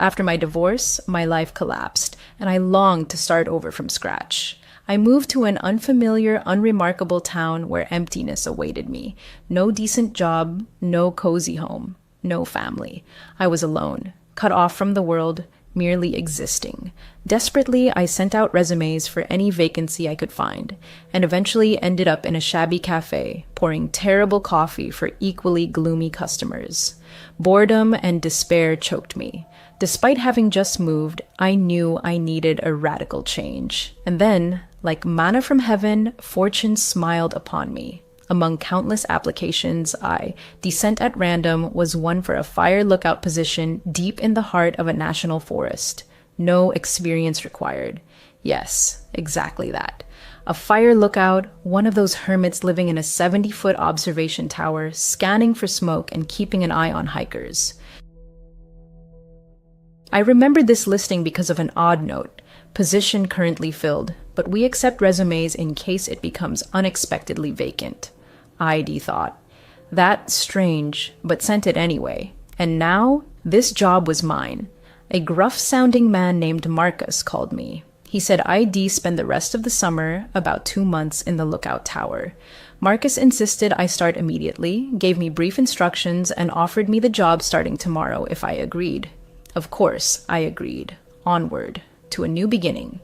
After my divorce, my life collapsed, and I longed to start over from scratch. I moved to an unfamiliar, unremarkable town where emptiness awaited me. No decent job, no cozy home, no family. I was alone, cut off from the world, merely existing. Desperately, I sent out resumes for any vacancy I could find, and eventually ended up in a shabby cafe, pouring terrible coffee for equally gloomy customers. Boredom and despair choked me. Despite having just moved, I knew I needed a radical change. And then, like manna from heaven, fortune smiled upon me. Among countless applications, descent at random, was one for a fire lookout position deep in the heart of a national forest. No experience required. Yes, exactly that. A fire lookout, one of those hermits living in a 70-foot observation tower, scanning for smoke and keeping an eye on hikers. I remembered this listing because of an odd note. Position currently filled, but we accept resumes in case it becomes unexpectedly vacant. ID thought. That's strange, but sent it anyway. And now, this job was mine. A gruff-sounding man named Marcus called me. He said I'd spend the rest of the summer, about 2 months, in the lookout tower. Marcus insisted I start immediately, gave me brief instructions, and offered me the job starting tomorrow if I agreed. Of course, I agreed. Onward, to a new beginning.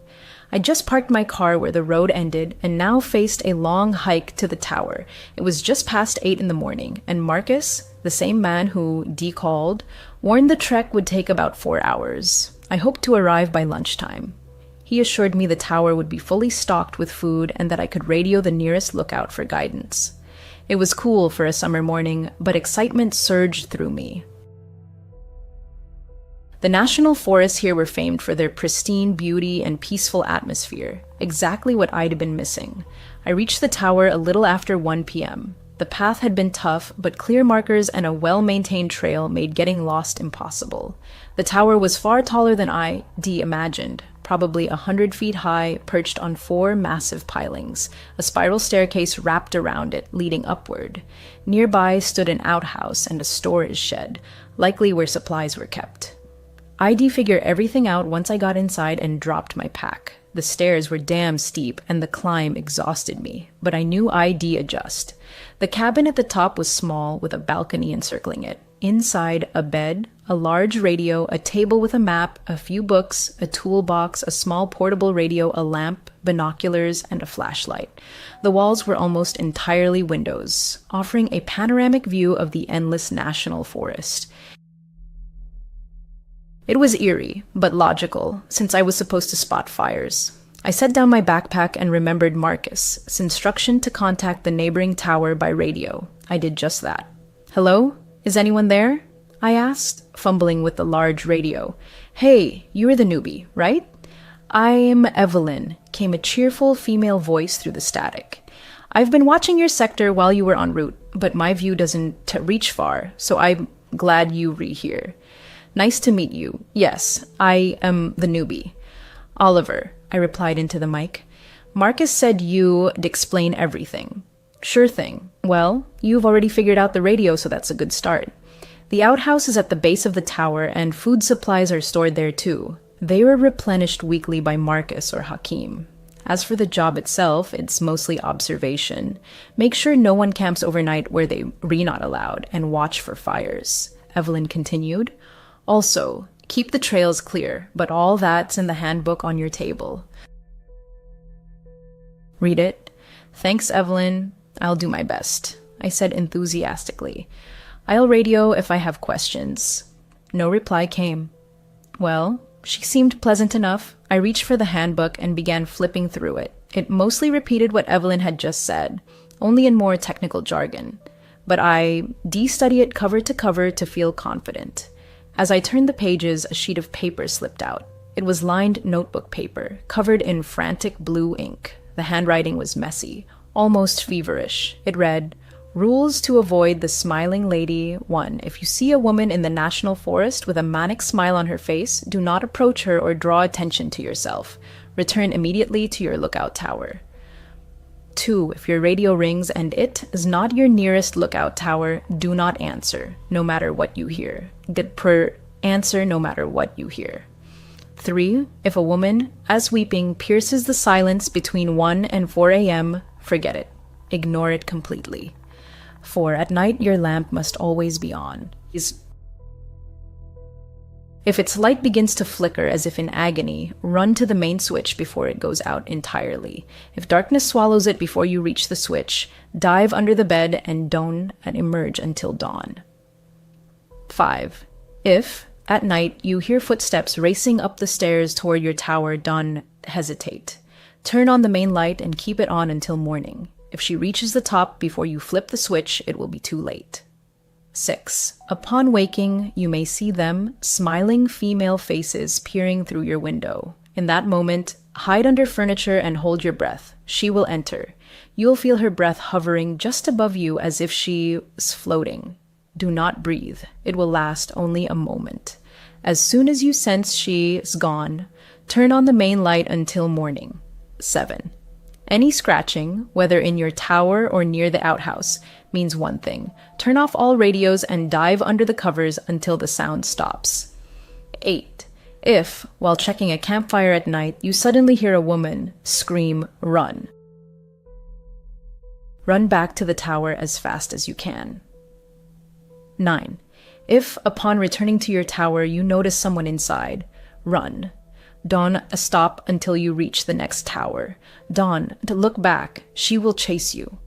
I just parked my car where the road ended and now faced a long hike to the tower. It was just past 8 in the morning, and Marcus, the same man who called, warned the trek would take about 4 hours. I hoped to arrive by lunchtime. He assured me the tower would be fully stocked with food and that I could radio the nearest lookout for guidance. It was cool for a summer morning, but excitement surged through me. The national forests here were famed for their pristine beauty and peaceful atmosphere, exactly what I'd been missing. I reached the tower a little after 1 p.m. The path had been tough, but clear markers and a well-maintained trail made getting lost impossible. The tower was far taller than I imagined, probably 100 feet high, perched on 4 massive pilings. A spiral staircase wrapped around it, leading upward. Nearby stood an outhouse and a storage shed, likely where supplies were kept. I'd figure everything out once I got inside and dropped my pack. The stairs were damn steep and the climb exhausted me, but I knew I'd adjust. The cabin at the top was small with a balcony encircling it. Inside, a bed, a large radio, a table with a map, a few books, a toolbox, a small portable radio, a lamp, binoculars, and a flashlight. The walls were almost entirely windows, offering a panoramic view of the endless national forest. It was eerie, but logical, since I was supposed to spot fires. I set down my backpack and remembered Marcus' instruction to contact the neighboring tower by radio. I did just that. "Hello? Is anyone there?" I asked, fumbling with the large radio. "Hey, you're the newbie, right?" "I'm Evelyn," came a cheerful female voice through the static. "I've been watching your sector while you were en route, but my view doesn't reach far, so I'm glad you're here. Nice to meet you. Yes, I am the newbie." "Oliver," I replied into the mic. "Marcus said you'd explain everything." "Sure thing. Well, you've already figured out the radio, so that's a good start. The outhouse is at the base of the tower, and food supplies are stored there too. They were replenished weekly by Marcus or Hakim. As for the job itself, it's mostly observation. Make sure no one camps overnight where they're not allowed, and watch for fires," Evelyn continued. "Also, keep the trails clear, but all that's in the handbook on your table." "Read it." "Thanks, Evelyn. I'll do my best," I said enthusiastically. "I'll radio if I have questions." No reply came. Well, she seemed pleasant enough. I reached for the handbook and began flipping through it. It mostly repeated what Evelyn had just said, only in more technical jargon. But I de-studied it cover to cover to feel confident. As I turned the pages, a sheet of paper slipped out. It was lined notebook paper, covered in frantic blue ink. The handwriting was messy, almost feverish. It read, "Rules to avoid the smiling lady. 1. If you see a woman in the national forest with a manic smile on her face, do not approach her or draw attention to yourself. Return immediately to your lookout tower. 2. If your radio rings and it is not your nearest lookout tower, do not answer, no matter what you hear. Answer no matter what you hear. 3. If a woman, as weeping, pierces the silence between 1 and 4 a.m., forget it. Ignore it completely. 4. At night, your lamp must always be on. If its light begins to flicker as if in agony, run to the main switch before it goes out entirely. If darkness swallows it before you reach the switch, dive under the bed and don't emerge until dawn. 5. If, at night, you hear footsteps racing up the stairs toward your tower, don't hesitate. Turn on the main light and keep it on until morning. If she reaches the top before you flip the switch, it will be too late. 6. Upon waking, you may see them, smiling female faces peering through your window. In that moment, hide under furniture and hold your breath. She will enter. You'll feel her breath hovering just above you as if she is floating. Do not breathe. It will last only a moment. As soon as you sense she is gone, turn on the main light until morning. 7. Any scratching, whether in your tower or near the outhouse, means one thing. Turn off all radios and dive under the covers until the sound stops. 8. If, while checking a campfire at night, you suddenly hear a woman scream, run. Run back to the tower as fast as you can. 9. If, upon returning to your tower, you notice someone inside, run. Don't stop until you reach the next tower. Don't look back. She will chase you.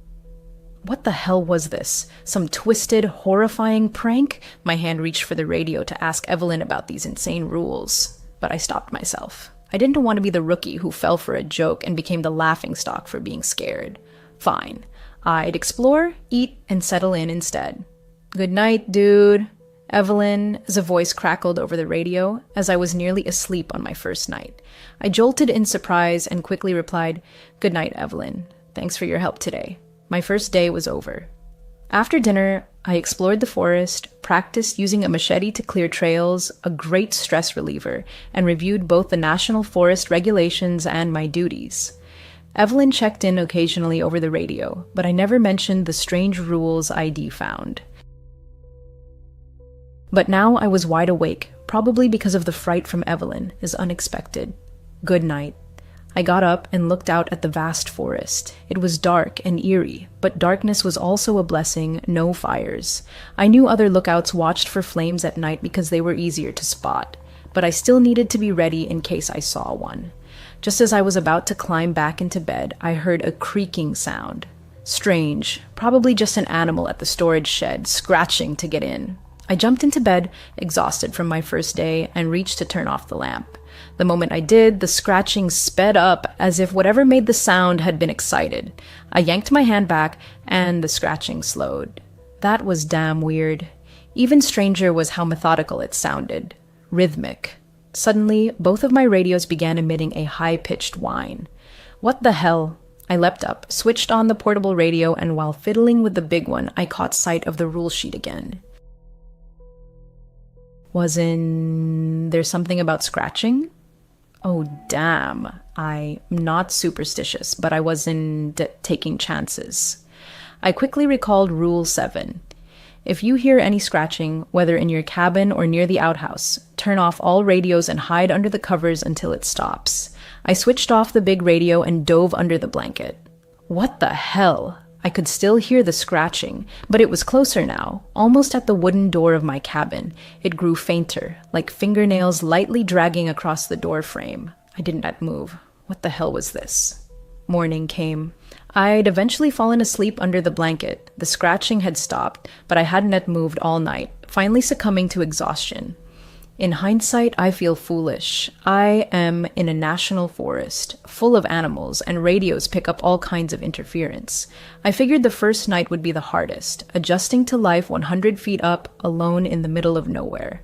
What the hell was this? Some twisted, horrifying prank? My hand reached for the radio to ask Evelyn about these insane rules, but I stopped myself. I didn't want to be the rookie who fell for a joke and became the laughingstock for being scared. Fine. I'd explore, eat, and settle in instead. Good night, dude. Evelyn, as a voice crackled over the radio, as I was nearly asleep on my first night. I jolted in surprise and quickly replied, Good night, Evelyn. Thanks for your help today. My first day was over. After dinner, I explored the forest, practiced using a machete to clear trails, a great stress reliever, and reviewed both the national forest regulations and my duties. Evelyn checked in occasionally over the radio, but I never mentioned the strange rules ID found. But now I was wide awake, probably because of the fright from Evelyn, is unexpected. Good night. I got up and looked out at the vast forest. It was dark and eerie, but darkness was also a blessing, no fires. I knew other lookouts watched for flames at night because they were easier to spot, but I still needed to be ready in case I saw one. Just as I was about to climb back into bed, I heard a creaking sound. Strange, probably just an animal at the storage shed, scratching to get in. I jumped into bed, exhausted from my first day, and reached to turn off the lamp. The moment I did, the scratching sped up as if whatever made the sound had been excited. I yanked my hand back, and the scratching slowed. That was damn weird. Even stranger was how methodical it sounded. Rhythmic. Suddenly, both of my radios began emitting a high-pitched whine. What the hell? I leapt up, switched on the portable radio, and while fiddling with the big one, I caught sight of the rule sheet again. There's something about scratching? Oh, damn. I'm not superstitious, but I wasn't taking chances. I quickly recalled Rule 7. If you hear any scratching, whether in your cabin or near the outhouse, turn off all radios and hide under the covers until it stops. I switched off the big radio and dove under the blanket. What the hell? I could still hear the scratching, but it was closer now, almost at the wooden door of my cabin. It grew fainter, like fingernails lightly dragging across the door frame. I didn't move. What the hell was this? Morning came. I'd eventually fallen asleep under the blanket. The scratching had stopped, but I hadn't yet moved all night, finally succumbing to exhaustion. In hindsight, I feel foolish. I am in a national forest, full of animals, and radios pick up all kinds of interference. I figured the first night would be the hardest, adjusting to life 100 feet up, alone in the middle of nowhere.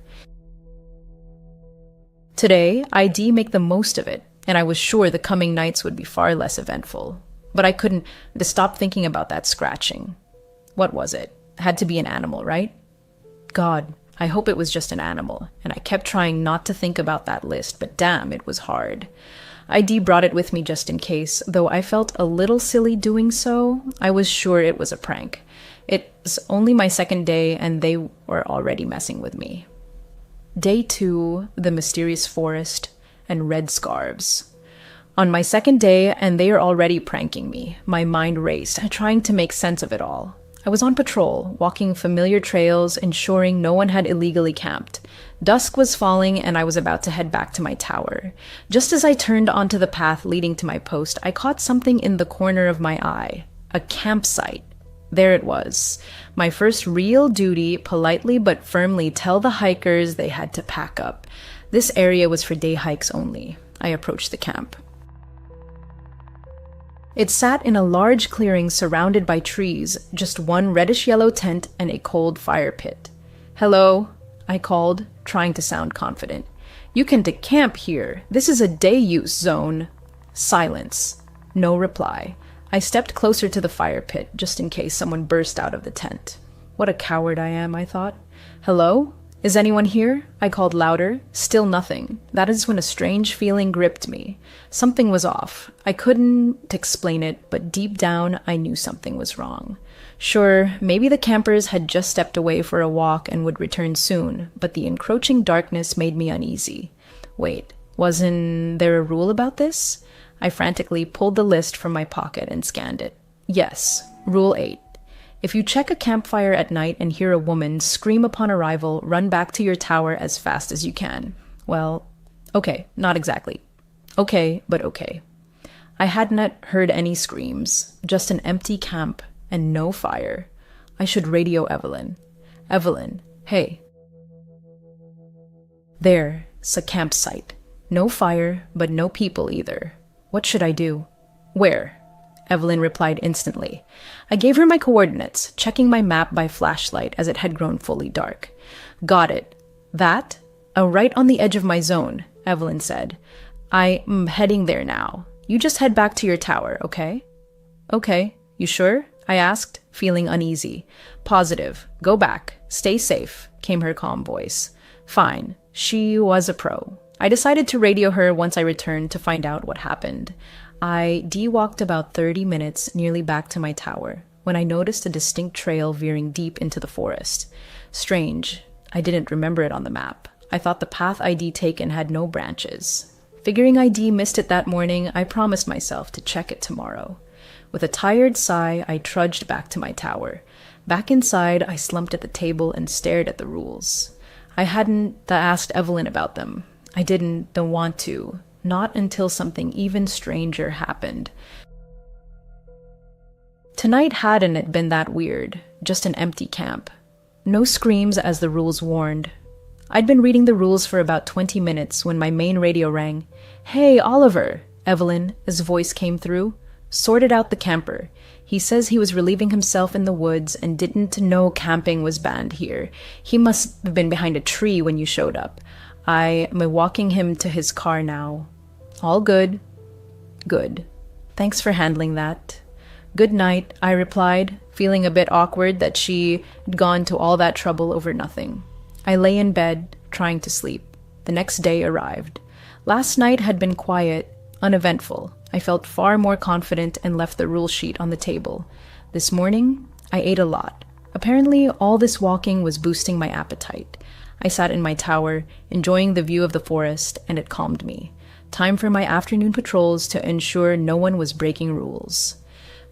Today, I'd make the most of it, and I was sure the coming nights would be far less eventful. But I couldn't stop thinking about that scratching. What was it? Had to be an animal, right? God, I hope it was just an animal, and I kept trying not to think about that list, but damn, it was hard. ID brought it with me just in case, though I felt a little silly doing so. I was sure it was a prank. It was only my second day, and they were already messing with me. Day 2, the mysterious forest, and red scarves. On my second day, and they are already pranking me. My mind raced, trying to make sense of it all. I was on patrol, walking familiar trails, ensuring no one had illegally camped. Dusk was falling, and I was about to head back to my tower. Just as I turned onto the path leading to my post, I caught something in the corner of my eye. A campsite. There it was. My first real duty, politely but firmly tell the hikers they had to pack up. This area was for day hikes only. I approached the camp. It sat in a large clearing surrounded by trees, just one reddish-yellow tent and a cold fire pit. "Hello," I called, trying to sound confident. "You can decamp here. This is a day-use zone." Silence. No reply. I stepped closer to the fire pit, just in case someone burst out of the tent. What a coward I am, I thought. "Hello? Is anyone here?" I called louder. Still nothing. That is when a strange feeling gripped me. Something was off. I couldn't explain it, but deep down, I knew something was wrong. Sure, maybe the campers had just stepped away for a walk and would return soon, but the encroaching darkness made me uneasy. Wait, wasn't there a rule about this? I frantically pulled the list from my pocket and scanned it. Yes, Rule 8. If you check a campfire at night and hear a woman scream upon arrival, run back to your tower as fast as you can. Well, okay, not exactly. Okay, but okay. I hadn't heard any screams, just an empty camp and no fire. I should radio Evelyn. "Evelyn, hey." There's a campsite. No fire, but no people either. What should I do? "Where?" Evelyn replied instantly. I gave her my coordinates, checking my map by flashlight as it had grown fully dark. "Got it. That? Right on the edge of my zone," Evelyn said. "I'm heading there now. You just head back to your tower, okay?" "Okay. You sure?" I asked, feeling uneasy. "Positive. Go back. Stay safe," came her calm voice. Fine. She was a pro. I decided to radio her once I returned to find out what happened. I walked about 30 minutes nearly back to my tower when I noticed a distinct trail veering deep into the forest. Strange. I didn't remember it on the map. I thought the path ID taken had no branches. Figuring ID missed it that morning, I promised myself to check it tomorrow. With a tired sigh, I trudged back to my tower. Back inside, I slumped at the table and stared at the rules. I hadn't asked Evelyn about them. I didn't want to. Not until something even stranger happened. Tonight hadn't been that weird, just an empty camp. No screams as the rules warned. I'd been reading the rules for about 20 minutes when my main radio rang. "Hey, Oliver," Evelyn's voice came through. "Sorted out the camper. He says he was relieving himself in the woods and didn't know camping was banned here. He must have been behind a tree when you showed up. I'm walking him to his car now." "All good." "Good. Thanks for handling that." "Good night," I replied, feeling a bit awkward that she'd gone to all that trouble over nothing. I lay in bed, trying to sleep. The next day arrived. Last night had been quiet, uneventful. I felt far more confident and left the rule sheet on the table. This morning, I ate a lot. Apparently, all this walking was boosting my appetite. I sat in my tower, enjoying the view of the forest, and it calmed me. Time for my afternoon patrols to ensure no one was breaking rules.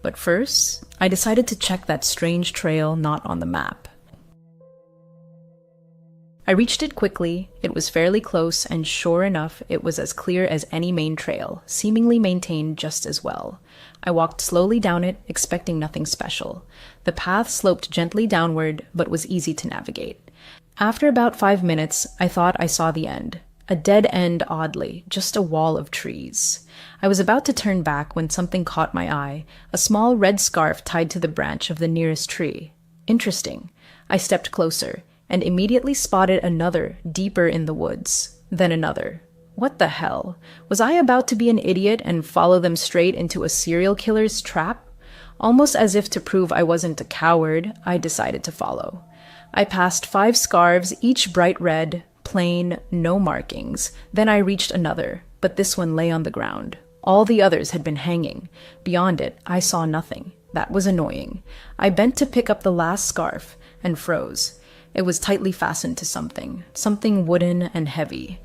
But first, I decided to check that strange trail not on the map. I reached it quickly. It was fairly close, and sure enough, it was as clear as any main trail, seemingly maintained just as well. I walked slowly down it, expecting nothing special. The path sloped gently downward, but was easy to navigate. After about 5 minutes, I thought I saw the end. A dead end, oddly, just a wall of trees. I was about to turn back when something caught my eye, a small red scarf tied to the branch of the nearest tree. Interesting. I stepped closer, and immediately spotted another, deeper in the woods. Then another. What the hell? Was I about to be an idiot and follow them straight into a serial killer's trap? Almost as if to prove I wasn't a coward, I decided to follow. I passed 5 scarves, each bright red, plain, no markings. Then I reached another, but this one lay on the ground. All the others had been hanging. Beyond it, I saw nothing. That was annoying. I bent to pick up the last scarf and froze. It was tightly fastened to something wooden and heavy.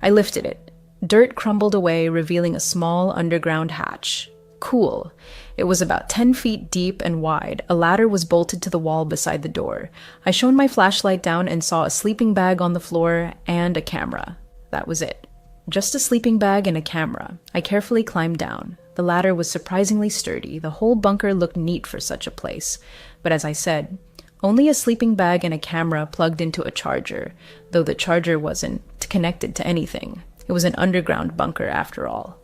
I lifted it. Dirt crumbled away, revealing a small underground hatch. Cool. It was about 10 feet deep and wide. A ladder was bolted to the wall beside the door. I shone my flashlight down and saw a sleeping bag on the floor and a camera. That was it. Just a sleeping bag and a camera. I carefully climbed down. The ladder was surprisingly sturdy. The whole bunker looked neat for such a place. But as I said, only a sleeping bag and a camera plugged into a charger, though the charger wasn't connected to anything. It was an underground bunker after all.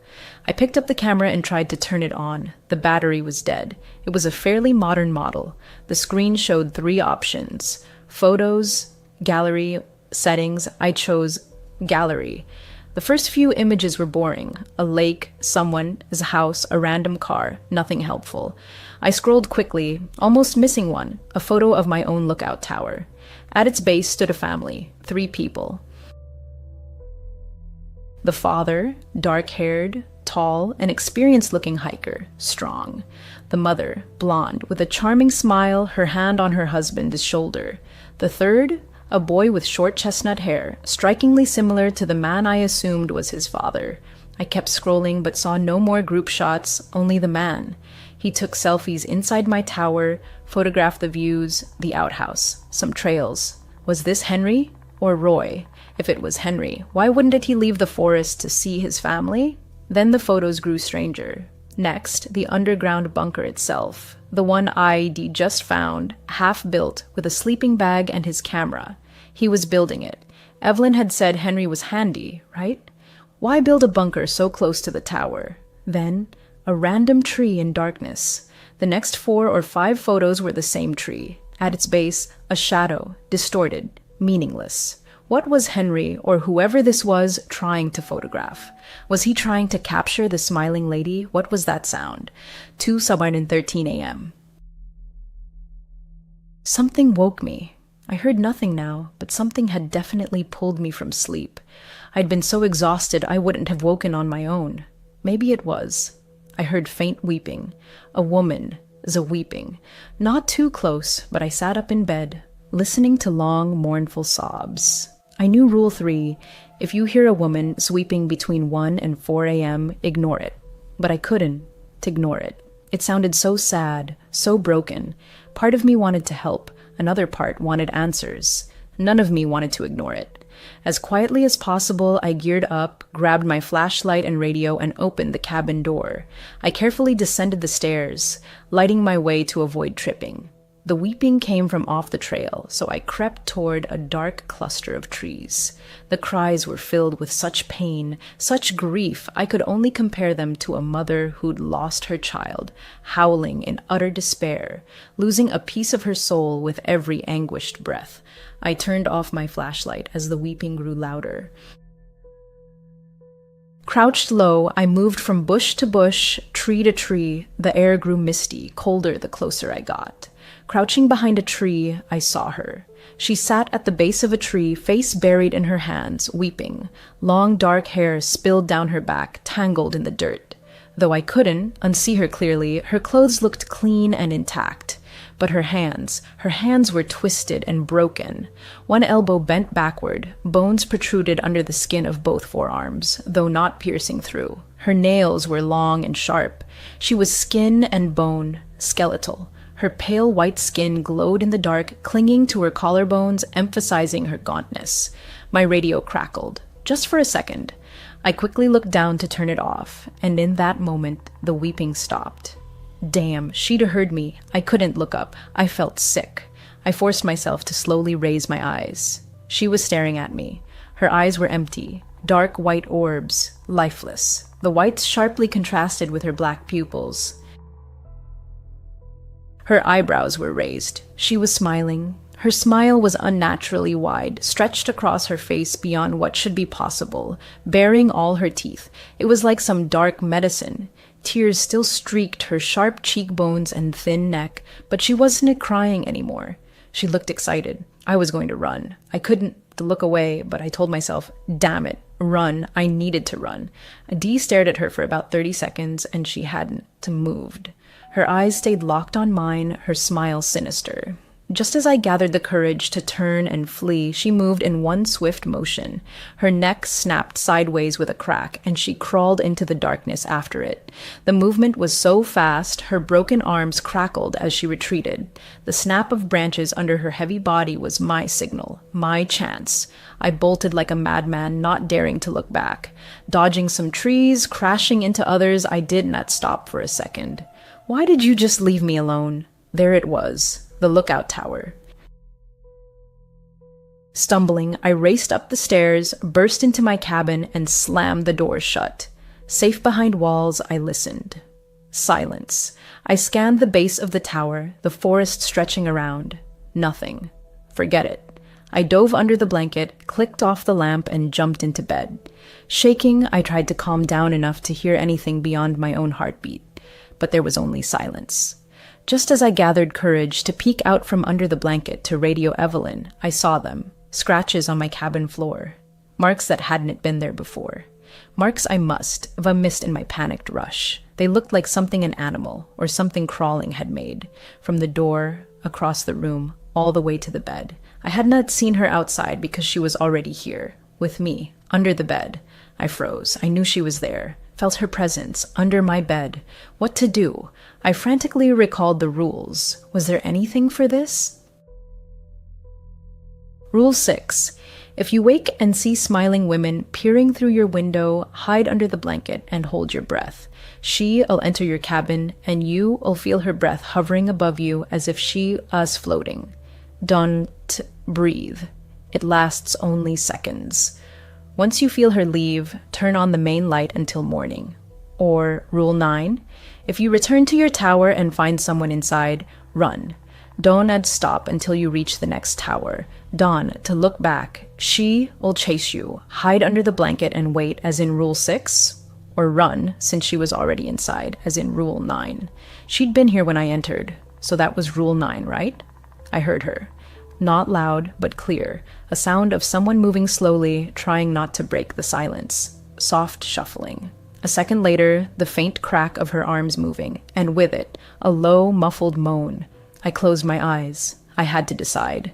I picked up the camera and tried to turn it on. The battery was dead. It was a fairly modern model. The screen showed 3 options: photos, gallery, settings. I chose gallery. The first few images were boring. A lake, someone, his house, a random car, nothing helpful. I scrolled quickly, almost missing one, a photo of my own lookout tower. At its base stood a family, 3 people. The father, dark-haired, tall, an experienced-looking hiker, strong. The mother, blonde, with a charming smile, her hand on her husband's shoulder. The third, a boy with short chestnut hair, strikingly similar to the man I assumed was his father. I kept scrolling but saw no more group shots, only the man. He took selfies inside my tower, photographed the views, the outhouse, some trails. Was this Henry or Roy? If it was Henry, why wouldn't he leave the forest to see his family? Then the photos grew stranger. Next, the underground bunker itself. The one I.D. just found, half-built, with a sleeping bag and his camera. He was building it. Evelyn had said Henry was handy, right? Why build a bunker so close to the tower? Then, a random tree in darkness. The next 4 or 5 photos were the same tree. At its base, a shadow, distorted, meaningless. What was Henry, or whoever this was, trying to photograph? Was he trying to capture the smiling lady? What was that sound? 2:13 a.m. Something woke me. I heard nothing now, but something had definitely pulled me from sleep. I'd been so exhausted I wouldn't have woken on my own. Maybe it was. I heard faint weeping. A woman, weeping. Not too close, but I sat up in bed, listening to long, mournful sobs. I knew Rule 3, if you hear a woman weeping between 1 and 4 a.m., ignore it. But I couldn't ignore it. It sounded so sad, so broken. Part of me wanted to help, another part wanted answers. None of me wanted to ignore it. As quietly as possible, I geared up, grabbed my flashlight and radio, and opened the cabin door. I carefully descended the stairs, lighting my way to avoid tripping. The weeping came from off the trail, so I crept toward a dark cluster of trees. The cries were filled with such pain, such grief, I could only compare them to a mother who'd lost her child, howling in utter despair, losing a piece of her soul with every anguished breath. I turned off my flashlight as the weeping grew louder. Crouched low, I moved from bush to bush, tree to tree. The air grew misty, colder the closer I got. Crouching behind a tree, I saw her. She sat at the base of a tree, face buried in her hands, weeping. Long dark hair spilled down her back, tangled in the dirt. Though I couldn't unsee her clearly, her clothes looked clean and intact. But her hands were twisted and broken. One elbow bent backward, bones protruded under the skin of both forearms, though not piercing through. Her nails were long and sharp. She was skin and bone, skeletal. Her pale white skin glowed in the dark, clinging to her collarbones, emphasizing her gauntness. My radio crackled, just for a second. I quickly looked down to turn it off, and in that moment, the weeping stopped. Damn, she'd heard me. I couldn't look up. I felt sick. I forced myself to slowly raise my eyes. She was staring at me. Her eyes were empty, dark white orbs, lifeless. The whites sharply contrasted with her black pupils. Her eyebrows were raised. She was smiling. Her smile was unnaturally wide, stretched across her face beyond what should be possible, baring all her teeth. It was like some dark medicine. Tears still streaked her sharp cheekbones and thin neck, but she wasn't crying anymore. She looked excited. I was going to run. I couldn't look away, but I told myself, damn it, run. I needed to run. Dee stared at her for about 30 seconds, and she hadn't moved. Her eyes stayed locked on mine, her smile sinister. Just as I gathered the courage to turn and flee, she moved in one swift motion. Her neck snapped sideways with a crack, and she crawled into the darkness after it. The movement was so fast, her broken arms crackled as she retreated. The snap of branches under her heavy body was my signal, my chance. I bolted like a madman, not daring to look back. Dodging some trees, crashing into others, I did not stop for a second. Why did you just leave me alone? There it was. The lookout tower. Stumbling, I raced up the stairs, burst into my cabin, and slammed the door shut. Safe behind walls, I listened. Silence. I scanned the base of the tower, the forest stretching around. Nothing. Forget it. I dove under the blanket, clicked off the lamp, and jumped into bed. Shaking, I tried to calm down enough to hear anything beyond my own heartbeat, but there was only silence. Just as I gathered courage to peek out from under the blanket to radio Evelyn, I saw them, scratches on my cabin floor, marks that hadn't been there before. Marks I must have missed in my panicked rush. They looked like something an animal or something crawling had made, from the door, across the room, all the way to the bed. I had not seen her outside because she was already here, with me, under the bed. I froze. I knew she was there. Felt her presence, under my bed. What to do? I frantically recalled the rules. Was there anything for this? Rule 6. If you wake and see smiling women peering through your window, hide under the blanket and hold your breath. She'll enter your cabin, and you'll feel her breath hovering above you as if she was floating. Don't breathe. It lasts only seconds. Once you feel her leave, turn on the main light until morning. Or Rule 9. If you return to your tower and find someone inside, run. Don't stop until you reach the next tower. Don't look back. She will chase you. Hide under the blanket and wait, as in Rule 6. Or run, since she was already inside, as in Rule 9. She'd been here when I entered, so that was Rule 9, right? I heard her. Not loud, but clear. A sound of someone moving slowly, trying not to break the silence. Soft shuffling. A second later, the faint crack of her arms moving, and with it, a low, muffled moan. I closed my eyes. I had to decide.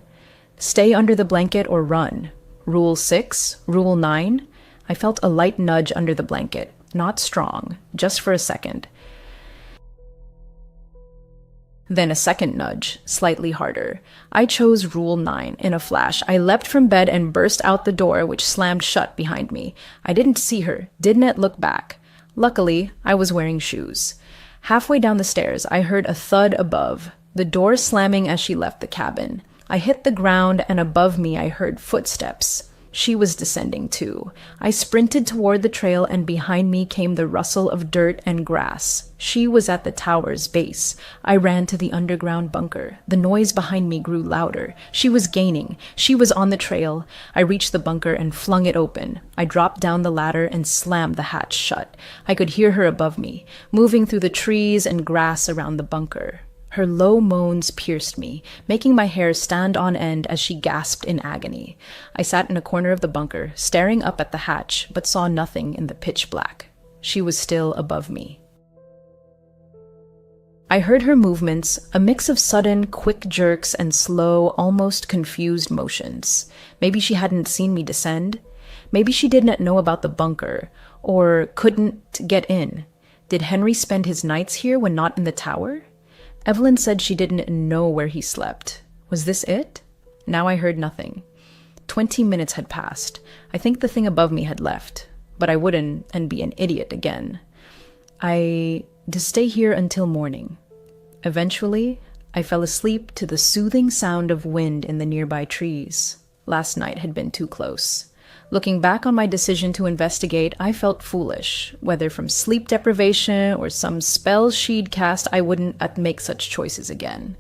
Stay under the blanket or run. Rule 6, Rule 9. I felt a light nudge under the blanket. Not strong, just for a second. Then a second nudge, slightly harder. I chose Rule 9 in a flash. I leapt from bed and burst out the door, which slammed shut behind me. I didn't see her, didn't look back. Luckily, I was wearing shoes. Halfway down the stairs, I heard a thud above, the door slamming as she left the cabin. I hit the ground, and above me I heard footsteps. She was descending too. I sprinted toward the trail, and behind me came the rustle of dirt and grass. She was at the tower's base. I ran to the underground bunker. The noise behind me grew louder. She was gaining. She was on the trail. I reached the bunker and flung it open. I dropped down the ladder and slammed the hatch shut. I could hear her above me, moving through the trees and grass around the bunker. Her low moans pierced me, making my hair stand on end as she gasped in agony. I sat in a corner of the bunker, staring up at the hatch, but saw nothing in the pitch black. She was still above me. I heard her movements, a mix of sudden, quick jerks and slow, almost confused motions. Maybe she hadn't seen me descend. Maybe she didn't know about the bunker, or couldn't get in. Did Henry spend his nights here when not in the tower? Evelyn said she didn't know where he slept. Was this it? Now I heard nothing. 20 minutes had passed. I think the thing above me had left, but I wouldn't and be an idiot again. I to stay here until morning. Eventually, I fell asleep to the soothing sound of wind in the nearby trees. Last night had been too close. Looking back on my decision to investigate, I felt foolish. Whether from sleep deprivation or some spells she'd cast, I wouldn't make such choices again.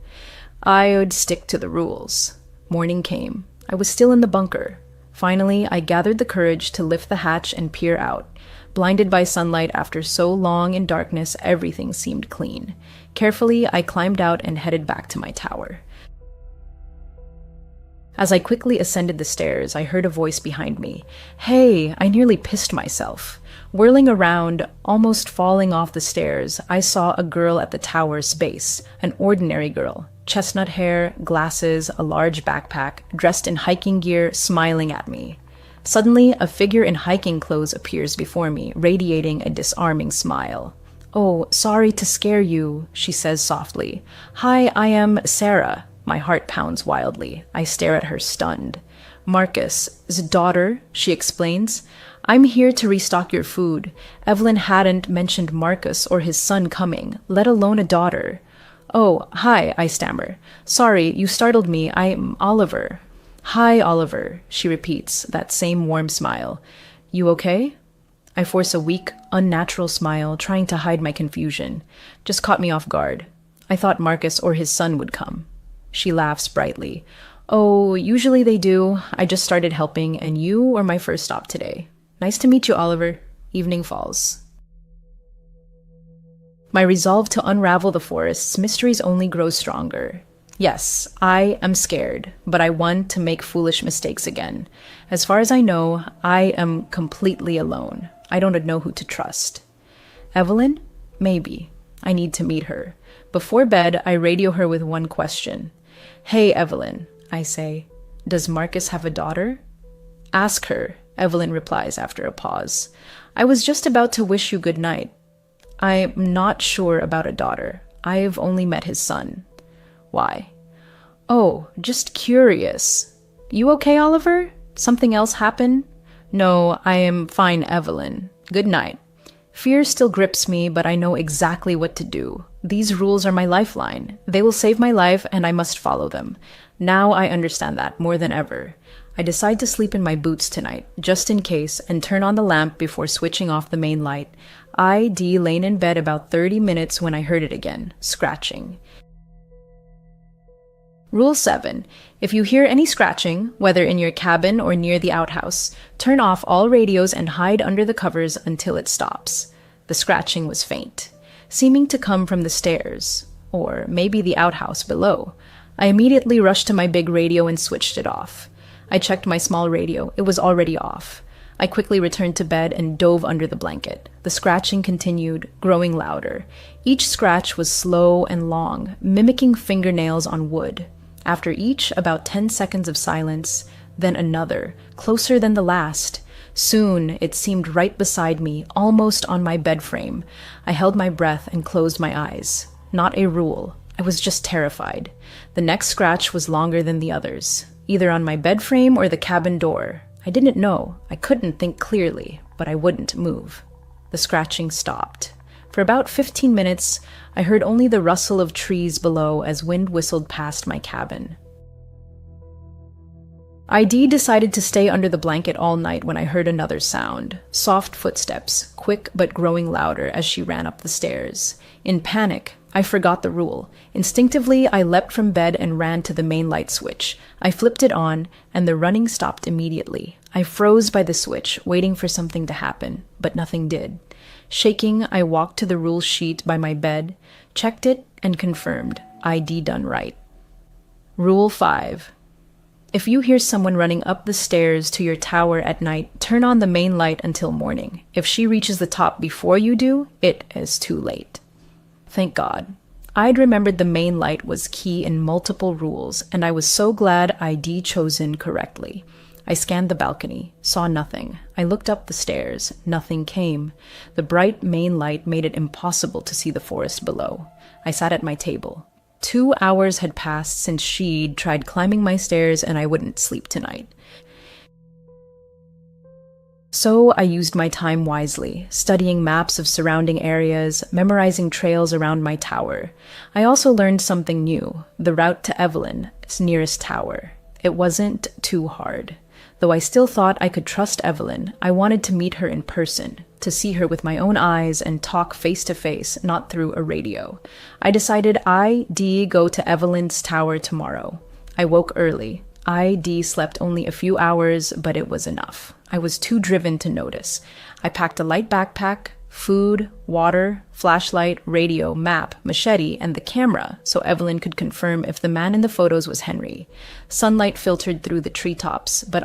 I would stick to the rules. Morning came. I was still in the bunker. Finally, I gathered the courage to lift the hatch and peer out. Blinded by sunlight after so long in darkness, everything seemed clean. Carefully, I climbed out and headed back to my tower. As I quickly ascended the stairs, I heard a voice behind me. Hey, I nearly pissed myself. Whirling around, almost falling off the stairs, I saw a girl at the tower's base, an ordinary girl, chestnut hair, glasses, a large backpack, dressed in hiking gear, smiling at me. Suddenly, a figure in hiking clothes appears before me, radiating a disarming smile. "Oh, sorry to scare you," she says softly. "Hi, I am Sarah." My heart pounds wildly. I stare at her, stunned. "Marcus's daughter," she explains. "I'm here to restock your food. Evelyn hadn't mentioned Marcus or his son coming, let alone a daughter." "Oh, hi," I stammer. "Sorry, you startled me. I'm Oliver." "Hi, Oliver," she repeats, that same warm smile. "You okay?" I force a weak, unnatural smile, trying to hide my confusion. Just caught me off guard. I thought Marcus or his son would come. She laughs brightly. "Oh, usually they do. I just started helping, and you were my first stop today. Nice to meet you, Oliver." Evening falls. My resolve to unravel the forest's mysteries only grows stronger. Yes, I am scared, but I want to make foolish mistakes again. As far as I know, I am completely alone. I don't know who to trust. Evelyn? Maybe. I need to meet her. Before bed, I radio her with one question. "Hey, Evelyn," I say. "Does Marcus have a daughter?" "Ask her," Evelyn replies after a pause. "I was just about to wish you good night. I'm not sure about a daughter. I've only met his son." "Why?" "Oh, just curious." "You okay, Oliver? Something else happen?" "No, I am fine, Evelyn. Good night." Fear still grips me, but I know exactly what to do. These rules are my lifeline. They will save my life, and I must follow them. Now I understand that more than ever. I decide to sleep in my boots tonight, just in case, and turn on the lamp before switching off the main light. I.D. lay in bed about 30 minutes when I heard it again, scratching. Rule 7. If you hear any scratching, whether in your cabin or near the outhouse, turn off all radios and hide under the covers until it stops. The scratching was faint, seeming to come from the stairs, or maybe the outhouse below. I immediately rushed to my big radio and switched it off. I checked my small radio. It was already off. I quickly returned to bed and dove under the blanket. The scratching continued, growing louder. Each scratch was slow and long, mimicking fingernails on wood. After each, about 10 seconds of silence, then another, closer than the last. Soon, it seemed right beside me, almost on my bed frame. I held my breath and closed my eyes. Not a rule. I was just terrified. The next scratch was longer than the others, either on my bed frame or the cabin door. I didn't know. I couldn't think clearly, but I wouldn't move. The scratching stopped. For about 15 minutes, I heard only the rustle of trees below as wind whistled past my cabin. ID decided to stay under the blanket all night when I heard another sound. Soft footsteps, quick but growing louder as she ran up the stairs. In panic, I forgot the rule. Instinctively, I leapt from bed and ran to the main light switch. I flipped it on, and the running stopped immediately. I froze by the switch, waiting for something to happen, but nothing did. Shaking, I walked to the rule sheet by my bed, checked it, and confirmed. ID done right. Rule 5. If you hear someone running up the stairs to your tower at night, turn on the main light until morning. If she reaches the top before you do, it is too late. Thank God. I'd remembered the main light was key in multiple rules, and I was so glad ID chosen correctly. I scanned the balcony, saw nothing. I looked up the stairs. Nothing came. The bright main light made it impossible to see the forest below. I sat at my table. 2 hours had passed since she'd tried climbing my stairs, and I wouldn't sleep tonight. So I used my time wisely, studying maps of surrounding areas, memorizing trails around my tower. I also learned something new, the route to Evelyn's nearest tower. It wasn't too hard. Though I still thought I could trust Evelyn, I wanted to meet her in person, to see her with my own eyes and talk face to face, not through a radio. I decided I'd go to Evelyn's tower tomorrow. I woke early. I'd slept only a few hours, but it was enough. I was too driven to notice. I packed a light backpack, food, water, flashlight, radio, map, machete, and the camera so Evelyn could confirm if the man in the photos was Henry. Sunlight filtered through the treetops, but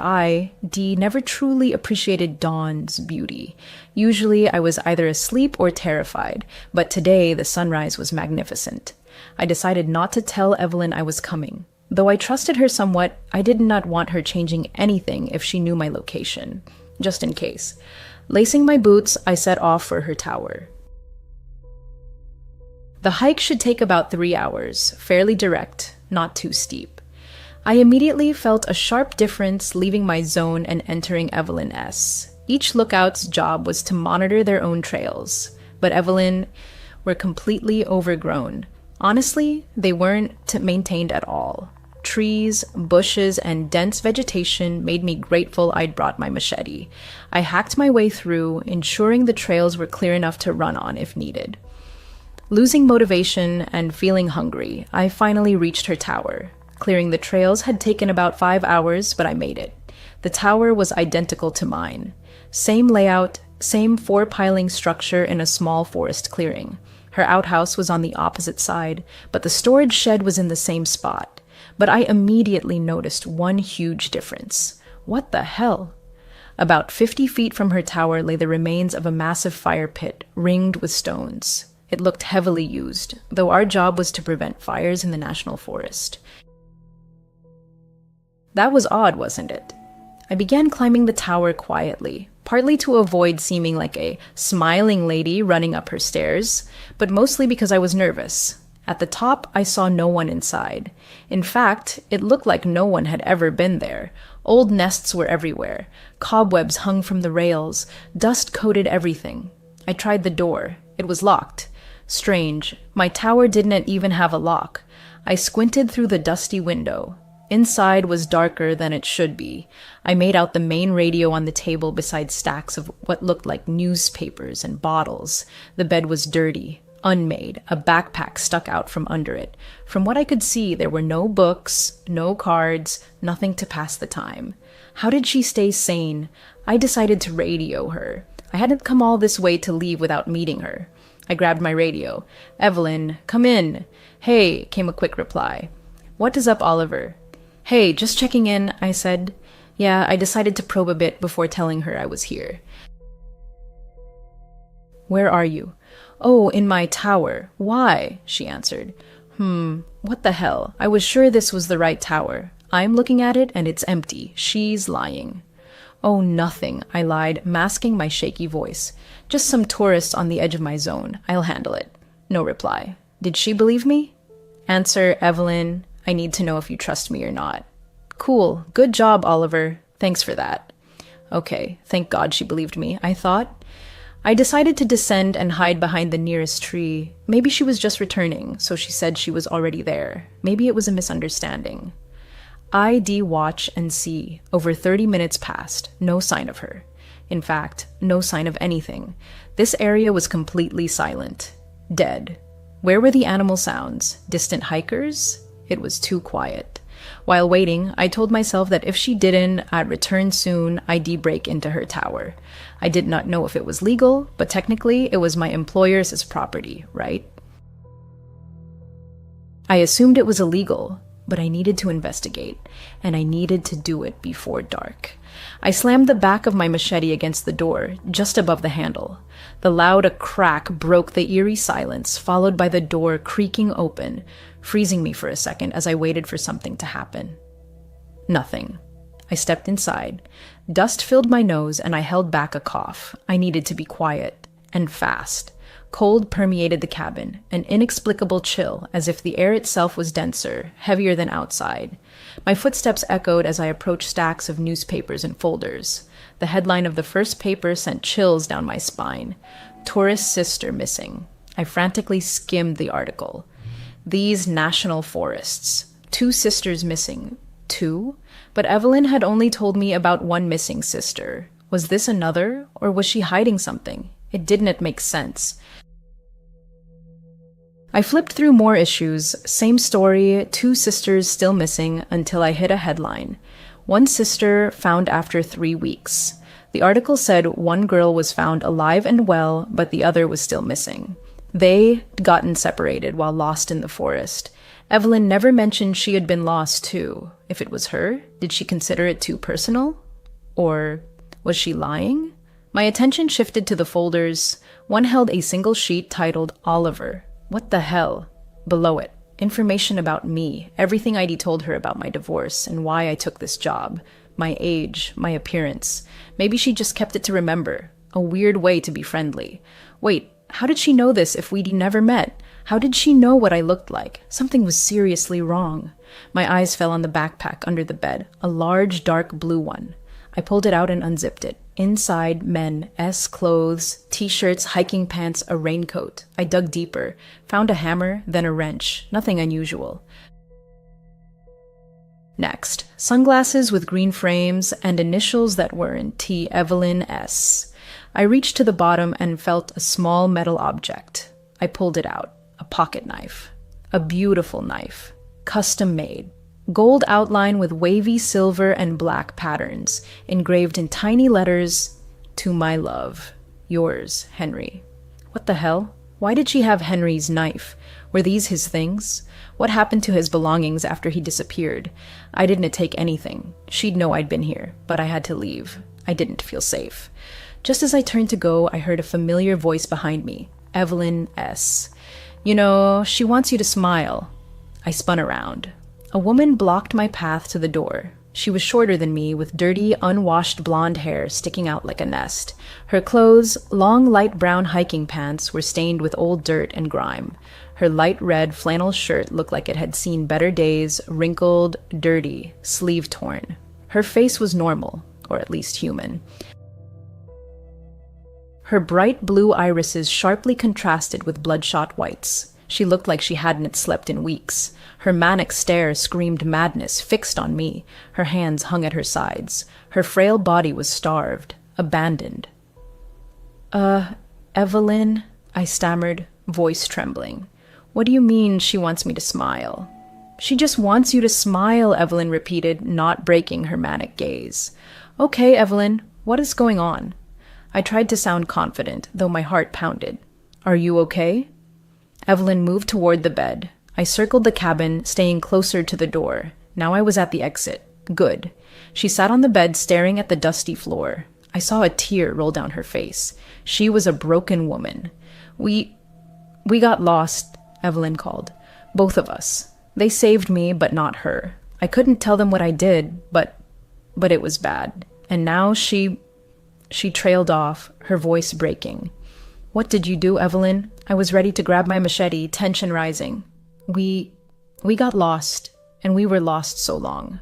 D, never truly appreciated dawn's beauty. Usually I was either asleep or terrified, but today the sunrise was magnificent. I decided not to tell Evelyn I was coming. Though I trusted her somewhat, I did not want her changing anything if she knew my location, just in case. Lacing my boots, I set off for her tower. The hike should take about 3 hours, fairly direct, not too steep. I immediately felt a sharp difference leaving my zone and entering Evelyn S. Each lookout's job was to monitor their own trails, but Evelyn were completely overgrown. Honestly, they weren't maintained at all. Trees, bushes, and dense vegetation made me grateful I'd brought my machete. I hacked my way through, ensuring the trails were clear enough to run on if needed. Losing motivation and feeling hungry, I finally reached her tower. Clearing the trails had taken about 5 hours, but I made it. The tower was identical to mine. Same layout, same 4-piling structure in a small forest clearing. Her outhouse was on the opposite side, but the storage shed was in the same spot. But I immediately noticed one huge difference. What the hell? About 50 feet from her tower lay the remains of a massive fire pit, ringed with stones. It looked heavily used, though our job was to prevent fires in the national forest. That was odd, wasn't it? I began climbing the tower quietly, partly to avoid seeming like a smiling lady running up her stairs, but mostly because I was nervous. At the top, I saw no one inside. In fact, it looked like no one had ever been there. Old nests were everywhere. Cobwebs hung from the rails. Dust coated everything. I tried the door. It was locked. Strange. My tower didn't even have a lock. I squinted through the dusty window. Inside was darker than it should be. I made out the main radio on the table beside stacks of what looked like newspapers and bottles. The bed was dirty, unmade, a backpack stuck out from under it. From what I could see, there were no books, no cards, nothing to pass the time. How did she stay sane? I decided to radio her. I hadn't come all this way to leave without meeting her. I grabbed my radio. "Evelyn, come in." "Hey," came a quick reply. "What is up, Oliver?" "Hey, just checking in," I said. Yeah, I decided to probe a bit before telling her I was here. "Where are you?" "Oh, in my tower." "Why?" she answered. What the hell? I was sure this was the right tower. I'm looking at it and it's empty. She's lying." "Oh, nothing," I lied, masking my shaky voice. "Just some tourists on the edge of my zone. I'll handle it." No reply. Did she believe me? Answer, "Evelyn, I need to know if you trust me or not." "Cool. Good job, Oliver. Thanks for that." Okay, thank God she believed me, I thought. I decided to descend and hide behind the nearest tree. Maybe she was just returning, so she said she was already there. Maybe it was a misunderstanding. ID watch and see. Over 30 minutes passed. No sign of her. In fact, no sign of anything. This area was completely silent. Dead. Where were the animal sounds? Distant hikers? It was too quiet. While waiting, I told myself that if she didn't, I'd return soon, I'd break into her tower. I did not know if it was legal, but technically it was my employer's property, right? I assumed it was illegal, but I needed to investigate, and I needed to do it before dark. I slammed the back of my machete against the door, just above the handle. The loud crack broke the eerie silence, followed by the door creaking open, freezing me for a second as I waited for something to happen. Nothing. I stepped inside. Dust filled my nose, and I held back a cough. I needed to be quiet, and fast. Cold permeated the cabin, an inexplicable chill, as if the air itself was denser, heavier than outside. My footsteps echoed as I approached stacks of newspapers and folders. The headline of the first paper sent chills down my spine. "Tourist sister missing." I frantically skimmed the article. These national forests. 2 sisters missing. 2? But Evelyn had only told me about one missing sister. Was this another, or was she hiding something? It didn't make sense. I flipped through more issues, same story, 2 sisters still missing, until I hit a headline. One sister found after 3 weeks. The article said one girl was found alive and well, but the other was still missing. They'd gotten separated while lost in the forest. Evelyn never mentioned she had been lost too. If it was her, did she consider it too personal? Or was she lying? My attention shifted to the folders. One held a single sheet titled Oliver. What the hell? Below it, information about me, everything I'd told her about my divorce and why I took this job, my age, my appearance. Maybe she just kept it to remember. A weird way to be friendly. Wait, how did she know this if we'd never met? How did she know what I looked like? Something was seriously wrong. My eyes fell on the backpack under the bed, a large dark blue one. I pulled it out and unzipped it. Inside, men, clothes, t-shirts, hiking pants, a raincoat. I dug deeper, found a hammer, then a wrench. Nothing unusual. Next, sunglasses with green frames and initials that were in T. Evelyn S. I reached to the bottom and felt a small metal object. I pulled it out. A pocket knife. A beautiful knife. Custom made. Gold outline with wavy silver and black patterns, engraved in tiny letters, "To my love. Yours, Henry." What the hell? Why did she have Henry's knife? Were these his things? What happened to his belongings after he disappeared? I didn't take anything. She'd know I'd been here, but I had to leave. I didn't feel safe. Just as I turned to go, I heard a familiar voice behind me. Evelyn S. "You know, she wants you to smile." I spun around. A woman blocked my path to the door. She was shorter than me, with dirty, unwashed blonde hair sticking out like a nest. Her clothes, long light brown hiking pants, were stained with old dirt and grime. Her light red flannel shirt looked like it had seen better days, wrinkled, dirty, sleeve torn. Her face was normal, or at least human. Her bright blue irises sharply contrasted with bloodshot whites. She looked like she hadn't slept in weeks. Her manic stare screamed madness, fixed on me. Her hands hung at her sides. Her frail body was starved, abandoned. Evelyn," I stammered, voice trembling. "What do you mean she wants me to smile?" "She just wants you to smile," Evelyn repeated, not breaking her manic gaze. "Okay, Evelyn, what is going on?" I tried to sound confident, though my heart pounded. "Are you okay?" Evelyn moved toward the bed. I circled the cabin, staying closer to the door. Now I was at the exit. Good. She sat on the bed, staring at the dusty floor. I saw a tear roll down her face. She was a broken woman. We got lost," Evelyn called. "Both of us. They saved me, but not her. I couldn't tell them what I did, but it was bad. And now she trailed off, her voice breaking. "What did you do, Evelyn?" I was ready to grab my machete, tension rising. We got lost, and we were lost so long."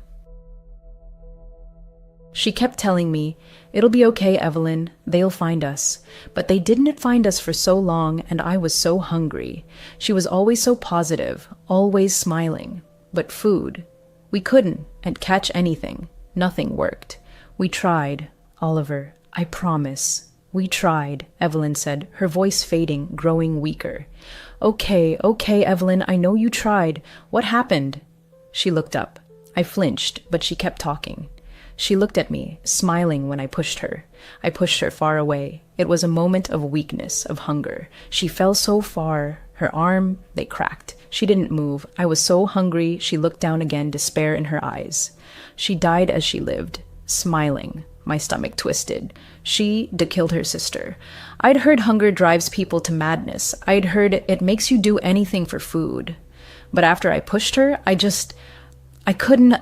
She kept telling me, "It'll be okay, Evelyn. They'll find us." But they didn't find us for so long, and I was so hungry. She was always so positive, always smiling. But food. We couldn't catch anything. Nothing worked. "We tried, Oliver. I promise. We tried," Evelyn said, her voice fading, growing weaker. Okay, Evelyn, I know you tried. What happened?" She looked up. I flinched, but she kept talking. She looked at me, smiling when I pushed her. I pushed her far away. It was a moment of weakness, of hunger. She fell so far. Her arm, they cracked. She didn't move. I was so hungry, she looked down again, despair in her eyes. She died as she lived, smiling. My stomach twisted. She killed her sister. I'd heard hunger drives people to madness. I'd heard it makes you do anything for food. But after I pushed her, I couldn't.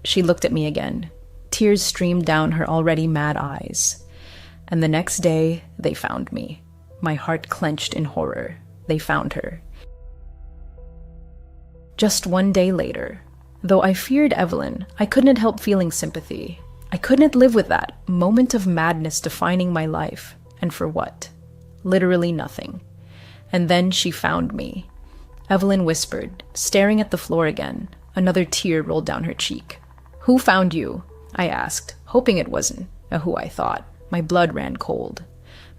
She looked at me again. Tears streamed down her already mad eyes. And the next day, they found me. My heart clenched in horror. They found her. Just one day later, though I feared Evelyn, I couldn't help feeling sympathy. I couldn't live with that moment of madness defining my life. And for what? Literally nothing. And then she found me. Evelyn whispered, staring at the floor again. Another tear rolled down her cheek. "Who found you?" I asked, hoping it wasn't who I thought. My blood ran cold.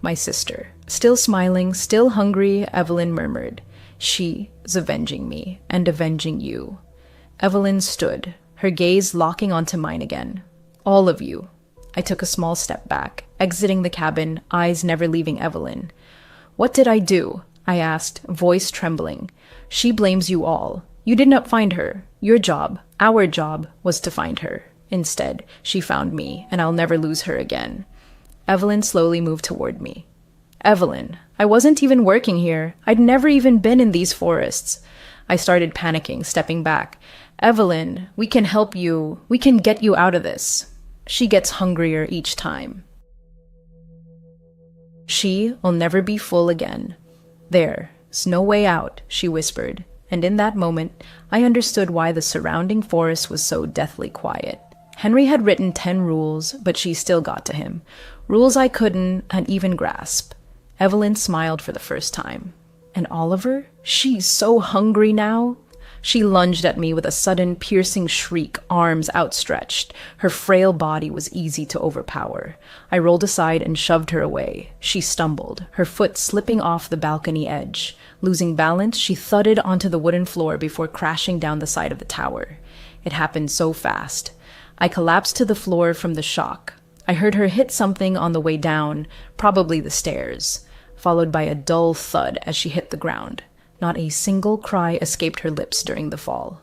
"My sister." Still smiling, still hungry, Evelyn murmured, "She's avenging me and avenging you." Evelyn stood, her gaze locking onto mine again. "All of you." I took a small step back, exiting the cabin, eyes never leaving Evelyn. "What did I do?" I asked, voice trembling. "She blames you all. You did not find her. Your job, our job, was to find her. Instead, she found me, and I'll never lose her again." Evelyn slowly moved toward me. "Evelyn, I wasn't even working here. I'd never even been in these forests. I started panicking, stepping back. Evelyn, we can help you. We can get you out of this. She gets hungrier each time. She'll never be full again. There's no way out, she whispered, and in that moment, I understood why the surrounding forest was so deathly quiet. Henry had written 10 rules, but she still got to him. Rules I couldn't even grasp. Evelyn smiled for the first time. And Oliver? She's so hungry now. She lunged at me with a sudden, piercing shriek, arms outstretched. Her frail body was easy to overpower. I rolled aside and shoved her away. She stumbled, her foot slipping off the balcony edge. Losing balance, she thudded onto the wooden floor before crashing down the side of the tower. It happened so fast. I collapsed to the floor from the shock. I heard her hit something on the way down, probably the stairs, followed by a dull thud as she hit the ground. Not a single cry escaped her lips during the fall.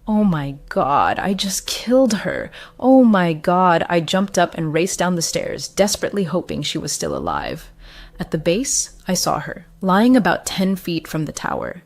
Oh my God, I just killed her. Oh my God, I jumped up and raced down the stairs, desperately hoping she was still alive. At the base, I saw her, lying about 10 feet from the tower.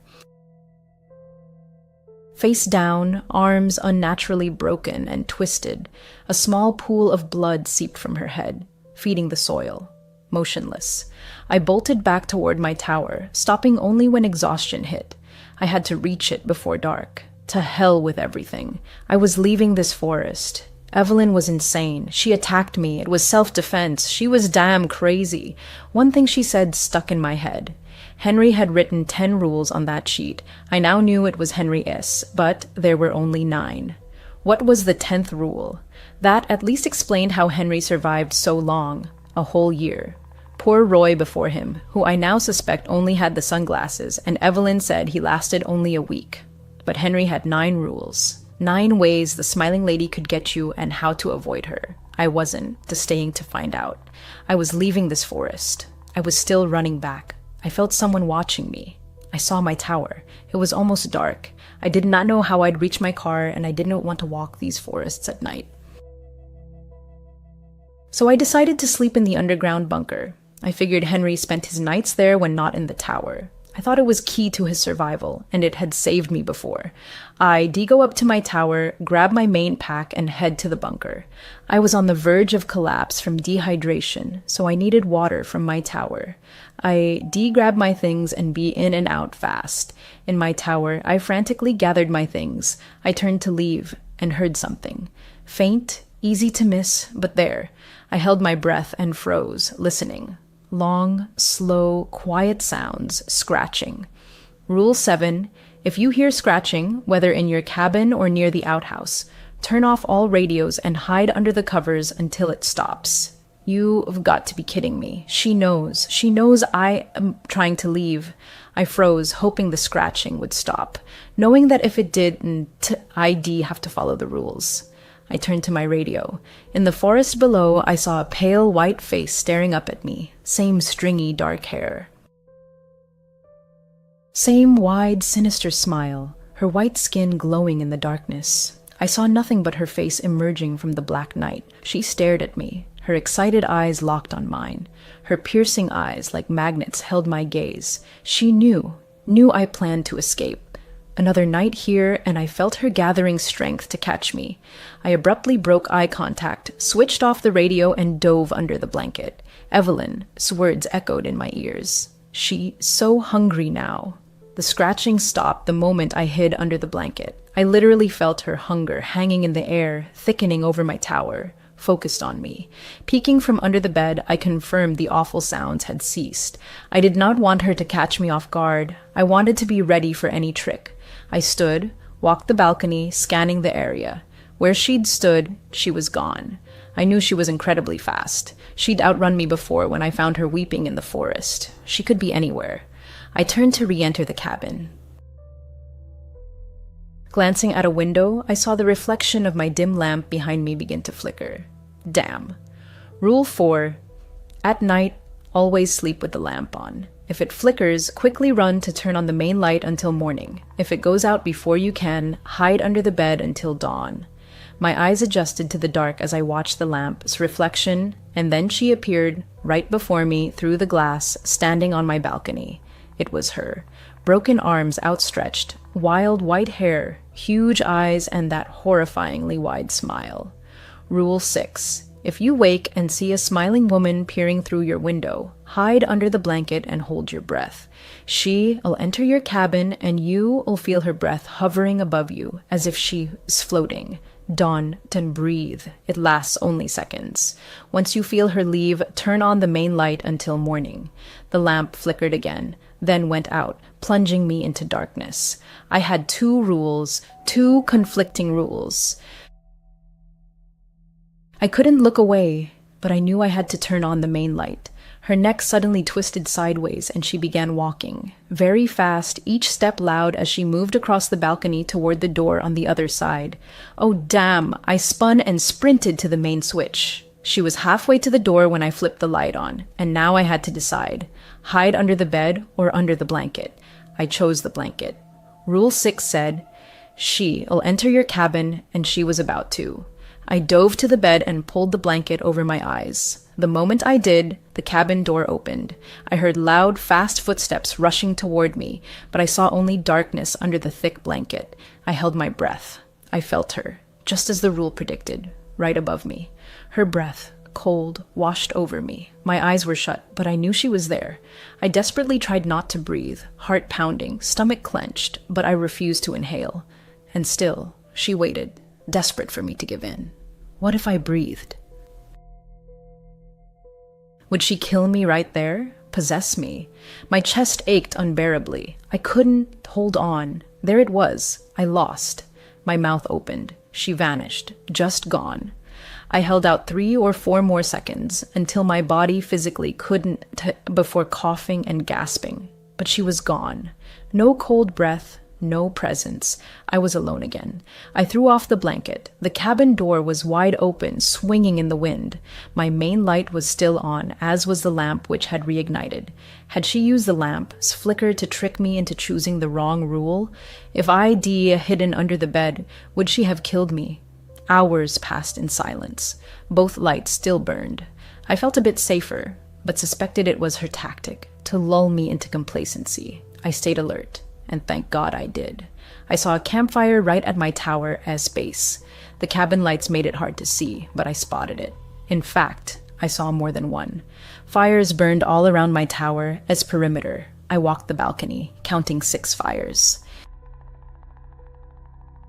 Face down, arms unnaturally broken and twisted, a small pool of blood seeped from her head, feeding the soil. Motionless. I bolted back toward my tower, stopping only when exhaustion hit. I had to reach it before dark. To hell with everything. I was leaving this forest. Evelyn was insane. She attacked me. It was self-defense. She was damn crazy. One thing she said stuck in my head. Henry had written 10 rules on that sheet. I now knew it was Henry S., but there were only 9. What was the 10th rule? That at least explained how Henry survived so long. A whole year. Poor Roy before him, who I now suspect only had the sunglasses, and Evelyn said he lasted only a week. But Henry had 9 rules. 9 ways the smiling lady could get you and how to avoid her. I wasn't, staying to find out. I was leaving this forest. I was still running back. I felt someone watching me. I saw my tower. It was almost dark. I did not know how I'd reach my car, and I didn't want to walk these forests at night. So I decided to sleep in the underground bunker. I figured Henry spent his nights there when not in the tower. I thought it was key to his survival, and it had saved me before. I go up to my tower, grab my main pack, and head to the bunker. I was on the verge of collapse from dehydration, so I needed water from my tower. I grab my things and be in and out fast. In my tower, I frantically gathered my things. I turned to leave and heard something. Faint, easy to miss, but there. I held my breath and froze, listening. Long, slow, quiet sounds, scratching. Rule 7, if you hear scratching, whether in your cabin or near the outhouse, turn off all radios and hide under the covers until it stops. You've got to be kidding me. She knows. She knows I am trying to leave. I froze, hoping the scratching would stop, knowing that if it did, I'd have to follow the rules. I turned to my radio. In the forest below, I saw a pale white face staring up at me. Same stringy dark hair. Same wide, sinister smile, her white skin glowing in the darkness. I saw nothing but her face emerging from the black night. She stared at me, her excited eyes locked on mine. Her piercing eyes, like magnets, held my gaze. She knew I planned to escape. Another night here, and I felt her gathering strength to catch me. I abruptly broke eye contact, switched off the radio, and dove under the blanket. Evelyn's words echoed in my ears. She's so hungry now. The scratching stopped the moment I hid under the blanket. I literally felt her hunger hanging in the air, thickening over my tower, focused on me. Peeking from under the bed, I confirmed the awful sounds had ceased. I did not want her to catch me off guard. I wanted to be ready for any trick. I stood, walked the balcony, scanning the area. Where she'd stood, she was gone. I knew she was incredibly fast. She'd outrun me before when I found her weeping in the forest. She could be anywhere. I turned to re-enter the cabin. Glancing at a window, I saw the reflection of my dim lamp behind me begin to flicker. Damn. Rule 4. At night, always sleep with the lamp on. If it flickers, quickly run to turn on the main light until morning. If it goes out before you can, hide under the bed until dawn. My eyes adjusted to the dark as I watched the lamp's reflection, and then she appeared right before me through the glass, standing on my balcony. It was her. broken arms outstretched, wild white hair, huge eyes, and that horrifyingly wide smile. Rule 6. If you wake and see a smiling woman peering through your window, hide under the blanket and hold your breath. She'll enter your cabin and you'll feel her breath hovering above you as if she's floating. Don't breathe. It lasts only seconds. Once you feel her leave, turn on the main light until morning. The lamp flickered again, then went out, plunging me into darkness. I had two conflicting rules. I couldn't look away, but I knew I had to turn on the main light. Her neck suddenly twisted sideways and she began walking. Very fast, each step loud as she moved across the balcony toward the door on the other side. Oh damn, I spun and sprinted to the main switch. She was halfway to the door when I flipped the light on, and now I had to decide. Hide under the bed or under the blanket. I chose the blanket. Rule 6 said, she'll enter your cabin, and she was about to. I dove to the bed and pulled the blanket over my eyes. The moment I did, the cabin door opened. I heard loud, fast footsteps rushing toward me, but I saw only darkness under the thick blanket. I held my breath. I felt her, just as the rule predicted, right above me. Her breath, cold, washed over me. My eyes were shut, but I knew she was there. I desperately tried not to breathe, heart pounding, stomach clenched, but I refused to inhale. And still, she waited, desperate for me to give in. What if I breathed? Would she kill me right there? Possess me? My chest ached unbearably. I couldn't hold on. There it was. I lost. My mouth opened. She vanished. Just gone. I held out 3 or 4 more seconds until my body physically couldn't before coughing and gasping. But she was gone. No cold breath. No presence. I was alone again. I threw off the blanket. The cabin door was wide open, swinging in the wind. My main light was still on, as was the lamp which had reignited. Had she used the lamp's flicker to trick me into choosing the wrong rule? If I'd hidden under the bed, would she have killed me? Hours passed in silence. Both lights still burned. I felt a bit safer, but suspected it was her tactic, to lull me into complacency. I stayed alert. And thank God I did. I saw a campfire right at my tower as base. The cabin lights made it hard to see, but I spotted it. In fact, I saw more than one. Fires burned all around my tower as perimeter. I walked the balcony, counting 6 fires.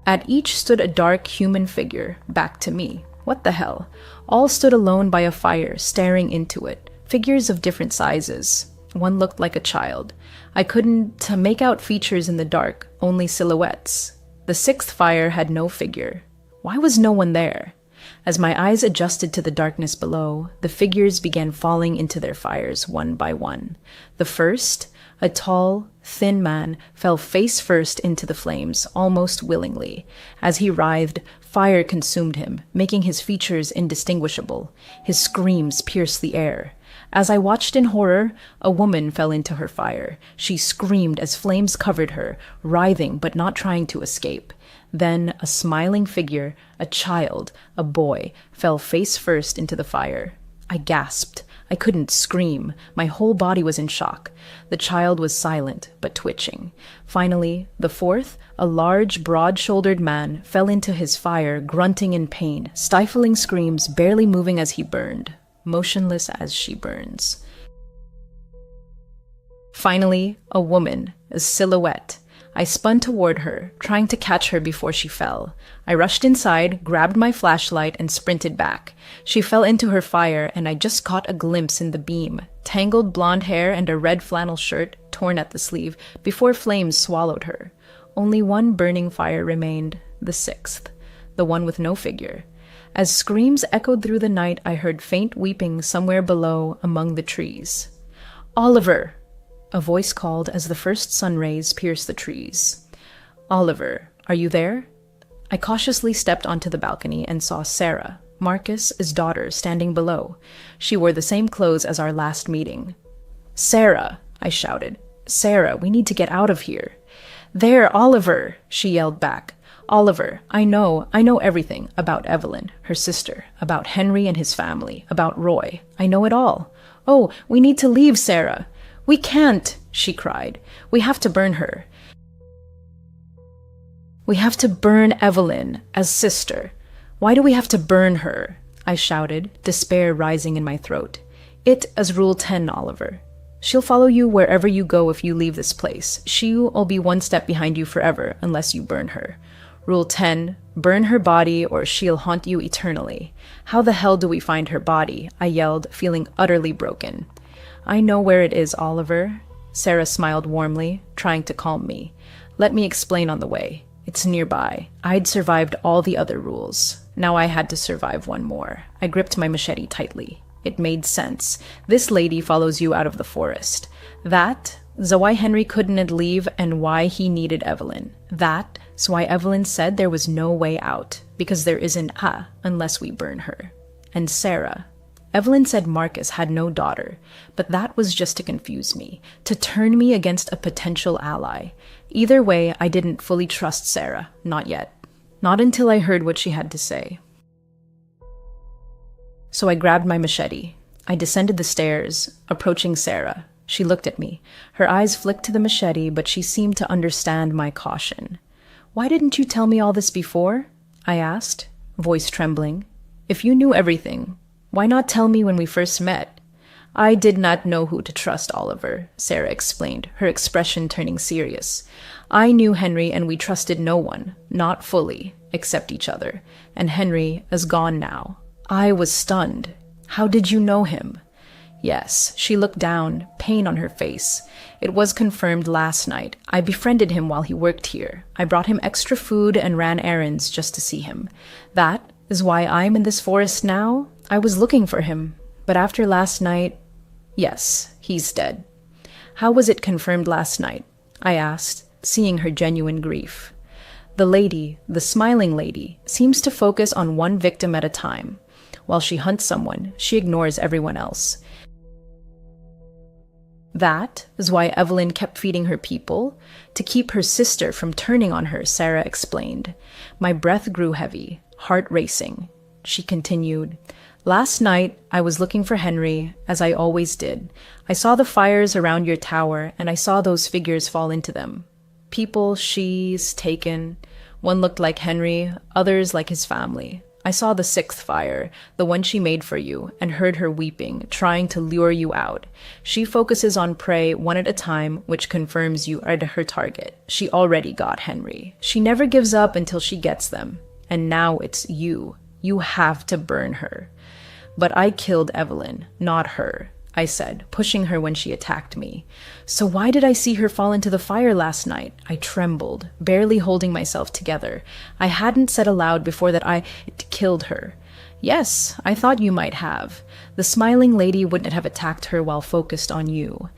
At each stood a dark human figure, back to me. What the hell? All stood alone by a fire, staring into it. Figures of different sizes. One looked like a child. I couldn't make out features in the dark, only silhouettes. The 6th fire had no figure. Why was no one there? As my eyes adjusted to the darkness below, the figures began falling into their fires one by one. The first, a tall, thin man, fell face first into the flames, almost willingly. As he writhed, fire consumed him, making his features indistinguishable. His screams pierced the air. As I watched in horror, a woman fell into her fire. She screamed as flames covered her, writhing but not trying to escape. Then a smiling figure, a child, a boy, fell face first into the fire. I gasped. I couldn't scream. My whole body was in shock. The child was silent, but twitching. Finally, the 4th, a large, broad-shouldered man, fell into his fire, grunting in pain, stifling screams, barely moving as he burned. Motionless as she burns. Finally, a woman, a silhouette. I spun toward her, trying to catch her before she fell. I rushed inside, grabbed my flashlight, and sprinted back. She fell into her fire, and I just caught a glimpse in the beam. Tangled blonde hair and a red flannel shirt, torn at the sleeve, before flames swallowed her. Only one burning fire remained, the 6th, the one with no figure. As screams echoed through the night, I heard faint weeping somewhere below among the trees. "Oliver!" A voice called as the first sun rays pierced the trees. "Oliver, are you there?" I cautiously stepped onto the balcony and saw Sarah, Marcus's daughter, standing below. She wore the same clothes as our last meeting. "Sarah!" I shouted. "Sarah, we need to get out of here." "There, Oliver!" she yelled back. "Oliver, I know everything about Evelyn, her sister, about Henry and his family, about Roy. I know it all. Oh, we need to leave, Sarah. "We can't," she cried. "We have to burn her. We have to burn Evelyn as sister. Why do we have to burn her?" I shouted, despair rising in my throat. "It as Rule 10, Oliver. She'll follow you wherever you go if you leave this place. She will be one step behind you forever unless you burn her. Rule 10, burn her body or she'll haunt you eternally. How the hell do we find her body?" I yelled, feeling utterly broken. "I know where it is, Oliver." Sarah smiled warmly, trying to calm me. "Let me explain on the way. It's nearby." I'd survived all the other rules. Now I had to survive one more. I gripped my machete tightly. It made sense. This lady follows you out of the forest. That is why Henry couldn't leave and why he needed Evelyn. That is why Evelyn said there was no way out, because there isn't unless we burn her. And Sarah. Evelyn said Marcus had no daughter, but that was just to confuse me, to turn me against a potential ally. Either way, I didn't fully trust Sarah, not yet. Not until I heard what she had to say. So I grabbed my machete. I descended the stairs, approaching Sarah. She looked at me. Her eyes flicked to the machete, but she seemed to understand my caution. "Why didn't you tell me all this before?" I asked, voice trembling. "If you knew everything, why not tell me when we first met?" "I did not know who to trust, Oliver," Sarah explained, her expression turning serious. "I knew Henry and we trusted no one, not fully, except each other. And Henry is gone now." I was stunned. "How did you know him?" Yes, she looked down, pain on her face. "It was confirmed last night. I befriended him while he worked here. I brought him extra food and ran errands just to see him. That is why I'm in this forest now. I was looking for him. But after last night, yes, he's dead." "How was it confirmed last night?" I asked, seeing her genuine grief. "The lady, the smiling lady, seems to focus on one victim at a time. While she hunts someone, she ignores everyone else. That is why Evelyn kept feeding her people, to keep her sister from turning on her," Sarah explained. My breath grew heavy, heart racing. She continued, "Last night, I was looking for Henry, as I always did. I saw the fires around your tower, and I saw those figures fall into them. People she's taken. One looked like Henry, others like his family. I saw the sixth fire, the one she made for you, and heard her weeping, trying to lure you out. She focuses on prey one at a time, which confirms you are her target. She already got Henry. She never gives up until she gets them. And now it's you. You have to burn her." "But I killed Evelyn, not her," I said, pushing her when she attacked me. "So why did I see her fall into the fire last night?" I trembled, barely holding myself together. I hadn't said aloud before that I killed her. "Yes, I thought you might have. The smiling lady wouldn't have attacked her while focused on you.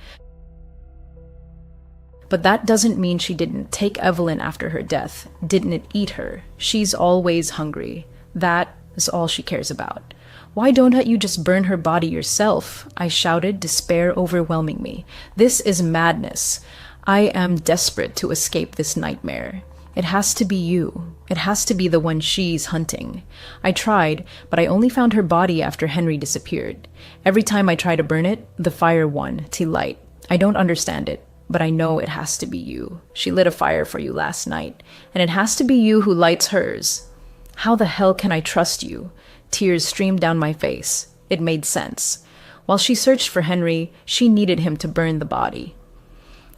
But that doesn't mean she didn't take Evelyn after her death, didn't eat her. She's always hungry. That is all she cares about." "Why don't you just burn her body yourself?" I shouted, despair overwhelming me. "This is madness. I am desperate to escape this nightmare. It has to be you. It has to be the one she's hunting." I tried, but I only found her body after Henry disappeared. Every time I try to burn it, the fire won, to light. I don't understand it, but I know it has to be you. She lit a fire for you last night, and it has to be you who lights hers. How the hell can I trust you? Tears streamed down my face. It made sense. While she searched for Henry, she needed him to burn the body.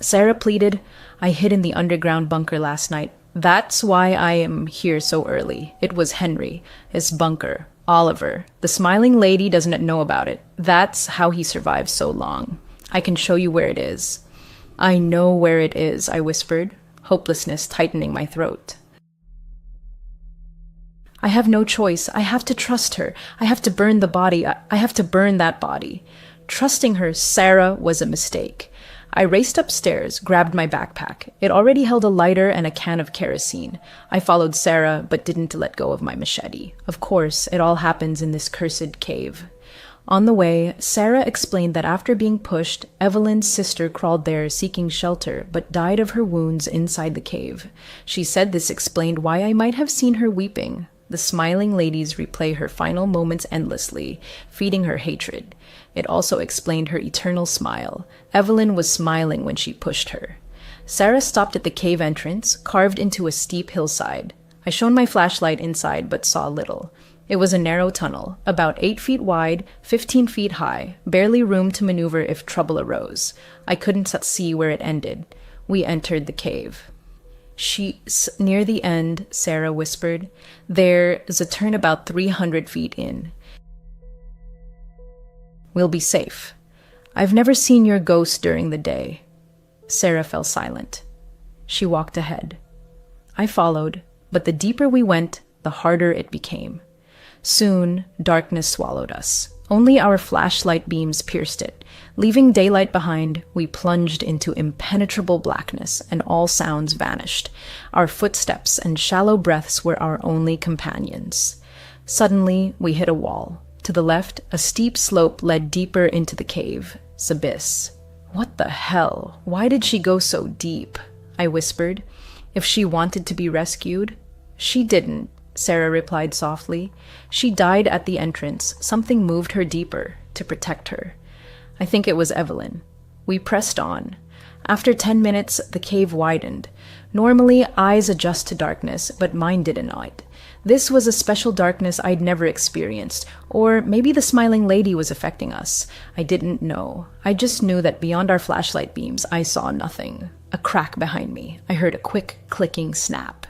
Sarah pleaded, "I hid in the underground bunker last night. That's why I am here so early. It was Henry, his bunker, Oliver. The smiling lady doesn't know about it. That's how he survived so long. I can show you where it is." "I know where it is," I whispered, hopelessness tightening my throat. "I have no choice. I have to trust her. I have to burn the body. I have to burn that body." Trusting her, Sarah, was a mistake. I raced upstairs, grabbed my backpack. It already held a lighter and a can of kerosene. I followed Sarah, but didn't let go of my machete. Of course, it all happens in this cursed cave. On the way, Sarah explained that after being pushed, Evelyn's sister crawled there seeking shelter, but died of her wounds inside the cave. She said this explained why I might have seen her weeping. The smiling ladies replay her final moments endlessly, feeding her hatred. It also explained her eternal smile. Evelyn was smiling when she pushed her. Sarah stopped at the cave entrance, carved into a steep hillside. I shone my flashlight inside but saw little. It was a narrow tunnel, about 8 feet wide, 15 feet high, barely room to maneuver if trouble arose. I couldn't see where it ended. We entered the cave. Near the end, Sarah whispered. There's a turn about 300 feet in. We'll be safe. I've never seen your ghost during the day. Sarah fell silent. She walked ahead. I followed, but the deeper we went, the harder it became. Soon, darkness swallowed us. Only our flashlight beams pierced it. Leaving daylight behind, we plunged into impenetrable blackness, and all sounds vanished. Our footsteps and shallow breaths were our only companions. Suddenly, we hit a wall. To the left, a steep slope led deeper into the cave's abyss. What the hell? Why did she go so deep? I whispered. If she wanted to be rescued? She didn't, Sarah replied softly. She died at the entrance. Something moved her deeper to protect her. I think it was Evelyn. We pressed on. After 10 minutes, the cave widened. Normally, eyes adjust to darkness, but mine didn't. This was a special darkness I'd never experienced, or maybe the smiling lady was affecting us. I didn't know. I just knew that beyond our flashlight beams, I saw nothing. A crack behind me. I heard a quick, clicking snap.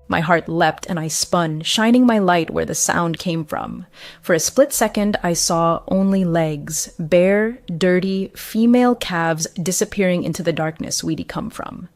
My heart leapt and I spun, shining my light where the sound came from. For a split second, I saw only legs, bare, dirty, female calves disappearing into the darkness we'd come from.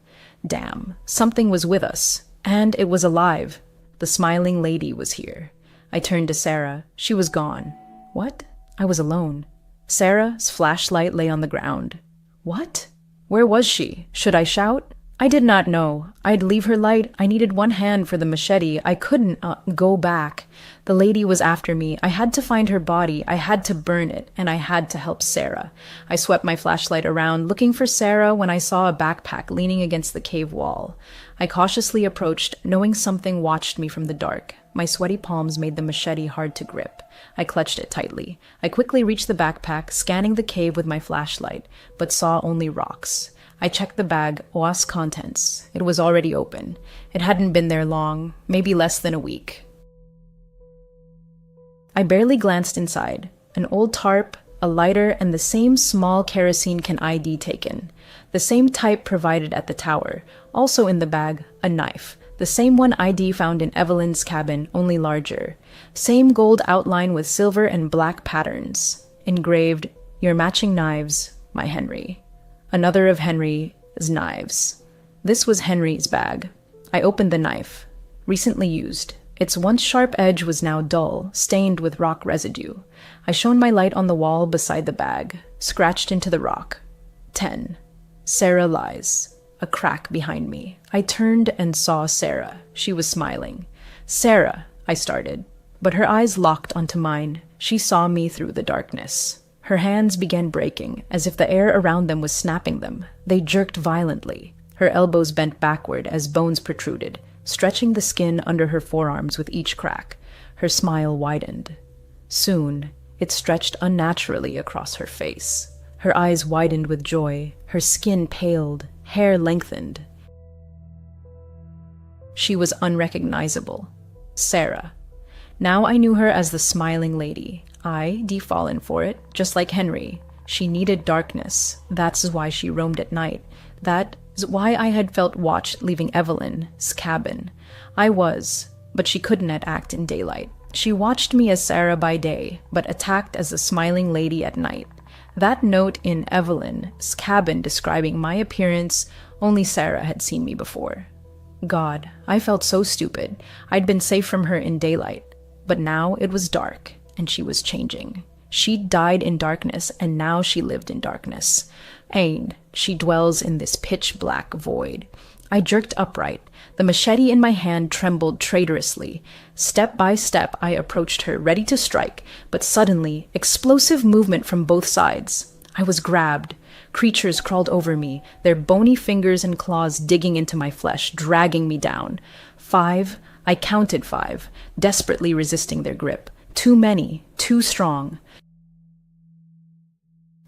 Damn, something was with us. And it was alive. The smiling lady was here. I turned to Sarah. She was gone. What? I was alone. Sarah's flashlight lay on the ground. What? Where was she? Should I shout? I did not know. I'd leave her light. I needed one hand for the machete. I couldn't go back. The lady was after me. I had to find her body. I had to burn it, and I had to help Sarah. I swept my flashlight around, looking for Sarah when I saw a backpack leaning against the cave wall. I cautiously approached, knowing something watched me from the dark. My sweaty palms made the machete hard to grip. I clutched it tightly. I quickly reached the backpack, scanning the cave with my flashlight, but saw only rocks. I checked the bag, OAS contents. It was already open. It hadn't been there long, maybe less than a week. I barely glanced inside. An old tarp, a lighter, and the same small kerosene can ID taken. The same type provided at the tower. Also in the bag, a knife. The same one ID found in Evelyn's cabin, only larger. Same gold outline with silver and black patterns. Engraved, "Your matching knives, my Henry." Another of Henry's knives. This was Henry's bag. I opened the knife. Recently used. Its once sharp edge was now dull, stained with rock residue. I shone my light on the wall beside the bag, scratched into the rock. 10. Sarah lies. A crack behind me. I turned and saw Sarah. She was smiling. "Sarah," I started, but her eyes locked onto mine. She saw me through the darkness. Her hands began breaking, as if the air around them was snapping them. They jerked violently. Her elbows bent backward as bones protruded, stretching the skin under her forearms with each crack. Her smile widened. Soon, it stretched unnaturally across her face. Her eyes widened with joy. Her skin paled, hair lengthened. She was unrecognizable. Sarah. Now I knew her as the smiling lady. I'd fallen for it, just like Henry. She needed darkness. That's why she roamed at night. That's why I had felt watched leaving Evelyn's cabin. I was, but she couldn't act in daylight. She watched me as Sarah by day, but attacked as the smiling lady at night. That note in Evelyn's cabin describing my appearance, only Sarah had seen me before. God, I felt so stupid. I'd been safe from her in daylight, but now it was dark. And she was changing. She died in darkness, and now she lived in darkness. And she dwells in this pitch-black void. I jerked upright. The machete in my hand trembled traitorously. Step by step, I approached her, ready to strike, but suddenly, explosive movement from both sides. I was grabbed. Creatures crawled over me, their bony fingers and claws digging into my flesh, dragging me down. 5. I counted 5, desperately resisting their grip. Too many, too strong.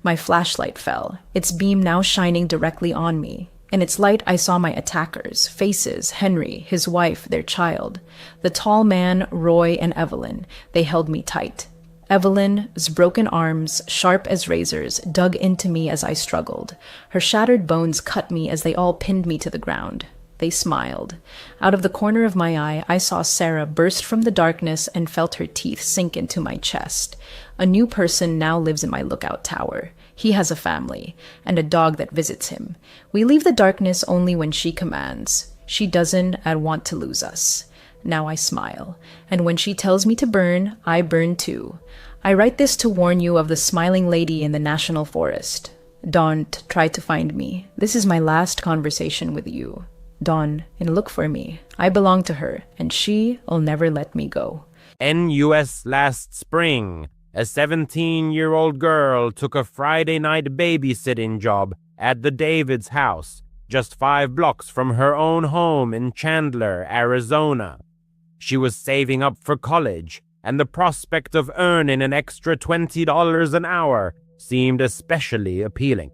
My flashlight fell, its beam now shining directly on me. In its light, I saw my attackers, faces, Henry, his wife, their child. The tall man, Roy, and Evelyn. They held me tight. Evelyn's broken arms, sharp as razors, dug into me as I struggled. Her shattered bones cut me as they all pinned me to the ground. They smiled. Out of the corner of my eye, I saw Sarah burst from the darkness and felt her teeth sink into my chest. A new person now lives in my lookout tower. He has a family, and a dog that visits him. We leave the darkness only when she commands. She doesn't want to lose us. Now I smile, and when she tells me to burn, I burn too. I write this to warn you of the smiling lady in the national forest. Don't try to find me. This is my last conversation with you. Dawn, and look for me. I belong to her, and she'll never let me go. NUS last spring, a 17-year-old girl took a Friday night babysitting job at the Davids house, just 5 blocks from her own home in Chandler, Arizona. She was saving up for college, and the prospect of earning an extra $20 an hour seemed especially appealing.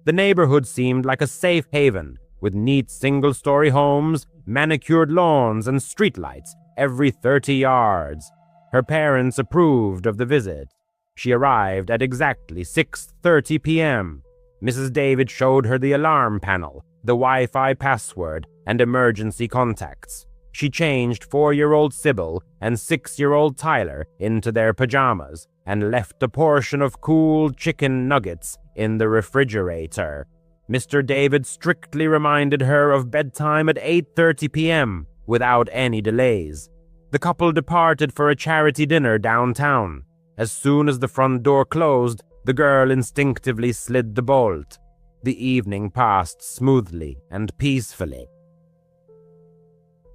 The neighborhood seemed like a safe haven, with neat single-story homes, manicured lawns, and streetlights every 30 yards. Her parents approved of the visit. She arrived at exactly 6:30 p.m. Mrs. David showed her the alarm panel, the Wi-Fi password, and emergency contacts. She changed 4-year-old Sybil and 6-year-old Tyler into their pajamas and left a portion of cool chicken nuggets in the refrigerator. Mr. David strictly reminded her of bedtime at 8:30 p.m. without any delays. The couple departed for a charity dinner downtown. As soon as the front door closed, the girl instinctively slid the bolt. The evening passed smoothly and peacefully.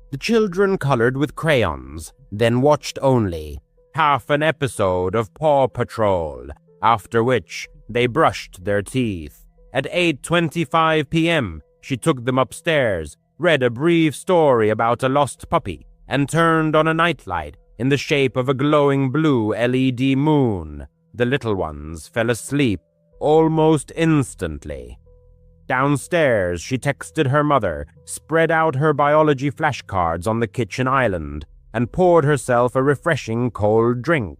The children colored with crayons, then watched only half an episode of Paw Patrol, after which they brushed their teeth. At 8:25 p.m., she took them upstairs, read a brief story about a lost puppy, and turned on a nightlight in the shape of a glowing blue LED moon. The little ones fell asleep almost instantly. Downstairs, she texted her mother, spread out her biology flashcards on the kitchen island, and poured herself a refreshing cold drink.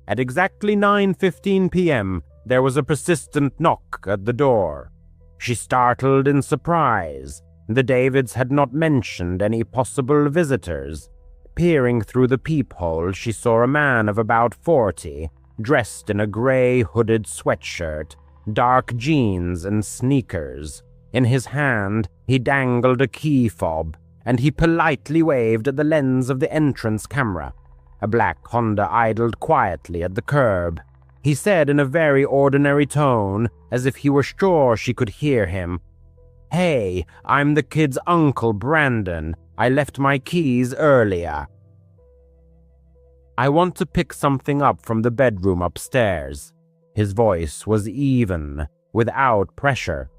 At exactly 9:15 p.m., there was a persistent knock at the door. She startled in surprise. The Davids had not mentioned any possible visitors. Peering through the peephole, she saw a man of about 40, dressed in a gray hooded sweatshirt, dark jeans, and sneakers. In his hand, he dangled a key fob, and he politely waved at the lens of the entrance camera. A black Honda idled quietly at the curb. He said in a very ordinary tone, as if he were sure she could hear him, "Hey, I'm the kid's uncle, Brandon. I left my keys earlier. I want to pick something up from the bedroom upstairs." His voice was even, without pressure.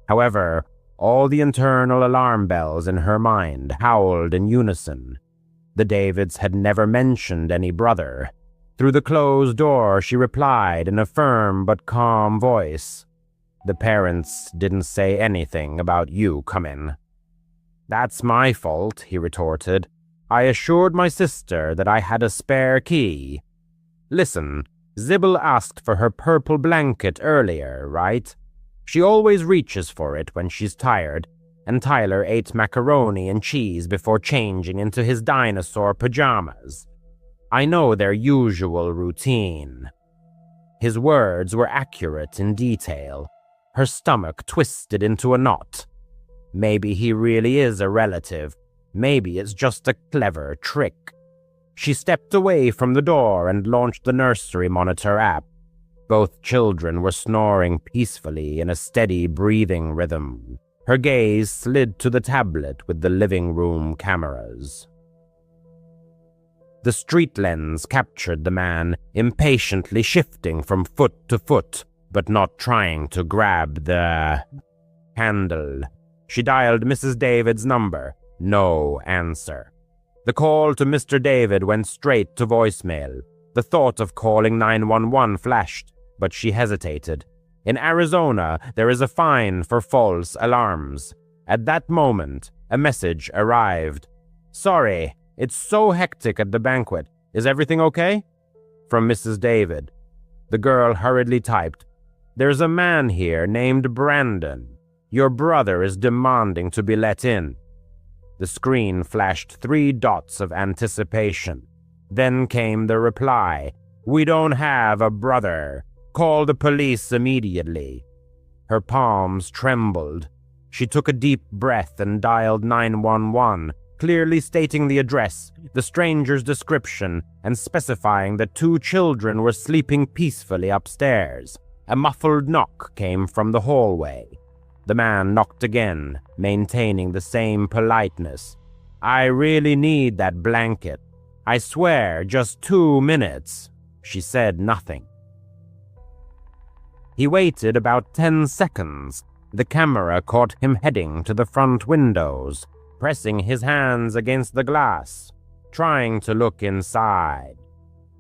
However, all the internal alarm bells in her mind howled in unison. The Davids had never mentioned any brother. Through the closed door, she replied in a firm but calm voice, "The parents didn't say anything about you coming." "That's my fault," he retorted. "I assured my sister that I had a spare key. Listen, Sybil asked for her purple blanket earlier, right? She always reaches for it when she's tired, and Tyler ate macaroni and cheese before changing into his dinosaur pajamas. I know their usual routine." His words were accurate in detail. Her stomach twisted into a knot. Maybe he really is a relative. Maybe it's just a clever trick. She stepped away from the door and launched the nursery monitor app. Both children were snoring peacefully in a steady breathing rhythm. Her gaze slid to the tablet with the living room cameras. The street lens captured the man, impatiently shifting from foot to foot, but not trying to grab the handle. She dialed Mrs. David's number. No answer. The call to Mr. David went straight to voicemail. The thought of calling 911 flashed, but she hesitated. In Arizona, there is a fine for false alarms. At that moment, a message arrived. "Sorry, it's so hectic at the banquet. Is everything okay?" From Mrs. David. The girl hurriedly typed, "There's a man here named Brandon. Your brother is demanding to be let in." The screen flashed 3 dots of anticipation. Then came the reply, "We don't have a brother. Call the police immediately." Her palms trembled. She took a deep breath and dialed 911, clearly stating the address, the stranger's description, and specifying that 2 children were sleeping peacefully upstairs. A muffled knock came from the hallway. The man knocked again, maintaining the same politeness. "I really need that blanket. I swear, just 2 minutes." She said nothing. He waited about 10 seconds. The camera caught him heading to the front windows, pressing his hands against the glass, trying to look inside.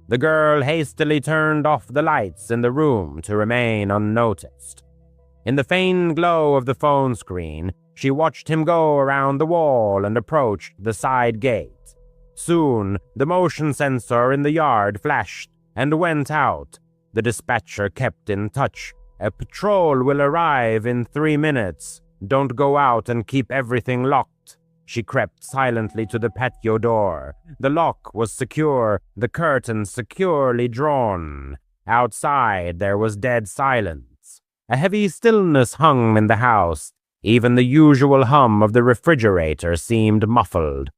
The girl hastily turned off the lights in the room to remain unnoticed. In the faint glow of the phone screen, she watched him go around the wall and approach the side gate. Soon, the motion sensor in the yard flashed and went out. The dispatcher kept in touch. "A patrol will arrive in 3 minutes. Don't go out and keep everything locked." She crept silently to the patio door. The lock was secure, the curtain securely drawn. Outside, there was dead silence. A heavy stillness hung in the house. Even the usual hum of the refrigerator seemed muffled.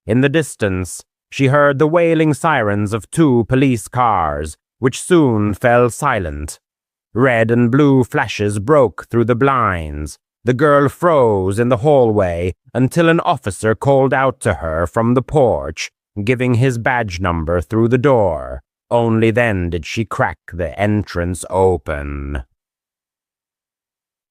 In the distance, she heard the wailing sirens of 2 police cars, which soon fell silent. Red and blue flashes broke through the blinds. The girl froze in the hallway until an officer called out to her from the porch, giving his badge number through the door. Only then did she crack the entrance open.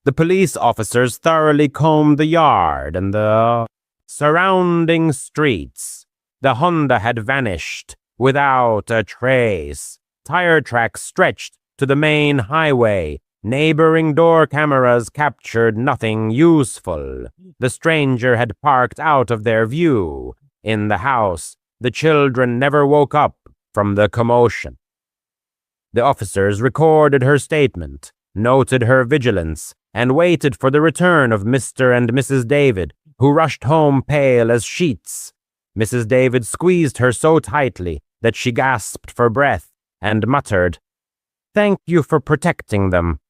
The police officers thoroughly combed the yard and the surrounding streets. The Honda had vanished without a trace. Tire tracks stretched to the main highway. Neighboring door cameras captured nothing useful. The stranger had parked out of their view. In the house, the children never woke up from the commotion. The officers recorded her statement, noted her vigilance, and waited for the return of Mr. and Mrs. David, who rushed home pale as sheets. Mrs. David squeezed her so tightly that she gasped for breath and muttered, "Thank you for protecting them."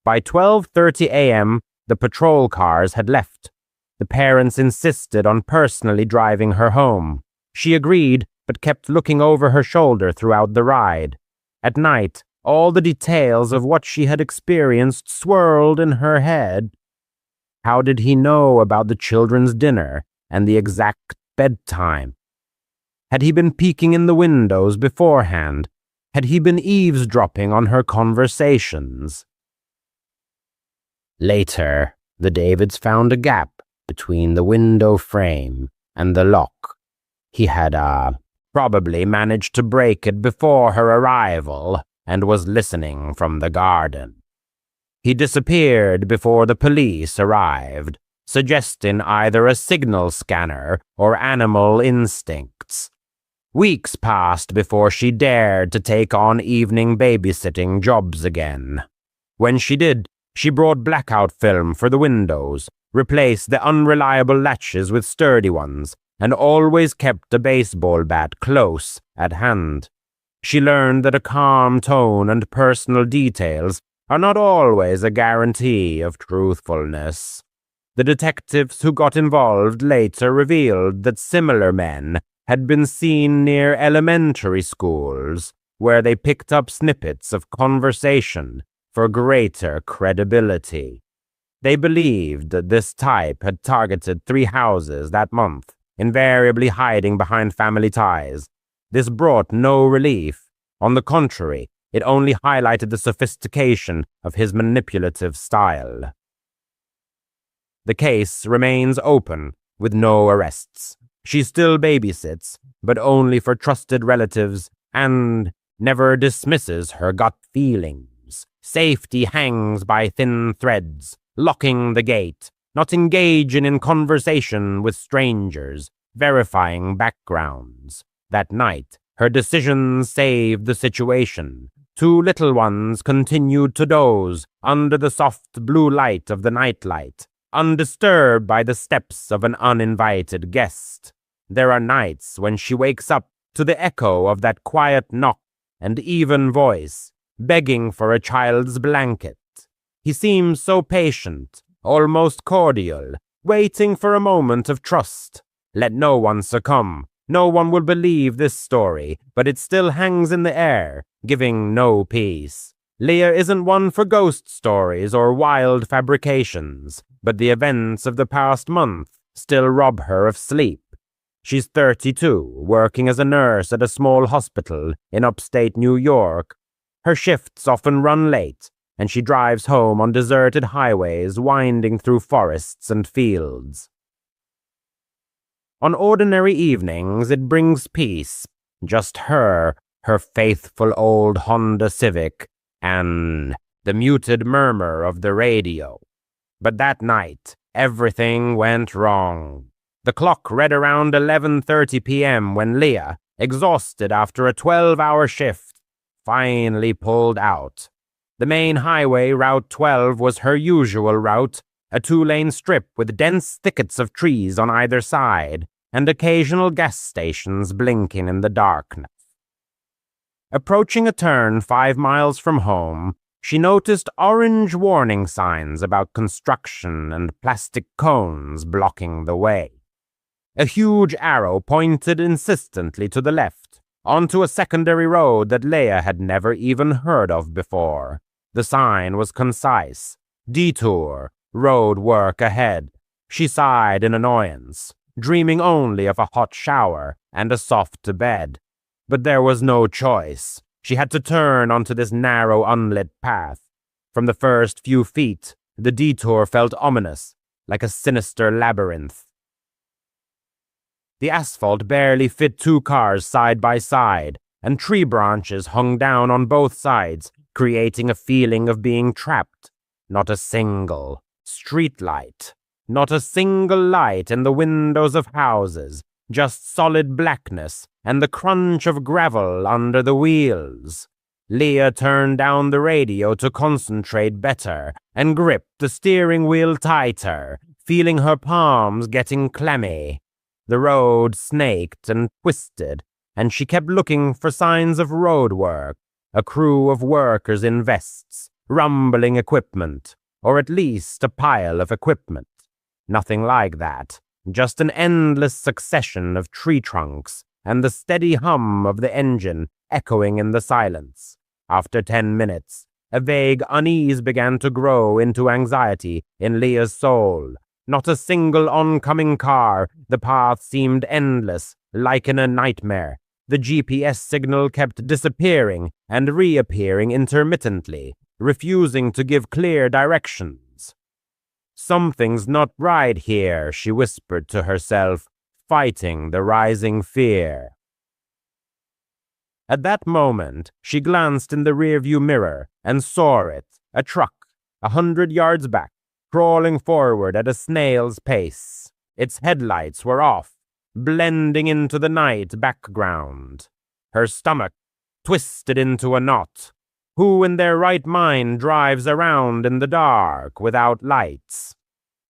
By 12:30 a.m., the patrol cars had left. The parents insisted on personally driving her home. She agreed, but kept looking over her shoulder throughout the ride. At night, all the details of what she had experienced swirled in her head. How did he know about the children's dinner and the exact bedtime? Had he been peeking in the windows beforehand? Had he been eavesdropping on her conversations? Later, the Davids found a gap between the window frame and the lock. He had probably managed to break it before her arrival and was listening from the garden. He disappeared before the police arrived, suggesting either a signal scanner or animal instincts. Weeks passed before she dared to take on evening babysitting jobs again. When she did, she brought blackout film for the windows, replaced the unreliable latches with sturdy ones, and always kept a baseball bat close at hand. She learned that a calm tone and personal details are not always a guarantee of truthfulness. The detectives who got involved later revealed that similar men had been seen near elementary schools, where they picked up snippets of conversation for greater credibility. They believed that this type had targeted 3 houses that month, invariably hiding behind family ties. This brought no relief. On the contrary, it only highlighted the sophistication of his manipulative style. The case remains open, with no arrests. She still babysits, but only for trusted relatives, and never dismisses her gut feelings. Safety hangs by thin threads, locking the gate, not engaging in conversation with strangers, verifying backgrounds. That night, her decisions saved the situation. 2 little ones continued to doze under the soft blue light of the nightlight, undisturbed by the steps of an uninvited guest. There are nights when she wakes up to the echo of that quiet knock and even voice, begging for a child's blanket. He seems so patient, almost cordial, waiting for a moment of trust. Let no one succumb. No one will believe this story, but it still hangs in the air, giving no peace. Leah isn't one for ghost stories or wild fabrications, but the events of the past month still rob her of sleep. She's 32, working as a nurse at a small hospital in upstate New York. Her shifts often run late, and she drives home on deserted highways winding through forests and fields. On ordinary evenings, it brings peace. Just her faithful old Honda Civic, and the muted murmur of the radio. But that night, everything went wrong. The clock read around 11:30 p.m. when Leah, exhausted after a 12-hour shift, finally pulled out. The main highway, Route 12, was her usual route, a 2-lane strip with dense thickets of trees on either side, and occasional gas stations blinking in the darkness. Approaching a turn 5 miles from home, she noticed orange warning signs about construction and plastic cones blocking the way. A huge arrow pointed insistently to the left, onto a secondary road that Leah had never even heard of before. The sign was concise: detour, road work ahead. She sighed in annoyance, dreaming only of a hot shower and a soft bed. But there was no choice. She had to turn onto this narrow, unlit path. From the first few feet, the detour felt ominous, like a sinister labyrinth. The asphalt barely fit 2 cars side by side, and tree branches hung down on both sides, creating a feeling of being trapped. Not a single street light. Not a single light in the windows of houses, just solid blackness and the crunch of gravel under the wheels. Leah turned down the radio to concentrate better and gripped the steering wheel tighter, feeling her palms getting clammy. The road snaked and twisted, and she kept looking for signs of road work, a crew of workers in vests, rumbling equipment, or at least a pile of equipment. Nothing like that, just an endless succession of tree trunks and the steady hum of the engine echoing in the silence. After 10 minutes, a vague unease began to grow into anxiety in Leah's soul. Not a single oncoming car. The path seemed endless, like in a nightmare. The GPS signal kept disappearing and reappearing intermittently, refusing to give clear directions. Something's not right here, she whispered to herself, fighting the rising fear. At that moment, she glanced in the rearview mirror and saw it, a truck, 100 yards back, crawling forward at a snail's pace. Its headlights were off, blending into the night background. Her stomach twisted into a knot. Who in their right mind drives around in the dark without lights?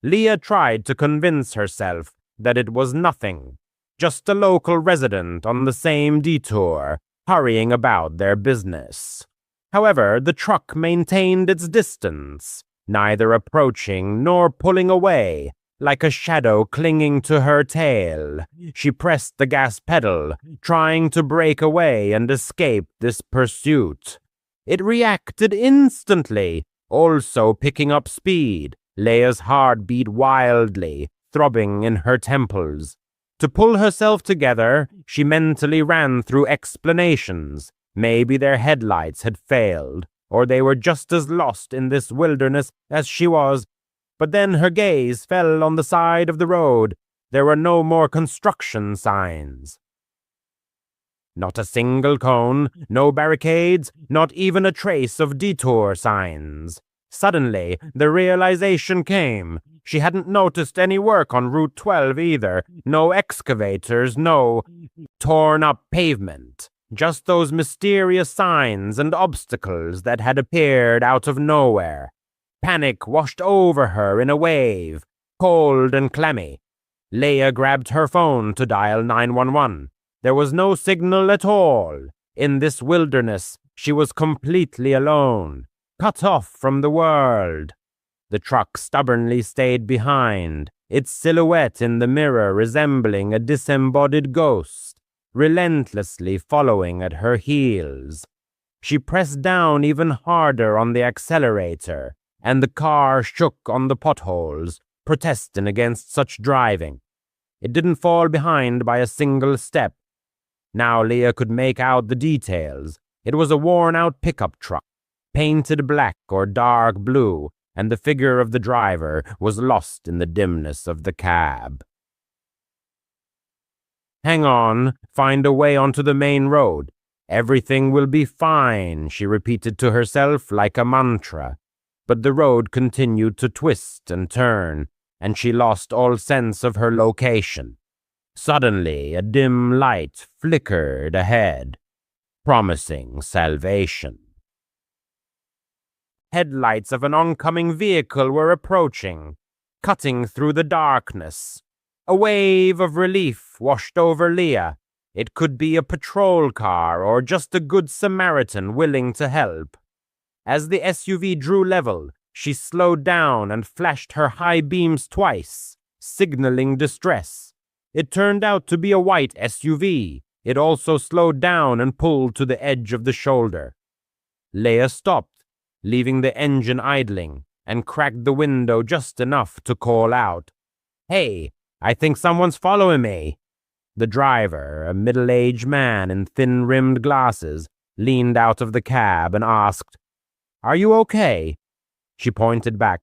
Leah tried to convince herself that it was nothing, just a local resident on the same detour, hurrying about their business. However, the truck maintained its distance, neither approaching nor pulling away, like a shadow clinging to her tail. She pressed the gas pedal, trying to break away and escape this pursuit. It reacted instantly, also picking up speed. Leah's heart beat wildly, throbbing in her temples. To pull herself together, she mentally ran through explanations. Maybe their headlights had failed, or they were just as lost in this wilderness as she was. But then her gaze fell on the side of the road, There were no more construction signs. Not a single cone, no barricades, not even a trace of detour signs. Suddenly, the realization came. She hadn't noticed any work on Route 12 either. No excavators, no torn-up pavement. Just those mysterious signs and obstacles that had appeared out of nowhere. Panic washed over her in a wave, cold and clammy. Leia grabbed her phone to dial 911. There was no signal at all. In this wilderness, she was completely alone, cut off from the world. The truck stubbornly stayed behind, its silhouette in the mirror resembling a disembodied ghost, relentlessly following at her heels. She pressed down even harder on the accelerator, and the car shook on the potholes, protesting against such driving. It didn't fall behind by a single step. Now Leia could make out the details. It was a worn-out pickup truck, painted black or dark blue, and the figure of the driver was lost in the dimness of the cab. "Hang on, find a way onto the main road. Everything will be fine," she repeated to herself like a mantra. But the road continued to twist and turn, and she lost all sense of her location. Suddenly, a dim light flickered ahead, promising salvation. Headlights of an oncoming vehicle were approaching, cutting through the darkness. A wave of relief washed over Leia. It could be a patrol car or just a good Samaritan willing to help. As the SUV drew level, she slowed down and flashed her high beams twice, signaling distress. It turned out to be a white SUV. It also slowed down and pulled to the edge of the shoulder. Leia stopped, leaving the engine idling, and cracked the window just enough to call out, "Hey, I think someone's following me." The driver, a middle-aged man in thin-rimmed glasses, leaned out of the cab and asked, "Are you okay?" She pointed back.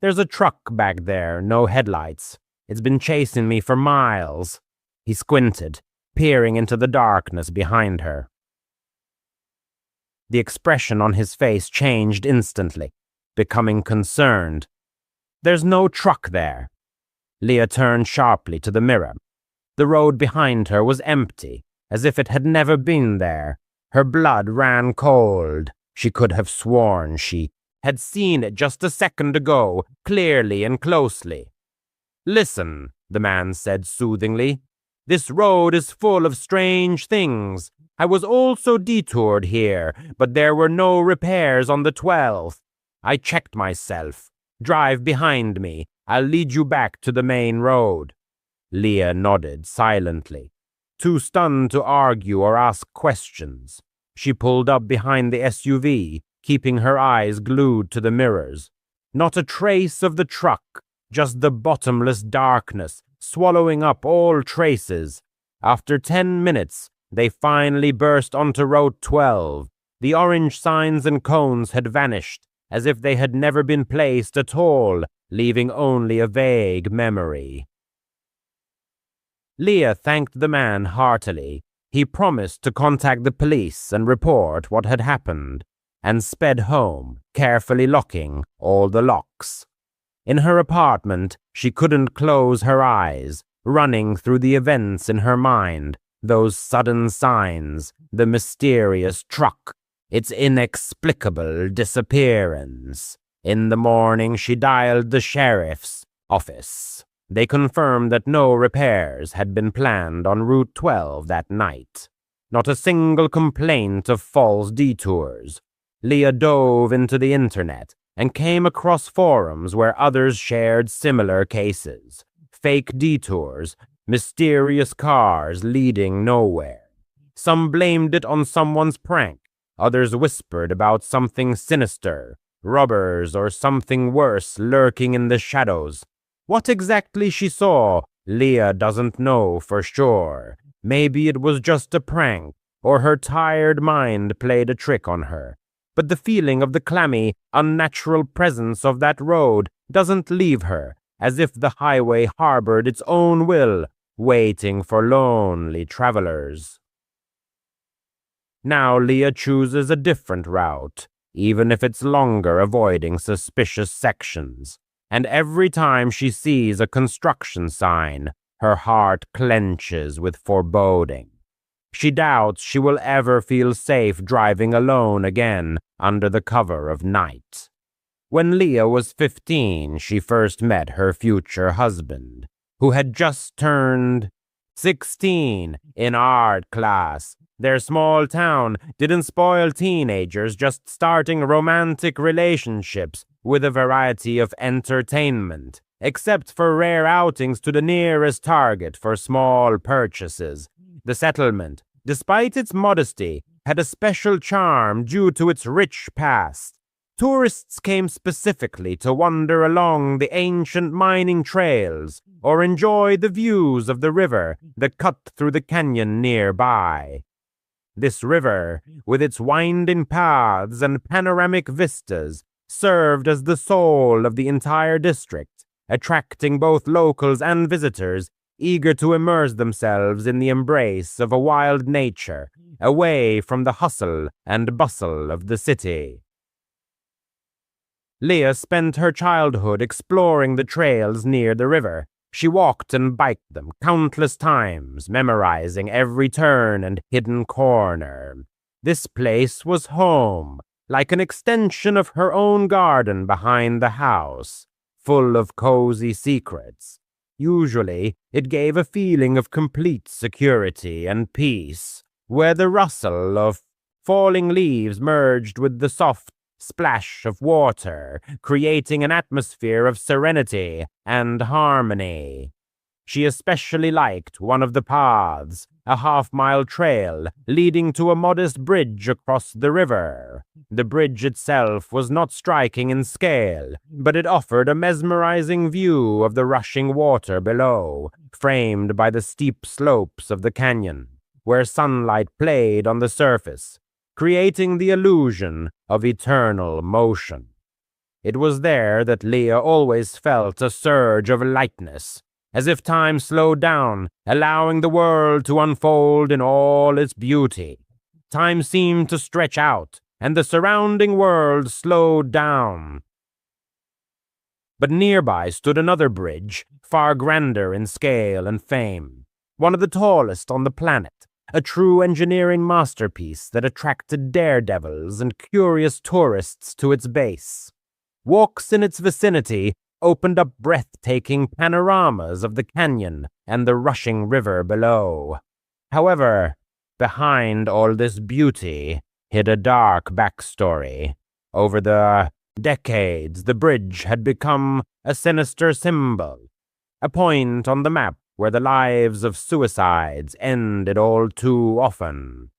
"There's a truck back there, no headlights. It's been chasing me for miles." He squinted, peering into the darkness behind her. The expression on his face changed instantly, becoming concerned. "There's no truck there." Leia turned sharply to the mirror. The road behind her was empty, as if it had never been there. Her blood ran cold. She could have sworn she had seen it just a second ago, clearly and closely. "Listen," the man said soothingly. "This road is full of strange things. I was also detoured here, but there were no repairs on the 12th. I checked myself. Drive behind me. I'll lead you back to the main road." Leia nodded silently, too stunned to argue or ask questions. She pulled up behind the SUV, keeping her eyes glued to the mirrors. Not a trace of the truck, just the bottomless darkness, swallowing up all traces. After 10 minutes, they finally burst onto Route 12. The orange signs and cones had vanished, as if they had never been placed at all, leaving only a vague memory. Leia thanked the man heartily. He promised to contact the police and report what had happened, and sped home, carefully locking all the locks. In her apartment, she couldn't close her eyes, running through the events in her mind, those sudden signs, the mysterious truck, its inexplicable disappearance. In the morning, she dialed the sheriff's office. They confirmed that no repairs had been planned on Route 12 that night. Not a single complaint of false detours. Leia dove into the internet and came across forums where others shared similar cases. Fake detours, mysterious cars leading nowhere. Some blamed it on someone's prank. Others whispered about something sinister, robbers or something worse lurking in the shadows. What exactly she saw, Leia doesn't know for sure. Maybe it was just a prank, or her tired mind played a trick on her. But the feeling of the clammy, unnatural presence of that road doesn't leave her, as if the highway harbored its own will, waiting for lonely travelers. Now Leah chooses a different route, even if it's longer, avoiding suspicious sections. And every time she sees a construction sign, her heart clenches with foreboding. She doubts she will ever feel safe driving alone again under the cover of night. When Leah was 15, she first met her future husband, who had just turned 16 in art class. Their small town didn't spoil teenagers just starting romantic relationships with a variety of entertainment, except for rare outings to the nearest Target for small purchases. The settlement, despite its modesty, had a special charm due to its rich past. Tourists came specifically to wander along the ancient mining trails or enjoy the views of the river that cut through the canyon nearby. This river, with its winding paths and panoramic vistas, served as the soul of the entire district, attracting both locals and visitors eager to immerse themselves in the embrace of a wild nature, away from the hustle and bustle of the city. Leah spent her childhood exploring the trails near the river. She walked and biked them countless times, memorizing every turn and hidden corner. This place was home, like an extension of her own garden behind the house, full of cozy secrets. Usually, it gave a feeling of complete security and peace, where the rustle of falling leaves merged with the soft splash of water, creating an atmosphere of serenity and harmony. She especially liked one of the paths, a half-mile trail leading to a modest bridge across the river. The bridge itself was not striking in scale, but it offered a mesmerizing view of the rushing water below, framed by the steep slopes of the canyon, where sunlight played on the surface, creating the illusion of eternal motion. It was there that Leah always felt a surge of lightness, as if time slowed down, allowing the world to unfold in all its beauty. Time seemed to stretch out, and the surrounding world slowed down. But nearby stood another bridge, far grander in scale and fame, one of the tallest on the planet, a true engineering masterpiece that attracted daredevils and curious tourists to its base. Walks in its vicinity opened up breathtaking panoramas of the canyon and the rushing river below. However, behind all this beauty hid a dark backstory. Over the decades, the bridge had become a sinister symbol, a point on the map where the lives of suicides ended all too often.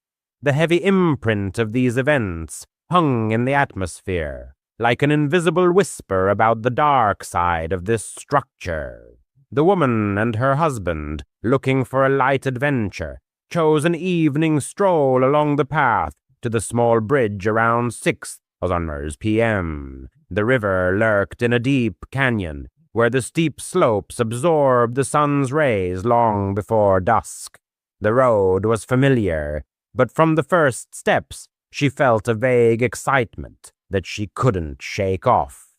The heavy imprint of these events hung in the atmosphere, like an invisible whisper about the dark side of this structure. The woman and her husband, looking for a light adventure, chose an evening stroll along the path to the small bridge around 6 p.m. The river lurked in a deep canyon, where the steep slopes absorbed the sun's rays long before dusk. The road was familiar, but from the first steps, she felt a vague excitement that she couldn't shake off.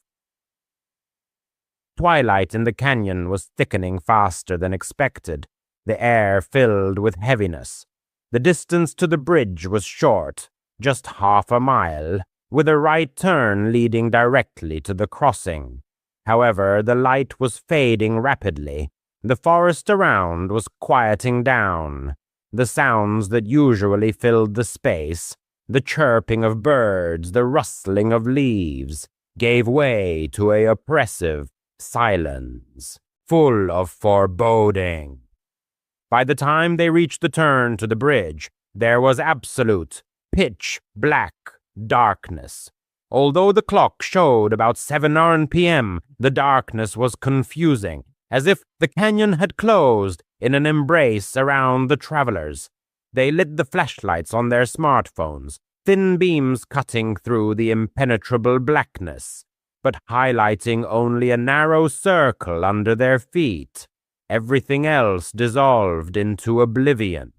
Twilight in the canyon was thickening faster than expected, the air filled with heaviness. The distance to the bridge was short, just half a mile, with a right turn leading directly to the crossing. However, the light was fading rapidly. The forest around was quieting down. The sounds that usually filled the space, the chirping of birds, the rustling of leaves, gave way to an oppressive silence, full of foreboding. By the time they reached the turn to the bridge, there was absolute, pitch-black darkness. Although the clock showed about 7 p.m., the darkness was confusing, as if the canyon had closed in an embrace around the travelers. They lit the flashlights on their smartphones, thin beams cutting through the impenetrable blackness. but highlighting only a narrow circle under their feet. Everything else dissolved into oblivion.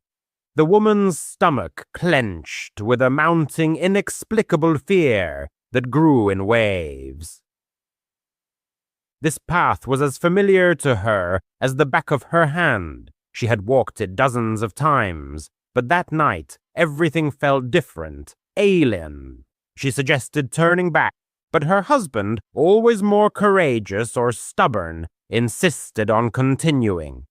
The woman's stomach clenched with a mounting inexplicable fear that grew in waves. This path was as familiar to her as the back of her hand. She had walked it dozens of times, but that night everything felt different, alien. She suggested turning back, but her husband, always more courageous or stubborn, insisted on continuing.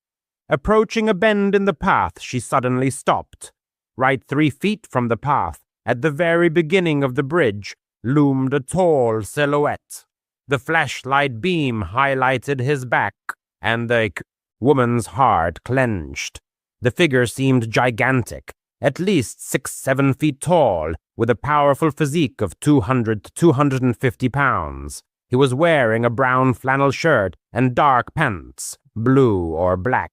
Approaching a bend in the path, she suddenly stopped. Right 3 feet from the path, at the very beginning of the bridge, loomed a tall silhouette. The flashlight beam highlighted his back, and the woman's heart clenched. The figure seemed gigantic, at least 6-7 feet tall, with a powerful physique of 200 to 250 pounds. He was wearing a brown flannel shirt and dark pants, blue or black.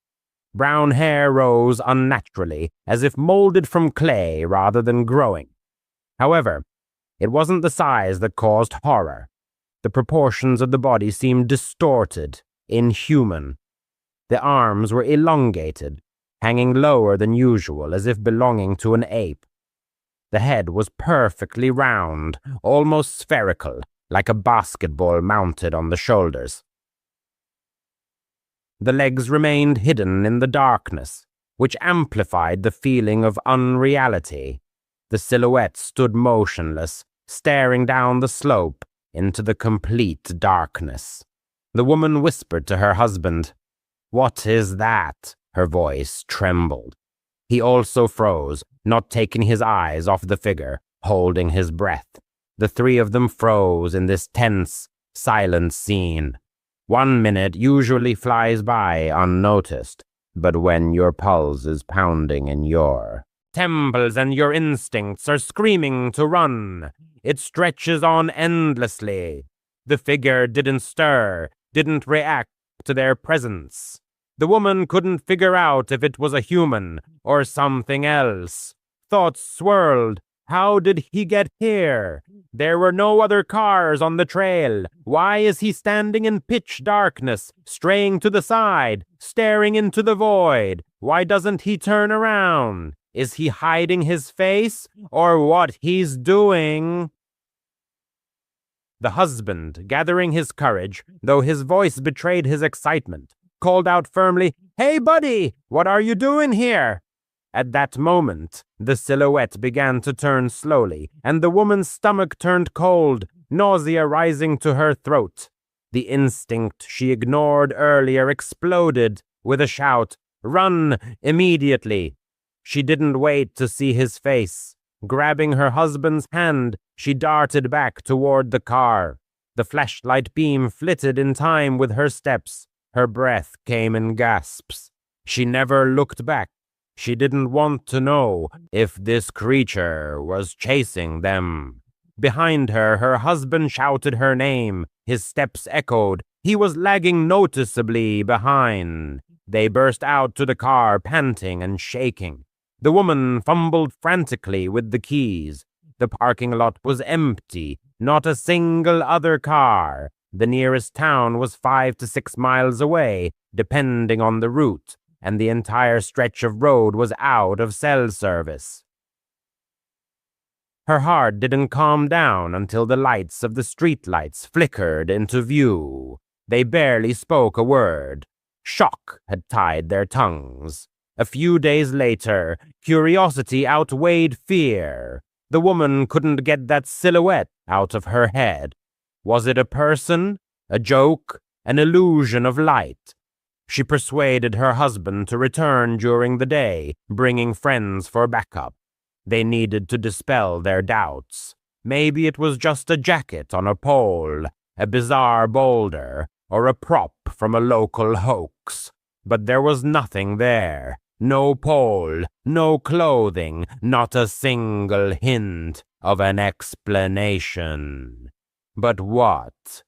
Brown hair rose unnaturally, as if molded from clay rather than growing. However, it wasn't the size that caused horror. The proportions of the body seemed distorted, inhuman. The arms were elongated, hanging lower than usual as if belonging to an ape. The head was perfectly round, almost spherical, like a basketball mounted on the shoulders. The legs remained hidden in the darkness, which amplified the feeling of unreality. The silhouette stood motionless, staring down the slope into the complete darkness. The woman whispered to her husband, "What is that?" Her voice trembled. He also froze, not taking his eyes off the figure, holding his breath. The three of them froze in this tense, silent scene. 1 minute usually flies by unnoticed, but when your pulse is pounding in your temples and your instincts are screaming to run, it stretches on endlessly. The figure didn't stir, didn't react to their presence. The woman couldn't figure out if it was a human or something else. Thoughts swirled. How did he get here? There were no other cars on the trail. Why is he standing in pitch darkness, straying to the side, staring into the void? Why doesn't he turn around? Is he hiding his face, or what he's doing? The husband, gathering his courage, though his voice betrayed his excitement, called out firmly, "Hey, buddy, what are you doing here?" At that moment, the silhouette began to turn slowly, and the woman's stomach turned cold, nausea rising to her throat. The instinct she ignored earlier exploded with a shout, "Run, immediately!" She didn't wait to see his face. Grabbing her husband's hand, she darted back toward the car. The flashlight beam flitted in time with her steps. Her breath came in gasps. She never looked back. She didn't want to know if this creature was chasing them. Behind her, her husband shouted her name. His steps echoed. He was lagging noticeably behind. They burst out to the car, panting and shaking. The woman fumbled frantically with the keys. The parking lot was empty, not a single other car. The nearest town was 5 to 6 miles away, depending on the route, and the entire stretch of road was out of cell service. Her heart didn't calm down until the lights of the streetlights flickered into view. They barely spoke a word. Shock had tied their tongues. A few days later, curiosity outweighed fear. The woman couldn't get that silhouette out of her head. Was it a person, a joke, an illusion of light? She persuaded her husband to return during the day, bringing friends for backup. They needed to dispel their doubts. Maybe it was just a jacket on a pole, a bizarre boulder, or a prop from a local hoax. But there was nothing there. No pole, no clothing, not a single hint of an explanation. But what?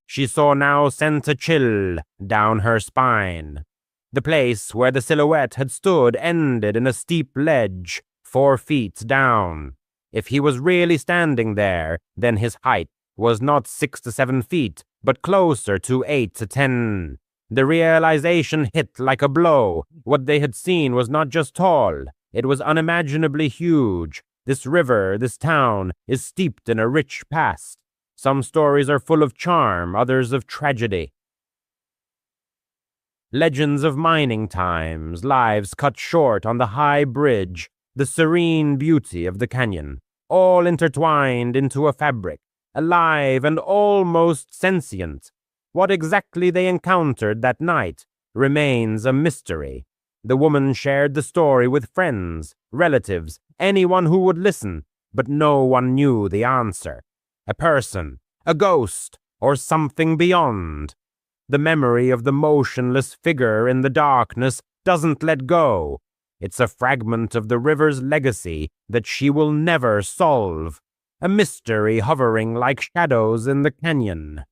She saw now sent a chill down her spine. The place where the silhouette had stood ended in a steep ledge, 4 feet down. If he was really standing there, then his height was not 6 to 7 feet, but closer to 8 to 10. The realization hit like a blow. What they had seen was not just tall, it was unimaginably huge. This river, this town, is steeped in a rich past. Some stories are full of charm, others of tragedy. Legends of mining times, lives cut short on the high bridge, the serene beauty of the canyon, all intertwined into a fabric, alive and almost sentient. What exactly they encountered that night remains a mystery. The woman shared the story with friends, relatives, anyone who would listen, but no one knew the answer. A person, a ghost, or something beyond. The memory of the motionless figure in the darkness doesn't let go. It's a fragment of the river's legacy that she will never solve. A mystery hovering like shadows in the canyon.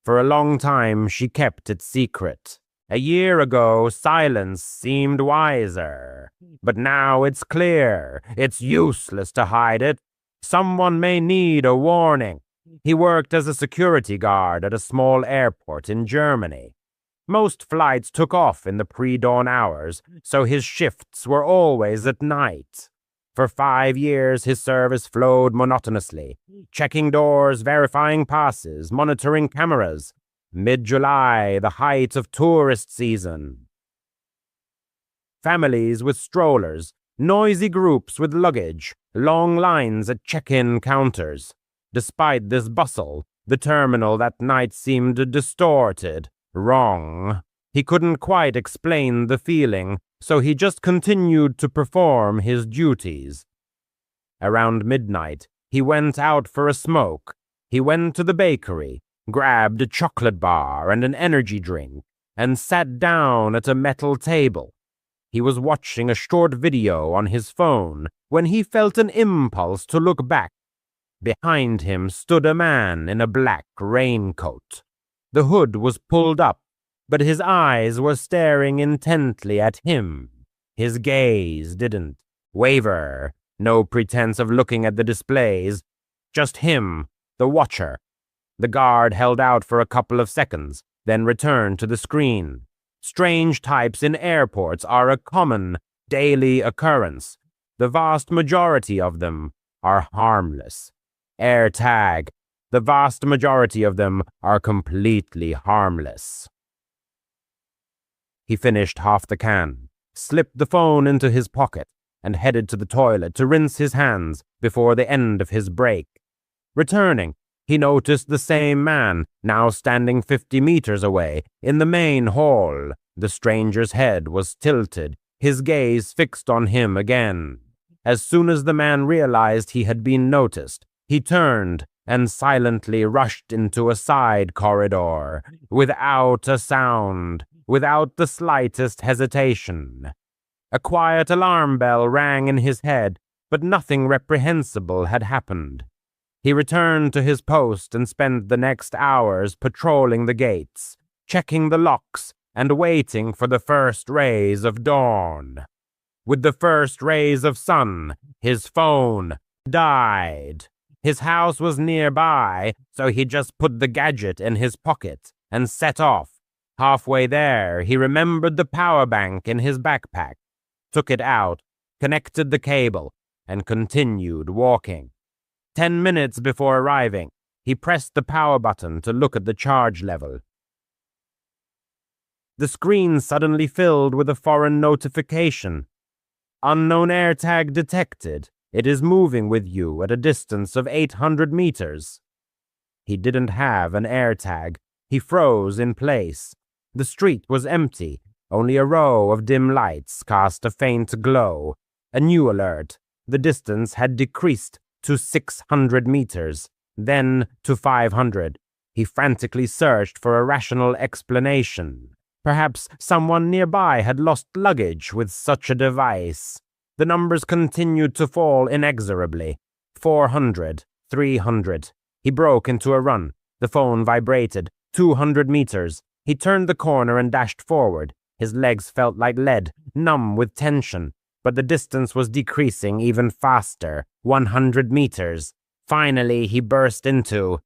For a long time she kept it secret. A year ago, silence seemed wiser. But now it's clear. It's useless to hide it. Someone may need a warning. He worked as a security guard at a small airport in Germany. Most flights took off in the pre-dawn hours, so his shifts were always at night. For 5 years, his service flowed monotonously, checking doors, verifying passes, monitoring cameras. Mid-July, the height of tourist season. Families with strollers, noisy groups with luggage, long lines at check-in counters. Despite this bustle, the terminal that night seemed distorted, wrong. He couldn't quite explain the feeling, so he just continued to perform his duties. Around midnight, he went out for a smoke. He went to the bakery, grabbed a chocolate bar and an energy drink, and sat down at a metal table. He was watching a short video on his phone when he felt an impulse to look back. Behind him stood a man in a black raincoat. The hood was pulled up, but his eyes were staring intently at him. His gaze didn't waver, no pretense of looking at the displays. Just him, the watcher. The guard held out for a couple of seconds, then returned to the screen. Strange types in airports are a common, daily occurrence. The vast majority of them are harmless. AirTag. The vast majority of them are completely harmless. He finished half the can, slipped the phone into his pocket, and headed to the toilet to rinse his hands before the end of his break. Returning, he noticed the same man, now standing 50 meters away, in the main hall. The stranger's head was tilted, his gaze fixed on him again. As soon as the man realized he had been noticed, he turned and silently rushed into a side corridor, without a sound, without the slightest hesitation. A quiet alarm bell rang in his head, but nothing reprehensible had happened. He returned to his post and spent the next hours patrolling the gates, checking the locks, and waiting for the first rays of dawn. With the first rays of sun, his phone died. His house was nearby, so he just put the gadget in his pocket and set off. Halfway there, he remembered the power bank in his backpack, took it out, connected the cable, and continued walking. 10 minutes before arriving, he pressed the power button to look at the charge level. The screen suddenly filled with a foreign notification. Unknown AirTag detected. It is moving with you at a distance of 800 meters. He didn't have an AirTag. He froze in place. The street was empty. Only a row of dim lights cast a faint glow. A new alert. The distance had decreased to 600 meters, then to 500. He frantically searched for a rational explanation. Perhaps someone nearby had lost luggage with such a device. The numbers continued to fall inexorably. 400, 300. He broke into a run. The phone vibrated. 200 meters. He turned the corner and dashed forward. His legs felt like lead, numb with tension. But the distance was decreasing even faster. 100 meters. Finally, he burst into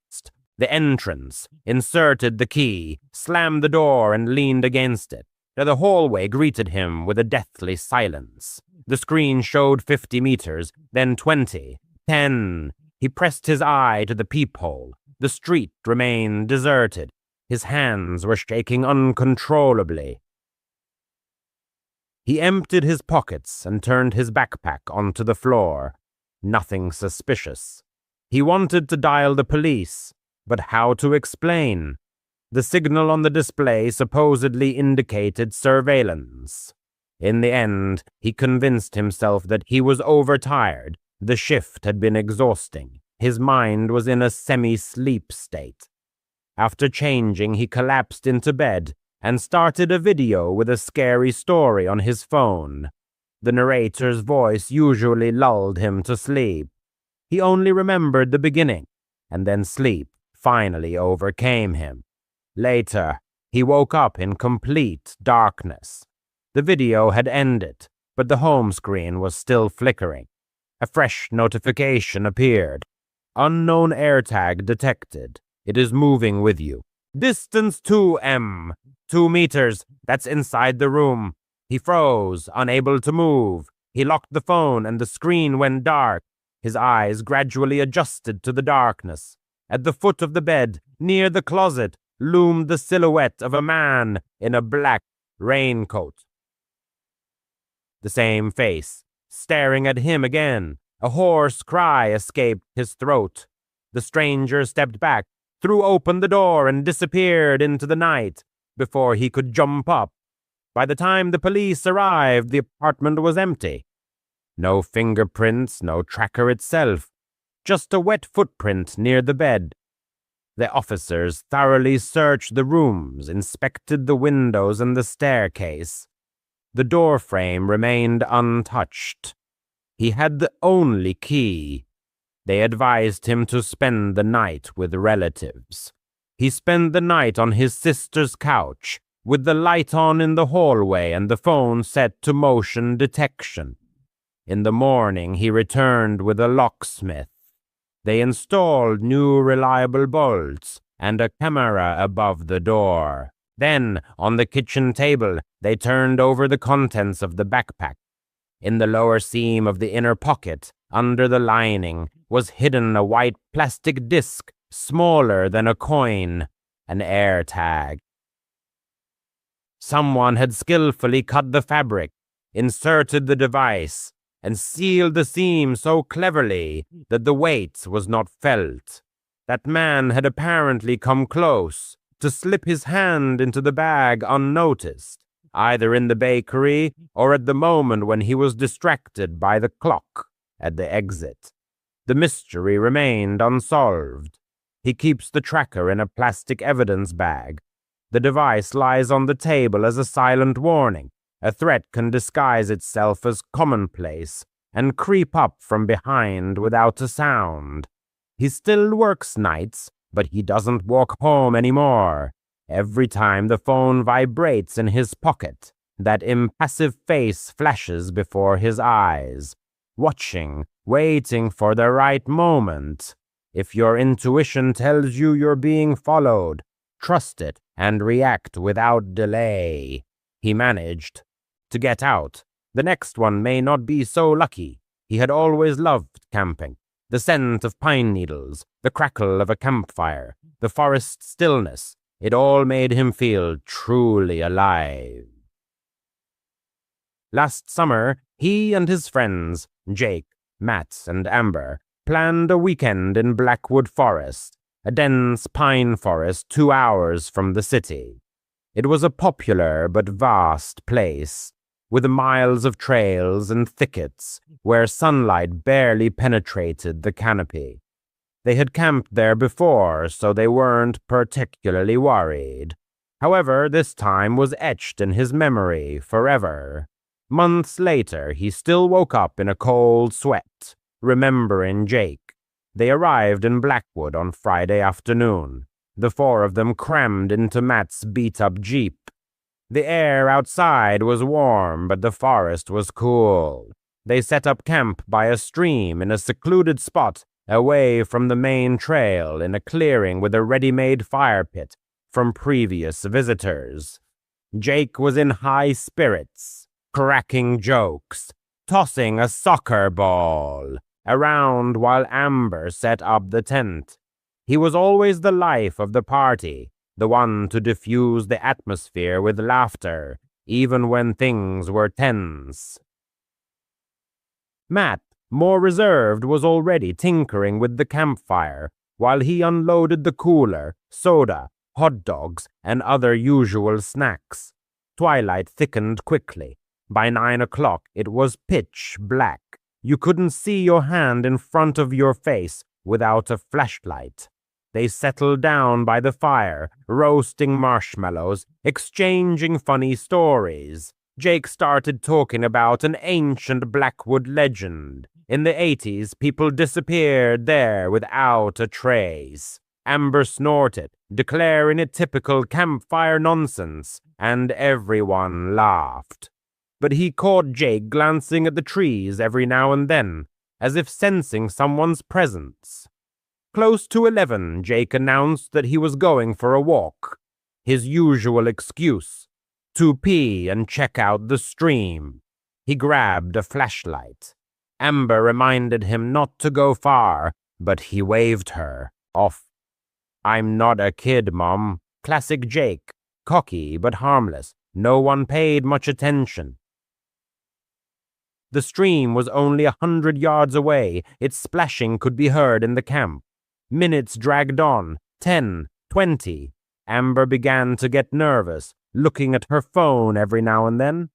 the entrance, inserted the key, slammed the door, and leaned against it. The hallway greeted him with a deathly silence. The screen showed 50 meters, then 20, 10. He pressed his eye to the peephole. The street remained deserted. His hands were shaking uncontrollably. He emptied his pockets and turned his backpack onto the floor. Nothing suspicious. He wanted to dial the police, but how to explain? The signal on the display supposedly indicated surveillance. In the end, he convinced himself that he was overtired. The shift had been exhausting. His mind was in a semi-sleep state. After changing, he collapsed into bed and started a video with a scary story on his phone. The narrator's voice usually lulled him to sleep. He only remembered the beginning, and then sleep finally overcame him. Later, he woke up in complete darkness. The video had ended, but the home screen was still flickering. A fresh notification appeared. Unknown AirTag detected. It is moving with you. Distance 2M. 2 meters. That's inside the room. He froze, unable to move. He locked the phone and the screen went dark. His eyes gradually adjusted to the darkness. At the foot of the bed, near the closet, loomed the silhouette of a man in a black raincoat. The same face, staring at him again. A hoarse cry escaped his throat. The stranger stepped back, threw open the door, and disappeared into the night before he could jump up. By the time the police arrived, the apartment was empty. No fingerprints, no tracker itself, just a wet footprint near the bed. The officers thoroughly searched the rooms, inspected the windows and the staircase. The door frame remained untouched. He had the only key. They advised him to spend the night with relatives. He spent the night on his sister's couch, with the light on in the hallway and the phone set to motion detection. In the morning, he returned with a locksmith. They installed new reliable bolts and a camera above the door. Then, on the kitchen table, they turned over the contents of the backpack. In the lower seam of the inner pocket, under the lining, was hidden a white plastic disc, smaller than a coin, an AirTag. Someone had skillfully cut the fabric, inserted the device, and sealed the seam so cleverly that the weight was not felt. That man had apparently come close to slip his hand into the bag unnoticed, either in the bakery or at the moment when he was distracted by the clock at the exit. The mystery remained unsolved. He keeps the tracker in a plastic evidence bag. The device lies on the table as a silent warning. A threat can disguise itself as commonplace and creep up from behind without a sound. He still works nights, but he doesn't walk home anymore. Every time the phone vibrates in his pocket, that impassive face flashes before his eyes, watching, waiting for the right moment. If your intuition tells you you're being followed, trust it and react without delay. He managed to get out. The next one may not be so lucky. He had always loved camping. The scent of pine needles, the crackle of a campfire, the forest stillness, it all made him feel truly alive. Last summer, he and his friends, Jake, Matt, and Amber, planned a weekend in Blackwood Forest, a dense pine forest 2 hours from the city. It was a popular but vast place, with miles of trails and thickets where sunlight barely penetrated the canopy. They had camped there before, so they weren't particularly worried. However, this time was etched in his memory forever. Months later, he still woke up in a cold sweat, remembering Jake. They arrived in Blackwood on Friday afternoon, the 4 of them crammed into Matt's beat-up Jeep. The air outside was warm, but the forest was cool. They set up camp by a stream in a secluded spot away from the main trail in a clearing with a ready-made fire pit from previous visitors. Jake was in high spirits, cracking jokes, tossing a soccer ball around while Amber set up the tent. He was always the life of the party, the one to diffuse the atmosphere with laughter, even when things were tense. Matt, more reserved, was already tinkering with the campfire while he unloaded the cooler, soda, hot dogs, and other usual snacks. Twilight thickened quickly. By 9 o'clock, it was pitch black. You couldn't see your hand in front of your face without a flashlight. They settled down by the fire, roasting marshmallows, exchanging funny stories. Jake started talking about an ancient Blackwood legend. In the 80s, people disappeared there without a trace. Amber snorted, declaring it typical campfire nonsense, and everyone laughed. But he caught Jake glancing at the trees every now and then, as if sensing someone's presence. Close to 11, Jake announced that he was going for a walk. His usual excuse, to pee and check out the stream. He grabbed a flashlight. Amber reminded him not to go far, but he waved her off. "I'm not a kid, Mom." Classic Jake, cocky but harmless. No one paid much attention. The stream was only 100 yards away. Its splashing could be heard in the camp. Minutes dragged on, 10, 20. Amber began to get nervous, looking at her phone every now and then.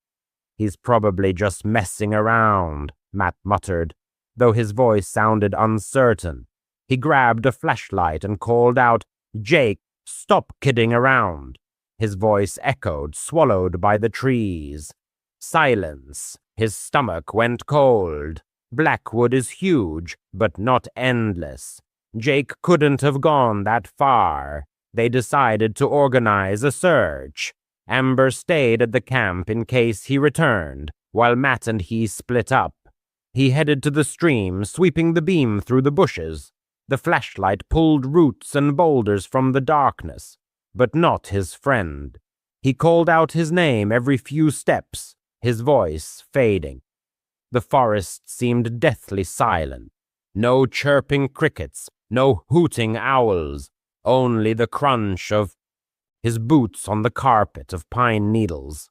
"He's probably just messing around," Matt muttered, though his voice sounded uncertain. He grabbed a flashlight and called out, "Jake, stop kidding around." His voice echoed, swallowed by the trees. Silence. His stomach went cold. Blackwood is huge, but not endless. Jake couldn't have gone that far. They decided to organize a search. Amber stayed at the camp in case he returned, while Matt and he split up. He headed to the stream, sweeping the beam through the bushes. The flashlight pulled roots and boulders from the darkness, but not his friend. He called out his name every few steps, his voice fading. The forest seemed deathly silent. No chirping crickets, no hooting owls, only the crunch of his boots on the carpet of pine needles.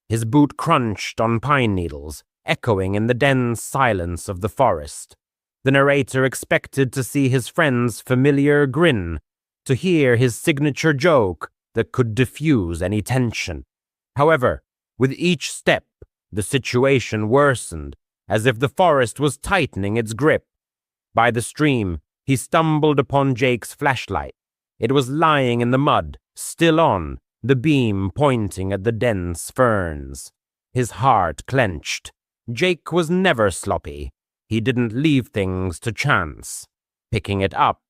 His boot crunched on pine needles, echoing in the dense silence of the forest. The narrator expected to see his friend's familiar grin, to hear his signature joke that could diffuse any tension. However, with each step, the situation worsened, as if the forest was tightening its grip. By the stream, he stumbled upon Jake's flashlight. It was lying in the mud, still on, the beam pointing at the dense ferns. His heart clenched. Jake was never sloppy. He didn't leave things to chance. Picking it up,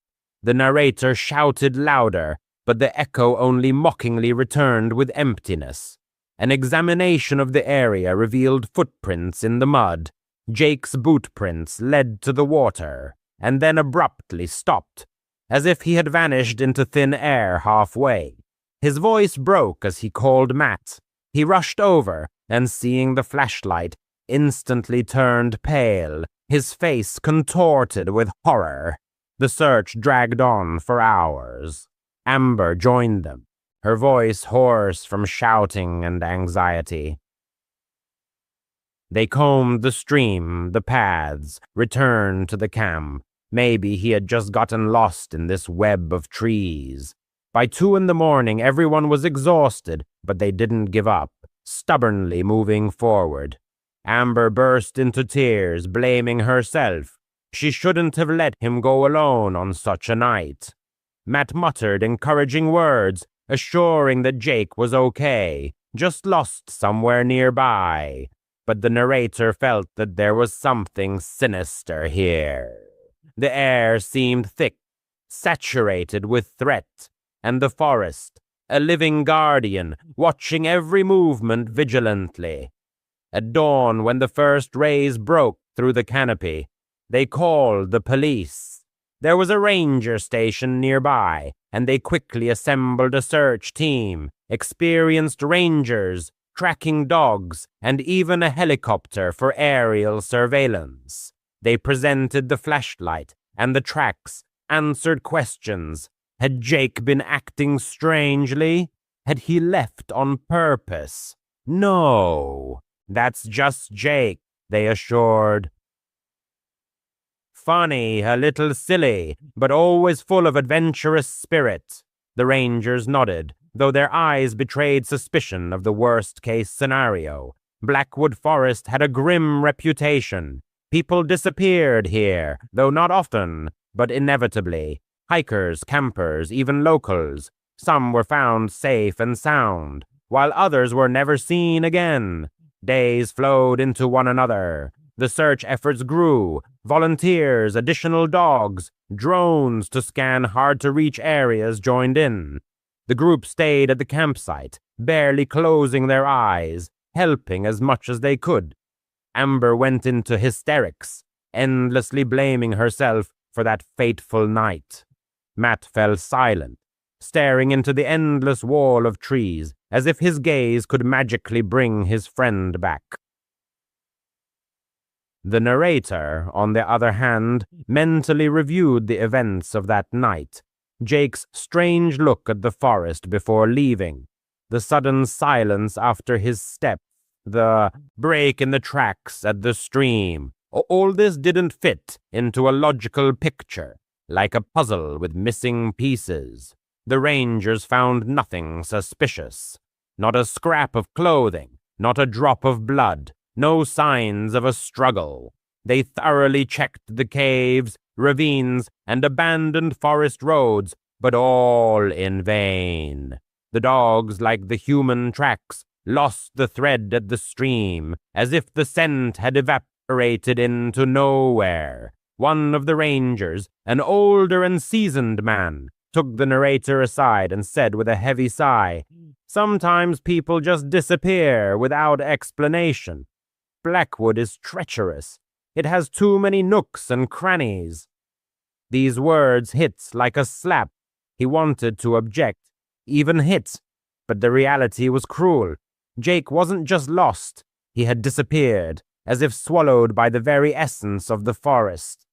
the narrator shouted louder, but the echo only mockingly returned with emptiness. An examination of the area revealed footprints in the mud. Jake's boot prints led to the water, and then abruptly stopped, as if he had vanished into thin air halfway. His voice broke as he called Matt. He rushed over, and seeing the flashlight, instantly turned pale, his face contorted with horror. The search dragged on for hours. Amber joined them, her voice hoarse from shouting and anxiety. They combed the stream, the paths, returned to the camp. Maybe he had just gotten lost in this web of trees. By 2 in the morning, everyone was exhausted, but they didn't give up, stubbornly moving forward. Amber burst into tears, blaming herself. She shouldn't have let him go alone on such a night. Matt muttered encouraging words, assuring that Jake was okay, just lost somewhere nearby. But the narrator felt that there was something sinister here. The air seemed thick, saturated with threat, and the forest, a living guardian, watching every movement vigilantly. At dawn, when the first rays broke through the canopy, They called the police. There was a ranger station nearby, and they quickly assembled a search team, experienced rangers, tracking dogs, and even a helicopter for aerial surveillance. They presented the flashlight and the tracks, answered questions. Had Jake been acting strangely? Had he left on purpose? No, that's just Jake, they assured. Funny, a little silly, but always full of adventurous spirit. The rangers nodded, though their eyes betrayed suspicion of the worst-case scenario. Blackwood Forest had a grim reputation. People disappeared here, though not often, but inevitably. Hikers, campers, even locals. Some were found safe and sound, while others were never seen again. Days flowed into one another. The search efforts grew. Volunteers, additional dogs, drones to scan hard-to-reach areas joined in. The group stayed at the campsite, barely closing their eyes, helping as much as they could. Amber went into hysterics, endlessly blaming herself for that fateful night. Matt fell silent, staring into the endless wall of trees, as if his gaze could magically bring his friend back. The narrator, on the other hand, mentally reviewed the events of that night. Jake's strange look at the forest before leaving, the sudden silence after his step, the break in the tracks at the stream. All this didn't fit into a logical picture, like a puzzle with missing pieces. The rangers found nothing suspicious. Not a scrap of clothing, not a drop of blood, no signs of a struggle. They thoroughly checked the caves, ravines, and abandoned forest roads, but all in vain. The dogs, like the human tracks, lost the thread at the stream, as if the scent had evaporated into nowhere. One of the rangers, an older and seasoned man, took the narrator aside and said with a heavy sigh, "Sometimes people just disappear without explanation. Blackwood is treacherous. It has too many nooks and crannies." These words hit like a slap. He wanted to object, even hit, but the reality was cruel. Jake wasn't just lost. He had disappeared, as if swallowed by the very essence of the forest.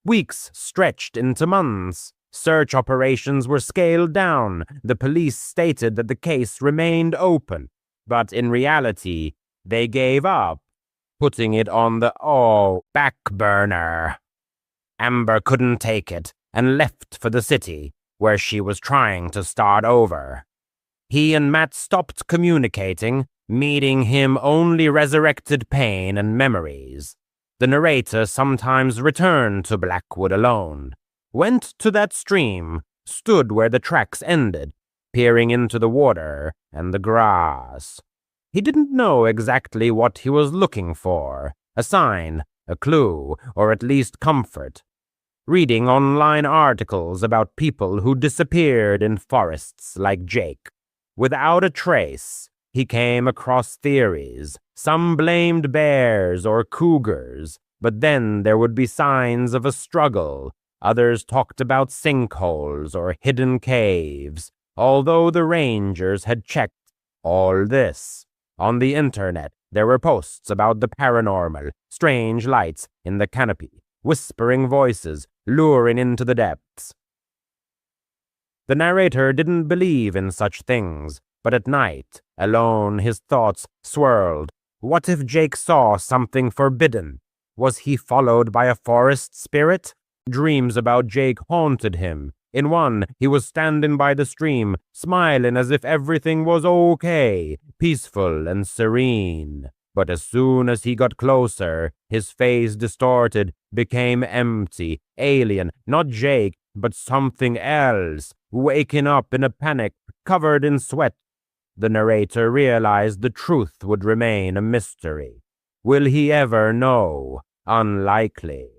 Weeks stretched into months. Search operations were scaled down. The police stated that the case remained open, but in reality, they gave up, putting it on the back burner. Amber couldn't take it and left for the city, where she was trying to start over. He and Matt stopped communicating, meeting him only resurrected pain and memories. The narrator sometimes returned to Blackwood alone, went to that stream, stood where the tracks ended, peering into the water and the grass. He didn't know exactly what he was looking for, a sign, a clue, or at least comfort. Reading online articles about people who disappeared in forests like Jake. Without a trace, he came across theories. Some blamed bears or cougars, but then there would be signs of a struggle. Others talked about sinkholes or hidden caves, although the rangers had checked all this. On the internet, there were posts about the paranormal, strange lights in the canopy, whispering voices luring into the depths. The narrator didn't believe in such things, but at night, alone, his thoughts swirled. What if Jake saw something forbidden? Was he followed by a forest spirit? Dreams about Jake haunted him. In one, he was standing by the stream, smiling as if everything was okay, peaceful and serene. But as soon as he got closer, his face distorted, became empty, alien, not Jake, but something else, waking up in a panic, covered in sweat. The narrator realized the truth would remain a mystery. Will he ever know? Unlikely.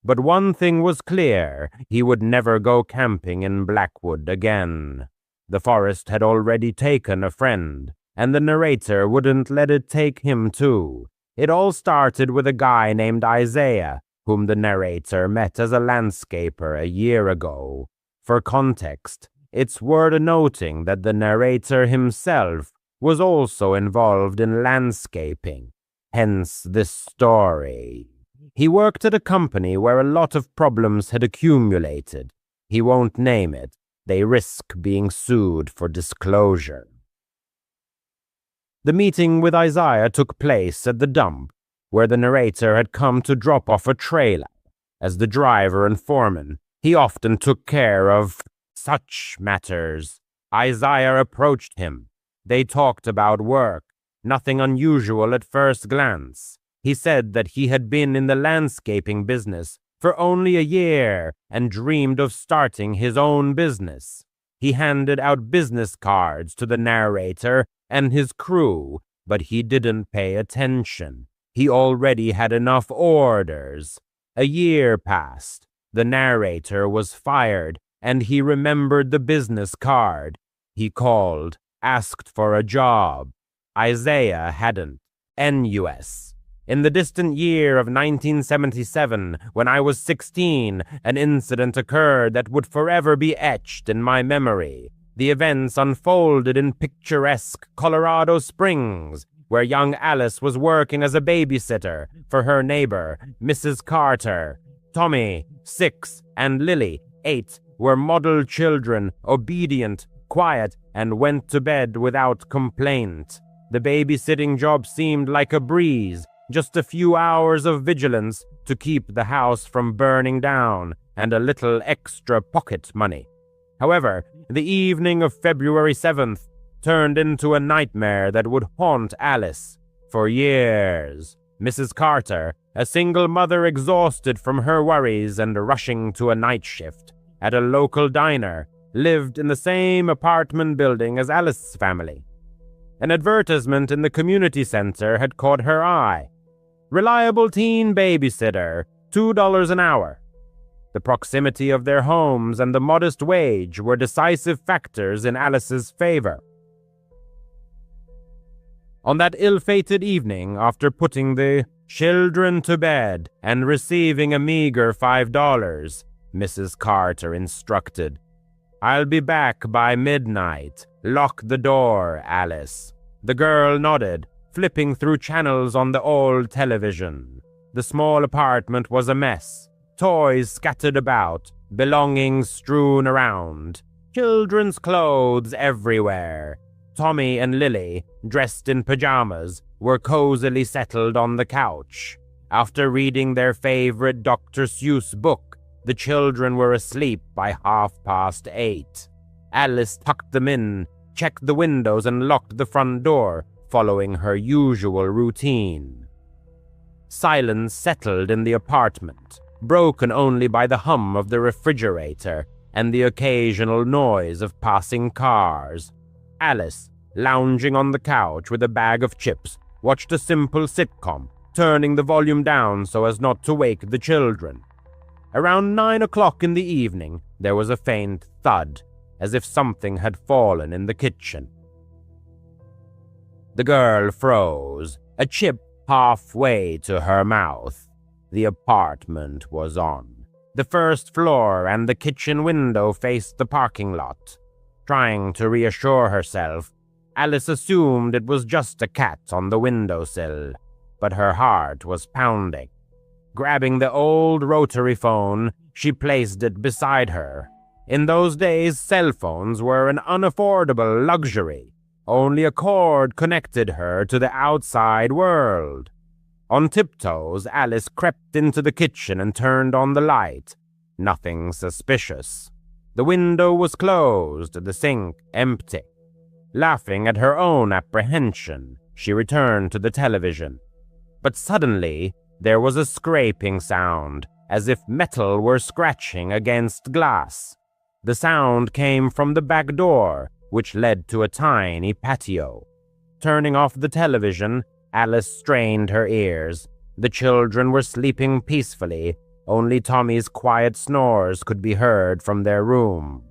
But one thing was clear, he would never go camping in Blackwood again. The forest had already taken a friend, and the narrator wouldn't let it take him too. It all started with a guy named Isaiah, whom the narrator met as a landscaper a year ago. For context, it's worth noting that the narrator himself was also involved in landscaping, hence this story. He worked at a company where a lot of problems had accumulated. He won't name it. They risk being sued for disclosure. The meeting with Isaiah took place at the dump, where the narrator had come to drop off a trailer. As the driver and foreman, he often took care of such matters. Isaiah approached him. They talked about work, nothing unusual at first glance. He said that he had been in the landscaping business for only a year and dreamed of starting his own business. He handed out business cards to the narrator and his crew, but he didn't pay attention. He already had enough orders. A year passed. The narrator was fired, and he remembered the business card. He called, asked for a job. Isaiah hadn't. NUS. In the distant year of 1977, when I was 16, an incident occurred that would forever be etched in my memory. The events unfolded in picturesque Colorado Springs, where young Alice was working as a babysitter for her neighbor, Mrs. Carter. Tommy, 6, and Lily, 8, were model children, obedient, quiet, and went to bed without complaint. The babysitting job seemed like a breeze, just a few hours of vigilance to keep the house from burning down, and a little extra pocket money. However, the evening of February 7th turned into a nightmare that would haunt Alice for years. Mrs. Carter, a single mother exhausted from her worries and rushing to a night shift at a local diner, lived in the same apartment building as Alice's family. An advertisement in the community center had caught her eye. Reliable teen babysitter, $2 an hour. The proximity of their homes and the modest wage were decisive factors in Alice's favor. On that ill-fated evening, after putting the children to bed and receiving a meager $5, Mrs. Carter instructed, "I'll be back by midnight. Lock the door, Alice." The girl nodded, flipping through channels on the old television. The small apartment was a mess. Toys scattered about, belongings strewn around, children's clothes everywhere. Tommy and Lily, dressed in pajamas, were cozily settled on the couch. After reading their favorite Dr. Seuss book, the children were asleep by 8:30. Alice tucked them in, checked the windows, and locked the front door, following her usual routine. Silence settled in the apartment, broken only by the hum of the refrigerator and the occasional noise of passing cars. Alice, lounging on the couch with a bag of chips, watched a simple sitcom, turning the volume down so as not to wake the children. Around 9 o'clock in the evening, there was a faint thud, as if something had fallen in the kitchen. The girl froze, a chip halfway to her mouth. The apartment was on. The first floor and the kitchen window faced the parking lot. Trying to reassure herself, Alice assumed it was just a cat on the windowsill, but her heart was pounding. Grabbing the old rotary phone, she placed it beside her. In those days, cell phones were an unaffordable luxury. Only a cord connected her to the outside world. On tiptoes, Alice crept into the kitchen and turned on the light. Nothing suspicious. The window was closed, the sink empty. Laughing at her own apprehension, she returned to the television. But suddenly, there was a scraping sound, as if metal were scratching against glass. The sound came from the back door, which led to a tiny patio. Turning off the television, Alice strained her ears. The children were sleeping peacefully. Only Tommy's quiet snores could be heard from their room.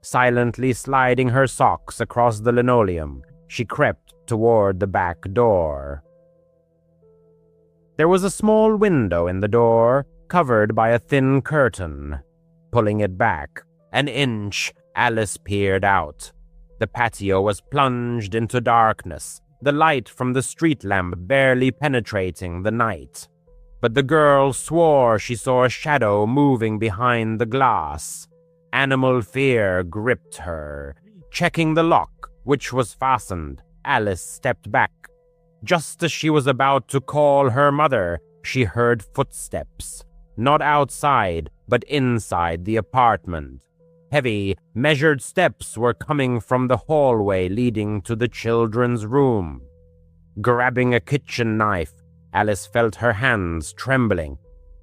Silently sliding her socks across the linoleum, she crept toward the back door. There was a small window in the door, covered by a thin curtain. Pulling it back an inch, Alice peered out. The patio was plunged into darkness, the light from the street lamp barely penetrating the night. But the girl swore she saw a shadow moving behind the glass. Animal fear gripped her. Checking the lock, which was fastened, Alice stepped back. Just as she was about to call her mother, she heard footsteps. Not outside, but inside the apartment. Heavy, measured steps were coming from the hallway leading to the children's room. Grabbing a kitchen knife, Alice felt her hands trembling.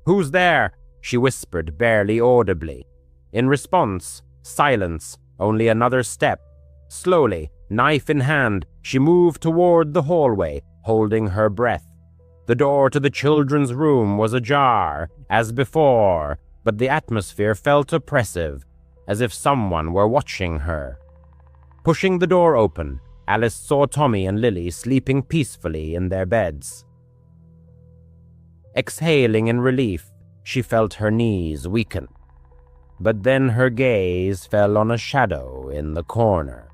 "Who's there?" she whispered barely audibly. In response, silence, only another step. Slowly, knife in hand, she moved toward the hallway, holding her breath. The door to the children's room was ajar, as before, but the atmosphere felt oppressive, as if someone were watching her. Pushing the door open, Alice saw Tommy and Lily sleeping peacefully in their beds. Exhaling in relief, she felt her knees weaken. But then her gaze fell on a shadow in the corner.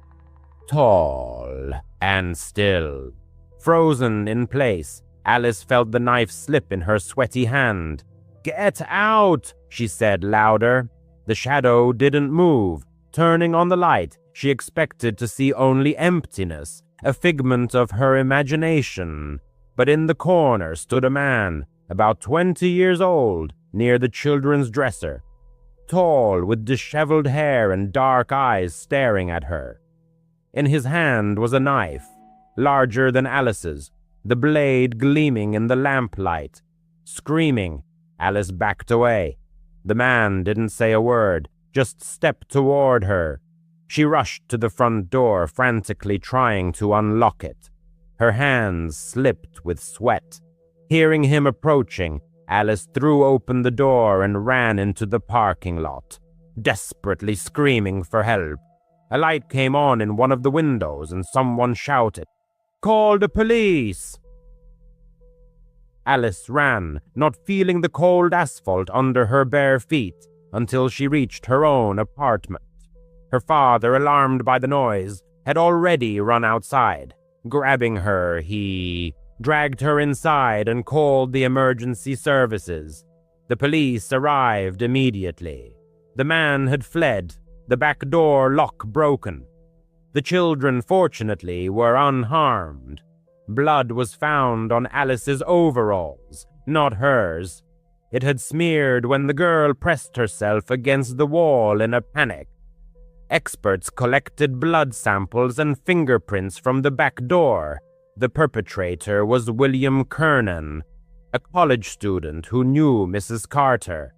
Tall and still. Frozen in place, Alice felt the knife slip in her sweaty hand. "Get out!" she said louder. The shadow didn't move. Turning on the light, she expected to see only emptiness, a figment of her imagination. But in the corner stood a man, about 20 years old, near the children's dresser. Tall, with disheveled hair and dark eyes staring at her. In his hand was a knife, larger than Alice's, the blade gleaming in the lamplight. Screaming, Alice backed away. The man didn't say a word, just stepped toward her. She rushed to the front door, frantically trying to unlock it. Her hands slipped with sweat. Hearing him approaching, Alice threw open the door and ran into the parking lot, desperately screaming for help. A light came on in one of the windows and someone shouted, "Call the police!" Alice ran, not feeling the cold asphalt under her bare feet, until she reached her own apartment. Her father, alarmed by the noise, had already run outside. Grabbing her, he dragged her inside and called the emergency services. The police arrived immediately. The man had fled, the back door lock broken. The children, fortunately, were unharmed. Blood was found on Alice's overalls, not hers. It had smeared when the girl pressed herself against the wall in a panic. Experts collected blood samples and fingerprints from the back door. The perpetrator was William Kernan, a college student who knew Mrs. Carter.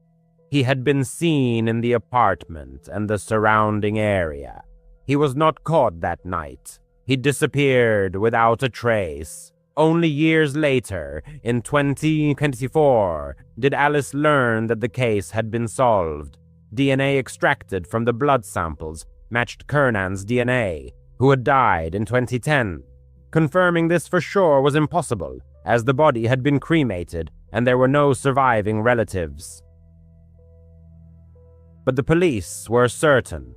He had been seen in the apartment and the surrounding area. He was not caught that night. He disappeared without a trace. Only years later, in 2024, did Alice learn that the case had been solved. DNA extracted from the blood samples matched Kernan's DNA, who had died in 2010. Confirming this for sure was impossible, as the body had been cremated and there were no surviving relatives. But the police were certain.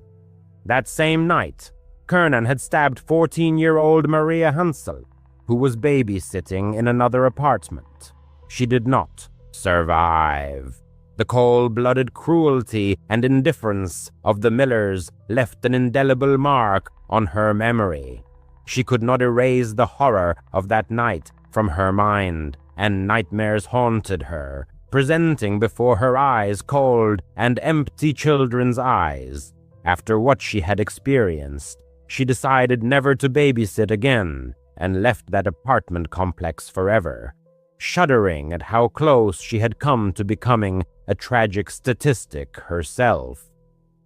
That same night, Kernan had stabbed 14-year-old Maria Hansel, who was babysitting in another apartment. She did not survive. The cold-blooded cruelty and indifference of the Millers left an indelible mark on her memory. She could not erase the horror of that night from her mind, and nightmares haunted her, presenting before her eyes cold and empty children's eyes. After what she had experienced, she decided never to babysit again and left that apartment complex forever, shuddering at how close she had come to becoming a tragic statistic herself.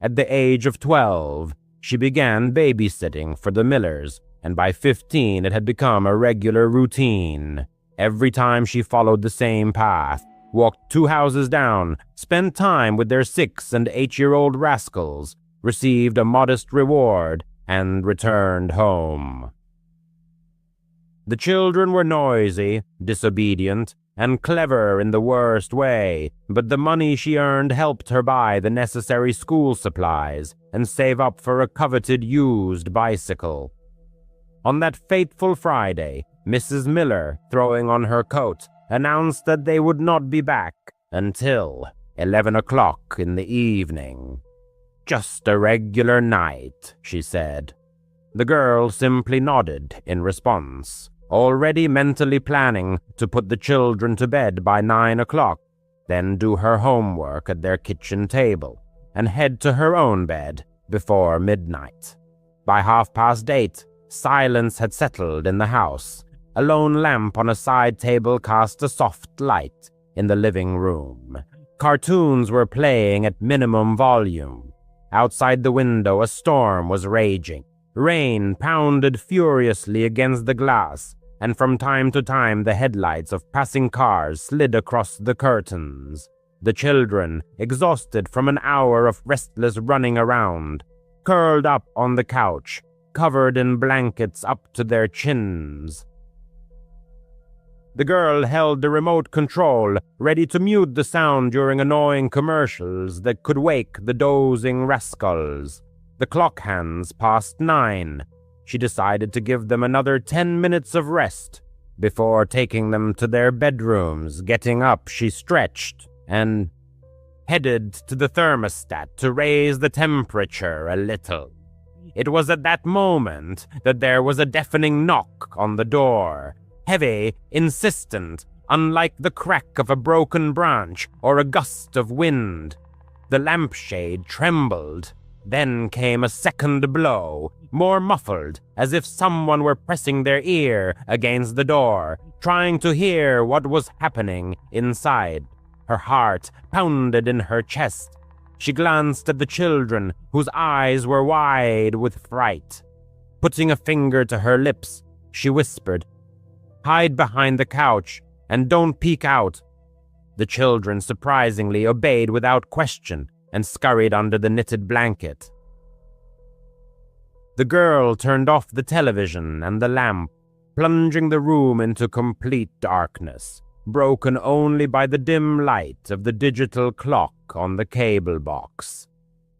At the age of 12, she began babysitting for the Millers, and by 15 it had become a regular routine. Every time she followed the same path, walked 2 houses down, spent time with their 6- and 8-year-old rascals, received a modest reward, and returned home. The children were noisy, disobedient, and clever in the worst way, but the money she earned helped her buy the necessary school supplies and save up for a coveted used bicycle. On that fateful Friday, Mrs. Miller, throwing on her coat, announced that they would not be back until 11 o'clock in the evening. "Just a regular night," she said. The girl simply nodded in response, already mentally planning to put the children to bed by 9 o'clock, then do her homework at their kitchen table, and head to her own bed before midnight. By 8:30, silence had settled in the house. A lone lamp on a side table cast a soft light in the living room. Cartoons were playing at minimum volume. Outside the window, a storm was raging. Rain pounded furiously against the glass, and from time to time the headlights of passing cars slid across the curtains. The children, exhausted from an hour of restless running around, curled up on the couch, covered in blankets up to their chins. The girl held the remote control, ready to mute the sound during annoying commercials that could wake the dozing rascals. The clock hands passed 9. She decided to give them another 10 minutes of rest. Before taking them to their bedrooms, getting up, she stretched and headed to the thermostat to raise the temperature a little. It was at that moment that there was a deafening knock on the door. Heavy, insistent, unlike the crack of a broken branch or a gust of wind. The lampshade trembled. Then came a second blow, more muffled, as if someone were pressing their ear against the door, trying to hear what was happening inside. Her heart pounded in her chest. She glanced at the children, whose eyes were wide with fright. Putting a finger to her lips, she whispered, "Hide behind the couch, and don't peek out." The children surprisingly obeyed without question and scurried under the knitted blanket. The girl turned off the television and the lamp, plunging the room into complete darkness, broken only by the dim light of the digital clock on the cable box.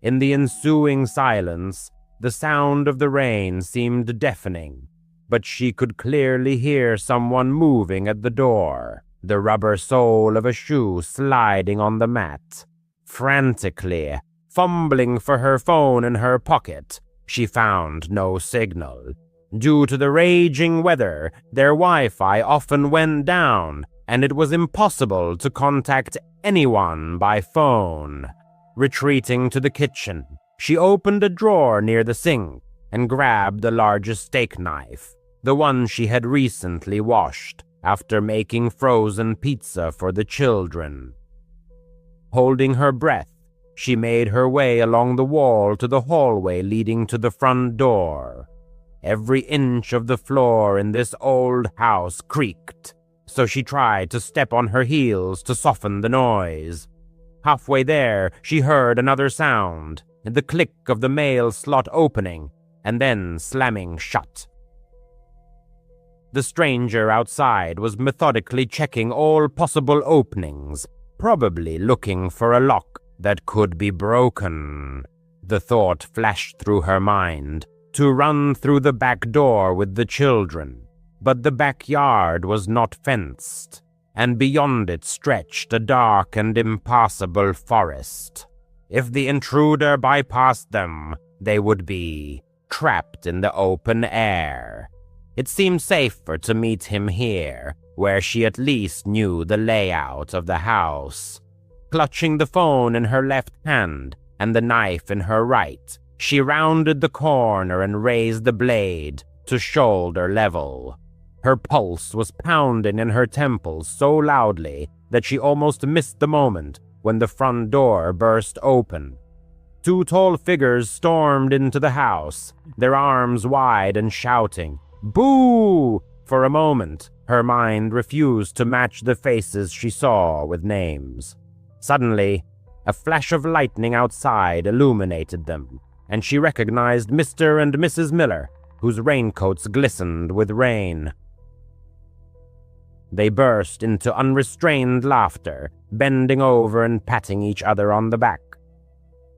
In the ensuing silence, the sound of the rain seemed deafening, but she could clearly hear someone moving at the door, the rubber sole of a shoe sliding on the mat. Frantically, fumbling for her phone in her pocket, she found no signal. Due to the raging weather, their Wi-Fi often went down, and it was impossible to contact anyone by phone. Retreating to the kitchen, she opened a drawer near the sink and grabbed the largest steak knife, the one she had recently washed after making frozen pizza for the children. Holding her breath, she made her way along the wall to the hallway leading to the front door. Every inch of the floor in this old house creaked, so she tried to step on her heels to soften the noise. Halfway there, she heard another sound, the click of the mail slot opening and then slamming shut. The stranger outside was methodically checking all possible openings, probably looking for a lock that could be broken. The thought flashed through her mind to run through the back door with the children, but the backyard was not fenced, and beyond it stretched a dark and impassable forest. If the intruder bypassed them, they would be trapped in the open air. It seemed safer to meet him here, where she at least knew the layout of the house. Clutching the phone in her left hand and the knife in her right, she rounded the corner and raised the blade to shoulder level. Her pulse was pounding in her temples so loudly that she almost missed the moment when the front door burst open. Two tall figures stormed into the house, their arms wide and shouting, "Boo!" For a moment, her mind refused to match the faces she saw with names. Suddenly, a flash of lightning outside illuminated them, and she recognized Mr. and Mrs. Miller, whose raincoats glistened with rain. They burst into unrestrained laughter, bending over and patting each other on the back.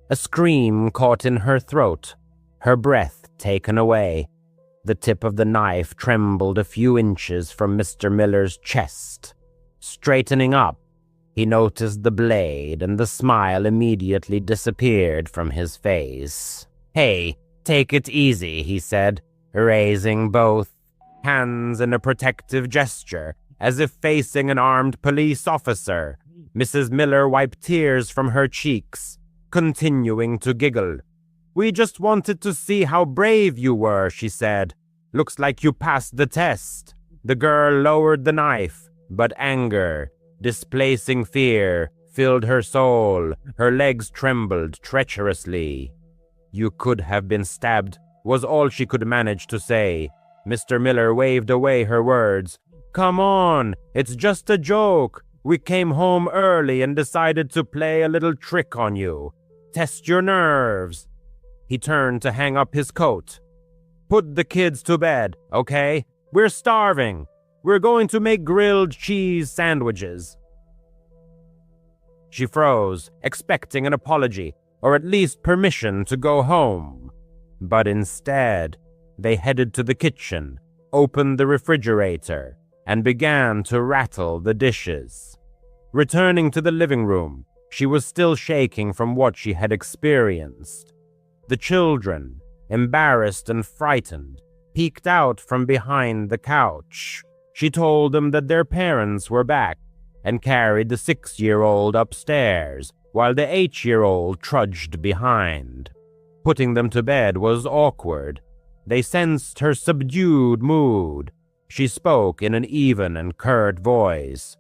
A scream caught in her throat, her breath taken away. The tip of the knife trembled a few inches from Mr. Miller's chest. Straightening up, he noticed the blade, and the smile immediately disappeared from his face. "Hey, take it easy," he said, raising both hands in a protective gesture, as if facing an armed police officer. Mrs. Miller wiped tears from her cheeks, continuing to giggle. "We just wanted to see how brave you were," she said. "Looks like you passed the test." The girl lowered the knife, but anger, displacing fear, filled her soul. Her legs trembled treacherously. "You could have been stabbed," was all she could manage to say. Mr. Miller waved away her words. "Come on, it's just a joke. We came home early and decided to play a little trick on you. Test your nerves." He turned to hang up his coat. "Put the kids to bed, okay? We're starving. We're going to make grilled cheese sandwiches." She froze, expecting an apology, or at least permission to go home. But instead, they headed to the kitchen, opened the refrigerator, and began to rattle the dishes. Returning to the living room, she was still shaking from what she had experienced. The children, embarrassed and frightened, peeked out from behind the couch. She told them that their parents were back and carried the 6-year-old upstairs, while the 8-year-old trudged behind. Putting them to bed was awkward. They sensed her subdued mood. She spoke in an even and curt voice.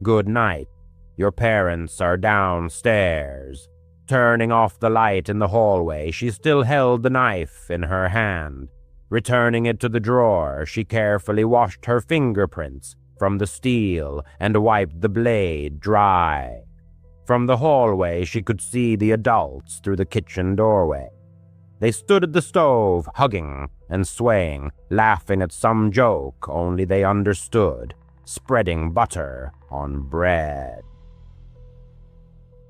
"Good night. Your parents are downstairs." Turning off the light in the hallway, she still held the knife in her hand. Returning it to the drawer, she carefully washed her fingerprints from the steel and wiped the blade dry. From the hallway, she could see the adults through the kitchen doorway. They stood at the stove, hugging and swaying, laughing at some joke only they understood, spreading butter on bread.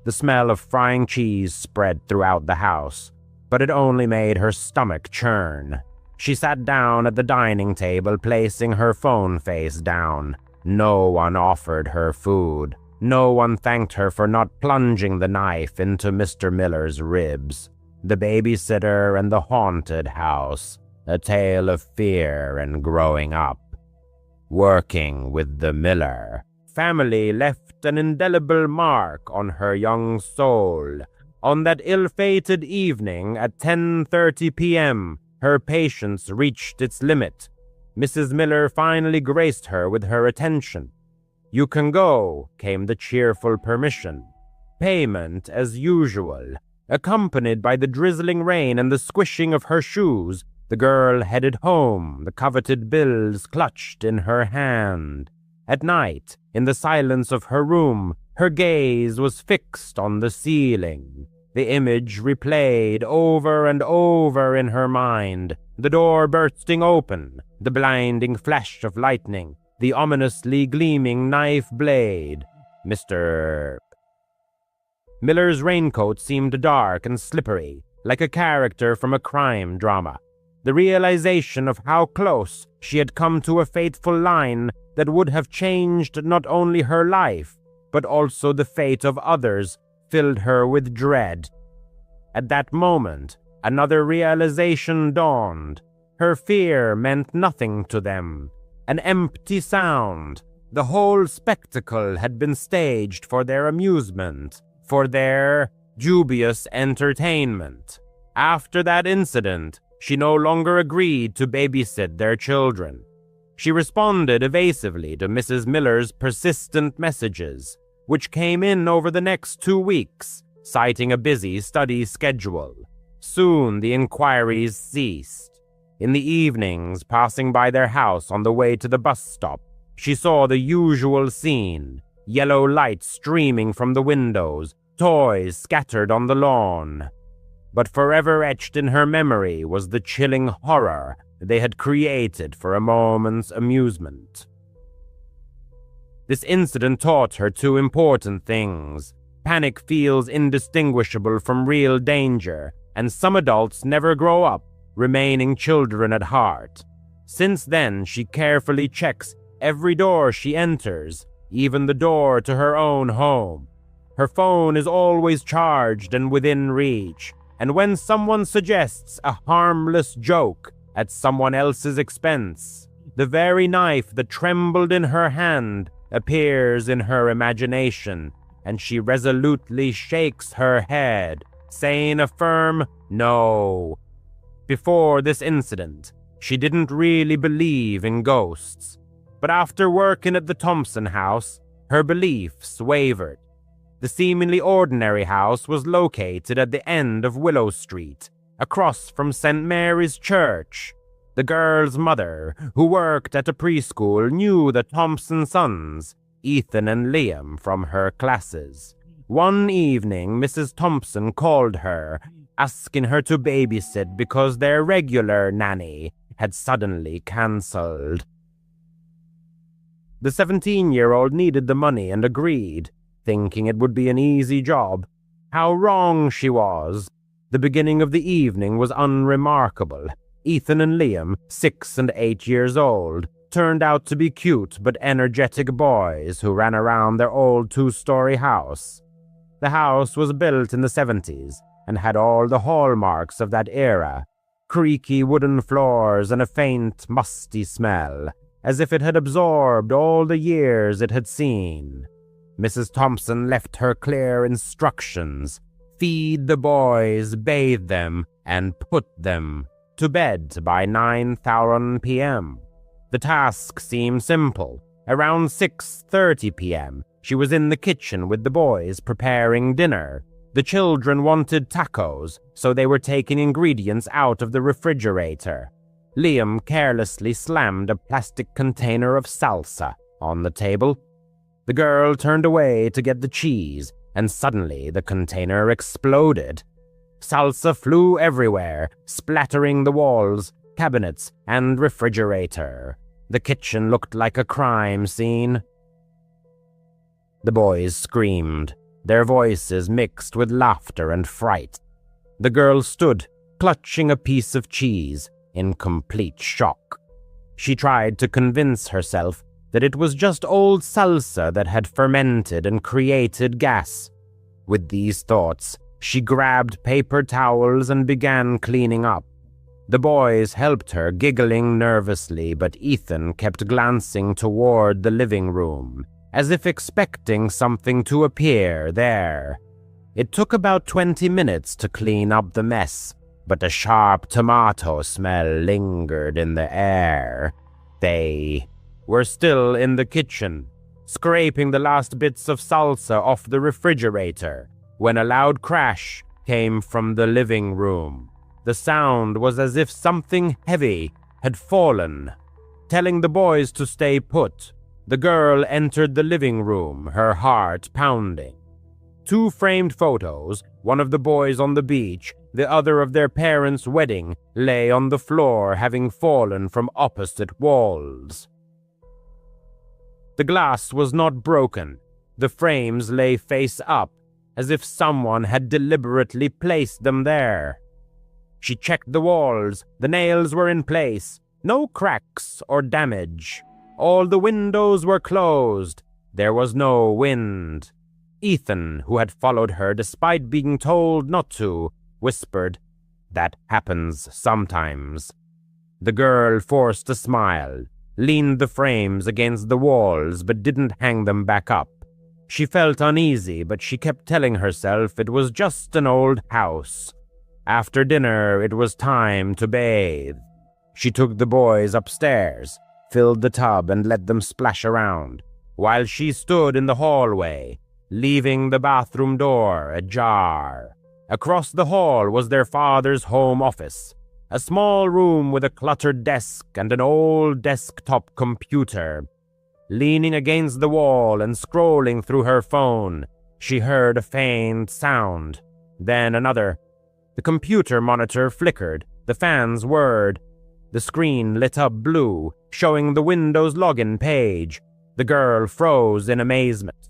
The smell of frying cheese spread throughout the house, but it only made her stomach churn. She sat down at the dining table, placing her phone face down. No one offered her food. No one thanked her for not plunging the knife into Mr. Miller's ribs. The babysitter and the haunted house, a tale of fear and growing up. Working with the Miller family left an indelible mark on her young soul. On that ill-fated evening at 10:30 p.m., her patience reached its limit. Mrs. Miller finally graced her with her attention. "You can go," came the cheerful permission. Payment as usual. Accompanied by the drizzling rain and the squishing of her shoes, the girl headed home, the coveted bills clutched in her hand. At night, in the silence of her room, her gaze was fixed on the ceiling. The image replayed over and over in her mind, the door bursting open, the blinding flash of lightning, the ominously gleaming knife blade. Mr. Miller's raincoat seemed dark and slippery, like a character from a crime drama. The realization of how close she had come to a fateful line that would have changed not only her life, but also the fate of others, filled her with dread. At that moment, another realization dawned. Her fear meant nothing to them. An empty sound. The whole spectacle had been staged for their amusement, for their dubious entertainment. After that incident, she no longer agreed to babysit their children. She responded evasively to Mrs. Miller's persistent messages, which came in over the next 2 weeks, citing a busy study schedule. Soon the inquiries ceased. In the evenings, passing by their house on the way to the bus stop, she saw the usual scene, yellow light streaming from the windows, toys scattered on the lawn. But forever etched in her memory was the chilling horror they had created for a moment's amusement. This incident taught her two important things. Panic feels indistinguishable from real danger, and some adults never grow up, remaining children at heart. Since then, she carefully checks every door she enters, even the door to her own home. Her phone is always charged and within reach, and when someone suggests a harmless joke at someone else's expense, the very knife that trembled in her hand appears in her imagination, and she resolutely shakes her head, saying a firm no. Before this incident, she didn't really believe in ghosts, but after working at the Thompson house, her beliefs wavered. The seemingly ordinary house was located at the end of Willow Street, across from St. Mary's Church. The girl's mother, who worked at a preschool, knew the Thompson sons, Ethan and Liam, from her classes. One evening, Mrs. Thompson called her, asking her to babysit because their regular nanny had suddenly cancelled. The 17-year-old needed the money and agreed, thinking it would be an easy job. How wrong she was. The beginning of the evening was unremarkable. Ethan and Liam, 6 and 8 years old, turned out to be cute but energetic boys who ran around their old 2-story house. The house was built in the 70s and had all the hallmarks of that era: creaky wooden floors and a faint, musty smell, as if it had absorbed all the years it had seen. Mrs. Thompson left her clear instructions: feed the boys, bathe them, and put them to bed by 9:00 p.m. The task seemed simple. Around 6:30 p.m., she was in the kitchen with the boys preparing dinner. The children wanted tacos, so they were taking ingredients out of the refrigerator. Liam carelessly slammed a plastic container of salsa on the table. The girl turned away to get the cheese, and suddenly the container exploded. Salsa flew everywhere, splattering the walls, cabinets, and refrigerator. The kitchen looked like a crime scene. The boys screamed, their voices mixed with laughter and fright. The girl stood, clutching a piece of cheese, in complete shock. She tried to convince herself that it was just old salsa that had fermented and created gas. With these thoughts, she grabbed paper towels and began cleaning up. The boys helped her, giggling nervously, but Ethan kept glancing toward the living room, as if expecting something to appear there. It took about 20 minutes to clean up the mess, but a sharp tomato smell lingered in the air. They were still in the kitchen, scraping the last bits of salsa off the refrigerator, when a loud crash came from the living room. The sound was as if something heavy had fallen. Telling the boys to stay put, the girl entered the living room, her heart pounding. 2 framed photos, one of the boys on the beach, the other of their parents' wedding, lay on the floor, having fallen from opposite walls. The glass was not broken. The frames lay face up, as if someone had deliberately placed them there. She checked the walls. The nails were in place. No cracks or damage. All the windows were closed. There was no wind. Ethan, who had followed her despite being told not to, whispered, "That happens sometimes." The girl forced a smile, leaned the frames against the walls but didn't hang them back up. She felt uneasy, but she kept telling herself it was just an old house. After dinner, it was time to bathe. She took the boys upstairs, filled the tub, and let them splash around, while she stood in the hallway, leaving the bathroom door ajar. Across the hall was their father's home office, a small room with a cluttered desk and an old desktop computer. Leaning against the wall and scrolling through her phone, she heard a faint sound, then another. The computer monitor flickered, the fans whirred. The screen lit up blue, showing the Windows login page. The girl froze in amazement.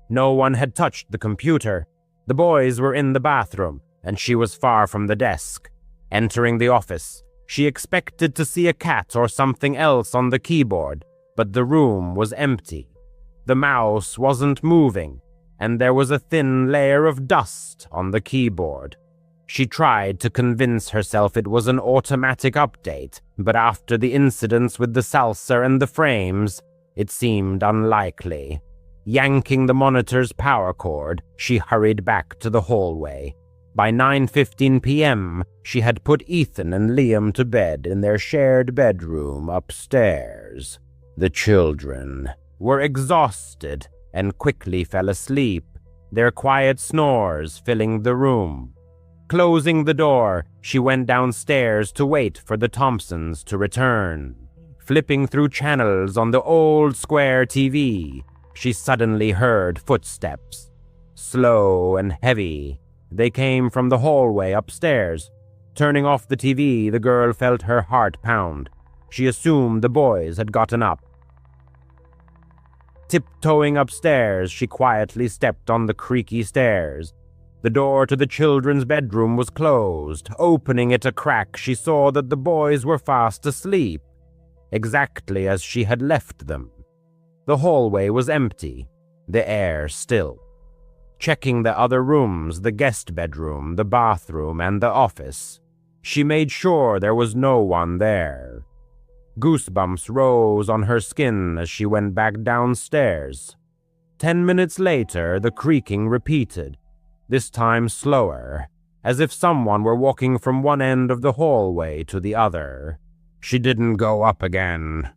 No one had touched the computer. The boys were in the bathroom, and she was far from the desk. Entering the office, she expected to see a cat or something else on the keyboard, but the room was empty. The mouse wasn't moving, and there was a thin layer of dust on the keyboard. She tried to convince herself it was an automatic update, but after the incidents with the salsa and the frames, it seemed unlikely. Yanking the monitor's power cord, she hurried back to the hallway. By 9:15 p.m., she had put Ethan and Liam to bed in their shared bedroom upstairs. The children were exhausted and quickly fell asleep, their quiet snores filling the room. Closing the door, she went downstairs to wait for the Thompsons to return. Flipping through channels on the old square TV, she suddenly heard footsteps. Slow and heavy, they came from the hallway upstairs. Turning off the TV, the girl felt her heart pound. She assumed the boys had gotten up. Tiptoeing upstairs, she quietly stepped on the creaky stairs. The door to the children's bedroom was closed. Opening it a crack, she saw that the boys were fast asleep, exactly as she had left them. The hallway was empty, the air still. Checking the other rooms, the guest bedroom, the bathroom, and the office, she made sure there was no one there. Goosebumps rose on her skin as she went back downstairs. 10 minutes later, the creaking repeated, this time slower, as if someone were walking from one end of the hallway to the other. She didn't go up again.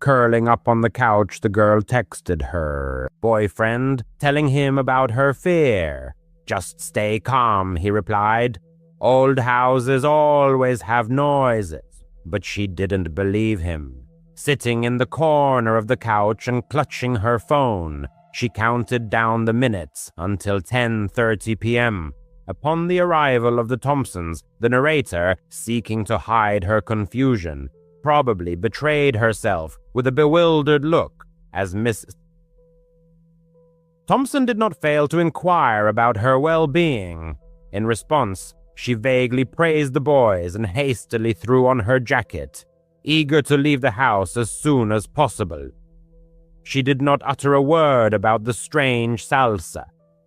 Curling up on the couch, the girl texted her boyfriend, telling him about her fear. Just stay calm, he replied. Old houses always have noises. But she didn't believe him. Sitting in the corner of the couch and clutching her phone, she counted down the minutes until 10:30 p.m. Upon the arrival of the Thompsons, the narrator, seeking to hide her confusion, probably betrayed herself with a bewildered look as Mrs. Thompson did not fail to inquire about her well-being. In response, she vaguely praised the boys and hastily threw on her jacket, eager to leave the house as soon as possible. She did not utter a word about the strange salsa,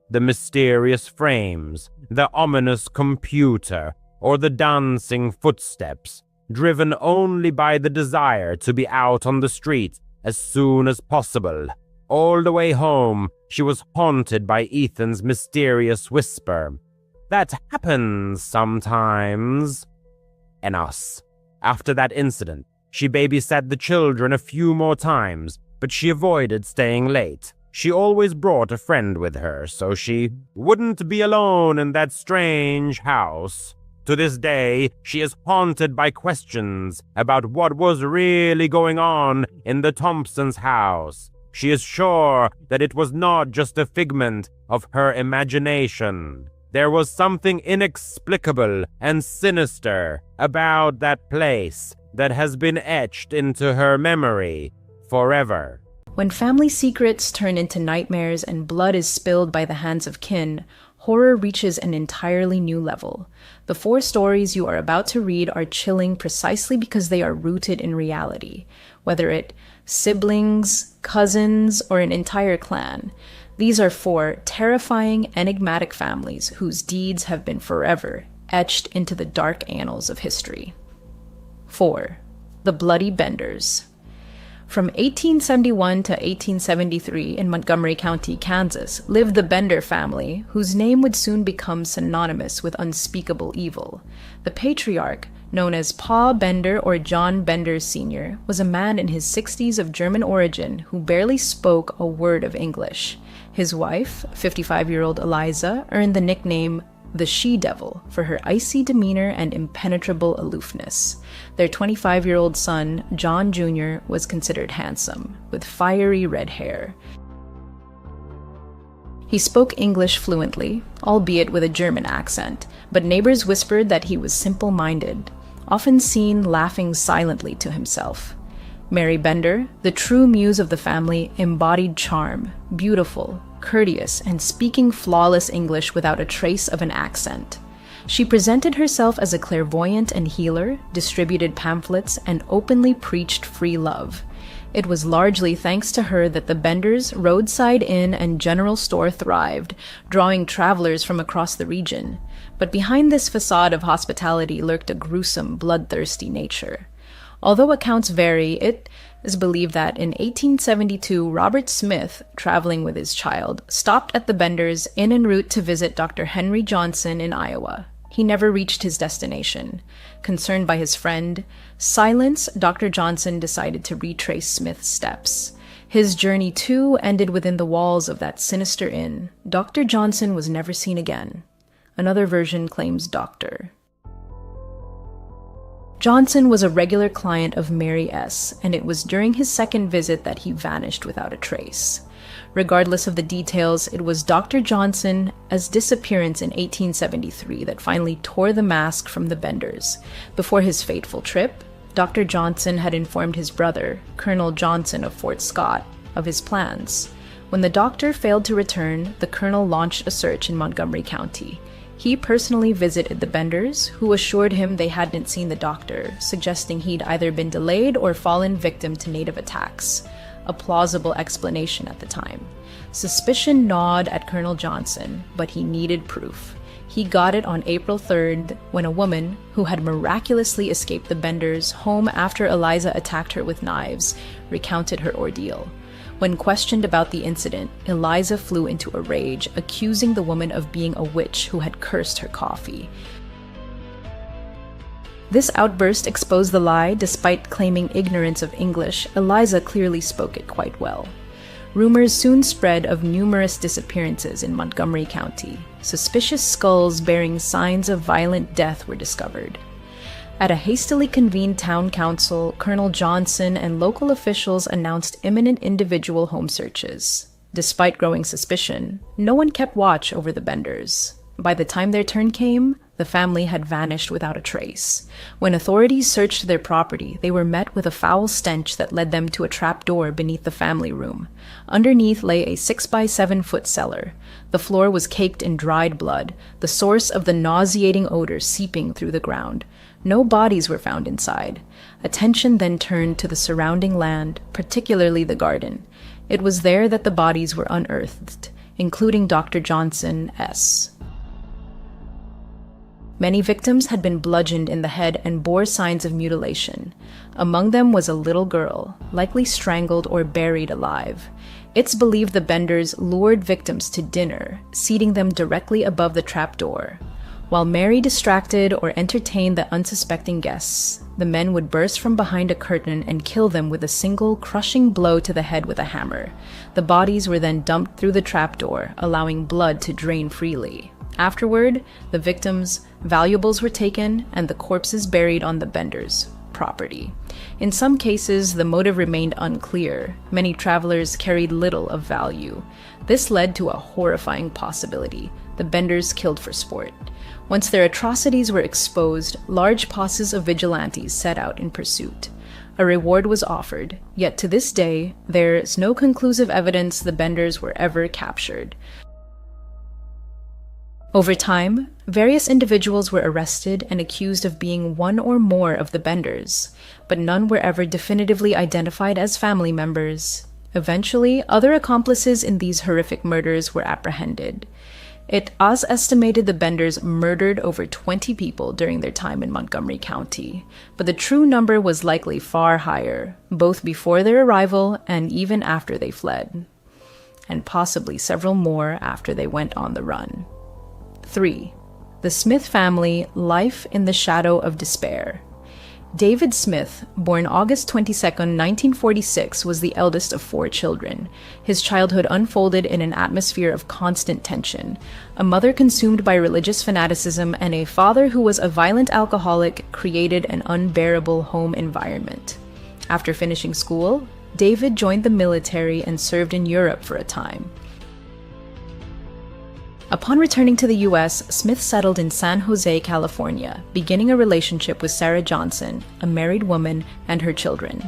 the mysterious frames, the ominous computer, or the dancing footsteps, driven only by the desire to be out on the street as soon as possible. All the way home, she was haunted by Ethan's mysterious whisper. That happens sometimes. And us. After that incident, she babysat the children a few more times, but she avoided staying late. She always brought a friend with her, so she wouldn't be alone in that strange house. To this day, she is haunted by questions about what was really going on in the Thompsons' house. She is sure that it was not just a figment of her imagination. There was something inexplicable and sinister about that place that has been etched into her memory forever. When family secrets turn into nightmares and blood is spilled by the hands of kin, horror reaches an entirely new level. The 4 stories you are about to read are chilling precisely because they are rooted in reality, whether it siblings, cousins, or an entire clan. These are 4 terrifying, enigmatic families whose deeds have been forever etched into the dark annals of history. 4. The Bloody Benders. From 1871 to 1873 in Montgomery County, Kansas, lived the Bender family, whose name would soon become synonymous with unspeakable evil. The patriarch, known as Pa Bender or John Bender Sr., was a man in his 60s of German origin who barely spoke a word of English. His wife, 55-year-old Eliza, earned the nickname the She-Devil for her icy demeanor and impenetrable aloofness. Their 25-year-old son, John Jr., was considered handsome, with fiery red hair. He spoke English fluently, albeit with a German accent, but neighbors whispered that he was simple-minded, often seen laughing silently to himself. Mary Bender, the true muse of the family, embodied charm, beautiful, courteous, and speaking flawless English without a trace of an accent. She presented herself as a clairvoyant and healer, distributed pamphlets, and openly preached free love. It was largely thanks to her that the Benders' roadside inn and general store thrived, drawing travelers from across the region. But behind this facade of hospitality lurked a gruesome, bloodthirsty nature. Although accounts vary, it is believed that in 1872, Robert Smith, traveling with his child, stopped at the Benders' inn en route to visit Dr. Henry Johnson in Iowa. He never reached his destination. Concerned by his friend, silence, Dr. Johnson decided to retrace Smith's steps. His journey, too, ended within the walls of that sinister inn. Dr. Johnson was never seen again. Another version claims Dr. Johnson was a regular client of Mary S., and it was during his second visit that he vanished without a trace. Regardless of the details, it was Dr. Johnson's disappearance in 1873 that finally tore the mask from the Benders. Before his fateful trip, Dr. Johnson had informed his brother, Colonel Johnson of Fort Scott, of his plans. When the doctor failed to return, the colonel launched a search in Montgomery County. He personally visited the Benders, who assured him they hadn't seen the doctor, suggesting he'd either been delayed or fallen victim to native attacks. A plausible explanation at the time. Suspicion gnawed at Colonel Johnson, but he needed proof. He got it on April 3rd when a woman, who had miraculously escaped the Benders' home after Eliza attacked her with knives, recounted her ordeal. When questioned about the incident, Eliza flew into a rage, accusing the woman of being a witch who had cursed her coffee. This outburst exposed the lie. Despite claiming ignorance of English, Eliza clearly spoke it quite well. Rumors soon spread of numerous disappearances in Montgomery County. Suspicious skulls bearing signs of violent death were discovered. At a hastily convened town council, Colonel Johnson and local officials announced imminent individual home searches. Despite growing suspicion, no one kept watch over the Benders. By the time their turn came, the family had vanished without a trace. When authorities searched their property, they were met with a foul stench that led them to a trap door beneath the family room. Underneath lay a 6-by-7-foot cellar. The floor was caked in dried blood, the source of the nauseating odor seeping through the ground. No bodies were found inside. Attention then turned to the surrounding land, particularly the garden. It was there that the bodies were unearthed, including Dr. Johnson's. Many victims had been bludgeoned in the head and bore signs of mutilation. Among them was a little girl, likely strangled or buried alive. It's believed the Benders lured victims to dinner, seating them directly above the trapdoor. While Mary distracted or entertained the unsuspecting guests, the men would burst from behind a curtain and kill them with a single, crushing blow to the head with a hammer. The bodies were then dumped through the trapdoor, allowing blood to drain freely. Afterward, the victims' valuables were taken and the corpses buried on the Benders' property. In some cases, the motive remained unclear. Many travelers carried little of value. This led to a horrifying possibility: the Benders killed for sport. Once their atrocities were exposed, large posses of vigilantes set out in pursuit. A reward was offered, yet to this day, there is no conclusive evidence the Benders were ever captured. Over time, various individuals were arrested and accused of being one or more of the Benders, but none were ever definitively identified as family members. Eventually, other accomplices in these horrific murders were apprehended. It was estimated the Benders murdered over 20 people during their time in Montgomery County, but the true number was likely far higher, both before their arrival and even after they fled, and possibly several more after they went on the run. 3. The Smith family, life in the shadow of despair. David Smith, born August 22, 1946, was the eldest of 4 children. His childhood unfolded in an atmosphere of constant tension. A mother consumed by religious fanaticism and a father who was a violent alcoholic created an unbearable home environment. After finishing school, David joined the military and served in Europe for a time. Upon returning to the US, Smith settled in San Jose, California, beginning a relationship with Sarah Johnson, a married woman, and her children.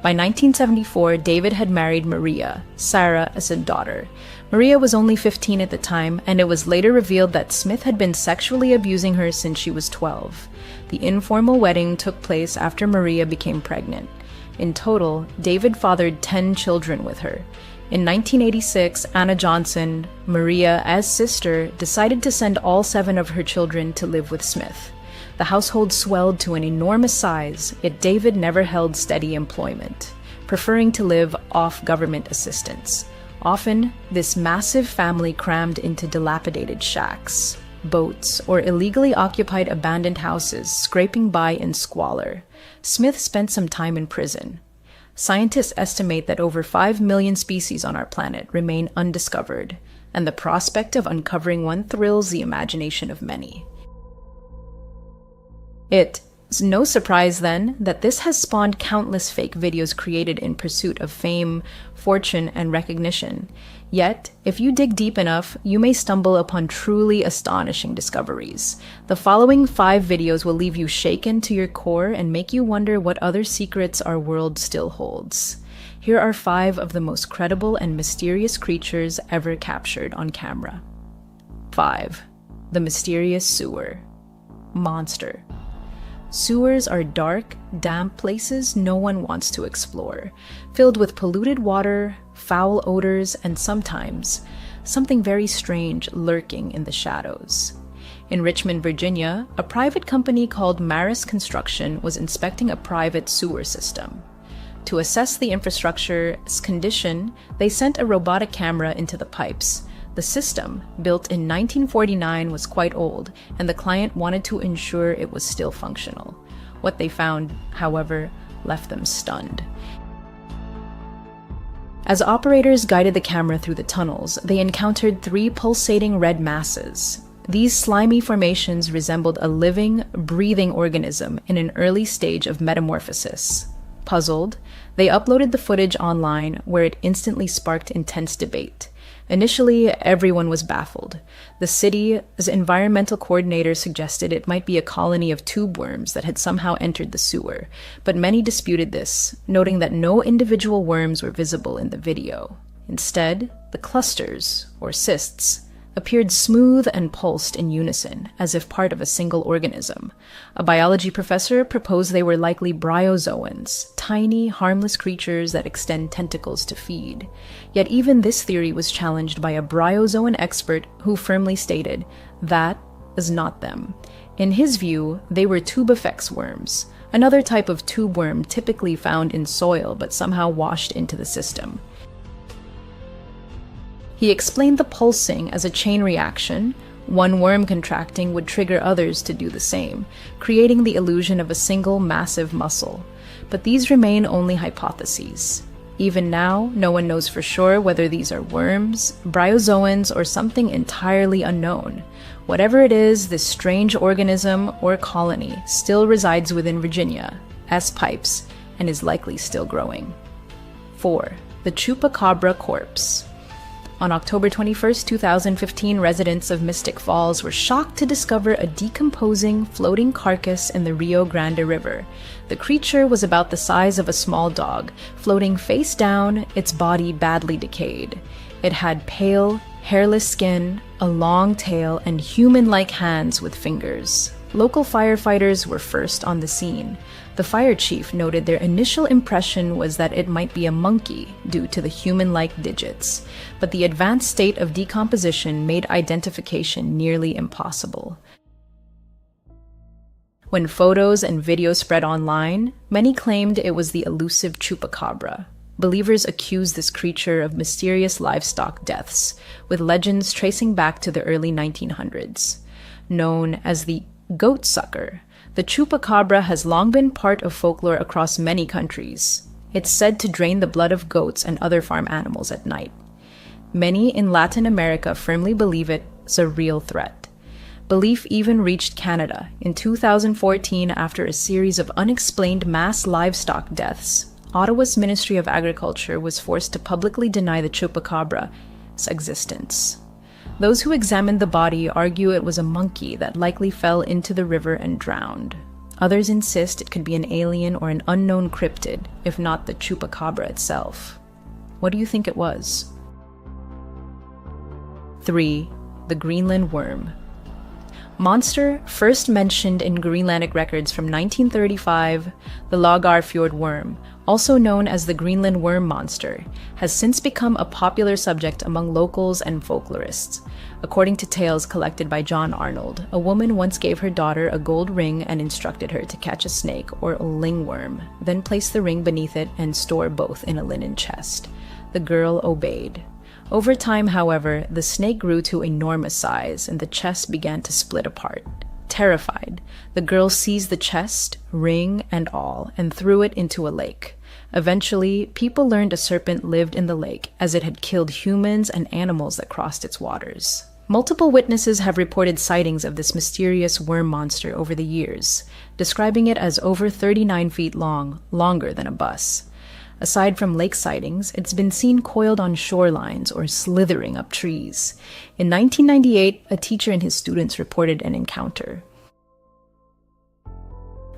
By 1974, David had married Maria, Sarah as a daughter. Maria was only 15 at the time, and it was later revealed that Smith had been sexually abusing her since she was 12. The informal wedding took place after Maria became pregnant. In total, David fathered 10 children with her. In 1986, Anna Johnson, Maria as sister, decided to send all 7 of her children to live with Smith. The household swelled to an enormous size, yet David never held steady employment, preferring to live off government assistance. Often, this massive family crammed into dilapidated shacks, boats, or illegally occupied abandoned houses, scraping by in squalor. Smith spent some time in prison. Scientists estimate that over 5 million species on our planet remain undiscovered, and the prospect of uncovering one thrills the imagination of many. It's no surprise, then, that this has spawned countless fake videos created in pursuit of fame, fortune, and recognition. Yet, if you dig deep enough, you may stumble upon truly astonishing discoveries. The following 5 videos will leave you shaken to your core and make you wonder what other secrets our world still holds. Here are 5 of the most credible and mysterious creatures ever captured on camera. 5. The mysterious sewer. Monster. Sewers are dark, damp places no one wants to explore, filled with polluted water, foul odors, and sometimes something very strange lurking in the shadows. In Richmond, Virginia, a private company called Maris Construction was inspecting a private sewer system. To assess the infrastructure's condition, they sent a robotic camera into the pipes. The system, built in 1949, was quite old, and the client wanted to ensure it was still functional. What they found, however, left them stunned. As operators guided the camera through the tunnels, they encountered 3 pulsating red masses. These slimy formations resembled a living, breathing organism in an early stage of metamorphosis. Puzzled, they uploaded the footage online, where it instantly sparked intense debate. Initially, everyone was baffled. The city's environmental coordinator suggested it might be a colony of tube worms that had somehow entered the sewer, but many disputed this, noting that no individual worms were visible in the video. Instead, the clusters, or cysts, appeared smooth and pulsed in unison, as if part of a single organism. A biology professor proposed they were likely bryozoans, tiny, harmless creatures that extend tentacles to feed. Yet even this theory was challenged by a bryozoan expert who firmly stated, that is not them. In his view, they were tubifex worms, another type of tube worm typically found in soil but somehow washed into the system. He explained the pulsing as a chain reaction. One worm contracting would trigger others to do the same, creating the illusion of a single massive muscle. But these remain only hypotheses. Even now, no one knows for sure whether these are worms, bryozoans, or something entirely unknown. Whatever it is, this strange organism or colony still resides within Virginia, as pipes, and is likely still growing. 4. The Chupacabra Corpse. On October 21, 2015, residents of Mystic Falls were shocked to discover a decomposing, floating carcass in the Rio Grande River. The creature was about the size of a small dog, floating face down, its body badly decayed. It had pale, hairless skin, a long tail, and human-like hands with fingers. Local firefighters were first on the scene. The fire chief noted their initial impression was that it might be a monkey due to the human-like digits, but the advanced state of decomposition made identification nearly impossible. When photos and videos spread online, many claimed it was the elusive chupacabra. Believers accused this creature of mysterious livestock deaths, with legends tracing back to the early 1900s. Known as the goat sucker, the chupacabra has long been part of folklore across many countries. It's said to drain the blood of goats and other farm animals at night. Many in Latin America firmly believe it's a real threat. Belief even reached Canada in 2014 after a series of unexplained mass livestock deaths. Ottawa's Ministry of Agriculture was forced to publicly deny the chupacabra's existence. Those who examined the body argue it was a monkey that likely fell into the river and drowned. Others insist it could be an alien or an unknown cryptid, if not the chupacabra itself. What do you think it was? 3. The Greenland worm. Monster first mentioned in Greenlandic records from 1935, the Lagarfjord worm, also known as the Greenland worm monster, has since become a popular subject among locals and folklorists. According to tales collected by John Arnold, a woman once gave her daughter a gold ring and instructed her to catch a snake or a lingworm, then place the ring beneath it and store both in a linen chest. The girl obeyed. Over time, however, the snake grew to enormous size and the chest began to split apart. Terrified, the girl seized the chest, ring and all, and threw it into a lake. Eventually, people learned a serpent lived in the lake as it had killed humans and animals that crossed its waters. Multiple witnesses have reported sightings of this mysterious worm monster over the years, describing it as over 39 feet long, longer than a bus. Aside from lake sightings, it's been seen coiled on shorelines or slithering up trees. In 1998, a teacher and his students reported an encounter.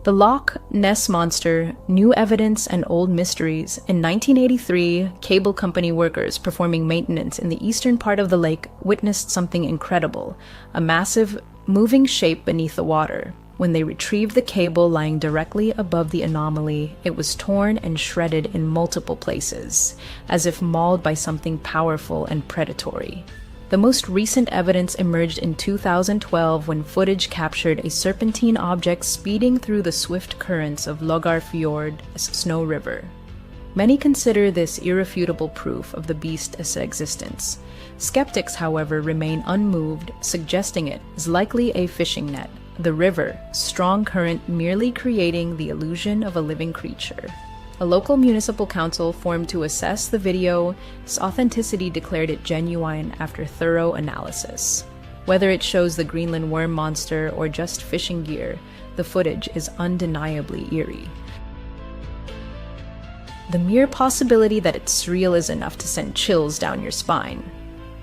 The Loch Ness Monster, New Evidence and Old Mysteries. In 1983, cable company workers performing maintenance in the eastern part of the lake witnessed something incredible, a massive, moving shape beneath the water. When they retrieved the cable lying directly above the anomaly, it was torn and shredded in multiple places, as if mauled by something powerful and predatory. The most recent evidence emerged in 2012 when footage captured a serpentine object speeding through the swift currents of Lagarfjord's Snow River. Many consider this irrefutable proof of the beast's existence. Skeptics, however, remain unmoved, suggesting it is likely a fishing net, the river, strong current merely creating the illusion of a living creature. A local municipal council formed to assess the video's authenticity declared it genuine after thorough analysis. Whether it shows the Greenland worm monster or just fishing gear, the footage is undeniably eerie. The mere possibility that it's real is enough to send chills down your spine.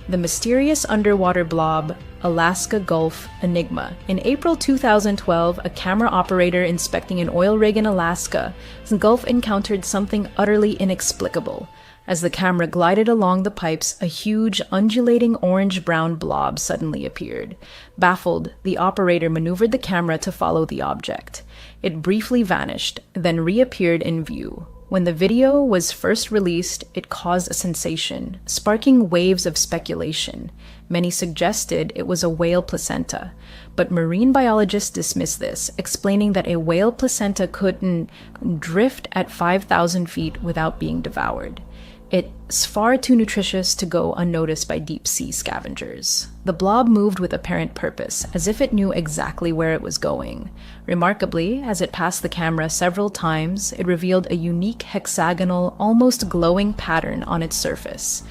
The mysterious underwater blob, Alaska Gulf Enigma. In April 2012, a camera operator inspecting an oil rig in Alaska's Gulf encountered something utterly inexplicable. As the camera glided along the pipes, a huge, undulating orange-brown blob suddenly appeared. Baffled, the operator maneuvered the camera to follow the object. It briefly vanished, then reappeared in view. When the video was first released, it caused a sensation, sparking waves of speculation. Many suggested it was a whale placenta, but marine biologists dismissed this, explaining that a whale placenta couldn't drift at 5,000 feet without being devoured. It's far too nutritious to go unnoticed by deep-sea scavengers. The blob moved with apparent purpose, as if it knew exactly where it was going. Remarkably, as it passed the camera several times, it revealed a unique hexagonal, almost glowing pattern on its surface.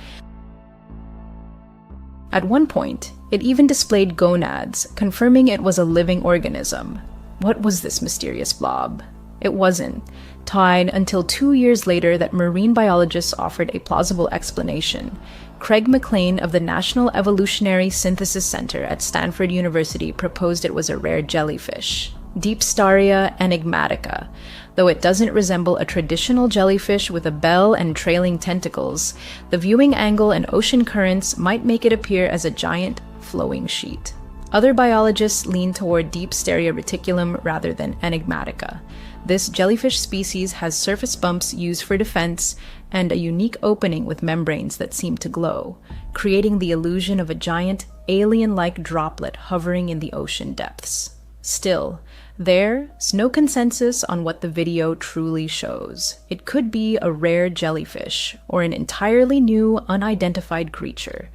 At one point, it even displayed gonads, confirming it was a living organism. What was this mysterious blob? It wasn't tied until 2 years later that marine biologists offered a plausible explanation. Craig McLean of the National Evolutionary Synthesis Center at Stanford University proposed it was a rare jellyfish, Deepstaria enigmatica. Though it doesn't resemble a traditional jellyfish with a bell and trailing tentacles, the viewing angle and ocean currents might make it appear as a giant, flowing sheet. Other biologists lean toward Deepstaria reticulum rather than enigmatica. This jellyfish species has surface bumps used for defense and a unique opening with membranes that seem to glow, creating the illusion of a giant, alien-like droplet hovering in the ocean depths. Still, there's no consensus on what the video truly shows. It could be a rare jellyfish or an entirely new, unidentified creature.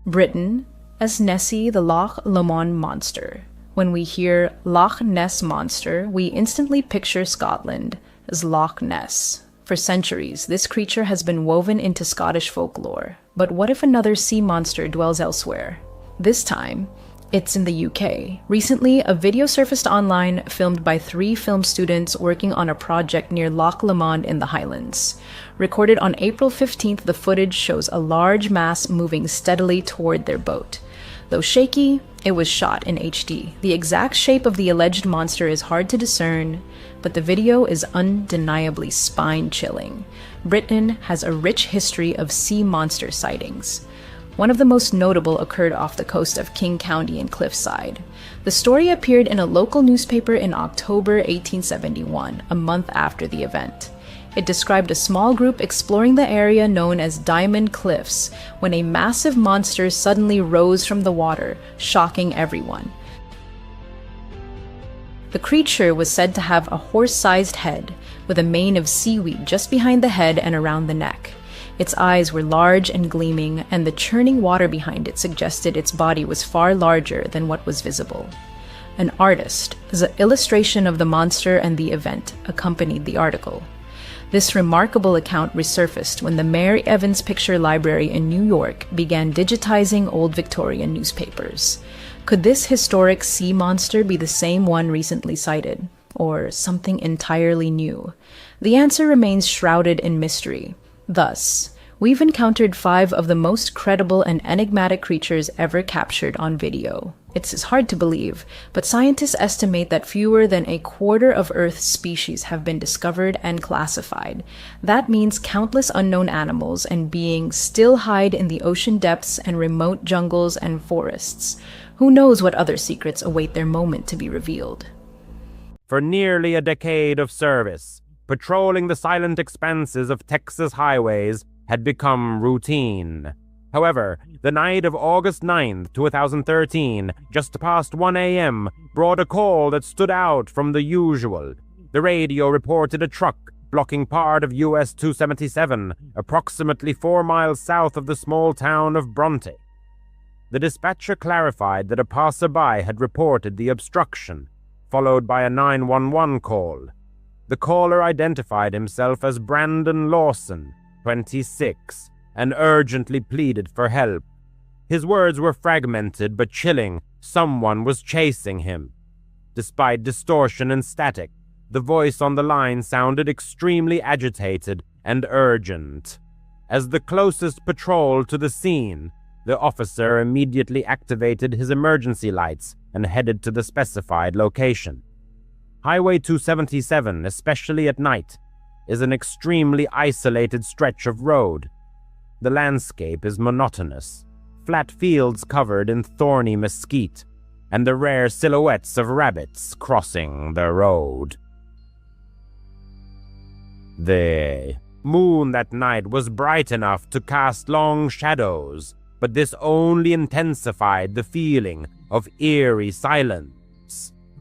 Britain, as Nessie the Loch Lomond monster. When we hear Loch Ness Monster, we instantly picture Scotland as Loch Ness. For centuries, this creature has been woven into Scottish folklore. But what if another sea monster dwells elsewhere? This time, It's in the UK. Recently, a video surfaced online filmed by 3 film students working on a project near Loch Lomond in the Highlands. Recorded on April 15th, the footage shows a large mass moving steadily toward their boat. Though shaky, it was shot in HD. The exact shape of the alleged monster is hard to discern, but the video is undeniably spine-chilling. Britain has a rich history of sea monster sightings. One of the most notable occurred off the coast of King County in Cliffside. The story appeared in a local newspaper in October 1871, a month after the event. It described a small group exploring the area known as Diamond Cliffs when a massive monster suddenly rose from the water, shocking everyone. The creature was said to have a horse-sized head, with a mane of seaweed just behind the head and around the neck. Its eyes were large and gleaming, and the churning water behind it suggested its body was far larger than what was visible. An artist's illustration of the monster and the event accompanied the article. This remarkable account resurfaced when the Mary Evans Picture Library in New York began digitizing old Victorian newspapers. Could this historic sea monster be the same one recently sighted, or something entirely new? The answer remains shrouded in mystery. Thus, we've encountered 5 of the most credible and enigmatic creatures ever captured on video. It's hard to believe, but scientists estimate that fewer than a quarter of Earth's species have been discovered and classified. That means countless unknown animals and beings still hide in the ocean depths and remote jungles and forests. Who knows what other secrets await their moment to be revealed? For nearly a decade of service, patrolling the silent expanses of Texas highways had become routine. However, the night of August 9th, 2013, just past 1 a.m., brought a call that stood out from the usual. The radio reported a truck blocking part of US 277, approximately 4 miles south of the small town of Bronte. The dispatcher clarified that a passerby had reported the obstruction, followed by a 911 call. The caller identified himself as Brandon Lawson, 26, and urgently pleaded for help. His words were fragmented but chilling. Someone was chasing him. Despite distortion and static, the voice on the line sounded extremely agitated and urgent. As the closest patrol to the scene, the officer immediately activated his emergency lights and headed to the specified location. Highway 277, especially at night, is an extremely isolated stretch of road. The landscape is monotonous, flat fields covered in thorny mesquite, and the rare silhouettes of rabbits crossing the road. The moon that night was bright enough to cast long shadows, but this only intensified the feeling of eerie silence.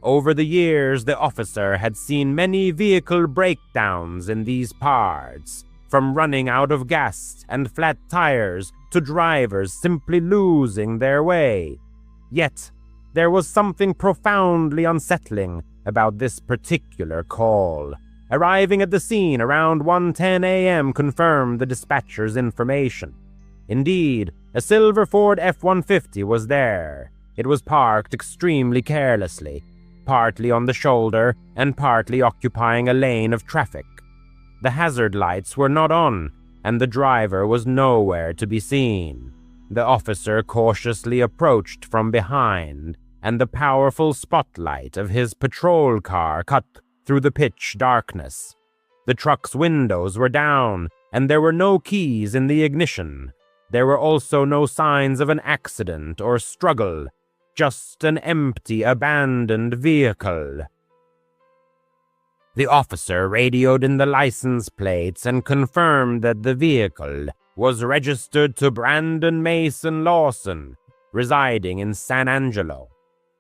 Over the years, the officer had seen many vehicle breakdowns in these parts, from running out of gas and flat tires to drivers simply losing their way. Yet, there was something profoundly unsettling about this particular call. Arriving at the scene around 1:10 a.m. confirmed the dispatcher's information. Indeed, a silver Ford F-150 was there. It was parked extremely carelessly, partly on the shoulder and partly occupying a lane of traffic. The hazard lights were not on, and the driver was nowhere to be seen. The officer cautiously approached from behind, and the powerful spotlight of his patrol car cut through the pitch darkness. The truck's windows were down, and there were no keys in the ignition. There were also no signs of an accident or struggle, just an empty, abandoned vehicle. The officer radioed in the license plates and confirmed that the vehicle was registered to Brandon Mason Lawson, residing in San Angelo.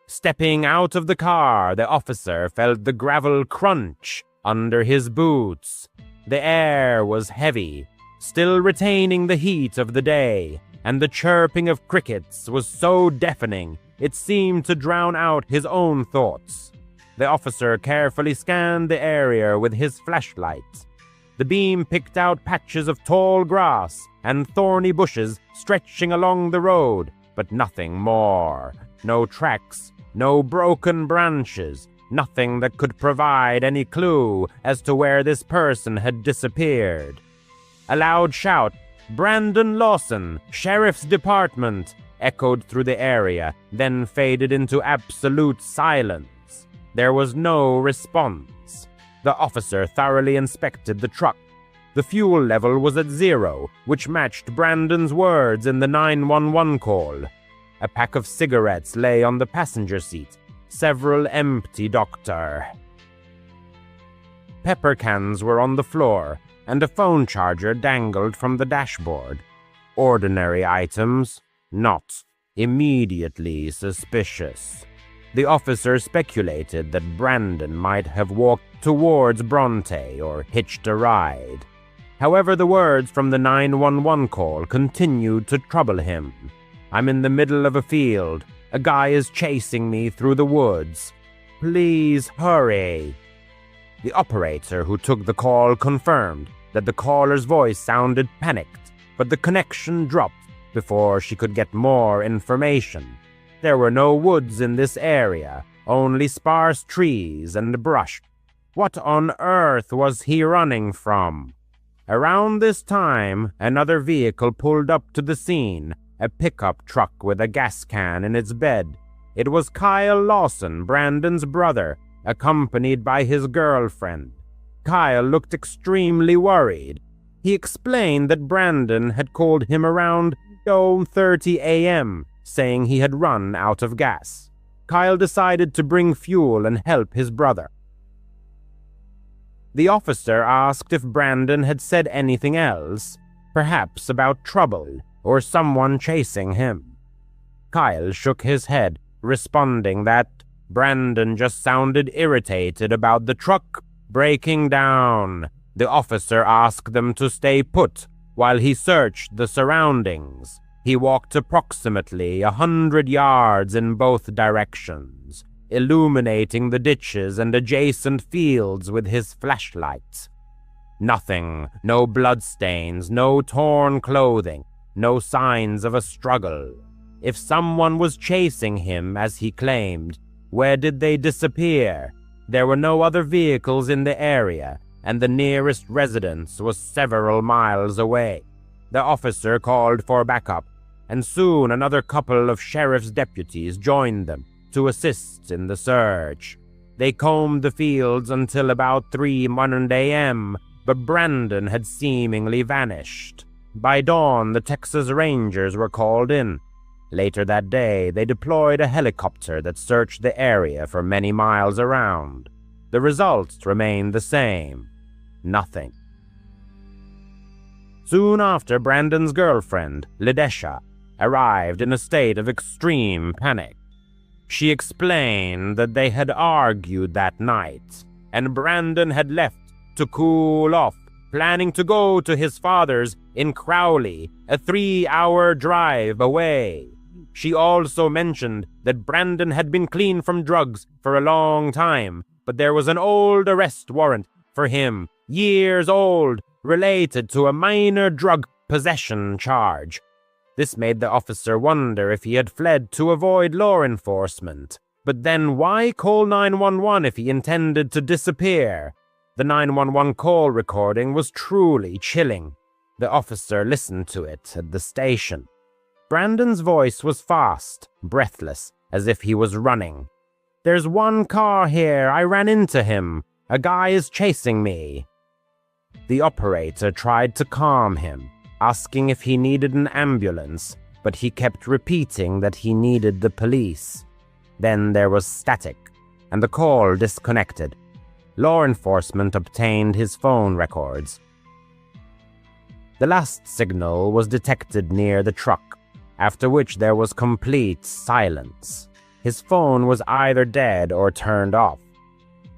Stepping out of the car, the officer felt the gravel crunch under his boots. The air was heavy, still retaining the heat of the day, and the chirping of crickets was so deafening it seemed to drown out his own thoughts. The officer carefully scanned the area with his flashlight. The beam picked out patches of tall grass and thorny bushes stretching along the road, but nothing more. No tracks, no broken branches, nothing that could provide any clue as to where this person had disappeared. A loud shout, "Brandon Lawson, Sheriff's Department," echoed through the area, then faded into absolute silence. There was no response. The officer thoroughly inspected the truck. The fuel level was at 0, which matched Brandon's words in the 911 call. A pack of cigarettes lay on the passenger seat, several empty, Doctor. Pepper cans were on the floor, and a phone charger dangled from the dashboard. Ordinary items, not immediately suspicious. The officer speculated that Brandon might have walked towards Bronte or hitched a ride. However, the words from the 911 call continued to trouble him. "I'm in the middle of a field. A guy is chasing me through the woods. Please hurry." The operator who took the call confirmed that the caller's voice sounded panicked, but the connection dropped before she could get more information. There were no woods in this area, only sparse trees and brush. What on earth was he running from? Around this time, another vehicle pulled up to the scene, a pickup truck with a gas can in its bed. It was Kyle Lawson, Brandon's brother, accompanied by his girlfriend. Kyle looked extremely worried. He explained that Brandon had called him around 2:30 a.m., saying he had run out of gas. Kyle decided to bring fuel and help his brother. The officer asked if Brandon had said anything else, perhaps about trouble or someone chasing him. Kyle shook his head, responding that Brandon just sounded irritated about the truck breaking down. The officer asked them to stay put while he searched the surroundings. He walked approximately 100 yards in both directions, illuminating the ditches and adjacent fields with his flashlight. Nothing, no bloodstains, no torn clothing, no signs of a struggle. If someone was chasing him, as he claimed, where did they disappear? There were no other vehicles in the area, and the nearest residence was several miles away. The officer called for backup, and soon another couple of sheriff's deputies joined them to assist in the search. They combed the fields until about 3:00 a.m., but Brandon had seemingly vanished. By dawn, the Texas Rangers were called in. Later that day, they deployed a helicopter that searched the area for many miles around. The results remained the same. Nothing. Soon after, Brandon's girlfriend, Ledesha, arrived in a state of extreme panic. She explained that they had argued that night, and Brandon had left to cool off, planning to go to his father's in Crowley, a 3-hour drive away. She also mentioned that Brandon had been clean from drugs for a long time, but there was an old arrest warrant for him, years old, related to a minor drug possession charge. This made the officer wonder if he had fled to avoid law enforcement. But then why call 911 if he intended to disappear? The 911 call recording was truly chilling. The officer listened to it at the station. Brandon's voice was fast, breathless, as if he was running. "There's one car here. I ran into him. A guy is chasing me." The operator tried to calm him, asking if he needed an ambulance, but he kept repeating that he needed the police. Then there was static, and the call disconnected. Law enforcement obtained his phone records. The last signal was detected near the truck, after which there was complete silence. His phone was either dead or turned off.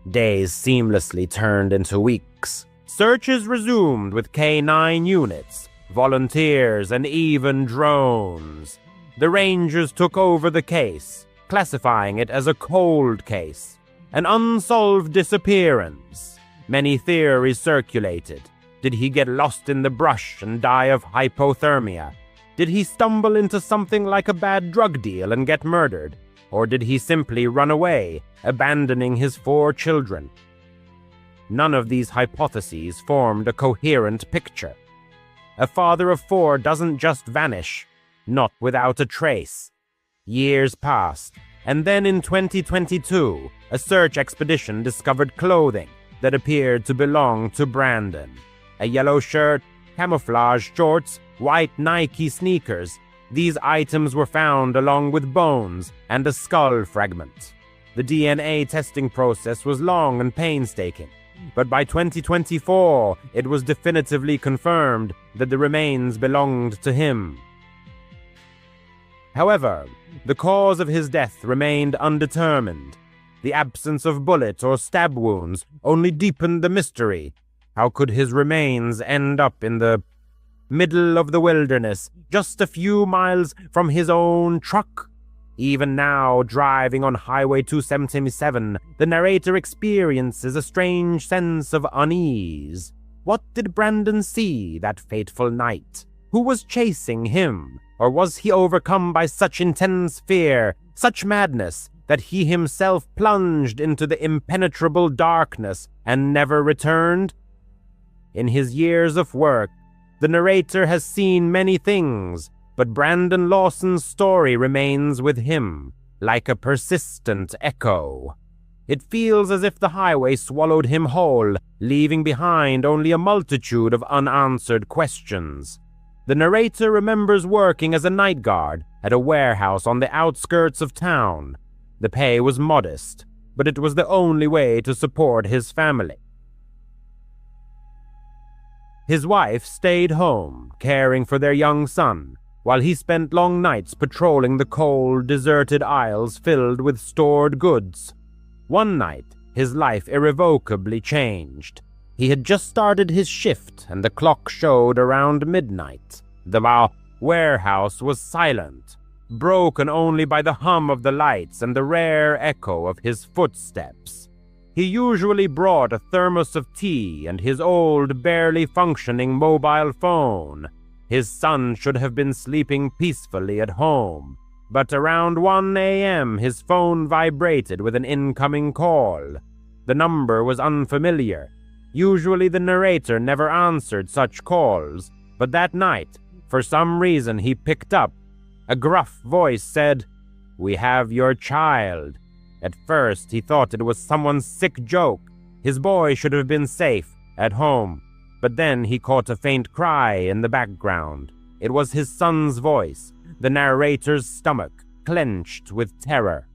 Days seamlessly turned into weeks. Searches resumed with K9 units, volunteers, and even drones. The Rangers took over the case, classifying it as a cold case, an unsolved disappearance. Many theories circulated. Did he get lost in the brush and die of hypothermia? Did he stumble into something like a bad drug deal and get murdered? Or did he simply run away, abandoning his 4 children? None of these hypotheses formed a coherent picture. A father of 4 doesn't just vanish, not without a trace. Years passed, and then in 2022, a search expedition discovered clothing that appeared to belong to Brandon. A yellow shirt, camouflage shorts, white Nike sneakers. These items were found along with bones and a skull fragment. The DNA testing process was long and painstaking, but by 2024, it was definitively confirmed that the remains belonged to him. However, the cause of his death remained undetermined. The absence of bullet or stab wounds only deepened the mystery. How could his remains end up in the middle of the wilderness, just a few miles from his own truck? Even now, driving on Highway 277, the narrator experiences a strange sense of unease. What did Brandon see that fateful night? Who was chasing him? Or was he overcome by such intense fear, such madness, that he himself plunged into the impenetrable darkness and never returned? In his years of work, the narrator has seen many things, but Brandon Lawson's story remains with him, like a persistent echo. It feels as if the highway swallowed him whole, leaving behind only a multitude of unanswered questions. The narrator remembers working as a night guard at a warehouse on the outskirts of town. The pay was modest, but it was the only way to support his family. His wife stayed home, caring for their young son, while he spent long nights patrolling the cold, deserted aisles filled with stored goods. One night, his life irrevocably changed. He had just started his shift, and the clock showed around midnight. The warehouse was silent, broken only by the hum of the lights and the rare echo of his footsteps. He usually brought a thermos of tea and his old, barely functioning mobile phone. His son should have been sleeping peacefully at home, but around 1 a.m. his phone vibrated with an incoming call. The number was unfamiliar. Usually the narrator never answered such calls, but that night, for some reason, he picked up. A gruff voice said, "We have your child." At first, he thought it was someone's sick joke. His boy should have been safe, at home. But then he caught a faint cry in the background. It was his son's voice, the narrator's stomach clenched with terror.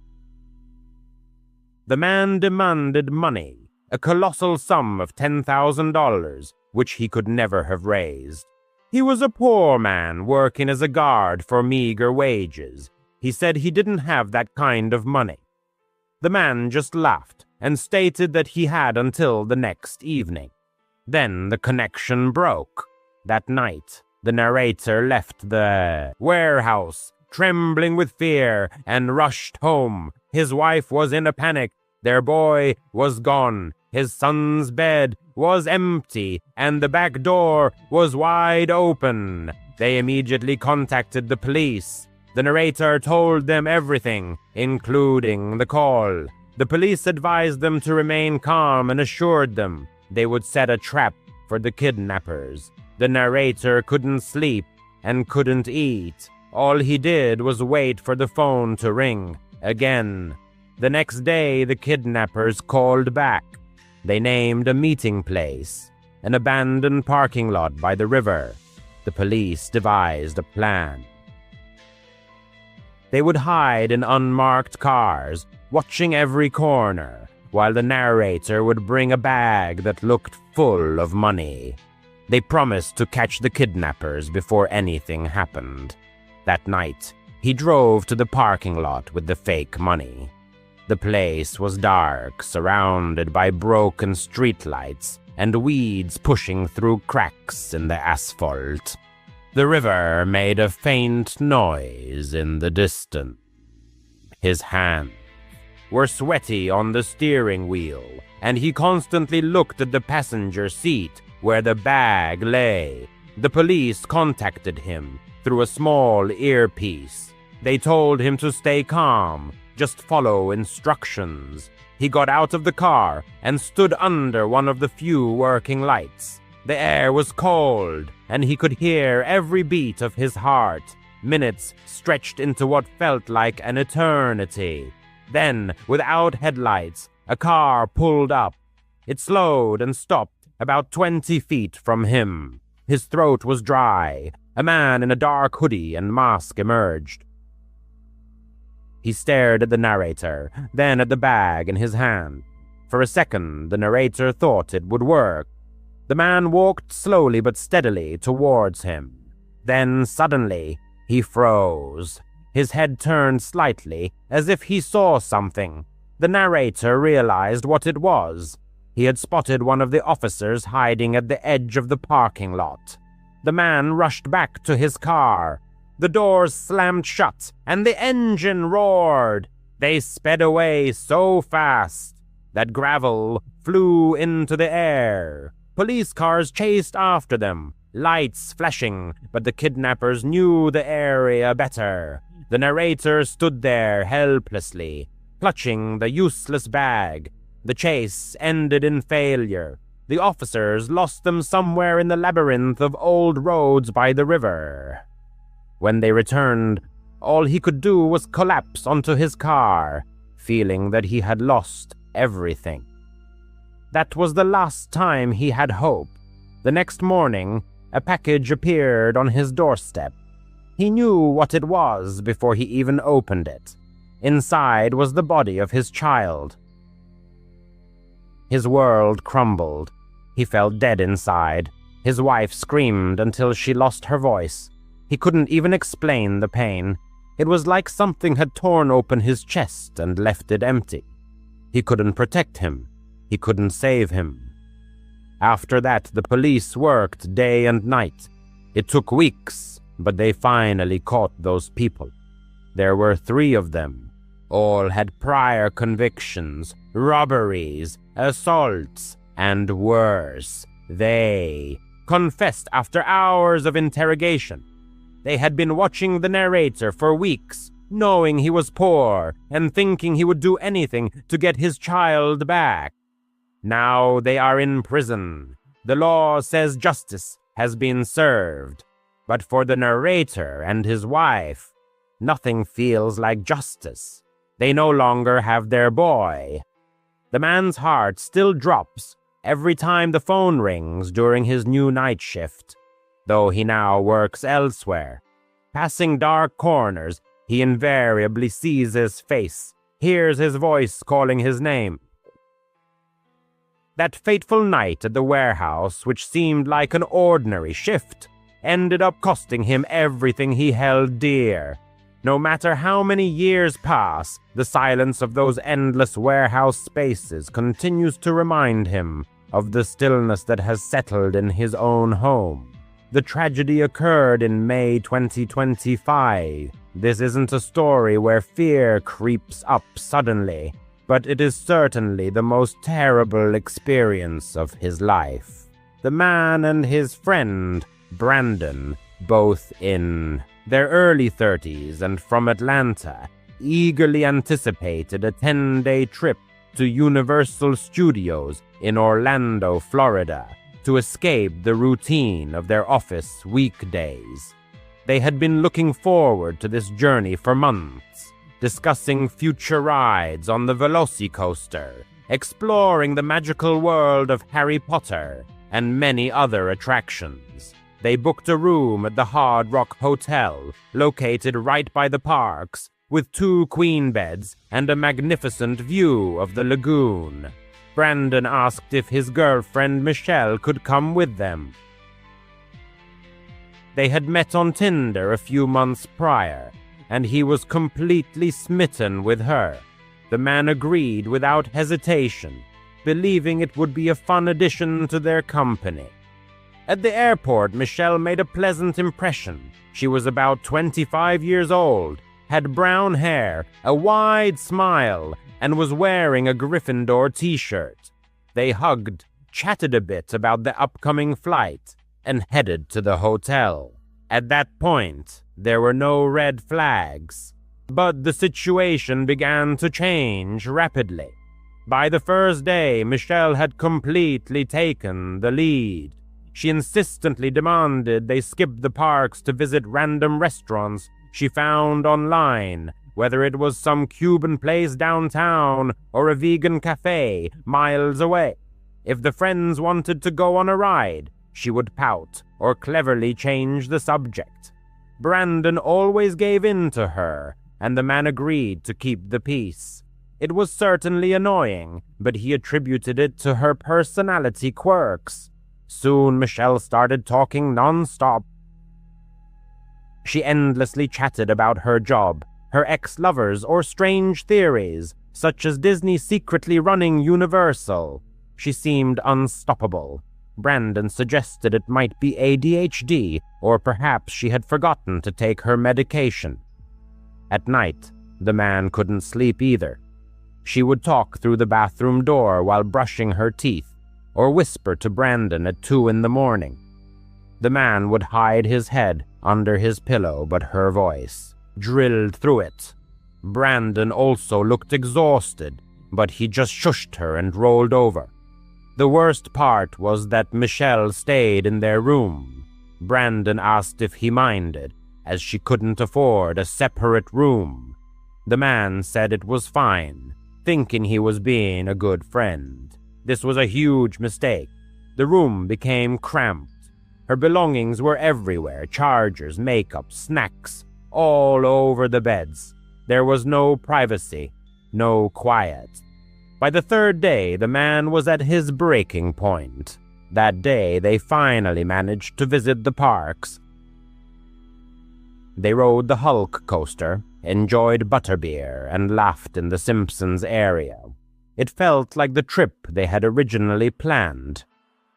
The man demanded money, a colossal sum of $10,000, which he could never have raised. He was a poor man working as a guard for meager wages. He said he didn't have that kind of money. The man just laughed and stated that he had until the next evening. Then the connection broke. That night, the narrator left the warehouse, trembling with fear, and rushed home. His wife was in a panic. Their boy was gone. His son's bed was empty, and the back door was wide open. They immediately contacted the police. The narrator told them everything, including the call. The police advised them to remain calm and assured them they would set a trap for the kidnappers. The narrator couldn't sleep and couldn't eat. All he did was wait for the phone to ring again. The next day, the kidnappers called back. They named a meeting place, an abandoned parking lot by the river. The police devised a plan. They would hide in unmarked cars, watching every corner, while the narrator would bring a bag that looked full of money. They promised to catch the kidnappers before anything happened. That night, he drove to the parking lot with the fake money. The place was dark, surrounded by broken streetlights and weeds pushing through cracks in the asphalt. The river made a faint noise in the distance. His hands were sweaty on the steering wheel, and he constantly looked at the passenger seat where the bag lay. The police contacted him. through a small earpiece. They told him to stay calm, just follow instructions. He got out of the car and stood under one of the few working lights. The air was cold, and he could hear every beat of his heart. Minutes stretched into what felt like an eternity. Then, without headlights, a car pulled up. It slowed and stopped about 20 feet from him. His throat was dry. A man in a dark hoodie and mask emerged. He stared at the narrator, then at the bag in his hand. For a second, the narrator thought it would work. The man walked slowly but steadily towards him. Then, suddenly, he froze. His head turned slightly, as if he saw something. The narrator realized what it was. He had spotted one of the officers hiding at the edge of the parking lot. The man rushed back to his car. The doors slammed shut, and the engine roared. They sped away so fast that gravel flew into the air. Police cars chased after them, lights flashing, but the kidnappers knew the area better. The narrator stood there helplessly, clutching the useless bag. The chase ended in failure. The officers lost them somewhere in the labyrinth of old roads by the river. When they returned, all he could do was collapse onto his car, feeling that he had lost everything. That was the last time he had hope. The next morning, a package appeared on his doorstep. He knew what it was before he even opened it. Inside was the body of his child. His world crumbled. He felt dead inside. His wife screamed until she lost her voice. He couldn't even explain the pain. It was like something had torn open his chest and left it empty. He couldn't protect him. He couldn't save him. After that, the police worked day and night. It took weeks, but they finally caught those people. There were 3 of them. All had prior convictions, robberies, assaults, and worse. They confessed after hours of interrogation. They had been watching the narrator for weeks, knowing he was poor and thinking he would do anything to get his child back. Now they are in prison. The law says justice has been served. But for the narrator and his wife, nothing feels like justice. They no longer have their boy. The man's heart still drops every time the phone rings during his new night shift, though he now works elsewhere. Passing dark corners, he invariably sees his face, hears his voice calling his name. That fateful night at the warehouse, which seemed like an ordinary shift, ended up costing him everything he held dear. No matter how many years pass, the silence of those endless warehouse spaces continues to remind him of the stillness that has settled in his own home. The tragedy occurred in May 2025. This isn't a story where fear creeps up suddenly, but it is certainly the most terrible experience of his life. The man and his friend, Brandon, both in their early 30s and from Atlanta, eagerly anticipated a 10-day trip to Universal Studios in Orlando, Florida, to escape the routine of their office weekdays. They had been looking forward to this journey for months, discussing future rides on the Velocicoaster, exploring the magical world of Harry Potter, and many other attractions. They booked a room at the Hard Rock Hotel, located right by the parks, with 2 queen beds and a magnificent view of the lagoon. Brandon asked if his girlfriend Michelle could come with them. They had met on Tinder a few months prior, and he was completely smitten with her. The man agreed without hesitation, believing it would be a fun addition to their company. At the airport, Michelle made a pleasant impression. She was about 25 years old, had brown hair, a wide smile, and was wearing a Gryffindor t-shirt. They hugged, chatted a bit about the upcoming flight, and headed to the hotel. At that point, there were no red flags, but the situation began to change rapidly. By the first day, Michelle had completely taken the lead. She insistently demanded they skip the parks to visit random restaurants she found online, whether it was some Cuban place downtown or a vegan cafe miles away. If the friends wanted to go on a ride, she would pout or cleverly change the subject. Brandon always gave in to her, and the man agreed to keep the peace. It was certainly annoying, but he attributed it to her personality quirks. Soon Michelle started talking nonstop. She endlessly chatted about her job, her ex-lovers, or strange theories, such as Disney secretly running Universal. She seemed unstoppable. Brandon suggested it might be ADHD, or perhaps she had forgotten to take her medication. At night, the man couldn't sleep either. She would talk through the bathroom door while brushing her teeth, or whisper to Brandon at 2 a.m. The man would hide his head under his pillow, but her voice drilled through it. Brandon also looked exhausted, but he just shushed her and rolled over. The worst part was that Michelle stayed in their room. Brandon asked if he minded, as she couldn't afford a separate room. The man said it was fine, thinking he was being a good friend. This was a huge mistake. The room became cramped. Her belongings were everywhere, chargers, makeup, snacks, all over the beds. There was no privacy, no quiet. By the third day, the man was at his breaking point. That day, they finally managed to visit the parks. They rode the Hulk coaster, enjoyed butterbeer, and laughed in the Simpsons area. It felt like the trip they had originally planned.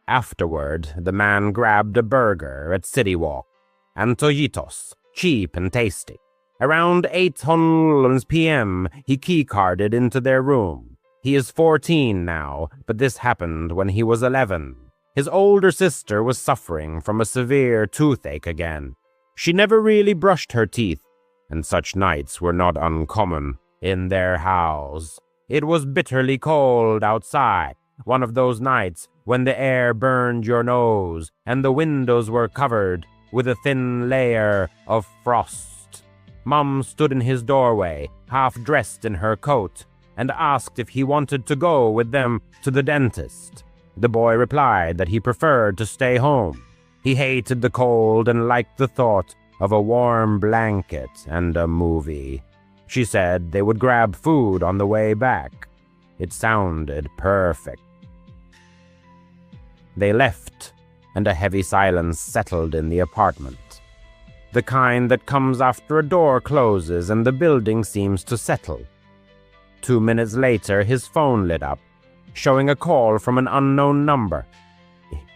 Afterward, the man grabbed a burger at City Walk, Antojitos, cheap and tasty. Around 8 p.m., he keycarded into their room. He is 14 now, but this happened when he was 11. His older sister was suffering from a severe toothache again. She never really brushed her teeth, and such nights were not uncommon in their house. It was bitterly cold outside, one of those nights when the air burned your nose and the windows were covered with a thin layer of frost. Mom stood in his doorway, half dressed in her coat, and asked if he wanted to go with them to the dentist. The boy replied that he preferred to stay home. He hated the cold and liked the thought of a warm blanket and a movie. She said they would grab food on the way back. It sounded perfect. They left, and a heavy silence settled in the apartment. The kind that comes after a door closes and the building seems to settle. 2 minutes later, his phone lit up, showing a call from an unknown number.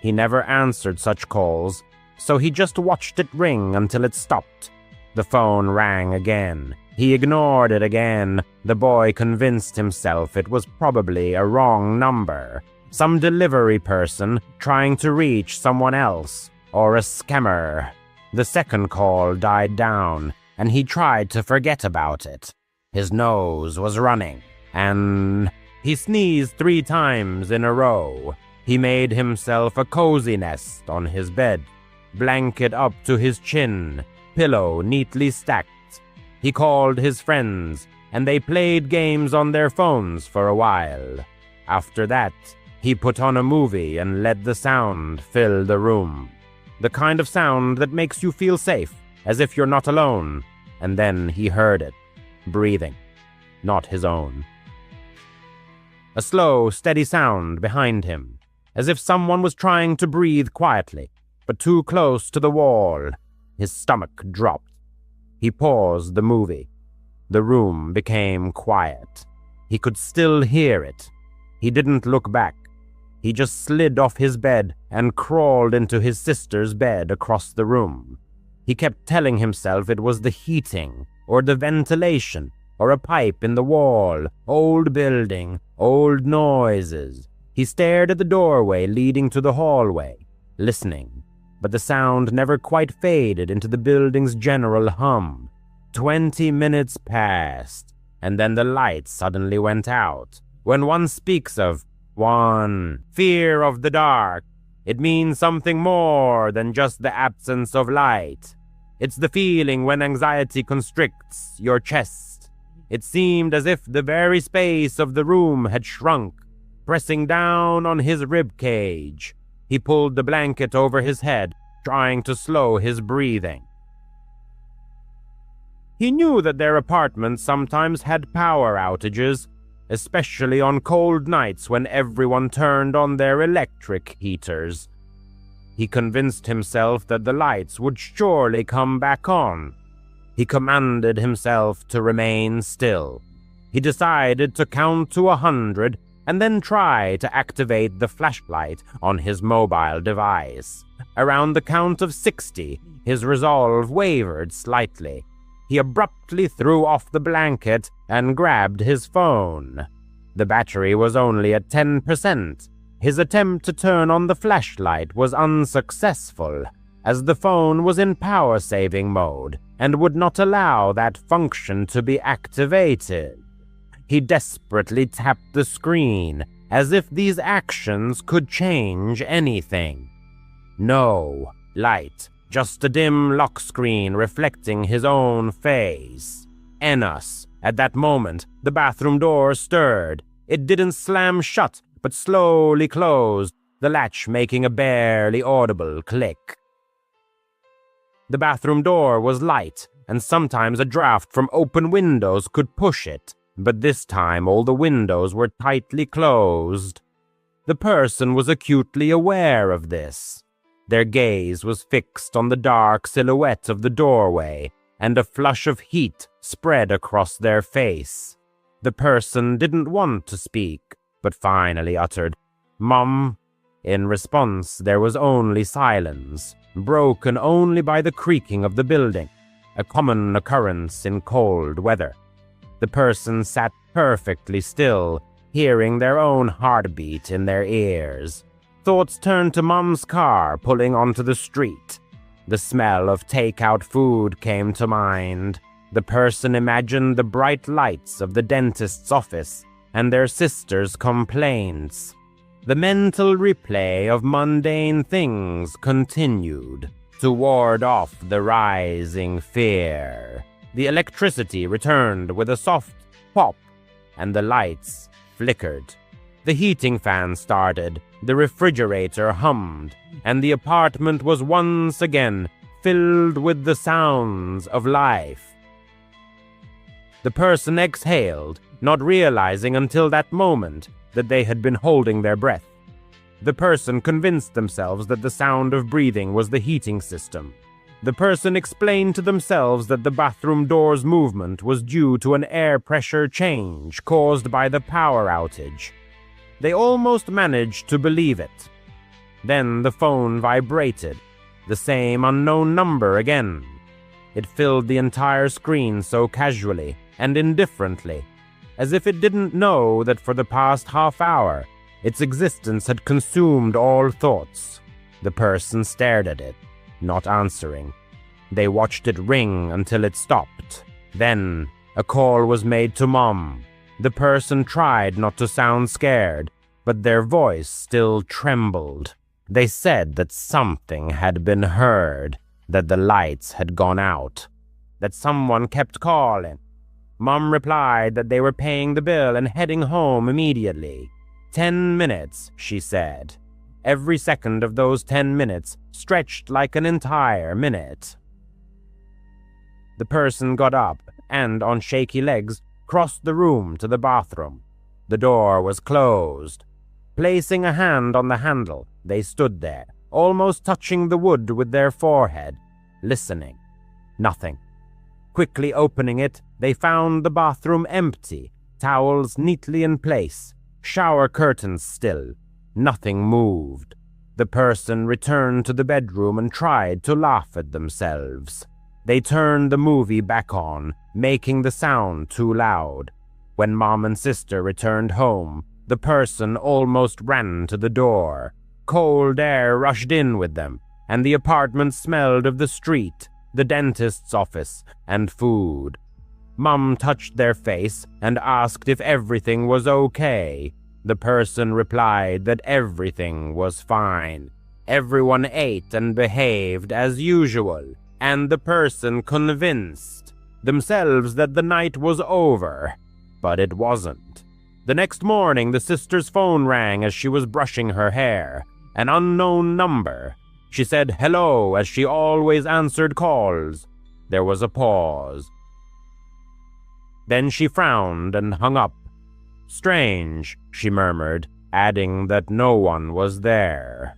He never answered such calls, so he just watched it ring until it stopped. The phone rang again. He ignored it again. The boy convinced himself it was probably a wrong number. Some delivery person trying to reach someone else, or a scammer. The second call died down, and he tried to forget about it. His nose was running, and he sneezed 3 times in a row. He made himself a cozy nest on his bed, blanket up to his chin, pillow neatly stacked. He called his friends, and they played games on their phones for a while. After that, he put on a movie and let the sound fill the room. The kind of sound that makes you feel safe, as if you're not alone. And then he heard it. Breathing, not his own. A slow, steady sound behind him, as if someone was trying to breathe quietly, but too close to the wall. His stomach dropped. He paused the movie. The room became quiet. He could still hear it. He didn't look back. He just slid off his bed and crawled into his sister's bed across the room. He kept telling himself it was the heating, or the ventilation, or a pipe in the wall, old building, old noises. He stared at the doorway leading to the hallway, listening. but the sound never quite faded into the building's general hum. 20 minutes passed, and then the lights suddenly went out. When one speaks of fear of the dark, it means something more than just the absence of light. It's the feeling when anxiety constricts your chest. It seemed as if the very space of the room had shrunk, pressing down on his rib cage. He pulled the blanket over his head, trying to slow his breathing. He knew that their apartment sometimes had power outages, especially on cold nights when everyone turned on their electric heaters. He convinced himself that the lights would surely come back on. He commanded himself to remain still. He decided to count to 100 and then try to activate the flashlight on his mobile device. Around the count of 60, his resolve wavered slightly. He abruptly threw off the blanket and grabbed his phone. The battery was only at 10%. His attempt to turn on the flashlight was unsuccessful, as the phone was in power-saving mode and would not allow that function to be activated. He desperately tapped the screen, as if these actions could change anything. No light, just a dim lock screen reflecting his own face. Enos. At that moment, the bathroom door stirred. It didn't slam shut, but slowly closed, the latch making a barely audible click. The bathroom door was light, and sometimes a draft from open windows could push it, but this time all the windows were tightly closed. The person was acutely aware of this. Their gaze was fixed on the dark silhouette of the doorway, and a flush of heat spread across their face. The person didn't want to speak, but finally uttered, "Mom." In response, there was only silence, broken only by the creaking of the building, a common occurrence in cold weather. The person sat perfectly still, hearing their own heartbeat in their ears. Thoughts turned to Mom's car pulling onto the street. The smell of takeout food came to mind. The person imagined the bright lights of the dentist's office and their sister's complaints. The mental replay of mundane things continued to ward off the rising fear. The electricity returned with a soft pop, and the lights flickered. The heating fan started, the refrigerator hummed, and the apartment was once again filled with the sounds of life. The person exhaled, not realizing until that moment that they had been holding their breath. The person convinced themselves that the sound of breathing was the heating system. The person explained to themselves that the bathroom door's movement was due to an air pressure change caused by the power outage. They almost managed to believe it. Then the phone vibrated, the same unknown number again. It filled the entire screen so casually and indifferently, as if it didn't know that for the past half hour, its existence had consumed all thoughts. The person stared at it, not answering. They watched it ring until it stopped. Then, a call was made to Mom. The person tried not to sound scared, but their voice still trembled. They said that something had been heard, that the lights had gone out, that someone kept calling. Mom replied that they were paying the bill and heading home immediately. 10 minutes, she said. Every second of those 10 minutes stretched like an entire minute. The person got up and, on shaky legs, crossed the room to the bathroom. The door was closed. Placing a hand on the handle, they stood there, almost touching the wood with their forehead, listening. Nothing. Quickly opening it, they found the bathroom empty, towels neatly in place, shower curtains still. Nothing moved. The person returned to the bedroom and tried to laugh at themselves. They turned the movie back on, making the sound too loud. When Mom and sister returned home, the person almost ran to the door. Cold air rushed in with them. and the apartment smelled of the street, the dentist's office, and food. Mom touched their face and asked if everything was okay. The person replied that everything was fine. Everyone ate and behaved as usual, and the person convinced themselves that the night was over, but it wasn't. The next morning, the sister's phone rang as she was brushing her hair. An unknown number. She said hello as she always answered calls. There was a pause. Then she frowned and hung up. Strange, she murmured, adding that no one was there.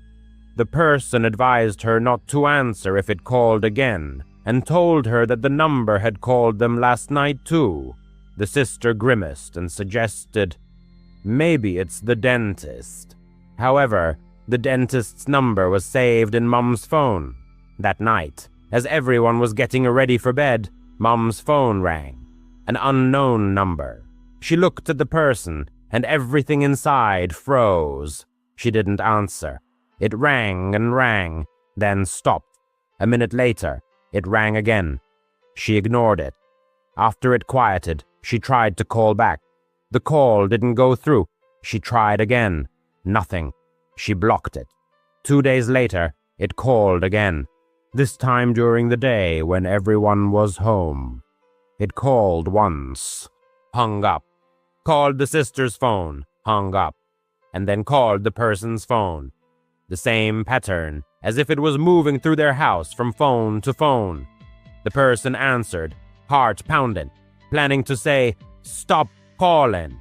The person advised her not to answer if it called again, and told her that the number had called them last night too. The sister grimaced and suggested, maybe it's the dentist. However, the dentist's number was saved in Mom's phone. That night, as everyone was getting ready for bed, Mom's phone rang. An unknown number. She looked at the person, and everything inside froze. She didn't answer. It rang and rang, then stopped. A minute later, it rang again. She ignored it. After it quieted, she tried to call back. The call didn't go through. She tried again. Nothing. She blocked it. 2 days later, it called again. This time during the day when everyone was home. It called once. Hung up. Called the sister's phone. Hung up. And then called the person's phone. The same pattern, as if it was moving through their house from phone to phone. The person answered, heart pounding, planning to say, "Stop calling."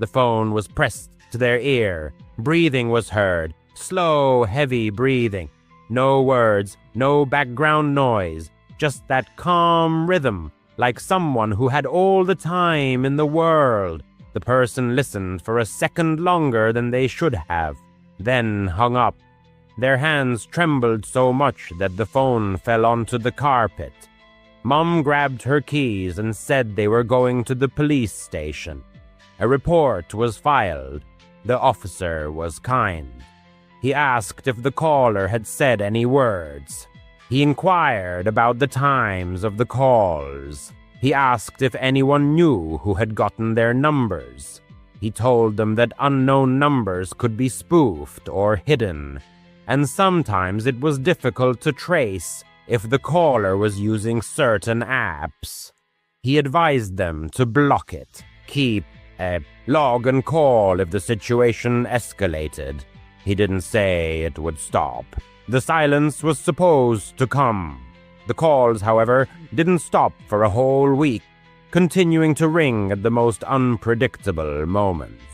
The phone was pressed to their ear. Breathing was heard, slow, heavy breathing. No words, no background noise, just that calm rhythm, like someone who had all the time in the world. The person listened for a second longer than they should have, then hung up. Their hands trembled so much that the phone fell onto the carpet. Mom grabbed her keys and said they were going to the police station. A report was filed. The officer was kind. He asked if the caller had said any words. He inquired about the times of the calls. He asked if anyone knew who had gotten their numbers. He told them that unknown numbers could be spoofed or hidden, and sometimes it was difficult to trace if the caller was using certain apps. He advised them to block it, keep a log and call if the situation escalated. He didn't say it would stop. The silence was supposed to come. The calls, however, didn't stop for a whole week, continuing to ring at the most unpredictable moments.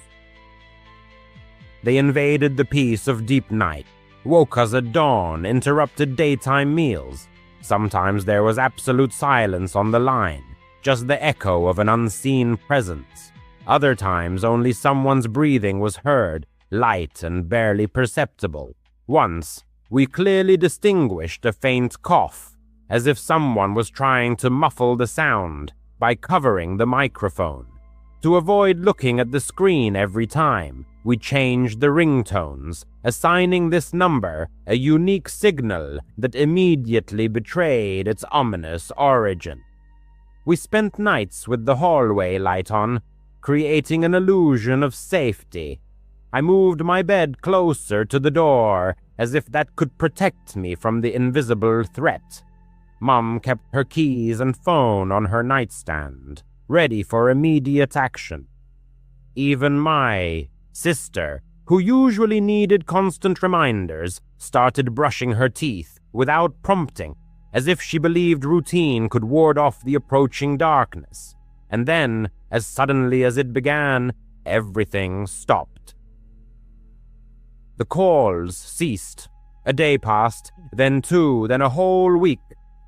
They invaded the peace of deep night, woke us at dawn, interrupted daytime meals. Sometimes there was absolute silence on the line, just the echo of an unseen presence. Other times only someone's breathing was heard, light and barely perceptible. Once, we clearly distinguished a faint cough, as if someone was trying to muffle the sound by covering the microphone. To avoid looking at the screen every time, we changed the ringtones, assigning this number a unique signal that immediately betrayed its ominous origin. We spent nights with the hallway light on, creating an illusion of safety. I moved my bed closer to the door, as if that could protect me from the invisible threat. Mom kept her keys and phone on her nightstand, ready for immediate action. Even my sister, who usually needed constant reminders, started brushing her teeth without prompting, as if she believed routine could ward off the approaching darkness. And then, as suddenly as it began, everything stopped. The calls ceased. A day passed, then 2, then a whole week.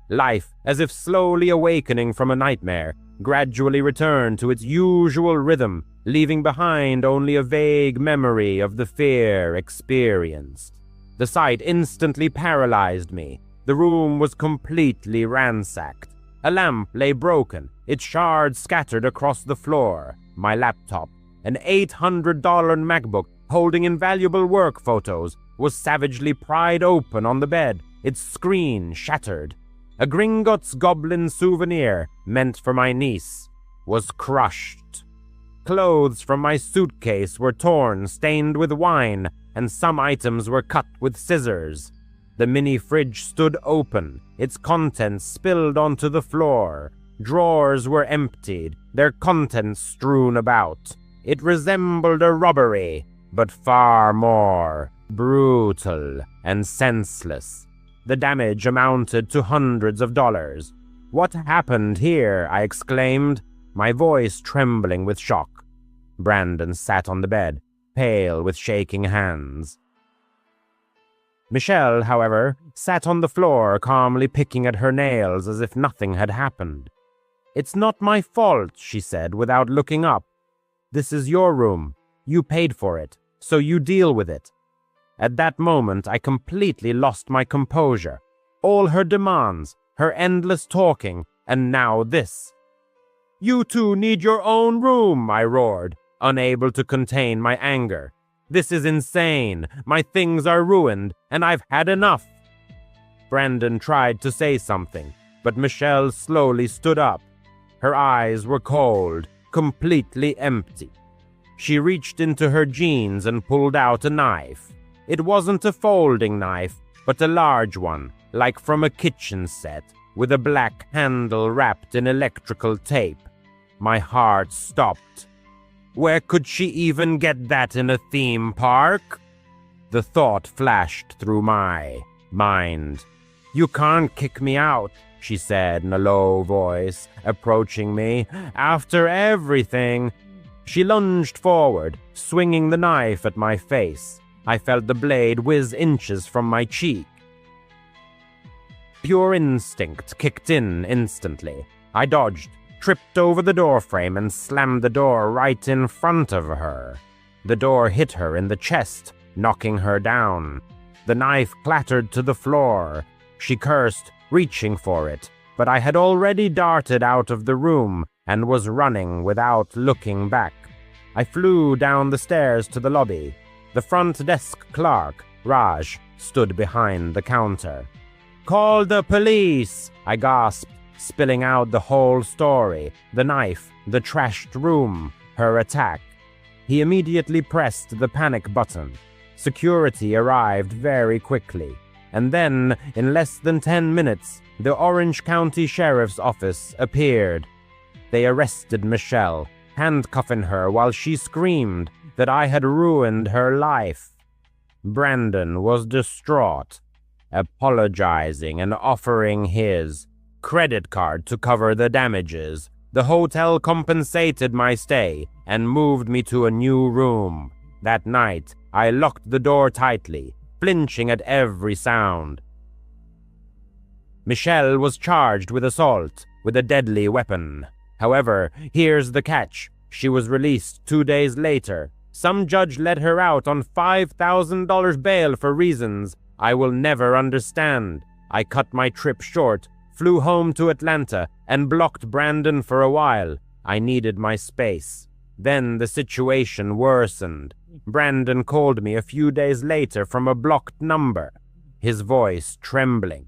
Life, as if slowly awakening from a nightmare, gradually returned to its usual rhythm, leaving behind only a vague memory of the fear experienced. The sight instantly paralyzed me. The room was completely ransacked. A lamp lay broken, its shards scattered across the floor. My laptop, an $800 MacBook holding invaluable work photos, was savagely pried open on the bed, its screen shattered. A Gringotts goblin souvenir, meant for my niece, was crushed. Clothes from my suitcase were torn, stained with wine, and some items were cut with scissors. The mini fridge stood open, its contents spilled onto the floor. Drawers were emptied, their contents strewn about. It resembled a robbery, but far more brutal and senseless. The damage amounted to hundreds of dollars. "What happened here?" I exclaimed, my voice trembling with shock. Brandon sat on the bed, pale with shaking hands. Michelle, however, sat on the floor, calmly picking at her nails as if nothing had happened. "It's not my fault," she said without looking up. "This is your room. You paid for it, so you deal with it." At that moment, I completely lost my composure. All her demands, her endless talking, and now this. "You two need your own room," I roared, unable to contain my anger. "This is insane. My things are ruined, and I've had enough." Brandon tried to say something, but Michelle slowly stood up. Her eyes were cold, completely empty. She reached into her jeans and pulled out a knife. It wasn't a folding knife, but a large one, like from a kitchen set, with a black handle wrapped in electrical tape. My heart stopped. Where could she even get that in a theme park? The thought flashed through my mind. "You can't kick me out," she said in a low voice, approaching me. "After everything." She lunged forward, swinging the knife at my face. I felt the blade whiz inches from my cheek. Pure instinct kicked in instantly. I dodged, tripped over the doorframe, and slammed the door right in front of her. The door hit her in the chest, knocking her down. The knife clattered to the floor. She cursed, reaching for it, but I had already darted out of the room and was running without looking back. I flew down the stairs to the lobby. The front desk clerk, Raj, stood behind the counter. "Call the police!" I gasped, spilling out the whole story, the knife, the trashed room, her attack. He immediately pressed the panic button. Security arrived very quickly, and then, in less than 10 minutes, the Orange County Sheriff's Office appeared. They arrested Michelle, handcuffing her while she screamed that I had ruined her life. Brandon was distraught, apologizing and offering his credit card to cover the damages. The hotel compensated my stay and moved me to a new room. That night, I locked the door tightly, flinching at every sound. Michelle was charged with assault with a deadly weapon. However, here's the catch. She was released 2 days later. Some judge let her out on $5,000 bail for reasons I will never understand. I cut my trip short, flew home to Atlanta, and blocked Brandon for a while. I needed my space. Then the situation worsened. Brandon called me a few days later from a blocked number, his voice trembling.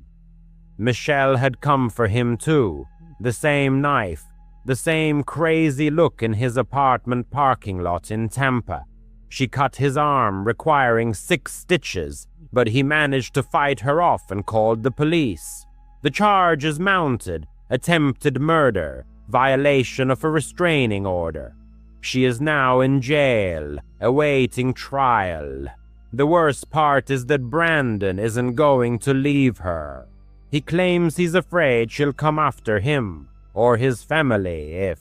Michelle had come for him too. The same knife, the same crazy look in his apartment parking lot in Tampa. She cut his arm, requiring 6 stitches, but he managed to fight her off and called the police. The charge is mounted: attempted murder, violation of a restraining order. She is now in jail, awaiting trial. The worst part is that Brandon isn't going to leave her. He claims he's afraid she'll come after him or his family if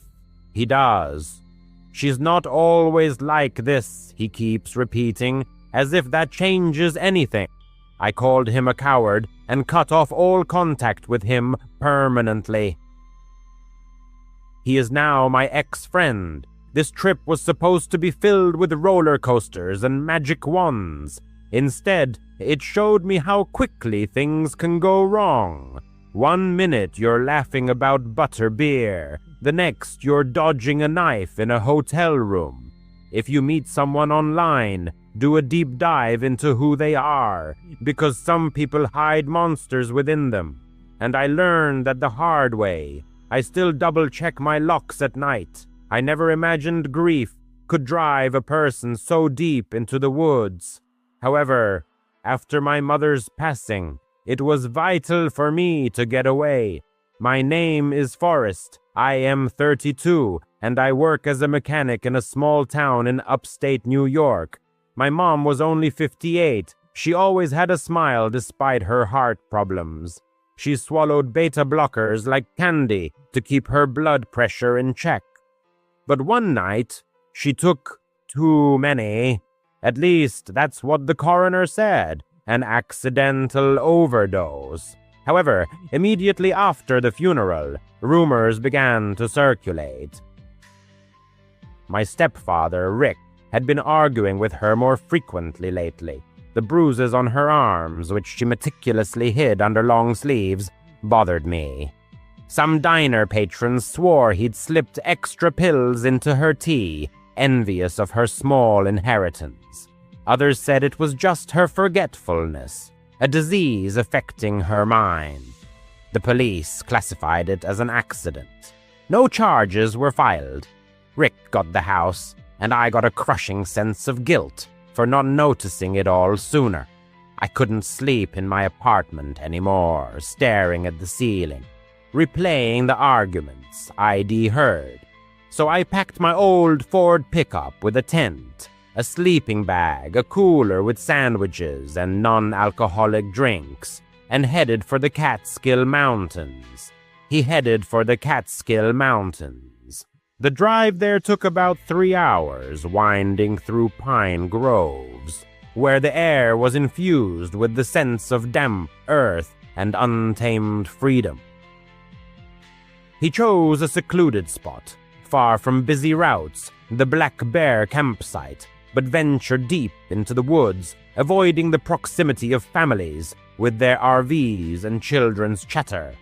he does. She's not always like this, he keeps repeating, as if that changes anything. I called him a coward and cut off all contact with him permanently. He is now my ex-friend. This trip was supposed to be filled with roller coasters and magic wands. Instead, it showed me how quickly things can go wrong. 1 minute you're laughing about butter beer, the next you're dodging a knife in a hotel room. If you meet someone online, do a deep dive into who they are, because some people hide monsters within them. And I learned that the hard way. I still double-check my locks at night. I never imagined grief could drive a person so deep into the woods. However, after my mother's passing, it was vital for me to get away. My name is Forrest. I am 32, and I work as a mechanic in a small town in upstate New York. My mom was only 58. She always had a smile despite her heart problems. She swallowed beta blockers like candy to keep her blood pressure in check. But one night, she took too many. At least that's what the coroner said, an accidental overdose. However, immediately after the funeral, rumors began to circulate. My stepfather, Rick, had been arguing with her more frequently lately. The bruises on her arms, which she meticulously hid under long sleeves, bothered me. Some diner patrons swore he'd slipped extra pills into her tea, envious of her small inheritance. Others said it was just her forgetfulness, a disease affecting her mind. The police classified it as an accident. No charges were filed. Rick got the house, and I got a crushing sense of guilt for not noticing it all sooner. I couldn't sleep in my apartment anymore, staring at the ceiling, replaying the arguments I'd heard. So I packed my old Ford pickup with a tent, a sleeping bag, a cooler with sandwiches and non-alcoholic drinks, and headed for the Catskill Mountains. He headed for the Catskill Mountains. The drive there took about 3 hours, winding through pine groves, where the air was infused with the sense of damp earth and untamed freedom. He chose a secluded spot, far from busy routes, the Black Bear campsite, but ventured deep into the woods, avoiding the proximity of families with their RVs and children's chatter.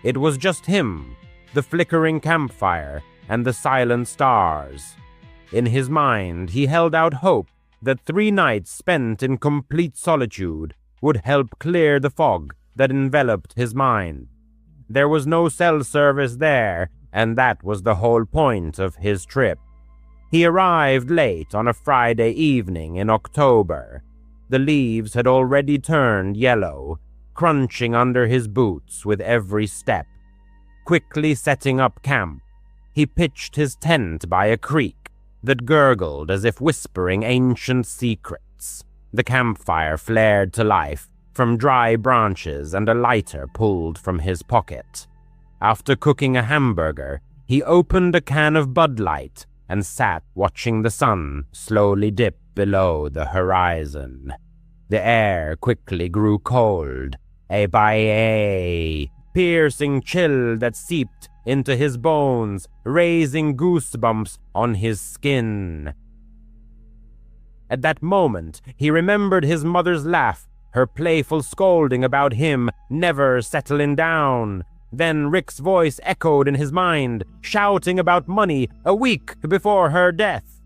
It was just him, the flickering campfire, and the silent stars. In his mind, he held out hope that 3 nights spent in complete solitude would help clear the fog that enveloped his mind. There was no cell service there, and that was the whole point of his trip. He arrived late on a Friday evening in October. The leaves had already turned yellow, crunching under his boots with every step. Quickly setting up camp, he pitched his tent by a creek that gurgled as if whispering ancient secrets. The campfire flared to life from dry branches and a lighter pulled from his pocket. After cooking a hamburger, he opened a can of Bud Light and sat watching the sun slowly dip below the horizon. The air quickly grew cold, a piercing chill that seeped into his bones, raising goosebumps on his skin. At that moment, he remembered his mother's laugh, her playful scolding about him never settling down. Then Rick's voice echoed in his mind, shouting about money a week before her death.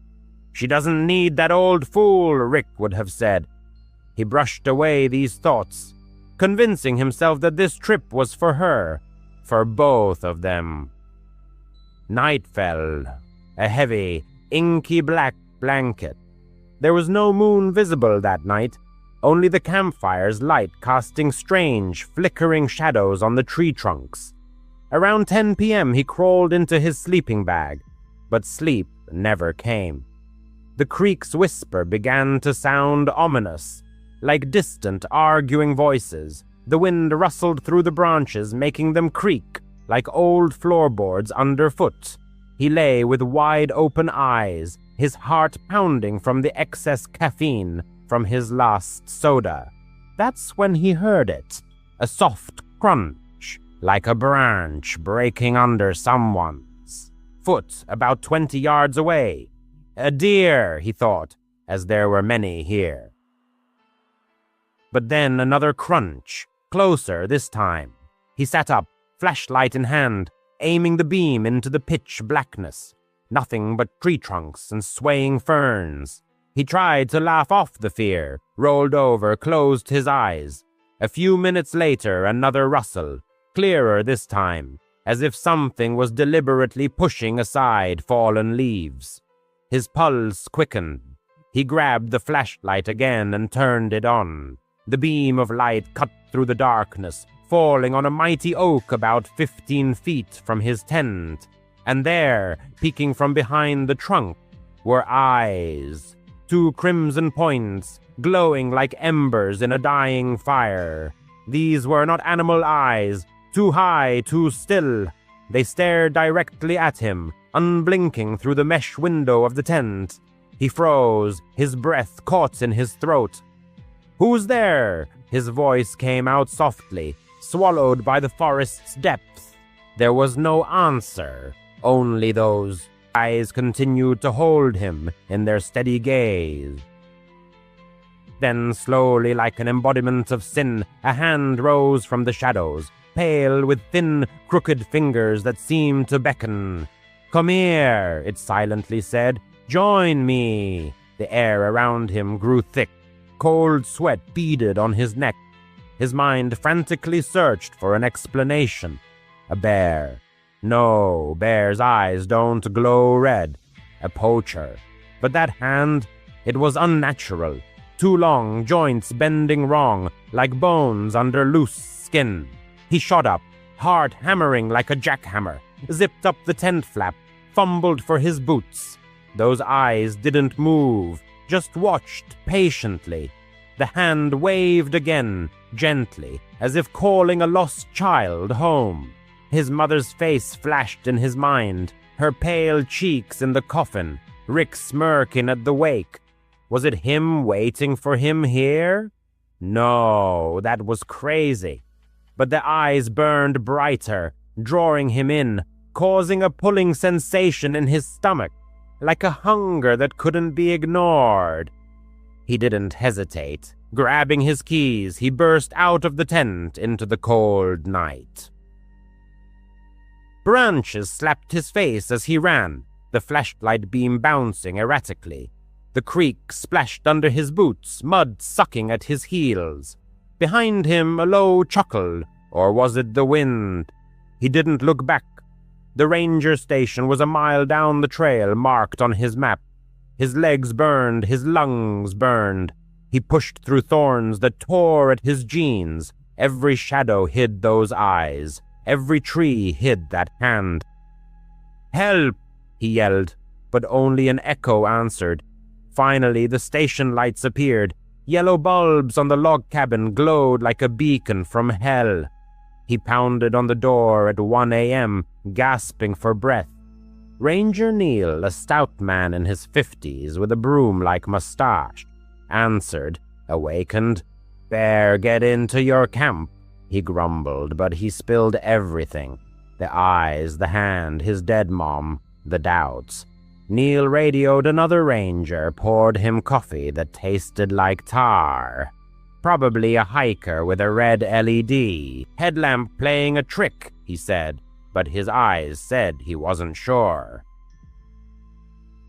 "She doesn't need that old fool," Rick would have said. He brushed away these thoughts, convincing himself that this trip was for her, for both of them. Night fell, a heavy, inky black blanket. There was no moon visible that night, only the campfire's light casting strange, flickering shadows on the tree trunks. Around 10 p.m. he crawled into his sleeping bag, but sleep never came. The creek's whisper began to sound ominous, like distant, arguing voices. The wind rustled through the branches, making them creak like old floorboards underfoot. He lay with wide-open eyes, his heart pounding from the excess caffeine from his last soda. That's when he heard it, a soft crunch, like a branch breaking under someone's foot about 20 yards away. A deer, he thought, as there were many here. But then another crunch, closer this time. He sat up, flashlight in hand, aiming the beam into the pitch blackness. Nothing but tree trunks and swaying ferns. He tried to laugh off the fear, rolled over, closed his eyes. A few minutes later, another rustle, clearer this time, as if something was deliberately pushing aside fallen leaves. His pulse quickened. He grabbed the flashlight again and turned it on. The beam of light cut through the darkness, falling on a mighty oak about 15 feet from his tent. And there, peeking from behind the trunk, were eyes. 2 crimson points, glowing like embers in a dying fire. These were not animal eyes, too high, too still. They stared directly at him, unblinking through the mesh window of the tent. He froze, his breath caught in his throat. "Who's there?" His voice came out softly, swallowed by the forest's depth. There was no answer, only those eyes continued to hold him in their steady gaze. Then, slowly, like an embodiment of sin, a hand rose from the shadows, pale with thin, crooked fingers that seemed to beckon. "Come here," it silently said. "Join me." The air around him grew thick. Cold sweat beaded on his neck. His mind frantically searched for an explanation. A bear. No, bears' eyes don't glow red. A poacher. But that hand, it was unnatural. Too long, joints bending wrong, like bones under loose skin. He shot up, heart hammering like a jackhammer, zipped up the tent flap, fumbled for his boots. Those eyes didn't move, just watched patiently. The hand waved again, gently, as if calling a lost child home. His mother's face flashed in his mind, her pale cheeks in the coffin, Rick smirking at the wake. Was it him waiting for him here? No, that was crazy. But the eyes burned brighter, drawing him in, causing a pulling sensation in his stomach, like a hunger that couldn't be ignored. He didn't hesitate. Grabbing his keys, he burst out of the tent into the cold night. Branches slapped his face as he ran, the flashlight beam bouncing erratically. The creek splashed under his boots, mud sucking at his heels. Behind him, a low chuckle, or was it the wind? He didn't look back. The ranger station was a mile down the trail marked on his map. His legs burned, his lungs burned. He pushed through thorns that tore at his jeans. Every shadow hid those eyes. Every tree hid that hand. "Help!" he yelled, but only an echo answered. Finally, the station lights appeared. Yellow bulbs on the log cabin glowed like a beacon from hell. He pounded on the door at 1 a.m., gasping for breath. Ranger Neil, a stout man in his 50s with a broom-like mustache, answered, awakened. "Better get into your camp," he grumbled, but he spilled everything. The eyes, the hand, his dead mom, the doubts. Neil radioed another ranger, poured him coffee that tasted like tar. Probably a hiker with a red LED, headlamp playing a trick, he said, but his eyes said he wasn't sure.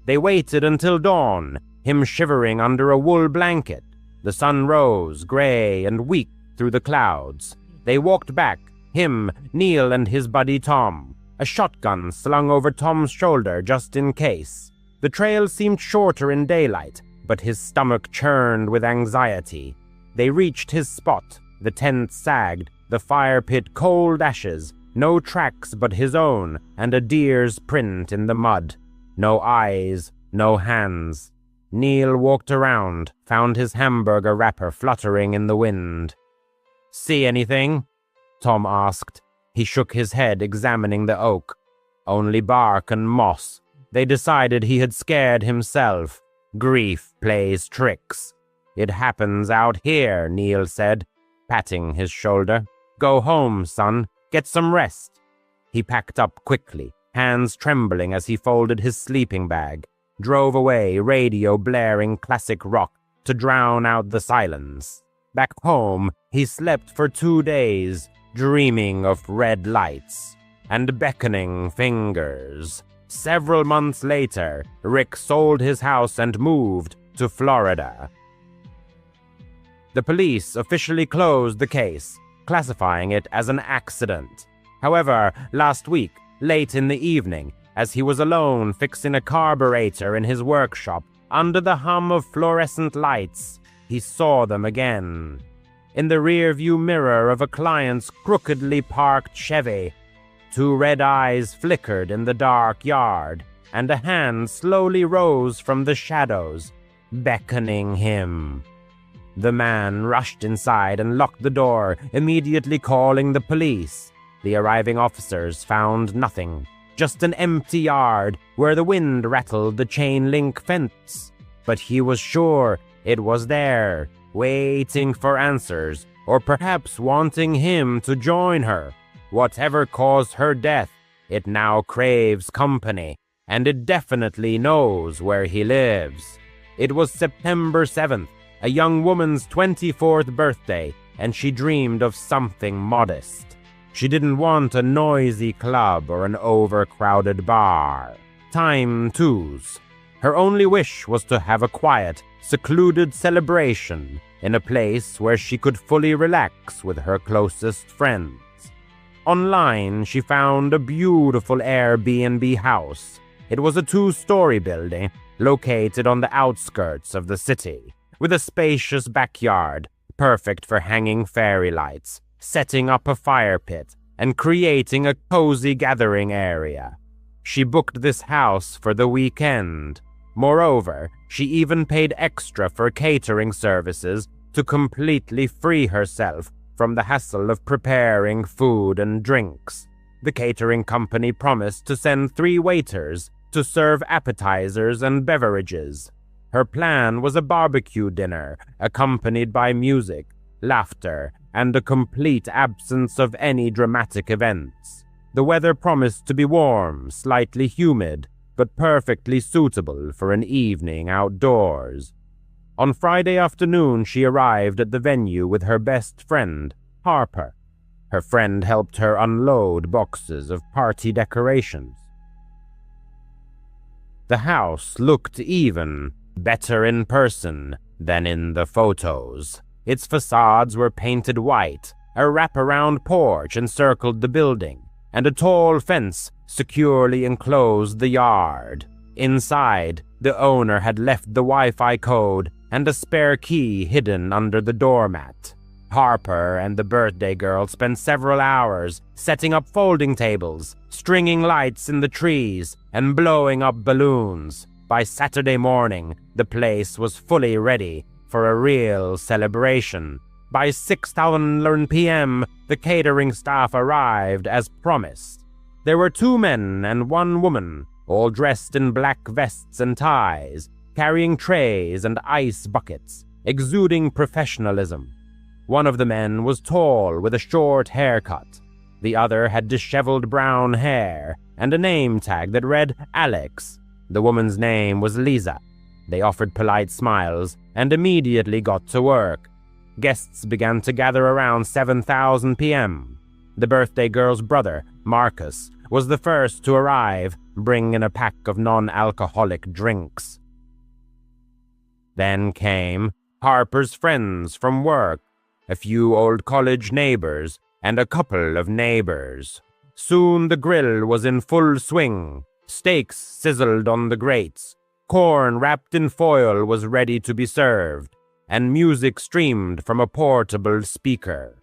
They waited until dawn, him shivering under a wool blanket. The sun rose, gray and weak, through the clouds. They walked back, him, Neil, and his buddy Tom, a shotgun slung over Tom's shoulder just in case. The trail seemed shorter in daylight, but his stomach churned with anxiety. They reached his spot. The tent sagged, the fire pit cold ashes, no tracks but his own, and a deer's print in the mud. No eyes, no hands. Neil walked around, found his hamburger wrapper fluttering in the wind. "See anything?" Tom asked. He shook his head, examining the oak. Only bark and moss. They decided he had scared himself. Grief plays tricks. "It happens out here," Neil said, patting his shoulder. "Go home, son. Get some rest." He packed up quickly, hands trembling as he folded his sleeping bag, drove away, radio blaring classic rock to drown out the silence. Back home, he slept for 2 days, dreaming of red lights and beckoning fingers. Several months later, Rick sold his house and moved to Florida. The police officially closed the case, classifying it as an accident. However, last week, late in the evening, as he was alone fixing a carburetor in his workshop under the hum of fluorescent lights, he saw them again. In the rear-view mirror of a client's crookedly parked Chevy, two red eyes flickered in the dark yard, and a hand slowly rose from the shadows, beckoning him. The man rushed inside and locked the door, immediately calling the police. The arriving officers found nothing, just an empty yard where the wind rattled the chain-link fence. But he was sure it was there, waiting for answers, or perhaps wanting him to join her. Whatever caused her death, it now craves company, and it definitely knows where he lives. It was September 7th, a young woman's 24th birthday, and she dreamed of something modest. She didn't want a noisy club or an overcrowded bar. Time twos. Her only wish was to have a quiet, secluded celebration in a place where she could fully relax with her closest friends. Online, she found a beautiful Airbnb house. It was a 2-story building located on the outskirts of the city, with a spacious backyard, perfect for hanging fairy lights, setting up a fire pit, and creating a cozy gathering area. She booked this house for the weekend. Moreover, she even paid extra for catering services to completely free herself from the hassle of preparing food and drinks. The catering company promised to send 3 waiters to serve appetizers and beverages. Her plan was a barbecue dinner, accompanied by music, laughter, and a complete absence of any dramatic events. The weather promised to be warm, slightly humid, but perfectly suitable for an evening outdoors. On Friday afternoon, she arrived at the venue with her best friend, Harper. Her friend helped her unload boxes of party decorations. The house looked even better in person than in the photos. Its facades were painted white, a wraparound porch encircled the building, and a tall fence securely enclosed the yard. Inside, the owner had left the Wi-Fi code and a spare key hidden under the doormat. Harper and the birthday girl spent several hours setting up folding tables, stringing lights in the trees, and blowing up balloons. By Saturday morning, the place was fully ready for a real celebration. By 6:11 p.m., the catering staff arrived as promised. There were 2 men and 1 woman, all dressed in black vests and ties, carrying trays and ice buckets, exuding professionalism. One of the men was tall with a short haircut. The other had disheveled brown hair and a name tag that read Alex. The woman's name was Lisa. They offered polite smiles and immediately got to work. Guests began to gather around 7:00 p.m. The birthday girl's brother, Marcus, was the first to arrive, bringing a pack of non-alcoholic drinks. Then came Harper's friends from work, a few old college neighbors, and a couple of neighbors. Soon the grill was in full swing. Steaks sizzled on the grates. Corn wrapped in foil was ready to be served, and music streamed from a portable speaker.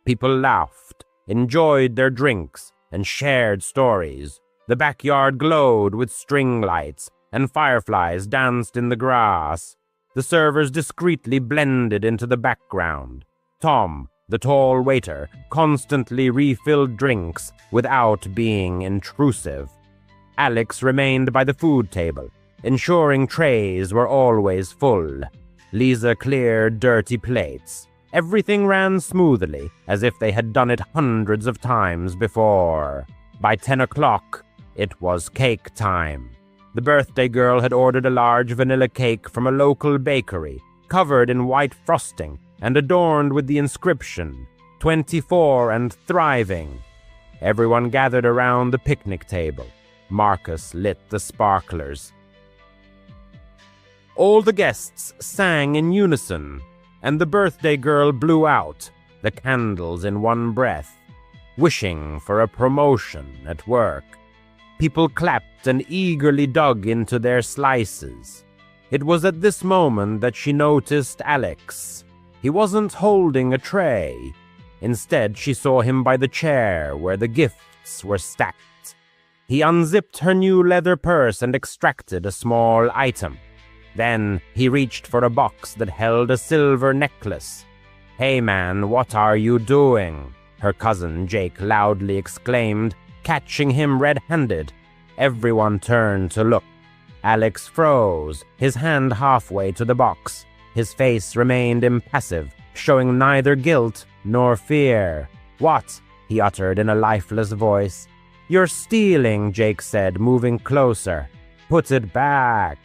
People laughed, enjoyed their drinks, and shared stories. The backyard glowed with string lights, and fireflies danced in the grass. The servers discreetly blended into the background. Tom, the tall waiter, constantly refilled drinks without being intrusive. Alex remained by the food table, ensuring trays were always full. Lisa cleared dirty plates. Everything ran smoothly, as if they had done it hundreds of times before. By 10 o'clock, it was cake time. The birthday girl had ordered a large vanilla cake from a local bakery, covered in white frosting and adorned with the inscription, 24 and thriving. Everyone gathered around the picnic table. Marcus lit the sparklers. All the guests sang in unison, and the birthday girl blew out the candles in one breath, wishing for a promotion at work. People clapped and eagerly dug into their slices. It was at this moment that she noticed Alex. He wasn't holding a tray. Instead, she saw him by the chair where the gifts were stacked. He unzipped her new leather purse and extracted a small item. Then he reached for a box that held a silver necklace. "Hey man, what are you doing?" her cousin Jake loudly exclaimed, catching him red-handed. Everyone turned to look. Alex froze, his hand halfway to the box. His face remained impassive, showing neither guilt nor fear. "What?" he uttered in a lifeless voice. "You're stealing," Jake said, moving closer. "Put it back."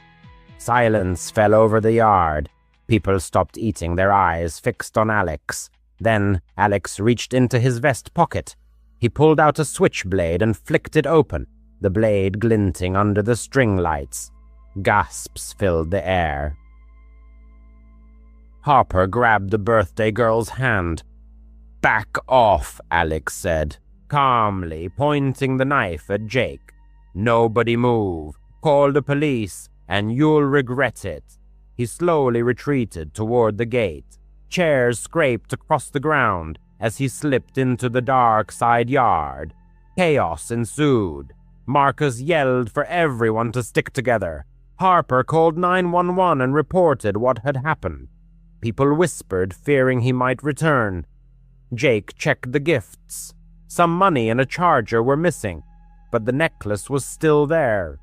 Silence fell over the yard. People stopped eating, their eyes fixed on Alex. Then Alex reached into his vest pocket. He pulled out a switchblade and flicked it open, the blade glinting under the string lights. Gasps filled the air. Harper grabbed the birthday girl's hand. "Back off," Alex said, calmly pointing the knife at Jake. "Nobody move. Call the police, and you'll regret it." He slowly retreated toward the gate. Chairs scraped across the ground as he slipped into the dark side yard. Chaos ensued. Marcus yelled for everyone to stick together. Harper called 911 and reported what had happened. People whispered, fearing he might return. Jake checked the gifts. Some money and a charger were missing, but the necklace was still there.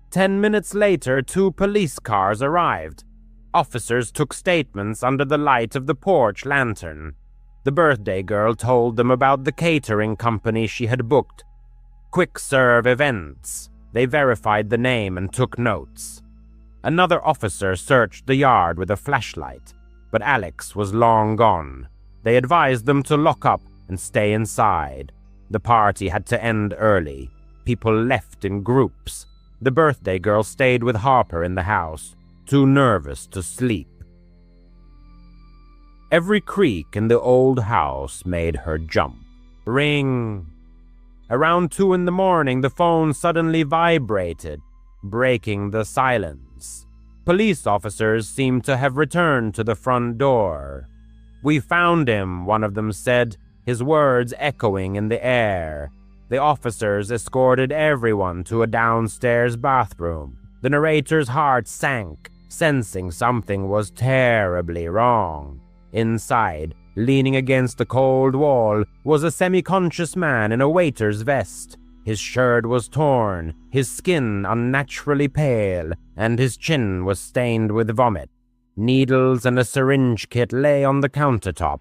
10 minutes later, 2 police cars arrived. Officers took statements under the light of the porch lantern. The birthday girl told them about the catering company she had booked. Quick Serve Events. They verified the name and took notes. Another officer searched the yard with a flashlight, but Alex was long gone. They advised them to lock up and stay inside. The party had to end early. People left in groups. The birthday girl stayed with Harper in the house, too nervous to sleep. Every creak in the old house made her jump. Ring. Around 2 a.m, the phone suddenly vibrated, breaking the silence. Police officers seemed to have returned to the front door. "We found him," one of them said, his words echoing in the air. The officers escorted everyone to a downstairs bathroom. The narrator's heart sank, sensing something was terribly wrong. Inside, leaning against the cold wall, was a semi-conscious man in a waiter's vest. His shirt was torn, his skin unnaturally pale, and his chin was stained with vomit. Needles and a syringe kit lay on the countertop,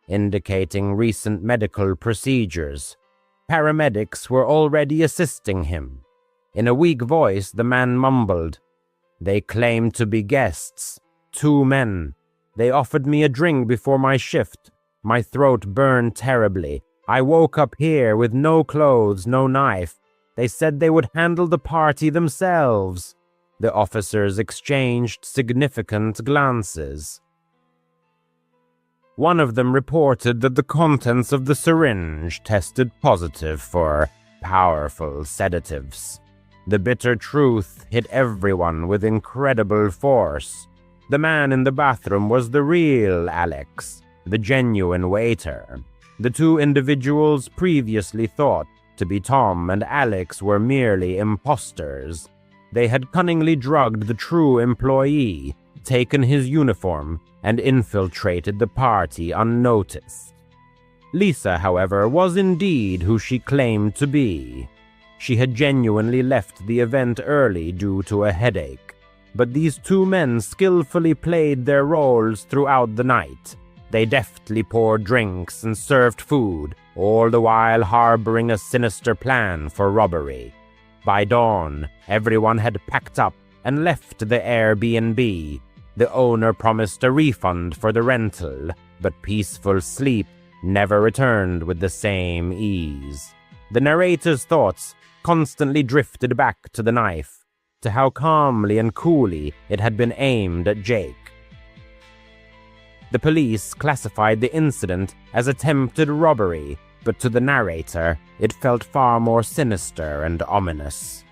indicating recent medical procedures. Paramedics were already assisting him. In a weak voice, the man mumbled, "They claimed to be guests. 2 men. They offered me a drink before my shift. My throat burned terribly. I woke up here with no clothes, no knife. They said they would handle the party themselves." The officers exchanged significant glances. One of them reported that the contents of the syringe tested positive for powerful sedatives. The bitter truth hit everyone with incredible force. The man in the bathroom was the real Alex, the genuine waiter. The 2 individuals previously thought to be Tom and Alex were merely imposters. They had cunningly drugged the true employee, taken his uniform, and infiltrated the party unnoticed. Lisa, however, was indeed who she claimed to be. She had genuinely left the event early due to a headache. But these 2 men skillfully played their roles throughout the night. They deftly poured drinks and served food, all the while harboring a sinister plan for robbery. By dawn, everyone had packed up and left the Airbnb. The owner promised a refund for the rental, but peaceful sleep never returned with the same ease. The narrator's thoughts constantly drifted back to the knife. to how calmly and coolly it had been aimed at Jake. The police classified the incident as attempted robbery, but to the narrator, it felt far more sinister and ominous.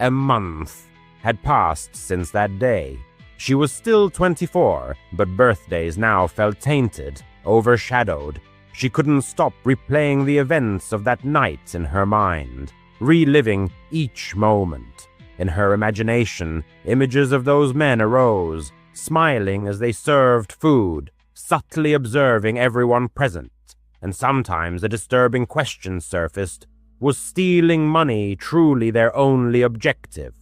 A month had passed since that day. She was still 24, but birthdays now felt tainted, overshadowed. She couldn't stop replaying the events of that night in her mind, reliving each moment. In her imagination, images of those men arose, smiling as they served food, subtly observing everyone present, and sometimes a disturbing question surfaced. Was stealing money truly their only objective?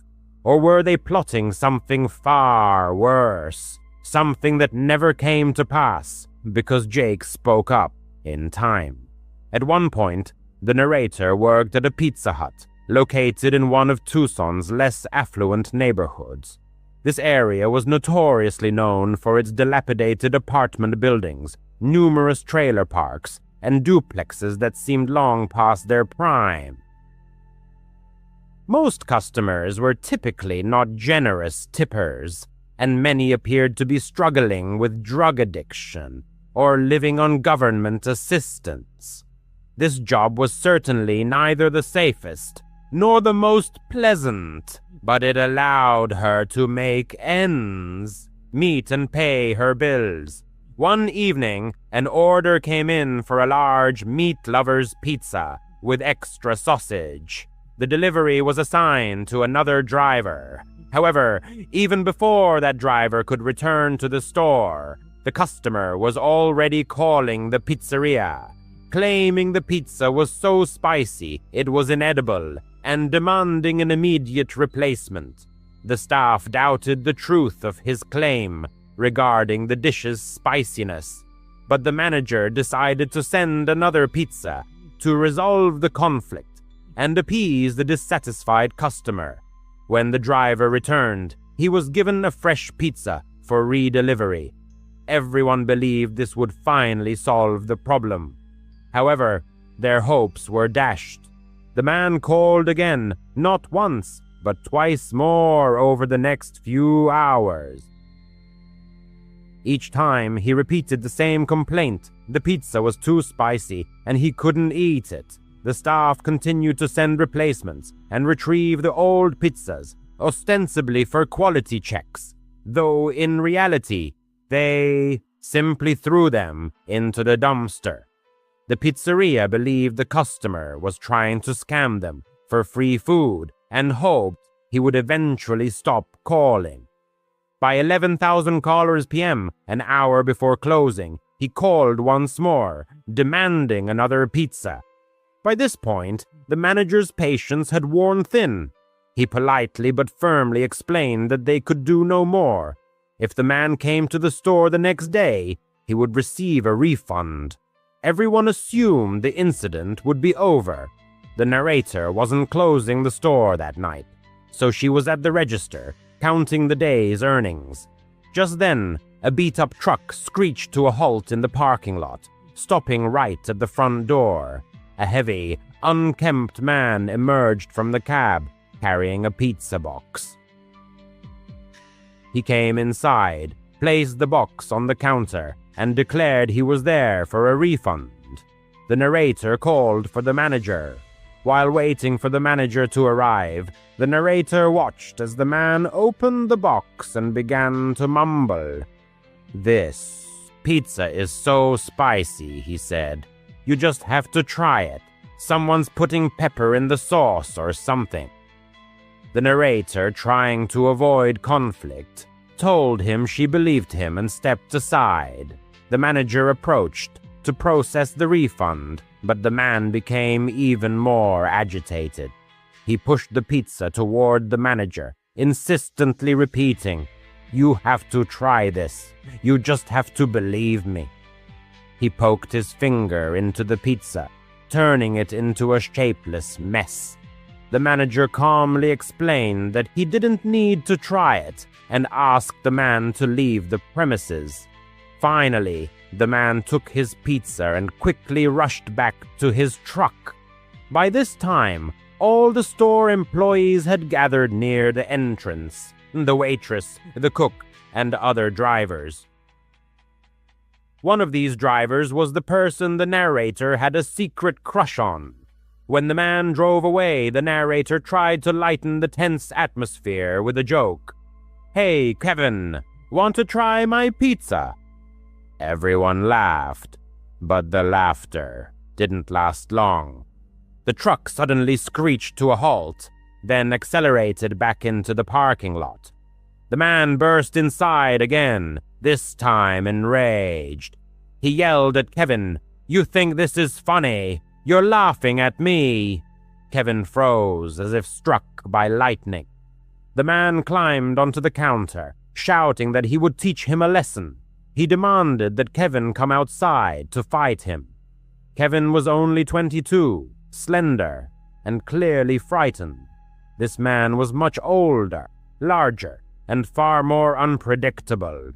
Or were they plotting something far worse, something that never came to pass because Jake spoke up in time? At one point, the narrator worked at a Pizza Hut located in one of Tucson's less affluent neighborhoods. This area was notoriously known for its dilapidated apartment buildings, numerous trailer parks, and duplexes that seemed long past their prime. Most customers were typically not generous tippers, and many appeared to be struggling with drug addiction or living on government assistance. This job was certainly neither the safest nor the most pleasant, but it allowed her to make ends meet and pay her bills. One evening, an order came in for a large meat lover's pizza with extra sausage. The delivery was assigned to another driver. However, even before that driver could return to the store, the customer was already calling the pizzeria, claiming the pizza was so spicy it was inedible and demanding an immediate replacement. The staff doubted the truth of his claim regarding the dish's spiciness, but the manager decided to send another pizza to resolve the conflict and appease the dissatisfied customer. When the driver returned, he was given a fresh pizza for redelivery. Everyone believed this would finally solve the problem. However, their hopes were dashed. The man called again, not once, but twice more over the next few hours. Each time, he repeated the same complaint. The pizza was too spicy, and he couldn't eat it. The staff continued to send replacements and retrieve the old pizzas, ostensibly for quality checks, though in reality, they simply threw them into the dumpster. The pizzeria believed the customer was trying to scam them for free food and hoped he would eventually stop calling. By 11,000 callers p.m., an hour before closing, he called once more, demanding another pizza. By this point, the manager's patience had worn thin. He politely but firmly explained that they could do no more. If the man came to the store the next day, he would receive a refund. Everyone assumed the incident would be over. The narrator wasn't closing the store that night, so she was at the register, counting the day's earnings. Just then, a beat-up truck screeched to a halt in the parking lot, stopping right at the front door. A heavy, unkempt man emerged from the cab, carrying a pizza box. He came inside, placed the box on the counter, and declared he was there for a refund. The narrator called for the manager. While waiting for the manager to arrive, the narrator watched as the man opened the box and began to mumble. "This pizza is so spicy," he said. "You just have to try it. Someone's putting pepper in the sauce or something." The narrator, trying to avoid conflict, told him she believed him and stepped aside. The manager approached to process the refund, but the man became even more agitated. He pushed the pizza toward the manager, insistently repeating, "You have to try this. You just have to believe me." He poked his finger into the pizza, turning it into a shapeless mess. The manager calmly explained that he didn't need to try it and asked the man to leave the premises. Finally, the man took his pizza and quickly rushed back to his truck. By this time, All the store employees had gathered near the entrance, the waitress, the cook, and other drivers. One of these drivers was the person the narrator had a secret crush on. When the man drove away, the narrator tried to lighten the tense atmosphere with a joke. "Hey, Kevin, want to try my pizza?" Everyone laughed, but the laughter didn't last long. The truck suddenly screeched to a halt, then accelerated back into the parking lot. The man burst inside again, this time enraged. He yelled at Kevin, "You think this is funny? You're laughing at me." Kevin froze as if struck by lightning. The man climbed onto the counter, shouting that he would teach him a lesson. He demanded that Kevin come outside to fight him. Kevin was only 22, slender, and clearly frightened. This man was much older, larger, and far more unpredictable.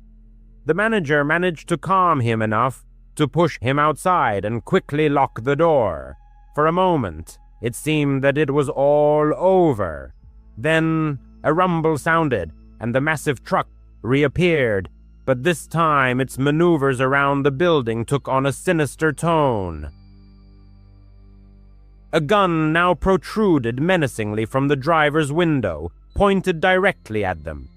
The manager managed to calm him enough to push him outside and quickly lock the door. For a moment, it seemed that it was all over. Then a rumble sounded, and the massive truck reappeared, but this time its maneuvers around the building took on a sinister tone. A gun now protruded menacingly from the driver's window, pointed directly at them.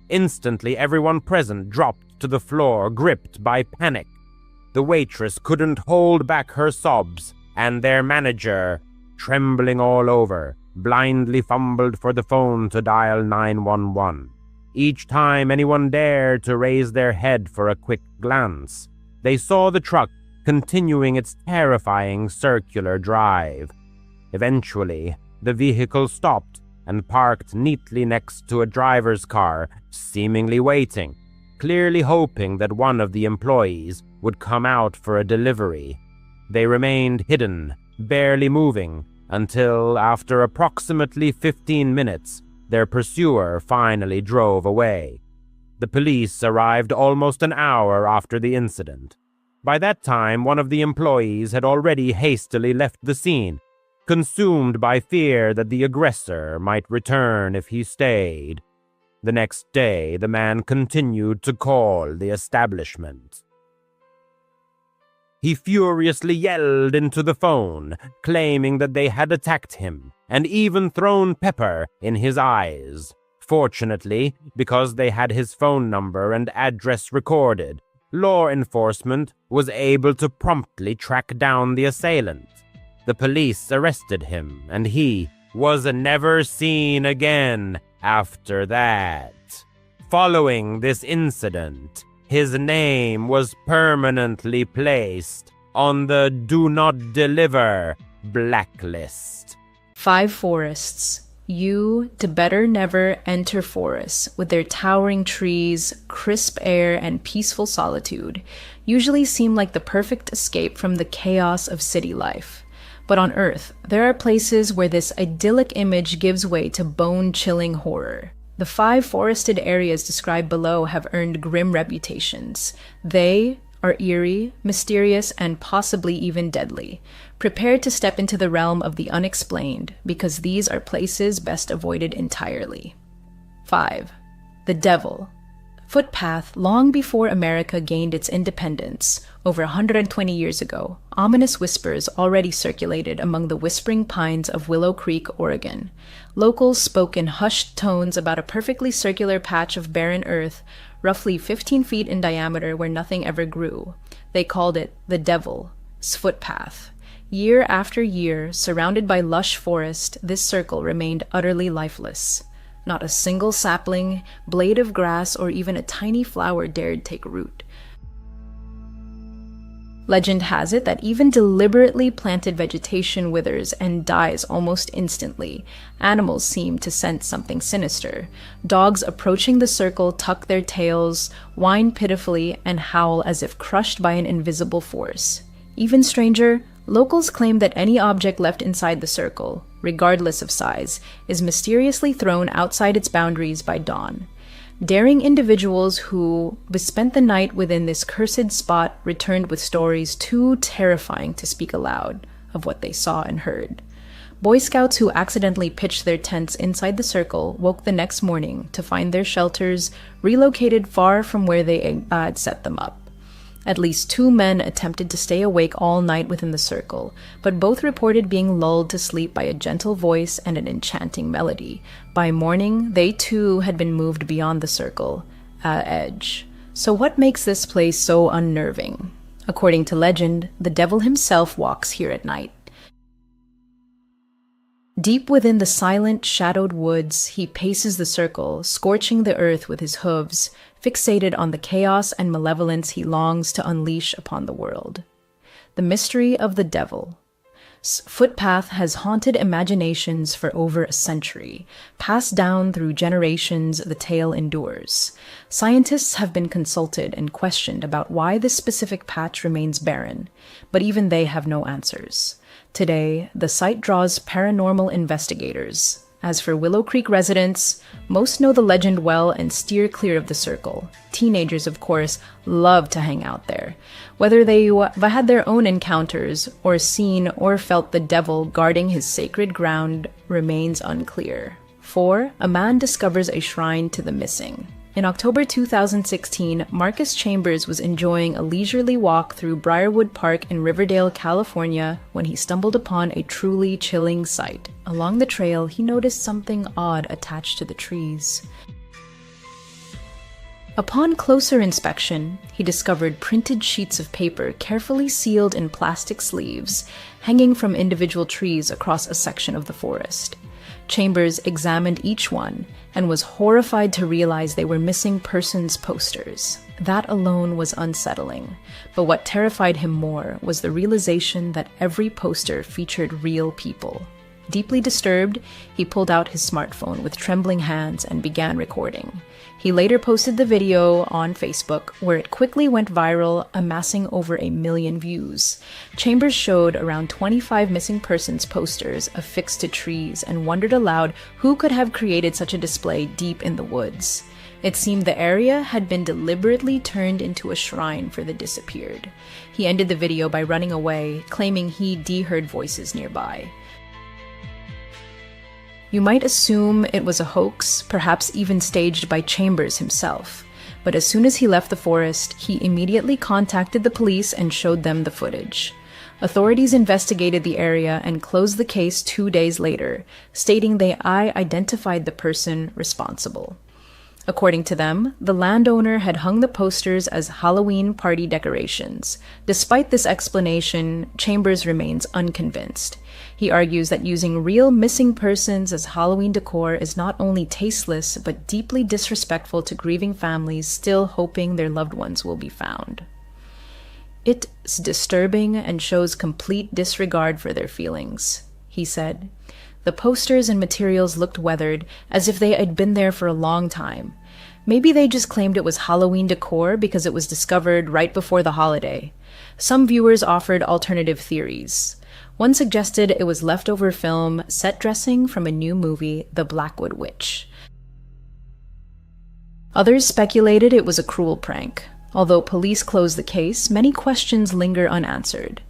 Instantly, everyone present dropped to the floor, gripped by panic. The waitress couldn't hold back her sobs, and their manager, trembling all over, blindly fumbled for the phone to dial 911. Each time anyone dared to raise their head for a quick glance, they saw the truck continuing its terrifying circular drive. Eventually, the vehicle stopped and parked neatly next to a driver's car, seemingly waiting, clearly hoping that one of the employees would come out for a delivery. They remained hidden, barely moving, until, after approximately 15 minutes, their pursuer finally drove away. The police arrived almost an hour after the incident. By that time, one of the employees had already hastily left the scene, consumed by fear that the aggressor might return if he stayed. The next day, the man continued to call the establishment. He furiously yelled into the phone, claiming that they had attacked him and even thrown pepper in his eyes. Fortunately, because they had his phone number and address recorded, law enforcement was able to promptly track down the assailant. The police arrested him, and he was never seen again after that. Following this incident, his name was permanently placed on the Do Not Deliver blacklist. 5 forests. You to better never enter forests with their towering trees, crisp air, and peaceful solitude usually seem like the perfect escape from the chaos of city life. But on Earth, there are places where this idyllic image gives way to bone-chilling horror. The 5 forested areas described below have earned grim reputations. They are eerie, mysterious, and possibly even deadly. Prepare to step into the realm of the unexplained, because these are places best avoided entirely. 5. The Devil. Footpath. Long before America gained its independence, over 120 years ago, ominous whispers already circulated among the whispering pines of Willow Creek, Oregon. Locals spoke in hushed tones about a perfectly circular patch of barren earth, roughly 15 feet in diameter where nothing ever grew. They called it the Devil's Footpath. Year after year, surrounded by lush forest, this circle remained utterly lifeless. Not a single sapling, blade of grass, or even a tiny flower dared take root. Legend has it that even deliberately planted vegetation withers and dies almost instantly. Animals seem to sense something sinister. Dogs approaching the circle tuck their tails, whine pitifully, and howl as if crushed by an invisible force. Even stranger, locals claim that any object left inside the circle, regardless of size, is mysteriously thrown outside its boundaries by dawn. Daring individuals who spent the night within this cursed spot returned with stories too terrifying to speak aloud of what they saw and heard. Boy Scouts who accidentally pitched their tents inside the circle woke the next morning to find their shelters relocated far from where they had set them up. At least 2 men attempted to stay awake all night within the circle, but both reported being lulled to sleep by a gentle voice and an enchanting melody. By morning, they too had been moved beyond the circle edge. So what makes this place so unnerving? According to legend, the devil himself walks here at night. Deep within the silent, shadowed woods, he paces the circle, scorching the earth with his hooves, fixated on the chaos and malevolence he longs to unleash upon the world. The mystery of the devil's footpath has haunted imaginations for over a century. Passed down through generations, the tale endures. Scientists have been consulted and questioned about why this specific patch remains barren, but even they have no answers. Today, the site draws paranormal investigators. As for Willow Creek residents, most know the legend well and steer clear of the circle. Teenagers, of course, love to hang out there. Whether they had their own encounters or seen or felt the devil guarding his sacred ground remains unclear. 4. A man discovers a shrine to the missing. In October 2016, Marcus Chambers was enjoying a leisurely walk through Briarwood Park in Riverdale, California, when he stumbled upon a truly chilling sight. Along the trail, he noticed something odd attached to the trees. Upon closer inspection, he discovered printed sheets of paper carefully sealed in plastic sleeves, hanging from individual trees across a section of the forest. Chambers examined each one and was horrified to realize they were missing persons posters. That alone was unsettling, but what terrified him more was the realization that every poster featured real people. Deeply disturbed, he pulled out his smartphone with trembling hands and began recording. He later posted the video on Facebook, where it quickly went viral, amassing over 1 million views. Chambers showed around 25 missing persons posters affixed to trees and wondered aloud who could have created such a display deep in the woods. It seemed the area had been deliberately turned into a shrine for the disappeared. He ended the video by running away, claiming he heard voices nearby. You might assume it was a hoax, perhaps even staged by Chambers himself. But as soon as he left the forest, he immediately contacted the police and showed them the footage. Authorities investigated the area and closed the case 2 days later, stating they identified the person responsible. According to them, the landowner had hung the posters as Halloween party decorations. Despite this explanation, Chambers remains unconvinced. He argues that using real missing persons as Halloween decor is not only tasteless, but deeply disrespectful to grieving families still hoping their loved ones will be found. It's disturbing and shows complete disregard for their feelings, he said. The posters and materials looked weathered, as if they had been there for a long time. Maybe they just claimed it was Halloween decor because it was discovered right before the holiday. Some viewers offered alternative theories. One suggested it was leftover film set dressing from a new movie, The Blackwood Witch. Others speculated it was a cruel prank. Although police closed the case, many questions linger unanswered.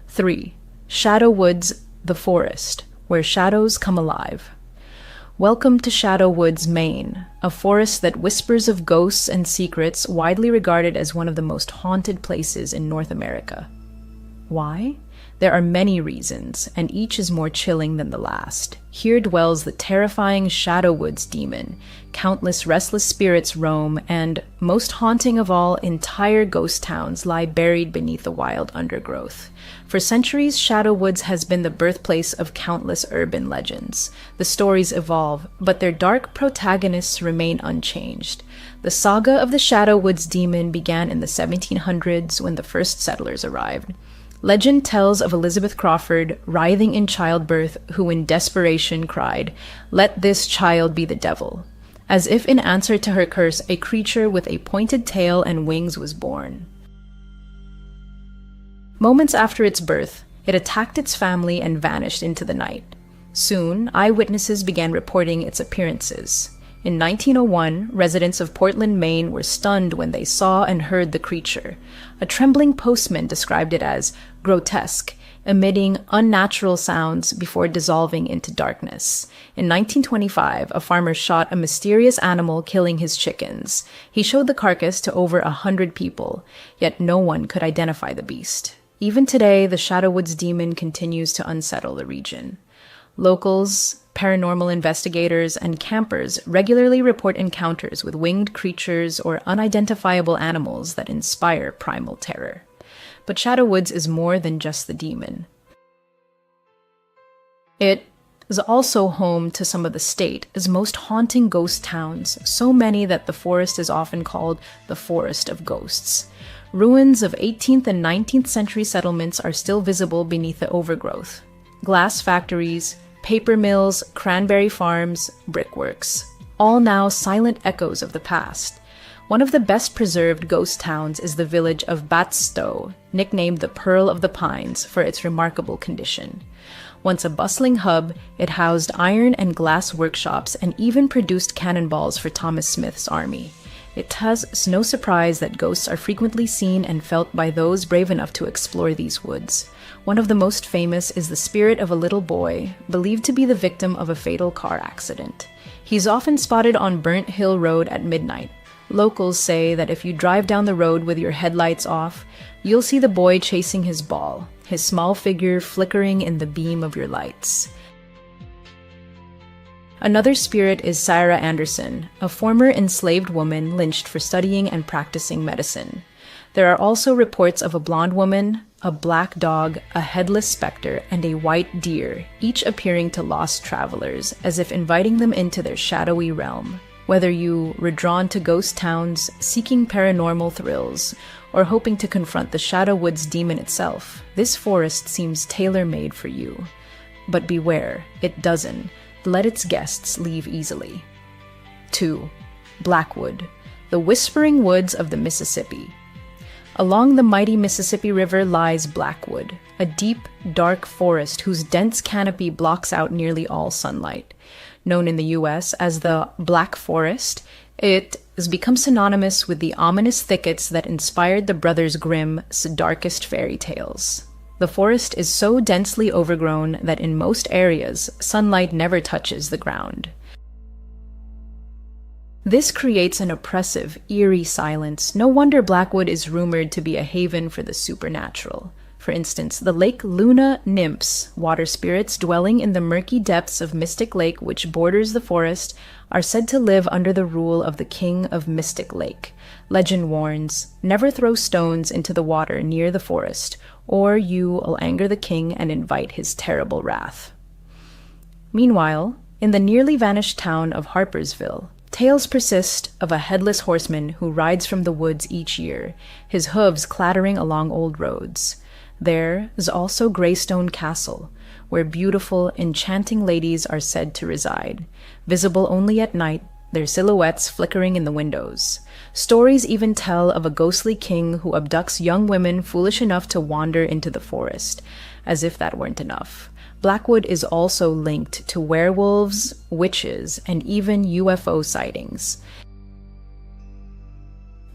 3. Shadow Woods, the forest, where shadows come alive. Welcome to Shadow Woods, Maine, a forest that whispers of ghosts and secrets, widely regarded as one of the most haunted places in North America. Why? There are many reasons, and each is more chilling than the last. Here dwells the terrifying Shadow Woods demon. Countless restless spirits roam, and, most haunting of all, entire ghost towns lie buried beneath the wild undergrowth. For centuries, Shadow Woods has been the birthplace of countless urban legends. The stories evolve, but their dark protagonists remain unchanged. The saga of the Shadow Woods demon began in the 1700s when the first settlers arrived. Legend tells of Elizabeth Crawford, writhing in childbirth, who in desperation cried, "Let this child be the devil." As if in answer to her curse, a creature with a pointed tail and wings was born. Moments after its birth, it attacked its family and vanished into the night. Soon, eyewitnesses began reporting its appearances. In 1901, residents of Portland, Maine were stunned when they saw and heard the creature. A trembling postman described it as grotesque, emitting unnatural sounds before dissolving into darkness. In 1925, a farmer shot a mysterious animal killing his chickens. He showed the carcass to over 100 people, yet no one could identify the beast. Even today, the Shadow Woods demon continues to unsettle the region. Locals, paranormal investigators, and campers regularly report encounters with winged creatures or unidentifiable animals that inspire primal terror. But Shadow Woods is more than just the demon. It is also home to some of the state's most haunting ghost towns, so many that the forest is often called the Forest of Ghosts. Ruins of 18th and 19th century settlements are still visible beneath the overgrowth. Glass factories, paper mills, cranberry farms, brickworks, all now silent echoes of the past. One of the best preserved ghost towns is the village of Batstow, nicknamed the Pearl of the Pines for its remarkable condition. Once a bustling hub, it housed iron and glass workshops and even produced cannonballs for Thomas Smith's army. It has no surprise that ghosts are frequently seen and felt by those brave enough to explore these woods. One of the most famous is the spirit of a little boy, believed to be the victim of a fatal car accident. He's often spotted on Burnt Hill Road at midnight. Locals say that if you drive down the road with your headlights off, you'll see the boy chasing his ball, his small figure flickering in the beam of your lights. Another spirit is Sarah Anderson, a former enslaved woman lynched for studying and practicing medicine. There are also reports of a blonde woman, a black dog, a headless specter, and a white deer, each appearing to lost travelers, as if inviting them into their shadowy realm. Whether you were drawn to ghost towns, seeking paranormal thrills, or hoping to confront the Shadow Woods demon itself, this forest seems tailor-made for you. But beware, it doesn't let its guests leave easily. 2. Blackwood, the whispering woods of the Mississippi. Along the mighty Mississippi River lies Blackwood, a deep, dark forest whose dense canopy blocks out nearly all sunlight. Known in the US as the Black Forest, it has become synonymous with the ominous thickets that inspired the Brothers Grimm's darkest fairy tales. The forest is so densely overgrown that in most areas, sunlight never touches the ground. This creates an oppressive, eerie silence. No wonder Blackwood is rumored to be a haven for the supernatural. For instance, the Lake Luna nymphs, water spirits dwelling in the murky depths of Mystic Lake which borders the forest, are said to live under the rule of the King of Mystic Lake. Legend warns, never throw stones into the water near the forest, or you will anger the king and invite his terrible wrath. Meanwhile, in the nearly vanished town of Harpersville, tales persist of a headless horseman who rides from the woods each year, his hooves clattering along old roads. There is also Greystone Castle, where beautiful, enchanting ladies are said to reside, visible only at night, their silhouettes flickering in the windows. Stories even tell of a ghostly king who abducts young women foolish enough to wander into the forest. As if that weren't enough, Blackwood is also linked to werewolves, witches, and even UFO sightings.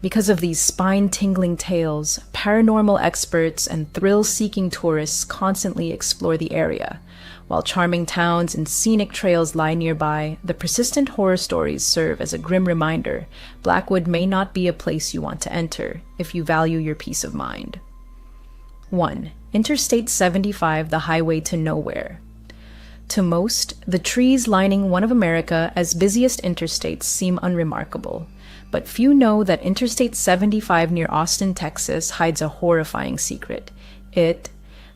Because of these spine-tingling tales, paranormal experts and thrill-seeking tourists constantly explore the area. While charming towns and scenic trails lie nearby, the persistent horror stories serve as a grim reminder Blackwood may not be a place you want to enter if you value your peace of mind. 1. Interstate 75, the highway to nowhere. To most, the trees lining one of America's busiest interstates seem unremarkable. But few know that Interstate 75 near Austin, Texas hides a horrifying secret. It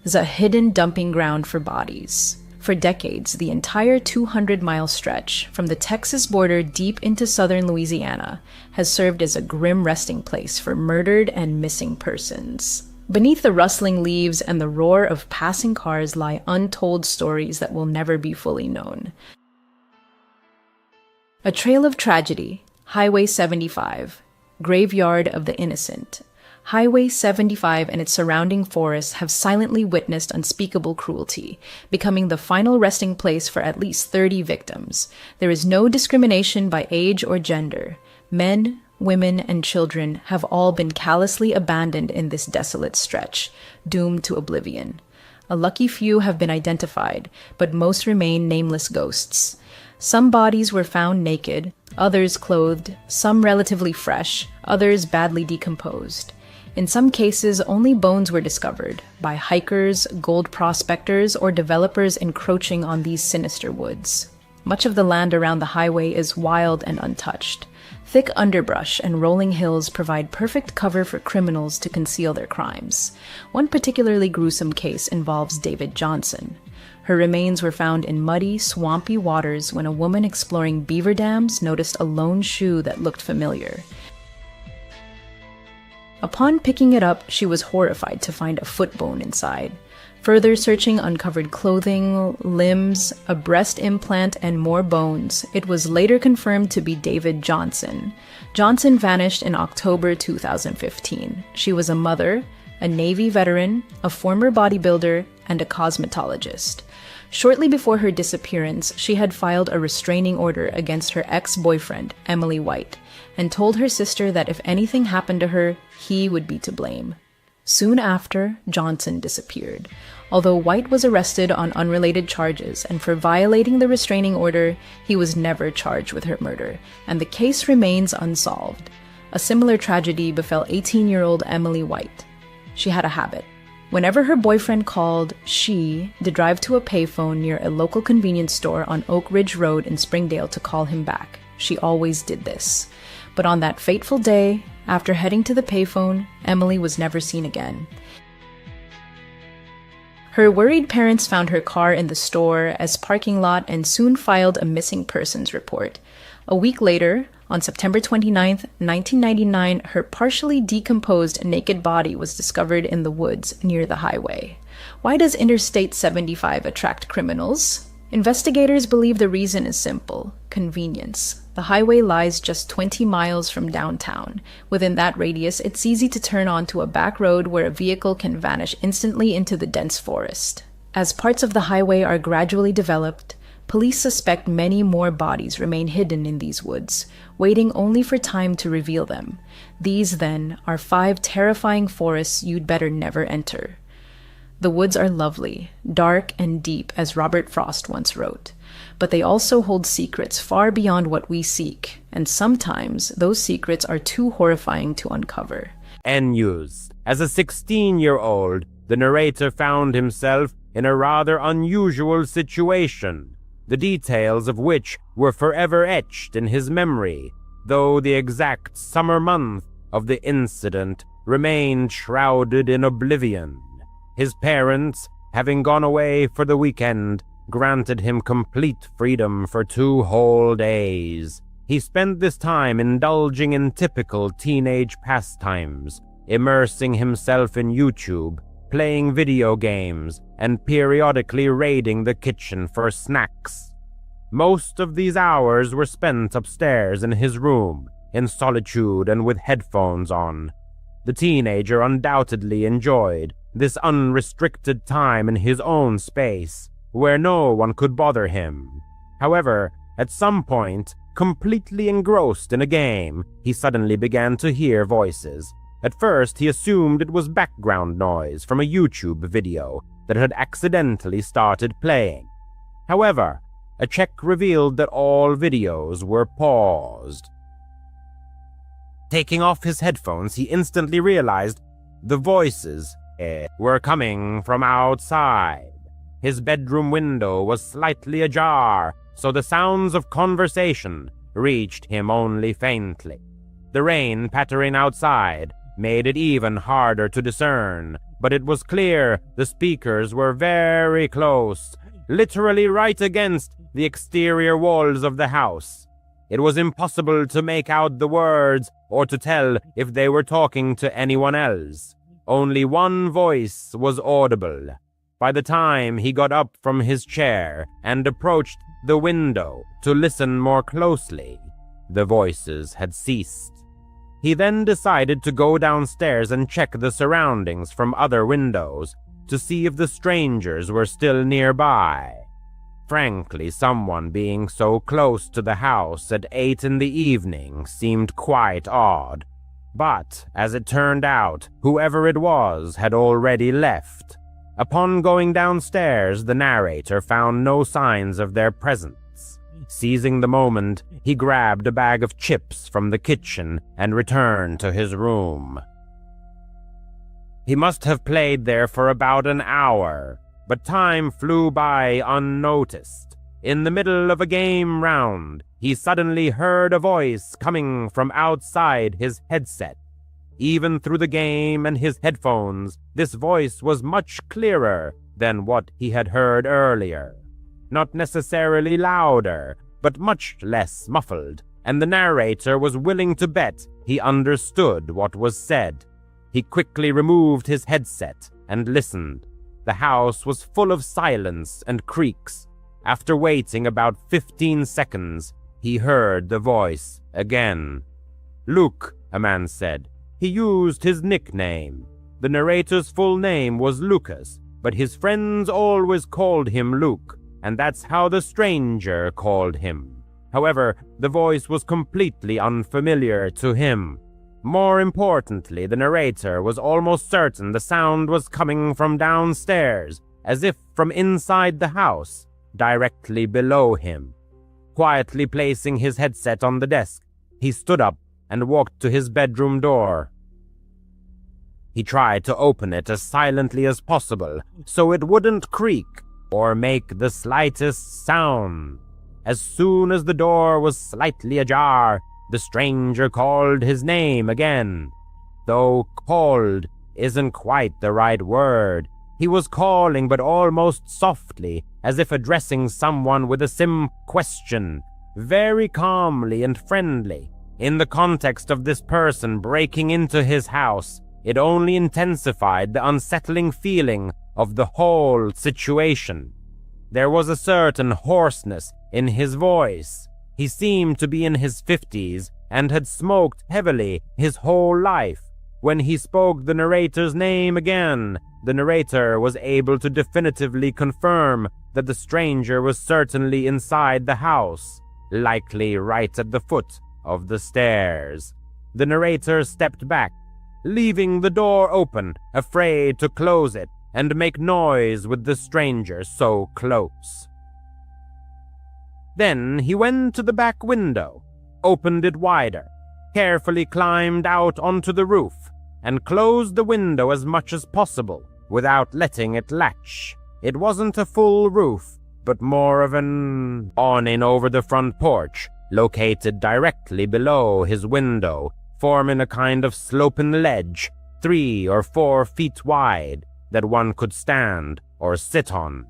is a hidden dumping ground for bodies. For decades, the entire 200-mile stretch, from the Texas border deep into southern Louisiana, has served as a grim resting place for murdered and missing persons. Beneath the rustling leaves and the roar of passing cars lie untold stories that will never be fully known. A Trail of Tragedy, Highway 75, Graveyard of the Innocent. Highway 75 and its surrounding forests have silently witnessed unspeakable cruelty, becoming the final resting place for at least 30 victims. There is no discrimination by age or gender. Men, women, and children have all been callously abandoned in this desolate stretch, doomed to oblivion. A lucky few have been identified, but most remain nameless ghosts. Some bodies were found naked, others clothed, some relatively fresh, others badly decomposed. In some cases, only bones were discovered by hikers, gold prospectors, or developers encroaching on these sinister woods. Much of the land around the highway is wild and untouched. Thick underbrush and rolling hills provide perfect cover for criminals to conceal their crimes. One particularly gruesome case involves David Johnson. Her remains were found in muddy, swampy waters when a woman exploring beaver dams noticed a lone shoe that looked familiar. Upon picking it up, she was horrified to find a foot bone inside. Further searching uncovered clothing, limbs, a breast implant, and more bones. It was later confirmed to be David Johnson. Johnson vanished in October 2015. She was a mother, a Navy veteran, a former bodybuilder, and a cosmetologist. Shortly before her disappearance, she had filed a restraining order against her ex-boyfriend, Emily White, and told her sister that if anything happened to her, he would be to blame. Soon after, Johnson disappeared. Although White was arrested on unrelated charges, and for violating the restraining order, he was never charged with her murder, and the case remains unsolved. A similar tragedy befell 18-year-old Emily White. She had a habit. Whenever her boyfriend called, she'd drive to a payphone near a local convenience store on Oak Ridge Road in Springdale to call him back. She always did this. But on that fateful day, after heading to the payphone, Emily was never seen again. Her worried parents found her car in the store as parking lot and soon filed a missing persons report. A week later, on September 29, 1999, her partially decomposed naked body was discovered in the woods near the highway. Why does Interstate 75 attract criminals? Investigators believe the reason is simple: convenience. The highway lies just 20 miles from downtown. Within that radius, it's easy to turn onto a back road where a vehicle can vanish instantly into the dense forest. As parts of the highway are gradually developed, police suspect many more bodies remain hidden in these woods, waiting only for time to reveal them. These, then, are 5 terrifying forests you'd better never enter. The woods are lovely, dark and deep, as Robert Frost once wrote. But they also hold secrets far beyond what we seek, and sometimes those secrets are too horrifying to uncover. News. As a 16-year-old, the narrator found himself in a rather unusual situation, the details of which were forever etched in his memory, though the exact summer month of the incident remained shrouded in oblivion. His parents, having gone away for the weekend, granted him complete freedom for 2 whole days. He spent this time indulging in typical teenage pastimes, immersing himself in YouTube, playing video games, and periodically raiding the kitchen for snacks. Most of these hours were spent upstairs in his room, in solitude and with headphones on. The teenager undoubtedly enjoyed this unrestricted time in his own space, where no one could bother him. However, at some point, completely engrossed in a game, he suddenly began to hear voices. At first, he assumed it was background noise from a YouTube video that had accidentally started playing. However, a check revealed that all videos were paused. Taking off his headphones, he instantly realized the voices were coming from outside. His bedroom window was slightly ajar, so the sounds of conversation reached him only faintly. The rain pattering outside made it even harder to discern, but it was clear the speakers were very close, literally right against the exterior walls of the house. It was impossible to make out the words or to tell if they were talking to anyone else. Only one voice was audible. By the time he got up from his chair and approached the window to listen more closely, the voices had ceased. He then decided to go downstairs and check the surroundings from other windows to see if the strangers were still nearby. Frankly, someone being so close to the house at 8 in the evening seemed quite odd. But, as it turned out, whoever it was had already left. Upon going downstairs, the narrator found no signs of their presence. Seizing the moment, he grabbed a bag of chips from the kitchen and returned to his room. He must have played there for about an hour, but time flew by unnoticed. In the middle of a game round, he suddenly heard a voice coming from outside his headset. Even through the game and his headphones, this voice was much clearer than what he had heard earlier. Not necessarily louder, but much less muffled, and the narrator was willing to bet he understood what was said. He quickly removed his headset and listened. The house was full of silence and creaks. After waiting about 15 seconds, he heard the voice again. "Luke," a man said. He used his nickname. The narrator's full name was Lucas, but his friends always called him Luke, and that's how the stranger called him. However, the voice was completely unfamiliar to him. More importantly, the narrator was almost certain the sound was coming from downstairs, as if from inside the house, directly below him. Quietly placing his headset on the desk, he stood up and walked to his bedroom door. He tried to open it as silently as possible, so it wouldn't creak or make the slightest sound. As soon as the door was slightly ajar, the stranger called his name again. Though called isn't quite the right word. He was calling, but almost softly, as if addressing someone with a simple question, very calmly and friendly. In the context of this person breaking into his house, it only intensified the unsettling feeling of the whole situation. There was a certain hoarseness in his voice. He seemed to be in his 50s and had smoked heavily his whole life. When he spoke the narrator's name again, the narrator was able to definitively confirm that the stranger was certainly inside the house, likely right at the foot of the stairs. The narrator stepped back, leaving the door open, afraid to close it and make noise with the stranger so close. Then he went to the back window, opened it wider, carefully climbed out onto the roof, and closed the window as much as possible without letting it latch. It wasn't a full roof, but more of an awning over the front porch, located directly below his window, forming a kind of sloping ledge, 3 or 4 feet wide, that one could stand or sit on.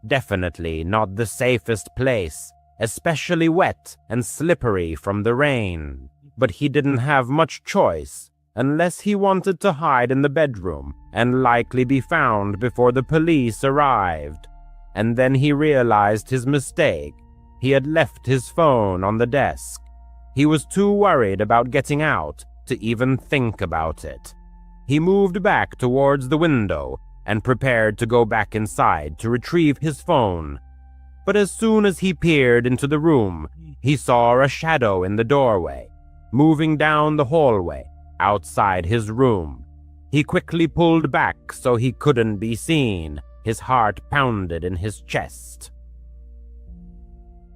Definitely not the safest place, especially wet and slippery from the rain. But he didn't have much choice, unless he wanted to hide in the bedroom and likely be found before the police arrived. And then he realized his mistake. He had left his phone on the desk. He was too worried about getting out to even think about it. He moved back towards the window and prepared to go back inside to retrieve his phone. But as soon as he peered into the room, he saw a shadow in the doorway, moving down the hallway outside his room. He quickly pulled back so he couldn't be seen. His heart pounded in his chest.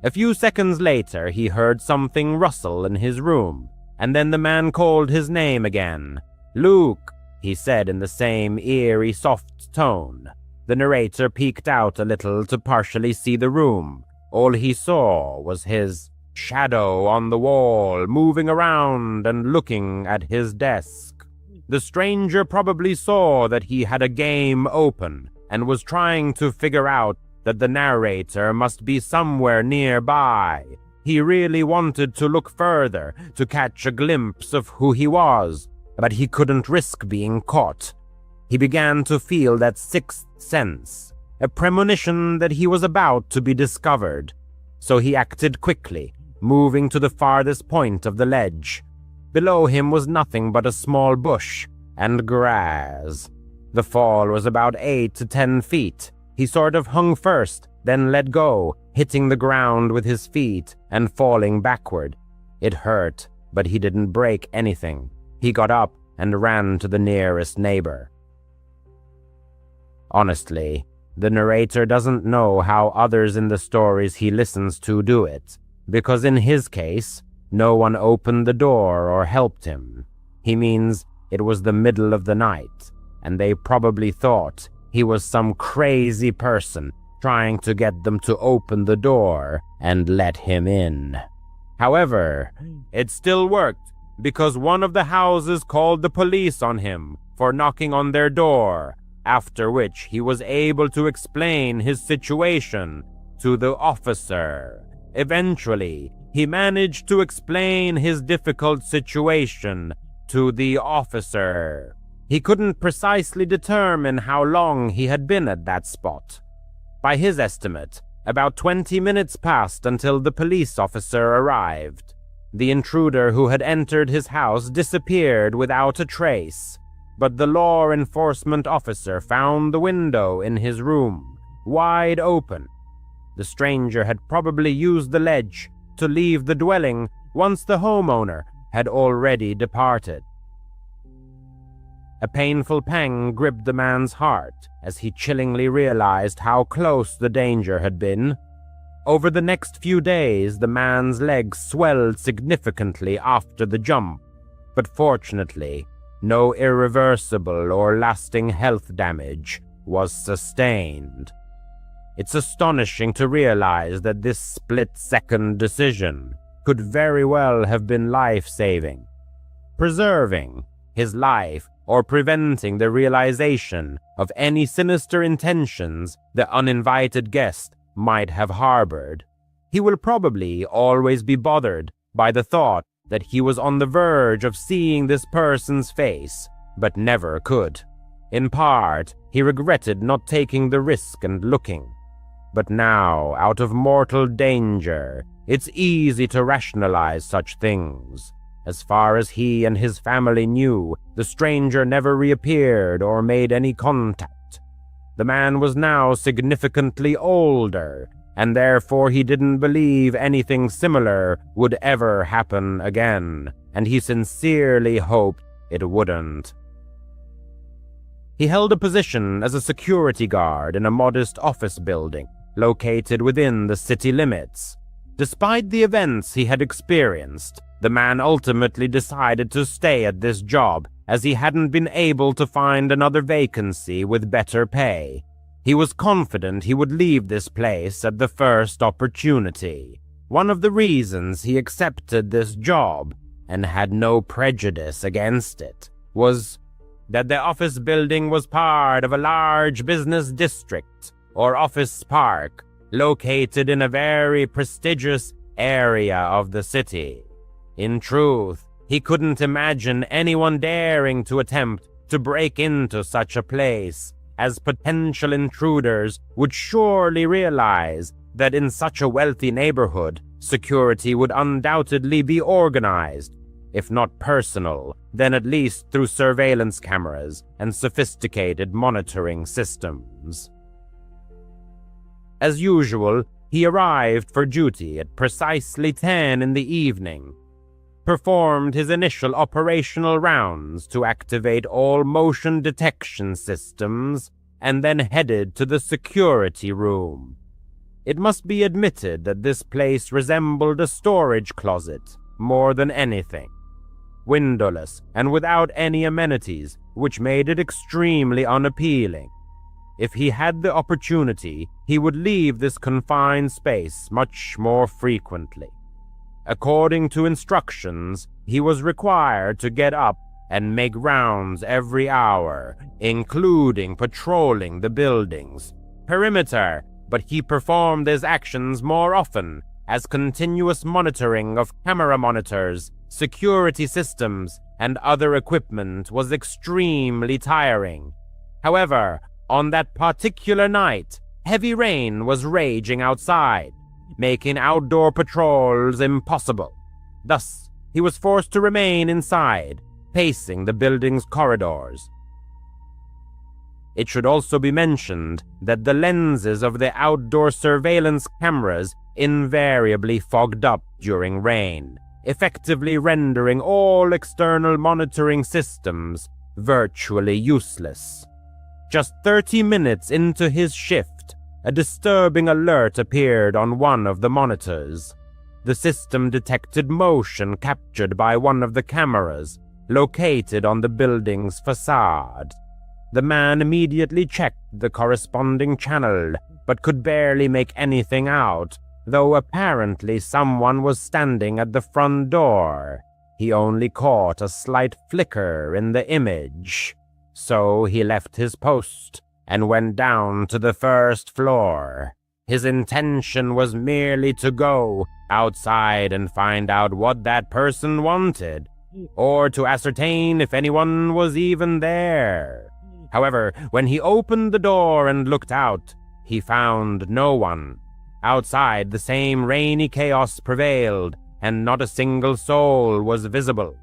A few seconds later, he heard something rustle in his room, and then the man called his name again. "Luke," he said in the same eerie, soft tone. The narrator peeked out a little to partially see the room. All he saw was his shadow on the wall, moving around and looking at his desk. The stranger probably saw that he had a game open and was trying to figure out that the narrator must be somewhere nearby. He really wanted to look further to catch a glimpse of who he was, but he couldn't risk being caught. He began to feel that sixth sense, a premonition that he was about to be discovered. So he acted quickly, moving to the farthest point of the ledge. Below him was nothing but a small bush and grass. The fall was about 8 to 10 feet. He sort of hung first, then let go, hitting the ground with his feet and falling backward. It hurt, but he didn't break anything. He got up and ran to the nearest neighbor. Honestly, the narrator doesn't know how others in the stories he listens to do it, because in his case, no one opened the door or helped him. He means it was the middle of the night, and they probably thought he was some crazy person trying to get them to open the door and let him in. However, it still worked, because one of the houses called the police on him for knocking on their door, after which he was able to explain his situation to the officer. Eventually, he managed to explain his difficult situation to the officer. He couldn't precisely determine how long he had been at that spot. By his estimate, about 20 minutes passed until the police officer arrived. The intruder who had entered his house disappeared without a trace, but the law enforcement officer found the window in his room wide open. The stranger had probably used the ledge to leave the dwelling once the homeowner had already departed. A painful pang gripped the man's heart as he chillingly realized how close the danger had been. Over the next few days, the man's legs swelled significantly after the jump, but fortunately, no irreversible or lasting health damage was sustained. It's astonishing to realize that this split-second decision could very well have been life-saving, preserving his life or preventing the realization of any sinister intentions the uninvited guest might have harbored. He will probably always be bothered by the thought that he was on the verge of seeing this person's face, but never could. In part, he regretted not taking the risk and looking. But now, out of mortal danger, it's easy to rationalize such things. As far as he and his family knew, the stranger never reappeared or made any contact. The man was now significantly older, and therefore he didn't believe anything similar would ever happen again, and he sincerely hoped it wouldn't. He held a position as a security guard in a modest office building located within the city limits. Despite the events he had experienced, the man ultimately decided to stay at this job as he hadn't been able to find another vacancy with better pay. He was confident he would leave this place at the first opportunity. One of the reasons he accepted this job, and had no prejudice against it, was that the office building was part of a large business district, or office park, located in a very prestigious area of the city. In truth, he couldn't imagine anyone daring to attempt to break into such a place, as potential intruders would surely realize that in such a wealthy neighborhood, security would undoubtedly be organized, if not personal, then at least through surveillance cameras and sophisticated monitoring systems. As usual, he arrived for duty at precisely 10 in the evening, performed his initial operational rounds to activate all motion detection systems, and then headed to the security room. It must be admitted that this place resembled a storage closet more than anything. Windowless and without any amenities, which made it extremely unappealing. If he had the opportunity, he would leave this confined space much more frequently. According to instructions, he was required to get up and make rounds every hour, including patrolling the building's perimeter, but he performed his actions more often, as continuous monitoring of camera monitors, security systems, and other equipment was extremely tiring. However, on that particular night, heavy rain was raging outside, making outdoor patrols impossible. Thus, he was forced to remain inside, pacing the building's corridors. It should also be mentioned that the lenses of the outdoor surveillance cameras invariably fogged up during rain, effectively rendering all external monitoring systems virtually useless. Just 30 minutes into his shift, a disturbing alert appeared on one of the monitors. The system detected motion captured by one of the cameras located on the building's facade. The man immediately checked the corresponding channel, but could barely make anything out, though apparently someone was standing at the front door. He only caught a slight flicker in the image. So he left his post and went down to the first floor. His intention was merely to go outside and find out what that person wanted, or to ascertain if anyone was even there. However, when he opened the door and looked out, he found no one. Outside, the same rainy chaos prevailed, and not a single soul was visible.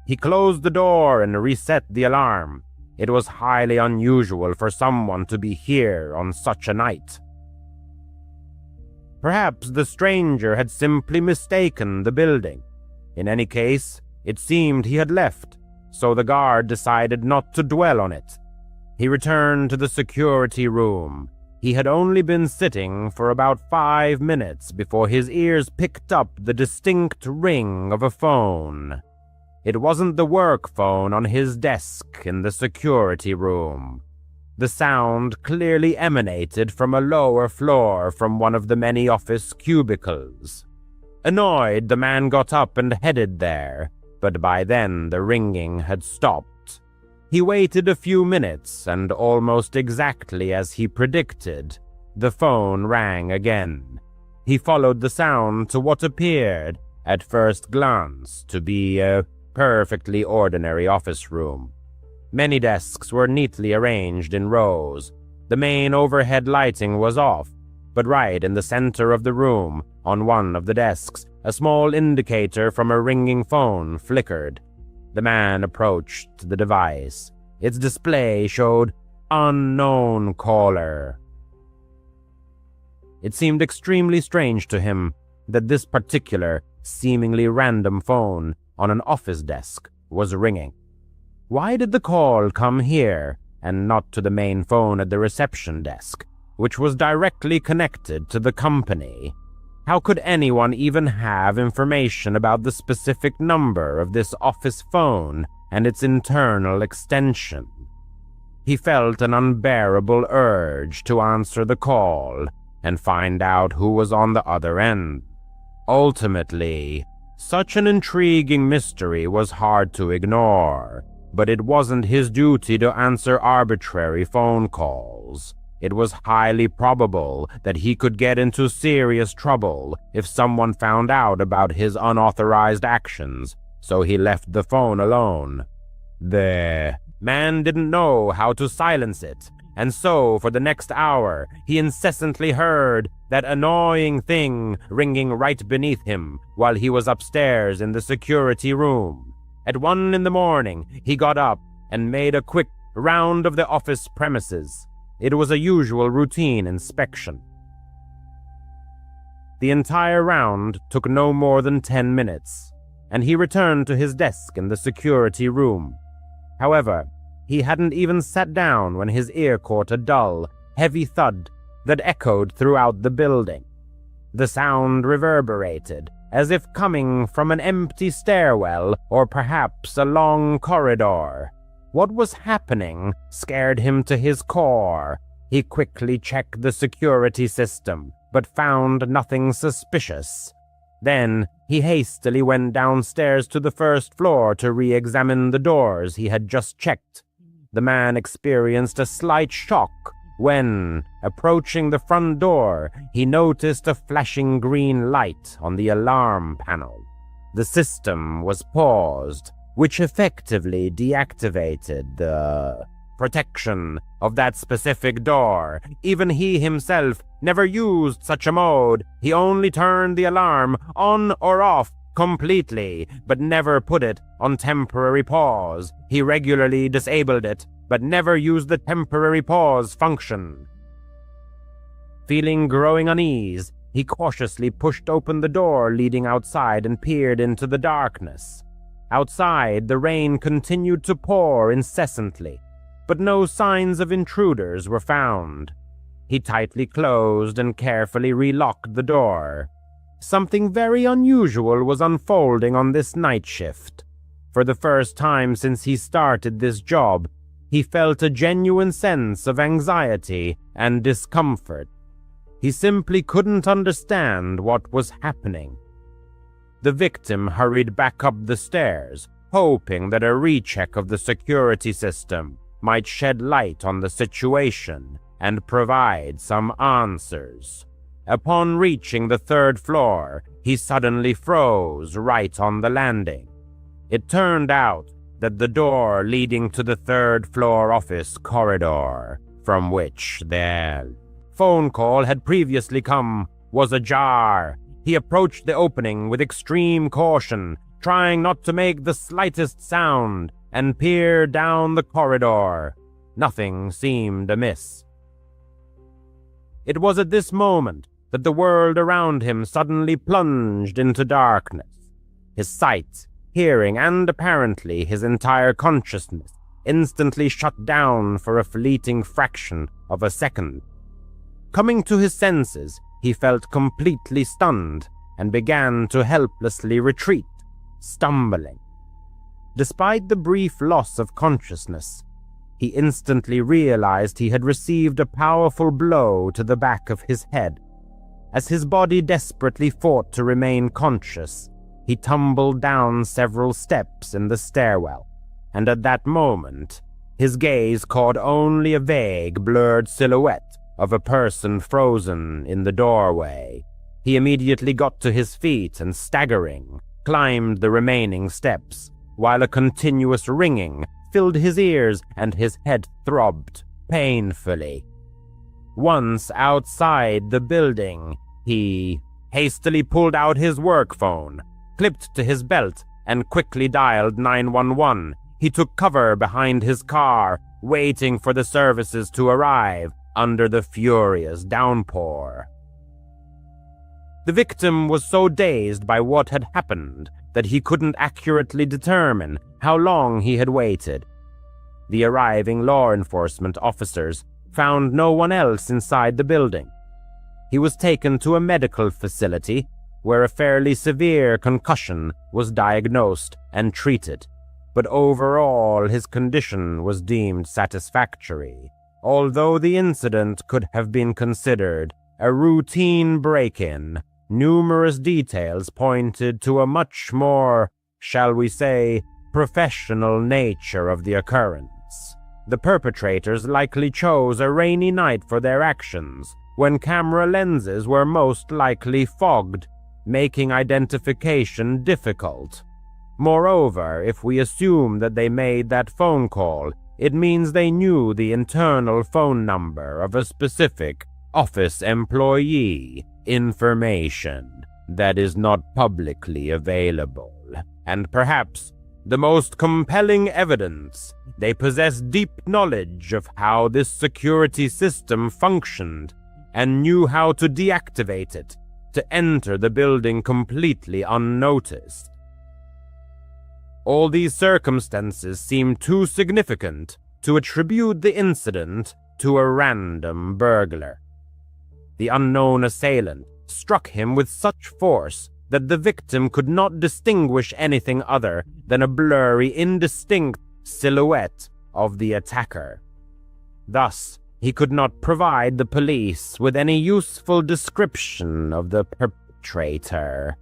He closed the door and reset the alarm. It was highly unusual for someone to be here on such a night. Perhaps the stranger had simply mistaken the building. In any case, it seemed he had left, so the guard decided not to dwell on it. He returned to the security room. He had only been sitting for about 5 minutes before his ears picked up the distinct ring of a phone. It wasn't the work phone on his desk in the security room. The sound clearly emanated from a lower floor from one of the many office cubicles. Annoyed, the man got up and headed there, but by then the ringing had stopped. He waited a few minutes, and almost exactly as he predicted, the phone rang again. He followed the sound to what appeared, at first glance, to be a perfectly ordinary office room. Many desks were neatly arranged in rows. The main overhead lighting was off, but right in the center of the room, on one of the desks, a small indicator from a ringing phone flickered. The man approached the device. Its display showed "Unknown caller." It seemed extremely strange to him that this particular, seemingly random phone on an office desk was ringing. Why did the call come here and not to the main phone at the reception desk, which was directly connected to the company? How could anyone even have information about the specific number of this office phone and its internal extension? He felt an unbearable urge to answer the call and find out who was on the other end. Ultimately, such an intriguing mystery was hard to ignore, but it wasn't his duty to answer arbitrary phone calls. It was highly probable that he could get into serious trouble if someone found out about his unauthorized actions, so he left the phone alone. The man didn't know how to silence it, and so for the next hour he incessantly heard that annoying thing ringing right beneath him while he was upstairs in the security room. At 1 in the morning, he got up and made a quick round of the office premises. It was a usual routine inspection. The entire round took no more than 10 minutes, and he returned to his desk in the security room. However, he hadn't even sat down when his ear caught a dull, heavy thud that echoed throughout the building. The sound reverberated, as if coming from an empty stairwell or perhaps a long corridor. What was happening scared him to his core. He quickly checked the security system, but found nothing suspicious. Then he hastily went downstairs to the first floor to re-examine the doors he had just checked. The man experienced a slight shock when, approaching the front door, he noticed a flashing green light on the alarm panel. The system was paused, which effectively deactivated the protection of that specific door. Even he himself never used such a mode. He only turned the alarm on or off completely, but never put it on temporary pause. He regularly disabled it, but never used the temporary pause function. Feeling growing unease, he cautiously pushed open the door leading outside and peered into the darkness. Outside, the rain continued to pour incessantly, but no signs of intruders were found. He tightly closed and carefully relocked the door. Something very unusual was unfolding on this night shift. For the first time since he started this job, he felt a genuine sense of anxiety and discomfort. He simply couldn't understand what was happening. The victim hurried back up the stairs, hoping that a recheck of the security system might shed light on the situation and provide some answers. Upon reaching the third floor, he suddenly froze right on the landing. It turned out that the door leading to the third floor office corridor, from which their phone call had previously come, was ajar. He approached the opening with extreme caution, trying not to make the slightest sound, and peered down the corridor. Nothing seemed amiss. It was at this moment that the world around him suddenly plunged into darkness. His sight, hearing, and apparently his entire consciousness instantly shut down for a fleeting fraction of a second. Coming to his senses, he felt completely stunned and began to helplessly retreat, stumbling. Despite the brief loss of consciousness, he instantly realized he had received a powerful blow to the back of his head. As his body desperately fought to remain conscious, he tumbled down several steps in the stairwell, and at that moment, his gaze caught only a vague, blurred silhouette of a person frozen in the doorway. He immediately got to his feet and, staggering, climbed the remaining steps, while a continuous ringing filled his ears and his head throbbed painfully. Once outside the building, he hastily pulled out his work phone, clipped to his belt, and quickly dialed 911. He took cover behind his car, waiting for the services to arrive under the furious downpour. The victim was so dazed by what had happened that he couldn't accurately determine how long he had waited. The arriving law enforcement officers found no one else inside the building. He was taken to a medical facility where a fairly severe concussion was diagnosed and treated, but overall his condition was deemed satisfactory. Although the incident could have been considered a routine break-in, numerous details pointed to a much more, shall we say, professional nature of the occurrence. The perpetrators likely chose a rainy night for their actions, when camera lenses were most likely fogged, making identification difficult. Moreover, if we assume that they made that phone call, it means they knew the internal phone number of a specific office employee, information that is not publicly available. And perhaps the most compelling evidence, they possess deep knowledge of how this security system functioned and knew how to deactivate it to enter the building completely unnoticed. All these circumstances seem too significant to attribute the incident to a random burglar. The unknown assailant struck him with such force that the victim could not distinguish anything other than a blurry, indistinct silhouette of the attacker. Thus, he could not provide the police with any useful description of the perpetrator.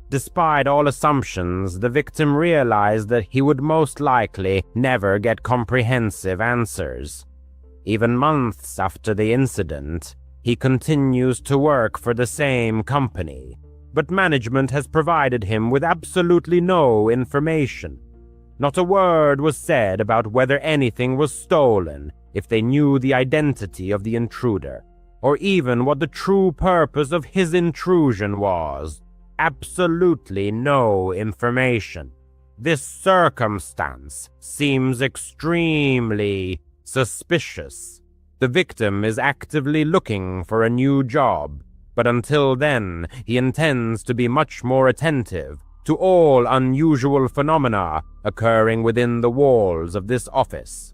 Despite all assumptions, the victim realized that he would most likely never get comprehensive answers. Even months after the incident, he continues to work for the same company, but management has provided him with absolutely no information. Not a word was said about whether anything was stolen, if they knew the identity of the intruder, or even what the true purpose of his intrusion was. absolutely no information. This circumstance seems extremely suspicious. The victim is actively looking for a new job, but until then, he intends to be much more attentive to all unusual phenomena occurring within the walls of this office.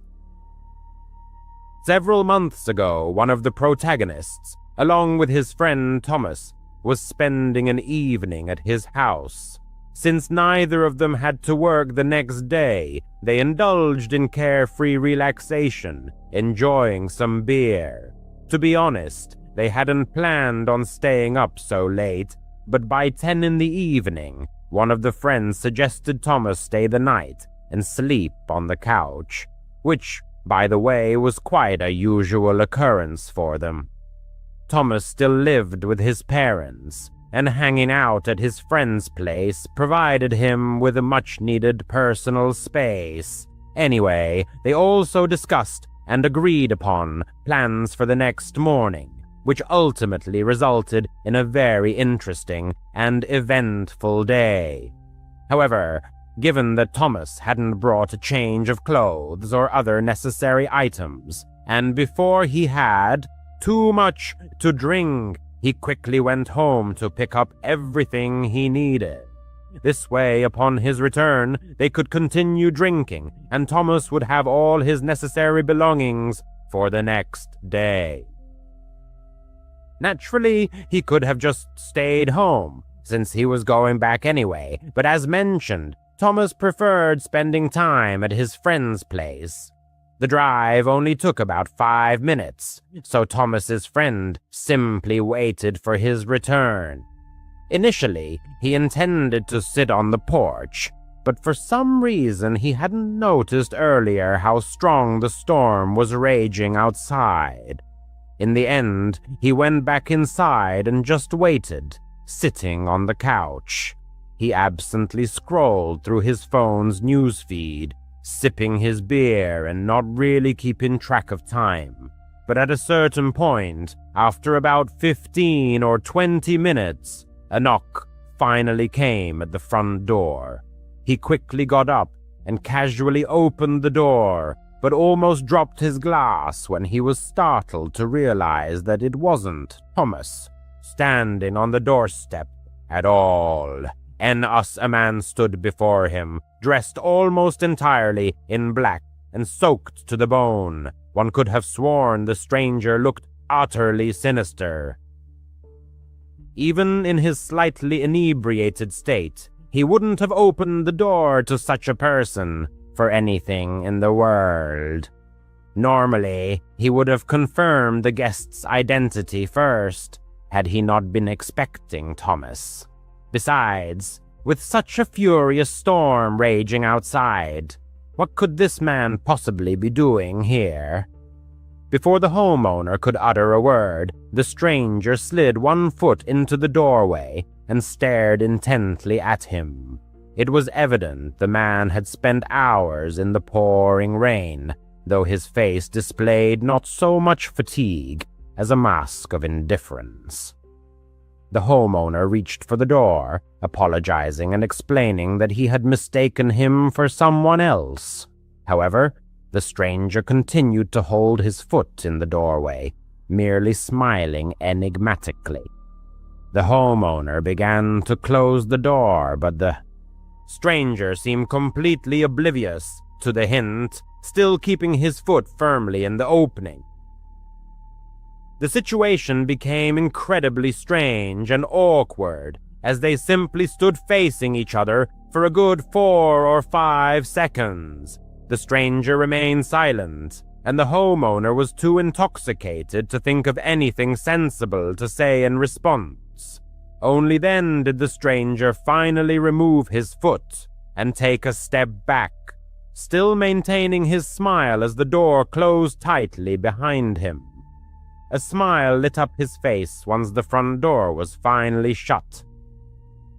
Several months ago, one of the protagonists, along with his friend Thomas, was spending an evening at his house. Since neither of them had to work the next day, they indulged in carefree relaxation, enjoying some beer. To be honest, they hadn't planned on staying up so late, but by 10 in the evening, one of the friends suggested Thomas stay the night and sleep on the couch, which, by the way, was quite a usual occurrence for them. Thomas still lived with his parents, and hanging out at his friend's place provided him with a much-needed personal space. Anyway, they also discussed and agreed upon plans for the next morning, which ultimately resulted in a very interesting and eventful day. However, given that Thomas hadn't brought a change of clothes or other necessary items, and before he had too much to drink, he quickly went home to pick up everything he needed. This way, upon his return, they could continue drinking, and Thomas would have all his necessary belongings for the next day. Naturally, he could have just stayed home, since he was going back anyway, but as mentioned, Thomas preferred spending time at his friend's place. The drive only took about 5 minutes, so Thomas's friend simply waited for his return. Initially, he intended to sit on the porch, but for some reason he hadn't noticed earlier how strong the storm was raging outside. In the end, he went back inside and just waited, sitting on the couch. He absently scrolled through his phone's newsfeed, sipping his beer and not really keeping track of time. But at a certain point, after about 15 or 20 minutes, a knock finally came at the front door. He quickly got up and casually opened the door, but almost dropped his glass when he was startled to realize that it wasn't Thomas standing on the doorstep at all. A man stood before him, dressed almost entirely in black and soaked to the bone. One could have sworn the stranger looked utterly sinister. Even in his slightly inebriated state, he wouldn't have opened the door to such a person for anything in the world. Normally, he would have confirmed the guest's identity first, had he not been expecting Thomas. Besides, with such a furious storm raging outside, what could this man possibly be doing here? Before the homeowner could utter a word, the stranger slid one foot into the doorway and stared intently at him. It was evident the man had spent hours in the pouring rain, though his face displayed not so much fatigue as a mask of indifference. The homeowner reached for the door, apologizing and explaining that he had mistaken him for someone else. However, the stranger continued to hold his foot in the doorway, merely smiling enigmatically. The homeowner began to close the door, but the stranger seemed completely oblivious to the hint, still keeping his foot firmly in the opening. The situation became incredibly strange and awkward as they simply stood facing each other for a good 4 or 5 seconds. The stranger remained silent, and the homeowner was too intoxicated to think of anything sensible to say in response. Only then did the stranger finally remove his foot and take a step back, still maintaining his smile as the door closed tightly behind him. A smile lit up his face once the front door was finally shut.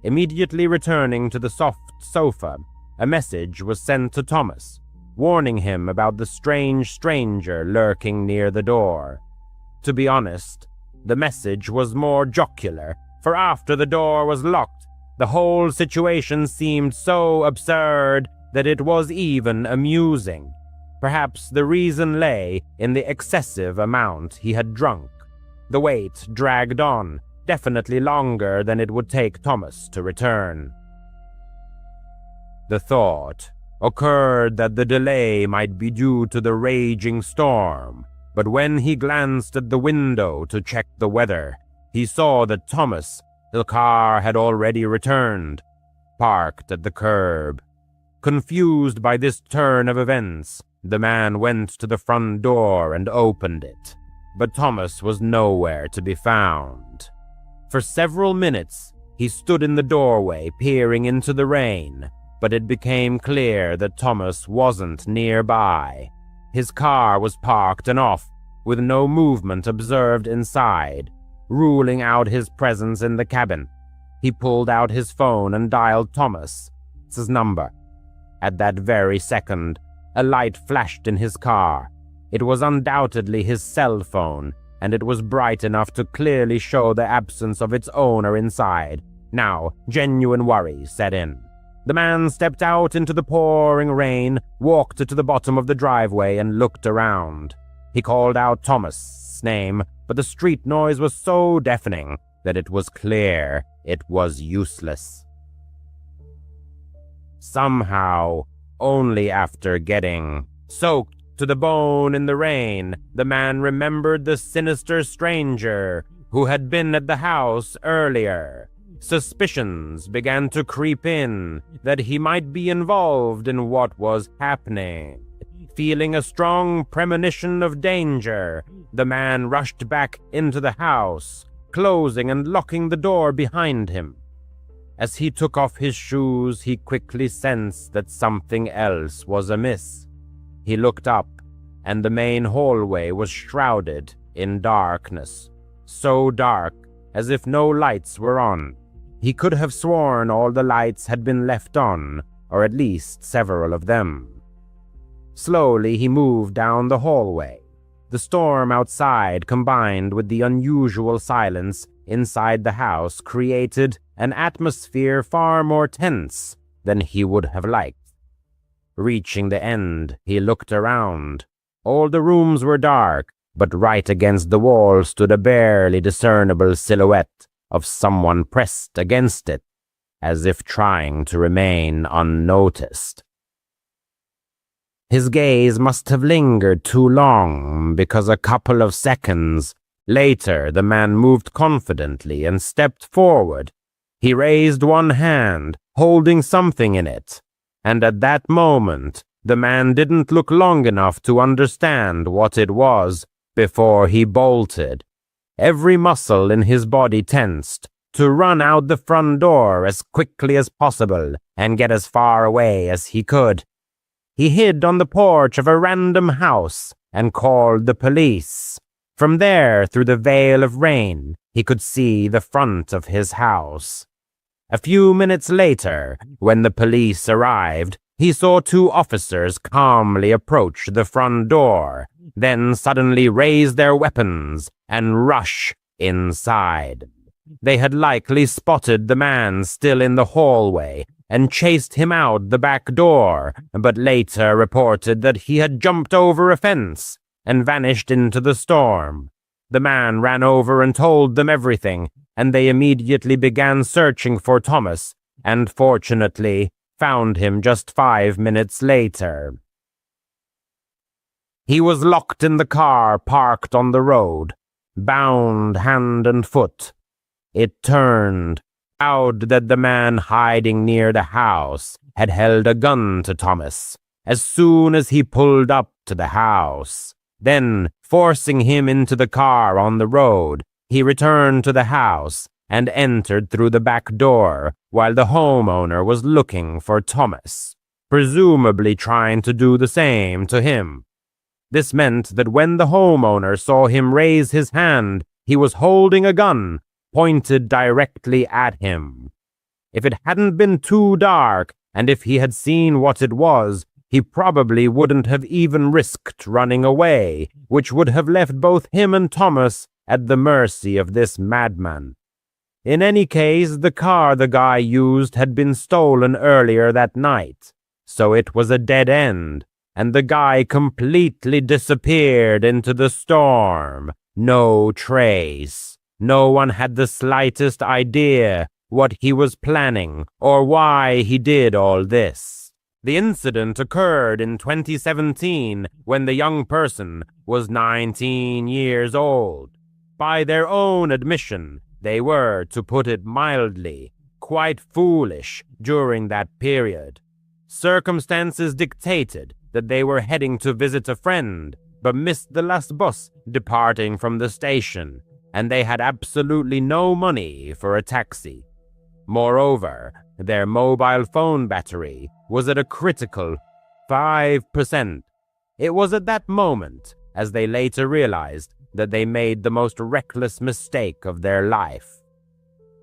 Immediately returning to the soft sofa, a message was sent to Thomas, warning him about the strange stranger lurking near the door. To be honest, the message was more jocular, for after the door was locked, The whole situation seemed so absurd that it was even amusing. Perhaps the reason lay in the excessive amount he had drunk. The wait dragged on, definitely longer than it would take Thomas to return. The thought occurred that the delay might be due to the raging storm, but when he glanced at the window to check the weather, he saw that Thomas' car had already returned, parked at the curb. Confused by this turn of events, the man went to the front door and opened it, but Thomas was nowhere to be found. For several minutes, he stood in the doorway peering into the rain, but it became clear that Thomas wasn't nearby. His car was parked and off, with no movement observed inside, ruling out his presence in the cabin. He pulled out his phone and dialed Thomas's number. At that very second, a light flashed in his car. It was undoubtedly his cell phone, and it was bright enough to clearly show the absence of its owner inside. Now, genuine worry set in. The man stepped out into the pouring rain, walked to the bottom of the driveway, and looked around. He called out Thomas' name, but the street noise was so deafening that it was clear it was useless. Somehow, only after getting soaked to the bone in the rain, the man remembered the sinister stranger who had been at the house earlier. Suspicions began to creep in that he might be involved in what was happening. Feeling a strong premonition of danger, the man rushed back into the house, closing and locking the door behind him. As he took off his shoes, he quickly sensed that something else was amiss. He looked up, and the main hallway was shrouded in darkness, so dark as if no lights were on. He could have sworn all the lights had been left on, or at least several of them. Slowly he moved down the hallway. The storm outside, combined with the unusual silence inside the house, created an atmosphere far more tense than he would have liked. Reaching the end, he looked around. All the rooms were dark, but right against the wall stood a barely discernible silhouette of someone pressed against it, as if trying to remain unnoticed. His gaze must have lingered too long, because a couple of seconds later the man moved confidently and stepped forward. He raised one hand, holding something in it, and at that moment the man didn't look long enough to understand what it was before he bolted. Every muscle in his body tensed to run out the front door as quickly as possible and get as far away as he could. He hid on the porch of a random house and called the police. From there, through the veil of rain, he could see the front of his house. A few minutes later, when the police arrived, he saw two officers calmly approach the front door, then suddenly raise their weapons and rush inside. They had likely spotted the man still in the hallway and chased him out the back door, but later reported that he had jumped over a fence and vanished into the storm. The man ran over and told them everything, and they immediately began searching for Thomas, and fortunately found him just 5 minutes later. He was locked in the car parked on the road, bound hand and foot. It turned out that the man hiding near the house had held a gun to Thomas as soon as he pulled up to the house. Then, forcing him into the car on the road, he returned to the house and entered through the back door while the homeowner was looking for Thomas, presumably trying to do the same to him. This meant that when the homeowner saw him raise his hand, he was holding a gun pointed directly at him. If it hadn't been too dark, and if he had seen what it was, he probably wouldn't have even risked running away, which would have left both him and Thomas at the mercy of this madman. In any case, the car the guy used had been stolen earlier that night, so it was a dead end, and the guy completely disappeared into the storm. No trace. No one had the slightest idea what he was planning or why he did all this. The incident occurred in 2017 when the young person was 19 years old. By their own admission, they were, to put it mildly, quite foolish during that period. Circumstances dictated that they were heading to visit a friend, but missed the last bus departing from the station, and they had absolutely no money for a taxi. Moreover, their mobile phone battery was at a critical 5%. It was at that moment, as they later realized, that they made the most reckless mistake of their life.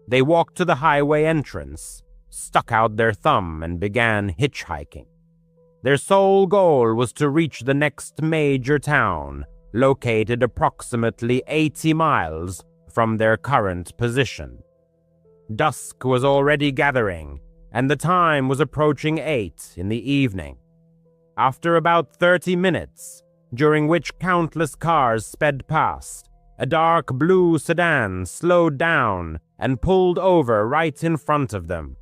They walked to the highway entrance, stuck out their thumb, and began hitchhiking. Their sole goal was to reach the next major town, located approximately 80 miles from their current position. Dusk was already gathering, and the time was approaching 8 in the evening. After about 30 minutes, during which countless cars sped past, a dark blue sedan slowed down and pulled over right in front of them.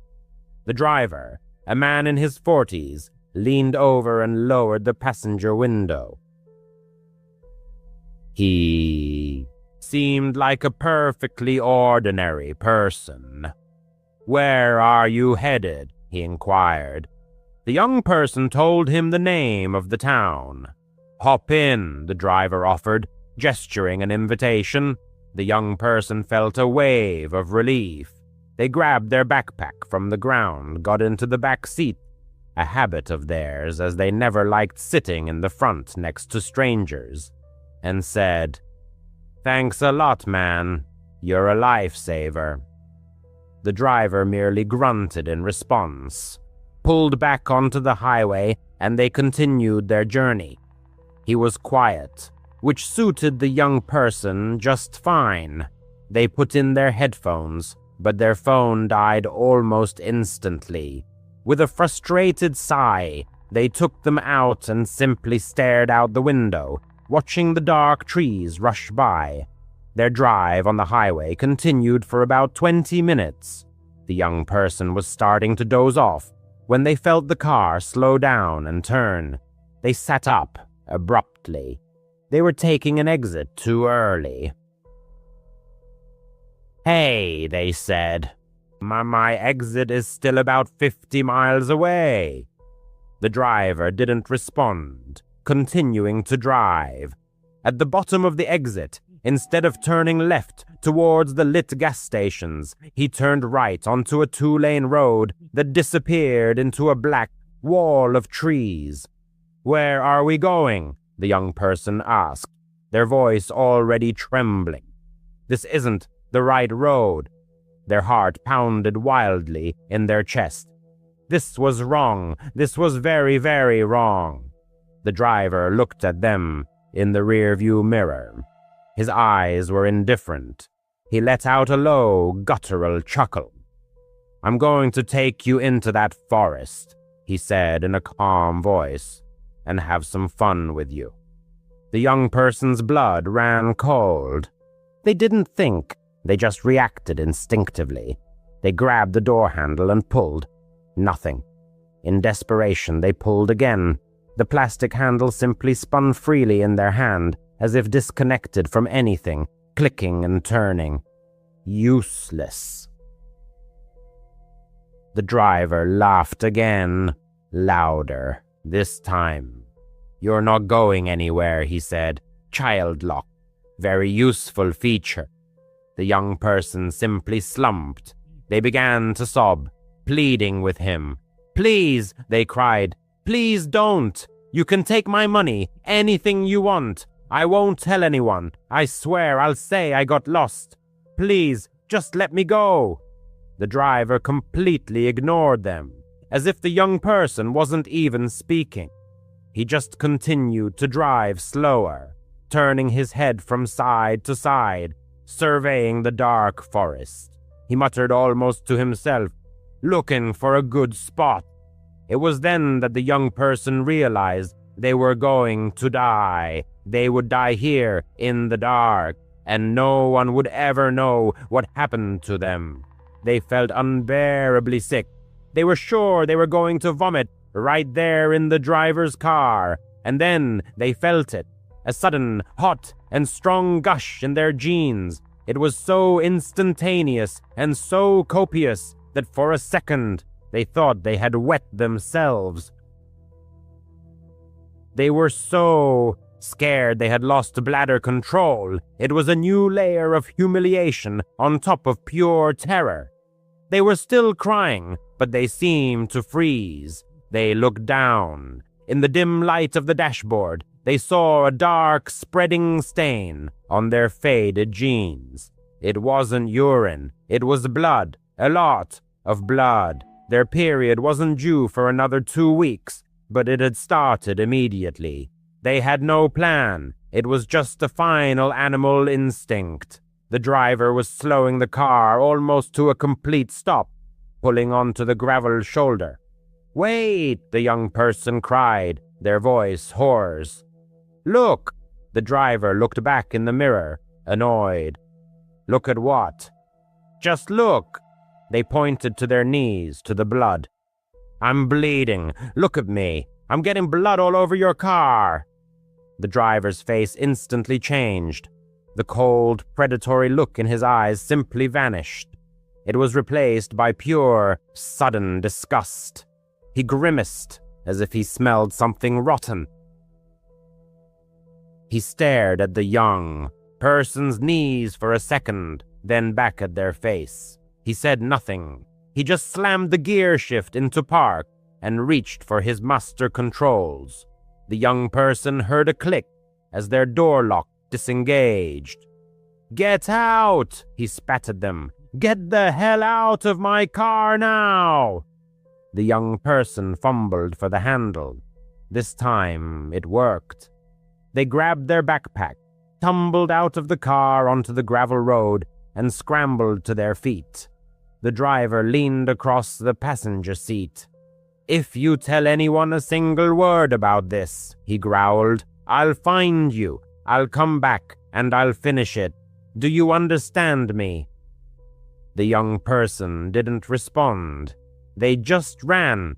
The driver, a man in his 40s, leaned over and lowered the passenger window. He seemed like a perfectly ordinary person. "Where are you headed?" he inquired. The young person told him the name of the town. "Hop in," the driver offered, gesturing an invitation. The young person felt a wave of relief. They grabbed their backpack from the ground, got into the back seat, a habit of theirs as they never liked sitting in the front next to strangers, and said, "Thanks a lot, man. You're a lifesaver." The driver merely grunted in response, pulled back onto the highway, and they continued their journey. He was quiet, which suited the young person just fine. They put in their headphones, but their phone died almost instantly. With a frustrated sigh, they took them out and simply stared out the window, watching the dark trees rush by. Their drive on the highway continued for about 20 minutes. The young person was starting to doze off when they felt the car slow down and turn. They sat up abruptly. They were taking an exit too early. "Hey," they said, my exit is still about 50 miles away." The driver didn't respond, continuing to drive. At the bottom of the exit, instead of turning left towards the lit gas stations, he turned right onto a 2-lane road that disappeared into a black wall of trees. "Where are we going?" the young person asked, their voice already trembling. "This isn't the right road." Their heart pounded wildly in their chest. This was wrong. This was very, very wrong. The driver looked at them in the rearview mirror. His eyes were indifferent. He let out a low, guttural chuckle. "I'm going to take you into that forest," he said in a calm voice, "and have some fun with you." The young person's blood ran cold. They didn't think, they just reacted instinctively. They grabbed the door handle and pulled. Nothing. In desperation, they pulled again. The plastic handle simply spun freely in their hand, as if disconnected from anything, clicking and turning. Useless. The driver laughed again, louder, this time. "You're not going anywhere," he said. "Child lock. Very useful feature." The young person simply slumped. They began to sob, pleading with him. "Please," they cried. "Please don't. You can take my money, anything you want. I won't tell anyone. I swear I'll say I got lost. Please, just let me go." The driver completely ignored them, as if the young person wasn't even speaking. He just continued to drive slower, turning his head from side to side, surveying the dark forest. he muttered almost to himself, looking for a good spot. It was then that the young person realized they were going to die. They would die here in the dark, and no one would ever know what happened to them. They felt unbearably sick. They were sure they were going to vomit right there in the driver's car, and then they felt it, a sudden, hot, and strong gush in their jeans. It was so instantaneous and so copious that for a second they thought they had wet themselves. They were so scared they had lost bladder control. It was a new layer of humiliation on top of pure terror. They were still crying, but they seemed to freeze. They looked down. In the dim light of the dashboard, they saw a dark, spreading stain on their faded jeans. It wasn't urine. It was blood. A lot of blood. Their period wasn't due for another 2 weeks, but it had started immediately. They had no plan. It was just a final animal instinct. The driver was slowing the car almost to a complete stop, pulling onto the gravel shoulder. "Wait!" the young person cried, their voice hoarse. "Look!" The driver looked back in the mirror, annoyed. "Look at what?" "Just look!" They pointed to their knees, to the blood. "I'm bleeding. Look at me. I'm getting blood all over your car." The driver's face instantly changed. The cold, predatory look in his eyes simply vanished. It was replaced by pure, sudden disgust. He grimaced as if he smelled something rotten. He stared at the young person's knees for a second, then back at their face. He said nothing. He just slammed the gear shift into park and reached for his master controls. The young person heard a click as their door lock disengaged. "Get out!" he spat at them. "Get the hell out of my car now!" The young person fumbled for the handle. This time it worked. They grabbed their backpack, tumbled out of the car onto the gravel road, and scrambled to their feet. The driver leaned across the passenger seat. "If you tell anyone a single word about this," he growled, "I'll find you. I'll come back and I'll finish it. Do you understand me?" The young person didn't respond. They just ran.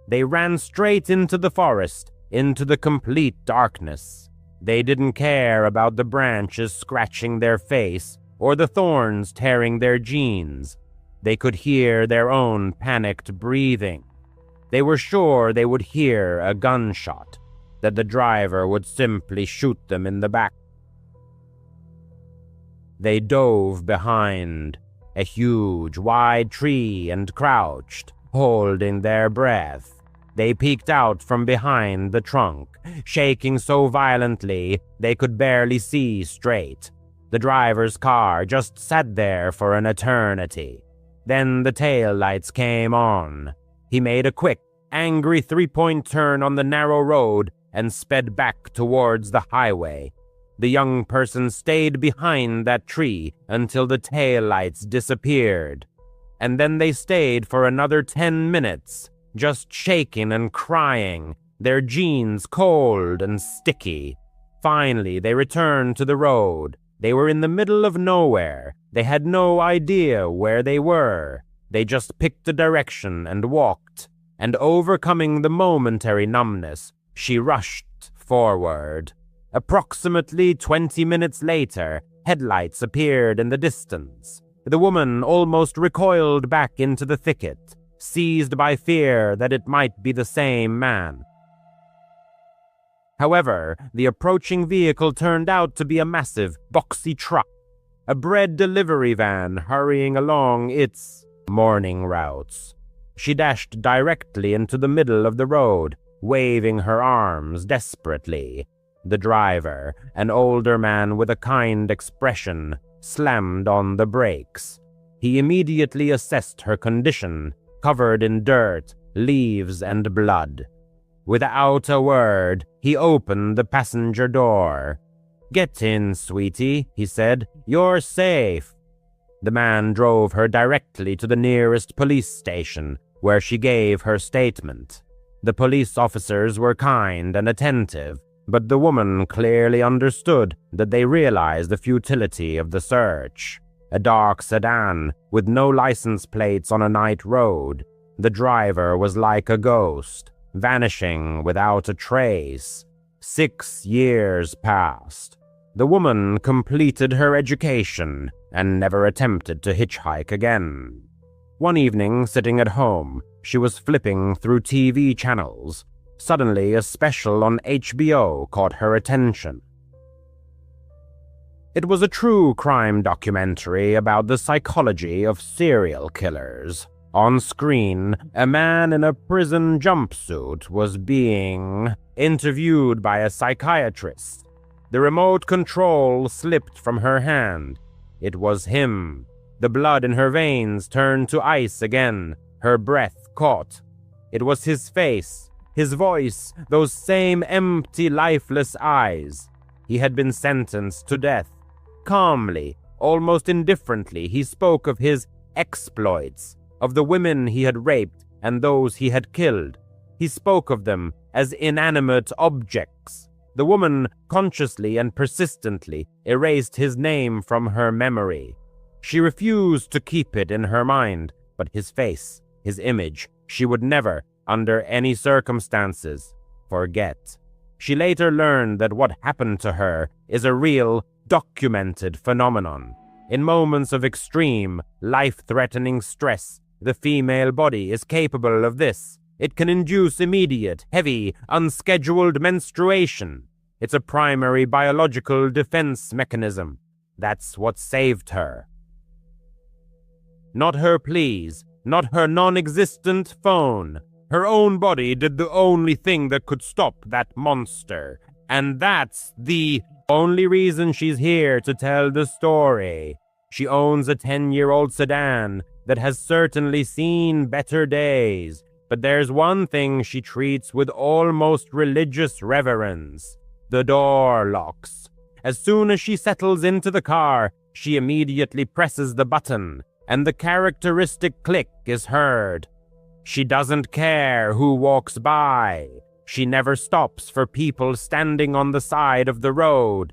They ran straight into the forest, into the complete darkness. They didn't care about the branches scratching their face or the thorns tearing their jeans. They could hear their own panicked breathing. They were sure they would hear a gunshot, that the driver would simply shoot them in the back. They dove behind a huge, wide tree and crouched, holding their breath. They peeked out from behind the trunk, shaking so violently they could barely see straight. The driver's car just sat there for an eternity. Then the tail lights came on. He made a quick, angry three-point turn on the narrow road and sped back towards the highway. The young person stayed behind that tree until the taillights disappeared. And then they stayed for another 10 minutes, just shaking and crying, their jeans cold and sticky. Finally, they returned to the road. They were in the middle of nowhere. They had no idea where they were. They just picked a direction and walked. And overcoming the momentary numbness, she rushed forward. Approximately 20 minutes later, headlights appeared in the distance. The woman almost recoiled back into the thicket, seized by fear that it might be the same man. However, the approaching vehicle turned out to be a massive, boxy truck, a bread delivery van hurrying along its morning routes. She dashed directly into the middle of the road, waving her arms desperately. The driver, an older man with a kind expression, slammed on the brakes. He immediately assessed her condition, covered in dirt, leaves, and blood. Without a word, he opened the passenger door. "Get in, sweetie," he said. "You're safe." The man drove her directly to the nearest police station, where she gave her statement. The police officers were kind and attentive, but the woman clearly understood that they realized the futility of the search. A dark sedan with no license plates on a night road. The driver was like a ghost, vanishing without a trace. 6 years passed. The woman completed her education and never attempted to hitchhike again. One evening, sitting at home, she was flipping through TV channels. Suddenly, a special on HBO caught her attention. It was a true crime documentary about the psychology of serial killers. On screen, a man in a prison jumpsuit was being interviewed by a psychiatrist. The remote control slipped from her hand. It was him. The blood in her veins turned to ice again. Her breath caught. It was his face, his voice, those same empty, lifeless eyes. He had been sentenced to death. Calmly, almost indifferently, he spoke of his exploits, of the women he had raped and those he had killed. He spoke of them as inanimate objects. The woman consciously and persistently erased his name from her memory. She refused to keep it in her mind, but his face, his image, she would never, under any circumstances, forget. She later learned that what happened to her is a real, documented phenomenon. In moments of extreme, life-threatening stress, the female body is capable of this. It can induce immediate, heavy, unscheduled menstruation. It's a primary biological defense mechanism. That's what saved her. Not her pleas, not her non-existent phone. Her own body did the only thing that could stop that monster. And that's the only reason she's here to tell the story. She owns a 10-year-old sedan that has certainly seen better days. But there's one thing she treats with almost religious reverence. The door locks. As soon as she settles into the car, she immediately presses the button, and the characteristic click is heard. She doesn't care who walks by. She never stops for people standing on the side of the road.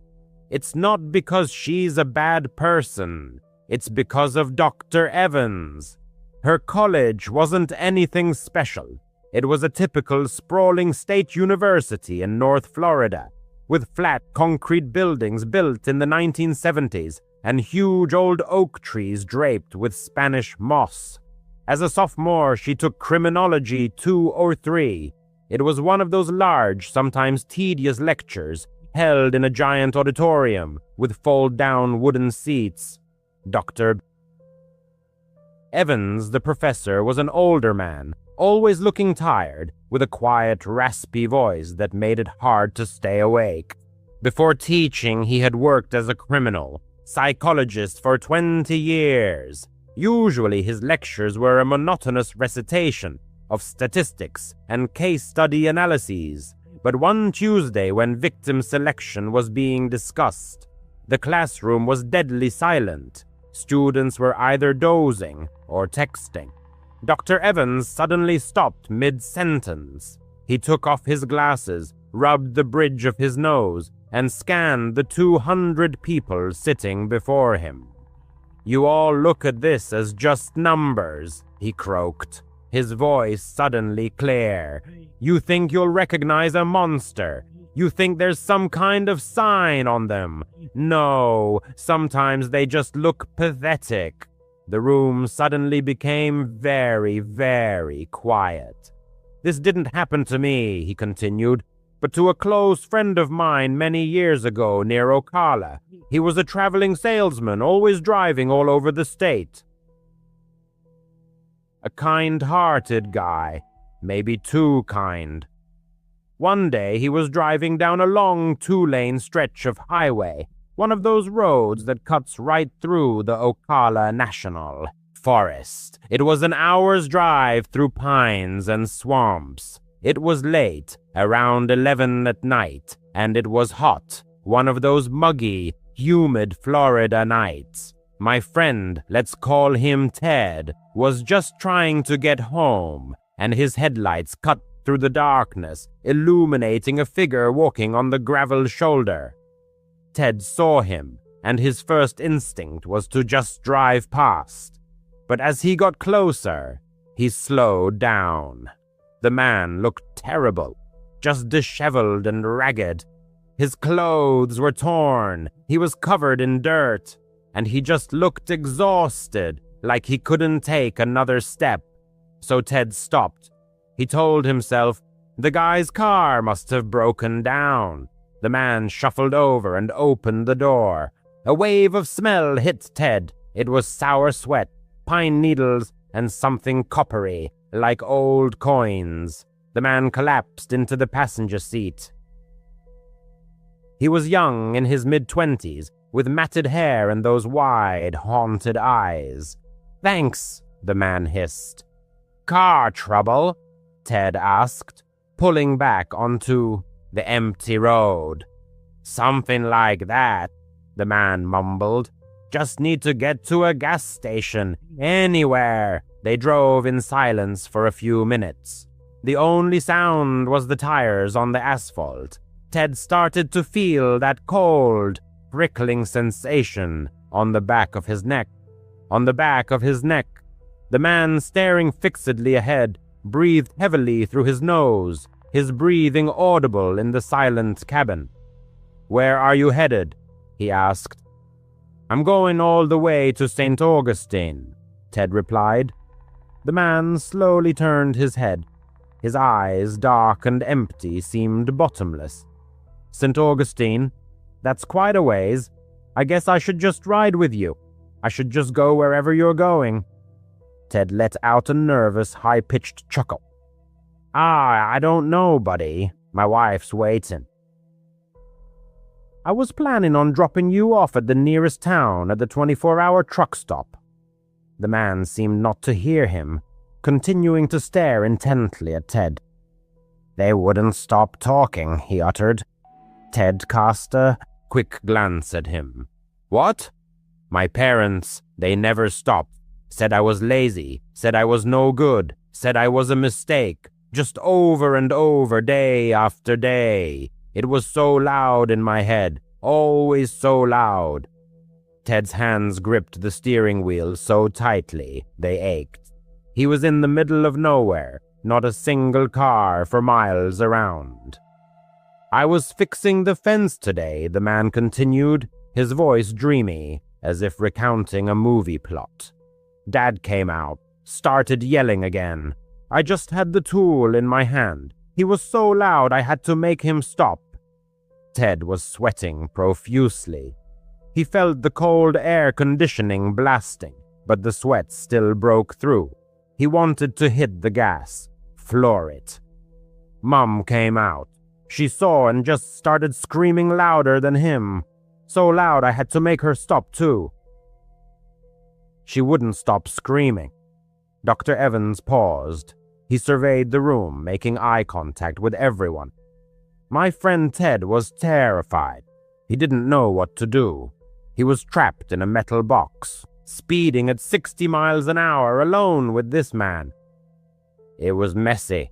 It's not because she's a bad person. It's because of Dr. Evans. Her college wasn't anything special. It was a typical sprawling state university in North Florida, with flat concrete buildings built in the 1970s and huge old oak trees draped with Spanish moss. As a sophomore, she took criminology 2 or 3. It was one of those large, sometimes tedious lectures held in a giant auditorium with fold-down wooden seats. Dr. Evans, the professor, was an older man, always looking tired, with a quiet, raspy voice that made it hard to stay awake. Before teaching, he had worked as a criminal psychologist for 20 years. Usually his lectures were a monotonous recitation of statistics and case study analyses. But one Tuesday, when victim selection was being discussed, the classroom was deadly silent. Students were either dozing or texting. Dr. Evans suddenly stopped mid-sentence. He took off his glasses, rubbed the bridge of his nose, and scanned the 200 people sitting before him. "You all look at this as just numbers," he croaked, his voice suddenly clear. "You think you'll recognize a monster. You think there's some kind of sign on them. No, sometimes they just look pathetic." The room suddenly became very, very quiet. "This didn't happen to me," he continued, "but to a close friend of mine many years ago near Ocala. He was a traveling salesman, always driving all over the state. A kind-hearted guy, maybe too kind. One day he was driving down a long 2-lane stretch of highway, one of those roads that cuts right through the Ocala National Forest. It was an hour's drive through pines and swamps. It was late, around 11 at night, and it was hot, one of those muggy, humid Florida nights. My friend, let's call him Ted, was just trying to get home, and his headlights cut through the darkness, illuminating a figure walking on the gravel shoulder. Ted saw him, and his first instinct was to just drive past. But as he got closer, he slowed down. The man looked terrible, just disheveled and ragged. His clothes were torn, he was covered in dirt, and he just looked exhausted, like he couldn't take another step. So Ted stopped. He told himself, the guy's car must have broken down. The man shuffled over and opened the door. A wave of smell hit Ted. It was sour sweat, pine needles, and something coppery, like old coins. The man collapsed into the passenger seat. He was young, in his mid-20s, with matted hair and those wide, haunted eyes. "Thanks," the man hissed. "Car trouble?" Ted asked, pulling back onto the empty road. "Something like that," the man mumbled. "Just need to get to a gas station, anywhere." They drove in silence for a few minutes. The only sound was the tires on the asphalt. Ted started to feel that cold, prickling sensation on the back of his neck. On the back of his neck. The man, staring fixedly ahead, breathed heavily through his nose, his breathing audible in the silent cabin. "Where are you headed?" he asked. "I'm going all the way to St. Augustine," Ted replied. The man slowly turned his head. His eyes, dark and empty, seemed bottomless. "St. Augustine? That's quite a ways. I guess I should just ride with you. I should just go wherever you're going." Ted let out a nervous, high-pitched chuckle. I don't know, buddy. My wife's waiting." "I was planning on dropping you off at the nearest town at the 24-hour truck stop." The man seemed not to hear him, continuing to stare intently at Ted. "They wouldn't stop talking," he uttered. Ted cast a quick glance at him. "What?" "My parents, they never stopped. Said I was lazy, said I was no good, said I was a mistake, just over and over, day after day. It was so loud in my head, always so loud." Ted's hands gripped the steering wheel so tightly they ached. He was in the middle of nowhere, not a single car for miles around. "I was fixing the fence today," the man continued, his voice dreamy, as if recounting a movie plot. "Dad came out, started yelling again. I just had the tool in my hand. He was so loud I had to make him stop." Ted was sweating profusely. He felt the cold air conditioning blasting, but the sweat still broke through. He wanted to hit the gas, floor it. Mom came out. She saw and just started screaming louder than him. So loud I had to make her stop too. She wouldn't stop screaming. Dr. Evans paused. He surveyed the room, making eye contact with everyone. My friend Ted was terrified. He didn't know what to do. He was trapped in a metal box, speeding at 60 miles an hour alone with this man. "It was messy,"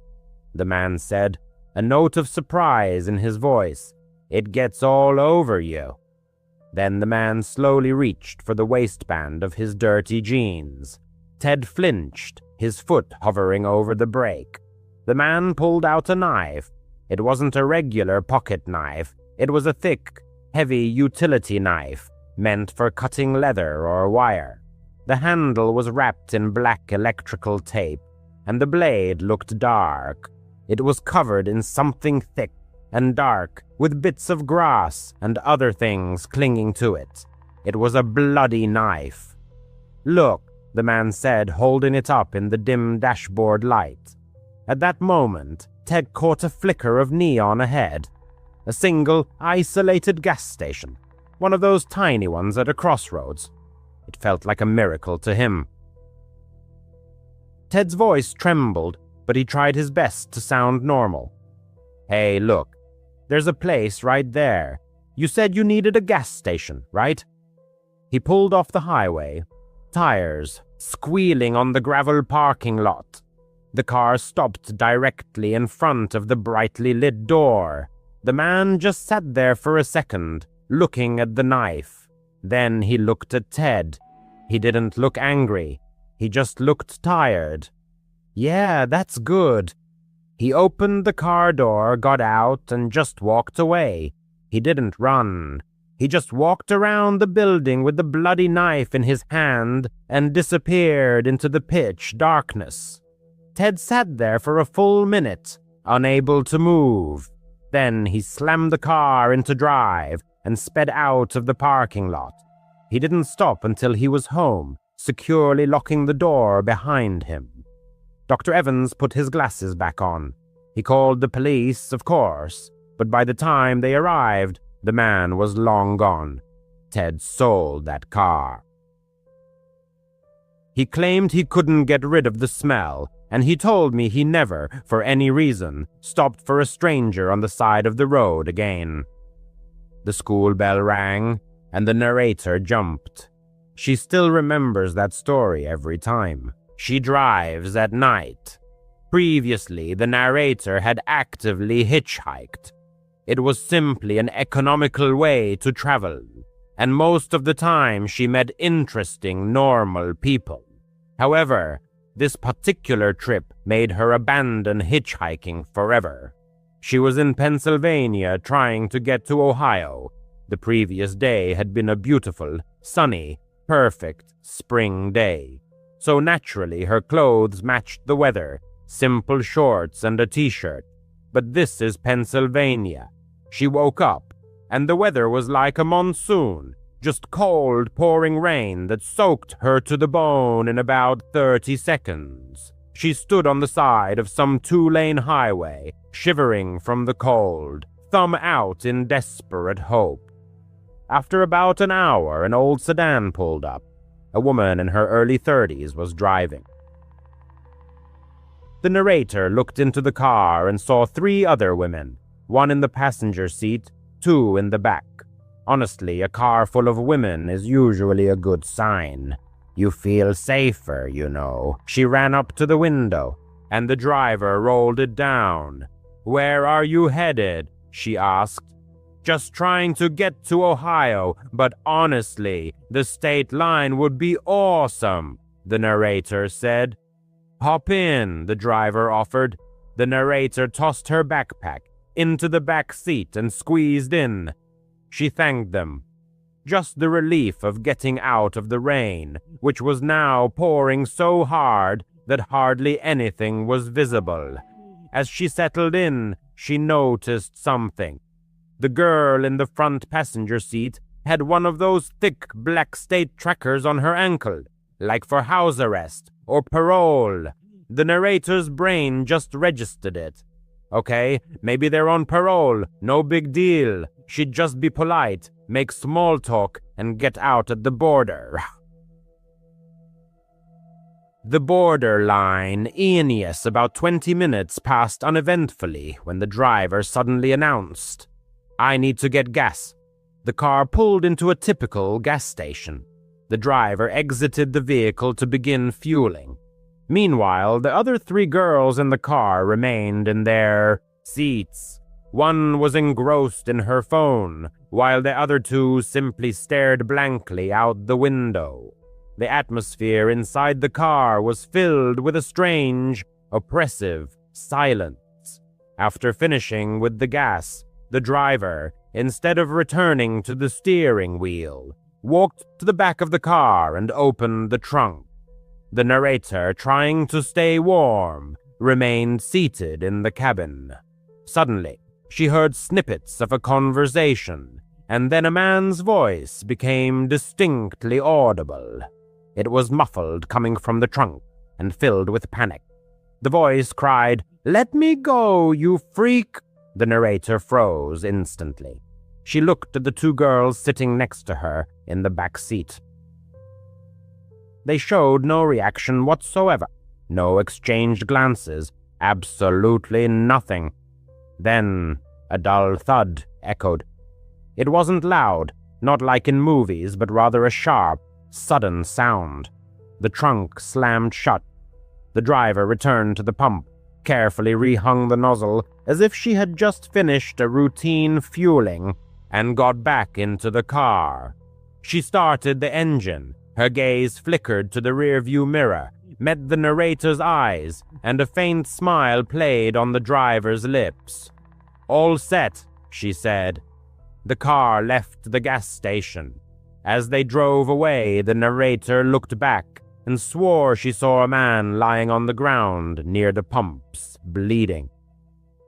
the man said, a note of surprise in his voice. "It gets all over you." Then the man slowly reached for the waistband of his dirty jeans. Ted flinched, his foot hovering over the brake. The man pulled out a knife. It wasn't a regular pocket knife. It was a thick, heavy utility knife, meant for cutting leather or wire. The handle was wrapped in black electrical tape, and the blade looked dark. It was covered in something thick and dark, with bits of grass and other things clinging to it. It was a bloody knife. "Look," the man said, holding it up in the dim dashboard light. At that moment, Ted caught a flicker of neon ahead. A single, isolated gas station. One of those tiny ones at a crossroads. It felt like a miracle to him. Ted's voice trembled, but he tried his best to sound normal. "Hey, look. There's a place right there. You said you needed a gas station, right?" He pulled off the highway, tires squealing on the gravel parking lot. The car stopped directly in front of the brightly lit door. The man just sat there for a second, looking at the knife. Then he looked at Ted. He didn't look angry. He just looked tired. Yeah, that's good. He opened the car door, got out, and just walked away. He didn't run. He just walked around the building with the bloody knife in his hand and disappeared into the pitch darkness. Ted sat there for a full minute, unable to move. Then he slammed the car into drive and sped out of the parking lot. He didn't stop until he was home, securely locking the door behind him. Dr. Evans put his glasses back on. He called the police, of course, but by the time they arrived, the man was long gone. Ted sold that car. He claimed he couldn't get rid of the smell, and he told me he never, for any reason, stopped for a stranger on the side of the road again. The school bell rang, and the narrator jumped. She still remembers that story every time. She drives at night. Previously, the narrator had actively hitchhiked. It was simply an economical way to travel, and most of the time she met interesting, normal people. However, this particular trip made her abandon hitchhiking forever. She was in Pennsylvania trying to get to Ohio. The previous day had been a beautiful, sunny, perfect spring day. So naturally her clothes matched the weather, simple shorts and a t-shirt. But this is Pennsylvania. She woke up, and the weather was like a monsoon, just cold pouring rain that soaked her to the bone in about 30 seconds. She stood on the side of some 2-lane highway, shivering from the cold, thumb out in desperate hope. After about an hour, an old sedan pulled up. A woman in her early 30s was driving. The narrator looked into the car and saw 3 other women, one in the passenger seat, 2 in the back. Honestly, a car full of women is usually a good sign. You feel safer, you know. She ran up to the window, and the driver rolled it down. "Where are you headed?" she asked. "Just trying to get to Ohio, but honestly, the state line would be awesome," the narrator said. "Hop in," the driver offered. The narrator tossed her backpack into the back seat and squeezed in. She thanked them. Just the relief of getting out of the rain, which was now pouring so hard that hardly anything was visible. As she settled in, she noticed something. The girl in the front passenger seat had one of those thick black state trackers on her ankle, like for house arrest or parole. The narrator's brain just registered it. Okay, maybe they're on parole, no big deal. She'd just be polite, make small talk, and get out at the border. The border line, Ambience, about 20 minutes passed uneventfully when the driver suddenly announced, "I need to get gas." The car pulled into a typical gas station. The driver exited the vehicle to begin fueling. Meanwhile, the other 3 girls in the car remained in their seats. One was engrossed in her phone, while the other 2 simply stared blankly out the window. The atmosphere inside the car was filled with a strange, oppressive silence. After finishing with the gas, the driver, instead of returning to the steering wheel, walked to the back of the car and opened the trunk. The narrator, trying to stay warm, remained seated in the cabin. Suddenly, she heard snippets of a conversation, and then a man's voice became distinctly audible. It was muffled, coming from the trunk, and filled with panic. The voice cried, "Let me go, you freak!" The narrator froze instantly. She looked at the 2 girls sitting next to her in the back seat. They showed no reaction whatsoever, no exchanged glances, absolutely nothing. Then a dull thud echoed. It wasn't loud, not like in movies, but rather a sharp, sudden sound. The trunk slammed shut. The driver returned to the pump, carefully rehung the nozzle as if she had just finished a routine fueling, and got back into the car. She started the engine. Her gaze flickered to the rearview mirror, met the narrator's eyes, and a faint smile played on the driver's lips. "All set," she said. The car left the gas station. As they drove away, the narrator looked back and swore she saw a man lying on the ground near the pumps, bleeding.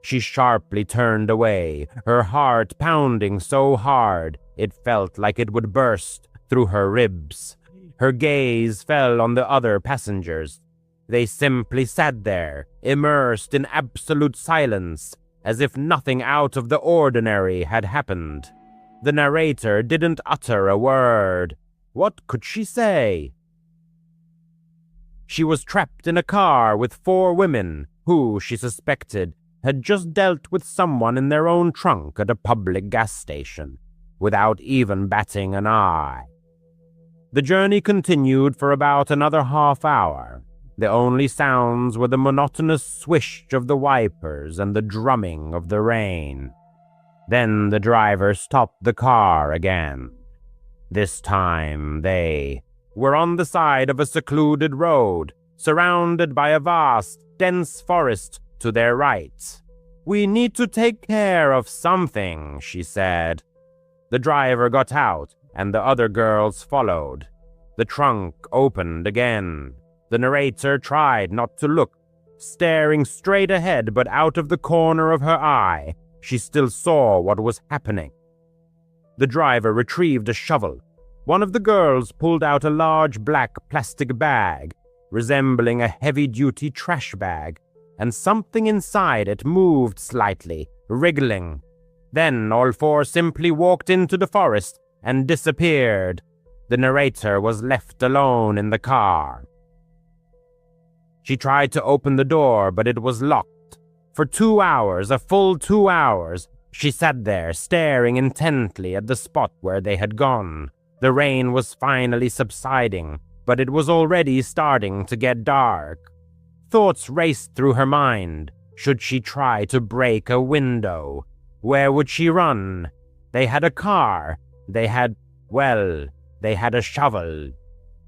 She sharply turned away, her heart pounding so hard it felt like it would burst through her ribs. Her gaze fell on the other passengers. They simply sat there, immersed in absolute silence, as if nothing out of the ordinary had happened. The narrator didn't utter a word. What could she say? She was trapped in a car with 4 women who, she suspected, had just dealt with someone in their own trunk at a public gas station, without even batting an eye. The journey continued for about another half hour. The only sounds were the monotonous swish of the wipers and the drumming of the rain. Then the driver stopped the car again. This time they were on the side of a secluded road, surrounded by a vast, dense forest to their right. "We need to take care of something," she said. The driver got out, and the other girls followed. The trunk opened again. The narrator tried not to look, staring straight ahead, but out of the corner of her eye, she still saw what was happening. The driver retrieved a shovel. One of the girls pulled out a large black plastic bag, resembling a heavy-duty trash bag, and something inside it moved slightly, wriggling. Then all 4 simply walked into the forest and disappeared. The narrator was left alone in the car. She tried to open the door, but it was locked. For 2 hours, a full 2 hours, she sat there staring intently at the spot where they had gone. The rain was finally subsiding, but it was already starting to get dark. Thoughts raced through her mind. Should she try to break a window? Where would she run? They had a car. They had a shovel.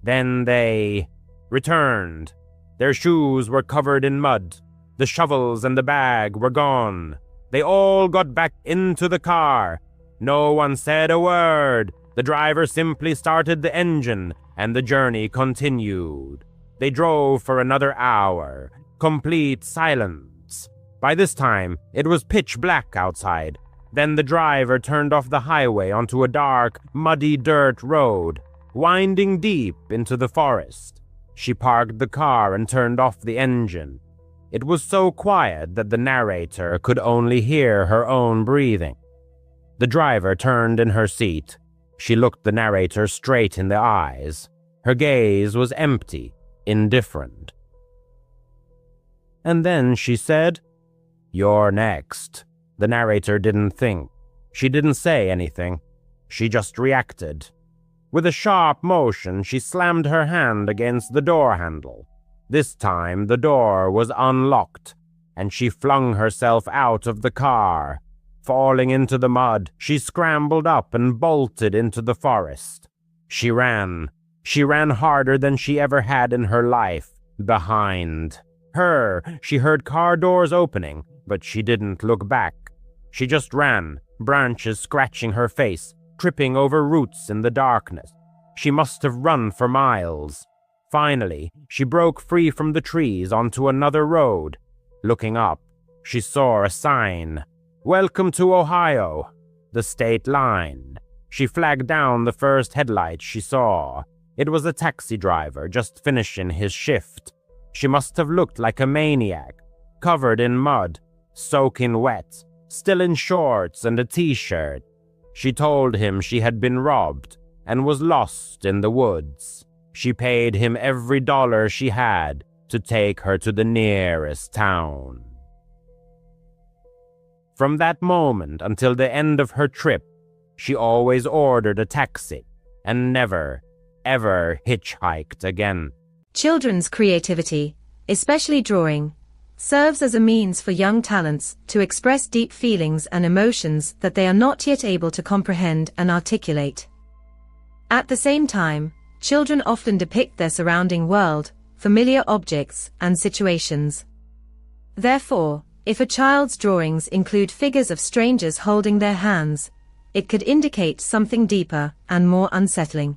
Then they returned. Their shoes were covered in mud. The shovels and the bag were gone. They all got back into the car. No one said a word. The driver simply started the engine, and the journey continued. They drove for another hour, complete silence. By this time, it was pitch black outside. Then the driver turned off the highway onto a dark, muddy dirt road, winding deep into the forest. She parked the car and turned off the engine. It was so quiet that the narrator could only hear her own breathing. The driver turned in her seat. She looked the narrator straight in the eyes. Her gaze was empty, indifferent. And then she said, "You're next." The narrator didn't think. She didn't say anything. She just reacted. With a sharp motion, she slammed her hand against the door handle. This time, the door was unlocked, and she flung herself out of the car. Falling into the mud, she scrambled up and bolted into the forest. She ran. She ran harder than she ever had in her life. Behind her, she heard car doors opening, but she didn't look back. She just ran, branches scratching her face, tripping over roots in the darkness. She must have run for miles. Finally, she broke free from the trees onto another road. Looking up, she saw a sign. "Welcome to Ohio," the state line. She flagged down the first headlight she saw. It was a taxi driver just finishing his shift. She must have looked like a maniac, covered in mud, soaking wet, still in shorts and a t-shirt. She told him she had been robbed and was lost in the woods. She paid him every dollar she had to take her to the nearest town. From that moment until the end of her trip, She always ordered a taxi and never, ever hitchhiked again. Children's creativity, especially drawing, serves as a means for young talents to express deep feelings and emotions that they are not yet able to comprehend and articulate. At the same time, children often depict their surrounding world, familiar objects, and situations. Therefore, if a child's drawings include figures of strangers holding their hands, it could indicate something deeper and more unsettling.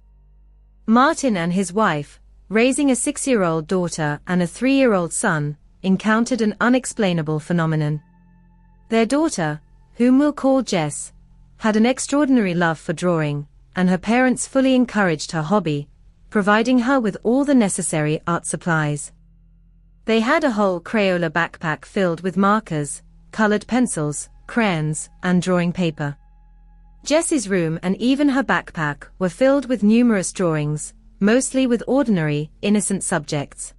Martin and his wife, raising a 6-year-old daughter and a 3-year-old son, encountered an unexplainable phenomenon. Their daughter, whom we'll call Jess, had an extraordinary love for drawing, and her parents fully encouraged her hobby, providing her with all the necessary art supplies. They had a whole Crayola backpack filled with markers, colored pencils, crayons, and drawing paper. Jess's room and even her backpack were filled with numerous drawings, mostly with ordinary, innocent subjects.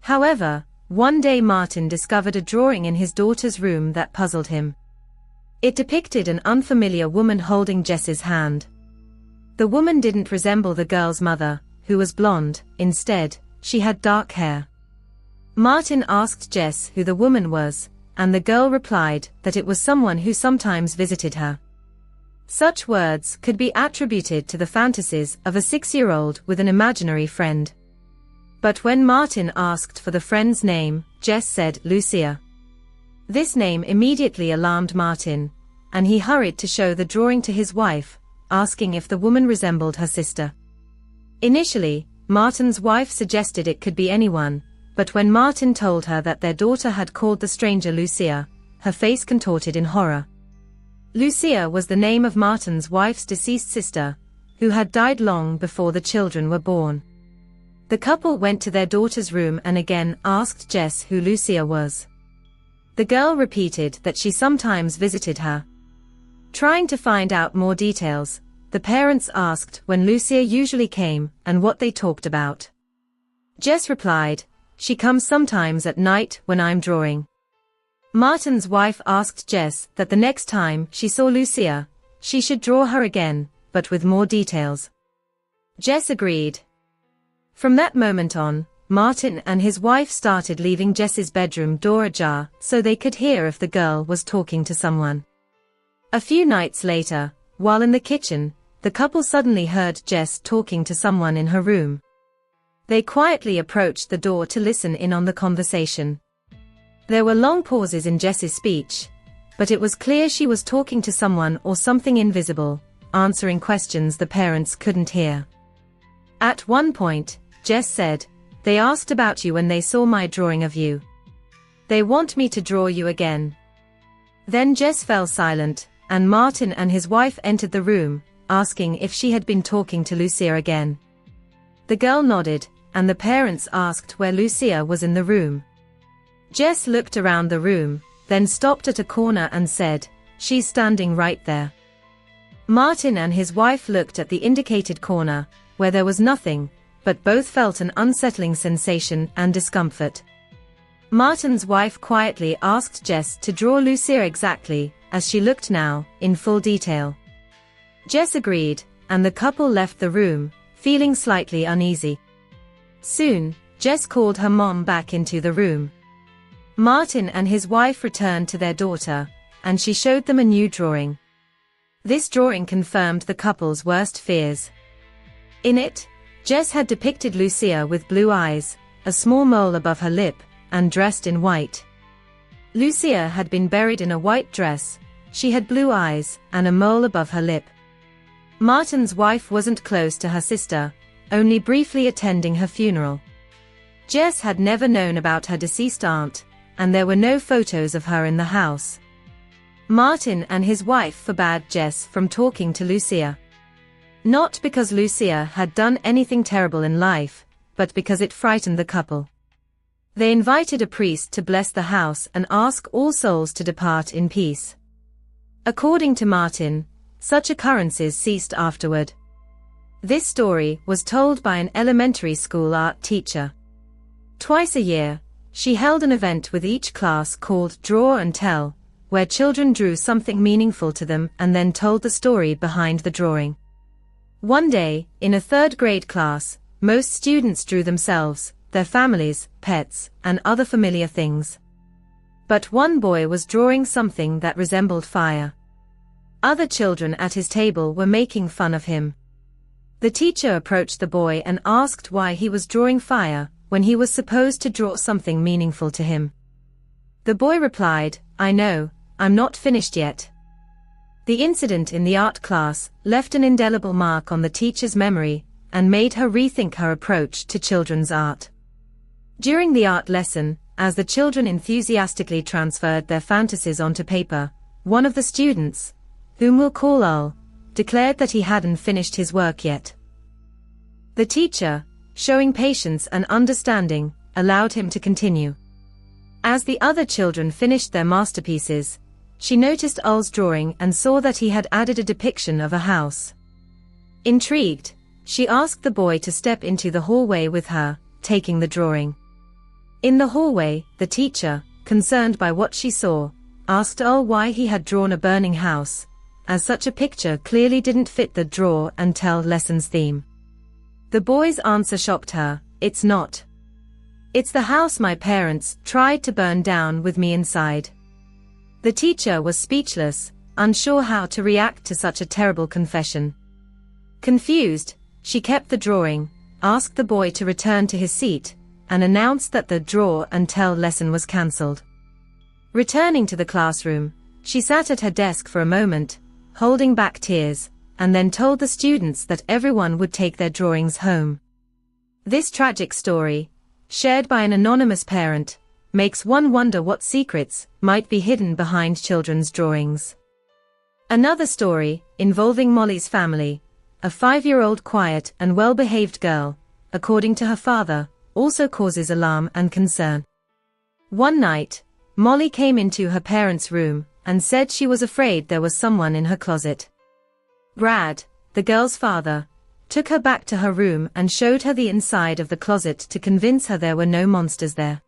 However, one day Martin discovered a drawing in his daughter's room that puzzled him. It depicted an unfamiliar woman holding Jess's hand. The woman didn't resemble the girl's mother, who was blonde. Instead, she had dark hair. Martin asked Jess who the woman was, and the girl replied that it was someone who sometimes visited her. Such words could be attributed to the fantasies of a 6-year-old with an imaginary friend. But when Martin asked for the friend's name, Jess said Lucia. This name immediately alarmed Martin, and he hurried to show the drawing to his wife, asking if the woman resembled her sister. Initially, Martin's wife suggested it could be anyone, but when Martin told her that their daughter had called the stranger Lucia, her face contorted in horror. Lucia was the name of Martin's wife's deceased sister, who had died long before the children were born. The couple went to their daughter's room and again asked Jess who Lucia was. The girl repeated that she sometimes visited her. Trying to find out more details, the parents asked when Lucia usually came and what they talked about. Jess replied, "She comes sometimes at night when I'm drawing." Martin's wife asked Jess that the next time she saw Lucia, she should draw her again, but with more details. Jess agreed. From that moment on, Martin and his wife started leaving Jess's bedroom door ajar so they could hear if the girl was talking to someone. A few nights later, while in the kitchen, the couple suddenly heard Jess talking to someone in her room. They quietly approached the door to listen in on the conversation. There were long pauses in Jess's speech, but it was clear she was talking to someone or something invisible, answering questions the parents couldn't hear. At one point, Jess said, "They asked about you when they saw my drawing of you. They want me to draw you again." Then Jess fell silent, and Martin and his wife entered the room, asking if she had been talking to Lucia again. The girl nodded, and the parents asked where Lucia was in the room. Jess looked around the room, then stopped at a corner and said, "She's standing right there." Martin and his wife looked at the indicated corner, where there was nothing, but both felt an unsettling sensation and discomfort. Martin's wife quietly asked Jess to draw Lucia exactly as she looked now, in full detail. Jess agreed, and the couple left the room, feeling slightly uneasy. Soon, Jess called her mom back into the room. Martin and his wife returned to their daughter, and she showed them a new drawing. This drawing confirmed the couple's worst fears. In it, Jess had depicted Lucia with blue eyes, a small mole above her lip, and dressed in white. Lucia had been buried in a white dress, she had blue eyes, and a mole above her lip. Martin's wife wasn't close to her sister, only briefly attending her funeral. Jess had never known about her deceased aunt, and there were no photos of her in the house. Martin and his wife forbade Jess from talking to Lucia. Not because Lucia had done anything terrible in life, but because it frightened the couple. They invited a priest to bless the house and ask all souls to depart in peace. According to Martin, such occurrences ceased afterward. This story was told by an elementary school art teacher. Twice a year, she held an event with each class called Draw and Tell, where children drew something meaningful to them and then told the story behind the drawing. One day, in a third-grade class, most students drew themselves, their families, pets, and other familiar things. But one boy was drawing something that resembled fire. Other children at his table were making fun of him. The teacher approached the boy and asked why he was drawing fire when he was supposed to draw something meaningful to him. The boy replied, "I know, I'm not finished yet." The incident in the art class left an indelible mark on the teacher's memory and made her rethink her approach to children's art. During the art lesson, as the children enthusiastically transferred their fantasies onto paper, one of the students, whom we'll call Ul, declared that he hadn't finished his work yet. The teacher, showing patience and understanding, allowed him to continue. As the other children finished their masterpieces, she noticed Ul's drawing and saw that he had added a depiction of a house. Intrigued, she asked the boy to step into the hallway with her, taking the drawing. In the hallway, the teacher, concerned by what she saw, asked Ul why he had drawn a burning house, as such a picture clearly didn't fit the draw and tell lesson's theme. The boy's answer shocked her, "It's not. It's the house my parents tried to burn down with me inside." The teacher was speechless, unsure how to react to such a terrible confession. Confused, she kept the drawing, asked the boy to return to his seat, and announced that the draw and tell lesson was cancelled. Returning to the classroom, she sat at her desk for a moment, holding back tears, and then told the students that everyone would take their drawings home. This tragic story, shared by an anonymous parent, makes one wonder what secrets might be hidden behind children's drawings. Another story, involving Molly's family, a 5-year-old quiet and well-behaved girl, according to her father, also causes alarm and concern. One night, Molly came into her parents' room and said she was afraid there was someone in her closet. Brad, the girl's father, took her back to her room and showed her the inside of the closet to convince her there were no monsters there.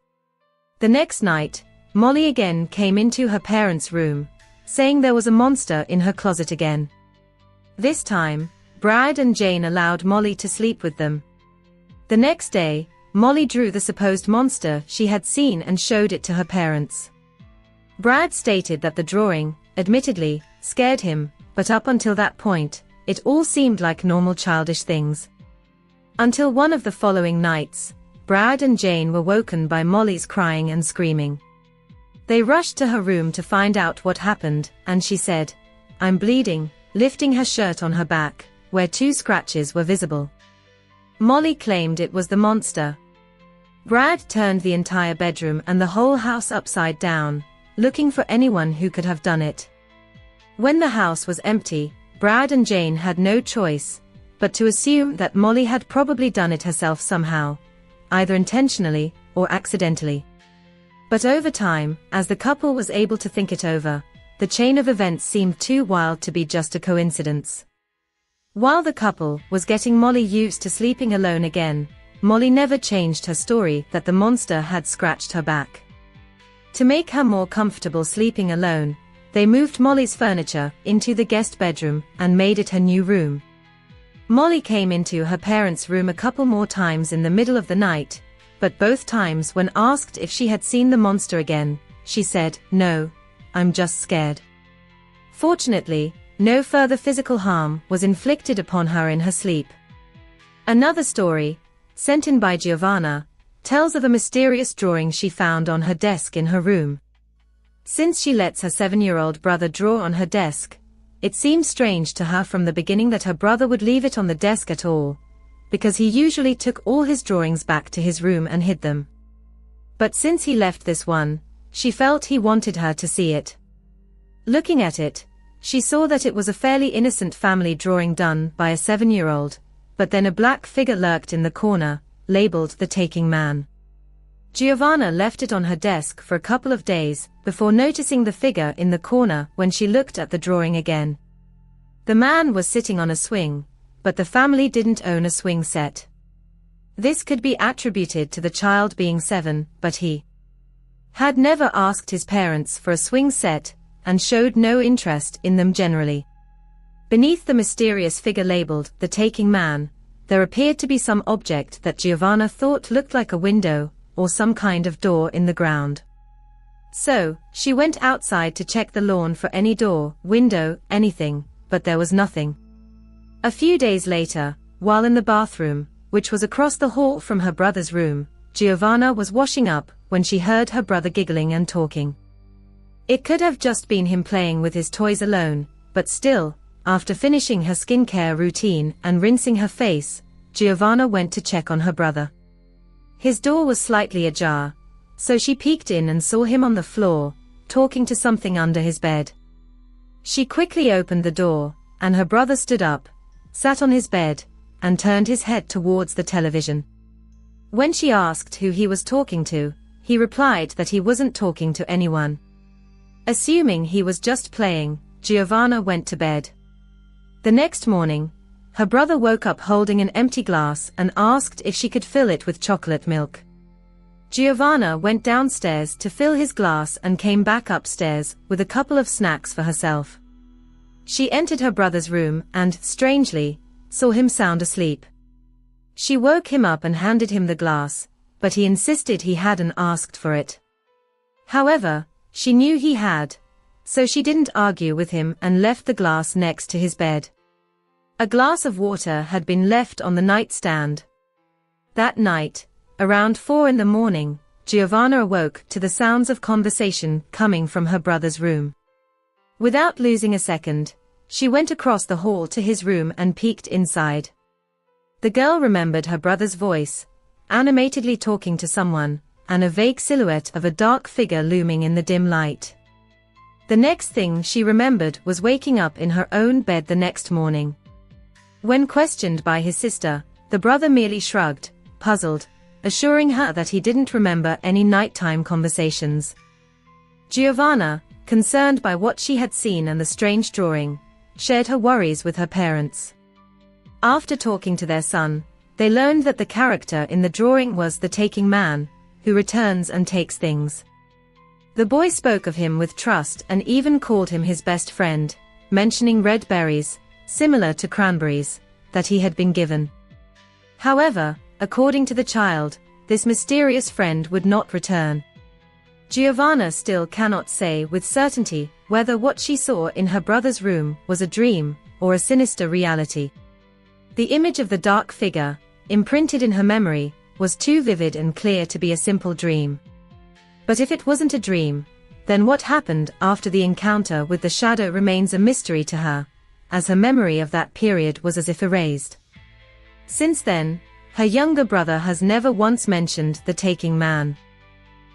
The next night, Molly again came into her parents' room, saying there was a monster in her closet again. This time, Brad and Jane allowed Molly to sleep with them. The next day, Molly drew the supposed monster she had seen and showed it to her parents. Brad stated that the drawing, admittedly, scared him, but up until that point, it all seemed like normal childish things. Until one of the following nights, Brad and Jane were woken by Molly's crying and screaming. They rushed to her room to find out what happened, and she said, "I'm bleeding," lifting her shirt on her back, where 2 scratches were visible. Molly claimed it was the monster. Brad turned the entire bedroom and the whole house upside down, looking for anyone who could have done it. When the house was empty, Brad and Jane had no choice but to assume that Molly had probably done it herself somehow, either intentionally or accidentally. But over time, as the couple was able to think it over, the chain of events seemed too wild to be just a coincidence. While the couple was getting Molly used to sleeping alone again, Molly never changed her story that the monster had scratched her back. To make her more comfortable sleeping alone, they moved Molly's furniture into the guest bedroom and made it her new room. Molly came into her parents' room a couple more times in the middle of the night, but both times when asked if she had seen the monster again, she said, "No, I'm just scared." Fortunately, no further physical harm was inflicted upon her in her sleep. Another story, sent in by Giovanna, tells of a mysterious drawing she found on her desk in her room. Since she lets her 7-year-old brother draw on her desk, it seemed strange to her from the beginning that her brother would leave it on the desk at all, because he usually took all his drawings back to his room and hid them. But since he left this one, she felt he wanted her to see it. Looking at it, she saw that it was a fairly innocent family drawing done by a 7-year-old, but then a black figure lurked in the corner, labeled the Taking Man. Giovanna left it on her desk for a couple of days before noticing the figure in the corner when she looked at the drawing again. The man was sitting on a swing, but the family didn't own a swing set. This could be attributed to the child being 7, but he had never asked his parents for a swing set, and showed no interest in them generally. Beneath the mysterious figure labeled the Taking Man, there appeared to be some object that Giovanna thought looked like a window or some kind of door in the ground. So, she went outside to check the lawn for any door, window, anything, but there was nothing. A few days later, while in the bathroom, which was across the hall from her brother's room, Giovanna was washing up when she heard her brother giggling and talking. It could have just been him playing with his toys alone, but still, after finishing her skincare routine and rinsing her face, Giovanna went to check on her brother. His door was slightly ajar, so she peeked in and saw him on the floor, talking to something under his bed. She quickly opened the door, and her brother stood up, sat on his bed, and turned his head towards the television. When she asked who he was talking to, he replied that he wasn't talking to anyone. Assuming he was just playing, Giovanna went to bed. The next morning, her brother woke up holding an empty glass and asked if she could fill it with chocolate milk. Giovanna went downstairs to fill his glass and came back upstairs with a couple of snacks for herself. She entered her brother's room and, strangely, saw him sound asleep. She woke him up and handed him the glass, but he insisted he hadn't asked for it. However, she knew he had, so she didn't argue with him and left the glass next to his bed. A glass of water had been left on the nightstand. That night, around 4 in the morning, Giovanna awoke to the sounds of conversation coming from her brother's room. Without losing a second, she went across the hall to his room and peeked inside. The girl remembered her brother's voice, animatedly talking to someone, and a vague silhouette of a dark figure looming in the dim light. The next thing she remembered was waking up in her own bed the next morning. When questioned by his sister, the brother merely shrugged, puzzled, assuring her that he didn't remember any nighttime conversations. Giovanna, concerned by what she had seen and the strange drawing, shared her worries with her parents. After talking to their son, they learned that the character in the drawing was the Taking Man, who returns and takes things. The boy spoke of him with trust and even called him his best friend, mentioning red berries, similar to cranberries, that he had been given. However, according to the child, this mysterious friend would not return. Giovanna still cannot say with certainty whether what she saw in her brother's room was a dream or a sinister reality. The image of the dark figure, imprinted in her memory, was too vivid and clear to be a simple dream. But if it wasn't a dream, then what happened after the encounter with the shadow remains a mystery to her, as her memory of that period was as if erased. Since then, her younger brother has never once mentioned the Taking Man.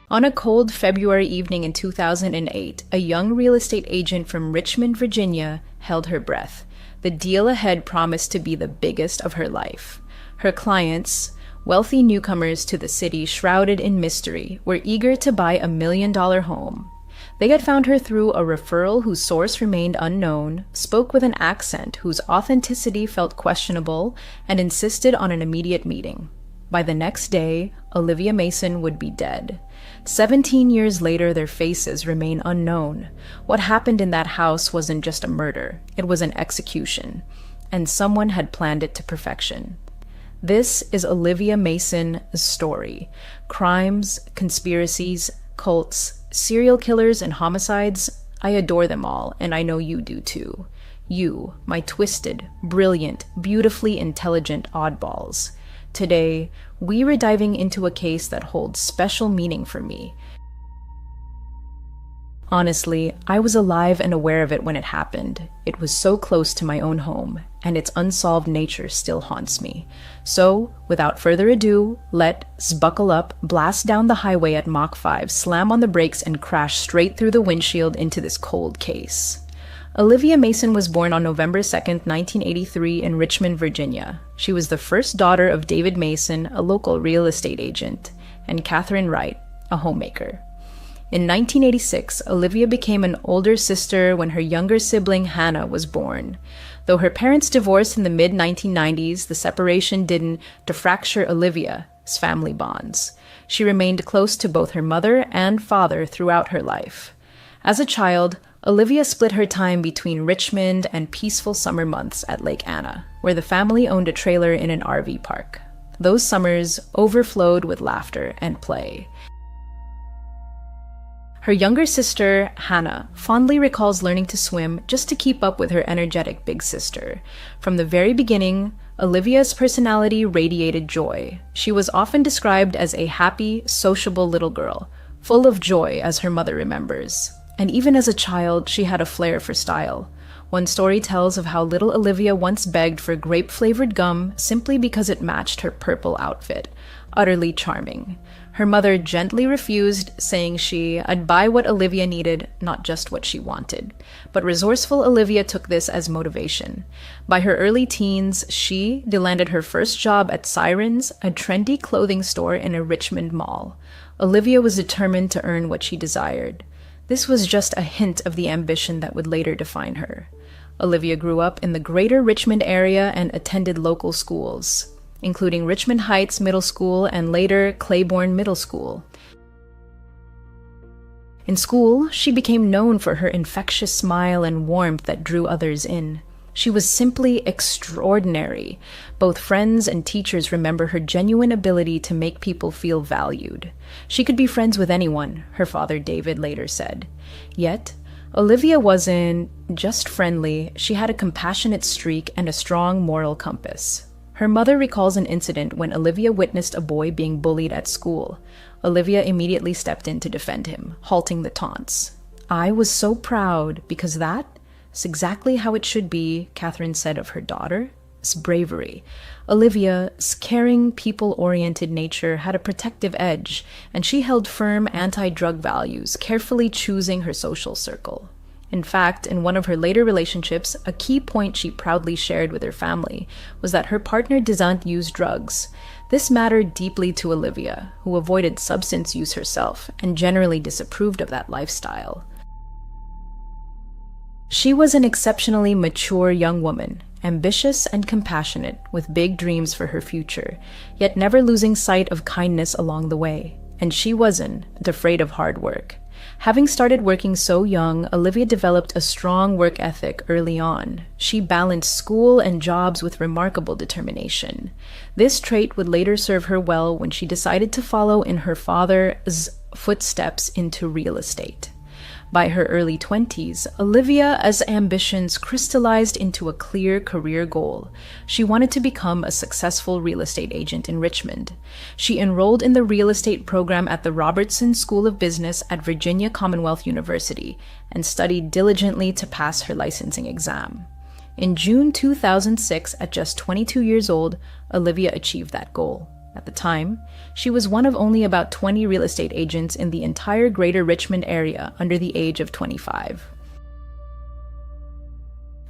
On a cold February evening in 2008, a young real estate agent from Richmond, Virginia, held her breath. The deal ahead promised to be the biggest of her life. Her clients, wealthy newcomers to the city shrouded in mystery, were eager to buy $1 million home. They had found her through a referral whose source remained unknown, spoke with an accent whose authenticity felt questionable, and insisted on an immediate meeting. By the next day, Olivia Mason would be dead. 17 years later, their faces remain unknown. What happened in that house wasn't just a murder, it was an execution, and someone had planned it to perfection. This is Olivia Mason's story. Crimes, conspiracies, cults, serial killers, and homicides, I adore them all, and I know you do too. You, my twisted, brilliant, beautifully intelligent oddballs. Today, we're diving into a case that holds special meaning for me. Honestly, I was alive and aware of it when it happened. It was so close to my own home, and its unsolved nature still haunts me. So, without further ado, let's buckle up, blast down the highway at Mach 5, slam on the brakes, and crash straight through the windshield into this cold case. Olivia Mason was born on November 2nd, 1983 in Richmond, Virginia. She was the first daughter of David Mason, a local real estate agent, and Catherine Wright, a homemaker. In 1986, Olivia became an older sister when her younger sibling Hannah was born. Though her parents divorced in the mid-1990s, the separation didn't fracture Olivia's family bonds. She remained close to both her mother and father throughout her life. As a child, Olivia split her time between Richmond and peaceful summer months at Lake Anna, where the family owned a trailer in an RV park. Those summers overflowed with laughter and play. Her younger sister, Hannah, fondly recalls learning to swim just to keep up with her energetic big sister. From the very beginning, Olivia's personality radiated joy. She was often described as a happy, sociable little girl, full of joy as her mother remembers. And even as a child, she had a flair for style. One story tells of how little Olivia once begged for grape-flavored gum simply because it matched her purple outfit. Utterly charming. Her mother gently refused, saying I'd buy what Olivia needed, not just what she wanted. But resourceful Olivia took this as motivation. By her early teens, she landed her first job at Sirens, a trendy clothing store in a Richmond mall. Olivia was determined to earn what she desired. This was just a hint of the ambition that would later define her. Olivia grew up in the greater Richmond area and attended local schools, including Richmond Heights Middle School and later Claiborne Middle School. In school, she became known for her infectious smile and warmth that drew others in. She was simply extraordinary. Both friends and teachers remember her genuine ability to make people feel valued. She could be friends with anyone, her father David later said. Yet, Olivia wasn't just friendly, she had a compassionate streak and a strong moral compass. Her mother recalls an incident when Olivia witnessed a boy being bullied at school. Olivia immediately stepped in to defend him, halting the taunts. "I was so proud because that's exactly how it should be," Catherine said of her daughter. It's bravery. Olivia's caring, people-oriented nature had a protective edge, and she held firm anti-drug values, carefully choosing her social circle. In fact, in one of her later relationships, a key point she proudly shared with her family was that her partner didn't use drugs. This mattered deeply to Olivia, who avoided substance use herself and generally disapproved of that lifestyle. She was an exceptionally mature young woman, ambitious and compassionate, with big dreams for her future, yet never losing sight of kindness along the way. And she wasn't afraid of hard work. Having started working so young, Olivia developed a strong work ethic early on. She balanced school and jobs with remarkable determination. This trait would later serve her well when she decided to follow in her father's footsteps into real estate. By her early 20s, Olivia's ambitions crystallized into a clear career goal. She wanted to become a successful real estate agent in Richmond. She enrolled in the real estate program at the Robertson School of Business at Virginia Commonwealth University and studied diligently to pass her licensing exam. In June 2006, at just 22 years old, Olivia achieved that goal. At the time, she was one of only about 20 real estate agents in the entire greater Richmond area under the age of 25.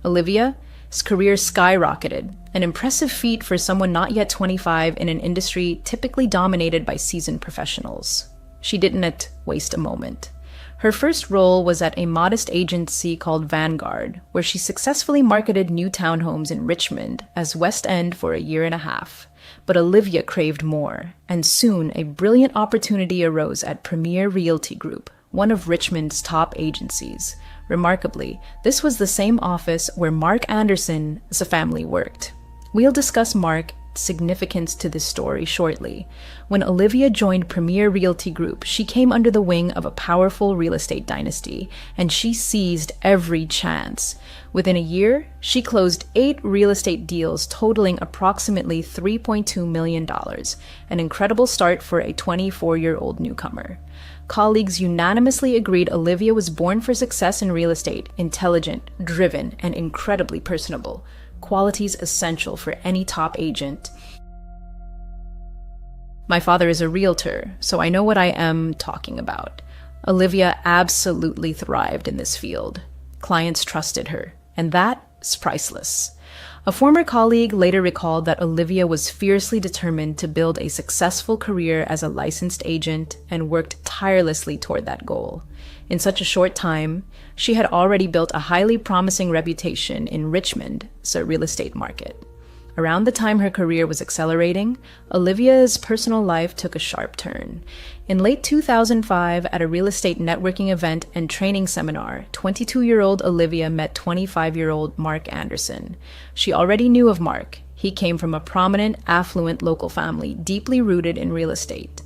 Olivia's career skyrocketed, an impressive feat for someone not yet 25 in an industry typically dominated by seasoned professionals. She didn't waste a moment. Her first role was at a modest agency called Vanguard, where she successfully marketed new townhomes in Richmond as West End for a year and a half. But Olivia craved more, and soon a brilliant opportunity arose at Premier Realty Group, one of Richmond's top agencies. Remarkably, this was the same office where Mark Anderson's family worked. We'll discuss Mark's significance to this story shortly. When Olivia joined Premier Realty Group, she came under the wing of a powerful real estate dynasty, and she seized every chance. Within a year, she closed 8 real estate deals totaling approximately $3.2 million, an incredible start for a 24-year-old newcomer. Colleagues unanimously agreed Olivia was born for success in real estate, intelligent, driven, and incredibly personable, qualities essential for any top agent. My father is a realtor, so I know what I am talking about. Olivia absolutely thrived in this field. Clients trusted her, and that's priceless. A former colleague later recalled that Olivia was fiercely determined to build a successful career as a licensed agent and worked tirelessly toward that goal. In such a short time, she had already built a highly promising reputation in Richmond's real estate market. Around the time her career was accelerating, Olivia's personal life took a sharp turn. In late 2005, at a real estate networking event and training seminar, 22-year-old Olivia met 25-year-old Mark Anderson. She already knew of Mark. He came from a prominent, affluent local family, deeply rooted in real estate.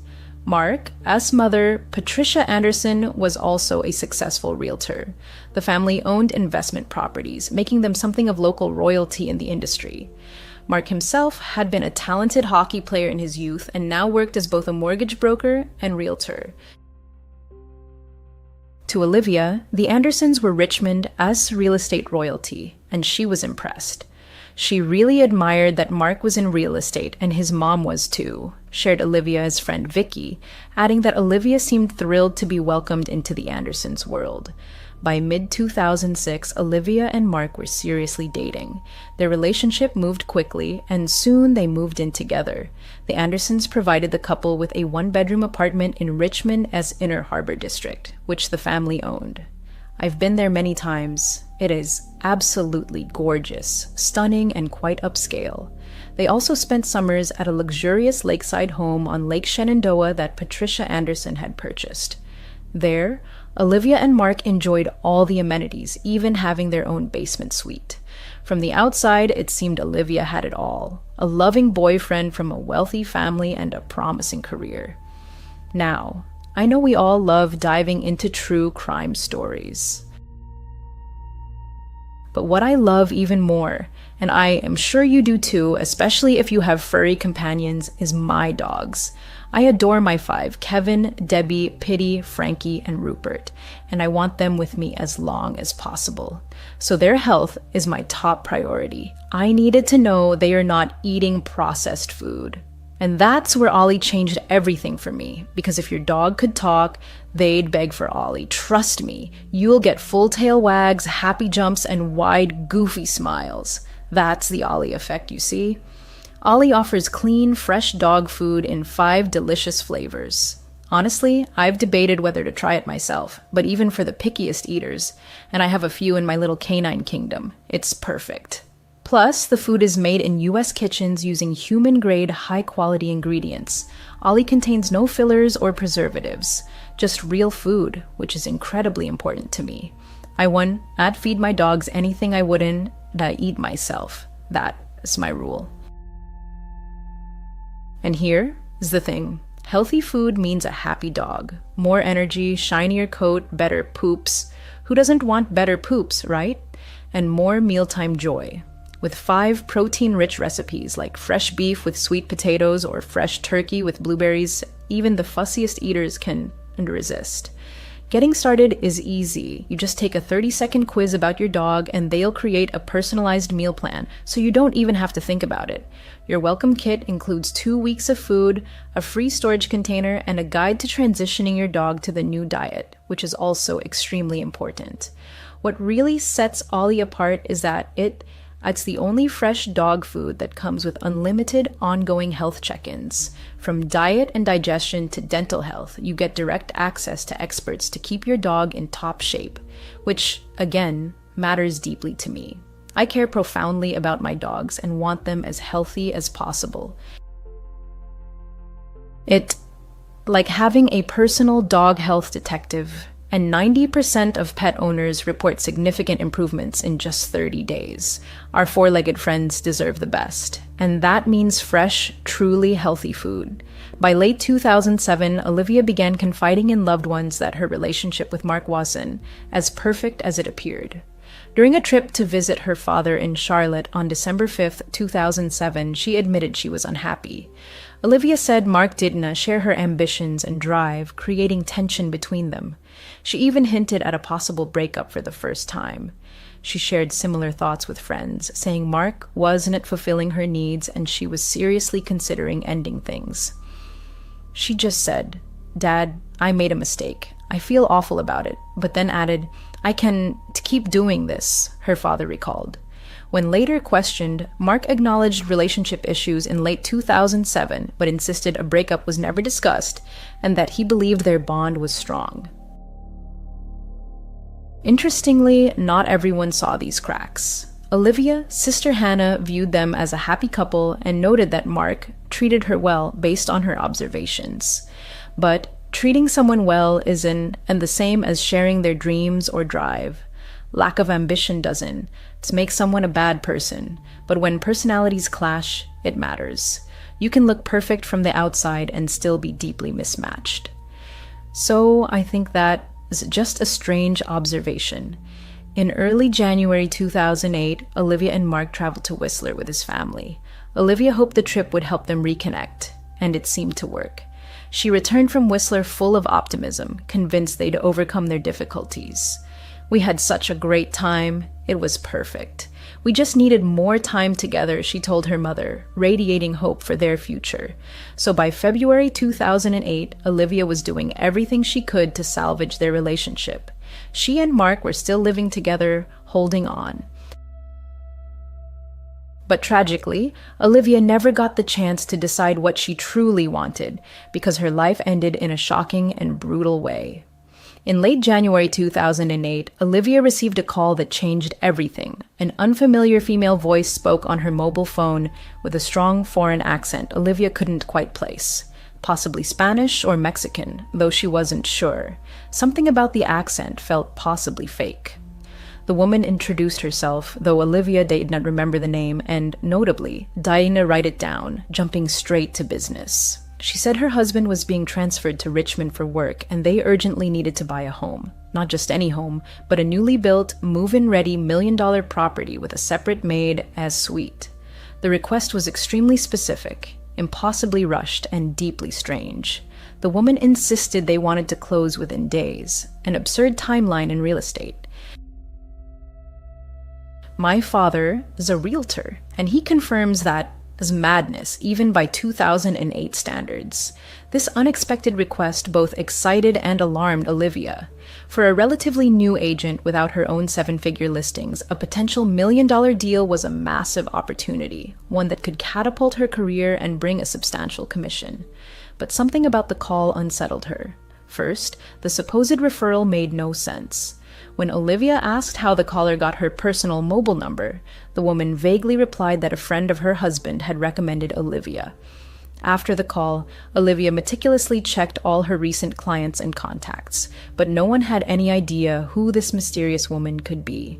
Mark, as mother, Patricia Anderson, was also a successful realtor. The family owned investment properties, making them something of local royalty in the industry. Mark himself had been a talented hockey player in his youth and now worked as both a mortgage broker and realtor. To Olivia, the Andersons were Richmond as real estate royalty, and she was impressed. She really admired that Mark was in real estate, and his mom was too, shared Olivia's friend Vicky, adding that Olivia seemed thrilled to be welcomed into the Andersons' world. By mid-2006, Olivia and Mark were seriously dating. Their relationship moved quickly, and soon they moved in together. The Andersons provided the couple with a one-bedroom apartment in Richmond's Inner Harbor District, which the family owned. I've been there many times. It is absolutely gorgeous, stunning, and quite upscale. They also spent summers at a luxurious lakeside home on Lake Shenandoah that Patricia Anderson had purchased. There, Olivia and Mark enjoyed all the amenities, even having their own basement suite. From the outside, it seemed Olivia had it all: a loving boyfriend from a wealthy family and a promising career. Now, I know we all love diving into true crime stories. But what I love even more, and I am sure you do too, especially if you have furry companions, is my dogs. I adore my 5, Kevin, Debbie, Pitty, Frankie, and Rupert, and I want them with me as long as possible. So their health is my top priority. I needed to know they are not eating processed food. And that's where Ollie changed everything for me, because if your dog could talk, they'd beg for Ollie. Trust me, you'll get full tail wags, happy jumps, and wide, goofy smiles. That's the Ollie effect, you see? Ollie offers clean, fresh dog food in 5 delicious flavors. Honestly, I've debated whether to try it myself, but even for the pickiest eaters, and I have a few in my little canine kingdom, it's perfect. Plus, the food is made in U.S. kitchens using human-grade, high-quality ingredients. Ollie contains no fillers or preservatives, just real food, which is incredibly important to me. I'd feed my dogs anything I wouldn't eat myself. That is my rule. And here is the thing. Healthy food means a happy dog. More energy, shinier coat, better poops. Who doesn't want better poops, right? And more mealtime joy. With 5 protein-rich recipes like fresh beef with sweet potatoes or fresh turkey with blueberries, even the fussiest eaters can resist. Getting started is easy. You just take a 30-second quiz about your dog and they'll create a personalized meal plan, so you don't even have to think about it. Your welcome kit includes 2 weeks of food, a free storage container, and a guide to transitioning your dog to the new diet, which is also extremely important. What really sets Ollie apart is that it's the only fresh dog food that comes with unlimited ongoing health check-ins. From diet and digestion to dental health, you get direct access to experts to keep your dog in top shape, which, again, matters deeply to me. I care profoundly about my dogs and want them as healthy as possible. It's like having a personal dog health detective, and 90% of pet owners report significant improvements in just 30 days. Our 4-legged friends deserve the best, and that means fresh, truly healthy food. By late 2007, Olivia began confiding in loved ones that her relationship with Mark wasn't as perfect as it appeared. During a trip to visit her father in Charlotte on December 5, 2007, she admitted she was unhappy. Olivia said Mark didn't share her ambitions and drive, creating tension between them. She even hinted at a possible breakup for the first time. She shared similar thoughts with friends, saying Mark wasn't fulfilling her needs and she was seriously considering ending things. She just said, "Dad, I made a mistake. I feel awful about it," but then added, "I can keep doing this," her father recalled. When later questioned, Mark acknowledged relationship issues in late 2007, but insisted a breakup was never discussed and that he believed their bond was strong. Interestingly, not everyone saw these cracks. Olivia, Sister Hannah viewed them as a happy couple and noted that Mark treated her well based on her observations. But treating someone isn't the same as sharing their dreams or drive. Lack of ambition doesn't. It makes someone a bad person. But when personalities clash, it matters. You can look perfect from the outside and still be deeply mismatched. So I think that is just a strange observation. In early January 2008, Olivia and Mark traveled to Whistler with his family. Olivia hoped the trip would help them reconnect, and it seemed to work. She returned from Whistler full of optimism, convinced they'd overcome their difficulties. "We had such a great time. It was perfect. We just needed more time together," she told her mother, radiating hope for their future. So by February 2008, Olivia was doing everything she could to salvage their relationship. She and Mark were still living together, holding on. But tragically, Olivia never got the chance to decide what she truly wanted, because her life ended in a shocking and brutal way. In late January 2008, Olivia received a call that changed everything. An unfamiliar female voice spoke on her mobile phone with a strong foreign accent Olivia couldn't quite place. Possibly Spanish or Mexican, though she wasn't sure. Something about the accent felt possibly fake. The woman introduced herself, though Olivia did not remember the name, and notably, didn't write it down, jumping straight to business. She said her husband was being transferred to Richmond for work, and they urgently needed to buy a home. Not just any home, but a newly built, move-in-ready $1 million property with a separate maid as suite. The request was extremely specific, impossibly rushed, and deeply strange. The woman insisted they wanted to close within days, an absurd timeline in real estate. "My father is a realtor, and he confirms that is madness, even by 2008 standards." This unexpected request both excited and alarmed Olivia. For a relatively new agent without her own 7-figure listings, a potential $1 million deal was a massive opportunity, one that could catapult her career and bring a substantial commission. But something about the call unsettled her. First, the supposed referral made no sense. When Olivia asked how the caller got her personal mobile number, the woman vaguely replied that a friend of her husband had recommended Olivia. After the call, Olivia meticulously checked all her recent clients and contacts, but no one had any idea who this mysterious woman could be.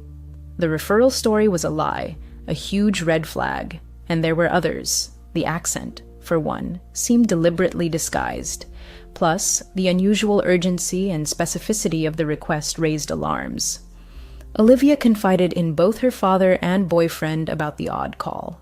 The referral story was a lie, a huge red flag, and there were others. The accent, for one, seemed deliberately disguised. Plus, the unusual urgency and specificity of the request raised alarms. Olivia confided in both her father and boyfriend about the odd call.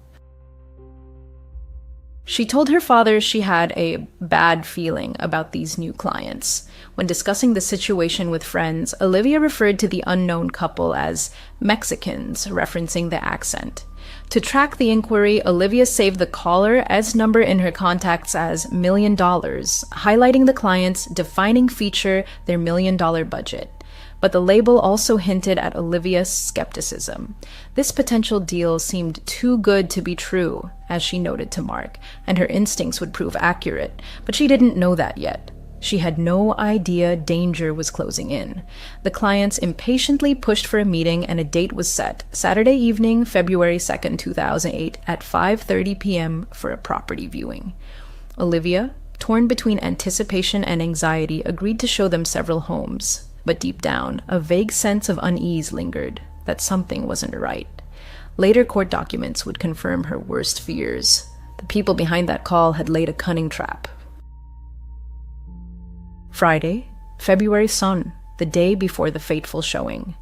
She told her father she had a bad feeling about these new clients. When discussing the situation with friends, Olivia referred to the unknown couple as Mexicans, referencing the accent. To track the inquiry, Olivia saved the caller's number in her contacts as $1 million, highlighting the client's defining feature, their $1 million budget. But the label also hinted at Olivia's skepticism. This potential deal seemed too good to be true, as she noted to Mark, and her instincts would prove accurate, but she didn't know that yet. She had no idea danger was closing in. The clients impatiently pushed for a meeting, and a date was set, Saturday evening, February 2nd, 2008, at 5:30 p.m. for a property viewing. Olivia, torn between anticipation and anxiety, agreed to show them several homes. But deep down, a vague sense of unease lingered, that something wasn't right. Later court documents would confirm her worst fears. The people behind that call had laid a cunning trap. Friday, February Sun, the day before the fateful showing.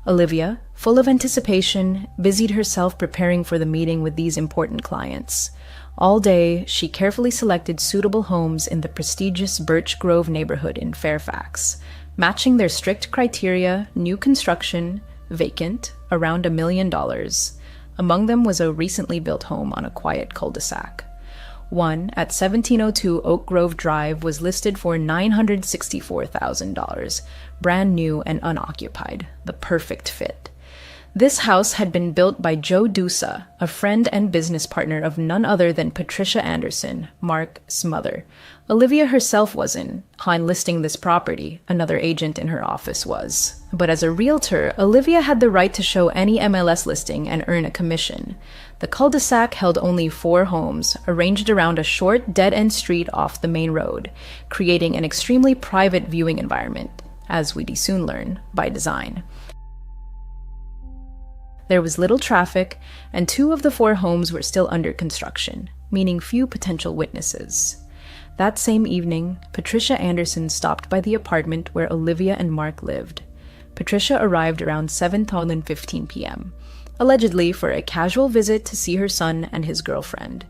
Olivia, full of anticipation, busied herself preparing for the meeting with these important clients. All day, she carefully selected suitable homes in the prestigious Birch Grove neighborhood in Fairfax, matching their strict criteria: new construction, vacant, around $1 million. Among them was a recently built home on a quiet cul-de-sac. One at 1702 Oak Grove Drive was listed for $964,000, brand new and unoccupied, the perfect fit. This house had been built by Joe Dusa, a friend and business partner of none other than Patricia Anderson, Mark's mother. Olivia herself wasn't on listing this property, another agent in her office was. But as a realtor, Olivia had the right to show any MLS listing and earn a commission. The cul-de-sac held only 4 homes, arranged around a short, dead-end street off the main road, creating an extremely private viewing environment, as we'd soon learn, by design. There was little traffic, and 2 of the 4 homes were still under construction, meaning few potential witnesses. That same evening, Patricia Anderson stopped by the apartment where Olivia and Mark lived. Patricia arrived around 7:15 p.m., allegedly for a casual visit to see her son and his girlfriend.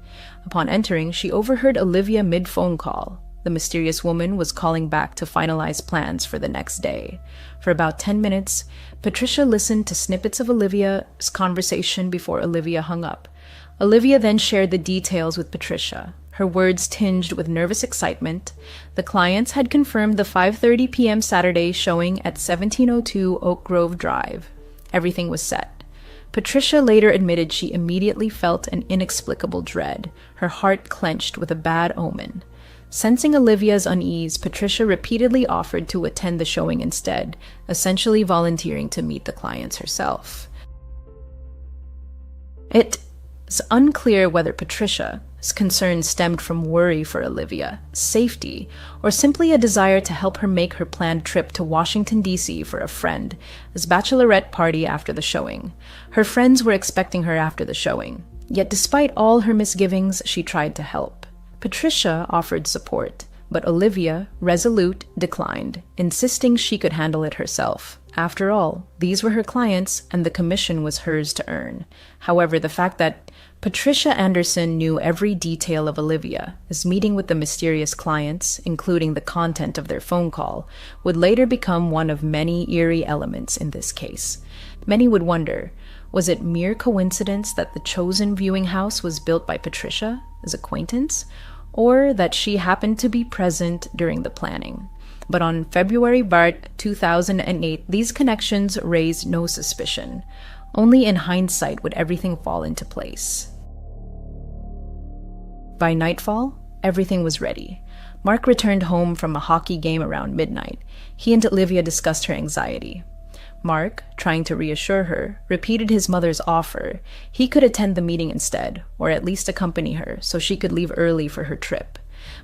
Upon entering, she overheard Olivia mid-phone call. The mysterious woman was calling back to finalize plans for the next day. For about 10 minutes, Patricia listened to snippets of Olivia's conversation before Olivia hung up. Olivia then shared the details with Patricia, her words tinged with nervous excitement. The clients had confirmed the 5:30 p.m. Saturday showing at 1702 Oak Grove Drive. Everything was set. Patricia later admitted she immediately felt an inexplicable dread, her heart clenched with a bad omen. Sensing Olivia's unease, Patricia repeatedly offered to attend the showing instead, essentially volunteering to meet the clients herself. It is unclear whether Patricia's concern stemmed from worry for Olivia, safety, or simply a desire to help her make her planned trip to Washington, D.C. for a friend's bachelorette party after the showing. Her friends were expecting her after the showing, yet despite all her misgivings, she tried to help. Patricia offered support, but Olivia, resolute, declined, insisting she could handle it herself. After all, these were her clients, and the commission was hers to earn. However, the fact that Patricia Anderson knew every detail of Olivia's meeting with the mysterious clients, including the content of their phone call, would later become one of many eerie elements in this case. Many would wonder, was it mere coincidence that the chosen viewing house was built by Patricia's acquaintance, or that she happened to be present during the planning? But on February 2008, these connections raised no suspicion. Only in hindsight would everything fall into place. By nightfall, everything was ready. Mark returned home from a hockey game around midnight. He and Olivia discussed her anxiety. Mark, trying to reassure her, repeated his mother's offer. He could attend the meeting instead, or at least accompany her, so she could leave early for her trip.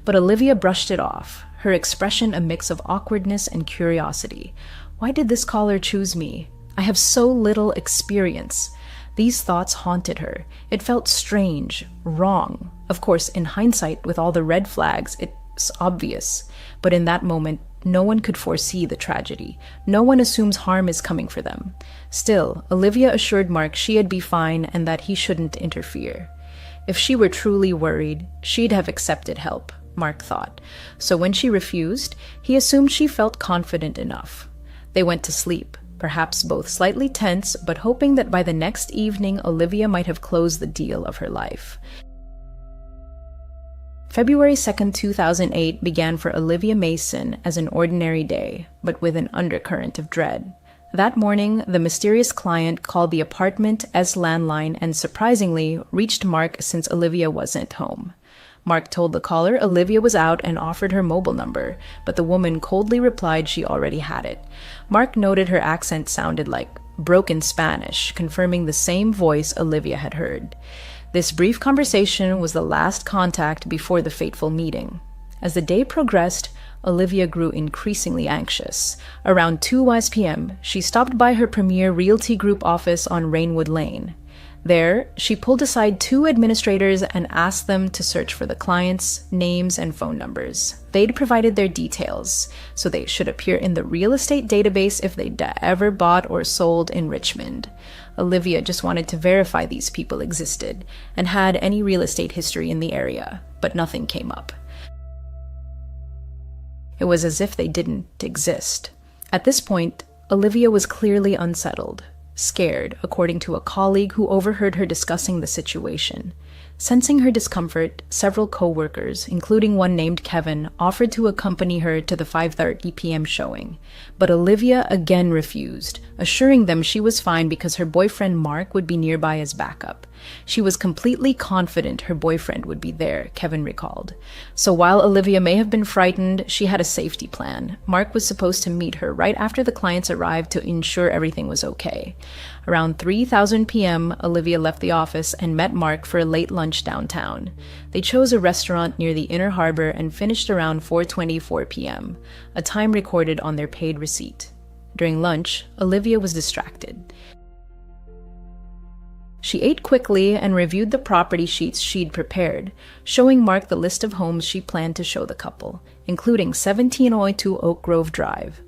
But Olivia brushed it off, her expression a mix of awkwardness and curiosity. Why did this caller choose me? I have so little experience. These thoughts haunted her. It felt strange, wrong. Of course, in hindsight, with all the red flags, it's obvious. But in that moment, no one could foresee the tragedy. No one assumes harm is coming for them. Still, Olivia assured Mark she'd be fine and that he shouldn't interfere. If she were truly worried, she'd have accepted help, Mark thought. So when she refused, he assumed she felt confident enough. They went to sleep, perhaps both slightly tense, but hoping that by the next evening Olivia might have closed the deal of her life. February 2nd, 2008 began for Olivia Mason as an ordinary day, but with an undercurrent of dread. That morning, the mysterious client called the apartment's landline and surprisingly reached Mark since Olivia wasn't home. Mark told the caller Olivia was out and offered her mobile number, but the woman coldly replied she already had it. Mark noted her accent sounded like broken Spanish, confirming the same voice Olivia had heard. This brief conversation was the last contact before the fateful meeting. As the day progressed, Olivia grew increasingly anxious. Around 2 p.m., she stopped by her Premier Realty Group office on Rainwood Lane. There, she pulled aside 2 administrators and asked them to search for the clients' names and phone numbers. They'd provided their details, so they should appear in the real estate database if they'd ever bought or sold in Richmond. Olivia just wanted to verify these people existed and had any real estate history in the area, but nothing came up. It was as if they didn't exist. At this point, Olivia was clearly unsettled. scared, according to a colleague who overheard her discussing the situation. Sensing her discomfort, several co-workers, including one named Kevin, offered to accompany her to the 5:30 p.m. showing. But Olivia again refused, assuring them she was fine because her boyfriend Mark would be nearby as backup. She was completely confident her boyfriend would be there, Kevin recalled. So while Olivia may have been frightened, she had a safety plan. Mark was supposed to meet her right after the clients arrived to ensure everything was okay. Around 3:00 p.m., Olivia left the office and met Mark for a late lunch downtown. They chose a restaurant near the Inner Harbor and finished around 4:24 p.m., a time recorded on their paid receipt. During lunch, Olivia was distracted. She ate quickly and reviewed the property sheets she'd prepared, showing Mark the list of homes she planned to show the couple, including 1702 Oak Grove Drive.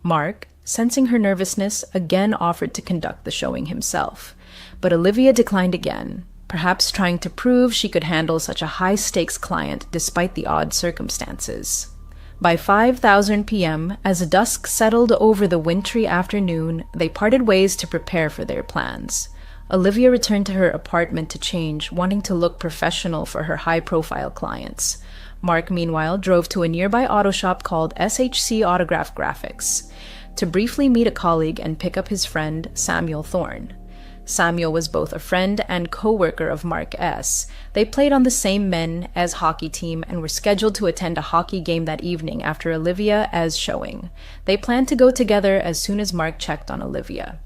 Mark, sensing her nervousness, again offered to conduct the showing himself, but Olivia declined again, perhaps trying to prove she could handle such a high-stakes client despite the odd circumstances. By 5:00 p.m., as dusk settled over the wintry afternoon, they parted ways to prepare for their plans. Olivia returned to her apartment to change, wanting to look professional for her high-profile clients. Mark, meanwhile, drove to a nearby auto shop called SHC Autograph Graphics to briefly meet a colleague and pick up his friend, Samuel Thorne. Samuel was both a friend and co-worker of Mark S. They played on the same men as hockey team and were scheduled to attend a hockey game that evening after Olivia as showing. They planned to go together as soon as Mark checked on Olivia.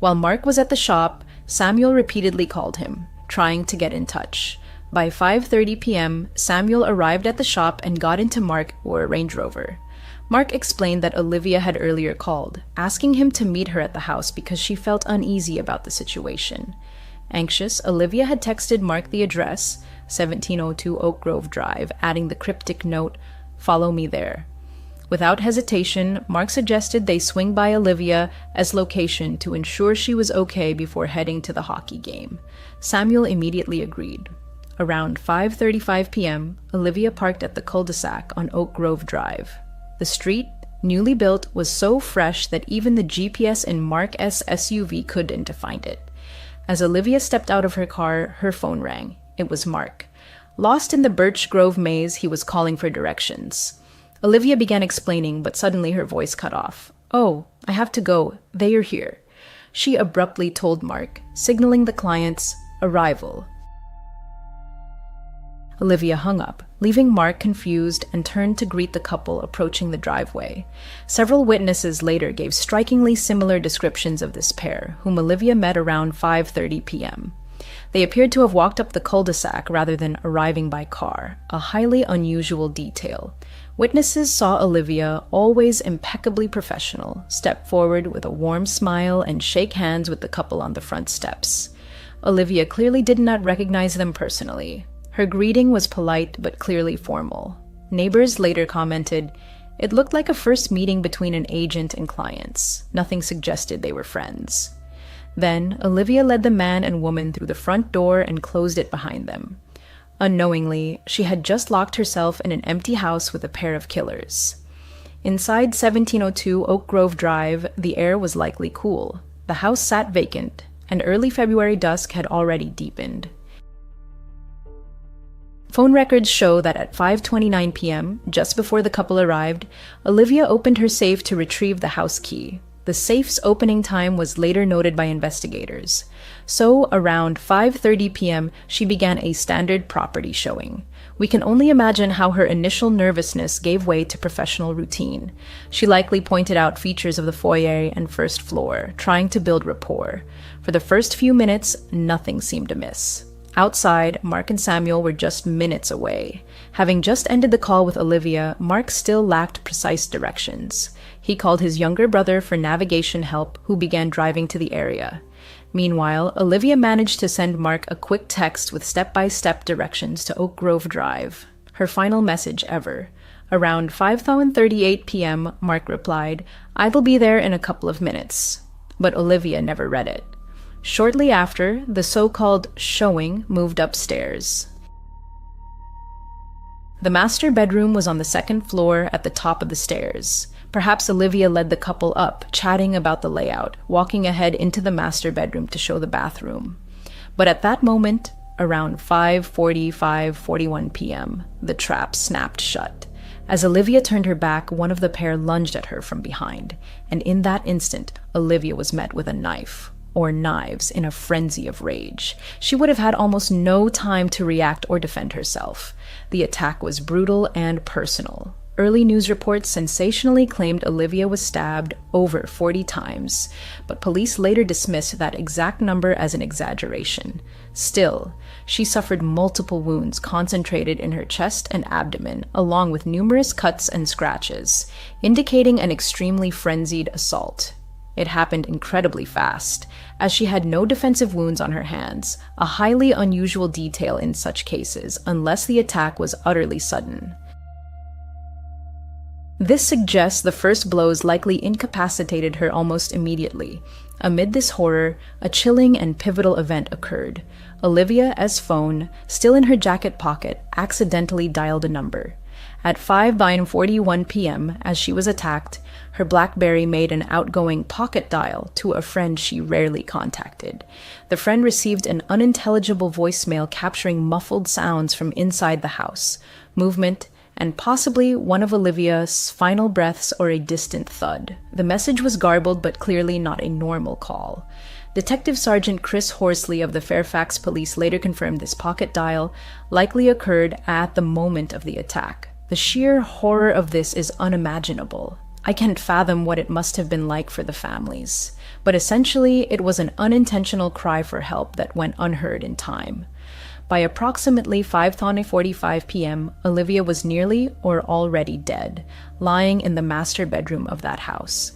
While Mark was at the shop, Samuel repeatedly called him, trying to get in touch. By 5:30 p.m., Samuel arrived at the shop and got into Mark or a Range Rover. Mark explained that Olivia had earlier called, asking him to meet her at the house because she felt uneasy about the situation. Anxious, Olivia had texted Mark the address, 1702 Oak Grove Drive, adding the cryptic note, "Follow me there." Without hesitation, Mark suggested they swing by Olivia as location to ensure she was okay before heading to the hockey game. Samuel immediately agreed. Around 5:35 p.m., Olivia parked at the cul-de-sac on Oak Grove Drive. The street, newly built, was so fresh that even the GPS in Mark S. SUV couldn't find it. As Olivia stepped out of her car, her phone rang. It was Mark. Lost in the Birch Grove maze, he was calling for directions. Olivia began explaining, but suddenly her voice cut off. "Oh, I have to go. They are here," she abruptly told Mark, signaling the client's arrival. Olivia hung up, leaving Mark confused, and turned to greet the couple approaching the driveway. Several witnesses later gave strikingly similar descriptions of this pair, whom Olivia met around 5:30 p.m. They appeared to have walked up the cul-de-sac rather than arriving by car, a highly unusual detail. Witnesses saw Olivia, always impeccably professional, step forward with a warm smile and shake hands with the couple on the front steps. Olivia clearly did not recognize them personally. Her greeting was polite but clearly formal. Neighbors later commented, "It looked like a first meeting between an agent and clients. Nothing suggested they were friends." Then, Olivia led the man and woman through the front door and closed it behind them. Unknowingly, she had just locked herself in an empty house with a pair of killers. Inside 1702 Oak Grove Drive, the air was likely cool. The house sat vacant, and early February dusk had already deepened. Phone records show that at 5:29 p.m., just before the couple arrived, Olivia opened her safe to retrieve the house key. The safe's opening time was later noted by investigators. So, around 5:30 p.m., she began a standard property showing. We can only imagine how her initial nervousness gave way to professional routine. She likely pointed out features of the foyer and first floor, trying to build rapport. For the first few minutes, nothing seemed amiss. Outside, Mark and Samuel were just minutes away. Having just ended the call with Olivia, Mark still lacked precise directions. He called his younger brother for navigation help, who began driving to the area. Meanwhile, Olivia managed to send Mark a quick text with step-by-step directions to Oak Grove Drive. Her final message ever. Around 5:38 p.m., Mark replied, "I will be there in a couple of minutes." But Olivia never read it. Shortly after, the so-called showing moved upstairs. The master bedroom was on the second floor at the top of the stairs. Perhaps Olivia led the couple up, chatting about the layout, walking ahead into the master bedroom to show the bathroom. But at that moment, around 5:41 p.m., the trap snapped shut. As Olivia turned her back, one of the pair lunged at her from behind, and in that instant, Olivia was met with a knife, or knives, in a frenzy of rage. She would have had almost no time to react or defend herself. The attack was brutal and personal. Early news reports sensationally claimed Olivia was stabbed over 40 times, but police later dismissed that exact number as an exaggeration. Still, she suffered multiple wounds concentrated in her chest and abdomen, along with numerous cuts and scratches, indicating an extremely frenzied assault. It happened incredibly fast, as she had no defensive wounds on her hands, a highly unusual detail in such cases, unless the attack was utterly sudden. This suggests the first blows likely incapacitated her almost immediately. Amid this horror, a chilling and pivotal event occurred. Olivia's phone, still in her jacket pocket, accidentally dialed a number. At 5:41 p.m., as she was attacked, her BlackBerry made an outgoing pocket dial to a friend she rarely contacted. The friend received an unintelligible voicemail capturing muffled sounds from inside the house, movement, and possibly one of Olivia's final breaths or a distant thud. The message was garbled but clearly not a normal call. Detective Sergeant Chris Horsley of the Fairfax Police later confirmed this pocket dial likely occurred at the moment of the attack. The sheer horror of this is unimaginable. I can't fathom what it must have been like for the families. But essentially, it was an unintentional cry for help that went unheard in time. By approximately 5:45 p.m., Olivia was nearly or already dead, lying in the master bedroom of that house.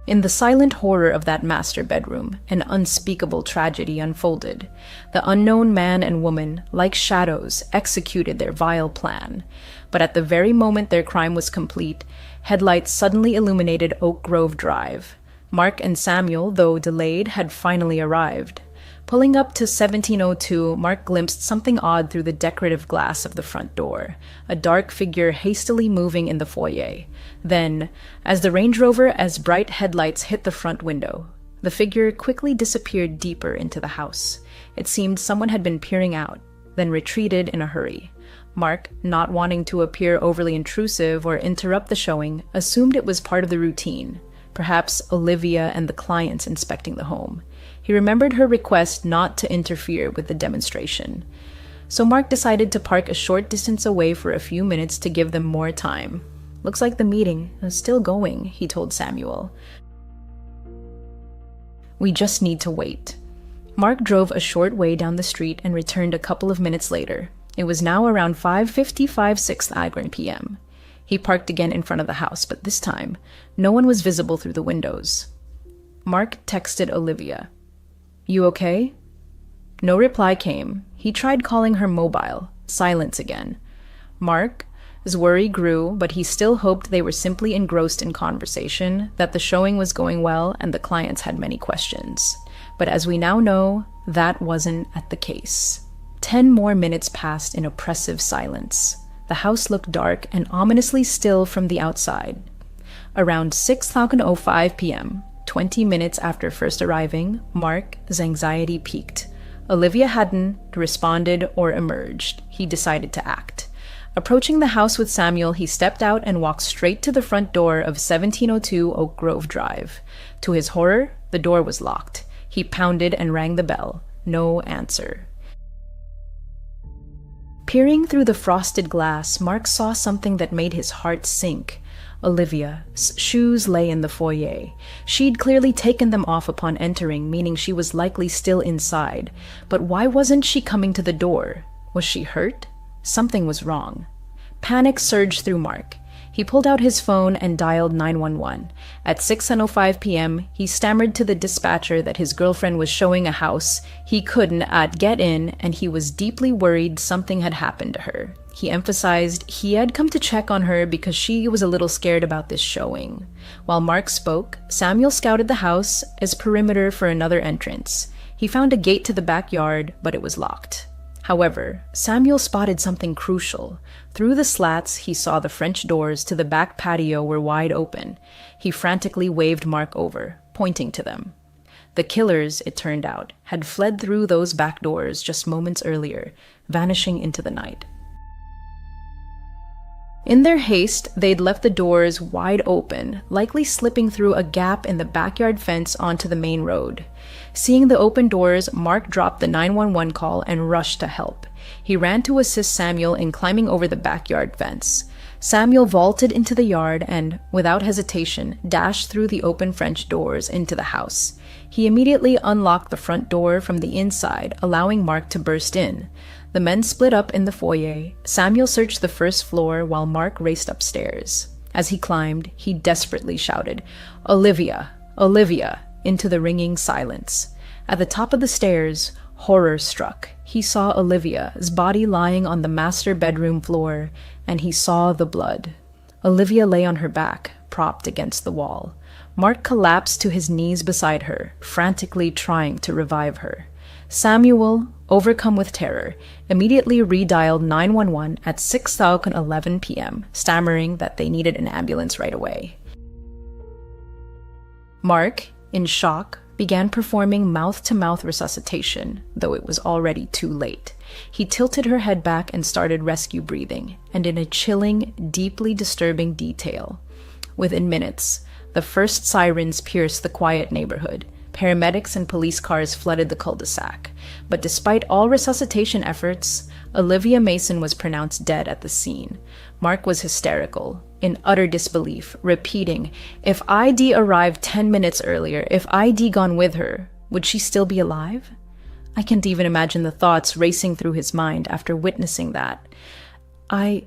In the silent horror of that master bedroom, an unspeakable tragedy unfolded. The unknown man and woman, like shadows, executed their vile plan. But at the very moment their crime was complete, headlights suddenly illuminated Oak Grove Drive. Mark and Samuel, though delayed, had finally arrived. Pulling up to 1702, Mark glimpsed something odd through the decorative glass of the front door, a dark figure hastily moving in the foyer. Then, as the Range Rover's bright headlights hit the front window, the figure quickly disappeared deeper into the house. It seemed someone had been peering out, then retreated in a hurry. Mark, not wanting to appear overly intrusive or interrupt the showing, assumed it was part of the routine, perhaps Olivia and the clients inspecting the home. He remembered her request not to interfere with the demonstration. So Mark decided to park a short distance away for a few minutes to give them more time. "Looks like the meeting is still going," he told Samuel. "We just need to wait." Mark drove a short way down the street and returned a couple of minutes later. It was now around 5:55 6th Avenue p.m. He parked again in front of the house, but this time, no one was visible through the windows. Mark texted Olivia. "You okay?" No reply came. He tried calling her mobile. Silence again. Mark's worry grew, but he still hoped they were simply engrossed in conversation, that the showing was going well, and the clients had many questions. But as we now know, that wasn't at the case. 10 more minutes passed in oppressive silence. The house looked dark and ominously still from the outside. Around 6:05 p.m., 20 minutes after first arriving, Mark's anxiety peaked. Olivia hadn't responded or emerged. He decided to act. Approaching the house with Samuel, he stepped out and walked straight to the front door of 1702 Oak Grove Drive. To his horror, the door was locked. He pounded and rang the bell. No answer. Peering through the frosted glass, Mark saw something that made his heart sink. Olivia's shoes lay in the foyer. She'd clearly taken them off upon entering, meaning she was likely still inside. But why wasn't she coming to the door? Was she hurt? Something was wrong. Panic surged through Mark. He pulled out his phone and dialed 911. At 6:05 p.m., he stammered to the dispatcher that his girlfriend was showing a house he couldn't get in, and he was deeply worried something had happened to her. He emphasized he had come to check on her because she was a little scared about this showing. While Mark spoke, Samuel scouted the house as perimeter for another entrance. He found a gate to the backyard, but it was locked. However, Samuel spotted something crucial. Through the slats, he saw the French doors to the back patio were wide open. He frantically waved Mark over, pointing to them. The killers, it turned out, had fled through those back doors just moments earlier, vanishing into the night. In their haste, they'd left the doors wide open, likely slipping through a gap in the backyard fence onto the main road. Seeing the open doors, Mark dropped the 911 call and rushed to help. He ran to assist Samuel in climbing over the backyard fence. Samuel vaulted into the yard and, without hesitation, dashed through the open French doors into the house. He immediately unlocked the front door from the inside, allowing Mark to burst in. The men split up in the foyer. Samuel searched the first floor while Mark raced upstairs. As he climbed, he desperately shouted, "Olivia! Olivia!" into the ringing silence. At the top of the stairs, horror struck. He saw Olivia's body lying on the master bedroom floor, and he saw the blood. Olivia lay on her back, propped against the wall. Mark collapsed to his knees beside her, frantically trying to revive her. Samuel, overcome with terror, immediately redialed 911 at 6:11 p.m., stammering that they needed an ambulance right away. Mark, in shock, began performing mouth-to-mouth resuscitation, though it was already too late. He tilted her head back and started rescue breathing, and in a chilling, deeply disturbing detail. Within minutes, the first sirens pierced the quiet neighborhood. Paramedics and police cars flooded the cul-de-sac. But despite all resuscitation efforts, Olivia Mason was pronounced dead at the scene. Mark was hysterical, in utter disbelief, repeating, "If ID arrived 10 minutes earlier, if ID gone with her, would she still be alive?" I can't even imagine the thoughts racing through his mind after witnessing that. I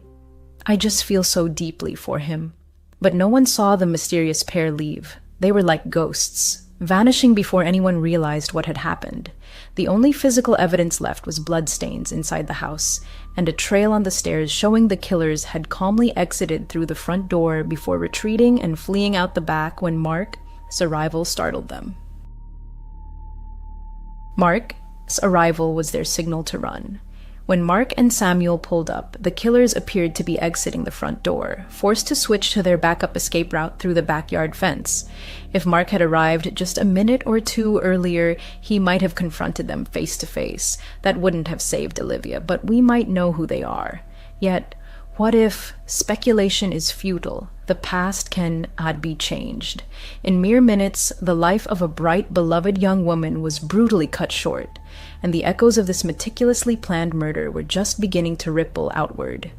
just feel so deeply for him. But no one saw the mysterious pair leave. They were like ghosts, vanishing before anyone realized what had happened. The only physical evidence left was bloodstains inside the house, and a trail on the stairs showing the killers had calmly exited through the front door before retreating and fleeing out the back when Mark's arrival startled them. Mark's arrival was their signal to run. When Mark and Samuel pulled up, the killers appeared to be exiting the front door, forced to switch to their backup escape route through the backyard fence. If Mark had arrived just a minute or two earlier, he might have confronted them face to face. That wouldn't have saved Olivia, but we might know who they are. Yet, what if speculation is futile? The past cannot be changed. In mere minutes, the life of a bright, beloved young woman was brutally cut short, and the echoes of this meticulously planned murder were just beginning to ripple outward.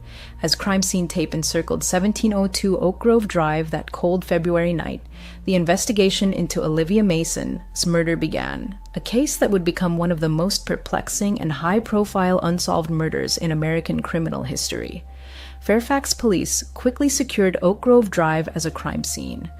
As crime scene tape encircled 1702 Oak Grove Drive that cold February night, the investigation into Olivia Mason's murder began, a case that would become one of the most perplexing and high-profile unsolved murders in American criminal history. Fairfax police quickly secured Oak Grove Drive as a crime scene.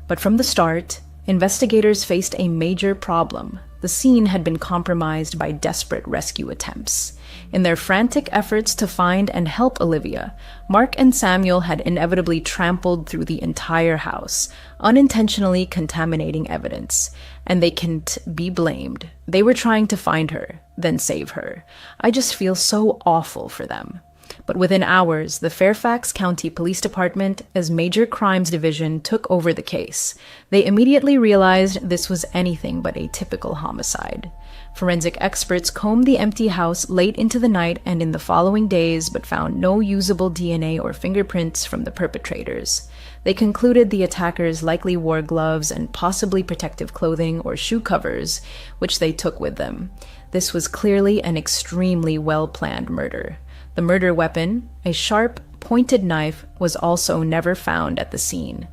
But from the start, investigators faced a major problem. The scene had been compromised by desperate rescue attempts. In their frantic efforts to find and help Olivia, Mark and Samuel had inevitably trampled through the entire house, unintentionally contaminating evidence. And they can't be blamed. They were trying to find her, then save her. I just feel so awful for them. But within hours, the Fairfax County Police Department's Major Crimes Division took over the case. They immediately realized this was anything but a typical homicide. Forensic experts combed the empty house late into the night and in the following days, but found no usable DNA or fingerprints from the perpetrators. They concluded the attackers likely wore gloves and possibly protective clothing or shoe covers, which they took with them. This was clearly an extremely well-planned murder. The murder weapon, a sharp, pointed knife, was also never found at the scene.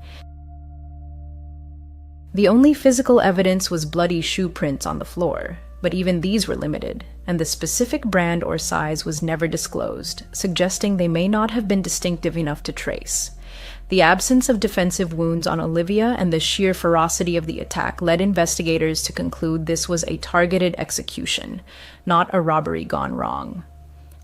The only physical evidence was bloody shoe prints on the floor, but even these were limited, and the specific brand or size was never disclosed, suggesting they may not have been distinctive enough to trace. The absence of defensive wounds on Olivia and the sheer ferocity of the attack led investigators to conclude this was a targeted execution, not a robbery gone wrong.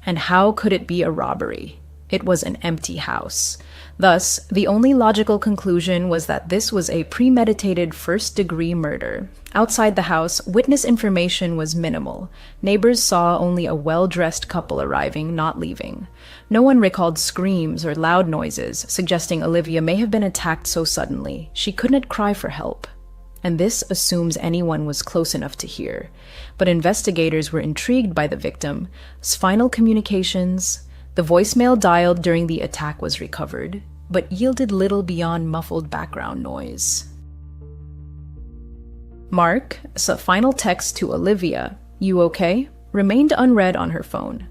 And how could it be a robbery? It was an empty house. Thus, the only logical conclusion was that this was a premeditated first-degree murder. Outside the house, witness information was minimal. Neighbors saw only a well-dressed couple arriving, not leaving. No one recalled screams or loud noises, suggesting Olivia may have been attacked so suddenly. She couldn't cry for help. And this assumes anyone was close enough to hear. But investigators were intrigued by the victim's final communications. The voicemail dialed during the attack was recovered, but yielded little beyond muffled background noise. Mark's final text to Olivia, "You okay?" remained unread on her phone.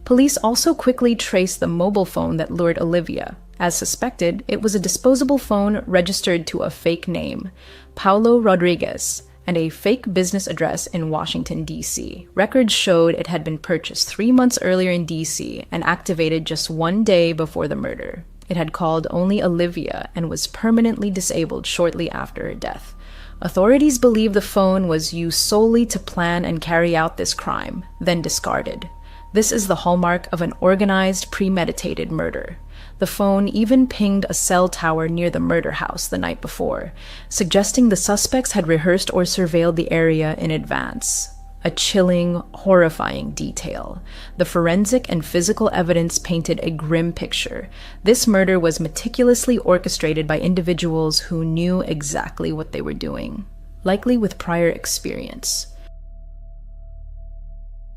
Police also quickly traced the mobile phone that lured Olivia. As suspected, it was a disposable phone registered to a fake name, Paulo Rodriguez, and a fake business address in Washington, D.C. Records showed it had been purchased 3 months earlier in D.C. and activated just 1 day before the murder. It had called only Olivia and was permanently disabled shortly after her death. Authorities believe the phone was used solely to plan and carry out this crime, then discarded. This is the hallmark of an organized, premeditated murder. The phone even pinged a cell tower near the murder house the night before, suggesting the suspects had rehearsed or surveilled the area in advance. A chilling, horrifying detail. The forensic and physical evidence painted a grim picture. This murder was meticulously orchestrated by individuals who knew exactly what they were doing, likely with prior experience.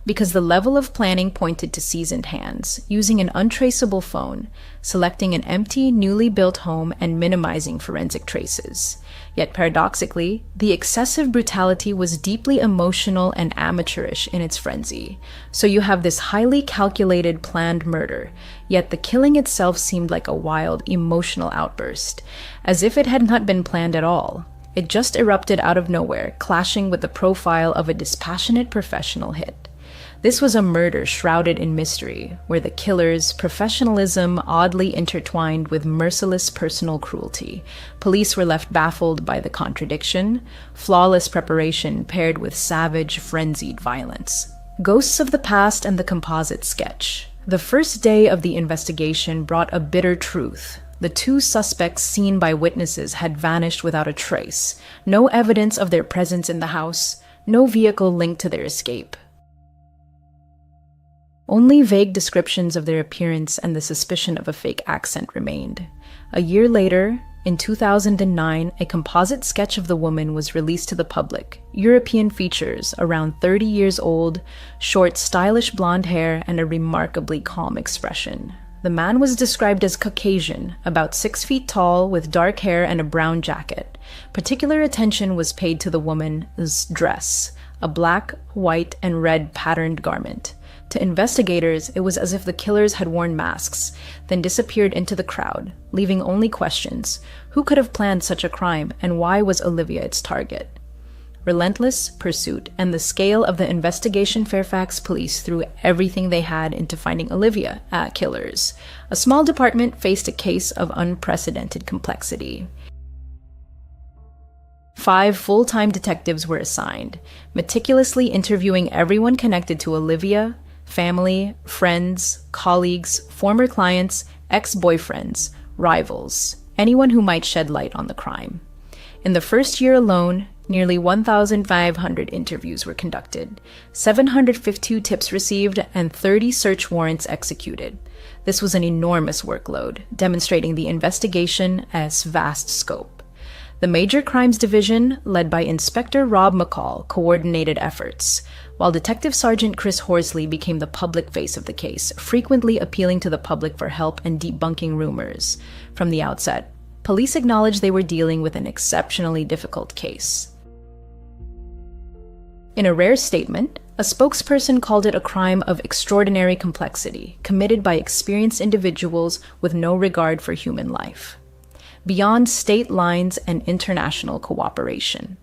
Because the level of planning pointed to seasoned hands, using an untraceable phone, selecting an empty, newly built home, and minimizing forensic traces. Yet paradoxically, the excessive brutality was deeply emotional and amateurish in its frenzy. So you have this highly calculated, planned murder, yet the killing itself seemed like a wild, emotional outburst, as if it had not been planned at all. It just erupted out of nowhere, clashing with the profile of a dispassionate professional hit. This was a murder shrouded in mystery, where the killer's professionalism oddly intertwined with merciless personal cruelty. Police were left baffled by the contradiction, flawless preparation paired with savage, frenzied violence. Ghosts of the past and the composite sketch. The first day of the investigation brought a bitter truth. The 2 suspects seen by witnesses had vanished without a trace. No evidence of their presence in the house, no vehicle linked to their escape. Only vague descriptions of their appearance and the suspicion of a fake accent remained. A year later, in 2009, a composite sketch of the woman was released to the public. European features, around 30 years old, short, stylish blonde hair, and a remarkably calm expression. The man was described as Caucasian, about 6 feet tall, with dark hair and a brown jacket. Particular attention was paid to the woman's dress, a black, white, and red patterned garment. To investigators, it was as if the killers had worn masks, then disappeared into the crowd, leaving only questions. Who could have planned such a crime, and why was Olivia its target? Relentless pursuit and the scale of the investigation. Fairfax police threw everything they had into finding Olivia at killers. A small department faced a case of unprecedented complexity. 5 full-time detectives were assigned, meticulously interviewing everyone connected to Olivia, family, friends, colleagues, former clients, ex-boyfriends, rivals, anyone who might shed light on the crime. In the first year alone, nearly 1,500 interviews were conducted, 752 tips received, and 30 search warrants executed. This was an enormous workload, demonstrating the investigation's vast scope. The Major Crimes Division, led by Inspector Rob McCall, coordinated efforts, while Detective Sergeant Chris Horsley became the public face of the case, frequently appealing to the public for help and debunking rumors. From the outset, police acknowledged they were dealing with an exceptionally difficult case. In a rare statement, a spokesperson called it a crime of extraordinary complexity, committed by experienced individuals with no regard for human life, beyond state lines and international cooperation.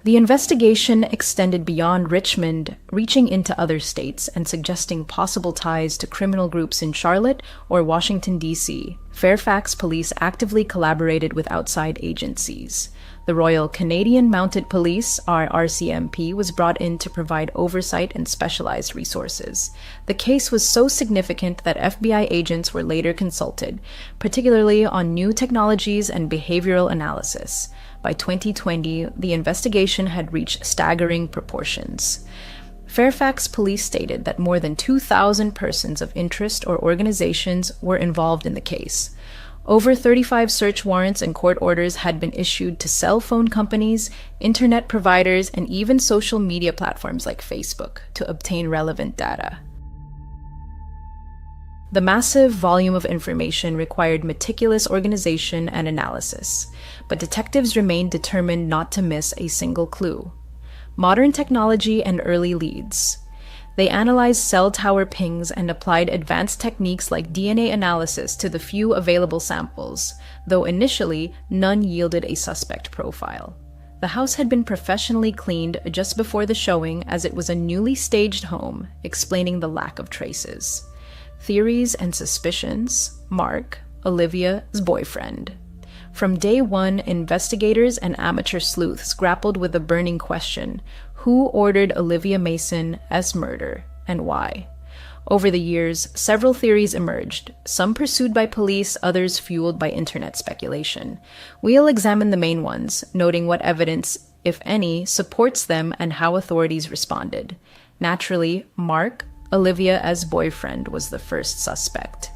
The investigation extended beyond Richmond, reaching into other states and suggesting possible ties to criminal groups in Charlotte or Washington, D.C. Fairfax police actively collaborated with outside agencies. The Royal Canadian Mounted Police, RCMP, was brought in to provide oversight and specialized resources. The case was so significant that FBI agents were later consulted, particularly on new technologies and behavioral analysis. By 2020, the investigation had reached staggering proportions. Fairfax police stated that more than 2,000 persons of interest or organizations were involved in the case. Over 35 search warrants and court orders had been issued to cell phone companies, internet providers, and even social media platforms like Facebook to obtain relevant data. The massive volume of information required meticulous organization and analysis, but detectives remained determined not to miss a single clue. Modern technology and early leads. They analyzed cell tower pings and applied advanced techniques like DNA analysis to the few available samples, though initially none yielded a suspect profile. The house had been professionally cleaned just before the showing, as it was a newly staged home, explaining the lack of traces. Theories and suspicions. Mark, Olivia's boyfriend. From day one, investigators and amateur sleuths grappled with the burning question: who ordered Olivia Mason's murder, and why? Over the years, several theories emerged, some pursued by police, others fueled by internet speculation. We'll examine the main ones, noting what evidence, if any, supports them and how authorities responded. Naturally, Mark, Olivia's boyfriend, was the first suspect.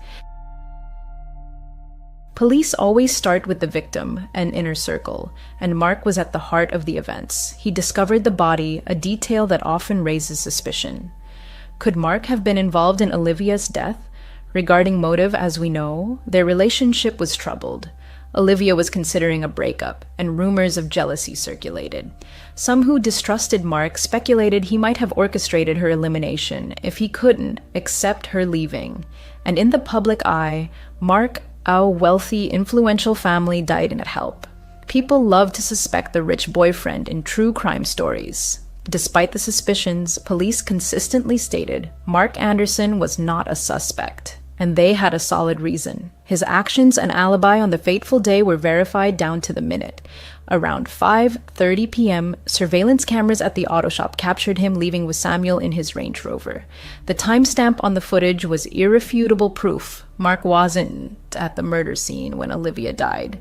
Police always start with the victim, an inner circle, and Mark was at the heart of the events. He discovered the body, a detail that often raises suspicion. Could Mark have been involved in Olivia's death? Regarding motive, as we know, their relationship was troubled. Olivia was considering a breakup, and rumors of jealousy circulated. Some who distrusted Mark speculated he might have orchestrated her elimination if he couldn't accept her leaving. And in the public eye, Mark, a wealthy, influential family, didn't help. People love to suspect the rich boyfriend in true crime stories. Despite the suspicions, police consistently stated Mark Anderson was not a suspect, and they had a solid reason. His actions and alibi on the fateful day were verified down to the minute. Around 5:30 p.m., surveillance cameras at the auto shop captured him leaving with Samuel in his Range Rover. The timestamp on the footage was irrefutable proof. Mark wasn't at the murder scene when Olivia died.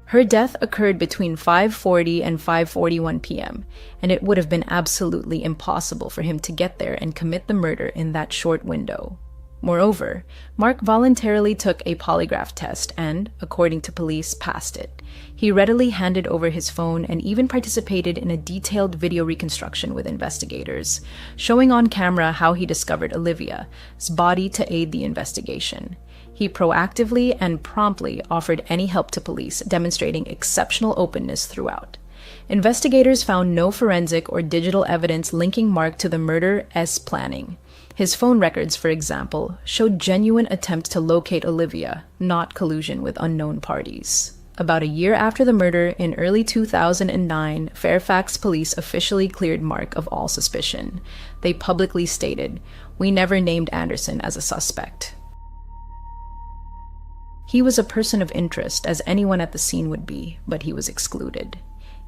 Her death occurred between 5:40 and 5:41 p.m., and it would have been absolutely impossible for him to get there and commit the murder in that short window. Moreover, Mark voluntarily took a polygraph test and, according to police, passed it. He readily handed over his phone and even participated in a detailed video reconstruction with investigators, showing on camera how he discovered Olivia's body to aid the investigation. He proactively and promptly offered any help to police, demonstrating exceptional openness throughout. Investigators found no forensic or digital evidence linking Mark to the murder's planning. His phone records, for example, showed genuine attempts to locate Olivia, not collusion with unknown parties. About a year after the murder, in early 2009, Fairfax police officially cleared Mark of all suspicion. They publicly stated, "We never named Anderson as a suspect." He was a person of interest, as anyone at the scene would be, but he was excluded.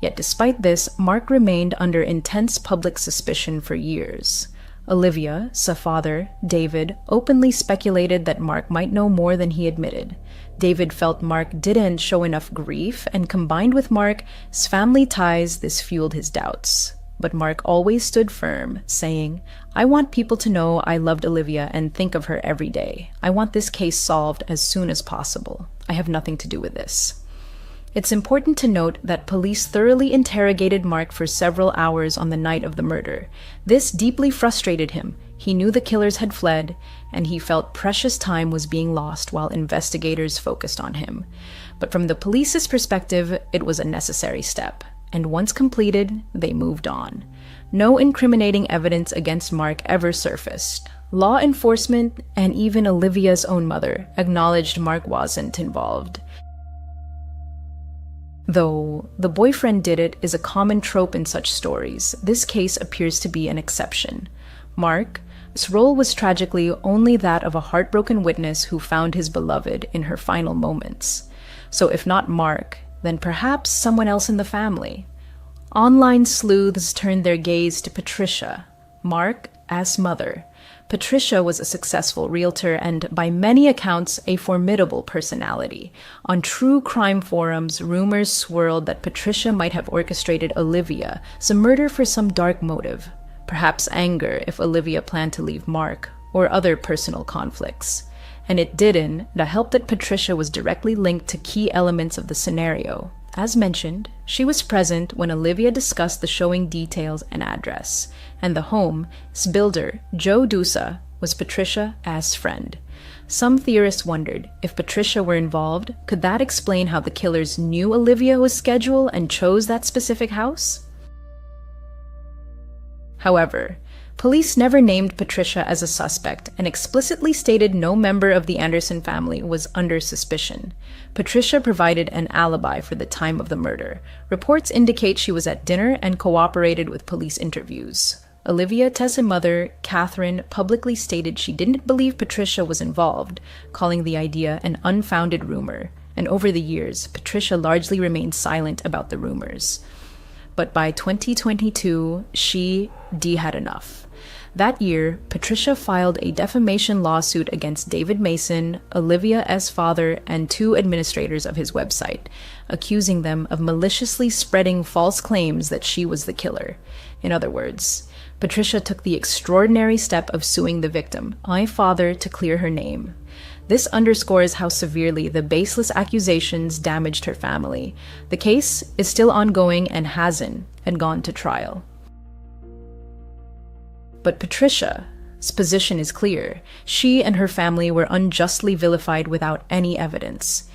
Yet despite this, Mark remained under intense public suspicion for years. Olivia's father, David, openly speculated that Mark might know more than he admitted. David felt Mark didn't show enough grief, and combined with Mark's family ties, this fueled his doubts. But Mark always stood firm, saying, "I want people to know I loved Olivia and think of her every day. I want this case solved as soon as possible. I have nothing to do with this." It's important to note that police thoroughly interrogated Mark for several hours on the night of the murder. This deeply frustrated him. He knew the killers had fled, and he felt precious time was being lost while investigators focused on him. But from the police's perspective, it was a necessary step, and once completed, they moved on. No incriminating evidence against Mark ever surfaced. Law enforcement, and even Olivia's own mother, acknowledged Mark wasn't involved. Though the boyfriend did it is a common trope in such stories, this case appears to be an exception. Mark's role was tragically only that of a heartbroken witness who found his beloved in her final moments. So if not Mark, then perhaps someone else in the family. Online sleuths turned their gaze to Patricia, Mark's mother. Patricia was a successful realtor and, by many accounts, a formidable personality. On true crime forums, rumors swirled that Patricia might have orchestrated Olivia's murder for some dark motive, perhaps anger if Olivia planned to leave Mark, or other personal conflicts. And it didn't help that Patricia was directly linked to key elements of the scenario. As mentioned, she was present when Olivia discussed the showing details and address, and the home's builder, Joe Dusa, was Patricia's friend. Some theorists wondered if Patricia were involved, could that explain how the killers knew Olivia's schedule and chose that specific house? However, police never named Patricia as a suspect and explicitly stated no member of the Anderson family was under suspicion. Patricia provided an alibi for the time of the murder. Reports indicate she was at dinner and cooperated with police interviews. Olivia's mother, Catherine, publicly stated she didn't believe Patricia was involved, calling the idea an unfounded rumor. And over the years, Patricia largely remained silent about the rumors. But by 2022, she had enough. That year, Patricia filed a defamation lawsuit against David Mason, Olivia's father, and 2 administrators of his website, accusing them of maliciously spreading false claims that she was the killer. In other words, Patricia took the extraordinary step of suing the victim, my father, to clear her name. This underscores how severely the baseless accusations damaged her family. The case is still ongoing and hasn't gone to trial. But Patricia's position is clear. She and her family were unjustly vilified without any evidence.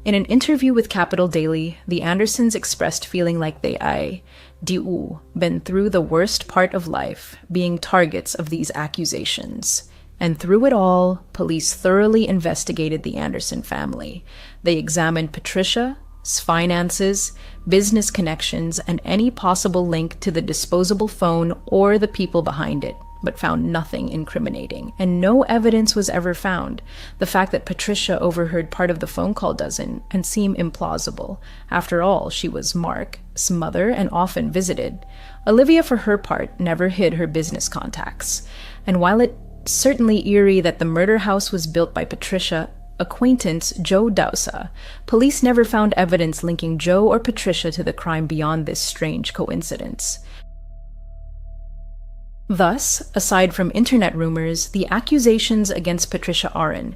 In an interview with Capital Daily, the Andersons expressed feeling like they been through the worst part of life, being targets of these accusations. And through it all, police thoroughly investigated the Anderson family. They examined Patricia's finances, business connections, and any possible link to the disposable phone or the people behind it, but found nothing incriminating. And no evidence was ever found. The fact that Patricia overheard part of the phone call doesn't seem implausible. After all, she was Mark's mother and often visited. Olivia, for her part, never hid her business contacts. And while it's certainly eerie that the murder house was built by Patricia's acquaintance Joe Dusa, police never found evidence linking Joe or Patricia to the crime beyond this strange coincidence. Thus, aside from internet rumors, the accusations against Patricia aren't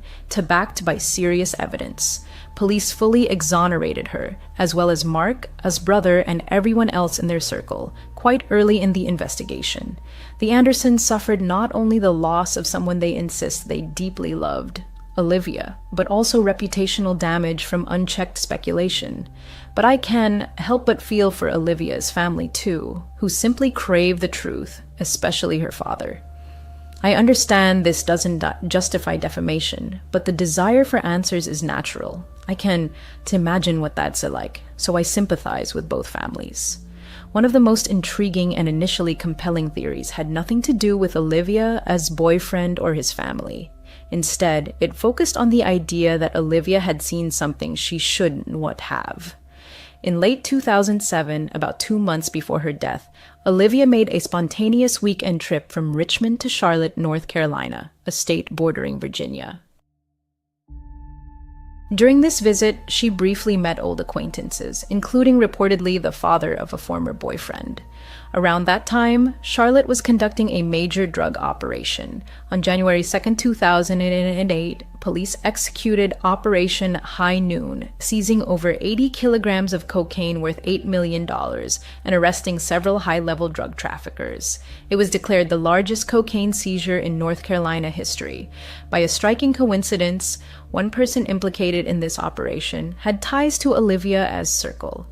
backed by serious evidence. Police fully exonerated her, as well as Mark's brother and everyone else in their circle, quite early in the investigation. The Andersons suffered not only the loss of someone they insist they deeply loved, Olivia, but also reputational damage from unchecked speculation. But I can help but feel for Olivia's family too, who simply crave the truth, especially her father. I understand this doesn't justify defamation, but the desire for answers is natural. I can imagine what that's like, so I sympathize with both families. One of the most intriguing and initially compelling theories had nothing to do with Olivia's boyfriend or his family. Instead, it focused on the idea that Olivia had seen something she shouldn't have. In late 2007, about 2 months before her death, Olivia made a spontaneous weekend trip from Richmond to Charlotte, North Carolina, a state bordering Virginia. During this visit, she briefly met old acquaintances, including reportedly the father of a former boyfriend. Around that time, Charlotte was conducting a major drug operation. On January 2, 2008, police executed Operation High Noon, seizing over 80 kilograms of cocaine worth $8 million and arresting several high-level drug traffickers. It was declared the largest cocaine seizure in North Carolina history. By a striking coincidence, one person implicated in this operation had ties to Olivia's circle.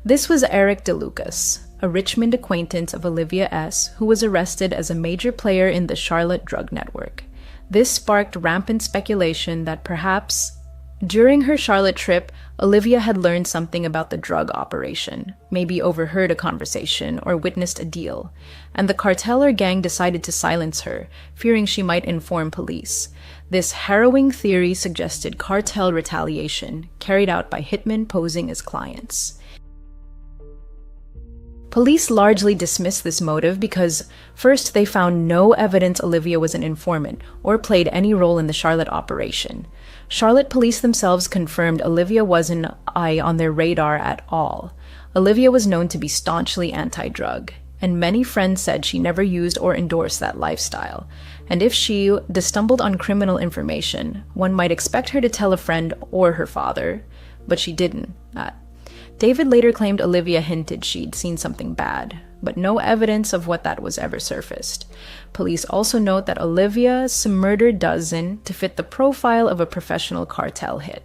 This was Eric DeLucas, a Richmond acquaintance of Olivia's, who was arrested as a major player in the Charlotte drug network. This sparked rampant speculation that perhaps, during her Charlotte trip, Olivia had learned something about the drug operation, maybe overheard a conversation or witnessed a deal, and the cartel or gang decided to silence her, fearing she might inform police. This harrowing theory suggested cartel retaliation, carried out by hitmen posing as clients. Police largely dismissed this motive because, first, they found no evidence Olivia was an informant or played any role in the Charlotte operation. Charlotte police themselves confirmed Olivia wasn't on their radar at all. Olivia was known to be staunchly anti-drug, and many friends said she never used or endorsed that lifestyle. And if she stumbled on criminal information, one might expect her to tell a friend or her father, but she didn't. David later claimed Olivia hinted she'd seen something bad, but no evidence of what that was ever surfaced. Police also note that Olivia's murder doesn't to fit the profile of a professional cartel hit.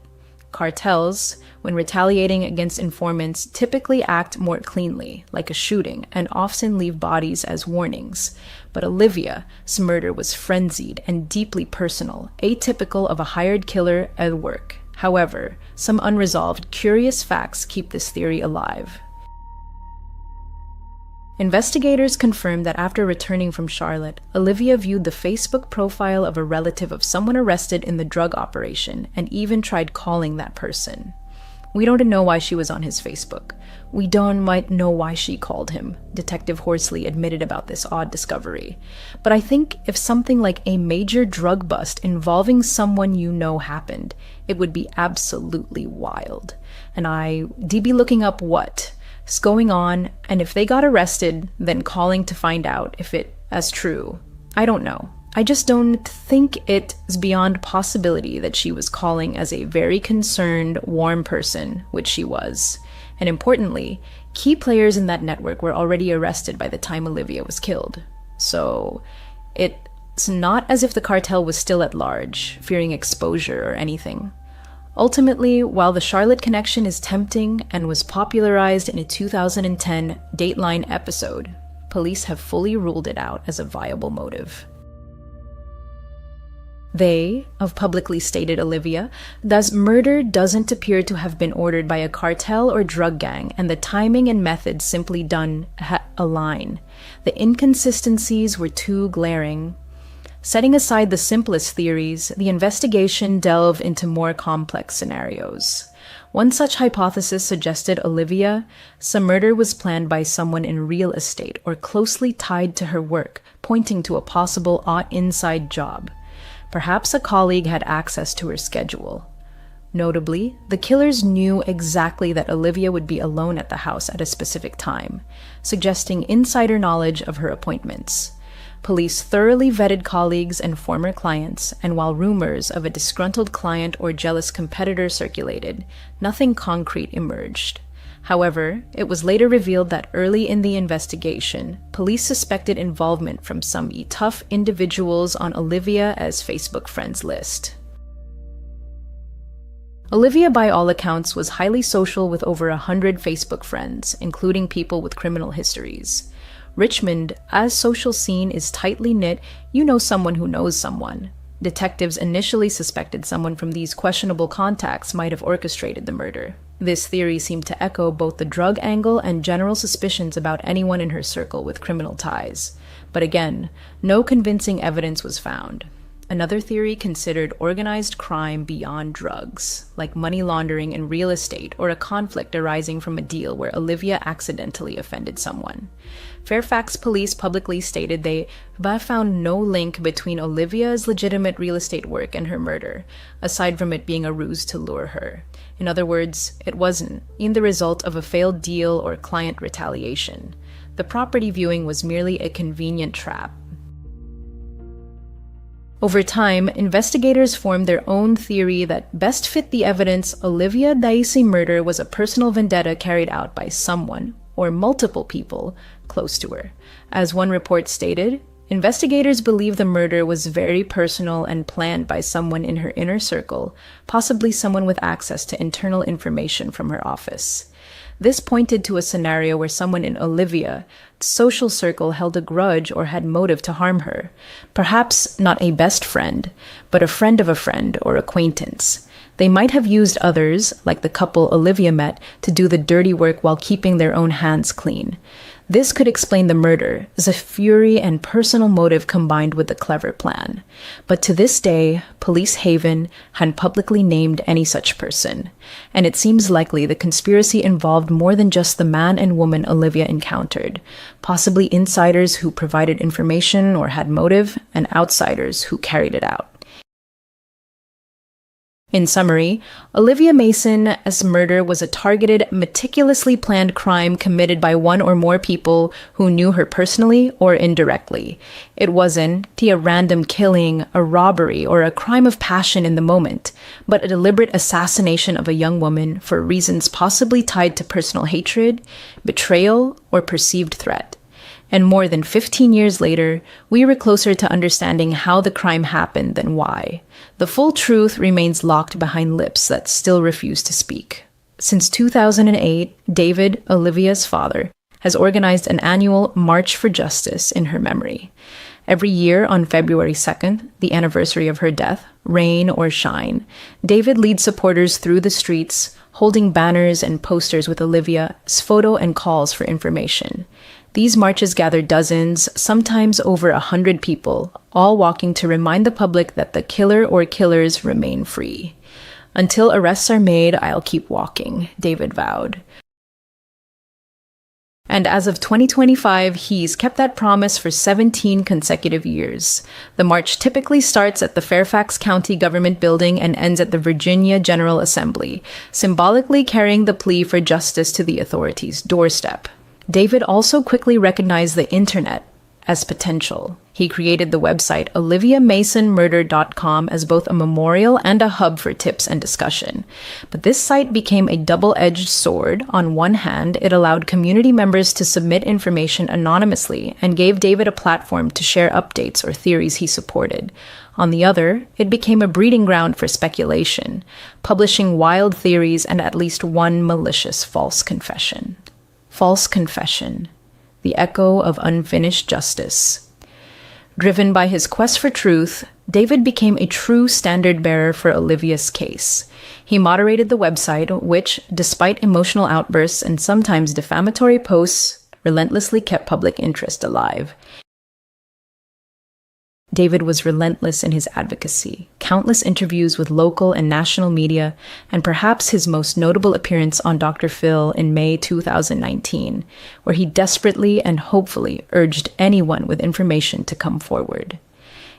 Cartels, when retaliating against informants, typically act more cleanly, like a shooting, and often leave bodies as warnings. But Olivia's murder was frenzied and deeply personal, atypical of a hired killer at work. However, some unresolved, curious facts keep this theory alive. Investigators confirmed that after returning from Charlotte, Olivia viewed the Facebook profile of a relative of someone arrested in the drug operation and even tried calling that person. We don't know why she was on his Facebook. We don't might know why she called him, Detective Horsley admitted about this odd discovery. But I think if something like a major drug bust involving someone you know happened, it would be absolutely wild. And I'd be looking up what's going on, and if they got arrested, then calling to find out if it as true. I don't know. I just don't think it's beyond possibility that she was calling as a very concerned, warm person, which she was. And importantly, key players in that network were already arrested by the time Olivia was killed. So it's not as if the cartel was still at large, fearing exposure or anything. Ultimately, while the Charlotte connection is tempting and was popularized in a 2010 Dateline episode, police have fully ruled it out as a viable motive. They have publicly stated Olivia, thus murder doesn't appear to have been ordered by a cartel or drug gang, and the timing and methods simply don't align. The inconsistencies were too glaring. Setting aside the simplest theories, the investigation delved into more complex scenarios. One such hypothesis suggested Olivia's murder was planned by someone in real estate or closely tied to her work, pointing to a possible inside job. Perhaps a colleague had access to her schedule. Notably, the killers knew exactly that Olivia would be alone at the house at a specific time, suggesting insider knowledge of her appointments. Police thoroughly vetted colleagues and former clients, and while rumors of a disgruntled client or jealous competitor circulated, nothing concrete emerged. However, it was later revealed that early in the investigation, police suspected involvement from some tough individuals on Olivia's Facebook friends list. Olivia, by all accounts, was highly social with over 100 Facebook friends, including people with criminal histories. Richmond, as social scene is tightly knit, you know someone who knows someone. Detectives initially suspected someone from these questionable contacts might have orchestrated the murder. This theory seemed to echo both the drug angle and general suspicions about anyone in her circle with criminal ties. But again, no convincing evidence was found. Another theory considered organized crime beyond drugs, like money laundering in real estate or a conflict arising from a deal where Olivia accidentally offended someone. Fairfax police publicly stated they found no link between Olivia's legitimate real estate work and her murder, aside from it being a ruse to lure her. In other words, it wasn't the result of a failed deal or client retaliation. The property viewing was merely a convenient trap. Over time, investigators formed their own theory that best fit the evidence Olivia Daisy murder was a personal vendetta carried out by someone, or multiple people, close to her. As one report stated, investigators believe the murder was very personal and planned by someone in her inner circle, possibly someone with access to internal information from her office. This pointed to a scenario where someone in Olivia's social circle held a grudge or had motive to harm her. Perhaps not a best friend, but a friend of a friend or acquaintance. They might have used others, like the couple Olivia met, to do the dirty work while keeping their own hands clean. This could explain the murder, as a fury and personal motive combined with a clever plan. But to this day, Police Haven hadn't publicly named any such person, and it seems likely the conspiracy involved more than just the man and woman Olivia encountered, possibly insiders who provided information or had motive, and outsiders who carried it out. In summary, Olivia Mason's murder was a targeted, meticulously planned crime committed by one or more people who knew her personally or indirectly. It wasn't a random killing, a robbery, or a crime of passion in the moment, but a deliberate assassination of a young woman for reasons possibly tied to personal hatred, betrayal, or perceived threat. And more than 15 years later, we were closer to understanding how the crime happened than why. The full truth remains locked behind lips that still refuse to speak. Since 2008, David, Olivia's father, has organized an annual March for Justice in her memory. Every year on February 2nd, the anniversary of her death, rain or shine, David leads supporters through the streets, holding banners and posters with Olivia's photo and calls for information. These marches gather dozens, sometimes over 100 people, all walking to remind the public that the killer or killers remain free. Until arrests are made, I'll keep walking, David vowed. And as of 2025, he's kept that promise for 17 consecutive years. The march typically starts at the Fairfax County Government Building and ends at the Virginia General Assembly, symbolically carrying the plea for justice to the authorities' doorstep. David also quickly recognized the internet as potential. He created the website oliviamasonmurder.com as both a memorial and a hub for tips and discussion. But this site became a double-edged sword. On one hand, it allowed community members to submit information anonymously and gave David a platform to share updates or theories he supported. On the other, it became a breeding ground for speculation, publishing wild theories and at least one malicious false confession. False confession, the echo of unfinished justice. Driven by his quest for truth, David became a true standard-bearer for Olivia's case. He moderated the website, which, despite emotional outbursts and sometimes defamatory posts, relentlessly kept public interest alive. David was relentless in his advocacy, countless interviews with local and national media, and perhaps his most notable appearance on Dr. Phil in May 2019, where he desperately and hopefully urged anyone with information to come forward.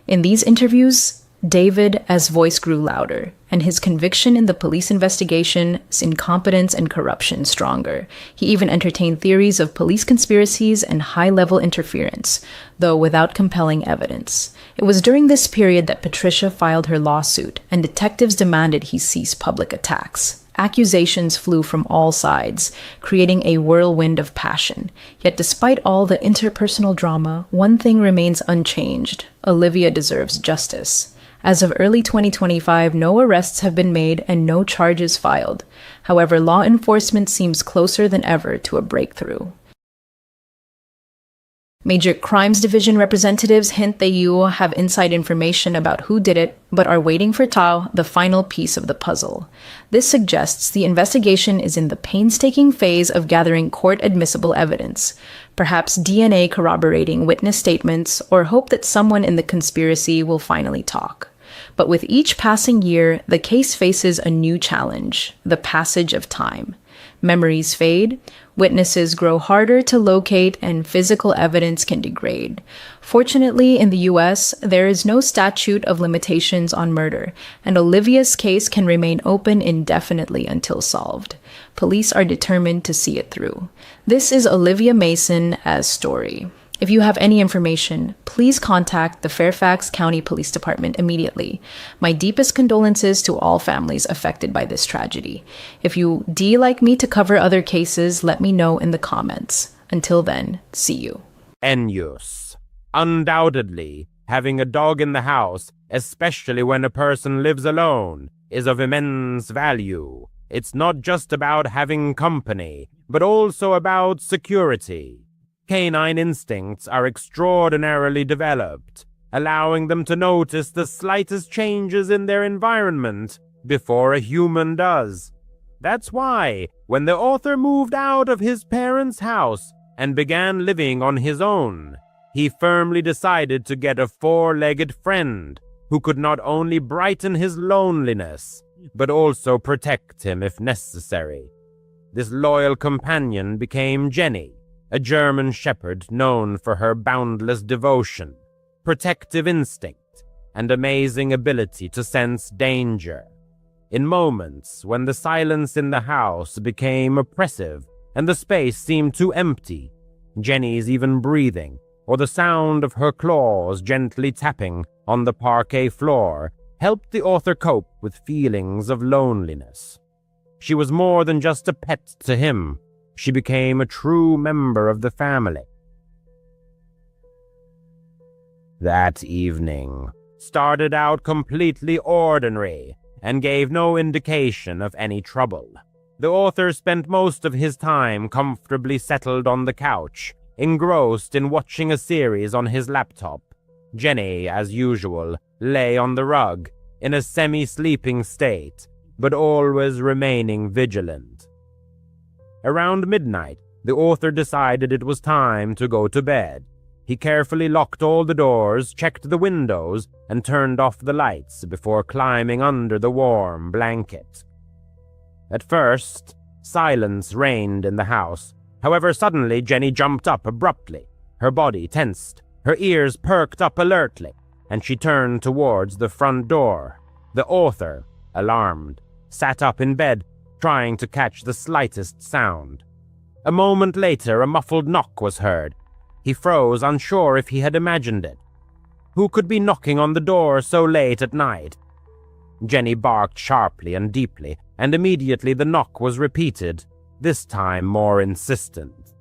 In these interviews, David's voice grew louder, and his conviction in the police investigation's incompetence and corruption stronger. He even entertained theories of police conspiracies and high-level interference, though without compelling evidence. It was during this period that Patricia filed her lawsuit, and detectives demanded he cease public attacks. Accusations flew from all sides, creating a whirlwind of passion. Yet despite all the interpersonal drama, one thing remains unchanged. Olivia deserves justice. As of early 2025, no arrests have been made and no charges filed. However, law enforcement seems closer than ever to a breakthrough. Major Crimes Division representatives hint that you have inside information about who did it, but are waiting for Tao, the final piece of the puzzle. This suggests the investigation is in the painstaking phase of gathering court-admissible evidence, perhaps DNA corroborating witness statements, or hope that someone in the conspiracy will finally talk. But with each passing year, the case faces a new challenge: the passage of time. Memories fade, witnesses grow harder to locate, and physical evidence can degrade. Fortunately, in the US, there is no statute of limitations on murder, and Olivia's case can remain open indefinitely until solved. Police are determined to see it through. This is Olivia Mason's story. If you have any information, please contact the Fairfax County Police Department immediately. My deepest condolences to all families affected by this tragedy. If you'd like me to cover other cases, let me know in the comments. Until then, see you. Ennius. Undoubtedly, having a dog in the house, especially when a person lives alone, is of immense value. It's not just about having company, but also about security. Canine instincts are extraordinarily developed, allowing them to notice the slightest changes in their environment before a human does. That's why, when the author moved out of his parents' house and began living on his own, he firmly decided to get a four-legged friend who could not only brighten his loneliness, but also protect him if necessary. This loyal companion became Jenny, a German shepherd known for her boundless devotion, protective instinct, and amazing ability to sense danger. In moments when the silence in the house became oppressive and the space seemed too empty, Jenny's even breathing, or the sound of her claws gently tapping on the parquet floor, helped the author cope with feelings of loneliness. She was more than just a pet to him. She became a true member of the family. That evening started out completely ordinary and gave no indication of any trouble. The author spent most of his time comfortably settled on the couch, engrossed in watching a series on his laptop. Jenny, as usual, lay on the rug, in a semi-sleeping state, but always remaining vigilant. Around midnight, the author decided it was time to go to bed. He carefully locked all the doors, checked the windows, and turned off the lights before climbing under the warm blanket. At first, silence reigned in the house. However, suddenly Jenny jumped up abruptly. Her body tensed, her ears perked up alertly, and she turned towards the front door. The author, alarmed, sat up in bed, trying to catch the slightest sound. A moment later, a muffled knock was heard. He froze, unsure if he had imagined it. Who could be knocking on the door so late at night? Jenny barked sharply and deeply, and immediately the knock was repeated, this time more insistent.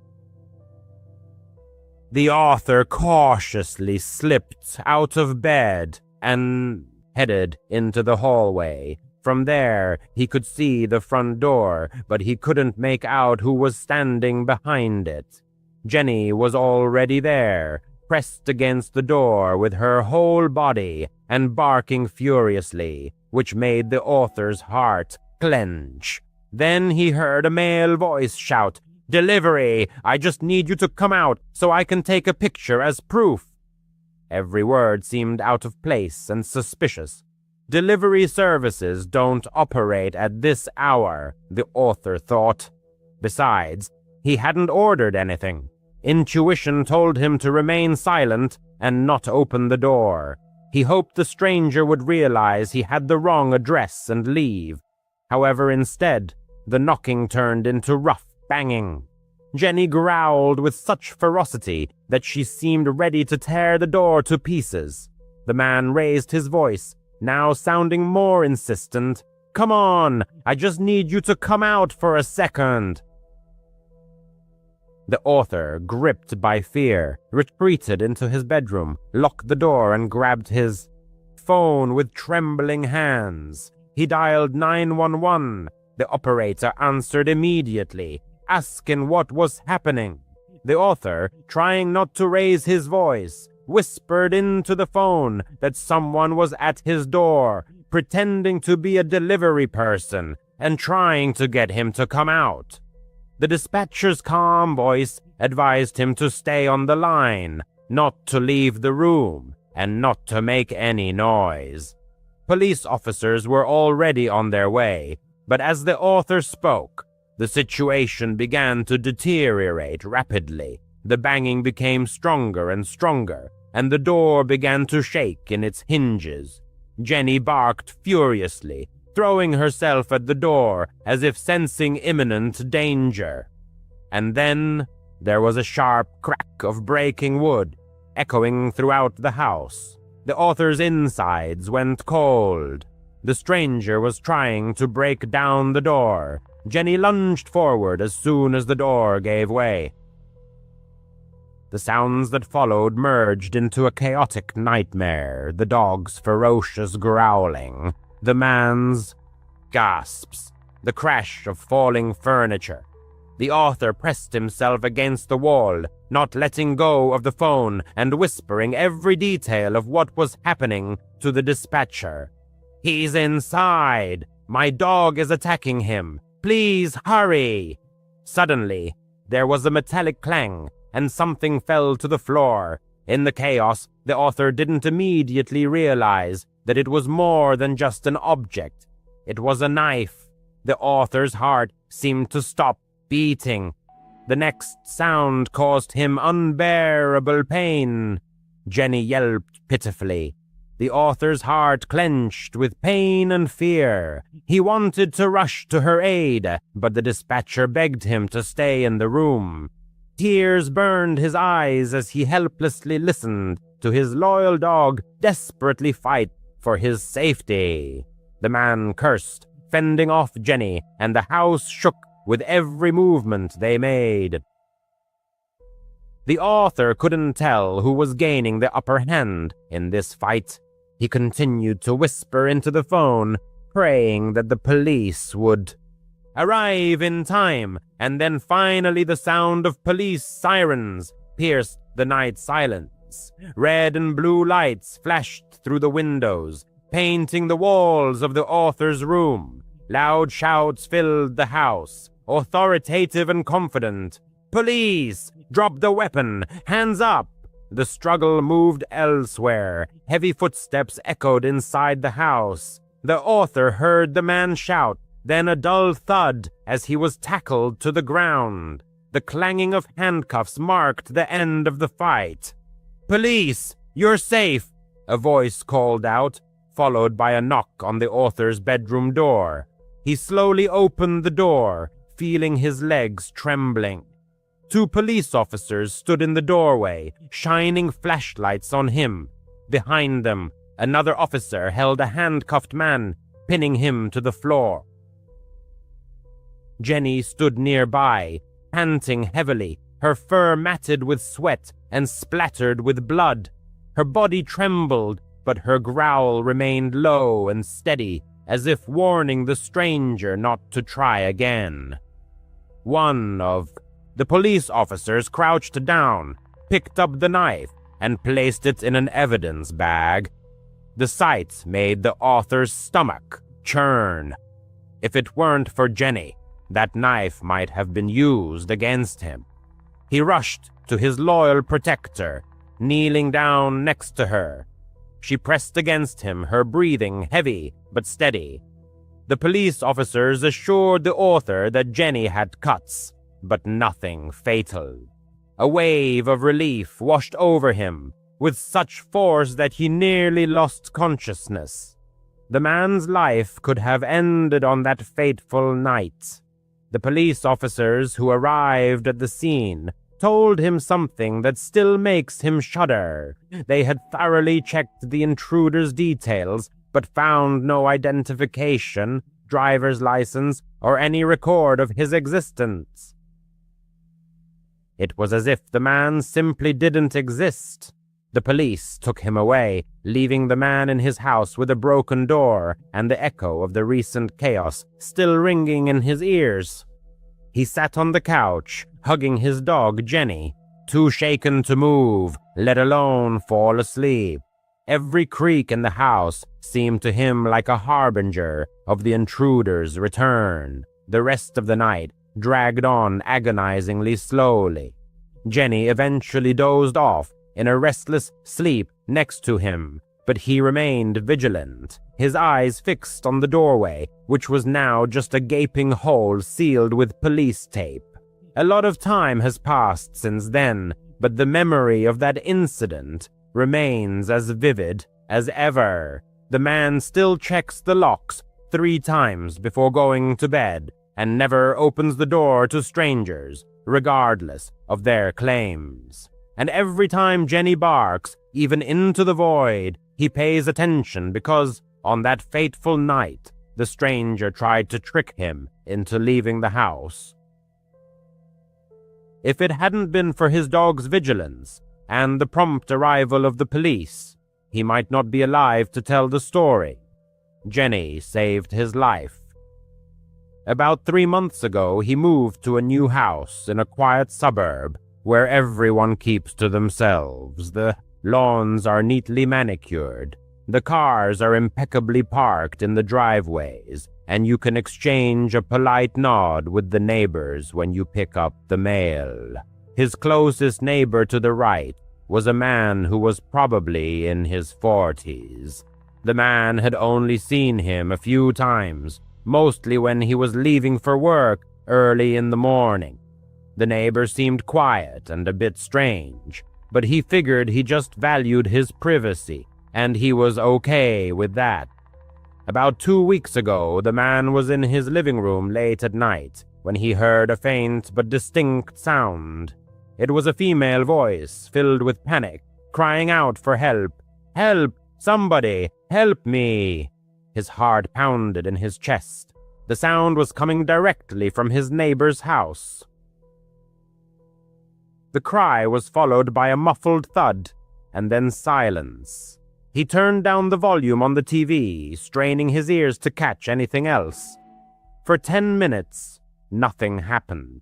The author cautiously slipped out of bed and headed into the hallway. From there, he could see the front door, but he couldn't make out who was standing behind it. Jenny was already there, pressed against the door with her whole body and barking furiously, which made the author's heart clench. Then he heard a male voice shout, "Delivery! I just need you to come out so I can take a picture as proof." Every word seemed out of place and suspicious. Delivery services don't operate at this hour, the author thought. Besides, he hadn't ordered anything. Intuition told him to remain silent and not open the door. He hoped the stranger would realize he had the wrong address and leave. However, instead, the knocking turned into rough banging. Jenny growled with such ferocity that she seemed ready to tear the door to pieces. The man raised his voice, now sounding more insistent. "Come on, I just need you to come out for a second." The author, gripped by fear, retreated into his bedroom, locked the door, and grabbed his phone with trembling hands. He dialed 911. The operator answered immediately, asking what was happening. The author, trying not to raise his voice, whispered into the phone that someone was at his door, pretending to be a delivery person and trying to get him to come out. The dispatcher's calm voice advised him to stay on the line, not to leave the room, and not to make any noise. Police officers were already on their way, but as the author spoke, the situation began to deteriorate rapidly. The banging became stronger and stronger, and the door began to shake in its hinges. Jenny barked furiously, throwing herself at the door as if sensing imminent danger. And then there was a sharp crack of breaking wood, echoing throughout the house. The author's insides went cold. The stranger was trying to break down the door. Jenny lunged forward as soon as the door gave way. The sounds that followed merged into a chaotic nightmare, the dog's ferocious growling, the man's gasps, the crash of falling furniture. The author pressed himself against the wall, not letting go of the phone and whispering every detail of what was happening to the dispatcher. "He's inside! My dog is attacking him! Please hurry!" Suddenly, there was a metallic clang, and something fell to the floor. In the chaos, the author didn't immediately realize that it was more than just an object. It was a knife. The author's heart seemed to stop beating. The next sound caused him unbearable pain. Jenny yelped pitifully. The author's heart clenched with pain and fear. He wanted to rush to her aid, but the dispatcher begged him to stay in the room. Tears burned his eyes as he helplessly listened to his loyal dog desperately fight for his safety. The man cursed, fending off Jenny, and the house shook with every movement they made. The author couldn't tell who was gaining the upper hand in this fight. He continued to whisper into the phone, praying that the police would arrive in time, and then finally the sound of police sirens pierced the night silence. Red and blue lights flashed through the windows, painting the walls of the author's room. Loud shouts filled the house, authoritative and confident. "Police! Drop the weapon! Hands up!" The struggle moved elsewhere. Heavy footsteps echoed inside the house. The author heard the man shout, then a dull thud as he was tackled to the ground. The clanging of handcuffs marked the end of the fight. "Police! You're safe!" a voice called out, followed by a knock on the author's bedroom door. He slowly opened the door, feeling his legs trembling. 2 police officers stood in the doorway, shining flashlights on him. Behind them, another officer held a handcuffed man, pinning him to the floor. Jenny stood nearby, panting heavily, her fur matted with sweat and splattered with blood. Her body trembled, but her growl remained low and steady, as if warning the stranger not to try again. One of the police officers crouched down, picked up the knife, and placed it in an evidence bag. The sight made the author's stomach churn. If it weren't for Jenny, that knife might have been used against him. He rushed to his loyal protector, kneeling down next to her. She pressed against him, her breathing heavy but steady. The police officers assured the author that Jenny had cuts, but nothing fatal. A wave of relief washed over him, with such force that he nearly lost consciousness. The man's life could have ended on that fateful night. The police officers who arrived at the scene told him something that still makes him shudder. They had thoroughly checked the intruder's details, but found no identification, driver's license, or any record of his existence. It was as if the man simply didn't exist. The police took him away, leaving the man in his house with a broken door and the echo of the recent chaos still ringing in his ears. He sat on the couch, hugging his dog Jenny, too shaken to move, let alone fall asleep. Every creak in the house seemed to him like a harbinger of the intruder's return. The rest of the night dragged on agonizingly slowly. Jenny eventually dozed off in a restless sleep next to him, but he remained vigilant, his eyes fixed on the doorway, which was now just a gaping hole sealed with police tape. A lot of time has passed since then, but the memory of that incident remains as vivid as ever. The man still checks the locks 3 times before going to bed, and never opens the door to strangers, regardless of their claims. And every time Jenny barks, even into the void, he pays attention because, on that fateful night, the stranger tried to trick him into leaving the house. If it hadn't been for his dog's vigilance and the prompt arrival of the police, he might not be alive to tell the story. Jenny saved his life. About 3 months ago, he moved to a new house in a quiet suburb where everyone keeps to themselves. The lawns are neatly manicured. The cars are impeccably parked in the driveways, and you can exchange a polite nod with the neighbors when you pick up the mail. His closest neighbor to the right was a man who was probably in his 40s. The man had only seen him a few times, mostly when he was leaving for work early in the morning. The neighbor seemed quiet and a bit strange, but he figured he just valued his privacy, and he was okay with that. About 2 weeks ago, the man was in his living room late at night when he heard a faint but distinct sound. It was a female voice filled with panic, crying out for help. "Help! Somebody! Help me!" His heart pounded in his chest. The sound was coming directly from his neighbor's house. The cry was followed by a muffled thud, and then silence. He turned down the volume on the TV, straining his ears to catch anything else. For 10 minutes, nothing happened.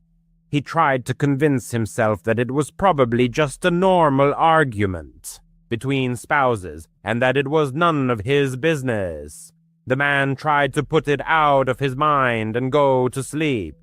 He tried to convince himself that it was probably just a normal argument between spouses, and that it was none of his business. The man tried to put it out of his mind and go to sleep.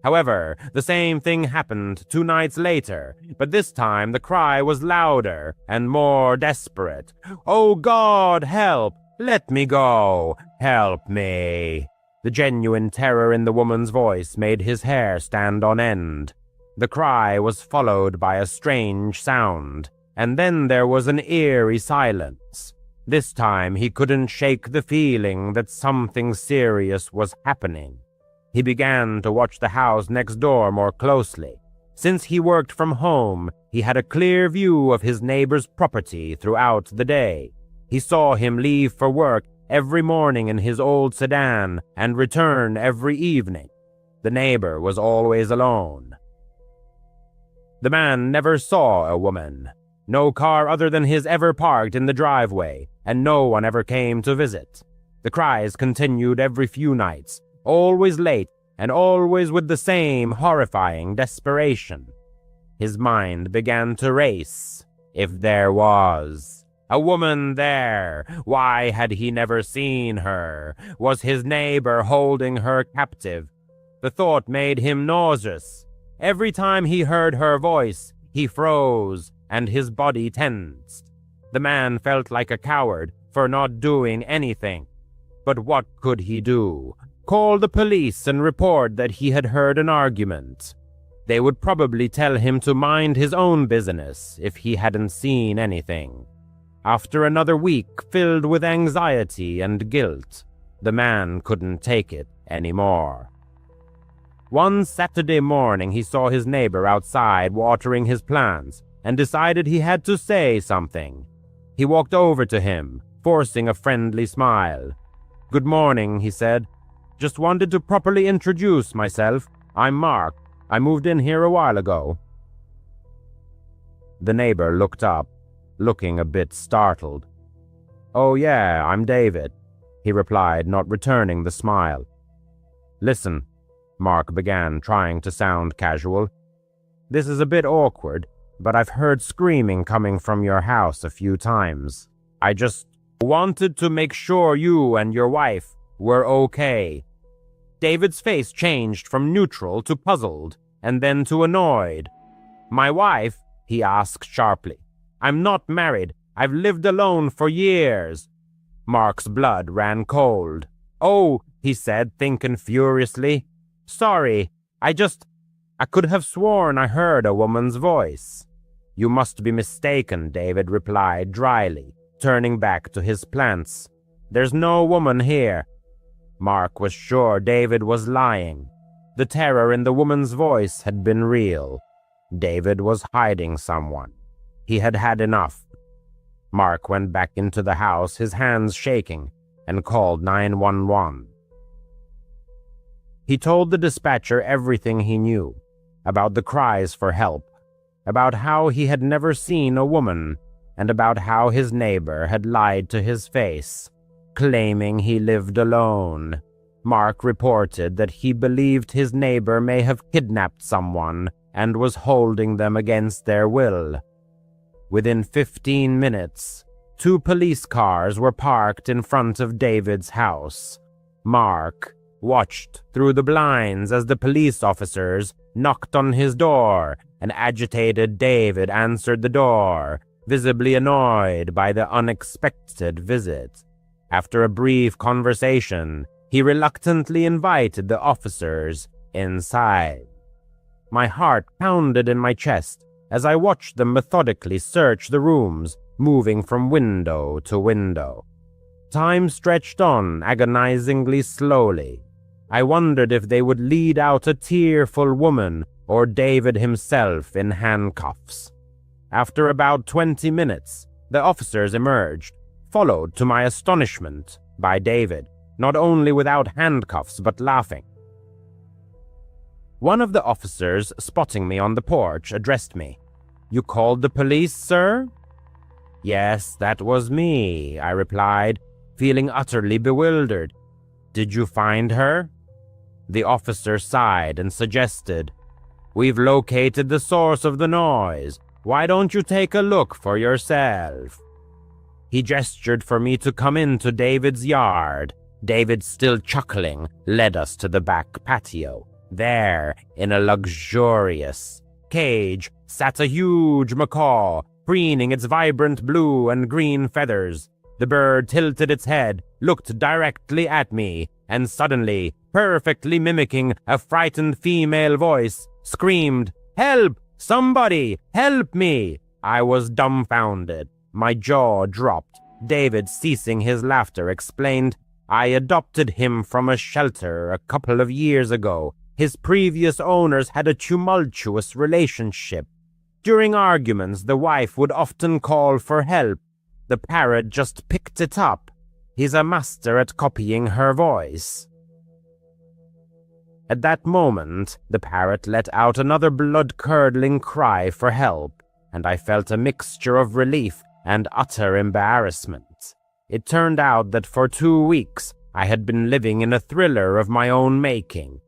However, the same thing happened 2 nights later, but this time the cry was louder and more desperate. "Oh God, help! Let me go! Help me!" The genuine terror in the woman's voice made his hair stand on end. The cry was followed by a strange sound, and then there was an eerie silence. This time he couldn't shake the feeling that something serious was happening. He began to watch the house next door more closely. Since he worked from home, he had a clear view of his neighbor's property throughout the day. He saw him leave for work every morning in his old sedan and return every evening. The neighbor was always alone. The man never saw a woman. No car other than his ever parked in the driveway, and no one ever came to visit. The cries continued every few nights, always late and always with the same horrifying desperation. His mind began to race. If there was a woman there, why had he never seen her? Was his neighbor holding her captive? The thought made him nauseous. Every time he heard her voice, he froze and his body tensed. The man felt like a coward for not doing anything. But what could he do? Call the police and report that he had heard an argument. They would probably tell him to mind his own business if he hadn't seen anything. After another week filled with anxiety and guilt, the man couldn't take it anymore. One Saturday morning he saw his neighbor outside watering his plants and decided he had to say something. He walked over to him, forcing a friendly smile. "Good morning," he said. "Just wanted to properly introduce myself. I'm Mark. I moved in here a while ago." The neighbor looked up, looking a bit startled. "Oh yeah, I'm David," he replied, not returning the smile. "Listen," Mark began, trying to sound casual. "This is a bit awkward, but I've heard screaming coming from your house a few times. I just wanted to make sure you and your wife were okay." David's face changed from neutral to puzzled, and then to annoyed. "My wife?" he asked sharply. "I'm not married. I've lived alone for years." Mark's blood ran cold. "Oh," he said, thinking furiously. "Sorry, I could have sworn I heard a woman's voice." "You must be mistaken," David replied dryly, turning back to his plants. "There's no woman here." Mark was sure David was lying. The terror in the woman's voice had been real. David was hiding someone. He had had enough. Mark went back into the house, his hands shaking, and called 911. He told the dispatcher everything he knew, about the cries for help, about how he had never seen a woman, and about how his neighbor had lied to his face, claiming he lived alone. Mark reported that he believed his neighbor may have kidnapped someone and was holding them against their will. Within 15 minutes, 2 police cars were parked in front of David's house. Mark watched through the blinds as the police officers knocked on his door, and agitated David answered the door, visibly annoyed by the unexpected visit. After a brief conversation, he reluctantly invited the officers inside. My heart pounded in my chest as I watched them methodically search the rooms, moving from window to window. Time stretched on agonizingly slowly. I wondered if they would lead out a tearful woman or David himself in handcuffs. After about 20 minutes, the officers emerged, followed to my astonishment by David, not only without handcuffs but laughing. One of the officers, spotting me on the porch, addressed me. "You called the police, sir?" "Yes, that was me," I replied, feeling utterly bewildered. "Did you find her?" The officer sighed and suggested, "We've located the source of the noise. Why don't you take a look for yourself?" He gestured for me to come into David's yard. David, still chuckling, led us to the back patio. There, in a luxurious cage, sat a huge macaw, preening its vibrant blue and green feathers. The bird tilted its head, looked directly at me, and suddenly, perfectly mimicking a frightened female voice, screamed, "Help! Somebody! Help me!" I was dumbfounded. My jaw dropped. David, ceasing his laughter, explained, "I adopted him from a shelter a couple of years ago. His previous owners had a tumultuous relationship. During arguments, the wife would often call for help. The parrot just picked it up. He's a master at copying her voice." At that moment, the parrot let out another blood-curdling cry for help, and I felt a mixture of relief and utter embarrassment. It turned out that for 2 weeks I had been living in a thriller of my own making,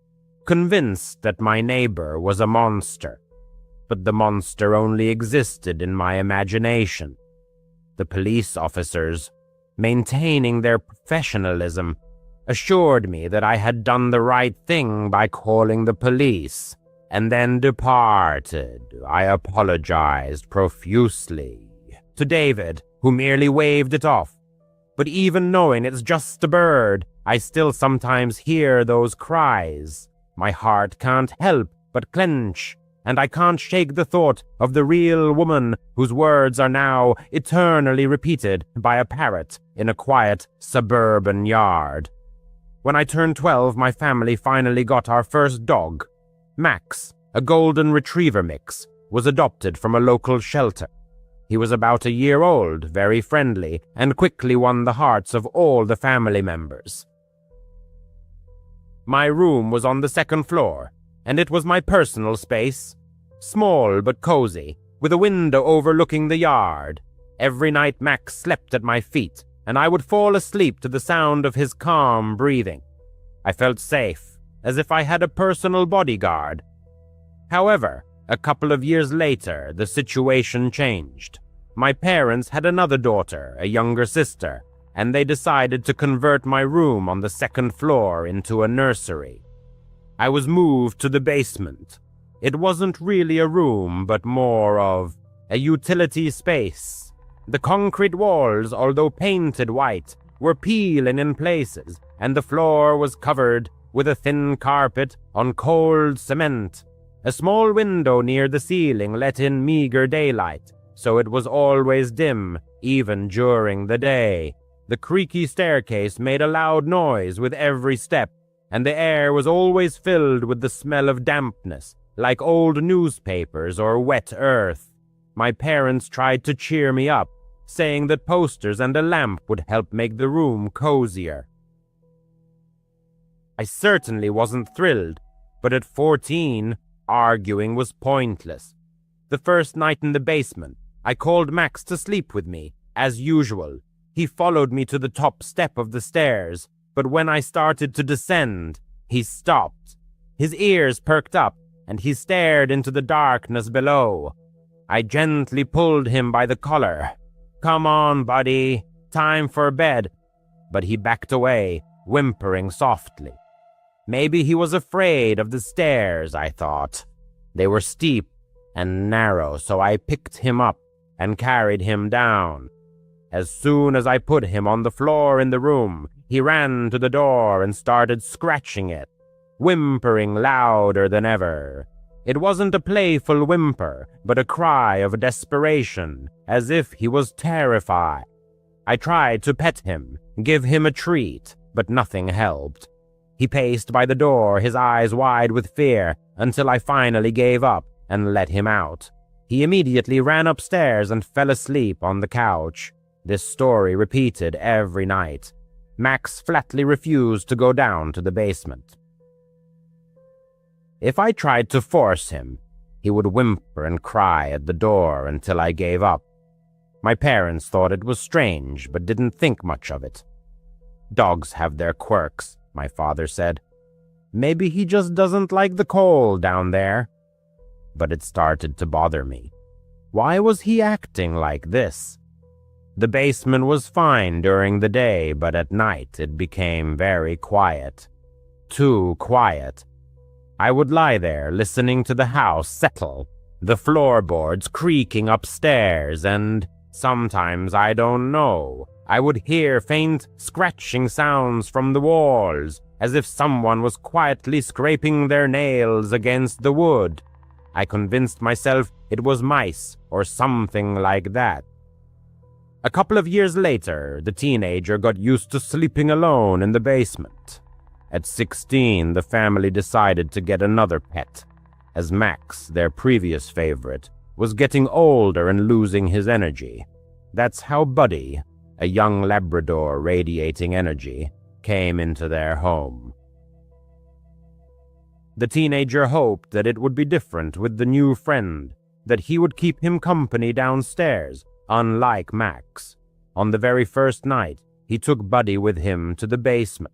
convinced that my neighbor was a monster. But the monster only existed in my imagination. The police officers, maintaining their professionalism, assured me that I had done the right thing by calling the police, and then departed. I apologized profusely to David, who merely waved it off. But even knowing it's just a bird, I still sometimes hear those cries. My heart can't help but clench, and I can't shake the thought of the real woman whose words are now eternally repeated by a parrot in a quiet suburban yard. When I turned 12, my family finally got our first dog. Max, a golden retriever mix, was adopted from a local shelter. He was about a year old, very friendly, and quickly won the hearts of all the family members. My room was on the 2nd floor, and it was my personal space, small but cozy, with a window overlooking the yard. Every night Max slept at my feet, and I would fall asleep to the sound of his calm breathing. I felt safe, as if I had a personal bodyguard. However, a couple of years later, the situation changed. My parents had another daughter, a younger sister, and they decided to convert my room on the 2nd floor into a nursery. I was moved to the basement. It wasn't really a room, but more of a utility space. The concrete walls, although painted white, were peeling in places, and the floor was covered with a thin carpet on cold cement. A small window near the ceiling let in meager daylight, so it was always dim, even during the day. The creaky staircase made a loud noise with every step, and the air was always filled with the smell of dampness, like old newspapers or wet earth. My parents tried to cheer me up, saying that posters and a lamp would help make the room cozier. I certainly wasn't thrilled, but at 14, arguing was pointless. The first night in the basement, I called Max to sleep with me, as usual. He followed me to the top step of the stairs, but when I started to descend, he stopped. His ears perked up, and he stared into the darkness below. I gently pulled him by the collar. "Come on, buddy, time for bed." But he backed away, whimpering softly. Maybe he was afraid of the stairs, I thought. They were steep and narrow, so I picked him up and carried him down. As soon as I put him on the floor in the room, he ran to the door and started scratching it, whimpering louder than ever. It wasn't a playful whimper, but a cry of desperation, as if he was terrified. I tried to pet him, give him a treat, but nothing helped. He paced by the door, his eyes wide with fear, until I finally gave up and let him out. He immediately ran upstairs and fell asleep on the couch. This story repeated every night. Max flatly refused to go down to the basement. If I tried to force him, he would whimper and cry at the door until I gave up. My parents thought it was strange, but didn't think much of it. "Dogs have their quirks," my father said. "Maybe he just doesn't like the cold down there." But it started to bother me. Why was he acting like this? The basement was fine during the day, but at night it became very quiet. Too quiet. I would lie there listening to the house settle, the floorboards creaking upstairs, and sometimes, I don't know, I would hear faint scratching sounds from the walls, as if someone was quietly scraping their nails against the wood. I convinced myself it was mice or something like that. A couple of years later, the teenager got used to sleeping alone in the basement. At 16, the family decided to get another pet, as Max, their previous favorite, was getting older and losing his energy. That's how Buddy, a young Labrador radiating energy, came into their home. The teenager hoped that it would be different with the new friend, that he would keep him company downstairs, unlike Max. On the very first night, he took Buddy with him to the basement.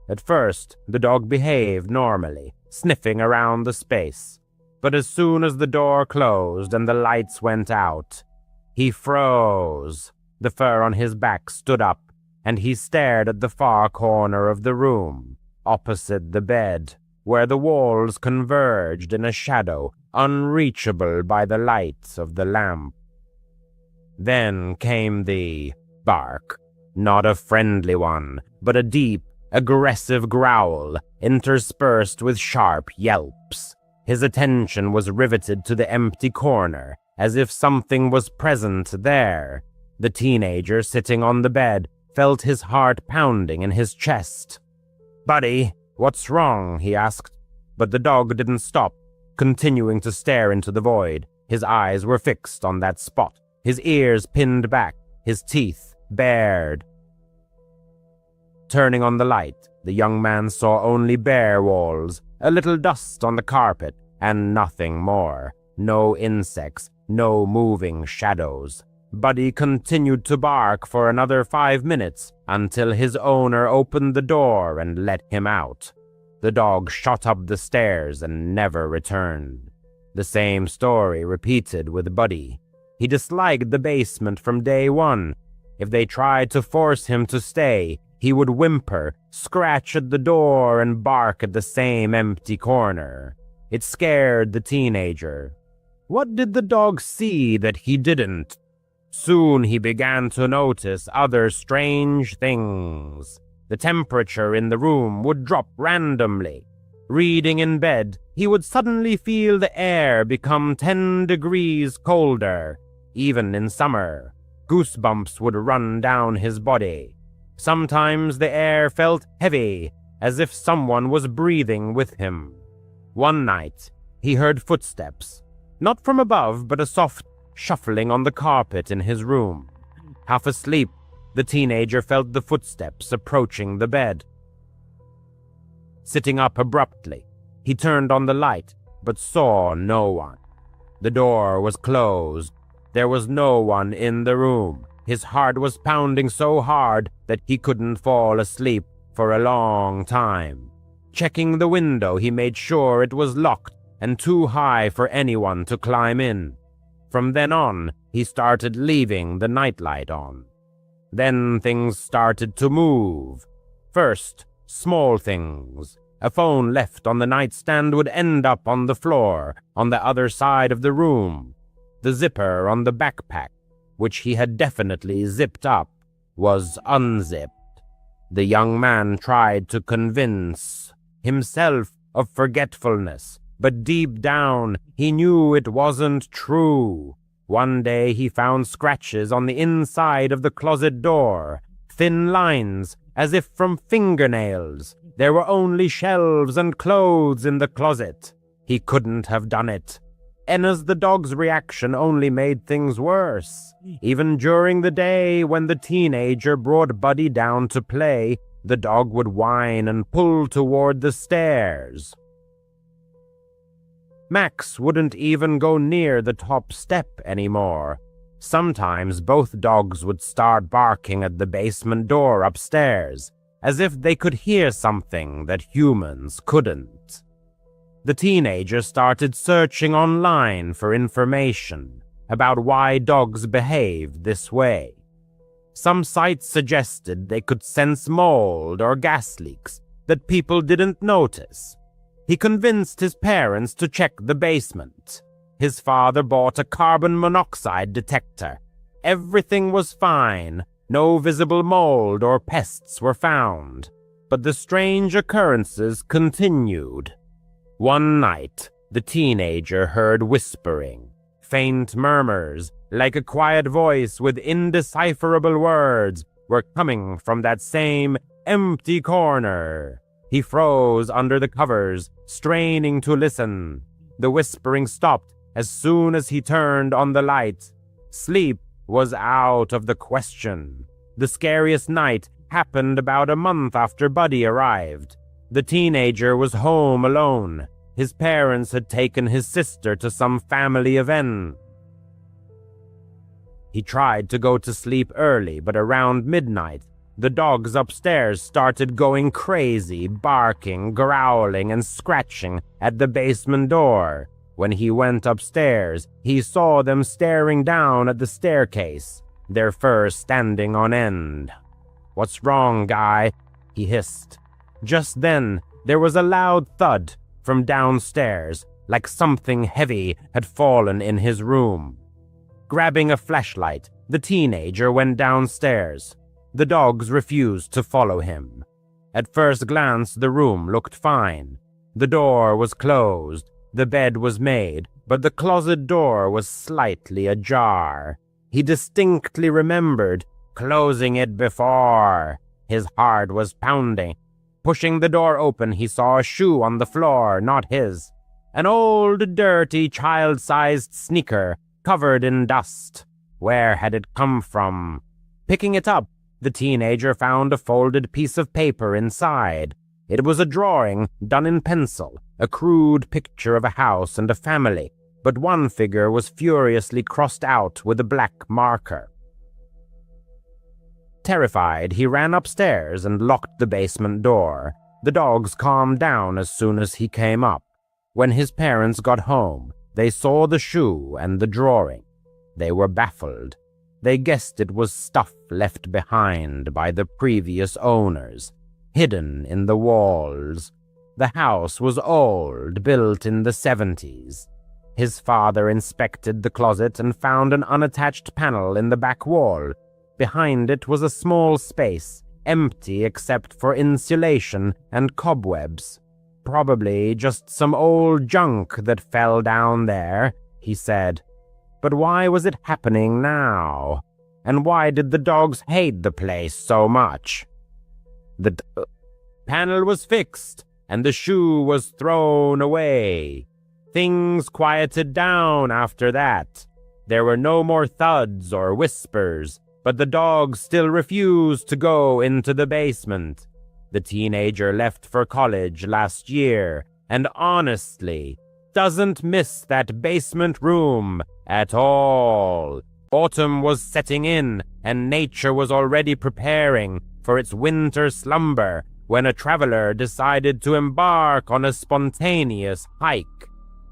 At first, the dog behaved normally, sniffing around the space. But as soon as the door closed and the lights went out, he froze. The fur on his back stood up, and he stared at the far corner of the room, opposite the bed, where the walls converged in a shadow unreachable by the lights of the lamp. Then came the bark, not a friendly one, but a deep, aggressive growl, interspersed with sharp yelps. His attention was riveted to the empty corner, as if something was present there. The teenager sitting on the bed felt his heart pounding in his chest. "Buddy, what's wrong?" he asked. But the dog didn't stop, continuing to stare into the void. His eyes were fixed on that spot, his ears pinned back, his teeth bared. Turning on the light, the young man saw only bare walls, a little dust on the carpet, and nothing more. No insects, no moving shadows. Buddy continued to bark for another 5 minutes until his owner opened the door and let him out. The dog shot up the stairs and never returned. The same story repeated with Buddy. He disliked the basement from day one. If they tried to force him to stay, he would whimper, scratch at the door, and bark at the same empty corner. It scared the teenager. What did the dog see that he didn't? Soon he began to notice other strange things. The temperature in the room would drop randomly. Reading in bed, he would suddenly feel the air become 10 degrees colder. Even in summer, goosebumps would run down his body. Sometimes the air felt heavy, as if someone was breathing with him. One night, he heard footsteps, not from above, but a soft shuffling on the carpet in his room. Half asleep, the teenager felt the footsteps approaching the bed. Sitting up abruptly, he turned on the light, but saw no one. The door was closed. There was no one in the room. His heart was pounding so hard that he couldn't fall asleep for a long time. Checking the window, he made sure it was locked and too high for anyone to climb in. From then on, he started leaving the nightlight on. Then things started to move. First, small things. A phone left on the nightstand would end up on the floor, on the other side of the room. The zipper on the backpack, which he had definitely zipped up, was unzipped. The young man tried to convince himself of forgetfulness, but deep down he knew it wasn't true. One day he found scratches on the inside of the closet door, thin lines as if from fingernails. There were only shelves and clothes in the closet. He couldn't have done it. Enna's the dog's reaction only made things worse. Even during the day when the teenager brought Buddy down to play, the dog would whine and pull toward the stairs. Max wouldn't even go near the top step anymore. Sometimes both dogs would start barking at the basement door upstairs, as if they could hear something that humans couldn't. The teenager started searching online for information about why dogs behaved this way. Some sites suggested they could sense mold or gas leaks that people didn't notice. He convinced his parents to check the basement. His father bought a carbon monoxide detector. Everything was fine. No visible mold or pests were found. But the strange occurrences continued. One night, the teenager heard whispering, faint murmurs, like a quiet voice with indecipherable words, were coming from that same empty corner. He froze under the covers, straining to listen. The whispering stopped as soon as he turned on the light. Sleep was out of the question. The scariest night happened about a month after Buddy arrived. The teenager was home alone. His parents had taken his sister to some family event. He tried to go to sleep early, but around midnight, the dogs upstairs started going crazy, barking, growling, and scratching at the basement door. When he went upstairs, he saw them staring down at the staircase, their fur standing on end. "What's wrong, guy?" he hissed. Just then, there was a loud thud from downstairs, like something heavy had fallen in his room. Grabbing a flashlight, the teenager went downstairs. The dogs refused to follow him. At first glance, the room looked fine. The door was closed, the bed was made, but the closet door was slightly ajar. He distinctly remembered closing it before. His heart was pounding. Pushing the door open, he saw a shoe on the floor, not his. An old, dirty, child-sized sneaker, covered in dust. Where had it come from? Picking it up, the teenager found a folded piece of paper inside. It was a drawing done in pencil, a crude picture of a house and a family, but one figure was furiously crossed out with a black marker. Terrified, he ran upstairs and locked the basement door. The dogs calmed down as soon as he came up. When his parents got home, they saw the shoe and the drawing. They were baffled. They guessed it was stuff left behind by the previous owners, hidden in the walls. The house was old, built in the 70s. His father inspected the closet and found an unattached panel in the back wall. Behind it was a small space, empty except for insulation and cobwebs. Probably just some old junk that fell down there, he said. But why was it happening now? And why did the dogs hate the place so much? The panel was fixed, and the shoe was thrown away. Things quieted down after that. There were no more thuds or whispers, but the dogs still refused to go into the basement. The teenager left for college last year, and honestly, doesn't miss that basement room at all. Autumn was setting in, and nature was already preparing for its winter slumber when a traveler decided to embark on a spontaneous hike.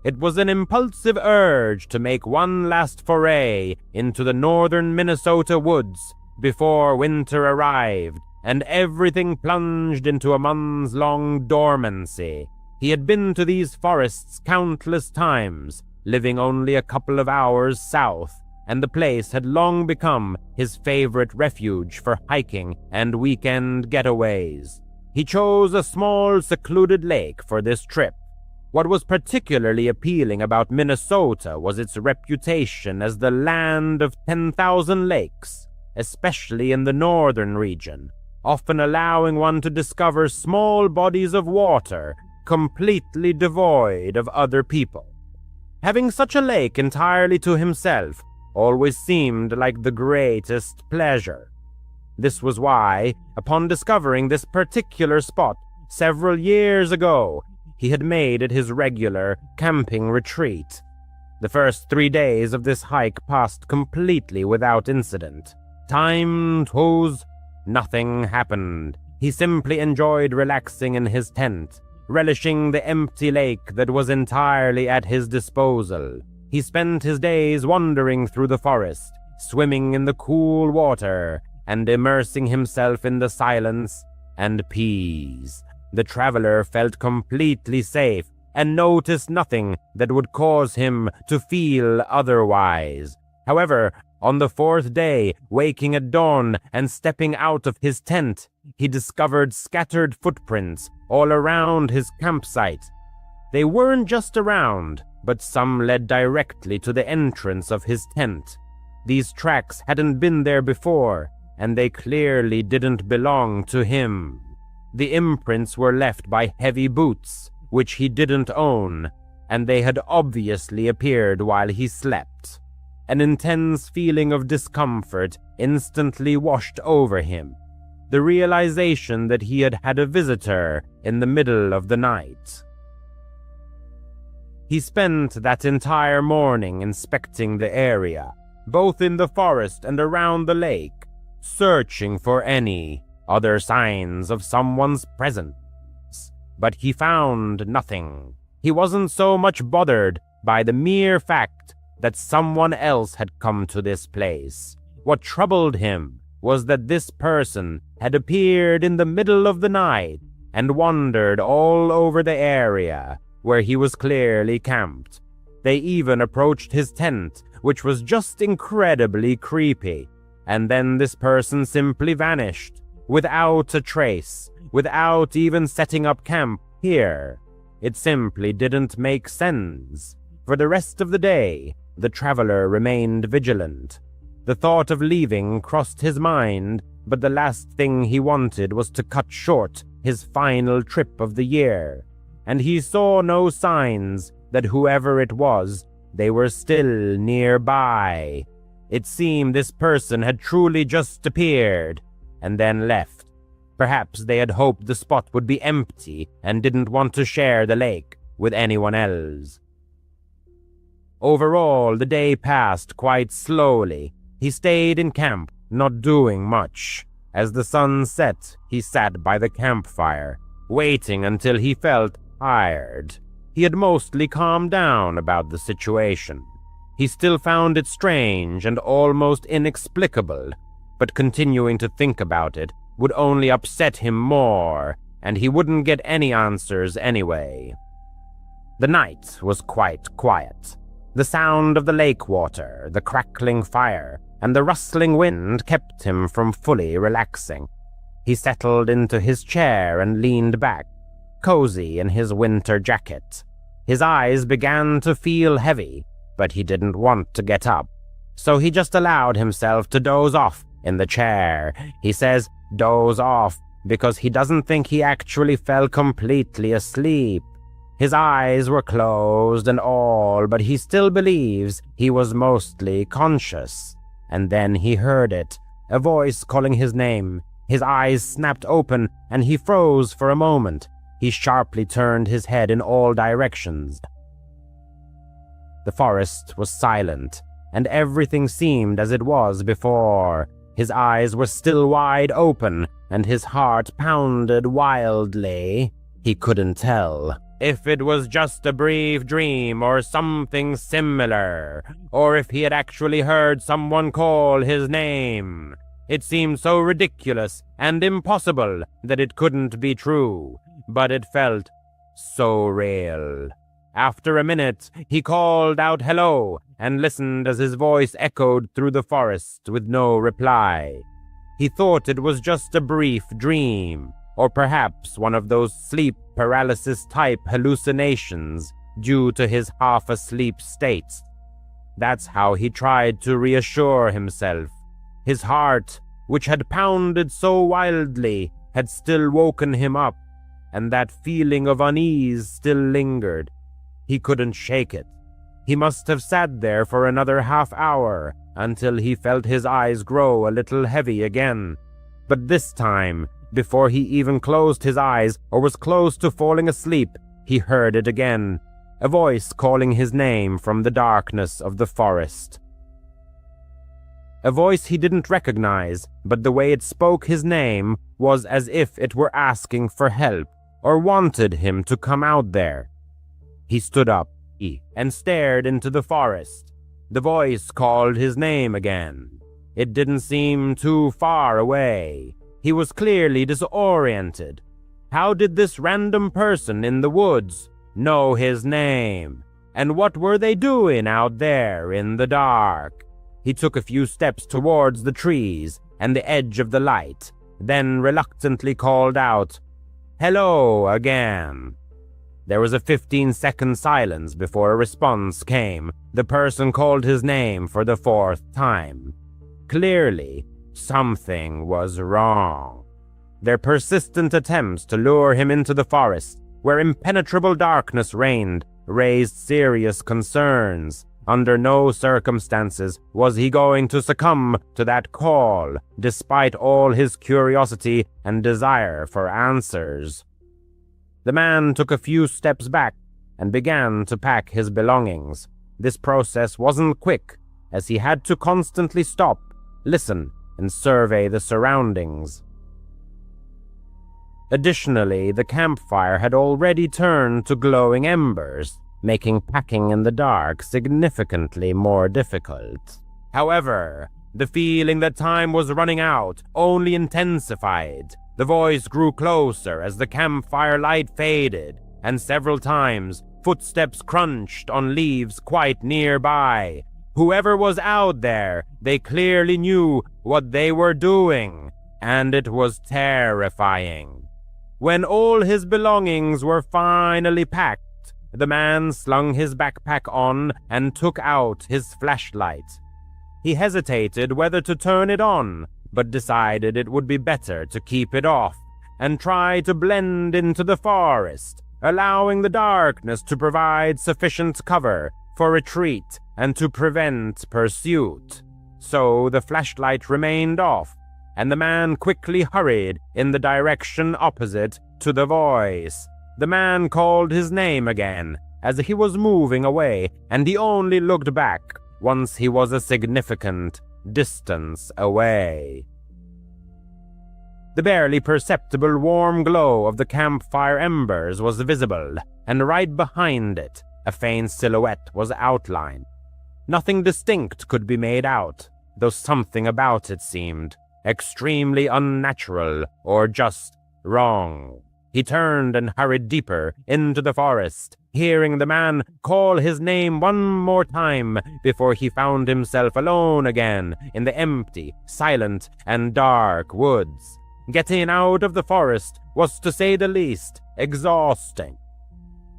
It was an impulsive urge to make one last foray into the northern Minnesota woods before winter arrived and everything plunged into a months-long dormancy. He had been to these forests countless times, living only a couple of hours south, and the place had long become his favorite refuge for hiking and weekend getaways. He chose a small, secluded lake for this trip. What was particularly appealing about Minnesota was its reputation as the land of 10,000 lakes, especially in the northern region, often allowing one to discover small bodies of water completely devoid of other people. Having such a lake entirely to himself always seemed like the greatest pleasure. This was why, upon discovering this particular spot several years ago, he had made it his regular camping retreat. The first 3 days of this hike passed completely without incident. Time chose, nothing happened. He simply enjoyed relaxing in his tent, relishing the empty lake that was entirely at his disposal. He spent his days wandering through the forest, swimming in the cool water, and immersing himself in the silence and peace. The traveler felt completely safe and noticed nothing that would cause him to feel otherwise. However, on the 4th day, waking at dawn and stepping out of his tent, he discovered scattered footprints all around his campsite. They weren't just around, but some led directly to the entrance of his tent. These tracks hadn't been there before, and they clearly didn't belong to him. The imprints were left by heavy boots, which he didn't own, and they had obviously appeared while he slept. An intense feeling of discomfort instantly washed over him, the realization that he had had a visitor in the middle of the night. He spent that entire morning inspecting the area, both in the forest and around the lake, searching for any other signs of someone's presence. But he found nothing. He wasn't so much bothered by the mere fact that someone else had come to this place. What troubled him was that this person had appeared in the middle of the night and wandered all over the area where he was clearly camped. They even approached his tent, which was just incredibly creepy, and then this person simply vanished, without a trace, without even setting up camp here. It simply didn't make sense. For the rest of the day, the traveler remained vigilant. The thought of leaving crossed his mind, but the last thing he wanted was to cut short his final trip of the year, and he saw no signs that whoever it was, they were still nearby. It seemed this person had truly just appeared and then left. Perhaps they had hoped the spot would be empty and didn't want to share the lake with anyone else. Overall, the day passed quite slowly. He stayed in camp, not doing much. As the sun set, he sat by the campfire, waiting until he felt tired. He had mostly calmed down about the situation. He still found it strange and almost inexplicable, but continuing to think about it would only upset him more, and he wouldn't get any answers anyway. The night was quite quiet. The sound of the lake water, the crackling fire, and the rustling wind kept him from fully relaxing. He settled into his chair and leaned back, cozy in his winter jacket. His eyes began to feel heavy, but he didn't want to get up, so he just allowed himself to doze off in the chair. He says doze off because he doesn't think he actually fell completely asleep. His eyes were closed and all, but he still believes he was mostly conscious. And then he heard it, a voice calling his name. His eyes snapped open, and he froze for a moment. He sharply turned his head in all directions. The forest was silent, and everything seemed as it was before. His eyes were still wide open, and his heart pounded wildly. He couldn't tell if it was just a brief dream or something similar, or if he had actually heard someone call his name. It seemed so ridiculous and impossible that it couldn't be true, but it felt so real. After a minute, he called out hello and listened as his voice echoed through the forest with no reply. He thought it was just a brief dream, or perhaps one of those sleep paralysis-type hallucinations due to his half-asleep state. That's how he tried to reassure himself. His heart, which had pounded so wildly, had still woken him up, and that feeling of unease still lingered. He couldn't shake it. He must have sat there for another half-hour until he felt his eyes grow a little heavy again. But this time, before he even closed his eyes or was close to falling asleep, he heard it again, a voice calling his name from the darkness of the forest. A voice he didn't recognize, but the way it spoke his name was as if it were asking for help or wanted him to come out there. He stood up and stared into the forest. The voice called his name again. It didn't seem too far away. He was clearly disoriented. How did this random person in the woods know his name? And what were they doing out there in the dark? He took a few steps towards the trees and the edge of the light, then reluctantly called out, "Hello again." There was a 15-second silence before a response came. The person called his name for the 4th time. Clearly, something was wrong. Their persistent attempts to lure him into the forest, where impenetrable darkness reigned, raised serious concerns. Under no circumstances was he going to succumb to that call, despite all his curiosity and desire for answers. The man took a few steps back and began to pack his belongings. This process wasn't quick, as he had to constantly stop, listen, and survey the surroundings. Additionally, the campfire had already turned to glowing embers, making packing in the dark significantly more difficult. However, the feeling that time was running out only intensified. The voice grew closer as the campfire light faded, and several times footsteps crunched on leaves quite nearby. Whoever was out there, they clearly knew what they were doing, and it was terrifying. When all his belongings were finally packed, the man slung his backpack on and took out his flashlight. He hesitated whether to turn it on, but decided it would be better to keep it off and try to blend into the forest, allowing the darkness to provide sufficient cover for retreat and to prevent pursuit. So the flashlight remained off, and the man quickly hurried in the direction opposite to the voice. The man called his name again as he was moving away, and he only looked back once he was a significant distance away. The barely perceptible warm glow of the campfire embers was visible, and right behind it, a faint silhouette was outlined. Nothing distinct could be made out, though something about it seemed extremely unnatural or just wrong. He turned and hurried deeper into the forest, hearing the man call his name one more time before he found himself alone again in the empty, silent, and dark woods. Getting out of the forest was, to say the least, exhausting.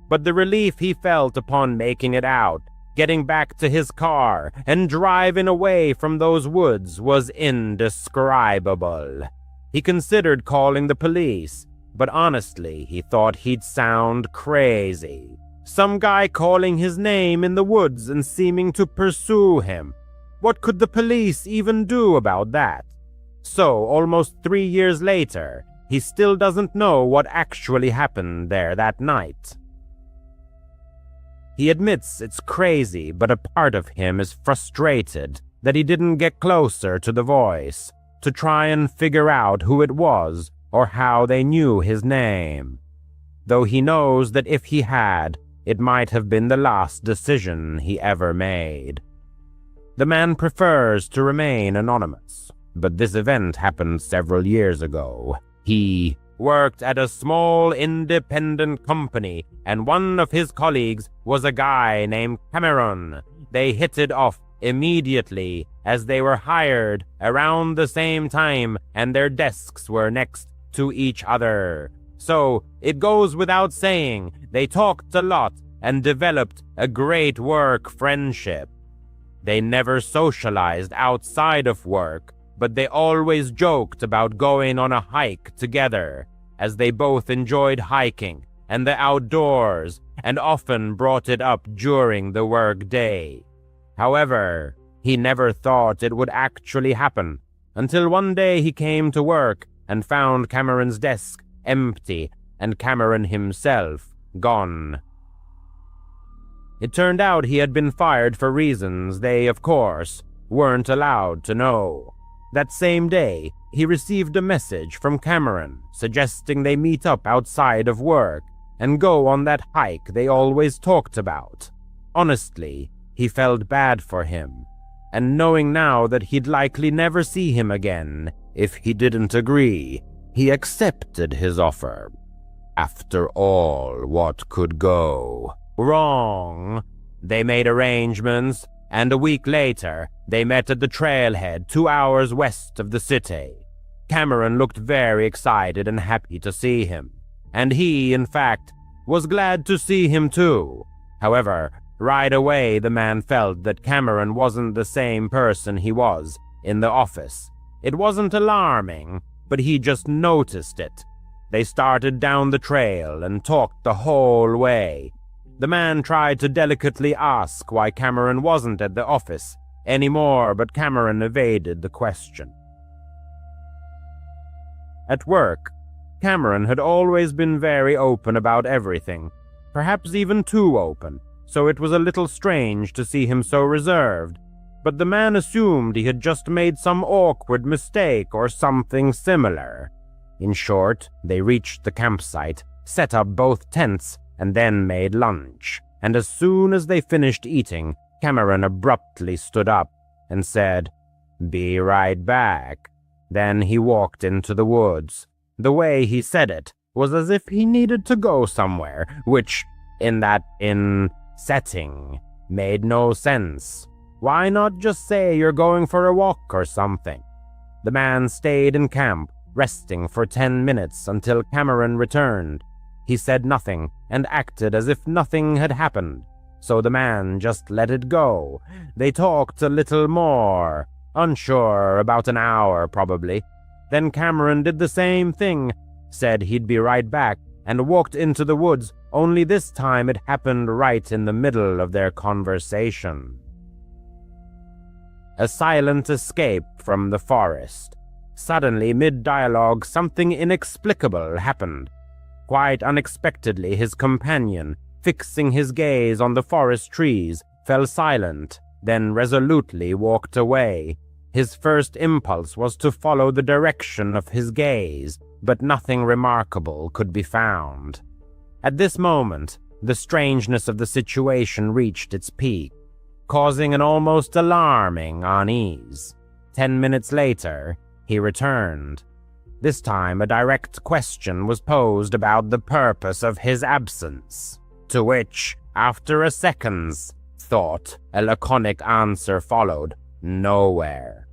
But the relief he felt upon making it out, getting back to his car, and driving away from those woods was indescribable. He considered calling the police, but honestly, he thought he'd sound crazy. Some guy calling his name in the woods and seeming to pursue him. What could the police even do about that? So, almost 3 years later, he still doesn't know what actually happened there that night. He admits it's crazy, but a part of him is frustrated that he didn't get closer to the voice to try and figure out who it was or how they knew his name. though he knows that if he had, it might have been the last decision he ever made. The man prefers to remain anonymous, but this event happened several years ago. He worked at a small independent company, and one of his colleagues was a guy named Cameron. They hit it off immediately as they were hired around the same time and their desks were next to each other. So it goes without saying, they talked a lot and developed a great work friendship. They never socialized outside of work, but they always joked about going on a hike together, as they both enjoyed hiking and the outdoors and often brought it up during the work day. However, he never thought it would actually happen, until one day he came to work and found Cameron's desk empty and Cameron himself gone. It turned out he had been fired for reasons they, of course, weren't allowed to know. That same day, he received a message from Cameron suggesting they meet up outside of work and go on that hike they always talked about. Honestly, he felt bad for him, and knowing now that he'd likely never see him again if he didn't agree, he accepted his offer. After all, what could go wrong? They made arrangements, and a week later, they met at the trailhead 2 hours west of the city. Cameron looked very excited and happy to see him, and he, in fact, was glad to see him too. However, right away the man felt that Cameron wasn't the same person he was in the office. It wasn't alarming, but he just noticed it. They started down the trail and talked the whole way. The man tried to delicately ask why Cameron wasn't at the office anymore, but Cameron evaded the question. At work, Cameron had always been very open about everything, perhaps even too open, so it was a little strange to see him so reserved, but the man assumed he had just made some awkward mistake or something similar. In short, they reached the campsite, set up both tents, and then made lunch, and as soon as they finished eating, Cameron abruptly stood up and said, "Be right back." Then he walked into the woods. The way he said it was as if he needed to go somewhere, which, in that setting, made no sense. Why not just say you're going for a walk or something? The man stayed in camp, resting for 10 minutes until Cameron returned. He said nothing and acted as if nothing had happened, so the man just let it go. They talked a little more, unsure, about an hour probably. Then Cameron did the same thing, said he'd be right back, and walked into the woods, only this time it happened right in the middle of their conversation. A silent escape from the forest. Suddenly, mid-dialogue, something inexplicable happened. Quite unexpectedly, his companion, fixing his gaze on the forest trees, fell silent, then resolutely walked away. His first impulse was to follow the direction of his gaze, but nothing remarkable could be found. At this moment, the strangeness of the situation reached its peak, causing an almost alarming unease. 10 minutes later, he returned. This time, a direct question was posed about the purpose of his absence, to which, after a second's thought, a laconic answer followed: nowhere.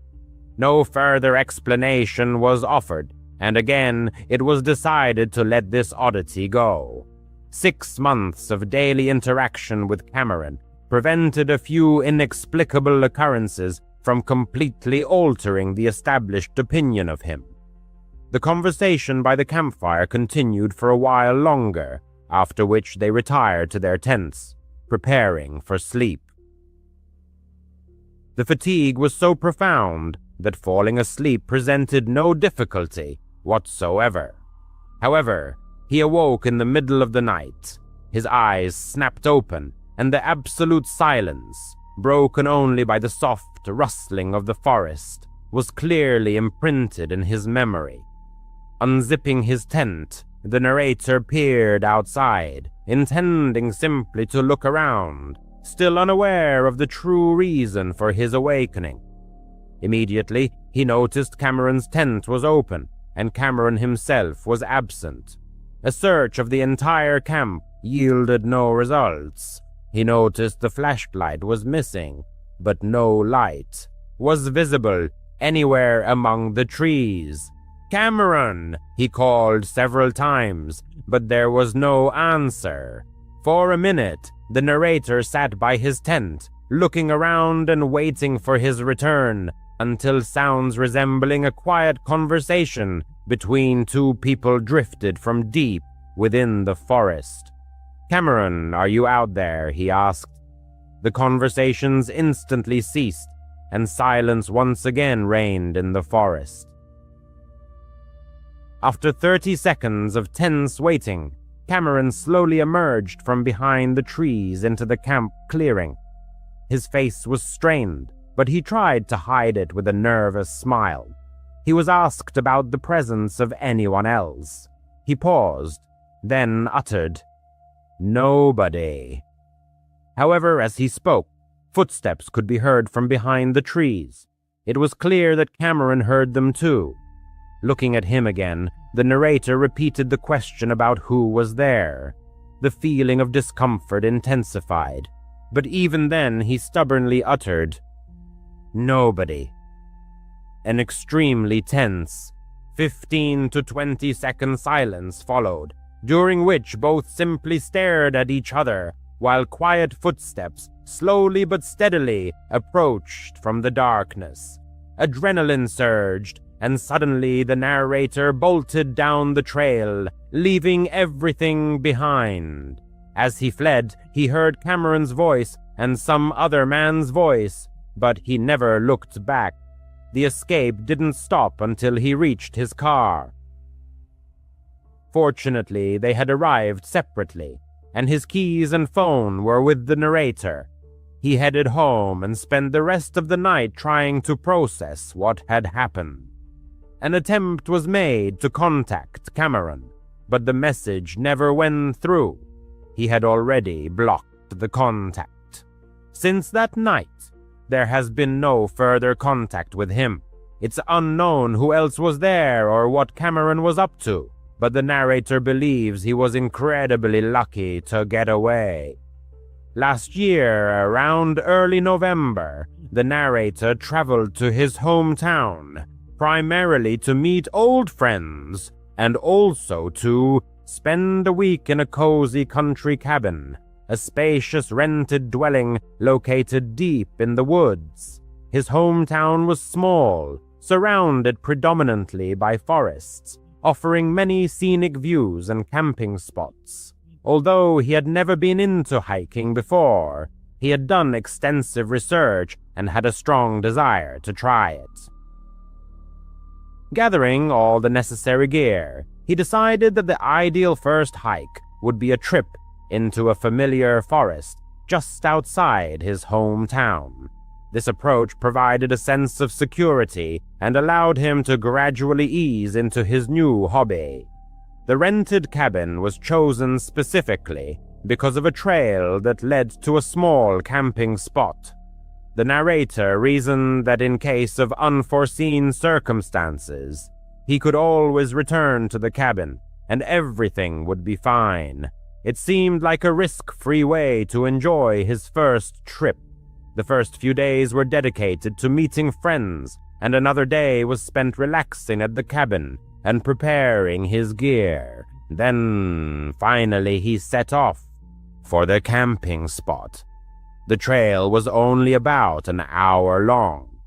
No further explanation was offered, and again it was decided to let this oddity go. 6 months of daily interaction with Cameron prevented a few inexplicable occurrences from completely altering the established opinion of him. The conversation by the campfire continued for a while longer, after which they retired to their tents, preparing for sleep. The fatigue was so profound that falling asleep presented no difficulty whatsoever. However, he awoke in the middle of the night. His eyes snapped open, and the absolute silence, broken only by the soft rustling of the forest, was clearly imprinted in his memory. Unzipping his tent, the narrator peered outside, intending simply to look around, still unaware of the true reason for his awakening. Immediately, he noticed Cameron's tent was open, and Cameron himself was absent. A search of the entire camp yielded no results. He noticed the flashlight was missing, but no light was visible anywhere among the trees. "Cameron!" he called several times, but there was no answer. For a minute, the narrator sat by his tent, looking around and waiting for his return, until sounds resembling a quiet conversation between two people drifted from deep within the forest. "Cameron, are you out there?" he asked. The conversations instantly ceased, and silence once again reigned in the forest. After 30 seconds of tense waiting, Cameron slowly emerged from behind the trees into the camp clearing. His face was strained, but he tried to hide it with a nervous smile. He was asked about the presence of anyone else. He paused, then uttered, "Nobody." However, as he spoke, footsteps could be heard from behind the trees. It was clear that Cameron heard them too. Looking at him again, the narrator repeated the question about who was there. The feeling of discomfort intensified, but even then he stubbornly uttered, "Nobody." An extremely tense 15 to 20-second silence followed, during which both simply stared at each other while quiet footsteps slowly but steadily approached from the darkness. Adrenaline surged, and suddenly the narrator bolted down the trail, leaving everything behind. As he fled, he heard Cameron's voice and some other man's voice, but he never looked back. The escape didn't stop until he reached his car. Fortunately, they had arrived separately, and his keys and phone were with the narrator. He headed home and spent the rest of the night trying to process what had happened. An attempt was made to contact Cameron, but the message never went through. He had already blocked the contact. Since that night, there has been no further contact with him. It's unknown who else was there or what Cameron was up to, but the narrator believes he was incredibly lucky to get away. Last year, around early November, the narrator traveled to his hometown, primarily to meet old friends, and also to spend a week in a cozy country cabin, a spacious rented dwelling located deep in the woods. His hometown was small, surrounded predominantly by forests, offering many scenic views and camping spots. Although he had never been into hiking before, he had done extensive research and had a strong desire to try it. Gathering all the necessary gear, he decided that the ideal first hike would be a trip into a familiar forest just outside his hometown. This approach provided a sense of security and allowed him to gradually ease into his new hobby. The rented cabin was chosen specifically because of a trail that led to a small camping spot. The narrator reasoned that in case of unforeseen circumstances, he could always return to the cabin and everything would be fine. It seemed like a risk-free way to enjoy his first trip. The first few days were dedicated to meeting friends, and another day was spent relaxing at the cabin and preparing his gear. Then, finally, he set off for the camping spot. The trail was only about an hour long.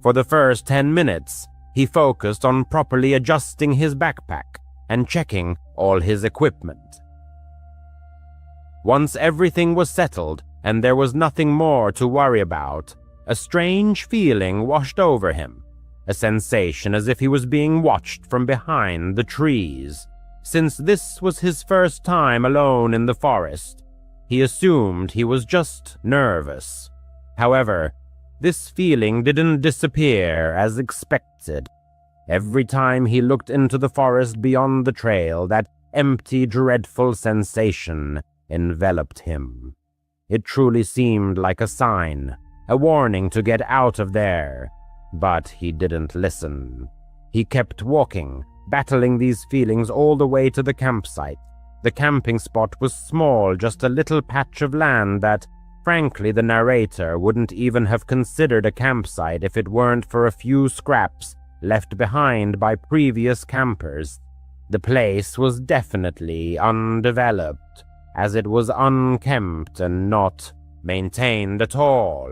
For the first 10 minutes, he focused on properly adjusting his backpack and checking all his equipment. Once everything was settled and there was nothing more to worry about, a strange feeling washed over him, a sensation as if he was being watched from behind the trees. Since this was his first time alone in the forest, he assumed he was just nervous. However, this feeling didn't disappear as expected. Every time he looked into the forest beyond the trail, that empty, dreadful sensation enveloped him. It truly seemed like a sign, a warning to get out of there. But he didn't listen. He kept walking, battling these feelings all the way to the campsite. The camping spot was small, just a little patch of land that, frankly, the narrator wouldn't even have considered a campsite if it weren't for a few scraps left behind by previous campers. The place was definitely undeveloped, as it was unkempt and not maintained at all.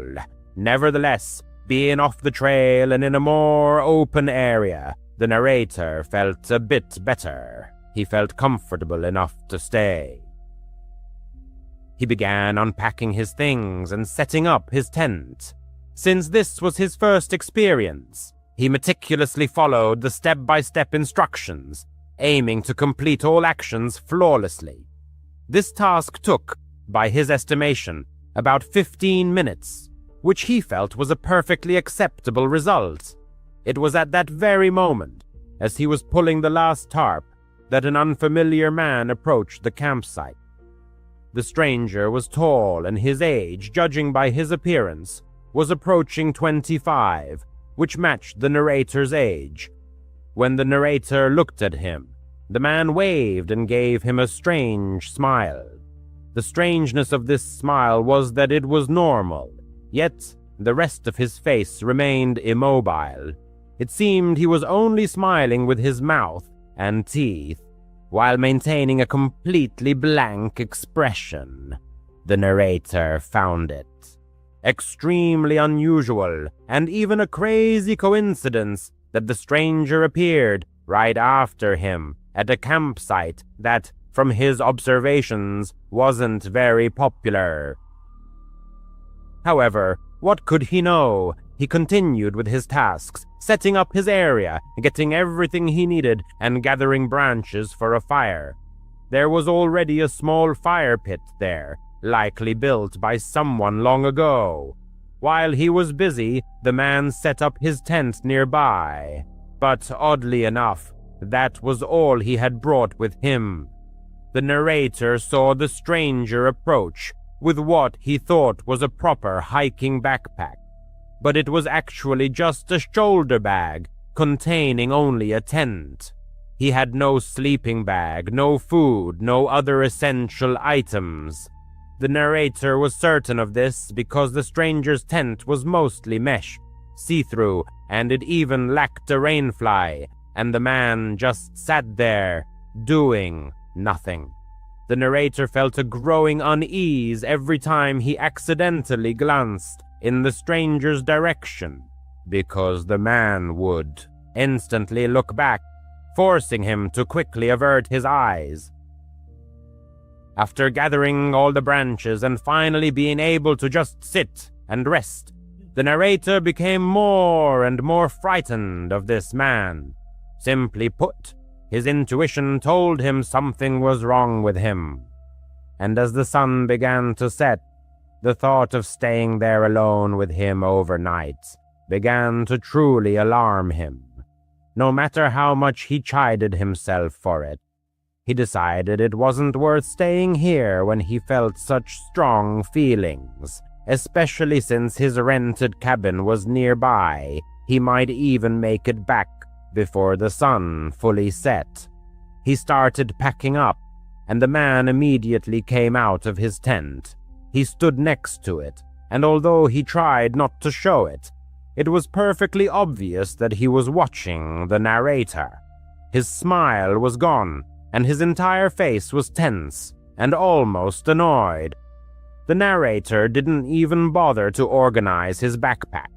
Nevertheless, being off the trail and in a more open area, the narrator felt a bit better. He felt comfortable enough to stay. He began unpacking his things and setting up his tent. Since this was his first experience, he meticulously followed the step-by-step instructions, aiming to complete all actions flawlessly. This task took, by his estimation, about 15 minutes, which he felt was a perfectly acceptable result. It was at that very moment, as he was pulling the last tarp, that an unfamiliar man approached the campsite. The stranger was tall, and his age, judging by his appearance, was approaching 25, which matched the narrator's age. When the narrator looked at him, the man waved and gave him a strange smile. The strangeness of this smile was that it was normal, yet the rest of his face remained immobile. It seemed he was only smiling with his mouth and teeth, while maintaining a completely blank expression. The narrator found it extremely unusual, and even a crazy coincidence that the stranger appeared right after him at a campsite that, from his observations, wasn't very popular. However, what could he know? He continued with his tasks, setting up his area, getting everything he needed, and gathering branches for a fire. There was already a small fire pit there, likely built by someone long ago. While he was busy, the man set up his tent nearby. But oddly enough, that was all he had brought with him. The narrator saw the stranger approach with what he thought was a proper hiking backpack, but it was actually just a shoulder bag containing only a tent. He had no sleeping bag, no food, no other essential items. The narrator was certain of this because the stranger's tent was mostly mesh, see-through, and it even lacked a rainfly, and the man just sat there, doing nothing. The narrator felt a growing unease every time he accidentally glanced in the stranger's direction, because the man would instantly look back, forcing him to quickly avert his eyes. After gathering all the branches and finally being able to just sit and rest, the narrator became more and more frightened of this man. Simply put, his intuition told him something was wrong with him. And as the sun began to set, the thought of staying there alone with him overnight began to truly alarm him. No matter how much he chided himself for it, he decided it wasn't worth staying here when he felt such strong feelings, especially since his rented cabin was nearby. He might even make it back before the sun fully set. He started packing up, and the man immediately came out of his tent. He stood next to it, and although he tried not to show it, it was perfectly obvious that he was watching the narrator. His smile was gone, and his entire face was tense and almost annoyed. The narrator didn't even bother to organize his backpack,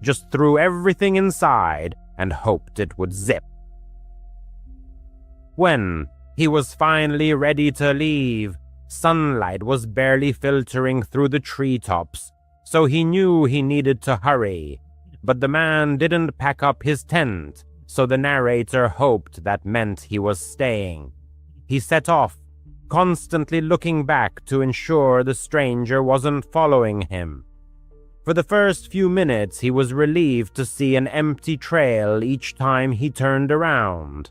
just threw everything inside and hoped it would zip. When he was finally ready to leave, sunlight was barely filtering through the treetops, so he knew he needed to hurry. But the man didn't pack up his tent, so the narrator hoped that meant he was staying. He set off, constantly looking back to ensure the stranger wasn't following him. For the first few minutes, he was relieved to see an empty trail each time he turned around.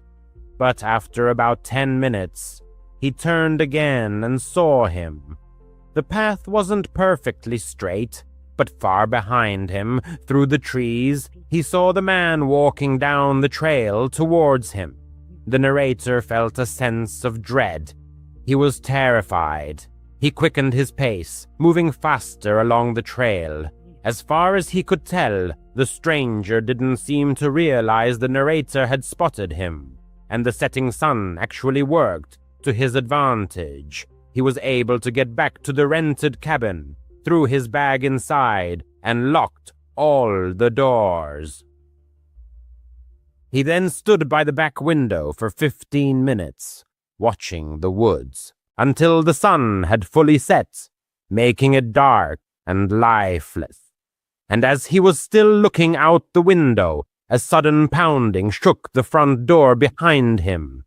But after about 10 minutes, he turned again and saw him. The path wasn't perfectly straight, but far behind him, through the trees, he saw the man walking down the trail towards him. The narrator felt a sense of dread. He was terrified. He quickened his pace, moving faster along the trail. As far as he could tell, the stranger didn't seem to realize the narrator had spotted him, and the setting sun actually worked to his advantage. He was able to get back to the rented cabin, threw his bag inside, and locked all the doors. He then stood by the back window for 15 minutes, watching the woods, until the sun had fully set, making it dark and lifeless. And as he was still looking out the window, a sudden pounding shook the front door behind him.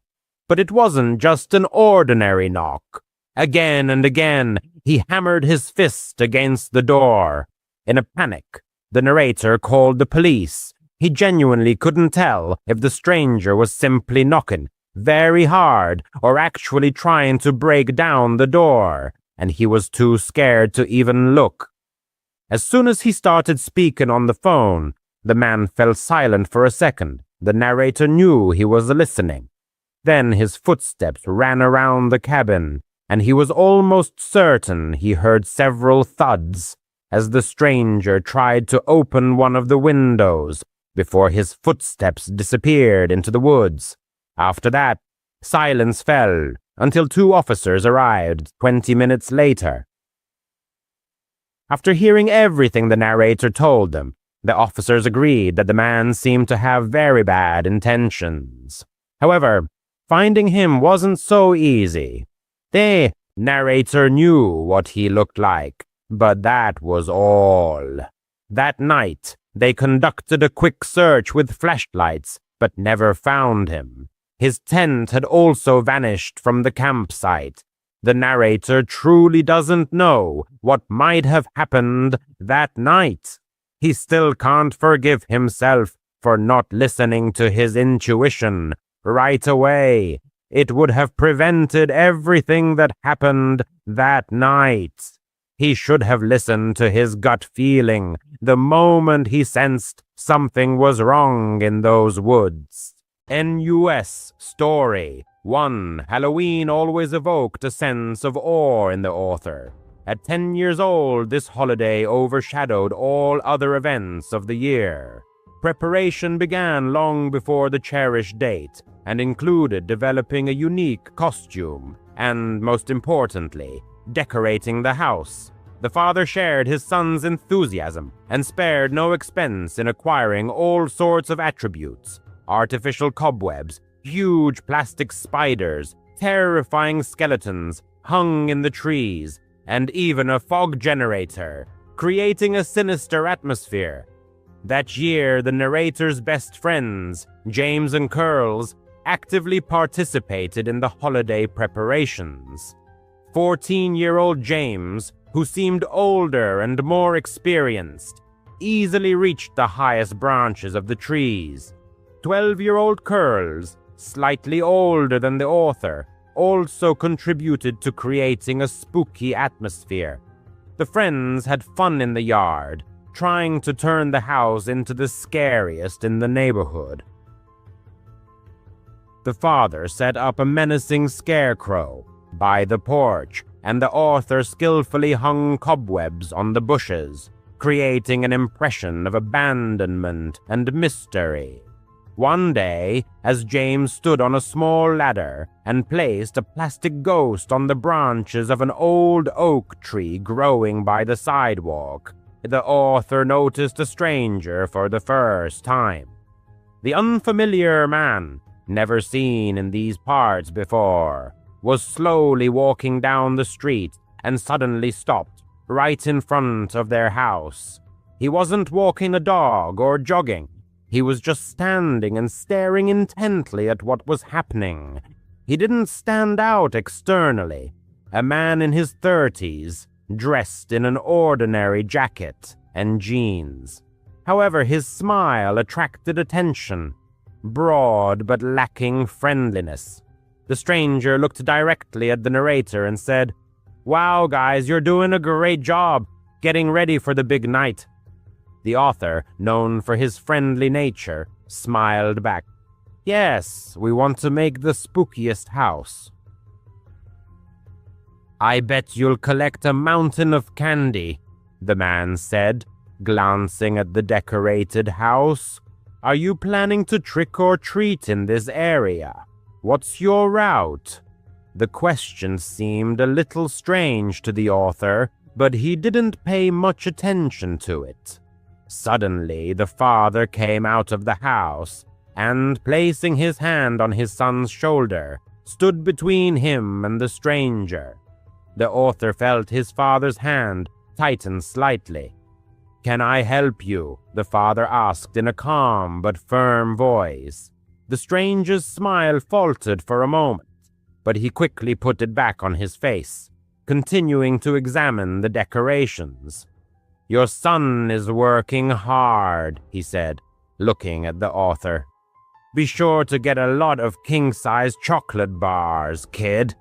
But it wasn't just an ordinary knock. Again and again, he hammered his fist against the door. In a panic, the narrator called the police. He genuinely couldn't tell if the stranger was simply knocking very hard or actually trying to break down the door, and he was too scared to even look. As soon as he started speaking on the phone, the man fell silent for a second. The narrator knew he was listening. Then his footsteps ran around the cabin, and he was almost certain he heard several thuds as the stranger tried to open one of the windows before his footsteps disappeared into the woods. After that, silence fell until 2 officers arrived 20 minutes later. After hearing everything the narrator told them, the officers agreed that the man seemed to have very bad intentions. However, finding him wasn't so easy. The narrator knew what he looked like, but that was all. That night, they conducted a quick search with flashlights, but never found him. His tent had also vanished from the campsite. The narrator truly doesn't know what might have happened that night. He still can't forgive himself for not listening to his intuition right away. It would have prevented everything that happened that night. He should have listened to his gut feeling the moment he sensed something was wrong in those woods. NUS Story 1. Halloween always evoked a sense of awe in the author. At 10 years old, this holiday overshadowed all other events of the year. Preparation began long before the cherished date and included developing a unique costume and, most importantly, decorating the house. The father shared his son's enthusiasm and spared no expense in acquiring all sorts of attributes: artificial cobwebs, huge plastic spiders, terrifying skeletons hung in the trees, and even a fog generator, creating a sinister atmosphere. That year, the narrator's best friends, James and Curls, actively participated in the holiday preparations. 14-year-old James, who seemed older and more experienced, easily reached the highest branches of the trees. 12-year-old Curls, slightly older than the author, also contributed to creating a spooky atmosphere. The friends had fun in the yard, trying to turn the house into the scariest in the neighborhood. The father set up a menacing scarecrow by the porch, and the author skillfully hung cobwebs on the bushes, creating an impression of abandonment and mystery. One day, as James stood on a small ladder and placed a plastic ghost on the branches of an old oak tree growing by the sidewalk, the author noticed a stranger for the first time. The unfamiliar man, never seen in these parts before, was slowly walking down the street and suddenly stopped right in front of their house. He wasn't walking a dog or jogging. He was just standing and staring intently at what was happening. He didn't stand out externally. A man in his 30s, dressed in an ordinary jacket and jeans. However, his smile attracted attention. broad but lacking friendliness. The stranger looked directly at the narrator and said, "Wow, guys, you're doing a great job getting ready for the big night." The author, known for his friendly nature, smiled back. "Yes, we want to make the spookiest house." "I bet you'll collect a mountain of candy," the man said, glancing at the decorated house. "Are you planning to trick or treat in this area? What's your route?" The question seemed a little strange to the author, but he didn't pay much attention to it. Suddenly, the father came out of the house and, placing his hand on his son's shoulder, stood between him and the stranger. The author felt his father's hand tighten slightly. "Can I help you?" the father asked in a calm but firm voice. The stranger's smile faltered for a moment, but he quickly put it back on his face, continuing to examine the decorations. "Your son is working hard," he said, looking at the author. "Be sure to get a lot of king-size chocolate bars, kid."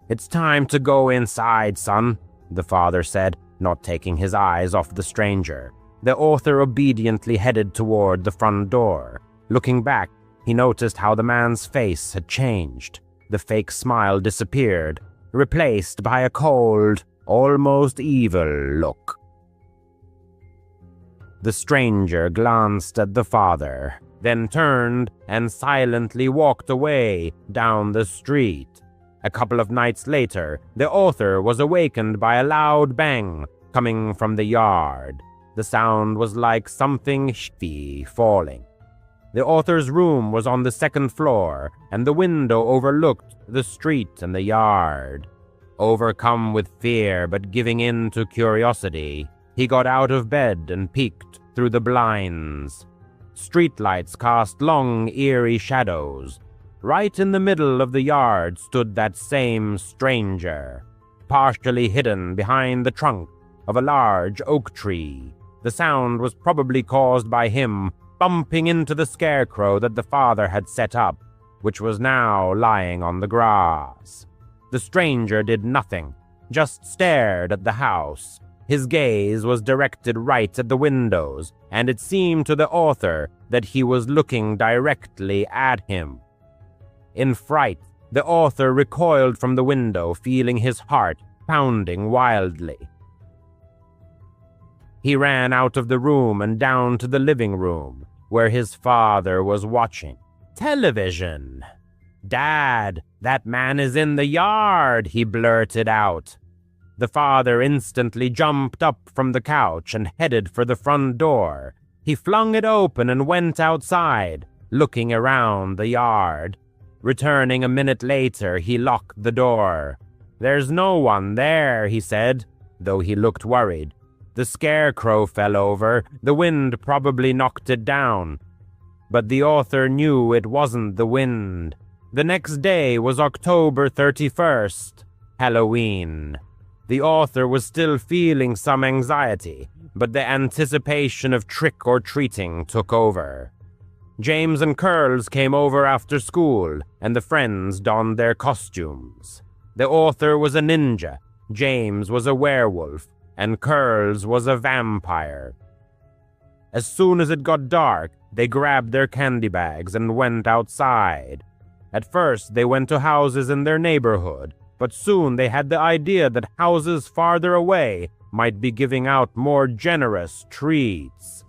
"It's time to go inside, son," the father said, not taking his eyes off the stranger. The author obediently headed toward the front door. Looking back, he noticed how the man's face had changed. The fake smile disappeared, replaced by a cold, almost evil look. The stranger glanced at the father, then turned and silently walked away down the street. A couple of nights later, the author was awakened by a loud bang coming from the yard. The sound was like something heavy falling. The author's room was on the second floor, and the window overlooked the street and the yard. Overcome with fear but giving in to curiosity, he got out of bed and peeked through the blinds. Streetlights cast long, eerie shadows. Right in the middle of the yard stood that same stranger, partially hidden behind the trunk of a large oak tree. The sound was probably caused by him bumping into the scarecrow that the father had set up, which was now lying on the grass. The stranger did nothing, just stared at the house. His gaze was directed right at the windows, and it seemed to the author that he was looking directly at him. In fright, the author recoiled from the window, feeling his heart pounding wildly. He ran out of the room and down to the living room, where his father was watching television. "Dad, that man is in the yard," he blurted out. The father instantly jumped up from the couch and headed for the front door. He flung it open and went outside, looking around the yard. Returning a minute later, he locked the door. "There's no one there," he said, though he looked worried. "The scarecrow fell over. The wind probably knocked it down." But the author knew it wasn't the wind. The next day was October 31st, Halloween. The author was still feeling some anxiety, but the anticipation of trick-or-treating took over. James and Curls came over after school, and the friends donned their costumes. The author was a ninja, James was a werewolf, and Curls was a vampire. As soon as it got dark, they grabbed their candy bags and went outside. At first, they went to houses in their neighborhood, but soon they had the idea that houses farther away might be giving out more generous treats.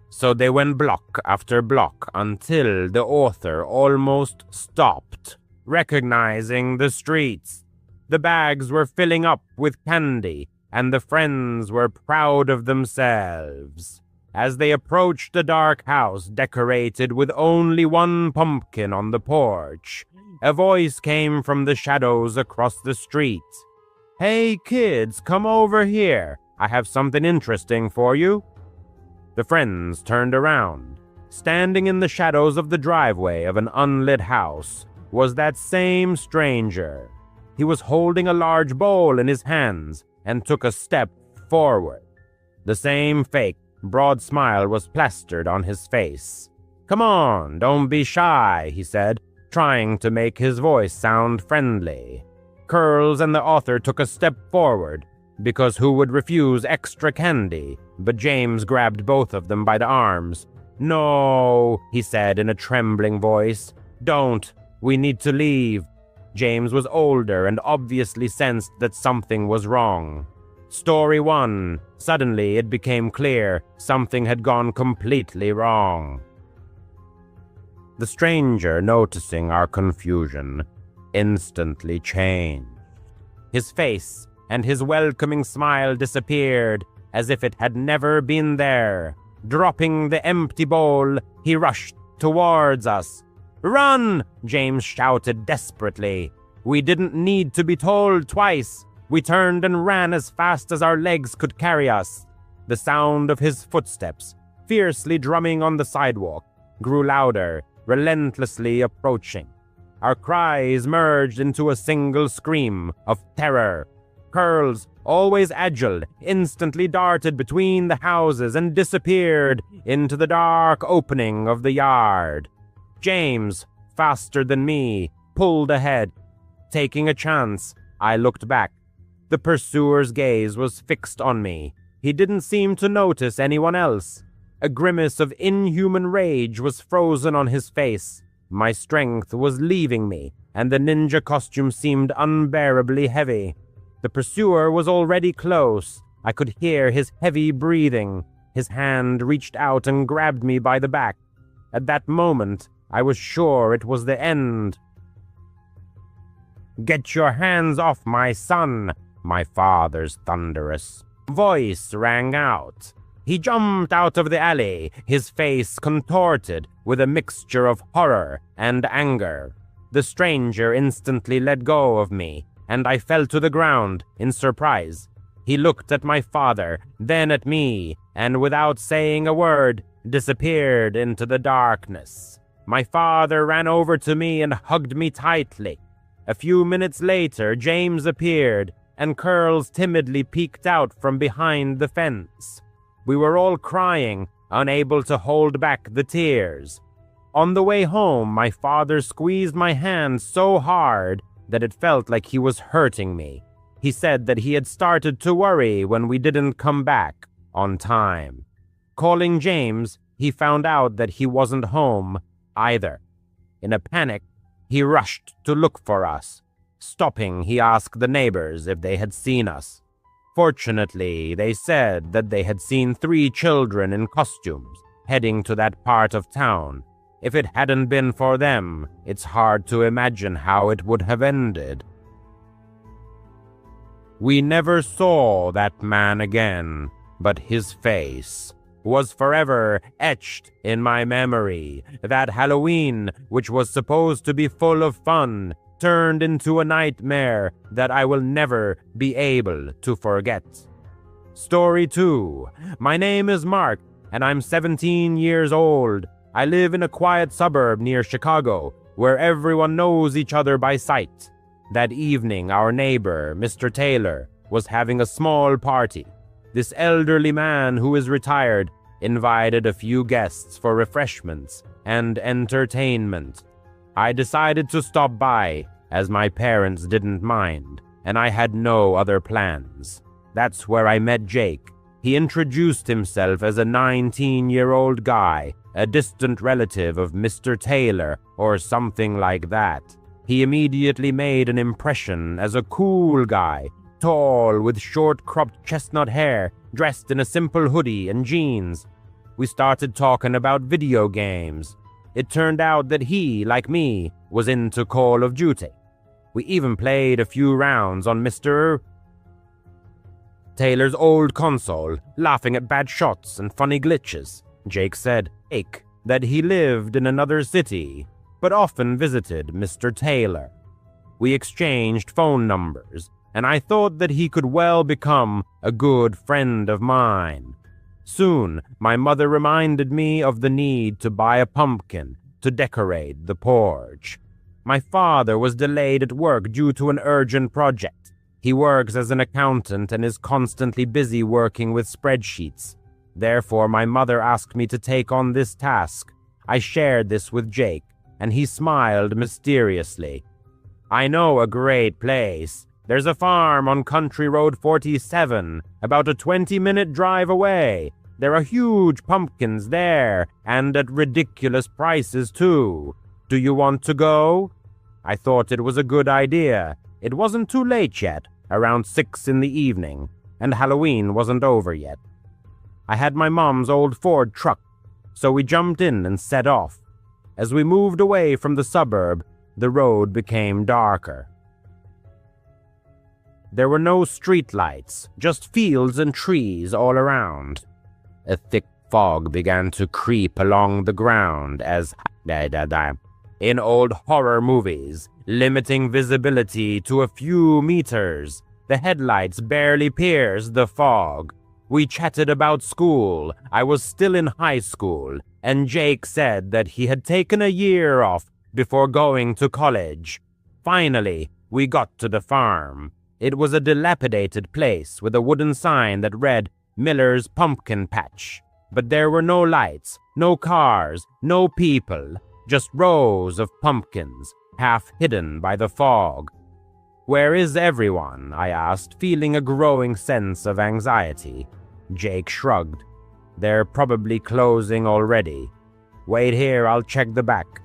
So they went block after block until the author almost stopped, recognizing the streets. The bags were filling up with candy, and the friends were proud of themselves. As they approached the dark house decorated with only one pumpkin on the porch, a voice came from the shadows across the street. "Hey kids, come over here. I have something interesting for you." The friends turned around. Standing in the shadows of the driveway of an unlit house was that same stranger. He was holding a large bowl in his hands and took a step forward. The same fake, broad smile was plastered on his face. "Come on, don't be shy," he said, trying to make his voice sound friendly. Curls and the author took a step forward, because who would refuse extra candy? But James grabbed both of them by the arms. "No," he said in a trembling voice. "Don't. We need to leave." James was older and obviously sensed that something was wrong. Story 1. Suddenly it became clear something had gone completely wrong. The stranger, noticing our confusion, instantly changed. His face and his welcoming smile disappeared as if it had never been there. Dropping the empty bowl, he rushed towards us. "Run!" James shouted desperately. We didn't need to be told twice. We turned and ran as fast as our legs could carry us. The sound of his footsteps, fiercely drumming on the sidewalk, grew louder, relentlessly approaching. Our cries merged into a single scream of terror. Curls, always agile, instantly darted between the houses and disappeared into the dark opening of the yard. James, faster than me, pulled ahead. Taking a chance, I looked back. The pursuer's gaze was fixed on me. He didn't seem to notice anyone else. A grimace of inhuman rage was frozen on his face. My strength was leaving me, and the ninja costume seemed unbearably heavy. The pursuer was already close. I could hear his heavy breathing. His hand reached out and grabbed me by the back. At that moment, I was sure it was the end. "Get your hands off my son!" My father's thunderous voice rang out. He jumped out of the alley, his face contorted with a mixture of horror and anger. The stranger instantly let go of me, and I fell to the ground in surprise. He looked at my father, then at me, and without saying a word, disappeared into the darkness. My father ran over to me and hugged me tightly. A few minutes later, James appeared, and Curls timidly peeked out from behind the fence. We were all crying, unable to hold back the tears. On the way home, my father squeezed my hand so hard that it felt like he was hurting me. He said that he had started to worry when we didn't come back on time. Calling James, he found out that he wasn't home either. In a panic, he rushed to look for us. Stopping, he asked the neighbors if they had seen us. Fortunately, they said that they had seen 3 children in costumes heading to that part of town. If it hadn't been for them, it's hard to imagine how it would have ended. We never saw that man again, but his face was forever etched in my memory. That Halloween, which was supposed to be full of fun, turned into a nightmare that I will never be able to forget. Story 2. My name is Mark, and I'm 17 years old. I live in a quiet suburb near Chicago, where everyone knows each other by sight. That evening, our neighbor, Mr. Taylor, was having a small party. This elderly man, who is retired, invited a few guests for refreshments and entertainment. I decided to stop by, as my parents didn't mind, and I had no other plans. That's where I met Jake. He introduced himself as a 19-year-old guy, a distant relative of Mr. Taylor, or something like that. He immediately made an impression as a cool guy, tall with short-cropped chestnut hair, dressed in a simple hoodie and jeans. We started talking about video games. It turned out that he, like me, was into Call of Duty. We even played a few rounds on Mr. Taylor's old console, laughing at bad shots and funny glitches. Jake said that he lived in another city, but often visited Mr. Taylor. We exchanged phone numbers, and I thought that he could well become a good friend of mine. Soon, my mother reminded me of the need to buy a pumpkin to decorate the porch. My father was delayed at work due to an urgent project. He works as an accountant and is constantly busy working with spreadsheets. Therefore, my mother asked me to take on this task. I shared this with Jake, and he smiled mysteriously. "I know a great place. There's a farm on Country Road 47, about a 20-minute drive away. There are huge pumpkins there, and at ridiculous prices too. Do you want to go?" I thought it was a good idea. It wasn't too late yet, around 6 in the evening, and Halloween wasn't over yet. I had my mom's old Ford truck, so we jumped in and set off. As we moved away from the suburb, the road became darker. There were no street lights, just fields and trees all around. A thick fog began to creep along the ground as in old horror movies, limiting visibility to a few meters. The headlights barely pierced the fog. We chatted about school. I was still in high school, and Jake said that he had taken a year off before going to college. Finally, we got to the farm. It was a dilapidated place with a wooden sign that read Miller's Pumpkin Patch. But there were no lights, no cars, no people, just rows of pumpkins, half hidden by the fog. "Where is everyone?" I asked, feeling a growing sense of anxiety. Jake shrugged. "They're probably closing already. Wait here, I'll check the back."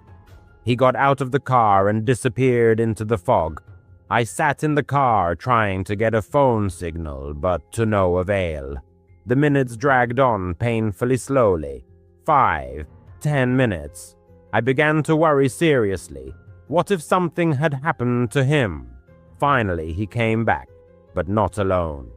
He got out of the car and disappeared into the fog. I sat in the car trying to get a phone signal, but to no avail. The minutes dragged on painfully slowly. 5, 10 minutes. I began to worry seriously. What if something had happened to him? Finally, he came back, but not alone.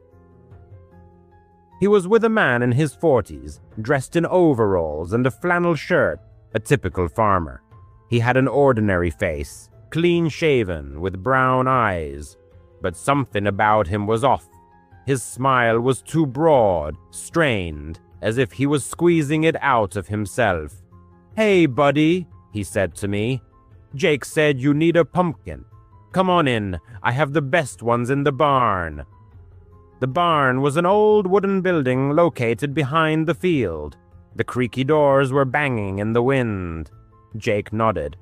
He was with a man in his 40s, dressed in overalls and a flannel shirt, a typical farmer. He had an ordinary face, clean-shaven, with brown eyes, but something about him was off. His smile was too broad, strained, as if he was squeezing it out of himself. "Hey, buddy," he said to me. "Jake said you need a pumpkin. Come on in, I have the best ones in the barn." The barn was an old wooden building located behind the field. The creaky doors were banging in the wind. Jake nodded.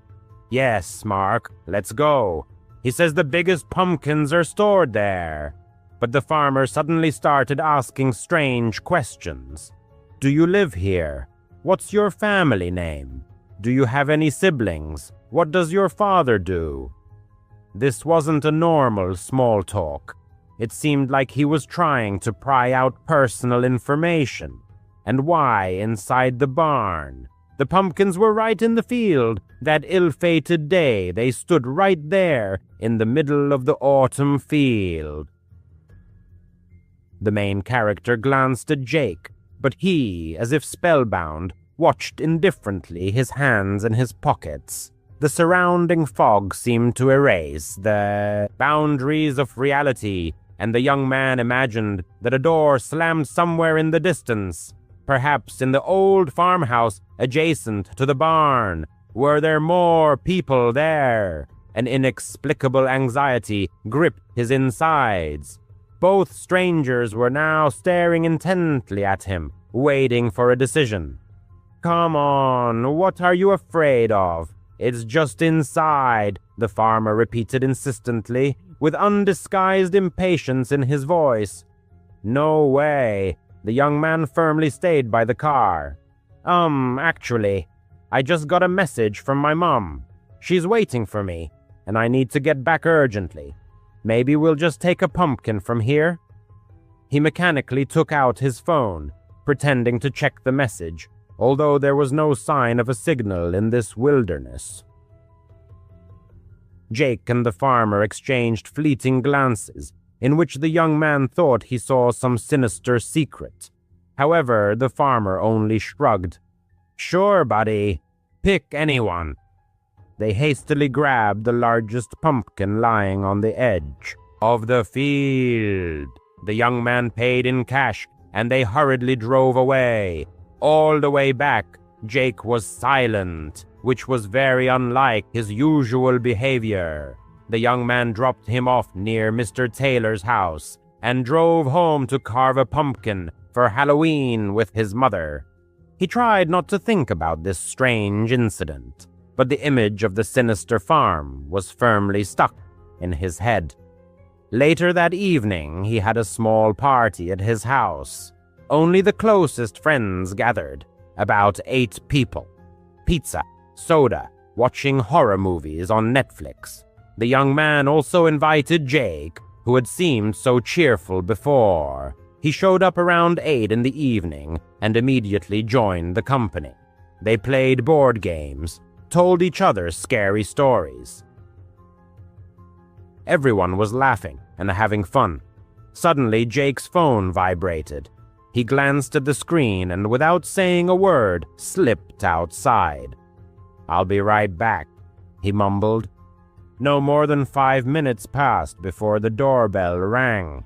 "Yes, Mark, let's go. He says the biggest pumpkins are stored there." But the farmer suddenly started asking strange questions. "Do you live here? What's your family name? Do you have any siblings? What does your father do?" This wasn't a normal small talk. It seemed like he was trying to pry out personal information. And why inside the barn? The pumpkins were right in the field. That ill-fated day, they stood right there in the middle of the autumn field. The main character glanced at Jake, but he, as if spellbound, watched indifferently, his hands in his pockets. The surrounding fog seemed to erase the boundaries of reality, and the young man imagined that a door slammed somewhere in the distance, perhaps in the old farmhouse adjacent to the barn. Were there more people there? An inexplicable anxiety gripped his insides. Both strangers were now staring intently at him, waiting for a decision. "Come on, what are you afraid of? It's just inside," the farmer repeated insistently, with undisguised impatience in his voice. "No way." The young man firmly stayed by the car. Actually, I just got a message from my mom. She's waiting for me, and I need to get back urgently. Maybe we'll just take a pumpkin from here?" He mechanically took out his phone, pretending to check the message, although there was no sign of a signal in this wilderness. Jake and the farmer exchanged fleeting glances, in which the young man thought he saw some sinister secret. However, the farmer only shrugged. "Sure, buddy. Pick anyone." They hastily grabbed the largest pumpkin lying on the edge of the field. The young man paid in cash, and they hurriedly drove away. All the way back, Jake was silent, which was very unlike his usual behavior. The young man dropped him off near Mr. Taylor's house and drove home to carve a pumpkin for Halloween with his mother. He tried not to think about this strange incident, but the image of the sinister farm was firmly stuck in his head. Later that evening, he had a small party at his house. Only the closest friends gathered, about 8 people. Pizza, soda, watching horror movies on Netflix. The young man also invited Jake, who had seemed so cheerful before. He showed up around 8 in the evening and immediately joined the company. They played board games, told each other scary stories. Everyone was laughing and having fun. Suddenly, Jake's phone vibrated. He glanced at the screen and, without saying a word, slipped outside. "I'll be right back," he mumbled. No more than 5 minutes passed before the doorbell rang.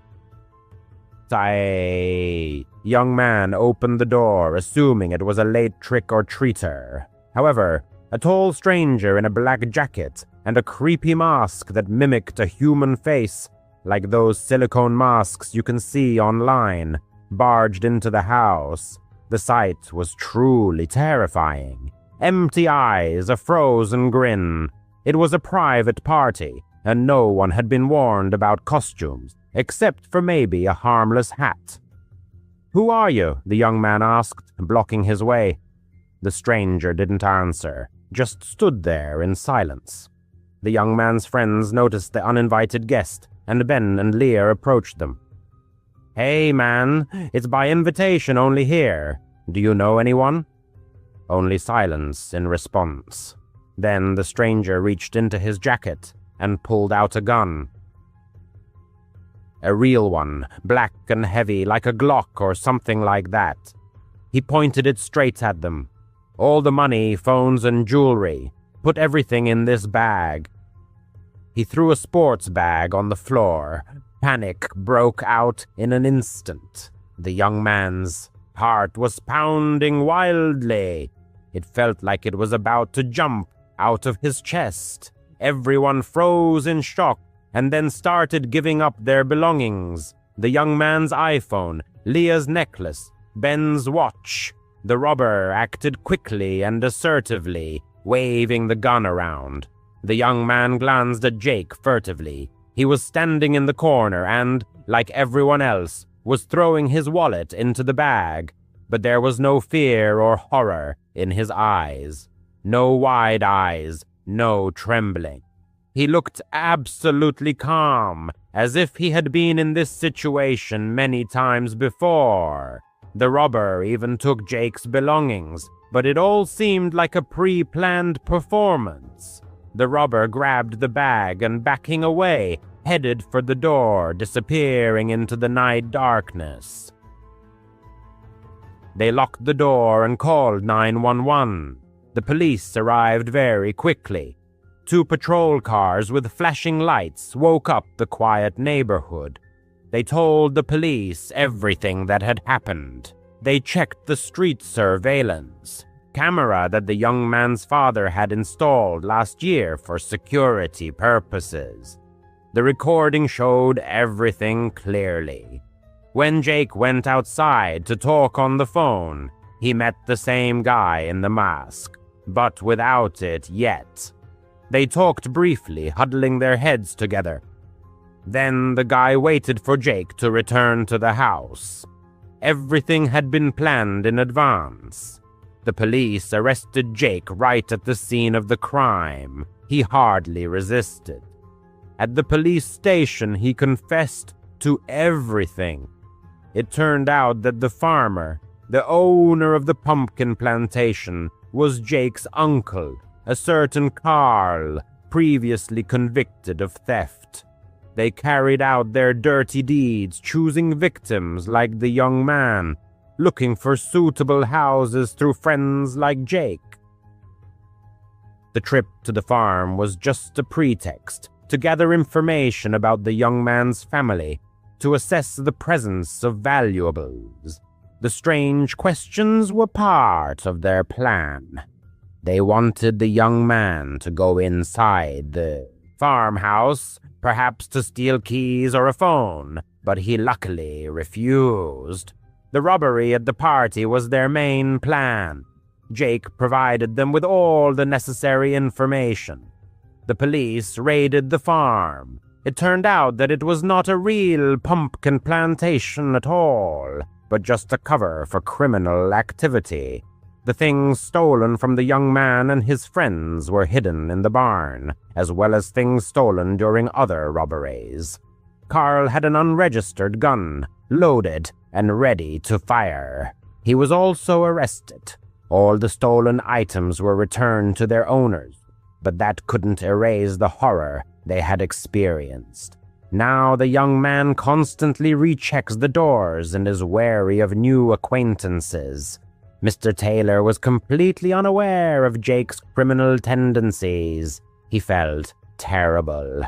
A young man opened the door, assuming it was a late trick-or-treater. However, a tall stranger in a black jacket and a creepy mask that mimicked a human face, like those silicone masks you can see online, barged into the house. The sight was truly terrifying. Empty eyes, a frozen grin. It was a private party, and no one had been warned about costumes, except for maybe a harmless hat. "Who are you?" the young man asked, blocking his way. The stranger didn't answer, just stood there in silence. The young man's friends noticed the uninvited guest, and Ben and Leah approached them. "Hey, man, it's by invitation only here. Do you know anyone?" Only silence in response. Then the stranger reached into his jacket and pulled out a gun. A real one, black and heavy like a Glock or something like that. He pointed it straight at them. "All the money, phones and jewelry. Put everything in this bag." He threw a sports bag on the floor. Panic broke out in an instant. The young man's heart was pounding wildly. It felt like it was about to jump out of his chest. Everyone froze in shock and then started giving up their belongings. The young man's iPhone, Leah's necklace, Ben's watch. The robber acted quickly and assertively, waving the gun around. The young man glanced at Jake furtively. He was standing in the corner and, like everyone else, was throwing his wallet into the bag. But there was no fear or horror in his eyes. No wide eyes, no trembling. He looked absolutely calm, as if he had been in this situation many times before. The robber even took Jake's belongings, but it all seemed like a pre-planned performance. The robber grabbed the bag and, backing away, headed for the door, disappearing into the night darkness. They locked the door and called 911. The police arrived very quickly. 2 patrol cars with flashing lights woke up the quiet neighborhood. They told the police everything that had happened. They checked the street surveillance camera that the young man's father had installed last year for security purposes. The recording showed everything clearly. When Jake went outside to talk on the phone, he met the same guy in the mask, but without it yet. They talked briefly, huddling their heads together. Then the guy waited for Jake to return to the house. Everything had been planned in advance. The police arrested Jake right at the scene of the crime. He hardly resisted. At the police station, he confessed to everything. It turned out that the farmer, the owner of the pumpkin plantation, was Jake's uncle, a certain Carl, previously convicted of theft. They carried out their dirty deeds, choosing victims like the young man, looking for suitable houses through friends like Jake. The trip to the farm was just a pretext to gather information about the young man's family, to assess the presence of valuables. The strange questions were part of their plan. They wanted the young man to go inside the farmhouse, perhaps to steal keys or a phone, but he luckily refused. The robbery at the party was their main plan. Jake provided them with all the necessary information. The police raided the farm. It turned out that it was not a real pumpkin plantation at all, but just a cover for criminal activity. The things stolen from the young man and his friends were hidden in the barn, as well as things stolen during other robberies. Carl had an unregistered gun, loaded and ready to fire. He was also arrested. All the stolen items were returned to their owners, but that couldn't erase the horror they had experienced. Now the young man constantly rechecks the doors and is wary of new acquaintances. Mr. Taylor was completely unaware of Jake's criminal tendencies. He felt terrible.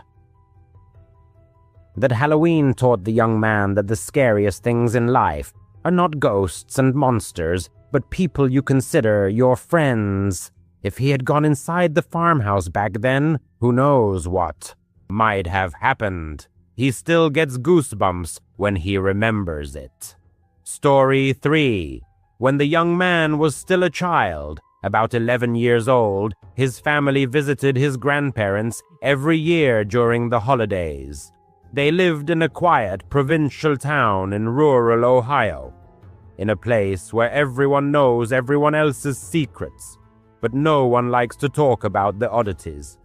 That Halloween taught the young man that the scariest things in life are not ghosts and monsters, but people you consider your friends. If he had gone inside the farmhouse back then, who knows what might have happened. He still gets goosebumps when he remembers it. Story 3. When the young man was still a child, about 11 years old, his family visited his grandparents every year during the holidays. They lived in a quiet provincial town in rural Ohio, in a place where everyone knows everyone else's secrets, but no one likes to talk about the oddities.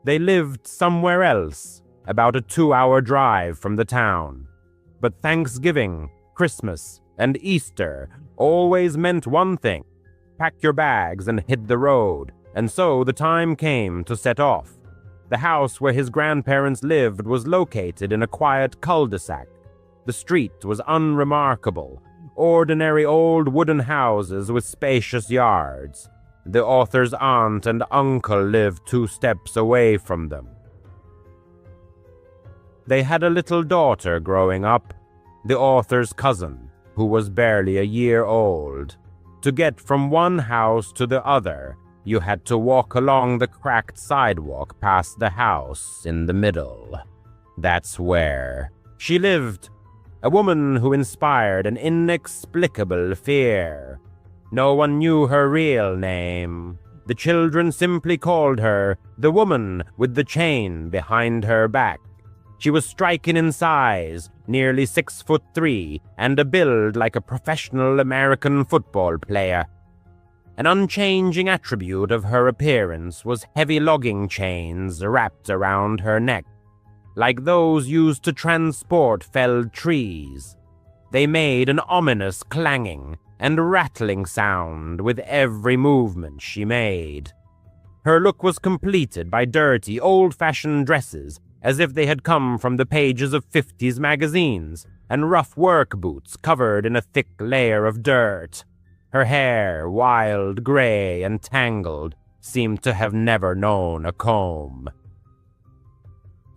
They lived somewhere else, about a 2-hour drive from the town. But Thanksgiving, Christmas, and Easter always meant one thing: pack your bags and hit the road. And so the time came to set off. The house where his grandparents lived was located in a quiet cul-de-sac. The street was unremarkable, ordinary old wooden houses with spacious yards. The author's aunt and uncle lived 2 steps away from them. They had a little daughter growing up, the author's cousin, who was barely a year old. To get from one house to the other, you had to walk along the cracked sidewalk past the house in the middle. That's where she lived, a woman who inspired an inexplicable fear. No one knew her real name. The children simply called her the woman with the chain behind her back. She was striking in size, nearly 6'3", and a build like a professional American football player. An unchanging attribute of her appearance was heavy logging chains wrapped around her neck, like those used to transport felled trees. They made an ominous clanging and rattling sound with every movement she made. Her look was completed by dirty, old-fashioned dresses, as if they had come from the pages of 50s magazines, and rough work boots covered in a thick layer of dirt. Her hair, wild gray and tangled, seemed to have never known a comb.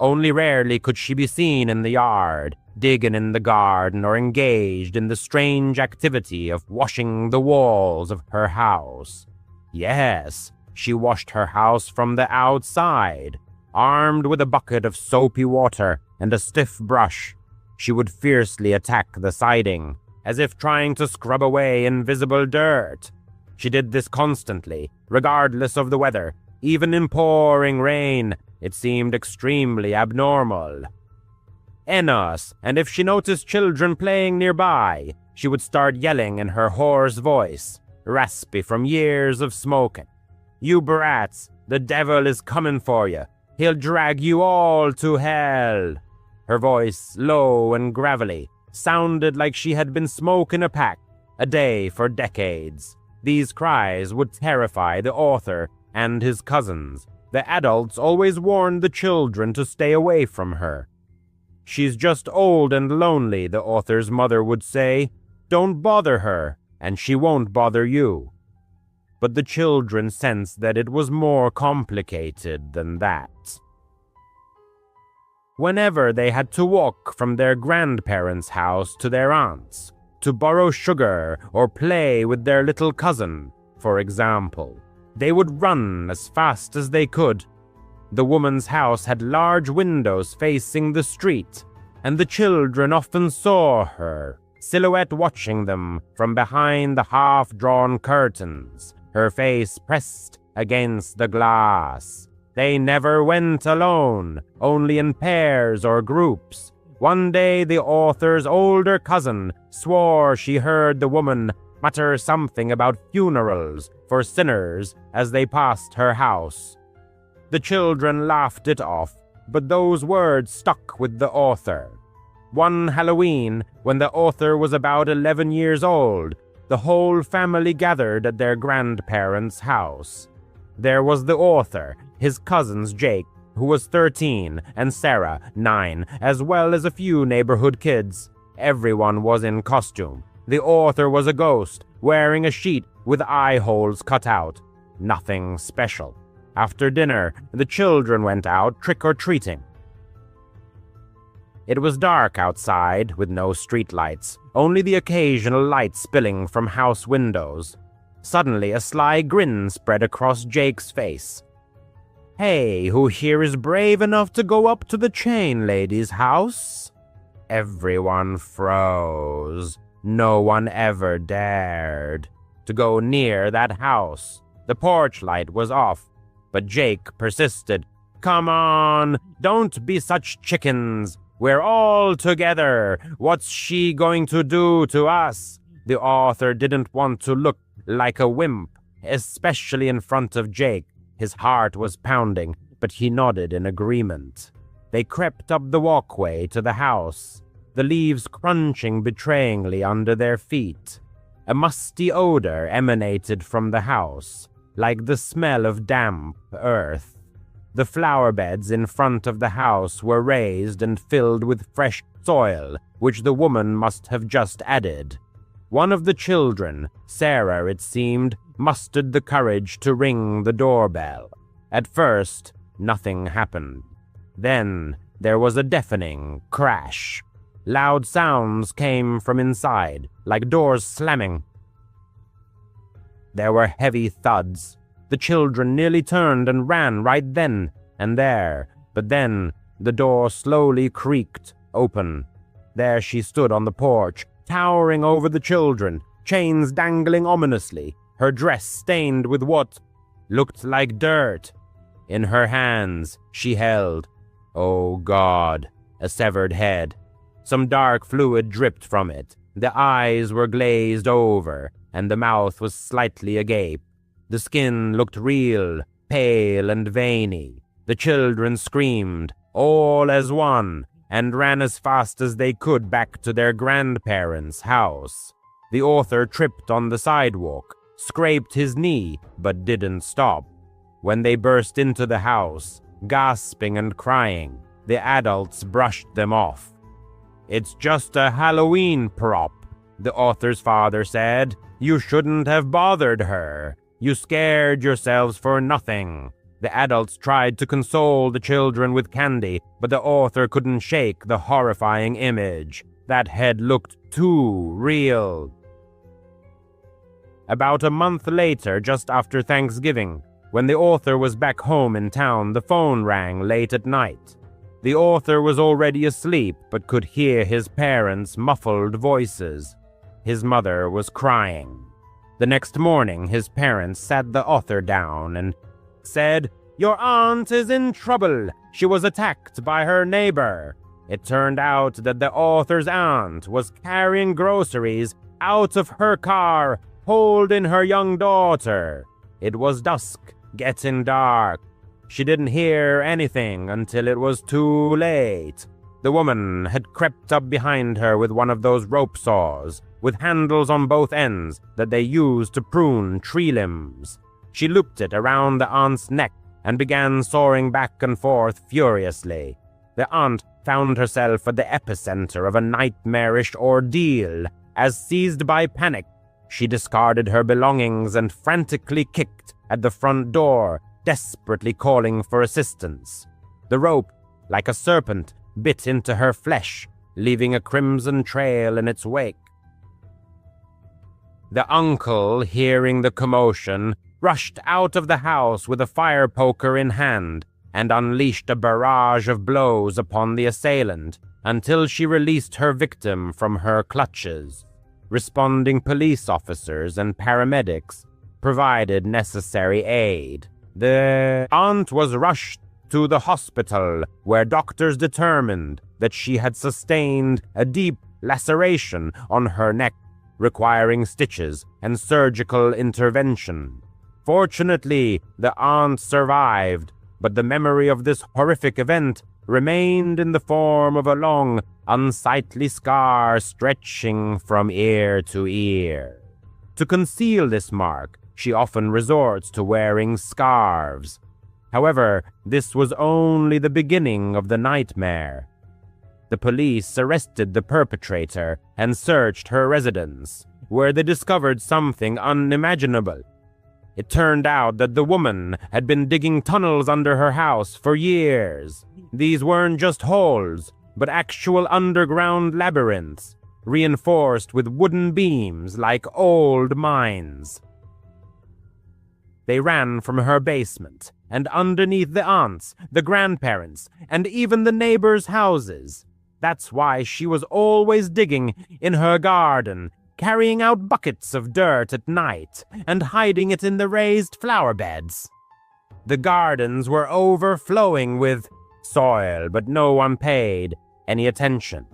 Only rarely could she be seen in the yard, digging in the garden or engaged in the strange activity of washing the walls of her house. Yes, she washed her house from the outside. Armed with a bucket of soapy water and a stiff brush, she would fiercely attack the siding, as if trying to scrub away invisible dirt. She did this constantly, regardless of the weather. Even in pouring rain, it seemed extremely abnormal. Enos, and if she noticed children playing nearby, she would start yelling in her hoarse voice, raspy from years of smoking. "You brats, the devil is coming for you. He'll drag you all to hell." Her voice, low and gravelly, sounded like she had been smoking a pack a day for decades. These cries would terrify the author and his cousins. The adults always warned the children to stay away from her. "She's just old and lonely," the author's mother would say. "Don't bother her, and she won't bother you." But the children sensed that it was more complicated than that. Whenever they had to walk from their grandparents' house to their aunt's, to borrow sugar or play with their little cousin, for example, they would run as fast as they could. The woman's house had large windows facing the street, and the children often saw her silhouette watching them from behind the half-drawn curtains, her face pressed against the glass. They never went alone, only in pairs or groups. One day the author's older cousin swore she heard the woman mutter something about funerals for sinners as they passed her house. The children laughed it off, but those words stuck with the author. One Halloween, when the author was about 11 years old, the whole family gathered at their grandparents' house. There was the author, his cousins Jake, who was 13, and Sarah, 9, as well as a few neighborhood kids. Everyone was in costume. The author was a ghost, wearing a sheet with eye holes cut out. Nothing special. After dinner, the children went out trick-or-treating. It was dark outside, with no streetlights, only the occasional light spilling from house windows. Suddenly, a sly grin spread across Jake's face. "Hey, who here is brave enough to go up to the chain lady's house?" Everyone froze. No one ever dared to go near that house. The porch light was off, but Jake persisted. "Come on, don't be such chickens. We're all together. What's she going to do to us?" The author didn't want to look like a wimp, especially in front of Jake. His heart was pounding, but he nodded in agreement. They crept up the walkway to the house, the leaves crunching betrayingly under their feet. A musty odor emanated from the house, like the smell of damp earth. The flower beds in front of the house were raised and filled with fresh soil, which the woman must have just added. One of the children, Sarah it seemed, mustered the courage to ring the doorbell. At first, nothing happened. Then there was a deafening crash. Loud sounds came from inside, like doors slamming. There were heavy thuds. The children nearly turned and ran right then and there, but then the door slowly creaked open. There she stood on the porch, towering over the children, chains dangling ominously, her dress stained with what looked like dirt. In her hands she held, oh God, a severed head. Some dark fluid dripped from it. The eyes were glazed over, and the mouth was slightly agape. The skin looked real, pale and veiny. The children screamed, all as one, and ran as fast as they could back to their grandparents' house. The author tripped on the sidewalk, scraped his knee, but didn't stop. When they burst into the house, gasping and crying, the adults brushed them off. "It's just a Halloween prop," the author's father said. "You shouldn't have bothered her. You scared yourselves for nothing." The adults tried to console the children with candy, but the author couldn't shake the horrifying image. That head looked too real. About a month later, just after Thanksgiving, when the author was back home in town, the phone rang late at night. The author was already asleep, but could hear his parents' muffled voices. His mother was crying. The next morning, his parents sat the author down and said, "Your aunt is in trouble. She was attacked by her neighbor." It turned out that the author's aunt was carrying groceries out of her car, holding her young daughter. It was dusk, getting dark. She didn't hear anything until it was too late. The woman had crept up behind her with one of those rope saws, with handles on both ends that they used to prune tree limbs. She looped it around the aunt's neck and began soaring back and forth furiously. The aunt found herself at the epicenter of a nightmarish ordeal. As seized by panic, she discarded her belongings and frantically kicked at the front door, desperately calling for assistance. The rope, like a serpent, bit into her flesh, leaving a crimson trail in its wake. The uncle, hearing the commotion, rushed out of the house with a fire poker in hand and unleashed a barrage of blows upon the assailant, until she released her victim from her clutches. Responding police officers and paramedics provided necessary aid. The aunt was rushed to the hospital, where doctors determined that she had sustained a deep laceration on her neck, requiring stitches and surgical intervention. Fortunately, the aunt survived, but the memory of this horrific event remained in the form of a long, unsightly scar stretching from ear to ear. To conceal this mark, she often resorts to wearing scarves. However, this was only the beginning of the nightmare. The police arrested the perpetrator and searched her residence, where they discovered something unimaginable. It turned out that the woman had been digging tunnels under her house for years. These weren't just holes, but actual underground labyrinths, reinforced with wooden beams like old mines. They ran from her basement and underneath the aunts, the grandparents, and even the neighbors' houses. That's why she was always digging in her garden, carrying out buckets of dirt at night and hiding it in the raised flower beds. The gardens were overflowing with soil, but no one paid any attention.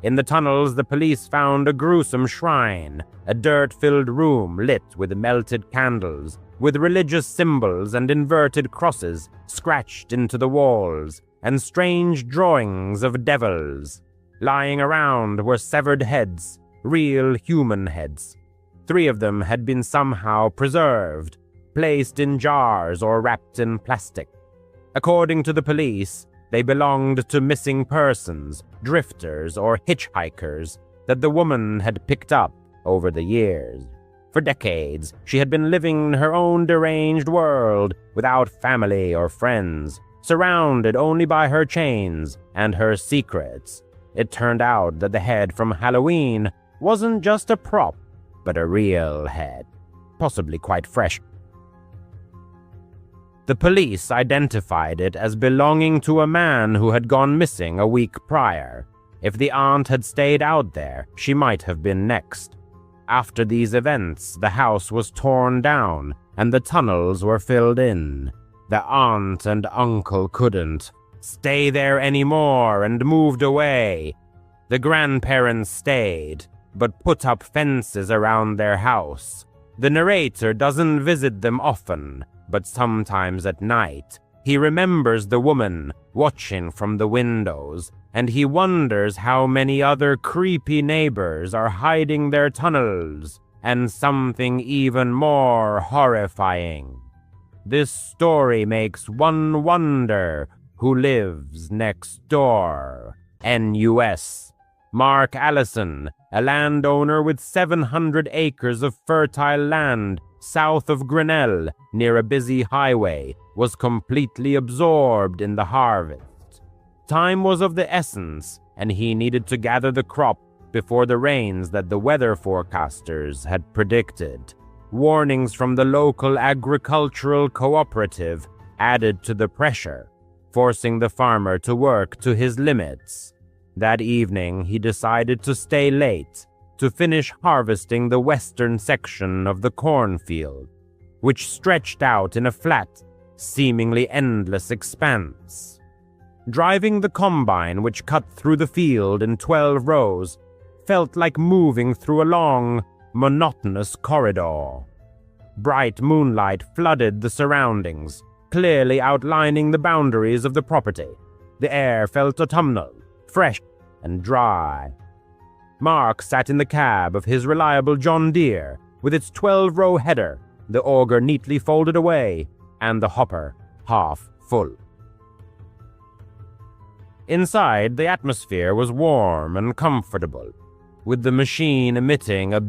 In the tunnels, the police found a gruesome shrine, a dirt-filled room lit with melted candles, with religious symbols and inverted crosses scratched into the walls, and strange drawings of devils. Lying around were severed heads, real human heads. 3 of them had been somehow preserved, placed in jars or wrapped in plastic. According to the police, they belonged to missing persons, drifters, or hitchhikers that the woman had picked up over the years. For decades, she had been living in her own deranged world, without family or friends, surrounded only by her chains and her secrets. It turned out that the head from Halloween wasn't just a prop, but a real head, possibly quite fresh. The police identified it as belonging to a man who had gone missing a week prior. If the aunt had stayed out there, she might have been next. After these events, the house was torn down and the tunnels were filled in. The aunt and uncle couldn't stay there anymore and moved away. The grandparents stayed, but put up fences around their house. The narrator doesn't visit them often, but sometimes at night. He remembers the woman watching from the windows, and he wonders how many other creepy neighbors are hiding their tunnels, and something even more horrifying. This story makes one wonder who lives next door. N.U.S. Mark Allison, a landowner with 700 acres of fertile land south of Grinnell, near a busy highway, was completely absorbed in the harvest. Time was of the essence, and he needed to gather the crop before the rains that the weather forecasters had predicted. Warnings from the local agricultural cooperative added to the pressure, forcing the farmer to work to his limits. That evening, he decided to stay late to finish harvesting the western section of the cornfield, which stretched out in a flat, seemingly endless expanse. Driving the combine, which cut through the field in 12 rows, felt like moving through a long, monotonous corridor. Bright moonlight flooded the surroundings, clearly outlining the boundaries of the property. The air felt autumnal, fresh, and dry. Mark sat in the cab of his reliable John Deere, with its 12-row header, the auger neatly folded away, and the hopper half full. Inside, the atmosphere was warm and comfortable, with the machine emitting a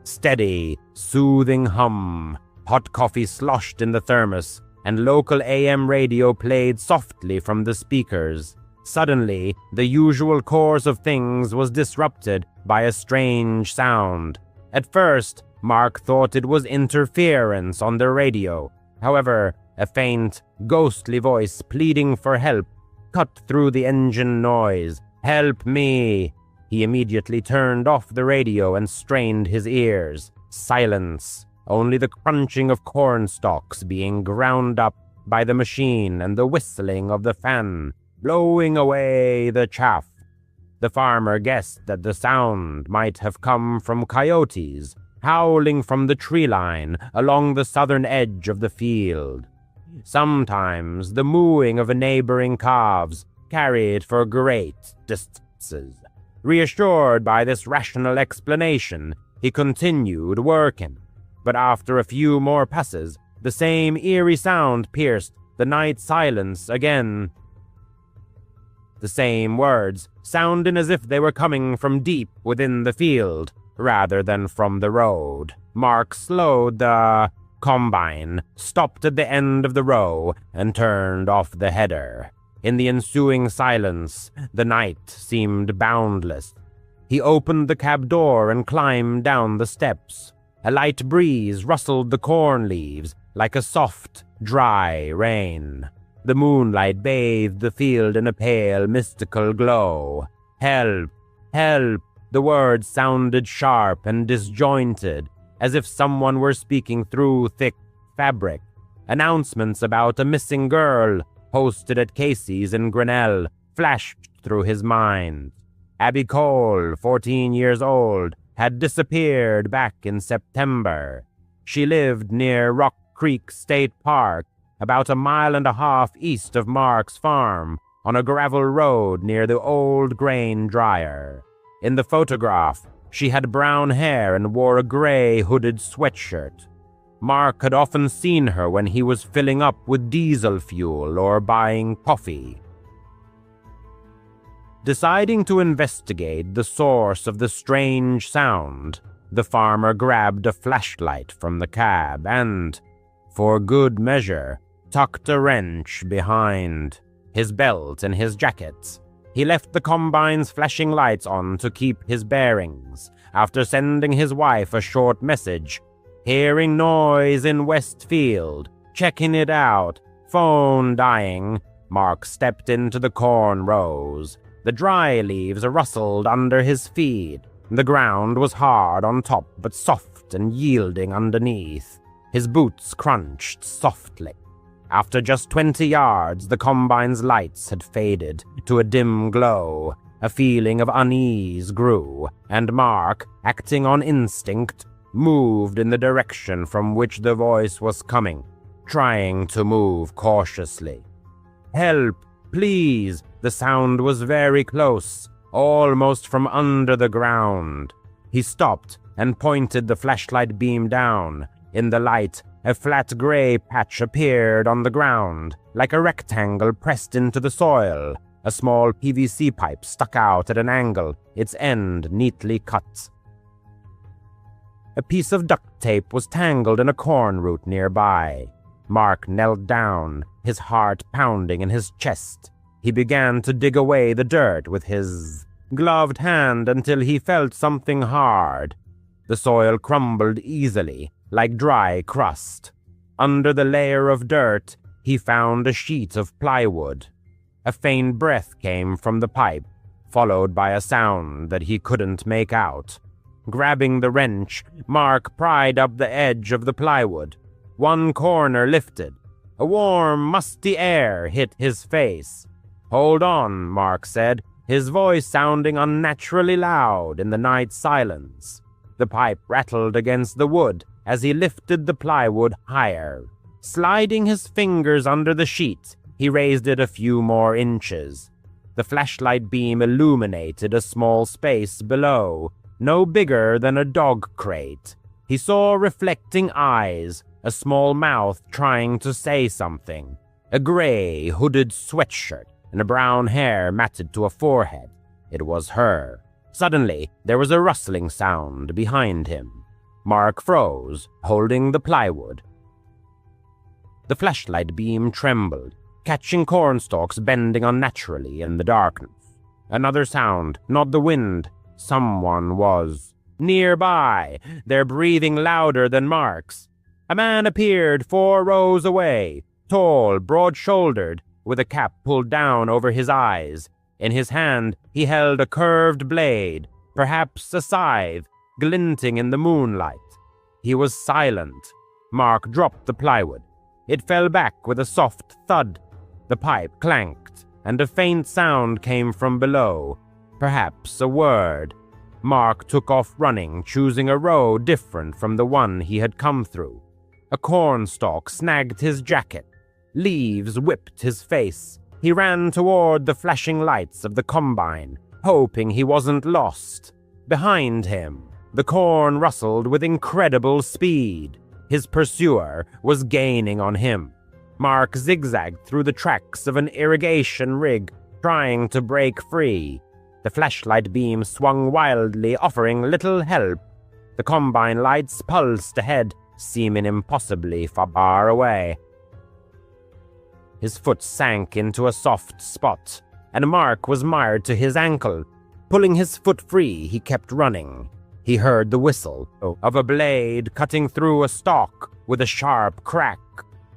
steady, soothing hum. Hot coffee sloshed in the thermos, and local AM radio played softly from the speakers. Suddenly, the usual course of things was disrupted by a strange sound. At first, Mark thought it was interference on the radio. However, a faint, ghostly voice pleading for help cut through the engine noise, Help me! He immediately turned off the radio and strained his ears. Silence. Only the crunching of corn stalks being ground up by the machine and the whistling of the fan, blowing away the chaff. The farmer guessed that the sound might have come from coyotes, howling from the tree line along the southern edge of the field. Sometimes the mooing of neighboring calves carried for great distances. Reassured by this rational explanation, he continued working, but after a few more passes, the same eerie sound pierced the night silence again. The same words, sounding as if they were coming from deep within the field, rather than from the road. Mark slowed the combine, stopped at the end of the row, and turned off the header. In the ensuing silence, the night seemed boundless. He opened the cab door and climbed down the steps. A light breeze rustled the corn leaves like a soft, dry rain. The moonlight bathed the field in a pale, mystical glow. Help! Help! The words sounded sharp and disjointed, as if someone were speaking through thick fabric. Announcements about a missing girl, posted at Casey's in Grinnell, flashed through his mind. Abby Cole, 14 years old, had disappeared back in September. She lived near Rock Creek State Park, about 1.5 miles east of Mark's farm, on a gravel road near the old grain dryer. In the photograph, she had brown hair and wore a gray hooded sweatshirt. Mark had often seen her when he was filling up with diesel fuel or buying coffee. Deciding to investigate the source of the strange sound, the farmer grabbed a flashlight from the cab and, for good measure, tucked a wrench behind his belt and his jacket. He left the combine's flashing lights on to keep his bearings. After sending his wife a short message, hearing noise in Westfield, checking it out, phone dying, Mark stepped into the corn rows. The dry leaves rustled under his feet. The ground was hard on top but soft and yielding underneath. His boots crunched softly. After just 20 yards, the combine's lights had faded to a dim glow. A feeling of unease grew, and Mark, acting on instinct, moved in the direction from which the voice was coming, trying to move cautiously. Help, please! The sound was very close, almost from under the ground. He stopped and pointed the flashlight beam down. In the light, a flat gray patch appeared on the ground, like a rectangle pressed into the soil. A small PVC pipe stuck out at an angle, its end neatly cut. A piece of duct tape was tangled in a corn root nearby. Mark knelt down, his heart pounding in his chest. He began to dig away the dirt with his gloved hand until he felt something hard. The soil crumbled easily, like dry crust. Under the layer of dirt, he found a sheet of plywood. A faint breath came from the pipe, followed by a sound that he couldn't make out. Grabbing the wrench, Mark pried up the edge of the plywood. One corner lifted. A warm, musty air hit his face. "Hold on," Mark said, his voice sounding unnaturally loud in the night silence. The pipe rattled against the wood as he lifted the plywood higher. Sliding his fingers under the sheet, he raised it a few more inches. The flashlight beam illuminated a small space below, no bigger than a dog crate. He saw reflecting eyes, a small mouth trying to say something, a gray hooded sweatshirt, and brown hair matted to a forehead. It was her. Suddenly, there was a rustling sound behind him. Mark froze, holding the plywood. The flashlight beam trembled, catching cornstalks bending unnaturally in the darkness. Another sound, not the wind. Someone was nearby, their breathing louder than Mark's. A man appeared 4 rows away, tall, broad-shouldered, with a cap pulled down over his eyes. In his hand, he held a curved blade, perhaps a scythe, glinting in the moonlight. He was silent. Mark dropped the plywood. It fell back with a soft thud. The pipe clanked, and a faint sound came from below, perhaps a word. Mark took off running, choosing a road different from the one he had come through. A cornstalk snagged his jacket. Leaves whipped his face. He ran toward the flashing lights of the combine, hoping he wasn't lost. Behind him, the corn rustled with incredible speed. His pursuer was gaining on him. Mark zigzagged through the tracks of an irrigation rig, trying to break free. The flashlight beam swung wildly, offering little help. The combine lights pulsed ahead, seeming impossibly far away. His foot sank into a soft spot, and Mark was mired to his ankle. Pulling his foot free, he kept running. He heard the whistle of a blade cutting through a stalk with a sharp crack.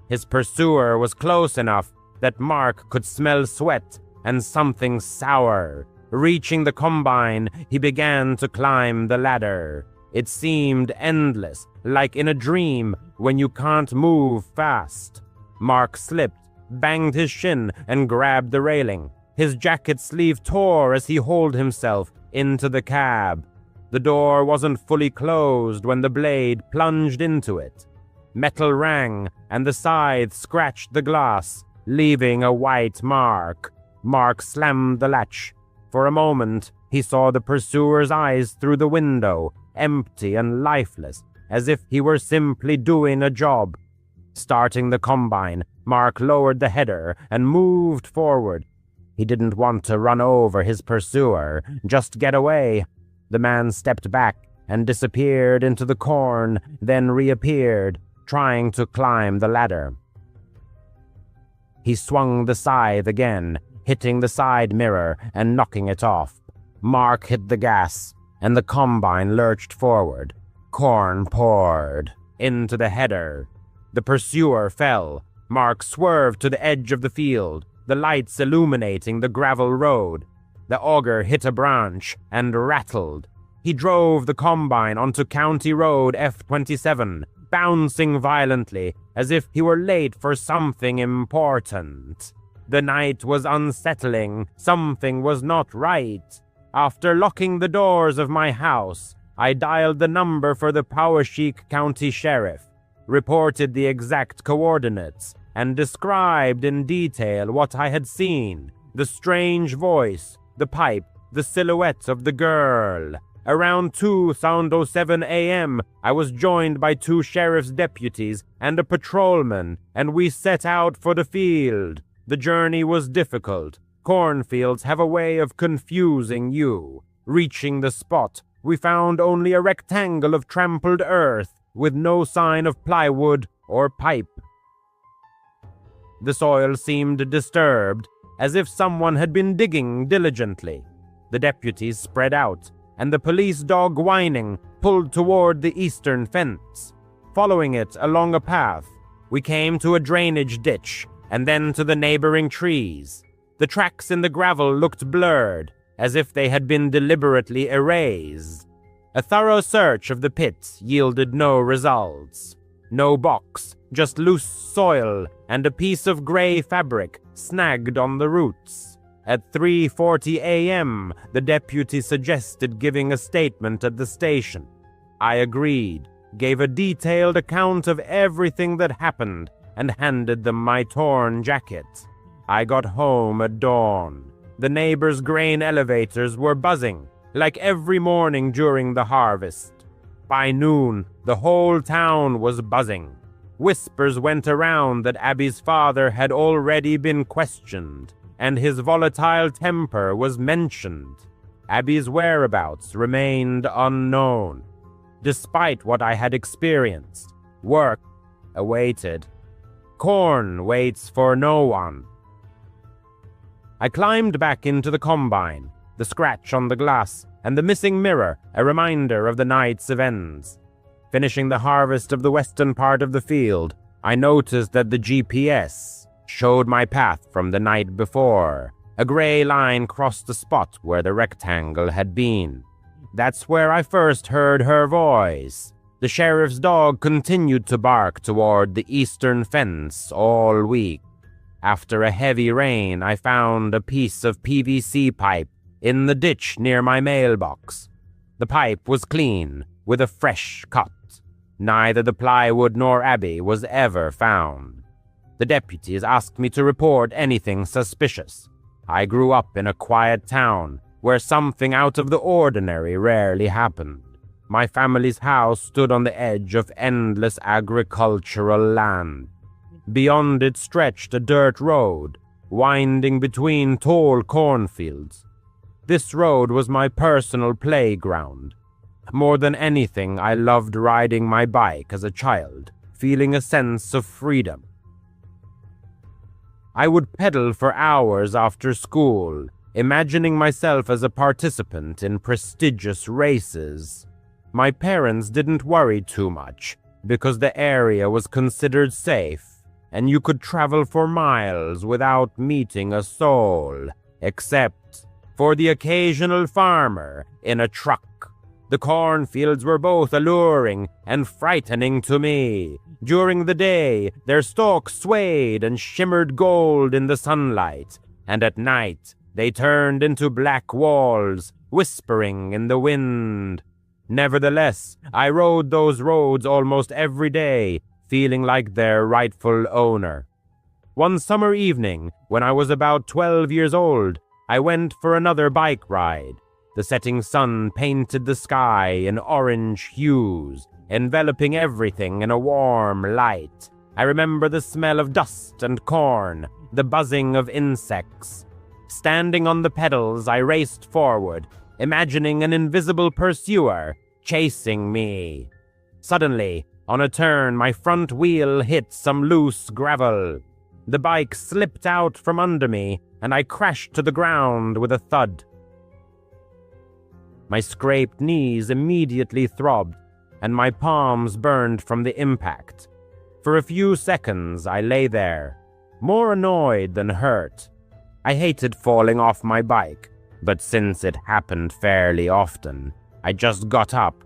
His pursuer was close enough that Mark could smell sweat and something sour. Reaching the combine, he began to climb the ladder. It seemed endless, like in a dream when you can't move fast. Mark slipped, banged his shin, and grabbed the railing. His jacket sleeve tore as he hauled himself into the cab. The door wasn't fully closed when the blade plunged into it. Metal rang, and the scythe scratched the glass, leaving a white mark. Mark slammed the latch. For a moment, he saw the pursuer's eyes through the window, empty and lifeless, as if he were simply doing a job. Starting the combine, Mark lowered the header and moved forward. He didn't want to run over his pursuer, just get away. The man stepped back and disappeared into the corn, then reappeared, trying to climb the ladder. He swung the scythe again, hitting the side mirror and knocking it off. Mark hit the gas, and the combine lurched forward. Corn poured into the header. The pursuer fell. Mark swerved to the edge of the field, the lights illuminating the gravel road. The auger hit a branch and rattled. He drove the combine onto County Road F27, bouncing violently as if he were late for something important. The night was unsettling. Something was not right. After locking the doors of my house, I dialed the number for the Poweshiek County Sheriff, reported the exact coordinates, and described in detail what I had seen: the strange voice, the pipe, the silhouette of the girl. Around 2:07 a.m., I was joined by 2 sheriff's deputies and a patrolman, and we set out for the field. The journey was difficult. Cornfields have a way of confusing you. Reaching the spot, we found only a rectangle of trampled earth with no sign of plywood or pipe. The soil seemed disturbed, as if someone had been digging diligently. The deputies spread out, and the police dog, whining, pulled toward the eastern fence. Following it along a path, we came to a drainage ditch, and then to the neighboring trees. The tracks in the gravel looked blurred, as if they had been deliberately erased. A thorough search of the pit yielded no results. No box, just loose soil and a piece of gray fabric snagged on the roots. At 3:40 a.m., the deputy suggested giving a statement at the station. I agreed, gave a detailed account of everything that happened, and handed them my torn jacket. I got home at dawn. The neighbors' grain elevators were buzzing, like every morning during the harvest. By noon, the whole town was buzzing. Whispers went around that Abby's father had already been questioned, and his volatile temper was mentioned. Abby's whereabouts remained unknown. Despite what I had experienced, work awaited. Corn waits for no one. I climbed back into the combine, the scratch on the glass, and the missing mirror a reminder of the night's events. Finishing the harvest of the western part of the field, I noticed that the GPS showed my path from the night before. A gray line crossed the spot where the rectangle had been. That's where I first heard her voice. The sheriff's dog continued to bark toward the eastern fence all week. After a heavy rain, I found a piece of PVC pipe in the ditch near my mailbox. The pipe was clean, with a fresh cut. Neither the plywood nor Abby was ever found. The deputies asked me to report anything suspicious. I grew up in a quiet town where something out of the ordinary rarely happened. My family's house stood on the edge of endless agricultural land. Beyond it stretched a dirt road, winding between tall cornfields. This road was my personal playground. More than anything, I loved riding my bike as a child, feeling a sense of freedom. I would pedal for hours after school, imagining myself as a participant in prestigious races. My parents didn't worry too much, because the area was considered safe, and you could travel for miles without meeting a soul, except for the occasional farmer in a truck. The cornfields were both alluring and frightening to me. During the day, their stalks swayed and shimmered gold in the sunlight, and at night they turned into black walls, whispering in the wind. Nevertheless, I rode those roads almost every day, feeling like their rightful owner. One summer evening, when I was about 12 years old, I went for another bike ride. The setting sun painted the sky in orange hues, enveloping everything in a warm light. I remember the smell of dust and corn, the buzzing of insects. Standing on the pedals, I raced forward, imagining an invisible pursuer chasing me. Suddenly, on a turn, my front wheel hit some loose gravel. The bike slipped out from under me, and I crashed to the ground with a thud. My scraped knees immediately throbbed, and my palms burned from the impact. For a few seconds, I lay there, more annoyed than hurt. I hated falling off my bike, but since it happened fairly often, I just got up,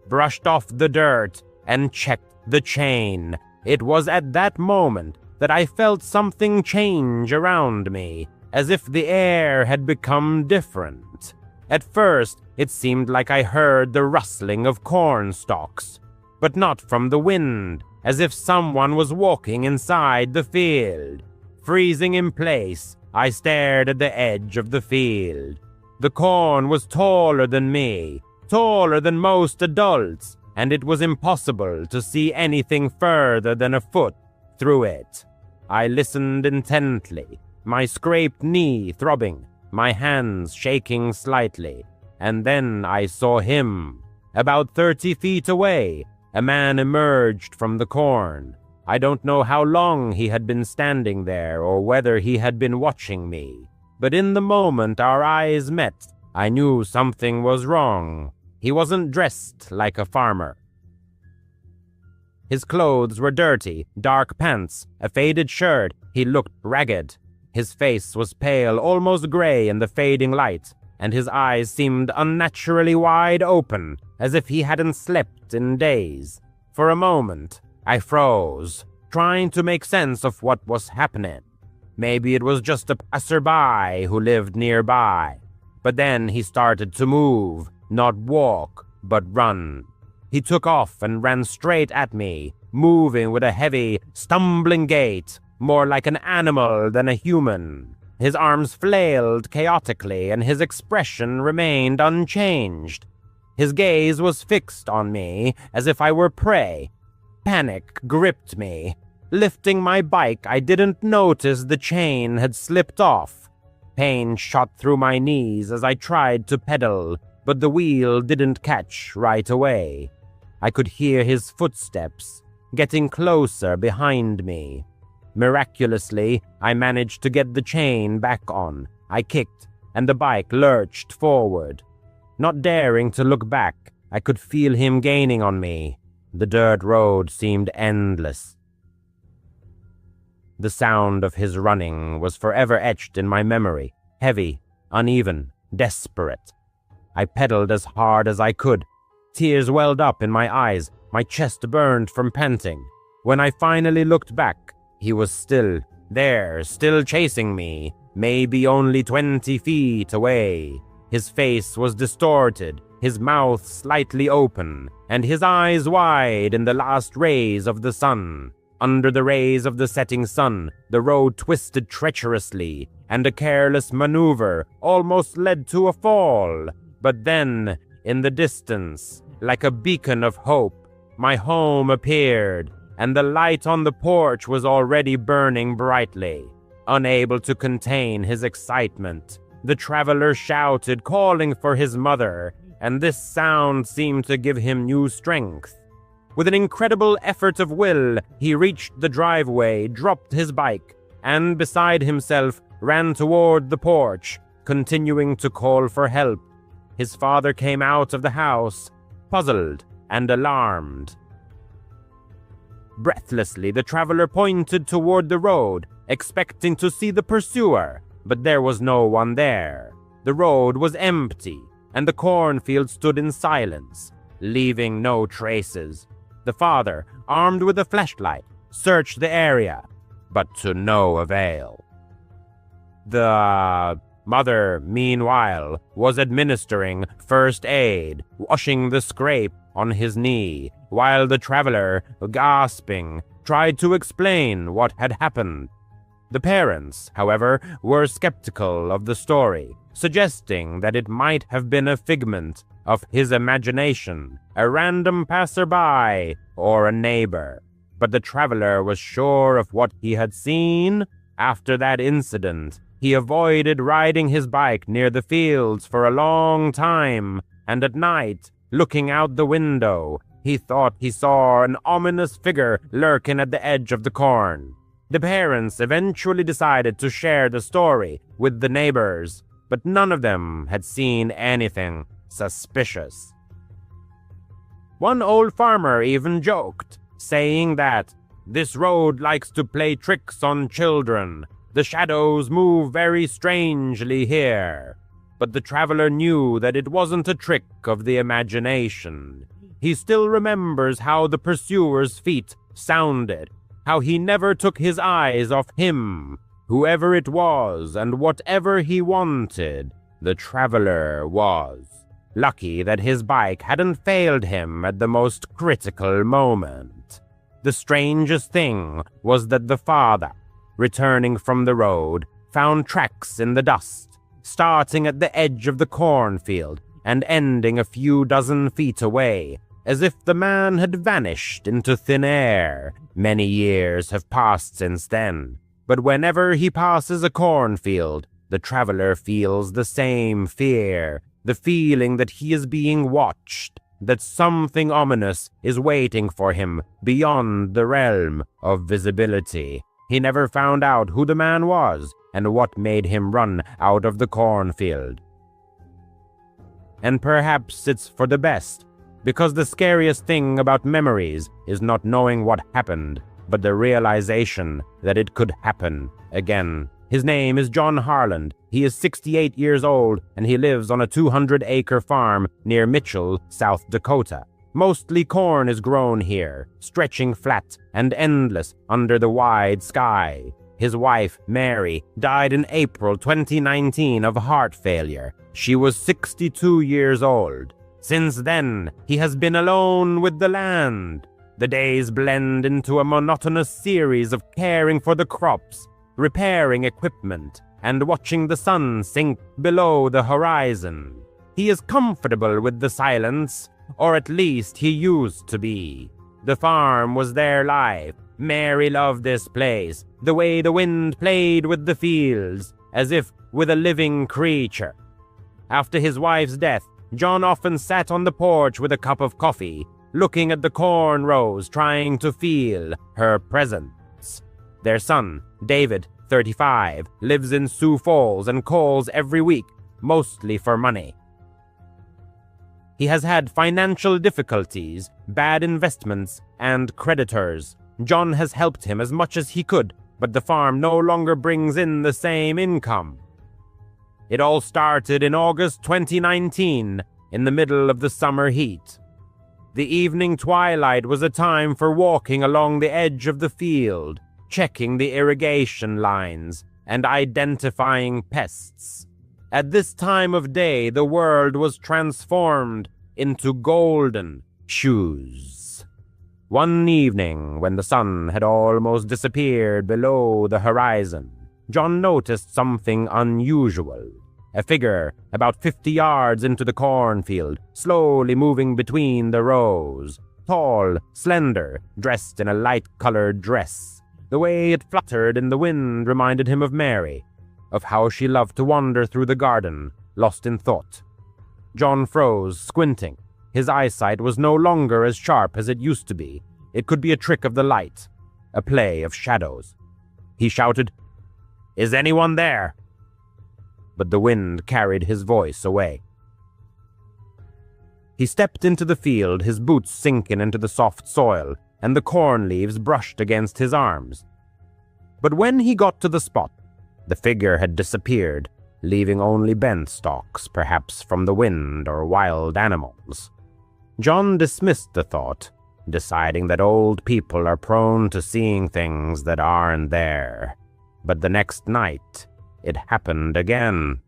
brushed off the dirt, and checked the chain. It was at that moment that I felt something change around me, as if the air had become different. At first, it seemed like I heard the rustling of corn stalks, but not from the wind, as if someone was walking inside the field. Freezing in place, I stared at the edge of the field. The corn was taller than me, taller than most adults, and it was impossible to see anything further than a foot through it. I listened intently, my scraped knee throbbing, my hands shaking slightly, and then I saw him. About 30 feet away, a man emerged from the corn. I don't know how long he had been standing there or whether he had been watching me, but in the moment our eyes met, I knew something was wrong. He wasn't dressed like a farmer. His clothes were dirty, dark pants, a faded shirt. He looked ragged. His face was pale, almost gray in the fading light, and his eyes seemed unnaturally wide open, as if he hadn't slept in days. For a moment, I froze, trying to make sense of what was happening. Maybe it was just a passerby who lived nearby. But then he started to move, not walk, but run. He took off and ran straight at me, moving with a heavy, stumbling gait, more like an animal than a human. His arms flailed chaotically, and his expression remained unchanged. His gaze was fixed on me, as if I were prey. Panic gripped me. Lifting my bike, I didn't notice the chain had slipped off. Pain shot through my knees as I tried to pedal, but the wheel didn't catch right away. I could hear his footsteps, getting closer behind me. Miraculously, I managed to get the chain back on. I kicked, and the bike lurched forward. Not daring to look back, I could feel him gaining on me. The dirt road seemed endless. The sound of his running was forever etched in my memory. heavy, uneven, desperate. I pedaled as hard as I could. Tears welled up in my eyes, my chest burned from panting. When I finally looked back, he was still there, still chasing me, maybe only 20 feet away. His face was distorted, his mouth slightly open, and his eyes wide in the last rays of the sun. Under the rays of the setting sun, the road twisted treacherously, and a careless maneuver almost led to a fall. But then, in the distance, like a beacon of hope, my home appeared, and the light on the porch was already burning brightly. Unable to contain his excitement, the traveler shouted, calling for his mother, and this sound seemed to give him new strength. With an incredible effort of will, he reached the driveway, dropped his bike, and beside himself ran toward the porch, continuing to call for help. His father came out of the house, puzzled and alarmed. Breathlessly, the traveler pointed toward the road, expecting to see the pursuer, but there was no one there. The road was empty, and the cornfield stood in silence, leaving no traces. The father, armed with a flashlight, searched the area, but to no avail. The mother, meanwhile, was administering first aid, washing the scrape on his knee, while the traveler, gasping, tried to explain what had happened. The parents, however, were skeptical of the story, suggesting that it might have been a figment of his imagination, a random passerby, or a neighbor. But the traveler was sure of what he had seen. After that incident, he avoided riding his bike near the fields for a long time, and at night, looking out the window, he thought he saw an ominous figure lurking at the edge of the corn. The parents eventually decided to share the story with the neighbors, but none of them had seen anything suspicious. One old farmer even joked, saying that this road likes to play tricks on children. The shadows move very strangely here. But the traveler knew that it wasn't a trick of the imagination. He still remembers how the pursuer's feet sounded, how he never took his eyes off him, whoever it was, and whatever he wanted, the traveler was. Lucky that his bike hadn't failed him at the most critical moment. The strangest thing was that the father, returning from the road, found tracks in the dust, starting at the edge of the cornfield and ending a few dozen feet away, as if the man had vanished into thin air. Many years have passed since then, but whenever he passes a cornfield, the traveler feels the same fear, the feeling that he is being watched, that something ominous is waiting for him beyond the realm of visibility. He never found out who the man was and what made him run out of the cornfield. And perhaps it's for the best, because the scariest thing about memories is not knowing what happened, but the realization that it could happen again. His name is John Harland. He is 68 years old, and he lives on a 200-acre farm near Mitchell, South Dakota. Mostly corn is grown here, stretching flat and endless under the wide sky. His wife, Mary, died in April 2019 of heart failure. She was 62 years old. Since then, he has been alone with the land. The days blend into a monotonous series of caring for the crops, repairing equipment, and watching the sun sink below the horizon. He is comfortable with the silence, or at least he used to be. The farm was their life. Mary loved this place, the way the wind played with the fields, as if with a living creature. After his wife's death, John often sat on the porch with a cup of coffee, looking at the corn rows, trying to feel her presence. Their son, David, 35, lives in Sioux Falls and calls every week, mostly for money. He has had financial difficulties, bad investments, and creditors. John has helped him as much as he could, but the farm no longer brings in the same income. It all started in August 2019, in the middle of the summer heat. The evening twilight was a time for walking along the edge of the field, checking the irrigation lines, and identifying pests. At this time of day, the world was transformed into golden hues. One evening, when the sun had almost disappeared below the horizon, John noticed something unusual. A figure about 50 yards into the cornfield, slowly moving between the rows. Tall, slender, dressed in a light-colored dress. The way it fluttered in the wind reminded him of Mary, of how she loved to wander through the garden, lost in thought. John froze, squinting. His eyesight was no longer as sharp as it used to be. It could be a trick of the light, a play of shadows. He shouted, "Is anyone there?" But the wind carried his voice away. He stepped into the field, his boots sinking into the soft soil, and the corn leaves brushed against his arms. But when he got to the spot, the figure had disappeared, leaving only bent stalks, perhaps from the wind or wild animals. John dismissed the thought, deciding that old people are prone to seeing things that aren't there. But the next night, it happened again.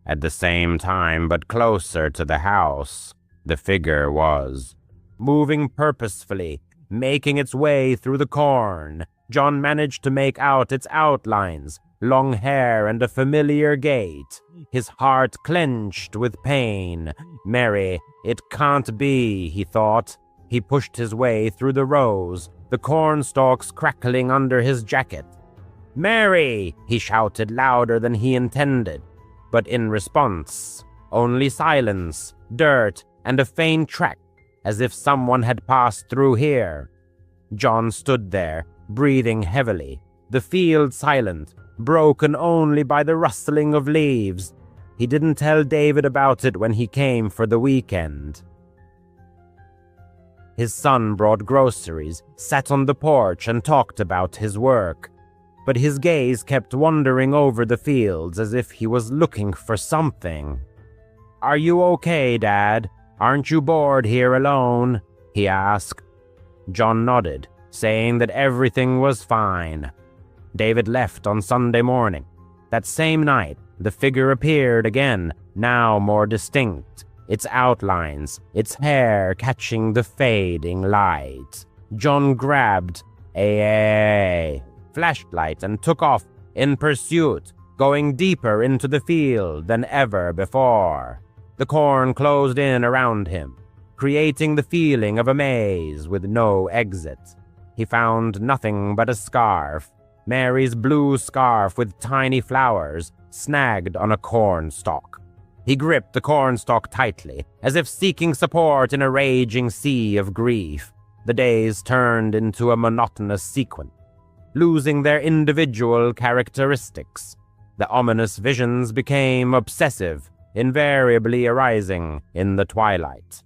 At the same time, but closer to the house, the figure was moving purposefully, making its way through the corn. John managed to make out its outlines, long hair and a familiar gait. His heart clenched with pain. Mary, it can't be, he thought. He pushed his way through the rows, the corn stalks crackling under his jacket. "Mary!" he shouted louder than he intended, but in response, only silence, dirt, and a faint track, as if someone had passed through here. John stood there, breathing heavily, the field silent, broken only by the rustling of leaves. He didn't tell David about it when he came for the weekend. His son brought groceries, sat on the porch, and talked about his work. But his gaze kept wandering over the fields as if he was looking for something. "Are you okay, Dad? Aren't you bored here alone?" he asked. John nodded, saying that everything was fine. David left on Sunday morning. That same night, the figure appeared again, now more distinct, its outlines, its hair catching the fading light. John grabbed a flashlight and took off in pursuit, going deeper into the field than ever before. The corn closed in around him, creating the feeling of a maze with no exit. He found nothing but a scarf, Mary's blue scarf with tiny flowers, snagged on a corn stalk. He gripped the corn stalk tightly, as if seeking support in a raging sea of grief. The days turned into a monotonous sequence, losing their individual characteristics. The ominous visions became obsessive, invariably arising in the twilight.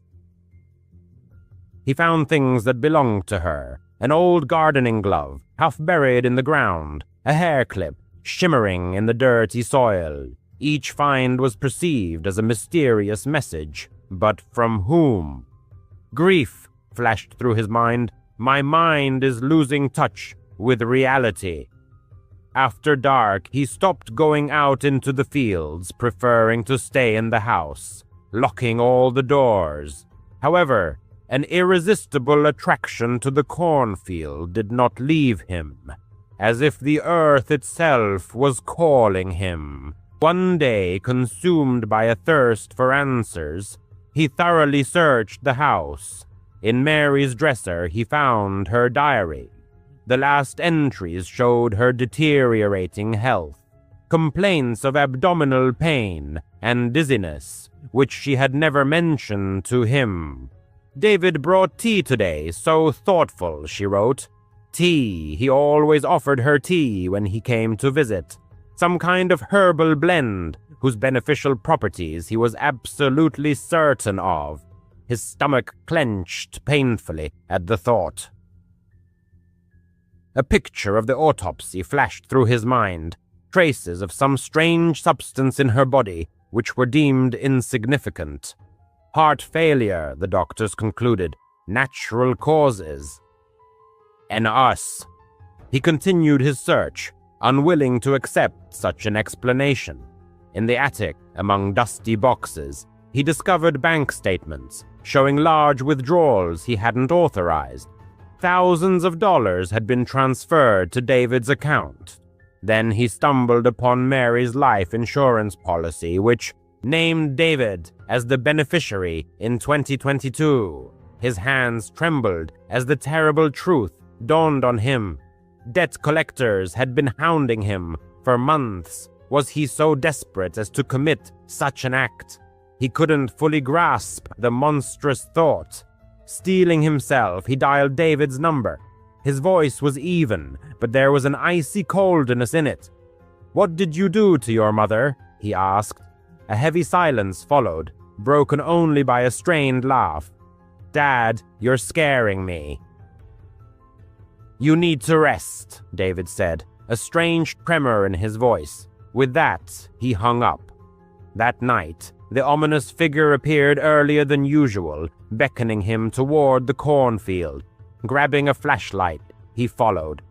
He found things that belonged to her, an old gardening glove, half buried in the ground, a hair clip, shimmering in the dirty soil. Each find was perceived as a mysterious message, but from whom? Grief flashed through his mind. My mind is losing touch with reality. After dark, he stopped going out into the fields, preferring to stay in the house, locking all the doors. However, an irresistible attraction to the cornfield did not leave him, as if the earth itself was calling him. One day, consumed by a thirst for answers, he thoroughly searched the house. In Mary's dresser, he found her diary. The last entries showed her deteriorating health, complaints of abdominal pain and dizziness, which she had never mentioned to him. "David brought tea today, so thoughtful," she wrote. Tea, he always offered her tea when he came to visit. Some kind of herbal blend, whose beneficial properties he was absolutely certain of. His stomach clenched painfully at the thought. A picture of the autopsy flashed through his mind. traces of some strange substance in her body which were deemed insignificant. Heart failure, the doctors concluded. Natural causes. And us. He continued his search, unwilling to accept such an explanation. In the attic, among dusty boxes, he discovered bank statements showing large withdrawals he hadn't authorized. Thousands of dollars had been transferred to David's account. Then he stumbled upon Mary's life insurance policy, which named David as the beneficiary in 2022. His hands trembled as the terrible truth dawned on him. Debt collectors had been hounding him for months. Was he so desperate as to commit such an act? He couldn't fully grasp the monstrous thought. Steeling himself, he dialed David's number. His voice was even, but there was an icy coldness in it. "What did you do to your mother?" he asked. A heavy silence followed, broken only by a strained laugh. "Dad, you're scaring me." "You need to rest," David said, a strange tremor in his voice. With that, he hung up. That night, the ominous figure appeared earlier than usual, beckoning him toward the cornfield. Grabbing a flashlight, he followed.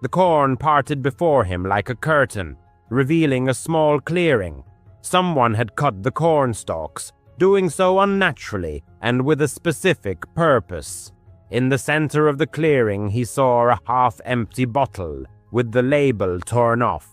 The corn parted before him like a curtain, revealing a small clearing. Someone had cut the corn stalks, doing so unnaturally and with a specific purpose. In the center of the clearing, he saw a half-empty bottle with the label torn off.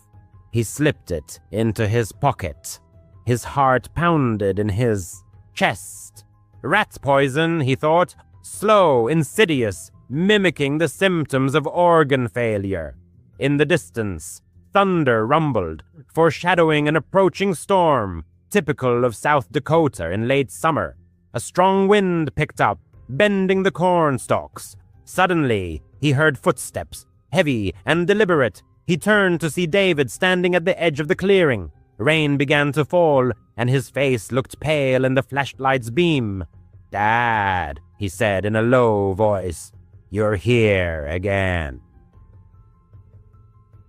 He slipped it into his pocket. His heart pounded in his chest. Rat poison, he thought, slow, insidious, mimicking the symptoms of organ failure. In the distance, thunder rumbled, foreshadowing an approaching storm, typical of South Dakota in late summer. A strong wind picked up, bending the corn stalks. Suddenly, he heard footsteps, heavy and deliberate. He turned to see David standing at the edge of the clearing. Rain began to fall, and his face looked pale in the flashlight's beam. "Dad," he said in a low voice, "you're here again."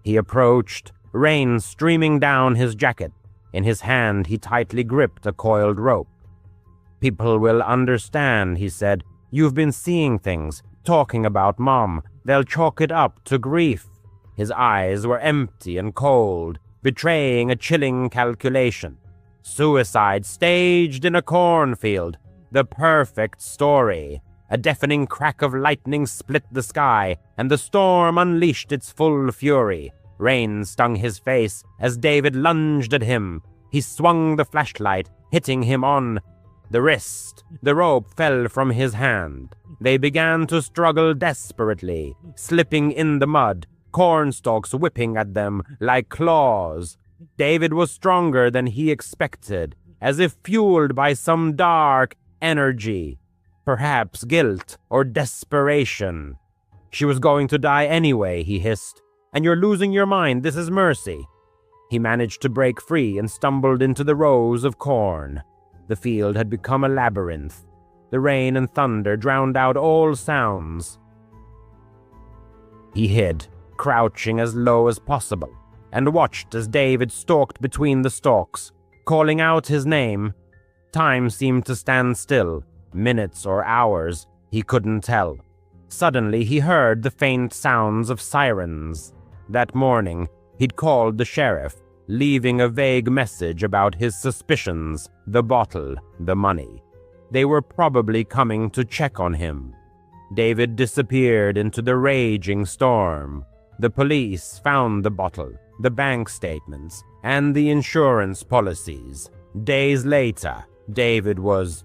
He approached, rain streaming down his jacket. In his hand, he tightly gripped a coiled rope. "People will understand," he said. "You've been seeing things, talking about Mom. They'll chalk it up to grief." His eyes were empty and cold, betraying a chilling calculation. Suicide staged in a cornfield. The perfect story. A deafening crack of lightning split the sky, and the storm unleashed its full fury. Rain stung his face as David lunged at him. He swung the flashlight, hitting him on the wrist. The rope fell from his hand. They began to struggle desperately, slipping in the mud, cornstalks whipping at them like claws. David was stronger than he expected, as if fueled by some dark energy. Perhaps guilt or desperation. "She was going to die anyway," he hissed. "And you're losing your mind. This is mercy." He managed to break free and stumbled into the rows of corn. The field had become a labyrinth. The rain and thunder drowned out all sounds. He hid, crouching as low as possible, and watched as David stalked between the stalks, calling out his name. Time seemed to stand still, minutes or hours, he couldn't tell. Suddenly he heard the faint sounds of sirens. That morning, he'd called the sheriff, leaving a vague message about his suspicions, the bottle, the money. They were probably coming to check on him. David disappeared into the raging storm. The police found the bottle, the bank statements, and the insurance policies. Days later, David was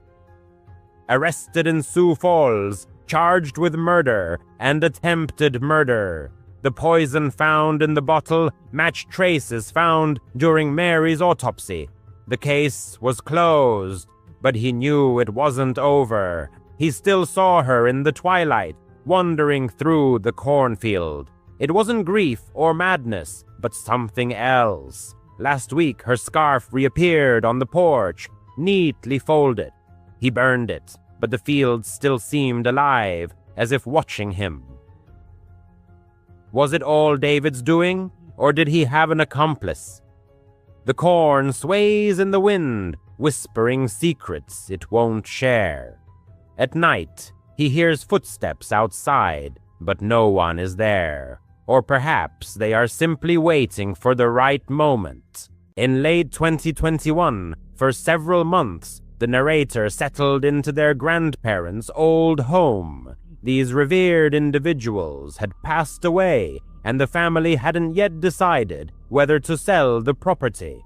arrested in Sioux Falls, charged with murder and attempted murder. The poison found in the bottle matched traces found during Mary's autopsy. The case was closed, but he knew it wasn't over. He still saw her in the twilight, wandering through the cornfield. It wasn't grief or madness, but something else. Last week, her scarf reappeared on the porch, neatly folded. He burned it, but the field still seemed alive, as if watching him. Was it all David's doing? or did he have an accomplice? The corn sways in the wind, whispering secrets it won't share. At night, he hears footsteps outside, but no one is there. Or perhaps they are simply waiting for the right moment. In late 2021, for several months, the narrator settled into their grandparents' old home. These revered individuals had passed away, and the family hadn't yet decided whether to sell the property.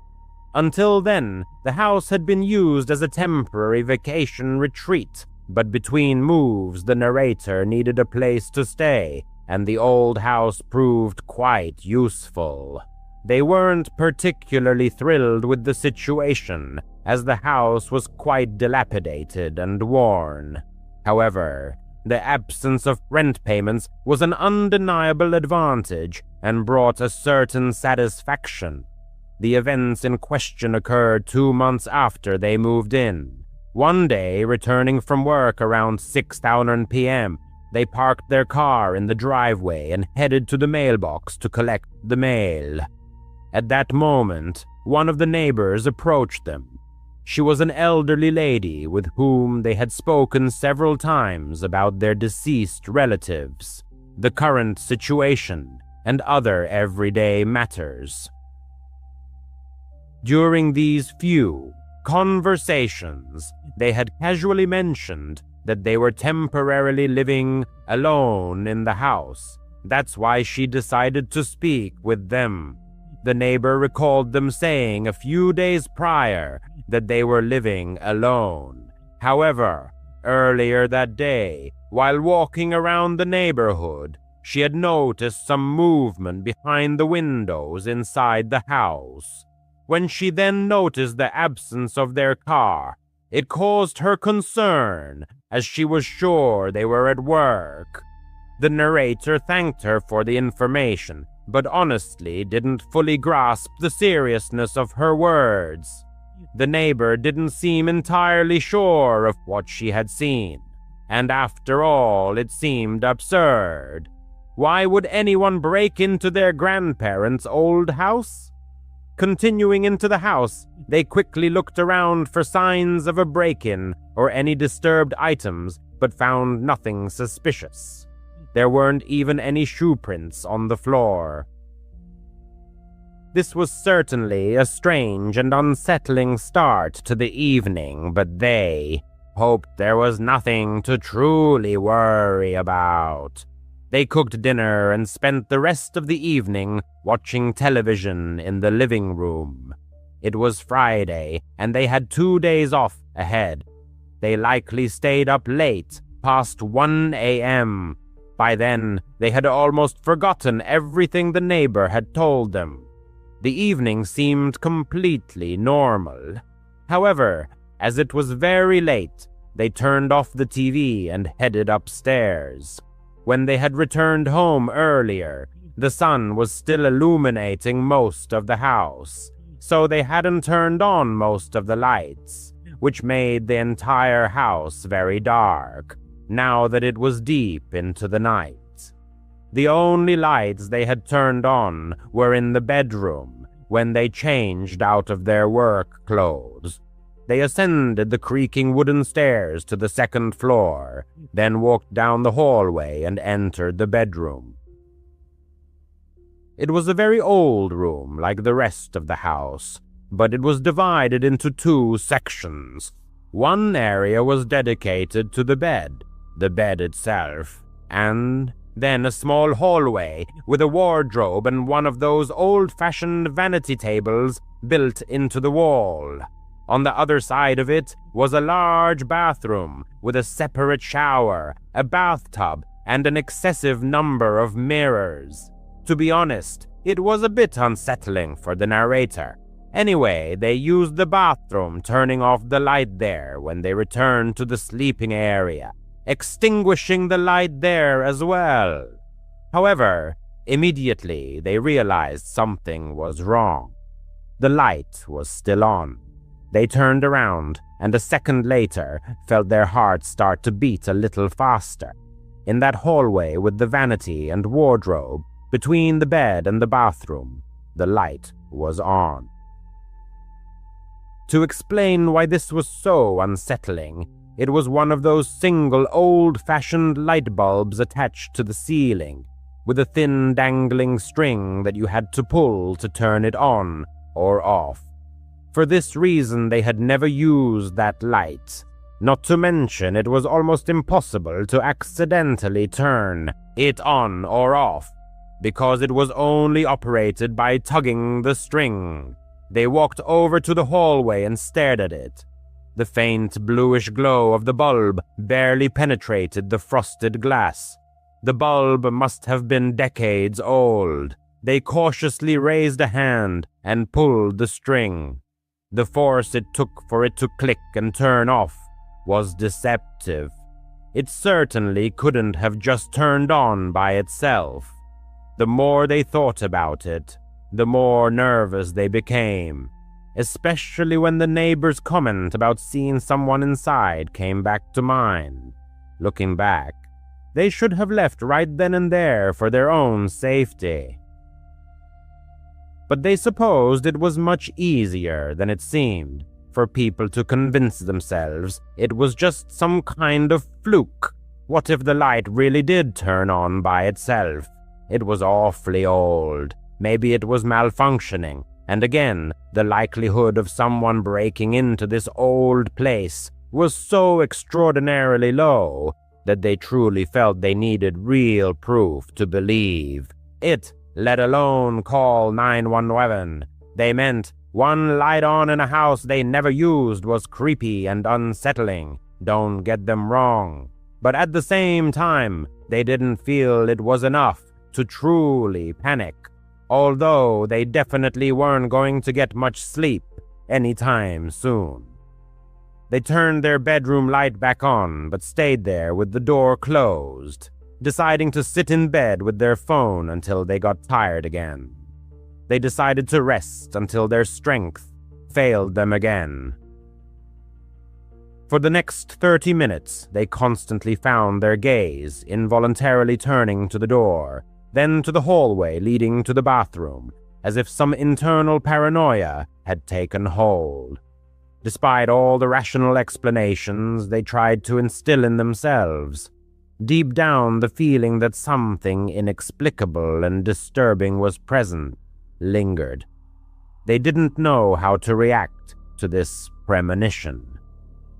Until then, the house had been used as a temporary vacation retreat, but between moves, the narrator needed a place to stay, and the old house proved quite useful. They weren't particularly thrilled with the situation, as the house was quite dilapidated and worn. However, the absence of rent payments was an undeniable advantage and brought a certain satisfaction. The events in question occurred 2 months after they moved in. One day, returning from work around 6:00 p.m., they parked their car in the driveway and headed to the mailbox to collect the mail. At that moment, one of the neighbors approached them. She was an elderly lady with whom they had spoken several times about their deceased relatives, the current situation, and other everyday matters. During these few conversations, they had casually mentioned that they were temporarily living alone in the house. That's why she decided to speak with them. The neighbor recalled them saying a few days prior that they were living alone. However, earlier that day, while walking around the neighborhood, she had noticed some movement behind the windows inside the house. When she then noticed the absence of their car, it caused her concern, as she was sure they were at work. The narrator thanked her for the information, but honestly didn't fully grasp the seriousness of her words. The neighbor didn't seem entirely sure of what she had seen, and after all, it seemed absurd. Why would anyone break into their grandparents' old house? Continuing into the house, they quickly looked around for signs of a break-in or any disturbed items, but found nothing suspicious. There weren't even any shoe prints on the floor. This was certainly a strange and unsettling start to the evening, but they hoped there was nothing to truly worry about. They cooked dinner and spent the rest of the evening watching television in the living room. It was Friday, and they had 2 days off ahead. They likely stayed up late, past 1 a.m. By then, they had almost forgotten everything the neighbor had told them. The evening seemed completely normal. However, as it was very late, they turned off the TV and headed upstairs. When they had returned home earlier, the sun was still illuminating most of the house, so they hadn't turned on most of the lights, which made the entire house very dark, now that it was deep into the night. The only lights they had turned on were in the bedroom when they changed out of their work clothes. They ascended the creaking wooden stairs to the second floor, then walked down the hallway and entered the bedroom. It was a very old room, like the rest of the house, but it was divided into 2 sections. One area was dedicated to the bed itself, and then a small hallway with a wardrobe and one of those old-fashioned vanity tables built into the wall. On the other side of it was a large bathroom with a separate shower, a bathtub, and an excessive number of mirrors. To be honest, it was a bit unsettling for the narrator. Anyway, they used the bathroom, turning off the light there when they returned to the sleeping area, extinguishing the light there as well. However, immediately they realized something was wrong. The light was still on. They turned around, and a second later felt their hearts start to beat a little faster. In that hallway with the vanity and wardrobe, Between the bed and the bathroom, the light was on. To explain why this was so unsettling, it was one of those single old-fashioned light bulbs attached to the ceiling, with a thin dangling string that you had to pull to turn it on or off. For this reason, they had never used that light. Not to mention, it was almost impossible to accidentally turn it on or off, because it was only operated by tugging the string. They walked over to the hallway and stared at it. The faint bluish glow of the bulb barely penetrated the frosted glass. The bulb must have been decades old. They cautiously raised a hand and pulled the string. The force it took for it to click and turn off was deceptive. It certainly couldn't have just turned on by itself. The more they thought about it, the more nervous they became, especially when the neighbor's comment about seeing someone inside came back to mind. Looking back, they should have left right then and there for their own safety. But they supposed it was much easier than it seemed for people to convince themselves it was just some kind of fluke. What if the light really did turn on by itself? It was awfully old. Maybe it was malfunctioning, and again, the likelihood of someone breaking into this old place was so extraordinarily low that they truly felt they needed real proof to believe it, let alone call 911. They meant one light on in a house they never used was creepy and unsettling. Don't get them wrong. But at the same time, they didn't feel it was enough to truly panic. Although they definitely weren't going to get much sleep anytime soon. They turned their bedroom light back on, but stayed there with the door closed, deciding to sit in bed with their phone until they got tired again. They decided to rest until their strength failed them again. For the next 30 minutes, they constantly found their gaze involuntarily turning to the door, then to the hallway leading to the bathroom, as if some internal paranoia had taken hold. Despite all the rational explanations they tried to instill in themselves, deep down the feeling that something inexplicable and disturbing was present lingered. They didn't know how to react to this premonition.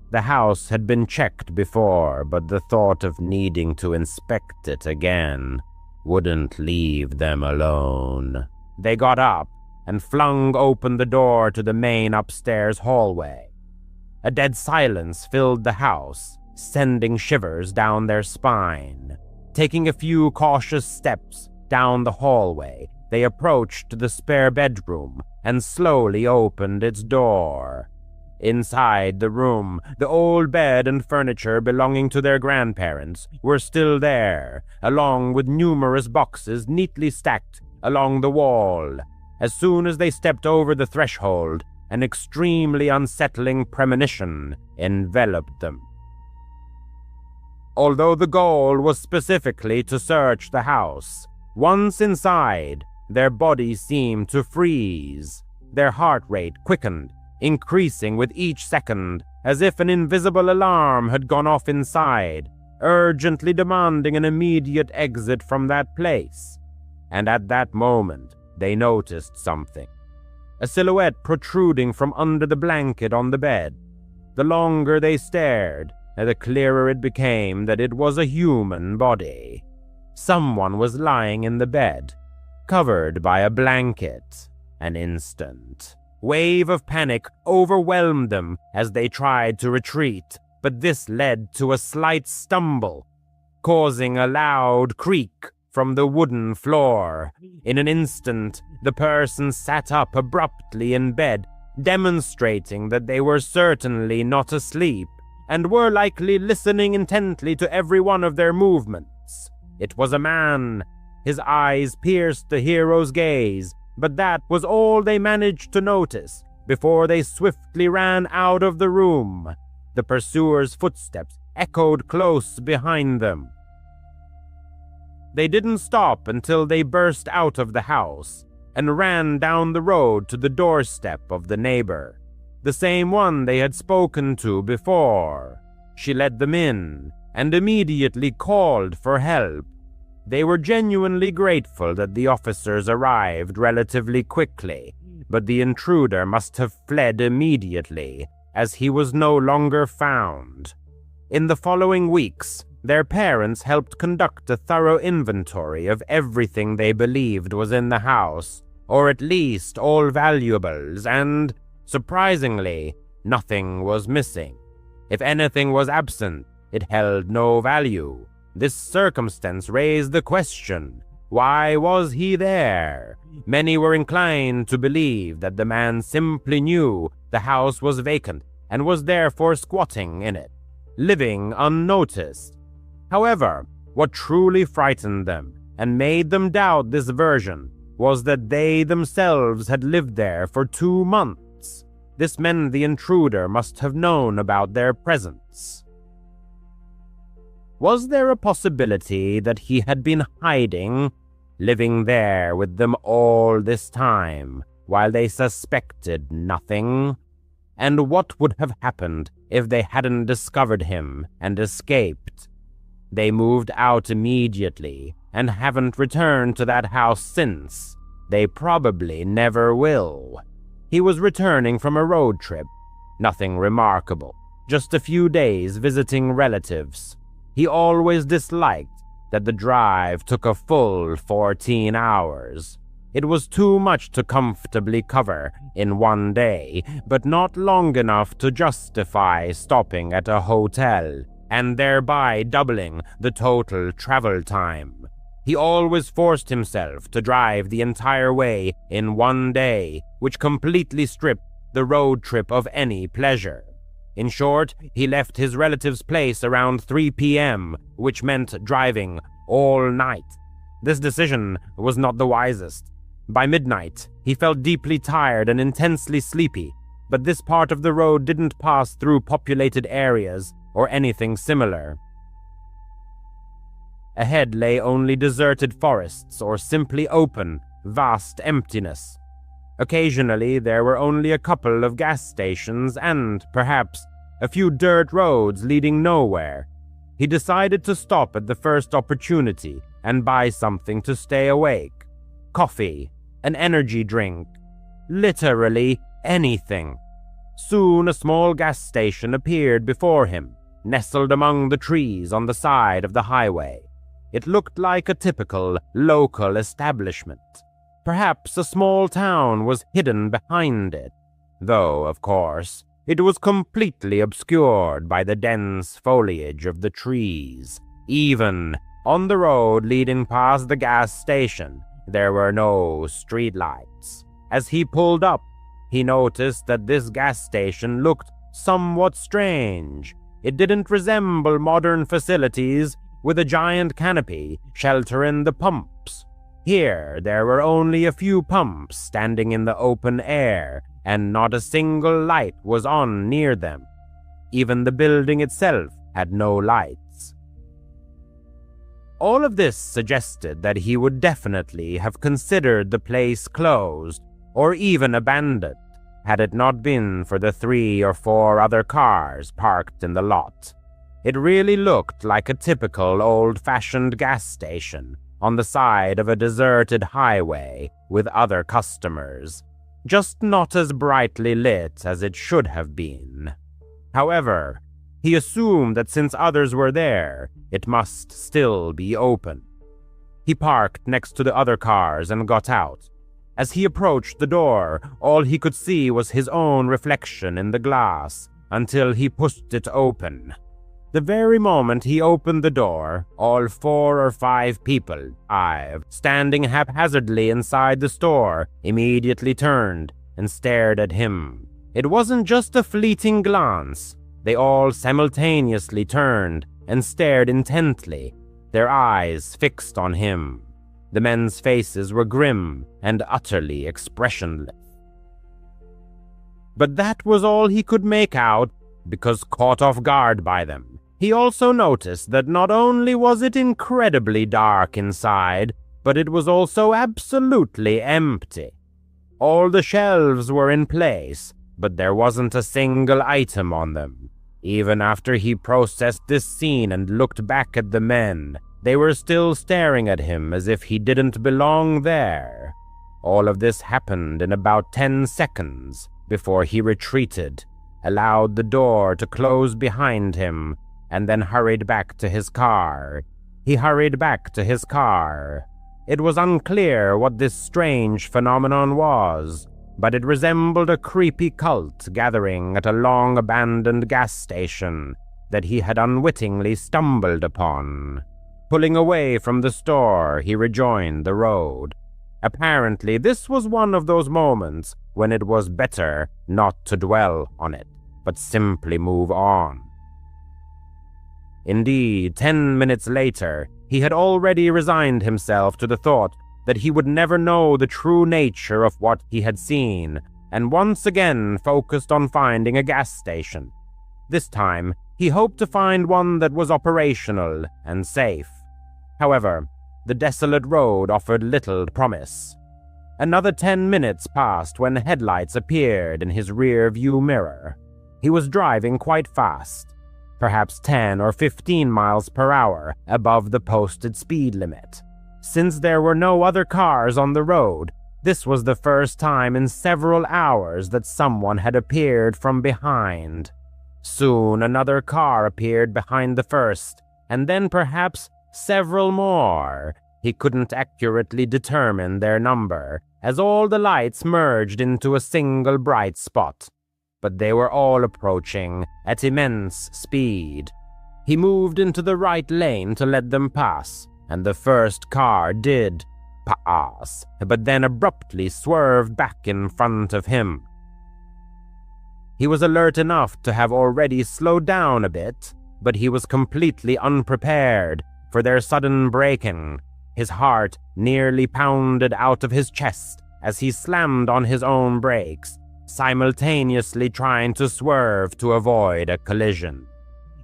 The house had been checked before, but the thought of needing to inspect it again wouldn't leave them alone. They got up and flung open the door to the main upstairs hallway. A dead silence filled the house, sending shivers down their spine. Taking a few cautious steps down the hallway, they approached the spare bedroom and slowly opened its door. Inside the room, the old bed and furniture belonging to their grandparents were still there, along with numerous boxes neatly stacked along the wall. As soon as they stepped over the threshold, an extremely unsettling premonition enveloped them. Although the goal was specifically to search the house, once inside, their bodies seemed to freeze. Their heart rate quickened, increasing with each second, as if an invisible alarm had gone off inside, urgently demanding an immediate exit from that place. And at that moment, they noticed something. A silhouette protruding from under the blanket on the bed. The longer they stared, the clearer it became that it was a human body. Someone was lying in the bed, covered by a blanket. An instant wave of panic overwhelmed them as they tried to retreat, but this led to a slight stumble, causing a loud creak from the wooden floor. In an instant, the person sat up abruptly in bed, demonstrating that they were certainly not asleep, and were likely listening intently to every one of their movements. It was a man. His eyes pierced the hero's gaze, but that was all they managed to notice before they swiftly ran out of the room. The pursuer's footsteps echoed close behind them. They didn't stop until they burst out of the house and ran down the road to the doorstep of the neighbor, the same one they had spoken to before. She let them in and immediately called for help. They were genuinely grateful that the officers arrived relatively quickly, but the intruder must have fled immediately, as he was no longer found. In the following weeks, their parents helped conduct a thorough inventory of everything they believed was in the house, or at least all valuables, and, surprisingly, nothing was missing. If anything was absent, it held no value. This circumstance raised the question, why was he there? Many were inclined to believe that the man simply knew the house was vacant and was therefore squatting in it, living unnoticed. However, what truly frightened them and made them doubt this version was that they themselves had lived there for 2 months. This meant the intruder must have known about their presence. Was there a possibility that he had been hiding, living there with them all this time, while they suspected nothing? And what would have happened if they hadn't discovered him and escaped? They moved out immediately and haven't returned to that house since. They probably never will. He was returning from a road trip. Nothing remarkable, just a few days visiting relatives. He always disliked that the drive took a full 14 hours. It was too much to comfortably cover in one day, but not long enough to justify stopping at a hotel and thereby doubling the total travel time. He always forced himself to drive the entire way in one day, which completely stripped the road trip of any pleasure. In short, he left his relative's place around 3 p.m., which meant driving all night. This decision was not the wisest. By midnight, he felt deeply tired and intensely sleepy, but this part of the road didn't pass through populated areas or anything similar. Ahead lay only deserted forests or simply open, vast emptiness. Occasionally, there were only a couple of gas stations and, perhaps, a few dirt roads leading nowhere. He decided to stop at the first opportunity and buy something to stay awake. Coffee, an energy drink, literally anything. Soon a small gas station appeared before him, nestled among the trees on the side of the highway. It looked like a typical local establishment. Perhaps a small town was hidden behind it, though, of course, it was completely obscured by the dense foliage of the trees. Even on the road leading past the gas station, there were no streetlights. As he pulled up, he noticed that this gas station looked somewhat strange. It didn't resemble modern facilities with a giant canopy sheltering the pumps. Here, there were only a few pumps standing in the open air, and not a single light was on near them. Even the building itself had no lights. All of this suggested that he would definitely have considered the place closed or even abandoned, had it not been for the 3 or 4 other cars parked in the lot. It really looked like a typical old-fashioned gas station on the side of a deserted highway with other customers, just not as brightly lit as it should have been. However, he assumed that since others were there, it must still be open. He parked next to the other cars and got out. As he approached the door, all he could see was his own reflection in the glass until he pushed it open. The very moment he opened the door, all 4 or 5 people, standing haphazardly inside the store, immediately turned and stared at him. It wasn't just a fleeting glance. They all simultaneously turned and stared intently, their eyes fixed on him. The men's faces were grim and utterly expressionless. But that was all he could make out, because caught off guard by them, He also noticed that not only was it incredibly dark inside, but it was also absolutely empty. All the shelves were in place, but there wasn't a single item on them. Even after he processed this scene and looked back at the men, they were still staring at him as if he didn't belong there. All of this happened in about 10 seconds before he retreated, allowed the door to close behind him, and then hurried back to his car. He hurried back to his car. It was unclear what this strange phenomenon was, but it resembled a creepy cult gathering at a long-abandoned gas station that he had unwittingly stumbled upon. Pulling away from the store, he rejoined the road. Apparently, this was one of those moments when it was better not to dwell on it, but simply move on. Indeed, 10 minutes later, he had already resigned himself to the thought that he would never know the true nature of what he had seen, and once again focused on finding a gas station. This time, he hoped to find one that was operational and safe. However, the desolate road offered little promise. Another 10 minutes passed when headlights appeared in his rear-view mirror. He was driving quite fast, perhaps 10 or 15 miles per hour above the posted speed limit. Since there were no other cars on the road, this was the first time in several hours that someone had appeared from behind. Soon another car appeared behind the first, and then perhaps several more. He couldn't accurately determine their number, as all the lights merged into a single bright spot. But they were all approaching at immense speed. He moved into the right lane to let them pass, and the first car did pass, but then abruptly swerved back in front of him. He was alert enough to have already slowed down a bit, but he was completely unprepared for their sudden braking. His heart nearly pounded out of his chest as he slammed on his own brakes, simultaneously trying to swerve to avoid a collision.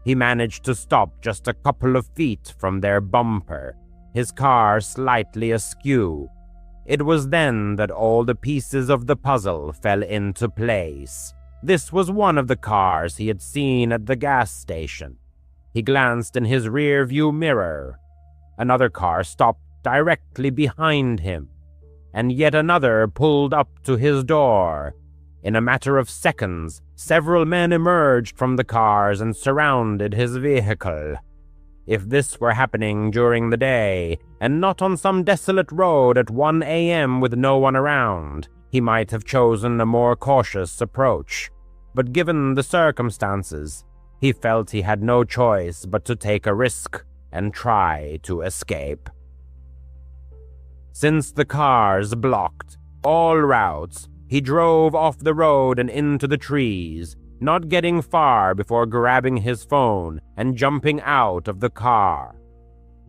He managed to stop just a couple of feet from their bumper, his car slightly askew. It was then that all the pieces of the puzzle fell into place. This was one of the cars he had seen at the gas station. He glanced in his rear-view mirror. Another car stopped directly behind him, and yet another pulled up to his door. In a matter of seconds, several men emerged from the cars and surrounded his vehicle. If this were happening during the day, and not on some desolate road at 1 a.m. with no one around, he might have chosen a more cautious approach. But given the circumstances, he felt he had no choice but to take a risk and try to escape. Since the cars blocked all routes, he drove off the road and into the trees, not getting far before grabbing his phone and jumping out of the car.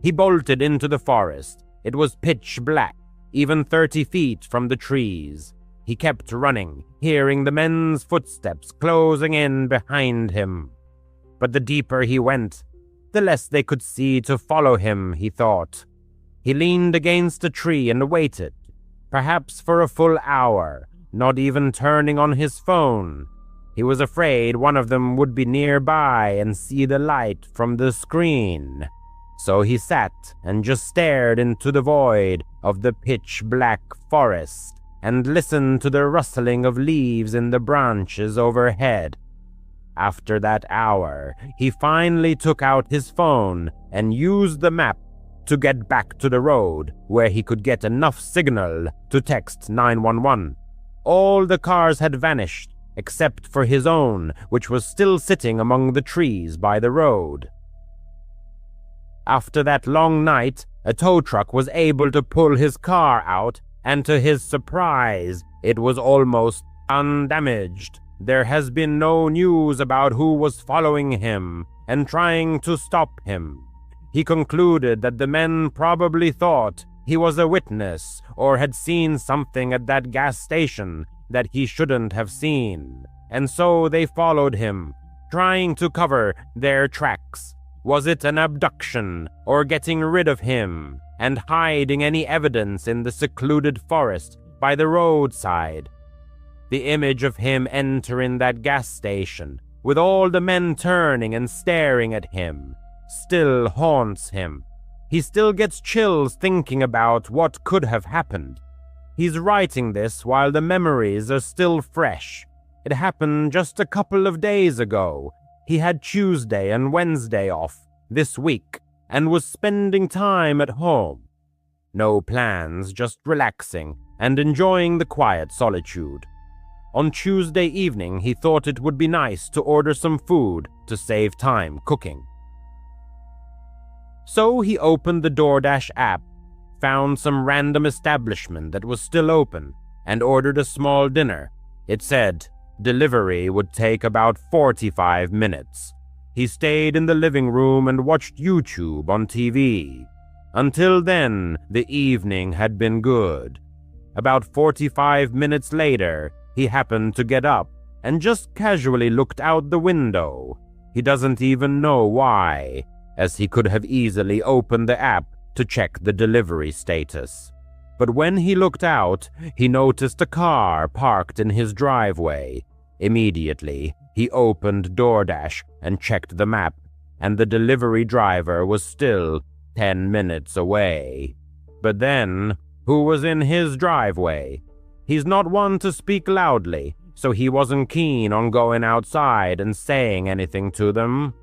He bolted into the forest. It was pitch black, even 30 feet from the trees. He kept running, hearing the men's footsteps closing in behind him. But the deeper he went, the less they could see to follow him, he thought. He leaned against a tree and waited, perhaps for a full hour, not even turning on his phone. He was afraid one of them would be nearby and see the light from the screen. So he sat and just stared into the void of the pitch-black forest and listened to the rustling of leaves in the branches overhead. After that hour, he finally took out his phone and used the map to get back to the road where he could get enough signal to text 911. All the cars had vanished, except for his own, which was still sitting among the trees by the road. After that long night, a tow truck was able to pull his car out, and to his surprise, it was almost undamaged. There has been no news about who was following him and trying to stop him. He concluded that the men probably thought he was a witness or had seen something at that gas station that he shouldn't have seen, and so they followed him, trying to cover their tracks Was it an abduction, or getting rid of him and hiding any evidence in the secluded forest by the roadside? The image of him entering that gas station, with all the men turning and staring at him, still haunts him. He still gets chills thinking about what could have happened. He's writing this while the memories are still fresh. It happened just a couple of days ago. He had Tuesday and Wednesday off this week and was spending time at home. No plans, just relaxing and enjoying the quiet solitude. On Tuesday evening, he thought it would be nice to order some food to save time cooking. So he opened the DoorDash app, found some random establishment that was still open, and ordered a small dinner. It said delivery would take about 45 minutes. He stayed in the living room and watched YouTube on TV. Until then, the evening had been good. About 45 minutes later, he happened to get up and just casually looked out the window. He doesn't even know why, as he could have easily opened the app to check the delivery status. But when he looked out, he noticed a car parked in his driveway. Immediately, he opened DoorDash and checked the map, and the delivery driver was still 10 minutes away. But then, who was in his driveway? He's not one to speak loudly, so he wasn't keen on going outside and saying anything to them.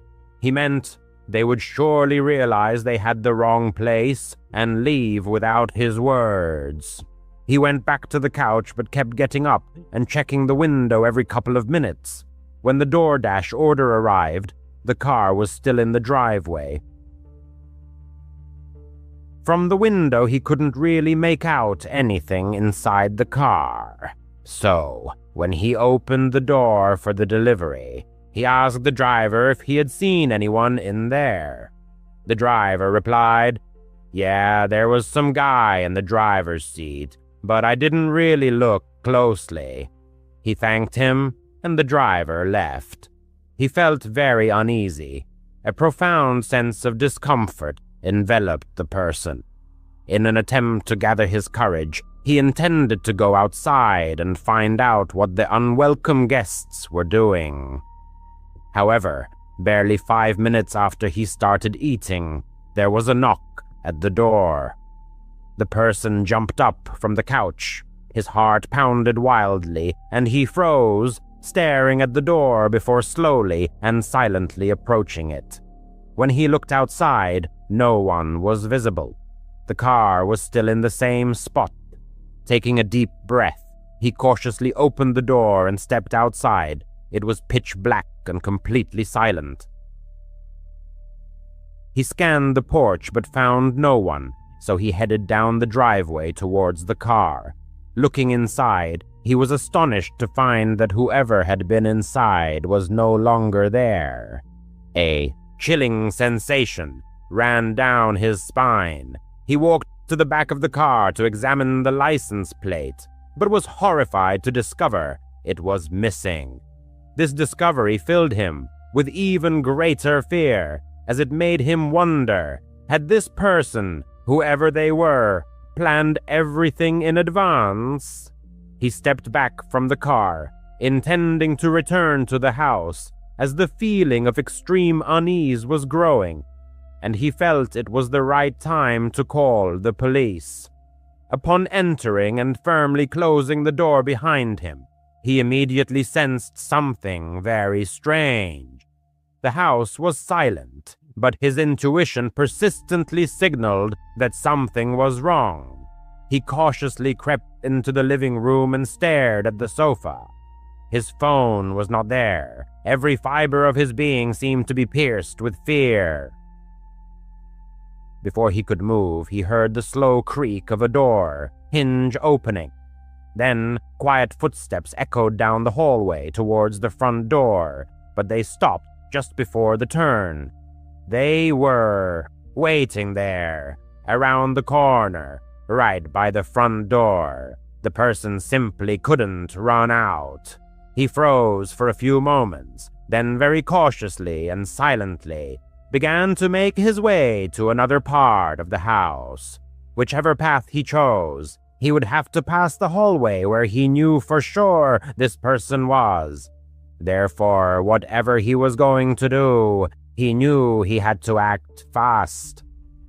He meant they would surely realize they had the wrong place and leave without his words. He went back to the couch but kept getting up and checking the window every couple of minutes. When the DoorDash order arrived, the car was still in the driveway. From the window, he couldn't really make out anything inside the car. So, when he opened the door for the delivery, he asked the driver if he had seen anyone in there. The driver replied, "Yeah, there was some guy in the driver's seat, but I didn't really look closely." He thanked him, and the driver left. He felt very uneasy. A profound sense of discomfort enveloped the person. In an attempt to gather his courage, he intended to go outside and find out what the unwelcome guests were doing. However, barely 5 minutes after he started eating, there was a knock at the door. The person jumped up from the couch. His heart pounded wildly, and he froze, staring at the door before slowly and silently approaching it. When he looked outside, no one was visible. The car was still in the same spot. Taking a deep breath, he cautiously opened the door and stepped outside. It was pitch black and completely silent. He scanned the porch but found no one, so he headed down the driveway towards the car. Looking inside, he was astonished to find that whoever had been inside was no longer there. A chilling sensation ran down his spine. He walked to the back of the car to examine the license plate, but was horrified to discover it was missing. This discovery filled him with even greater fear, as it made him wonder, had this person, whoever they were, planned everything in advance? He stepped back from the car, intending to return to the house, as the feeling of extreme unease was growing, and he felt it was the right time to call the police. Upon entering and firmly closing the door behind him, he immediately sensed something very strange. The house was silent, but his intuition persistently signaled that something was wrong. He cautiously crept into the living room and stared at the sofa. His phone was not there. Every fiber of his being seemed to be pierced with fear. Before he could move, he heard the slow creak of a door, hinge opening. Then, quiet footsteps echoed down the hallway towards the front door, but they stopped just before the turn. They were waiting there, around the corner, right by the front door. The person simply couldn't run out. He froze for a few moments, then very cautiously and silently began to make his way to another part of the house. Whichever path he chose, he would have to pass the hallway where he knew for sure this person was. Therefore, whatever he was going to do, he knew he had to act fast.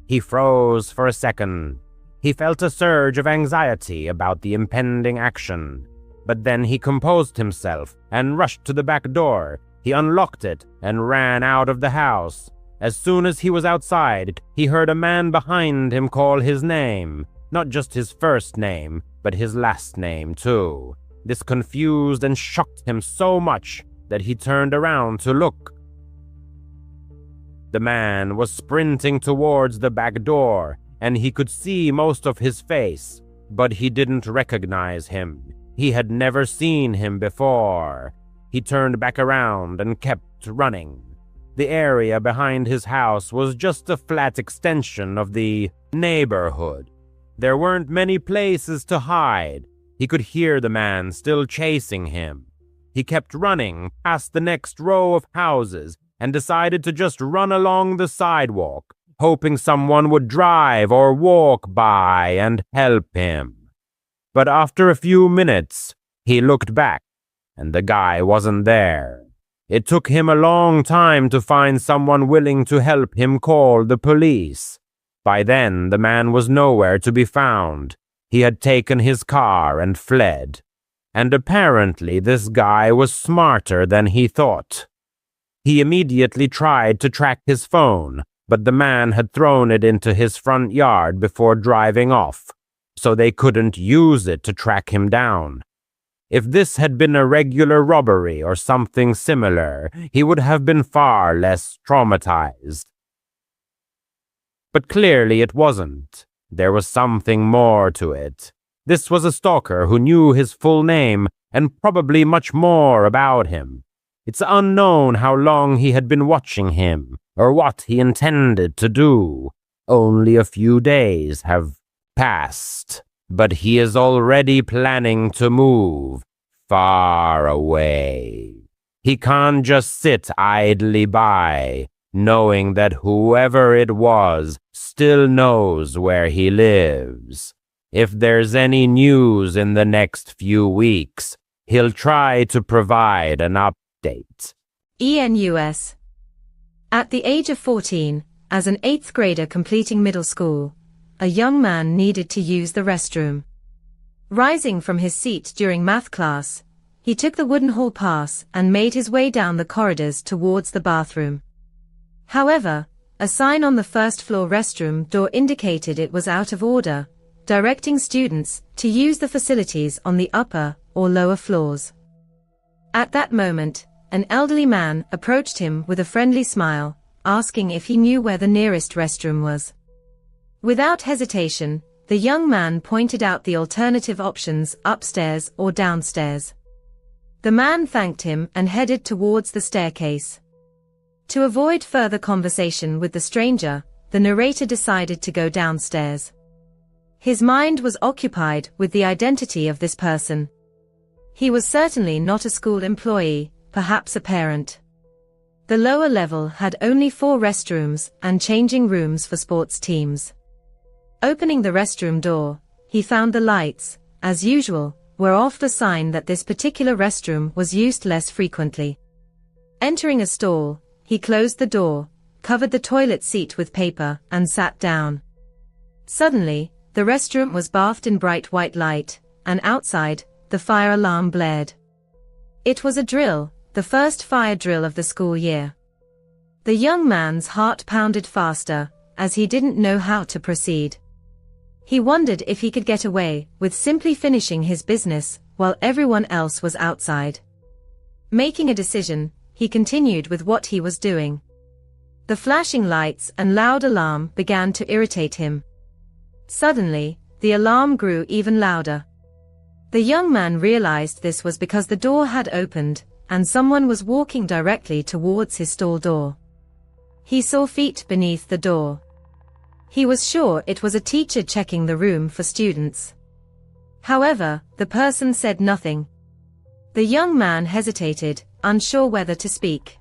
He froze for a second. He felt a surge of anxiety about the impending action. But then he composed himself and rushed to the back door. He unlocked it and ran out of the house. As soon as he was outside, he heard a man behind him call his name. Not just his first name, but his last name too. This confused and shocked him so much that he turned around to look. The man was sprinting towards the back door, and he could see most of his face, but he didn't recognize him. He had never seen him before. He turned back around and kept running. The area behind his house was just a flat extension of the neighborhood. There weren't many places to hide. He could hear the man still chasing him. He kept running past the next row of houses and decided to just run along the sidewalk, hoping someone would drive or walk by and help him. But after a few minutes, he looked back, and the guy wasn't there. It took him a long time to find someone willing to help him call the police. By then, the man was nowhere to be found. He had taken his car and fled. And apparently this guy was smarter than he thought. He immediately tried to track his phone, but the man had thrown it into his front yard before driving off, so they couldn't use it to track him down. If this had been a regular robbery or something similar, he would have been far less traumatized. But clearly it wasn't. There was something more to it. This was a stalker who knew his full name and probably much more about him. It's unknown how long he had been watching him or what he intended to do. Only a few days have passed, but he is already planning to move far away. He can't just sit idly by, knowing that whoever it was still knows where he lives. If there's any news in the next few weeks, he'll try to provide an update. ENUS. At the age of 14, as an 8th grader completing middle school, a young man needed to use the restroom. Rising from his seat during math class, he took the wooden hall pass and made his way down the corridors towards the bathroom. However, a sign on the first-floor restroom door indicated it was out of order, directing students to use the facilities on the upper or lower floors. At that moment, an elderly man approached him with a friendly smile, asking if he knew where the nearest restroom was. Without hesitation, the young man pointed out the alternative options upstairs or downstairs. The man thanked him and headed towards the staircase. To avoid further conversation with the stranger, the narrator decided to go downstairs. His mind was occupied with the identity of this person. He was certainly not a school employee, perhaps a parent. The lower level had only 4 restrooms and changing rooms for sports teams. Opening the restroom door, he found the lights, as usual, were off, a sign that this particular restroom was used less frequently. Entering a stall, he closed the door, covered the toilet seat with paper, and sat down. Suddenly, the restroom was bathed in bright white light, and outside, the fire alarm blared. It was a drill, the first fire drill of the school year. The young man's heart pounded faster, as he didn't know how to proceed. He wondered if he could get away with simply finishing his business while everyone else was outside. Making a decision, he continued with what he was doing. The flashing lights and loud alarm began to irritate him. Suddenly, the alarm grew even louder. The young man realized this was because the door had opened, and someone was walking directly towards his stall door. He saw feet beneath the door. He was sure it was a teacher checking the room for students. However, the person said nothing. The young man hesitated, unsure whether to speak.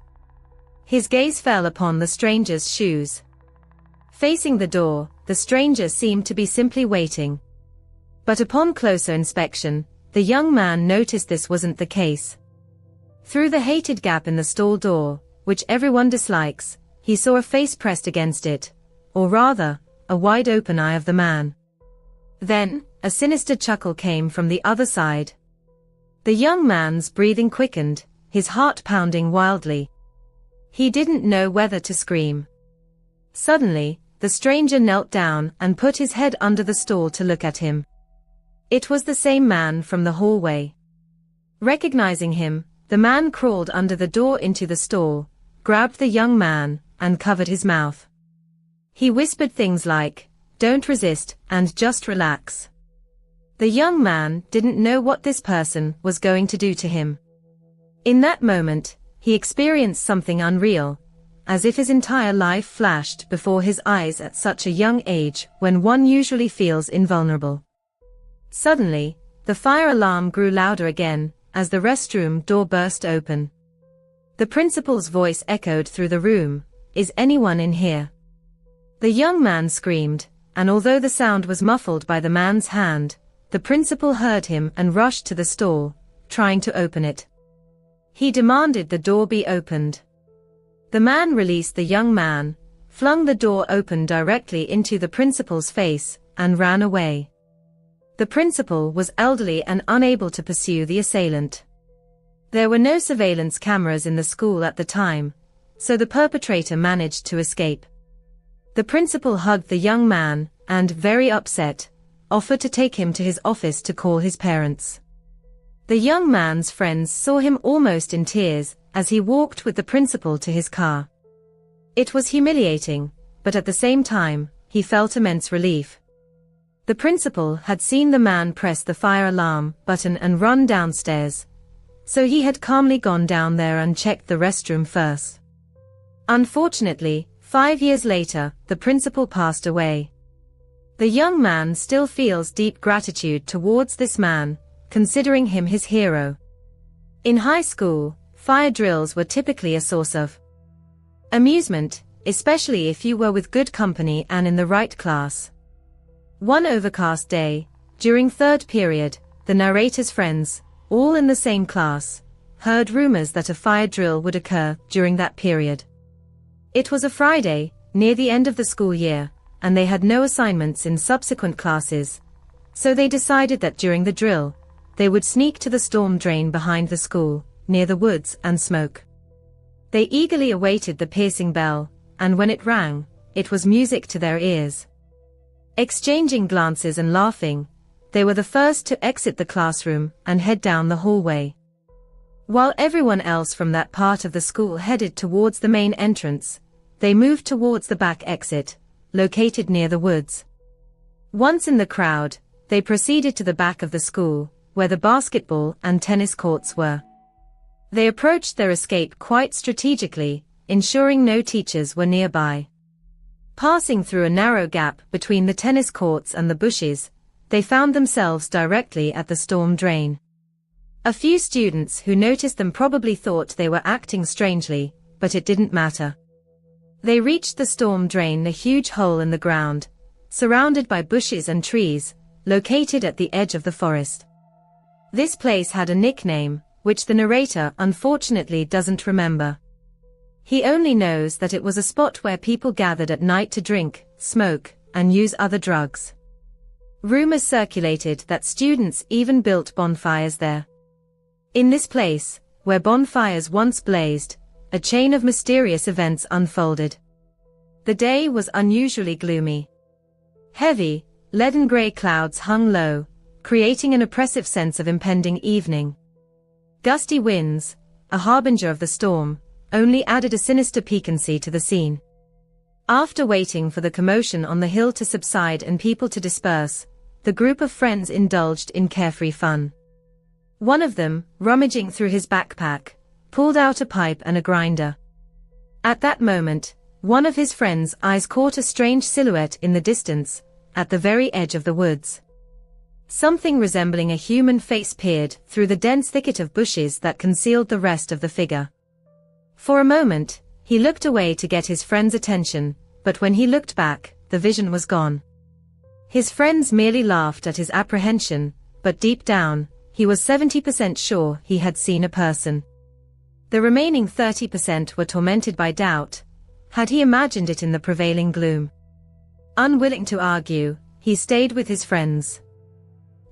His gaze fell upon the stranger's shoes. Facing the door, the stranger seemed to be simply waiting. But upon closer inspection, the young man noticed this wasn't the case. Through the hated gap in the stall door, which everyone dislikes, he saw a face pressed against it, or rather, a wide-open eye of the man. Then, a sinister chuckle came from the other side. The young man's breathing quickened, his heart pounding wildly. He didn't know whether to scream. Suddenly, the stranger knelt down and put his head under the stall to look at him. It was the same man from the hallway. Recognizing him, the man crawled under the door into the stall, grabbed the young man, and covered his mouth. He whispered things like, "Don't resist, and just relax." The young man didn't know what this person was going to do to him. In that moment, he experienced something unreal, as if his entire life flashed before his eyes at such a young age when one usually feels invulnerable. Suddenly, the fire alarm grew louder again, as the restroom door burst open. The principal's voice echoed through the room, "Is anyone in here?" The young man screamed, and although the sound was muffled by the man's hand, the principal heard him and rushed to the stall, trying to open it. He demanded the door be opened. The man released the young man, flung the door open directly into the principal's face, and ran away. The principal was elderly and unable to pursue the assailant. There were no surveillance cameras in the school at the time, so the perpetrator managed to escape. The principal hugged the young man, and, very upset, offered to take him to his office to call his parents. The young man's friends saw him almost in tears as he walked with the principal to his car. It was humiliating, but at the same time, he felt immense relief. The principal had seen the man press the fire alarm button and run downstairs, so he had calmly gone down there and checked the restroom first. Unfortunately, 5 years later, the principal passed away. The young man still feels deep gratitude towards this man, considering him his hero. In high school, fire drills were typically a source of amusement, especially if you were with good company and in the right class. One overcast day, during third period, the narrator's friends, all in the same class, heard rumors that a fire drill would occur during that period. It was a Friday, near the end of the school year, and they had no assignments in subsequent classes, so they decided that during the drill, they would sneak to the storm drain behind the school, near the woods, and smoke. They eagerly awaited the piercing bell, and when it rang, it was music to their ears. Exchanging glances and laughing, they were the first to exit the classroom and head down the hallway. While everyone else from that part of the school headed towards the main entrance, they moved towards the back exit, located near the woods. Once in the crowd, they proceeded to the back of the school, where the basketball and tennis courts were. They approached their escape quite strategically, ensuring no teachers were nearby. Passing through a narrow gap between the tennis courts and the bushes, they found themselves directly at the storm drain. A few students who noticed them probably thought they were acting strangely, but it didn't matter. They reached the storm drain, a huge hole in the ground, surrounded by bushes and trees, located at the edge of the forest. This place had a nickname, which the narrator unfortunately doesn't remember. He only knows that it was a spot where people gathered at night to drink, smoke, and use other drugs. Rumors circulated that students even built bonfires there. In this place, where bonfires once blazed, a chain of mysterious events unfolded. The day was unusually gloomy. Heavy, leaden-gray clouds hung low, creating an oppressive sense of impending evening. Gusty winds, a harbinger of the storm, only added a sinister piquancy to the scene. After waiting for the commotion on the hill to subside and people to disperse, the group of friends indulged in carefree fun. One of them, rummaging through his backpack, pulled out a pipe and a grinder. At that moment, one of his friends' eyes caught a strange silhouette in the distance, at the very edge of the woods. Something resembling a human face peered through the dense thicket of bushes that concealed the rest of the figure. For a moment, He looked away to get his friend's attention, but when he looked back, the vision was gone. His friends merely laughed at his apprehension, but deep down, he was 70% sure he had seen a person. The remaining 30% were tormented by doubt. Had he imagined it in the prevailing gloom? Unwilling to argue, he stayed with his friends.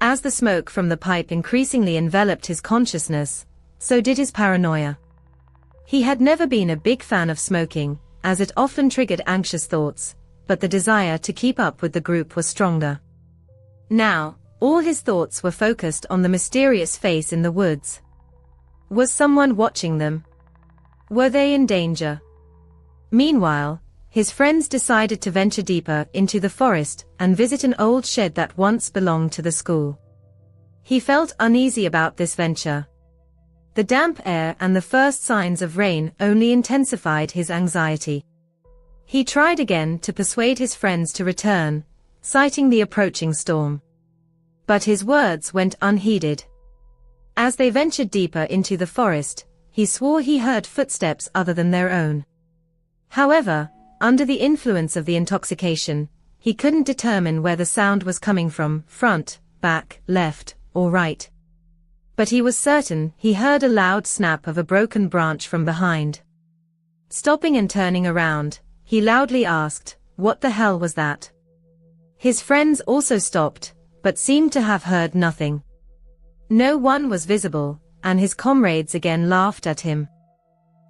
As the smoke from the pipe increasingly enveloped his consciousness, so did his paranoia. He had never been a big fan of smoking, as it often triggered anxious thoughts, but the desire to keep up with the group was stronger. Now, all his thoughts were focused on the mysterious face in the woods. Was someone watching them? Were they in danger? Meanwhile, his friends decided to venture deeper into the forest and visit an old shed that once belonged to the school. He felt uneasy about this venture. The damp air and the first signs of rain only intensified his anxiety. He tried again to persuade his friends to return, citing the approaching storm. But his words went unheeded. As they ventured deeper into the forest, he swore he heard footsteps other than their own. However, under the influence of the intoxication, he couldn't determine where the sound was coming from, front, back, left, or right. But he was certain he heard a loud snap of a broken branch from behind. Stopping and turning around, he loudly asked, "What the hell was that?" His friends also stopped, but seemed to have heard nothing. No one was visible, and his comrades again laughed at him.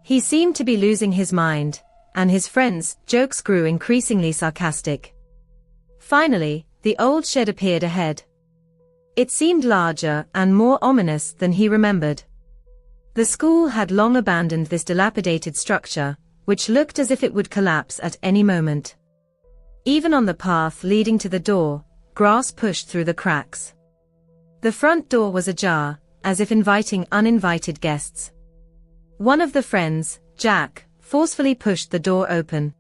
He seemed to be losing his mind, and his friends' jokes grew increasingly sarcastic. Finally, the old shed appeared ahead. It seemed larger and more ominous than he remembered. The school had long abandoned this dilapidated structure, which looked as if it would collapse at any moment. Even on the path leading to the door, grass pushed through the cracks. The front door was ajar, as if inviting uninvited guests. One of the friends, Jack, forcefully pushed the door open.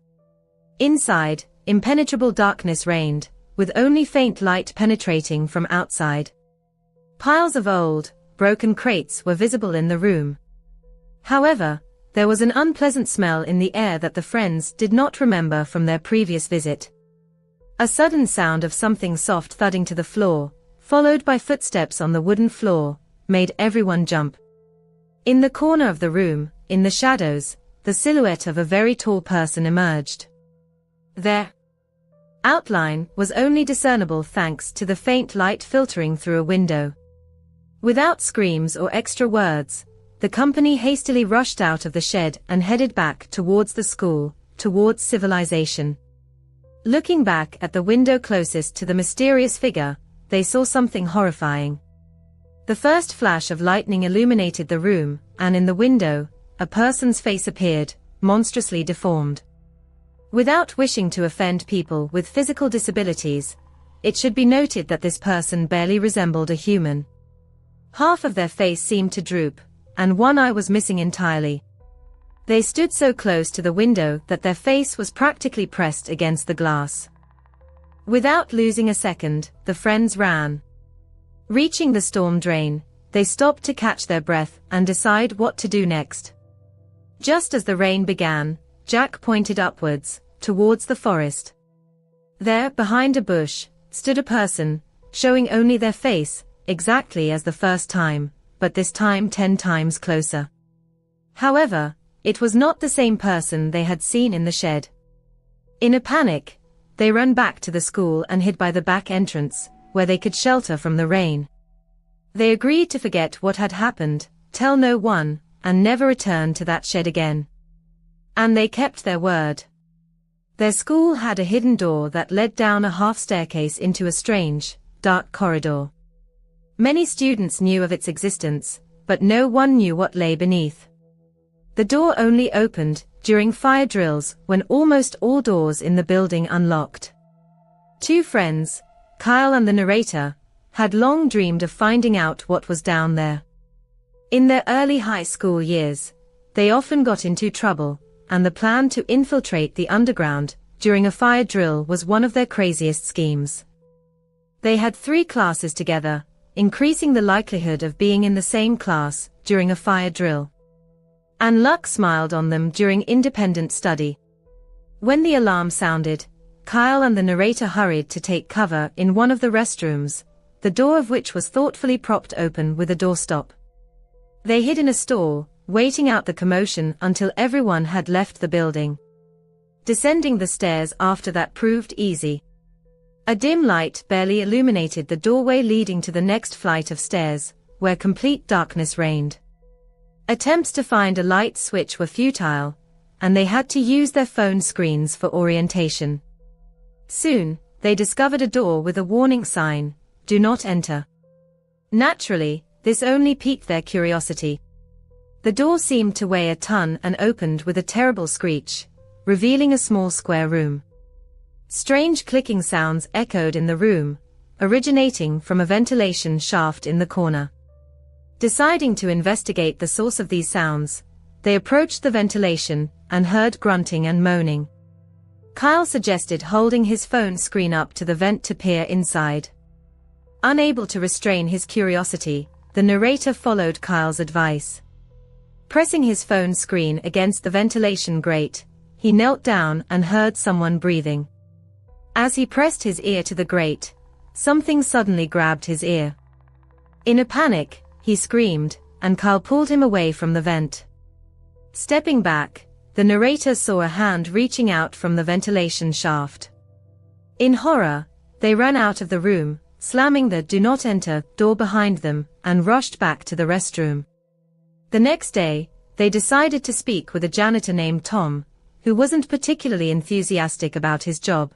Inside, impenetrable darkness reigned, with only faint light penetrating from outside. Piles of old, broken crates were visible in the room. However, there was an unpleasant smell in the air that the friends did not remember from their previous visit. A sudden sound of something soft thudding to the floor, followed by footsteps on the wooden floor, made everyone jump. In the corner of the room, in the shadows, the silhouette of a very tall person emerged. Their outline was only discernible thanks to the faint light filtering through a window. Without screams or extra words, the company hastily rushed out of the shed and headed back towards the school, towards civilization. Looking back at the window closest to the mysterious figure, they saw something horrifying. The first flash of lightning illuminated the room, and in the window, a person's face appeared, monstrously deformed. Without wishing to offend people with physical disabilities, it should be noted that this person barely resembled a human. Half of their face seemed to droop, and one eye was missing entirely. They stood so close to the window that their face was practically pressed against the glass. Without losing a second, the friends ran. Reaching the storm drain, they stopped to catch their breath and decide what to do next. Just as the rain began, Jack pointed upwards, towards the forest. There, behind a bush, stood a person, showing only their face, exactly as the first time, but this time 10 times closer. However, it was not the same person they had seen in the shed. In a panic, they ran back to the school and hid by the back entrance, where they could shelter from the rain. They agreed to forget what had happened, tell no one, and never return to that shed again. And they kept their word. Their school had a hidden door that led down a half staircase into a strange, dark corridor. Many students knew of its existence, but no one knew what lay beneath. The door only opened during fire drills when almost all doors in the building unlocked. Two friends, Kyle and the narrator, had long dreamed of finding out what was down there. In their early high school years, they often got into trouble, and the plan to infiltrate the underground during a fire drill was one of their craziest schemes. They had 3 classes together, increasing the likelihood of being in the same class during a fire drill. And luck smiled on them during independent study. When the alarm sounded, Kyle and the narrator hurried to take cover in one of the restrooms, the door of which was thoughtfully propped open with a doorstop. They hid in a stall, waiting out the commotion until everyone had left the building. Descending the stairs after that proved easy. A dim light barely illuminated the doorway leading to the next flight of stairs, where complete darkness reigned. Attempts to find a light switch were futile, and they had to use their phone screens for orientation. Soon, they discovered a door with a warning sign, "Do not enter." Naturally, this only piqued their curiosity. The door seemed to weigh a ton and opened with a terrible screech, revealing a small square room. Strange clicking sounds echoed in the room, originating from a ventilation shaft in the corner. Deciding to investigate the source of these sounds, they approached the ventilation and heard grunting and moaning. Kyle suggested holding his phone screen up to the vent to peer inside. Unable to restrain his curiosity, the narrator followed Kyle's advice. Pressing his phone screen against the ventilation grate, he knelt down and heard someone breathing. As he pressed his ear to the grate, something suddenly grabbed his ear. In a panic, he screamed, and Kyle pulled him away from the vent. Stepping back, the narrator saw a hand reaching out from the ventilation shaft. In horror, they ran out of the room, slamming the "Do not enter" door behind them, and rushed back to the restroom. The next day, they decided to speak with a janitor named Tom, who wasn't particularly enthusiastic about his job.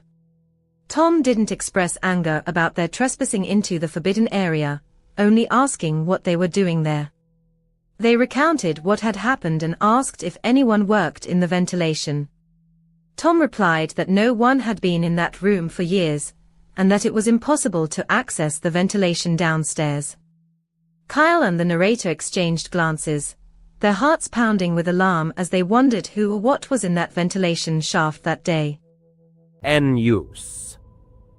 Tom didn't express anger about their trespassing into the forbidden area, only asking what they were doing there. They recounted what had happened and asked if anyone worked in the ventilation. Tom replied that no one had been in that room for years, and that it was impossible to access the ventilation downstairs. Kyle and the narrator exchanged glances, their hearts pounding with alarm as they wondered who or what was in that ventilation shaft that day. End use.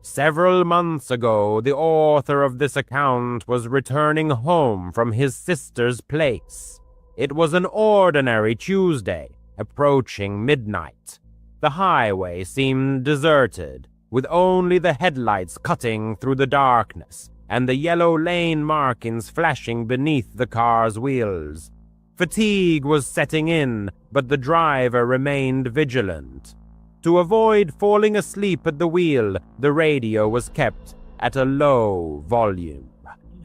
Several months ago, the author of this account was returning home from his sister's place. It was an ordinary Tuesday, approaching midnight. The highway seemed deserted, with only the headlights cutting through the darkness, and the yellow lane markings flashing beneath the car's wheels. Fatigue was setting in, but the driver remained vigilant. To avoid falling asleep at the wheel, the radio was kept at a low volume.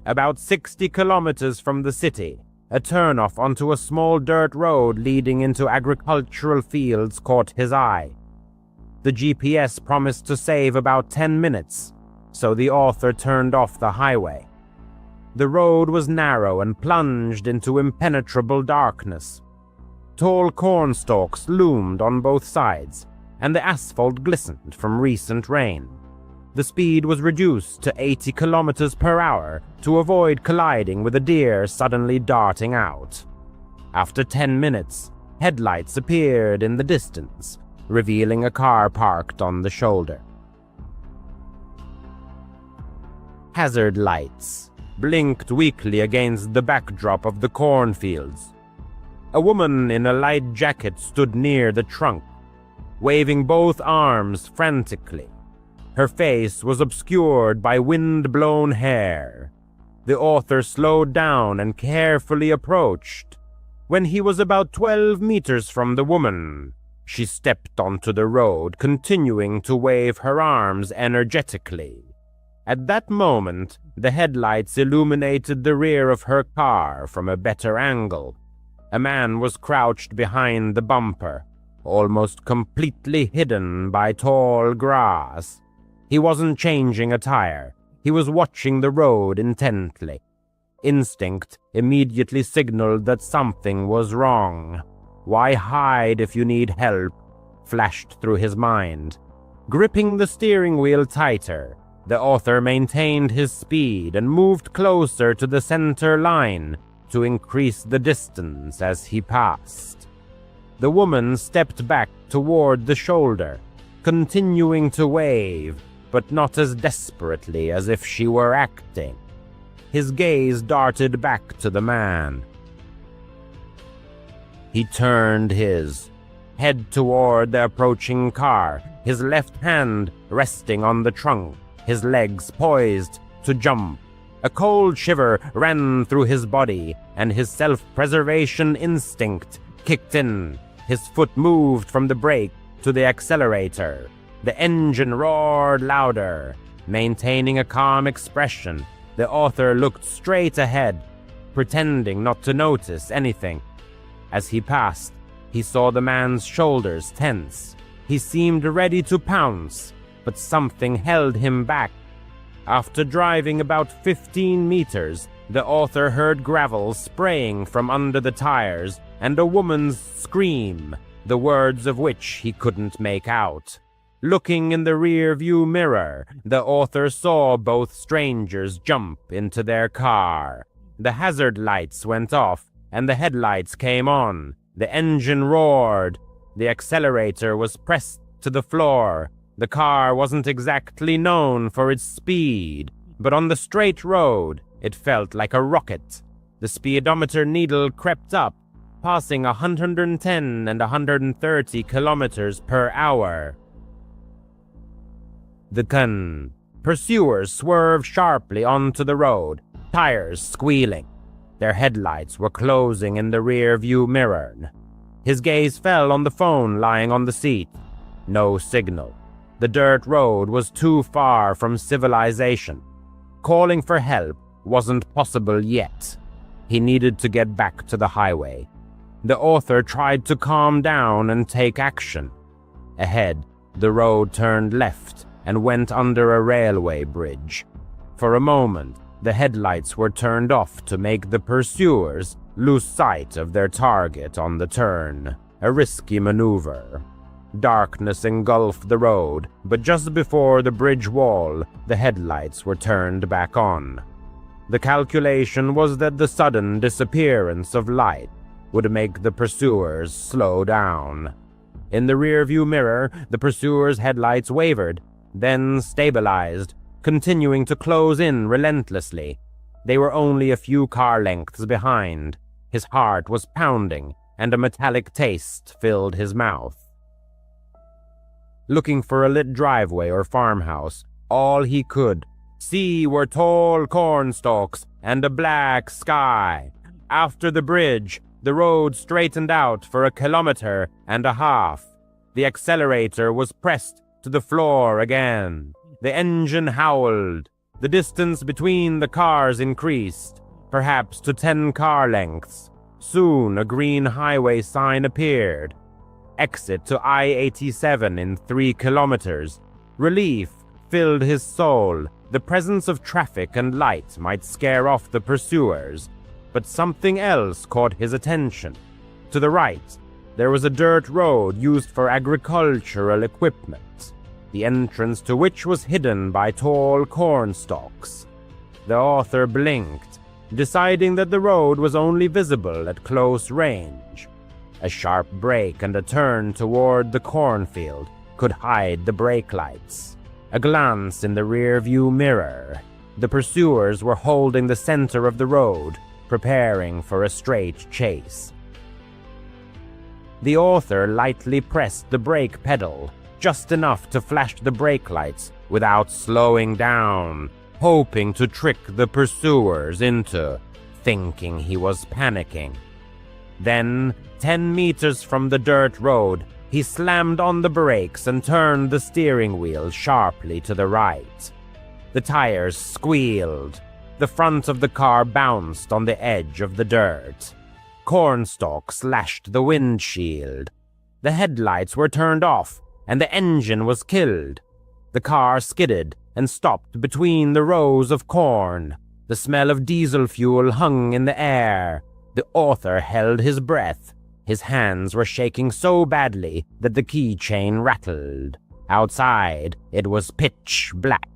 About 60 kilometers from the city, a turnoff onto a small dirt road leading into agricultural fields caught his eye. The GPS promised to save about 10 minutes, so the author turned off the highway. The road was narrow and plunged into impenetrable darkness. Tall cornstalks loomed on both sides, and the asphalt glistened from recent rain. The speed was reduced to 80 kilometers per hour to avoid colliding with a deer suddenly darting out. After 10 minutes, headlights appeared in the distance, revealing a car parked on the shoulder. Hazard lights blinked weakly against the backdrop of the cornfields. A woman in a light jacket stood near the trunk, waving both arms frantically. Her face was obscured by wind-blown hair. The author slowed down and carefully approached. When he was about 12 meters from the woman, she stepped onto the road, continuing to wave her arms energetically. At that moment, the headlights illuminated the rear of her car from a better angle. A man was crouched behind the bumper, almost completely hidden by tall grass. He wasn't changing a tire. He was watching the road intently. Instinct immediately signaled that something was wrong. "Why hide if you need help?" flashed through his mind. Gripping the steering wheel tighter, the author maintained his speed and moved closer to the center line to increase the distance as he passed. The woman stepped back toward the shoulder, continuing to wave, but not as desperately as if she were acting. His gaze darted back to the man. He turned his head toward the approaching car, his left hand resting on the trunk, his legs poised to jump. A cold shiver ran through his body, and his self-preservation instinct kicked in. His foot moved from the brake to the accelerator. The engine roared louder. Maintaining a calm expression, the author looked straight ahead, pretending not to notice anything. As he passed, he saw the man's shoulders tense. He seemed ready to pounce, but something held him back. After driving about 15 meters, the author heard gravel spraying from under the tires and a woman's scream, the words of which he couldn't make out. Looking in the rear-view mirror, the author saw both strangers jump into their car. The hazard lights went off, and the headlights came on. The engine roared. The accelerator was pressed to the floor. The car wasn't exactly known for its speed, but on the straight road, it felt like a rocket. The speedometer needle crept up, passing 110 and 130 kilometers per hour. The pursuers swerved sharply onto the road, tires squealing. Their headlights were closing in the rear-view mirror. His gaze fell on the phone lying on the seat. No signal. The dirt road was too far from civilization. Calling for help wasn't possible yet. He needed to get back to the highway. The author tried to calm down and take action. Ahead, the road turned left and went under a railway bridge. For a moment, the headlights were turned off to make the pursuers lose sight of their target on the turn, a risky maneuver. Darkness engulfed the road, but just before the bridge wall, the headlights were turned back on. The calculation was that the sudden disappearance of light would make the pursuers slow down. In the rearview mirror, the pursuers' headlights wavered, then stabilized, continuing to close in relentlessly. They were only a few car lengths behind. His heart was pounding, and a metallic taste filled his mouth. Looking for a lit driveway or farmhouse, all he could see were tall cornstalks and a black sky. After the bridge, the road straightened out for 1.5 kilometers. The accelerator was pressed to the floor again. The engine howled. The distance between the cars increased, perhaps to 10 car lengths. Soon a green highway sign appeared. Exit to I-87 in 3 kilometers. Relief filled his soul. The presence of traffic and light might scare off the pursuers, but something else caught his attention. To the right, there was a dirt road used for agricultural equipment, the entrance to which was hidden by tall cornstalks. The author blinked, deciding that the road was only visible at close range. A sharp brake and a turn toward the cornfield could hide the brake lights. A glance in the rear-view mirror. The pursuers were holding the center of the road, preparing for a straight chase. The author lightly pressed the brake pedal, just enough to flash the brake lights without slowing down, hoping to trick the pursuers into thinking he was panicking. Then, 10 meters from the dirt road, he slammed on the brakes and turned the steering wheel sharply to the right. The tires squealed. The front of the car bounced on the edge of the dirt. Cornstalks slashed the windshield. The headlights were turned off, and the engine was killed. The car skidded and stopped between the rows of corn. The smell of diesel fuel hung in the air. The author held his breath. His hands were shaking so badly that the keychain rattled. Outside, it was pitch black.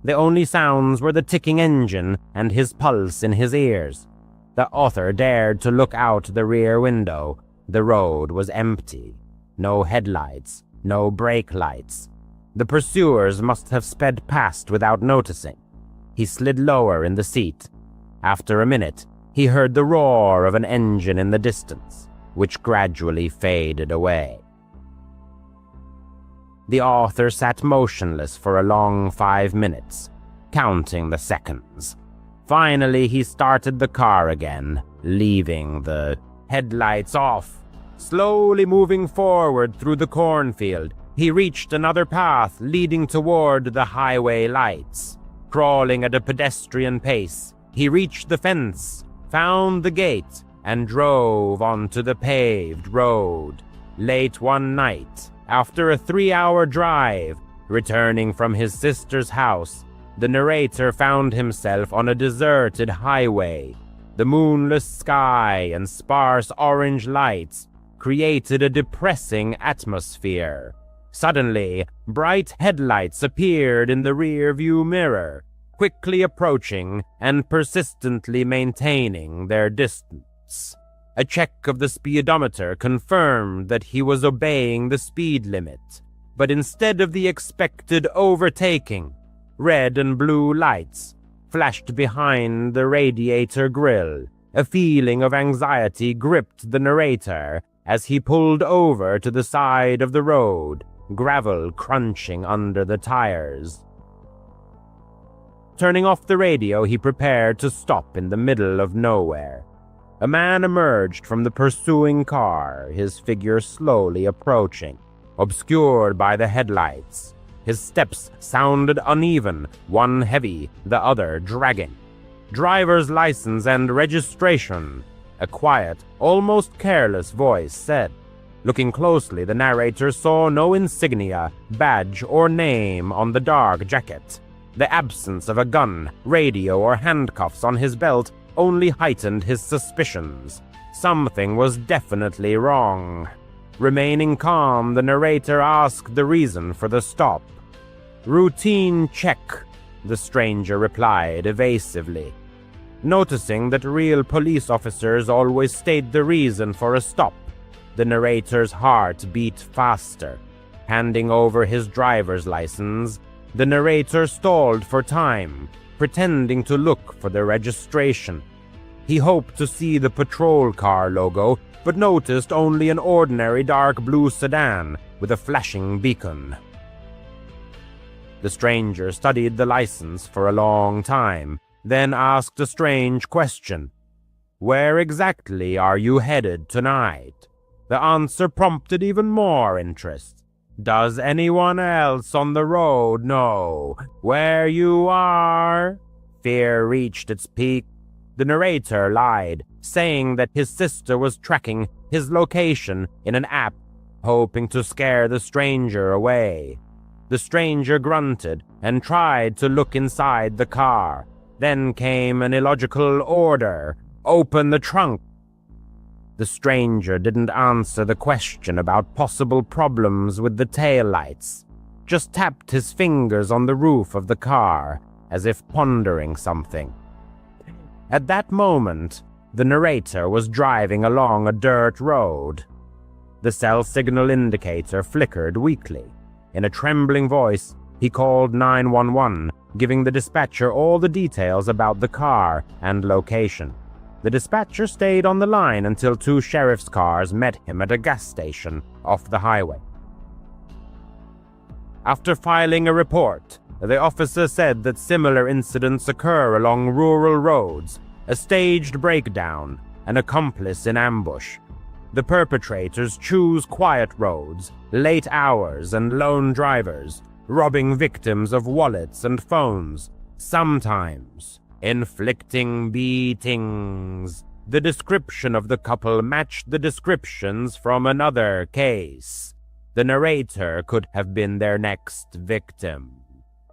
The only sounds were the ticking engine and his pulse in his ears. The author dared to look out the rear window. The road was empty. No headlights, no brake lights. The pursuers must have sped past without noticing. He slid lower in the seat. After a minute, he heard the roar of an engine in the distance. which gradually faded away. The author sat motionless for a long 5 minutes, counting the seconds. Finally, he started the car again, leaving the headlights off. Slowly moving forward through the cornfield, he reached another path leading toward the highway lights. Crawling at a pedestrian pace, he reached the fence, found the gate, and drove onto the paved road. Late one night, after a 3-hour drive, returning from his sister's house, the narrator found himself on a deserted highway. The moonless sky and sparse orange lights created a depressing atmosphere. Suddenly, bright headlights appeared in the rear-view mirror, quickly approaching and persistently maintaining their distance. A check of the speedometer confirmed that he was obeying the speed limit, but instead of the expected overtaking, red and blue lights flashed behind the radiator grille. A feeling of anxiety gripped the narrator as he pulled over to the side of the road, gravel crunching under the tires. Turning off the radio, he prepared to stop in the middle of nowhere. A man emerged from the pursuing car, his figure slowly approaching, obscured by the headlights. His steps sounded uneven, one heavy, the other dragging. "Driver's license and registration," a quiet, almost careless voice said. Looking closely, the narrator saw no insignia, badge, or name on the dark jacket. The absence of a gun, radio, or handcuffs on his belt only heightened his suspicions. Something was definitely wrong. Remaining calm, the narrator asked the reason for the stop. "Routine check," the stranger replied evasively. Noticing that real police officers always state the reason for a stop, the narrator's heart beat faster. Handing over his driver's license, the narrator stalled for time, pretending to look for the registration. He hoped to see the patrol car logo, but noticed only an ordinary dark blue sedan with a flashing beacon. The stranger studied the license for a long time, then asked a strange question. "Where exactly are you headed tonight?" The answer prompted even more interest. "Does anyone else on the road know where you are?" Fear reached its peak. The narrator lied, saying that his sister was tracking his location in an app, hoping to scare the stranger away. The stranger grunted and tried to look inside the car. Then came an illogical order: "Open the trunk." The stranger didn't answer the question about possible problems with the taillights, just tapped his fingers on the roof of the car, as if pondering something. At that moment, the narrator was driving along a dirt road. The cell signal indicator flickered weakly. In a trembling voice, he called 911, giving the dispatcher all the details about the car and location. The dispatcher stayed on the line until 2 sheriff's cars met him at a gas station off the highway. After filing a report, the officer said that similar incidents occur along rural roads, a staged breakdown, an accomplice in ambush. The perpetrators choose quiet roads, late hours, and lone drivers, robbing victims of wallets and phones, sometimes inflicting beatings. The description of the couple matched the descriptions from another case. The narrator could have been their next victim.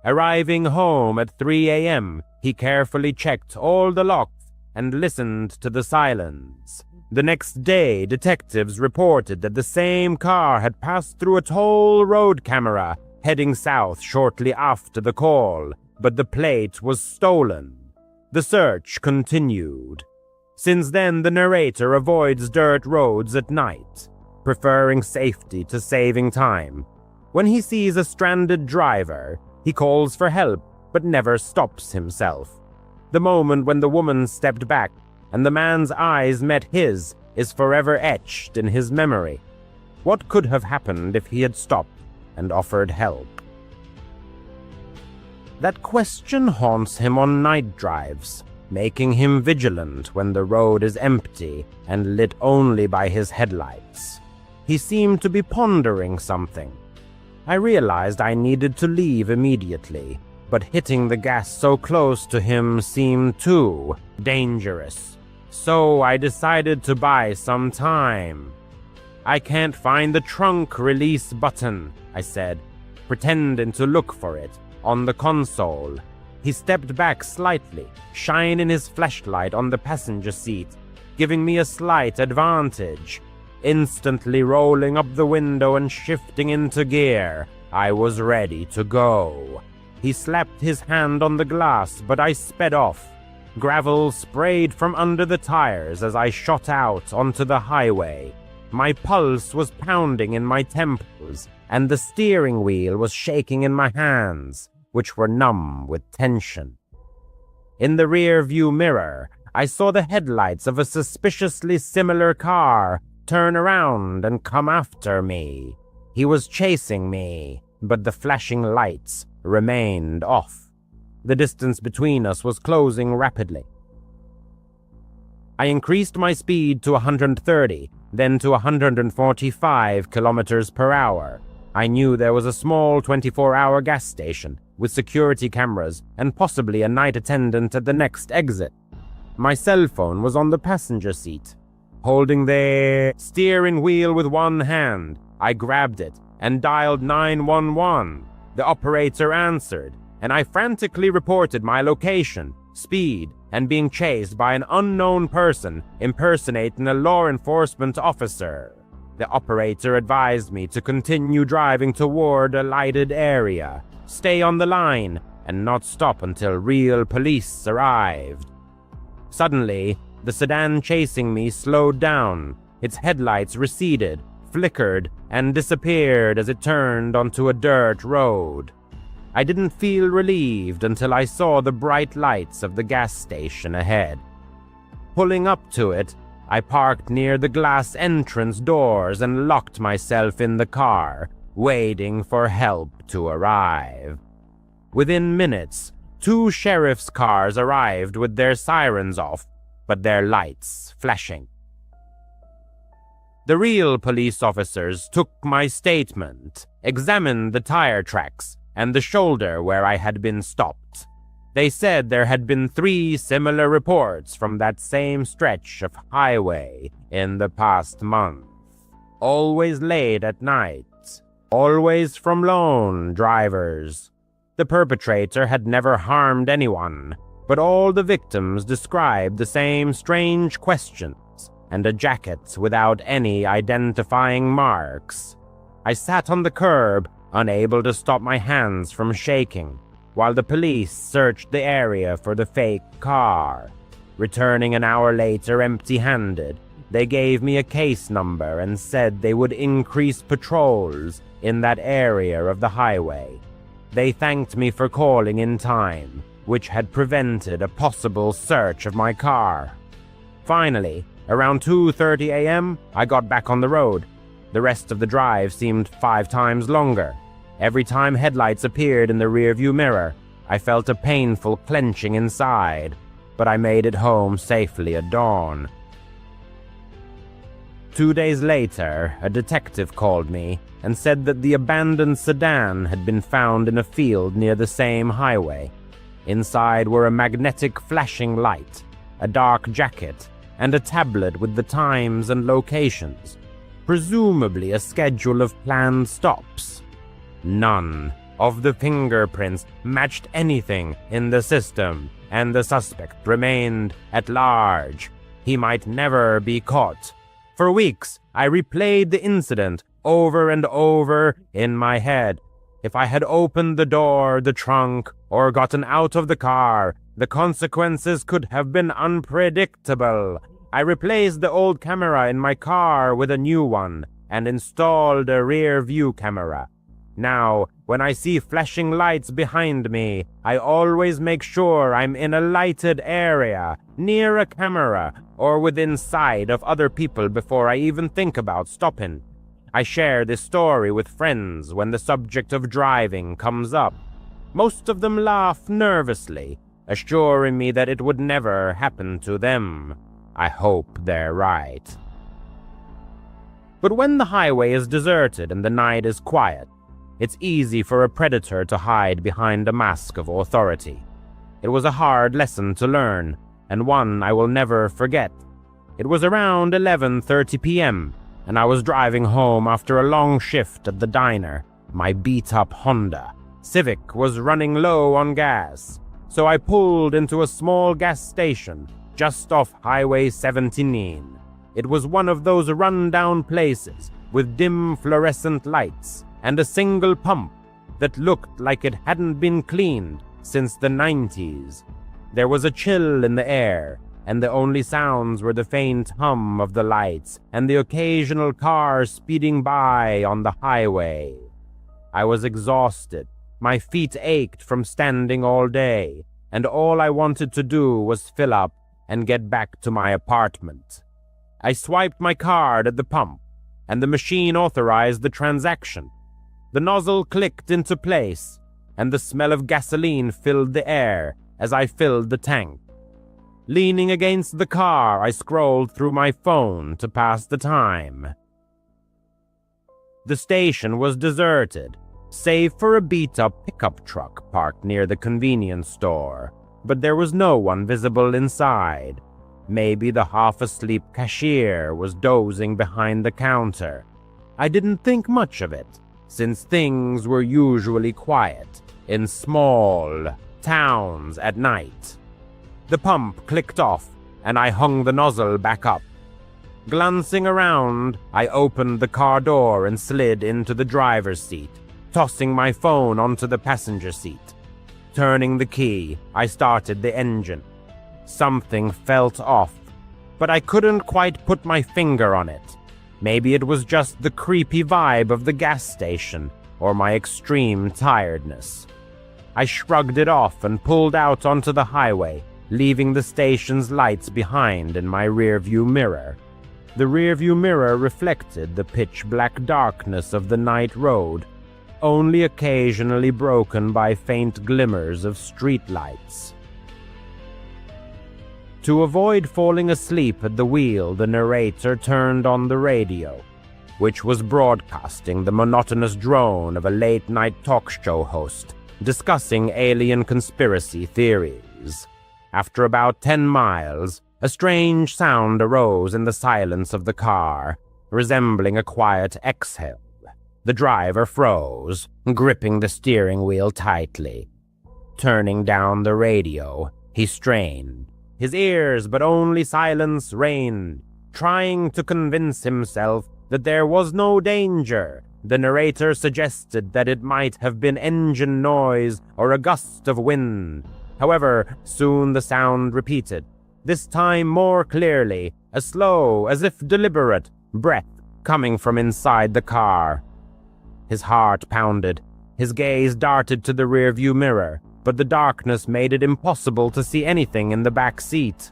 Arriving home at 3 a.m., he carefully checked all the locks and listened to the silence. The next day, detectives reported that the same car had passed through a toll road camera heading south shortly after the call, but the plate was stolen. The search continued. Since then, the narrator avoids dirt roads at night, preferring safety to saving time. When he sees a stranded driver, he calls for help, but never stops himself. The moment when the woman stepped back and the man's eyes met his, is forever etched in his memory. What could have happened if he had stopped and offered help? That question haunts him on night drives, making him vigilant when the road is empty and lit only by his headlights. He seemed to be pondering something. I realized I needed to leave immediately, but hitting the gas so close to him seemed too dangerous. So I decided to buy some time. "I can't find the trunk release button," I said, pretending to look for it on the console. He stepped back slightly, shining his flashlight on the passenger seat, giving me a slight advantage. Instantly rolling up the window and shifting into gear, I was ready to go. He slapped his hand on the glass, but I sped off. Gravel sprayed from under the tires as I shot out onto the highway. My pulse was pounding in my temples, and the steering wheel was shaking in my hands, which were numb with tension. In the rear-view mirror, I saw the headlights of a suspiciously similar car turn around and come after me. He was chasing me, but the flashing lights remained off. The distance between us was closing rapidly. I increased my speed to 130, then to 145 kilometers per hour. I knew there was a small 24-hour gas station with security cameras and possibly a night attendant at the next exit. My cell phone was on the passenger seat. Holding the steering wheel with one hand, I grabbed it and dialed 911. The operator answered, and I frantically reported my location, speed, and being chased by an unknown person impersonating a law enforcement officer. The operator advised me to continue driving toward a lighted area, stay on the line, and not stop until real police arrived. Suddenly, the sedan chasing me slowed down. Its headlights receded, flickered, and disappeared as it turned onto a dirt road. I didn't feel relieved until I saw the bright lights of the gas station ahead. Pulling up to it, I parked near the glass entrance doors and locked myself in the car, waiting for help to arrive. Within minutes, 2 sheriff's cars arrived with their sirens off, but their lights flashing. The real police officers took my statement, examined the tire tracks, and the shoulder where I had been stopped. They said there had been 3 similar reports from that same stretch of highway in the past month. Always late at night, always from lone drivers. The perpetrator had never harmed anyone, but all the victims described the same strange questions and a jacket without any identifying marks. I sat on the curb, unable to stop my hands from shaking, while the police searched the area for the fake car. Returning an hour later empty-handed, they gave me a case number and said they would increase patrols in that area of the highway. They thanked me for calling in time, which had prevented a possible search of my car. Finally, around 2:30 a.m., I got back on the road. The rest of the drive seemed 5 times longer. Every time headlights appeared in the rearview mirror, I felt a painful clenching inside, but I made it home safely at dawn. 2 days later, a detective called me and said that the abandoned sedan had been found in a field near the same highway. Inside were a magnetic flashing light, a dark jacket, and a tablet with the times and locations, presumably a schedule of planned stops. None of the fingerprints matched anything in the system, and the suspect remained at large. He might never be caught. For weeks, I replayed the incident over and over in my head. If I had opened the door, the trunk, or gotten out of the car, the consequences could have been unpredictable. I replaced the old camera in my car with a new one and installed a rear view camera. Now, when I see flashing lights behind me, I always make sure I'm in a lighted area, near a camera, or within sight of other people before I even think about stopping. I share this story with friends when the subject of driving comes up. Most of them laugh nervously, assuring me that it would never happen to them. I hope they're right. But when the highway is deserted and the night is quiet, it's easy for a predator to hide behind a mask of authority. It was a hard lesson to learn, and one I will never forget. It was around 11:30 p.m., and I was driving home after a long shift at the diner. My beat-up Honda Civic was running low on gas, so I pulled into a small gas station just off Highway 17. It was one of those run-down places with dim fluorescent lights and a single pump that looked like it hadn't been cleaned since the 90s. There was a chill in the air, and the only sounds were the faint hum of the lights and the occasional car speeding by on the highway. I was exhausted. My feet ached from standing all day, and all I wanted to do was fill up and get back to my apartment. I swiped my card at the pump, and the machine authorized the transaction. The nozzle clicked into place, and the smell of gasoline filled the air as I filled the tank. Leaning against the car, I scrolled through my phone to pass the time. The station was deserted, save for a beat-up pickup truck parked near the convenience store, but there was no one visible inside. Maybe the half-asleep cashier was dozing behind the counter. I didn't think much of it, since things were usually quiet in small towns at night. The pump clicked off, and I hung the nozzle back up. Glancing around, I opened the car door and slid into the driver's seat, tossing my phone onto the passenger seat. Turning the key, I started the engine. Something felt off, but I couldn't quite put my finger on it. Maybe it was just the creepy vibe of the gas station, or my extreme tiredness. I shrugged it off and pulled out onto the highway, leaving the station's lights behind in my rearview mirror. The rearview mirror reflected the pitch-black darkness of the night road, only occasionally broken by faint glimmers of streetlights. To avoid falling asleep at the wheel, the narrator turned on the radio, which was broadcasting the monotonous drone of a late-night talk show host discussing alien conspiracy theories. After about 10 miles, a strange sound arose in the silence of the car, resembling a quiet exhale. The driver froze, gripping the steering wheel tightly. Turning down the radio, he strained his ears, but only silence reigned. Trying to convince himself that there was no danger, the narrator suggested that it might have been engine noise or a gust of wind. However, soon the sound repeated, this time more clearly, a slow, as if deliberate, breath coming from inside the car. His heart pounded. His gaze darted to the rearview mirror, but the darkness made it impossible to see anything in the back seat.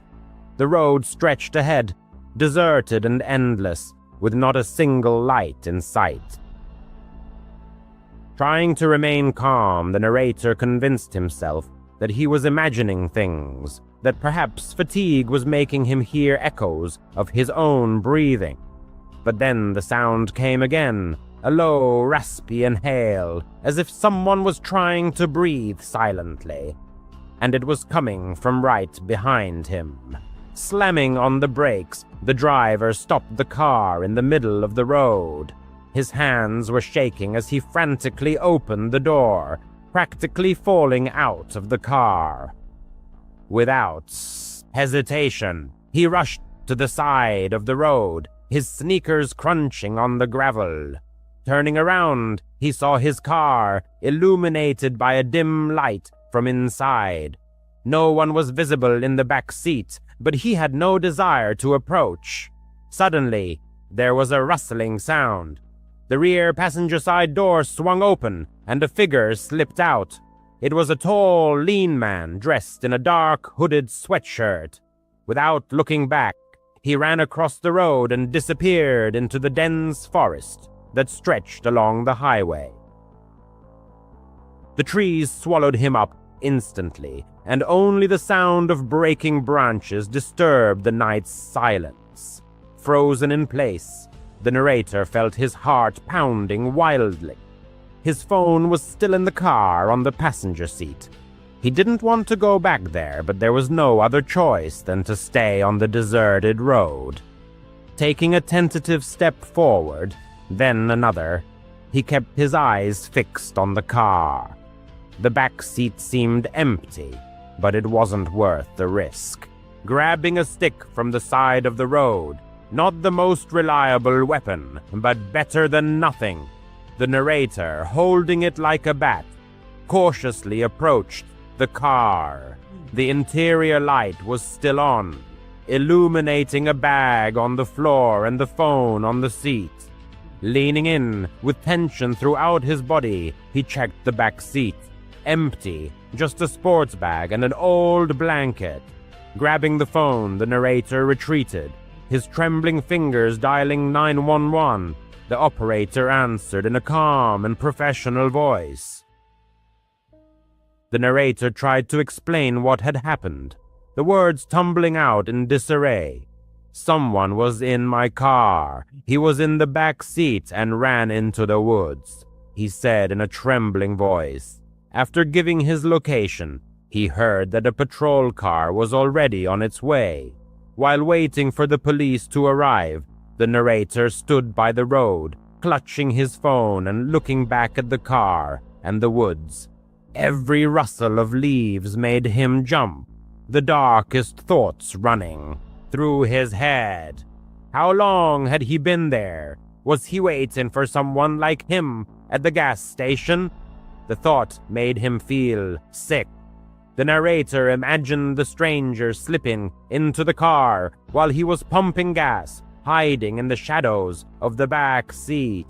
The road stretched ahead, deserted and endless, with not a single light in sight. Trying to remain calm, the narrator convinced himself that he was imagining things, that perhaps fatigue was making him hear echoes of his own breathing. But then the sound came again, a low, raspy inhale, as if someone was trying to breathe silently. And it was coming from right behind him. Slamming on the brakes, the driver stopped the car in the middle of the road. His hands were shaking as he frantically opened the door, practically falling out of the car. Without hesitation, he rushed to the side of the road, his sneakers crunching on the gravel. Turning around, he saw his car, illuminated by a dim light from inside. No one was visible in the back seat, but he had no desire to approach. Suddenly, there was a rustling sound. The rear passenger side door swung open, and a figure slipped out. It was a tall, lean man dressed in a dark, hooded sweatshirt. Without looking back, he ran across the road and disappeared into the dense forest that stretched along the highway. The trees swallowed him up instantly, and only the sound of breaking branches disturbed the night's silence. Frozen in place, the narrator felt his heart pounding wildly. His phone was still in the car on the passenger seat. He didn't want to go back there, but there was no other choice than to stay on the deserted road. Taking a tentative step forward, then another, he kept his eyes fixed on the car. The back seat seemed empty, but it wasn't worth the risk. Grabbing a stick from the side of the road, not the most reliable weapon, but better than nothing, the narrator, holding it like a bat, cautiously approached the car. The interior light was still on, illuminating a bag on the floor and the phone on the seat. Leaning in, with tension throughout his body, he checked the back seat. Empty, just a sports bag and an old blanket. Grabbing the phone, the narrator retreated, his trembling fingers dialing 911. The operator answered in a calm and professional voice. The narrator tried to explain what had happened, the words tumbling out in disarray. Someone was in my car. He was in the back seat and ran into the woods, he said in a trembling voice. After giving his location, he heard that a patrol car was already on its way. While waiting for the police to arrive, the narrator stood by the road, clutching his phone and looking back at the car and the woods. Every rustle of leaves made him jump, the darkest thoughts running through his head. How long had he been there? Was he waiting for someone like him at the gas station? The thought made him feel sick. The narrator imagined the stranger slipping into the car while he was pumping gas, hiding in the shadows of the back seat.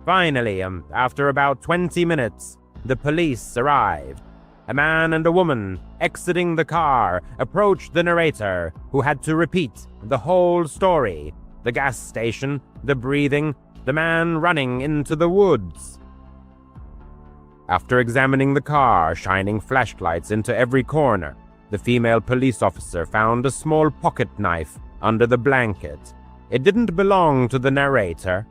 Finally, after about 20 minutes, the police arrived. A man and a woman, exiting the car, approached the narrator, who had to repeat the whole story. The gas station, the breathing, the man running into the woods. After examining the car, shining flashlights into every corner, the female police officer found a small pocket knife under the blanket. It didn't belong to the narrator.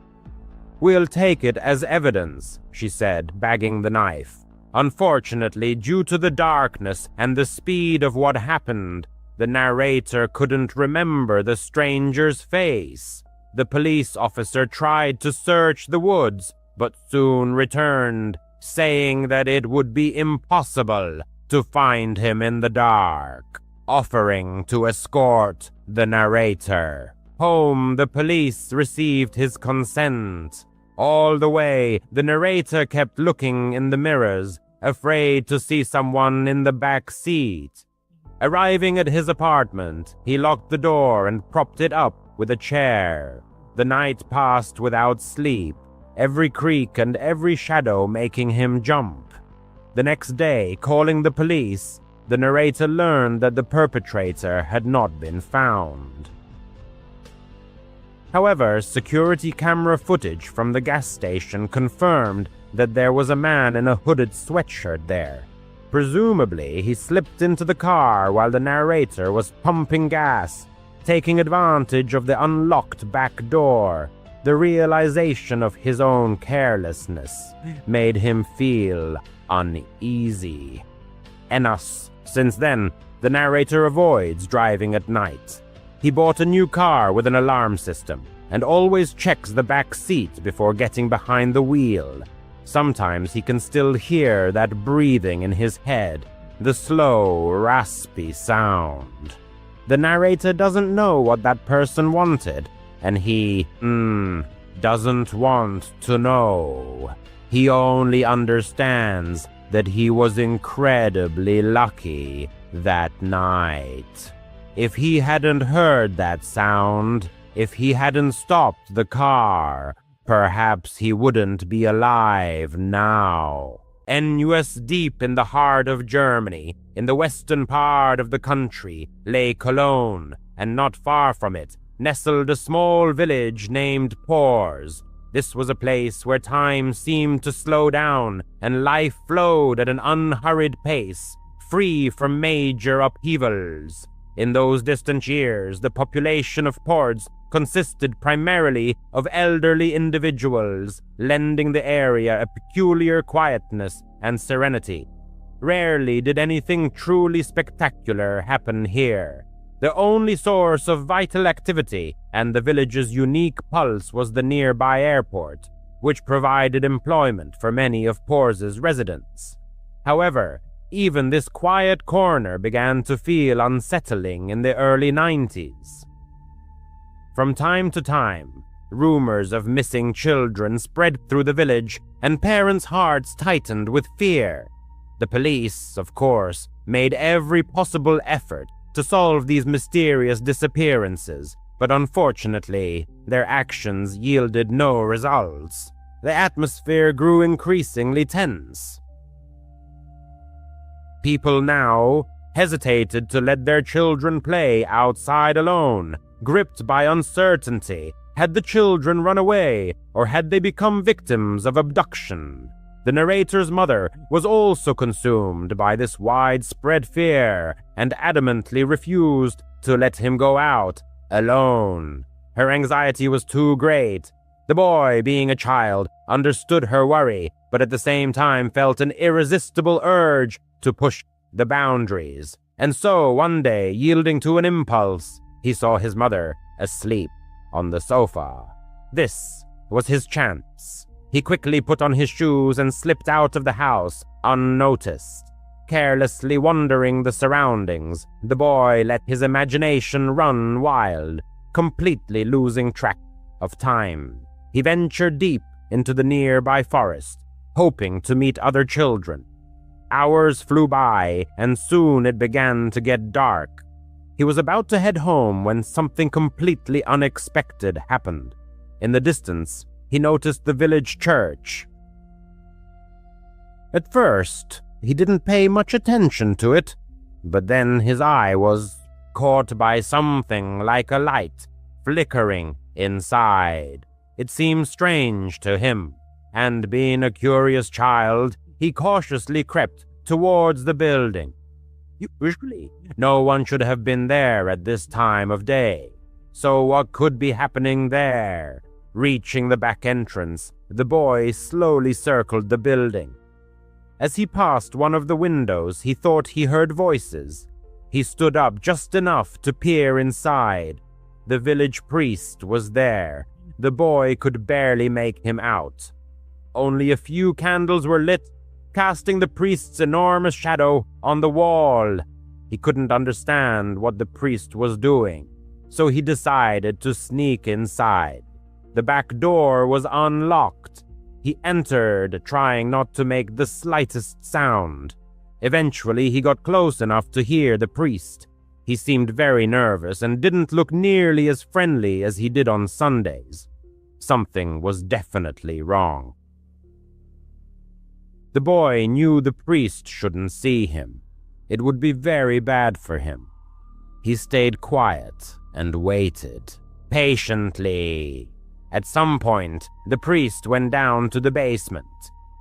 "We'll take it as evidence," she said, bagging the knife. Unfortunately, due to the darkness and the speed of what happened, the narrator couldn't remember the stranger's face. The police officer tried to search the woods, but soon returned, saying that it would be impossible to find him in the dark, offering to escort the narrator home. The police received his consent. All the way, the narrator kept looking in the mirrors, afraid to see someone in the back seat. Arriving at his apartment, he locked the door and propped it up with a chair. The night passed without sleep, every creak and every shadow making him jump. The next day, calling the police, the narrator learned that the perpetrator had not been found. However, security camera footage from the gas station confirmed that there was a man in a hooded sweatshirt there. Presumably, he slipped into the car while the narrator was pumping gas, taking advantage of the unlocked back door. The realization of his own carelessness made him feel uneasy. Since then, the narrator avoids driving at night. He bought a new car with an alarm system and always checks the back seat before getting behind the wheel. Sometimes he can still hear that breathing in his head, the slow, raspy sound. The narrator doesn't know what that person wanted, and he, doesn't want to know. He only understands that he was incredibly lucky that night. If he hadn't heard that sound, if he hadn't stopped the car, Perhaps he wouldn't be alive now. NUS deep in the heart of Germany, in the western part of the country, lay Cologne, and not far from it, nestled a small village named Pors. This was a place where time seemed to slow down, and life flowed at an unhurried pace, free from major upheavals. In those distant years, the population of Pors consisted primarily of elderly individuals, lending the area a peculiar quietness and serenity. Rarely did anything truly spectacular happen here. The only source of vital activity and the village's unique pulse was the nearby airport, which provided employment for many of Pors's residents. However, even this quiet corner began to feel unsettling in the early 90s. From time to time, rumors of missing children spread through the village, and parents' hearts tightened with fear. The police, of course, made every possible effort to solve these mysterious disappearances, but unfortunately, their actions yielded no results. The atmosphere grew increasingly tense. People now hesitated to let their children play outside alone, gripped by uncertainty. Had the children run away, or had they become victims of abduction? The narrator's mother was also consumed by this widespread fear and adamantly refused to let him go out alone. Her anxiety was too great. The boy, being a child, understood her worry, but at the same time felt an irresistible urge to push the boundaries. And so, one day, yielding to an impulse, he saw his mother asleep on the sofa. This was his chance. He quickly put on his shoes and slipped out of the house, unnoticed. Carelessly wandering the surroundings, the boy let his imagination run wild, completely losing track of time. He ventured deep into the nearby forest, hoping to meet other children. Hours flew by, and soon it began to get dark. He was about to head home when something completely unexpected happened. In the distance, he noticed the village church. At first, he didn't pay much attention to it, but then his eye was caught by something like a light flickering inside. It seemed strange to him, and being a curious child, he cautiously crept towards the building. Usually, no one should have been there at this time of day. So what could be happening there? Reaching the back entrance, the boy slowly circled the building. As he passed one of the windows, he thought he heard voices. He stood up just enough to peer inside. The village priest was there. The boy could barely make him out. Only a few candles were lit, casting the priest's enormous shadow on the wall. He couldn't understand what the priest was doing, so he decided to sneak inside. The back door was unlocked. He entered, trying not to make the slightest sound. Eventually, he got close enough to hear the priest. He seemed very nervous and didn't look nearly as friendly as he did on Sundays. Something was definitely wrong. The boy knew the priest shouldn't see him. It would be very bad for him. He stayed quiet and waited, patiently. At some point, the priest went down to the basement.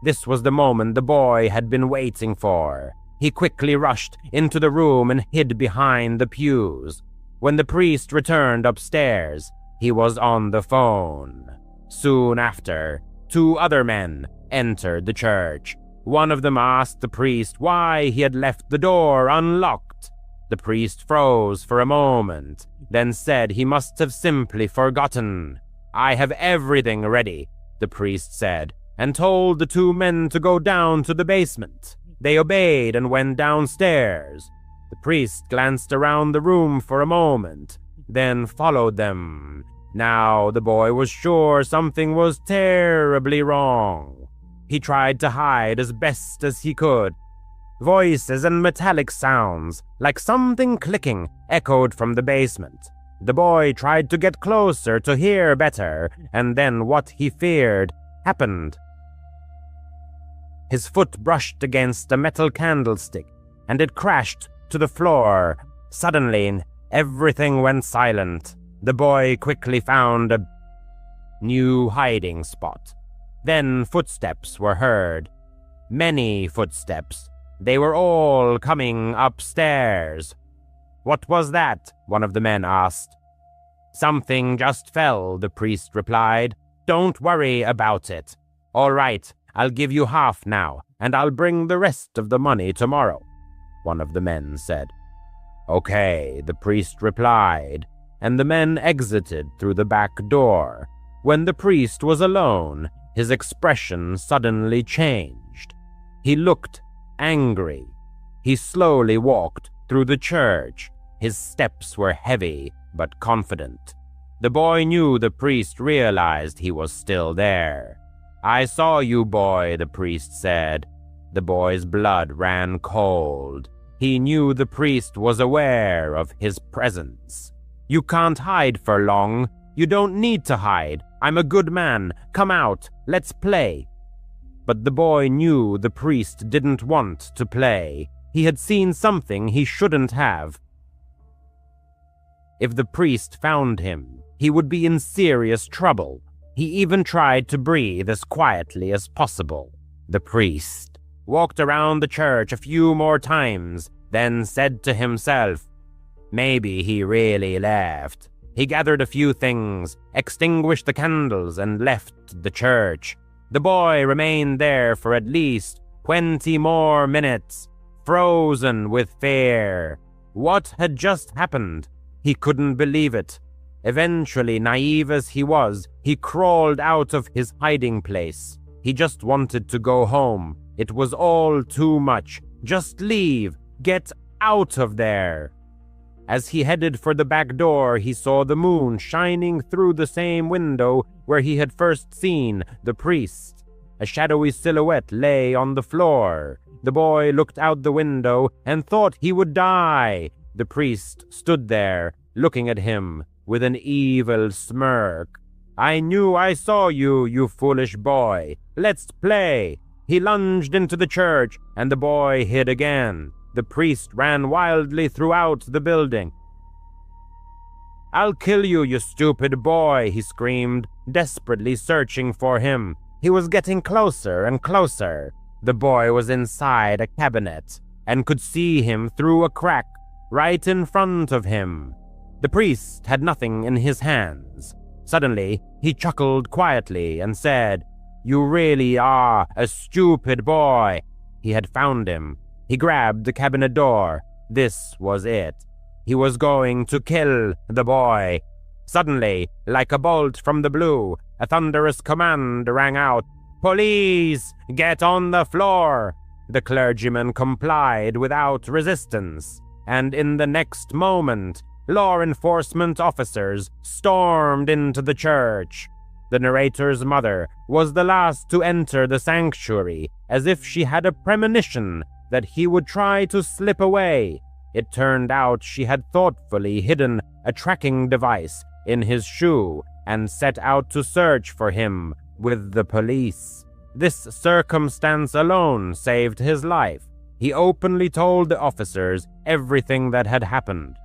This was the moment the boy had been waiting for. He quickly rushed into the room and hid behind the pews. When the priest returned upstairs, he was on the phone. Soon after, two other men entered the church. One of them asked the priest why he had left the door unlocked. The priest froze for a moment, then said he must have simply forgotten. "I have everything ready," the priest said, and told the two men to go down to the basement. They obeyed and went downstairs. The priest glanced around the room for a moment, then followed them. Now the boy was sure something was terribly wrong. He tried to hide as best as he could. Voices and metallic sounds, like something clicking, echoed from the basement. The boy tried to get closer to hear better, and then what he feared happened. His foot brushed against a metal candlestick, and it crashed to the floor. Suddenly, everything went silent. The boy quickly found a new hiding spot. Then footsteps were heard. Many footsteps. They were all coming upstairs. "What was that?" one of the men asked. "Something just fell," the priest replied. "Don't worry about it." "All right, I'll give you half now, and I'll bring the rest of the money tomorrow," one of the men said. "Okay," the priest replied, and the men exited through the back door. When the priest was alone, his expression suddenly changed. He looked angry. He slowly walked through the church. His steps were heavy but confident. The boy knew the priest realized he was still there. "I saw you, boy," the priest said. The boy's blood ran cold. He knew the priest was aware of his presence. "You can't hide for long. You don't need to hide. I'm a good man. Come out. Let's play." But the boy knew the priest didn't want to play. He had seen something he shouldn't have. If the priest found him, he would be in serious trouble. He even tried to breathe as quietly as possible. The priest walked around the church a few more times, then said to himself, maybe he really left. He gathered a few things, extinguished the candles, and left the church. The boy remained there for at least 20 more minutes, frozen with fear. What had just happened? He couldn't believe it. Eventually, naive as he was, he crawled out of his hiding place. He just wanted to go home. It was all too much. Just leave. Get out of there. As he headed for the back door, he saw the moon shining through the same window where he had first seen the priest. A shadowy silhouette lay on the floor. The boy looked out the window and thought he would die. The priest stood there, looking at him with an evil smirk. I knew I saw you, you foolish boy. Let's play. He lunged into the church, and the boy hid again. The priest ran wildly throughout the building. I'll kill you, you stupid boy, he screamed, desperately searching for him. He was getting closer and closer. The boy was inside a cabinet and could see him through a crack right in front of him. The priest had nothing in his hands. Suddenly, he chuckled quietly and said, You really are a stupid boy. He had found him. He grabbed the cabinet door. This was it. He was going to kill the boy. Suddenly, like a bolt from the blue, a thunderous command rang out. Police, get on the floor. The clergyman complied without resistance, and in the next moment, law enforcement officers stormed into the church. The narrator's mother was the last to enter the sanctuary, as if she had a premonition that he would try to slip away. It turned out she had thoughtfully hidden a tracking device in his shoe and set out to search for him with the police. This circumstance alone saved his life. He openly told the officers everything that had happened.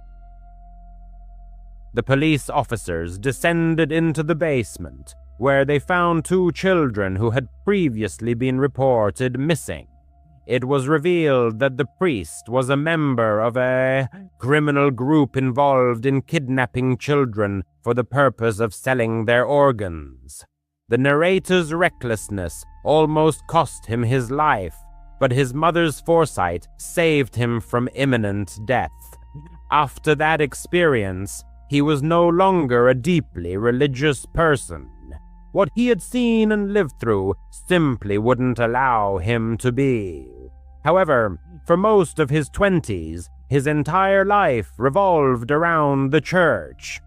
The police officers descended into the basement, where they found 2 children who had previously been reported missing. It was revealed that the priest was a member of a criminal group involved in kidnapping children for the purpose of selling their organs. The narrator's recklessness almost cost him his life, but his mother's foresight saved him from imminent death. After that experience, he was no longer a deeply religious person. What he had seen and lived through simply wouldn't allow him to be. However, for most of his 20s, his entire life revolved around the church.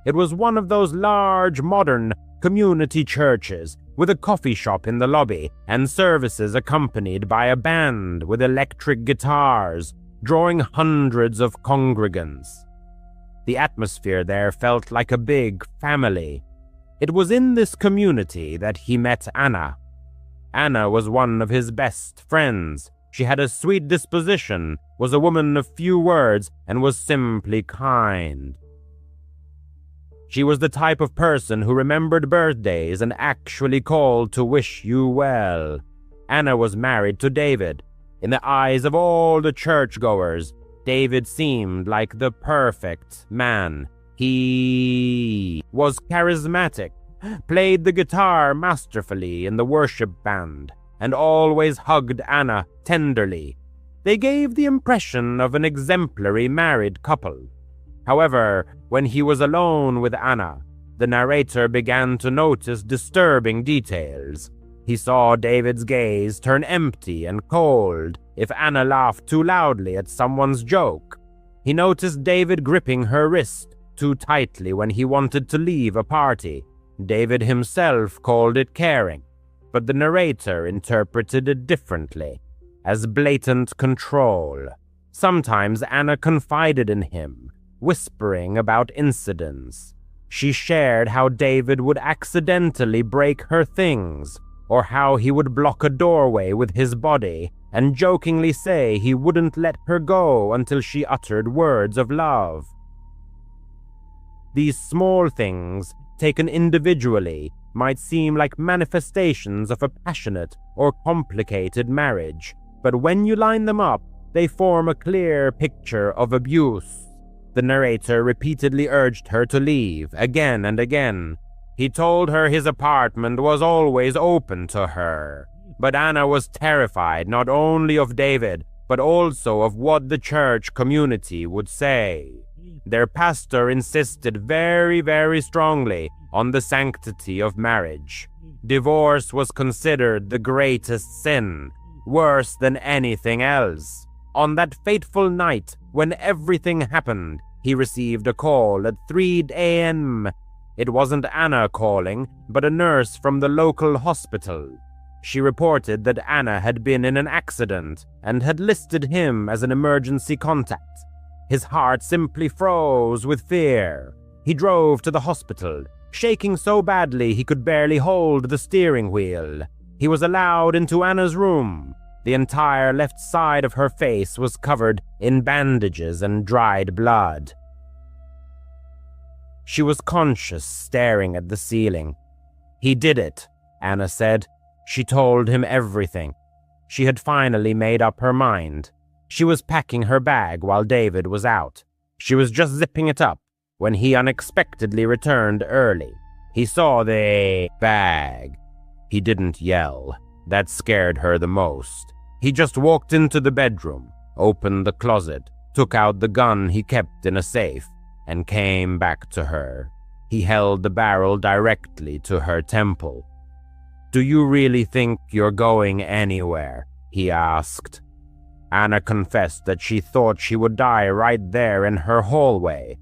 It was one of those large, modern community churches with a coffee shop in the lobby and services accompanied by a band with electric guitars, drawing hundreds of congregants. The atmosphere there felt like a big family. It was in this community that he met Anna. Anna was one of his best friends. She had a sweet disposition, was a woman of few words, and was simply kind. She was the type of person who remembered birthdays and actually called to wish you well. Anna was married to David. In the eyes of all the churchgoers, David seemed like the perfect man. He was charismatic, played the guitar masterfully in the worship band, and always hugged Anna tenderly. They gave the impression of an exemplary married couple. However, when he was alone with Anna, the narrator began to notice disturbing details. He saw David's gaze turn empty and cold if Anna laughed too loudly at someone's joke. He noticed David gripping her wrist too tightly when he wanted to leave a party. David himself called it caring, but the narrator interpreted it differently, as blatant control. Sometimes Anna confided in him, whispering about incidents. She shared how David would accidentally break her things, or how he would block a doorway with his body and jokingly say he wouldn't let her go until she uttered words of love. These small things, taken individually, might seem like manifestations of a passionate or complicated marriage, but when you line them up, they form a clear picture of abuse. The narrator repeatedly urged her to leave, again and again. He told her his apartment was always open to her, but Anna was terrified not only of David, but also of what the church community would say. Their pastor insisted very strongly on the sanctity of marriage. Divorce was considered the greatest sin, worse than anything else. On that fateful night, when everything happened, he received a call at 3 a.m. It wasn't Anna calling, but a nurse from the local hospital. She reported that Anna had been in an accident and had listed him as an emergency contact. His heart simply froze with fear. He drove to the hospital, shaking so badly he could barely hold the steering wheel. He was allowed into Anna's room. The entire left side of her face was covered in bandages and dried blood. She was conscious, staring at the ceiling. He did it, Anna said. She told him everything. She had finally made up her mind. She was packing her bag while David was out. She was just zipping it up when he unexpectedly returned early. He saw the bag. He didn't yell. That scared her the most. He just walked into the bedroom, opened the closet, took out the gun he kept in a safe, and came back to her. He held the barrel directly to her temple. "Do you really think you're going anywhere?" he asked. Anna confessed that she thought she would die right there in her hallway.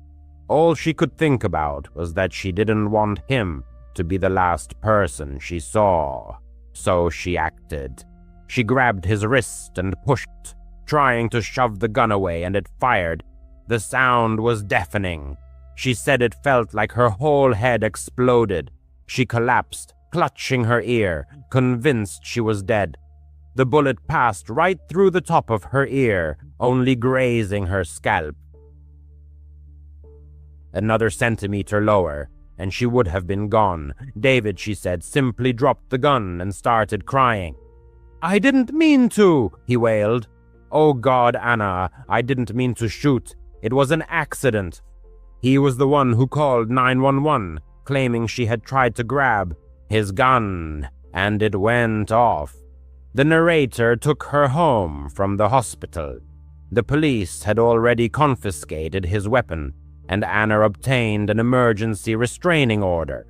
All she could think about was that she didn't want him to be the last person she saw. So she acted. She grabbed his wrist and pushed, trying to shove the gun away, and it fired. The sound was deafening. She said it felt like her whole head exploded. She collapsed, clutching her ear, convinced she was dead. The bullet passed right through the top of her ear, only grazing her scalp. Another centimeter lower, and she would have been gone. David, she said, simply dropped the gun and started crying. "I didn't mean to," he wailed. "Oh God, Anna, I didn't mean to shoot. It was an accident." He was the one who called 911, claiming she had tried to grab his gun, and it went off. The narrator took her home from the hospital. The police had already confiscated his weapon, and Anna obtained an emergency restraining order.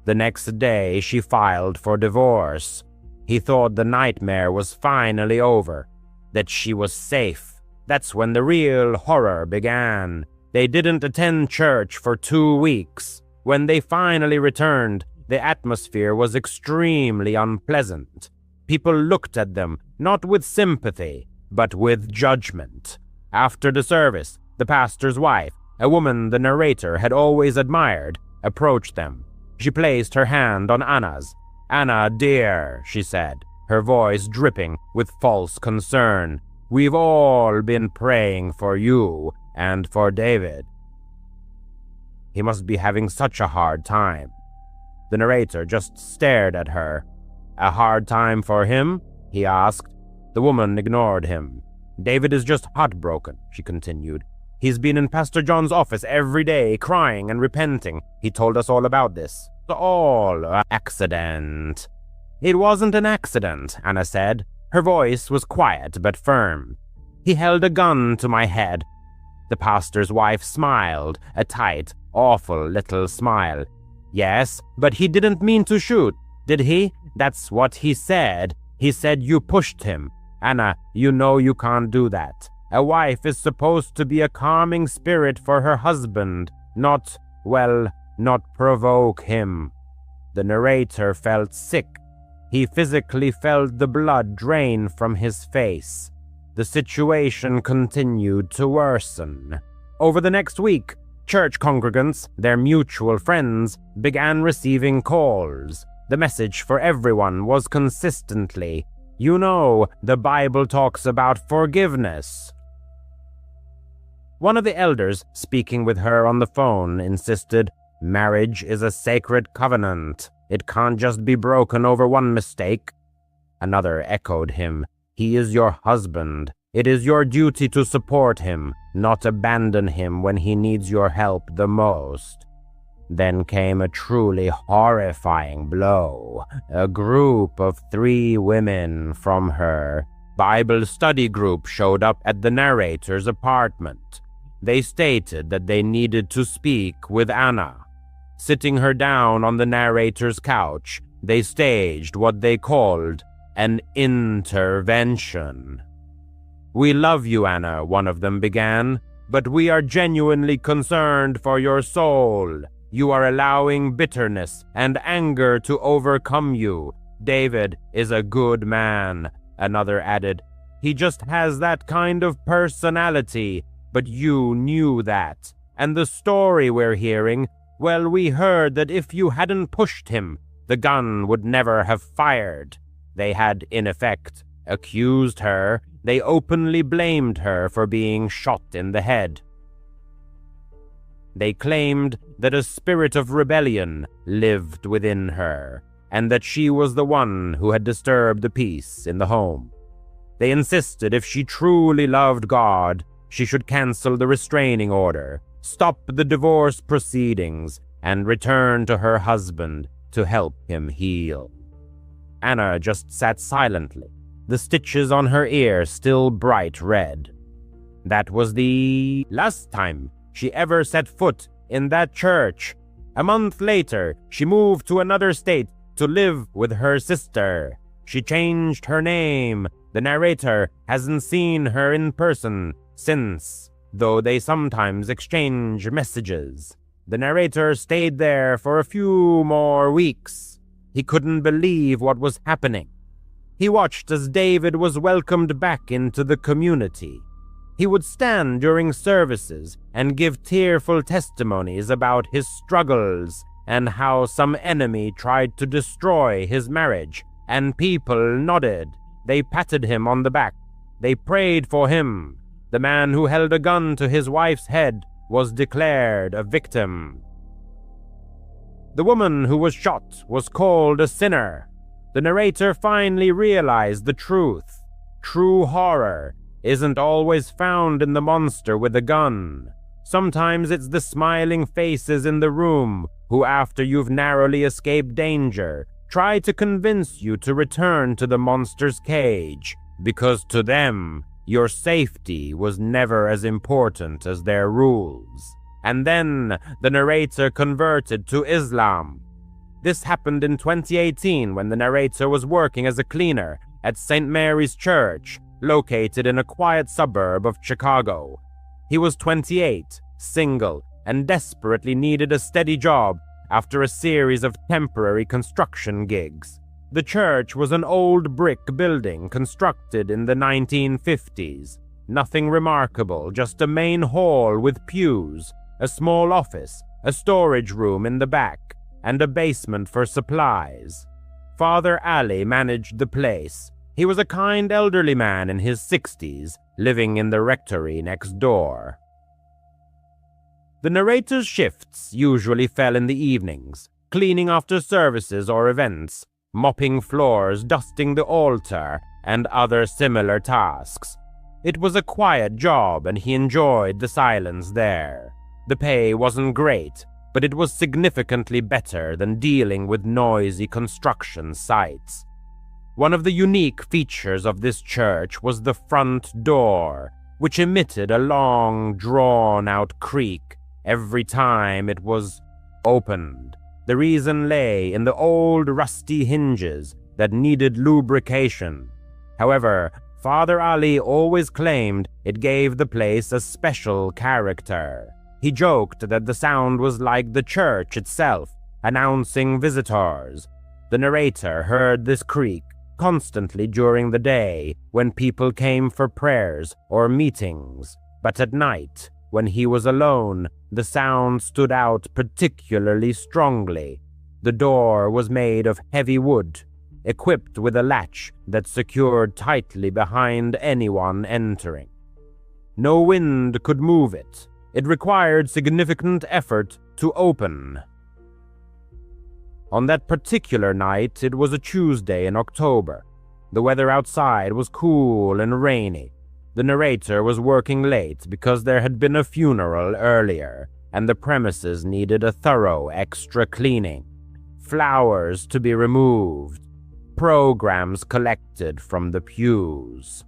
The next day, she filed for divorce. He thought the nightmare was finally over, that she was safe. That's when the real horror began. They didn't attend church for 2 weeks. When they finally returned, the atmosphere was extremely unpleasant. People looked at them, not with sympathy, but with judgment. After the service, the pastor's wife, A woman the narrator had always admired approached them. She placed her hand on Anna's. "Anna, dear," she said, her voice dripping with false concern, "we've all been praying for you and for David." He must be having such a hard time. The narrator just stared at her. "A hard time for him?" he asked. The woman ignored him. "David is just heartbroken," she continued. "He's been in Pastor John's office every day, crying and repenting. He told us all about this. All an accident." "It wasn't an accident," Anna said. Her voice was quiet but firm. "He held a gun to my head." The pastor's wife smiled, a tight, awful little smile. "Yes, but he didn't mean to shoot, did he? That's what he said. He said you pushed him. Anna, you know you can't do that. A wife is supposed to be a calming spirit for her husband, not provoke him." The narrator felt sick. He physically felt the blood drain from his face. The situation continued to worsen. Over the next week, church congregants, their mutual friends, began receiving calls. The message for everyone was consistently, "You know, the Bible talks about forgiveness." One of the elders, speaking with her on the phone, insisted, "Marriage is a sacred covenant. It can't just be broken over one mistake." Another echoed him, "He is your husband. It is your duty to support him, not abandon him when he needs your help the most." Then came a truly horrifying blow. A group of 3 women from her Bible study group showed up at the narrator's apartment. They stated that they needed to speak with Anna. Sitting her down on the narrator's couch, they staged what they called an intervention. "We love you, Anna," one of them began, "but we are genuinely concerned for your soul. You are allowing bitterness and anger to overcome you. David is a good man," another added. "He just has that kind of personality, but you knew that. And the story we're hearing, well, we heard that if you hadn't pushed him, the gun would never have fired." They had, in effect, accused her. They openly blamed her for being shot in the head. They claimed that a spirit of rebellion lived within her, and that she was the one who had disturbed the peace in the home. They insisted if she truly loved God, she should cancel the restraining order, stop the divorce proceedings, and return to her husband to help him heal. Anna just sat silently, the stitches on her ear still bright red. That was the last time she ever set foot in that church. A month later, she moved to another state to live with her sister. She changed her name. The narrator hasn't seen her in person since, though they sometimes exchange messages. The narrator stayed there for a few more weeks. He couldn't believe what was happening. He watched as David was welcomed back into the community. He would stand during services and give tearful testimonies about his struggles and how some enemy tried to destroy his marriage, and people nodded. They patted him on the back. They prayed for him. The man who held a gun to his wife's head was declared a victim. The woman who was shot was called a sinner. The narrator finally realized the truth. True horror isn't always found in the monster with a gun. Sometimes it's the smiling faces in the room who, after you've narrowly escaped danger, try to convince you to return to the monster's cage, because to them, your safety was never as important as their rules. And then the narrator converted to Islam. This happened in 2018 when the narrator was working as a cleaner at St. Mary's Church, located in a quiet suburb of Chicago. He was 28, single, and desperately needed a steady job after a series of temporary construction gigs. The church was an old brick building constructed in the 1950s. Nothing remarkable, just a main hall with pews. a small office, a storage room in the back, and a basement for supplies. Father Ali managed the place. He was a kind elderly man in his 60s, living in the rectory next door. The narrator's shifts usually fell in the evenings, cleaning after services or events, mopping floors, dusting the altar, and other similar tasks. It was a quiet job and he enjoyed the silence there. The pay wasn't great, but it was significantly better than dealing with noisy construction sites. One of the unique features of this church was the front door, which emitted a long, drawn-out creak every time it was opened. The reason lay in the old rusty hinges that needed lubrication. However, Father Ali always claimed it gave the place a special character. He joked that the sound was like the church itself, announcing visitors. The narrator heard this creak constantly during the day when people came for prayers or meetings, but at night, when he was alone, the sound stood out particularly strongly. The door was made of heavy wood, equipped with a latch that secured tightly behind anyone entering. No wind could move it. It required significant effort to open. On that particular night, it was a Tuesday in October. The weather outside was cool and rainy. The narrator was working late because there had been a funeral earlier, and the premises needed a thorough extra cleaning. Flowers to be removed. Programs collected from the pews.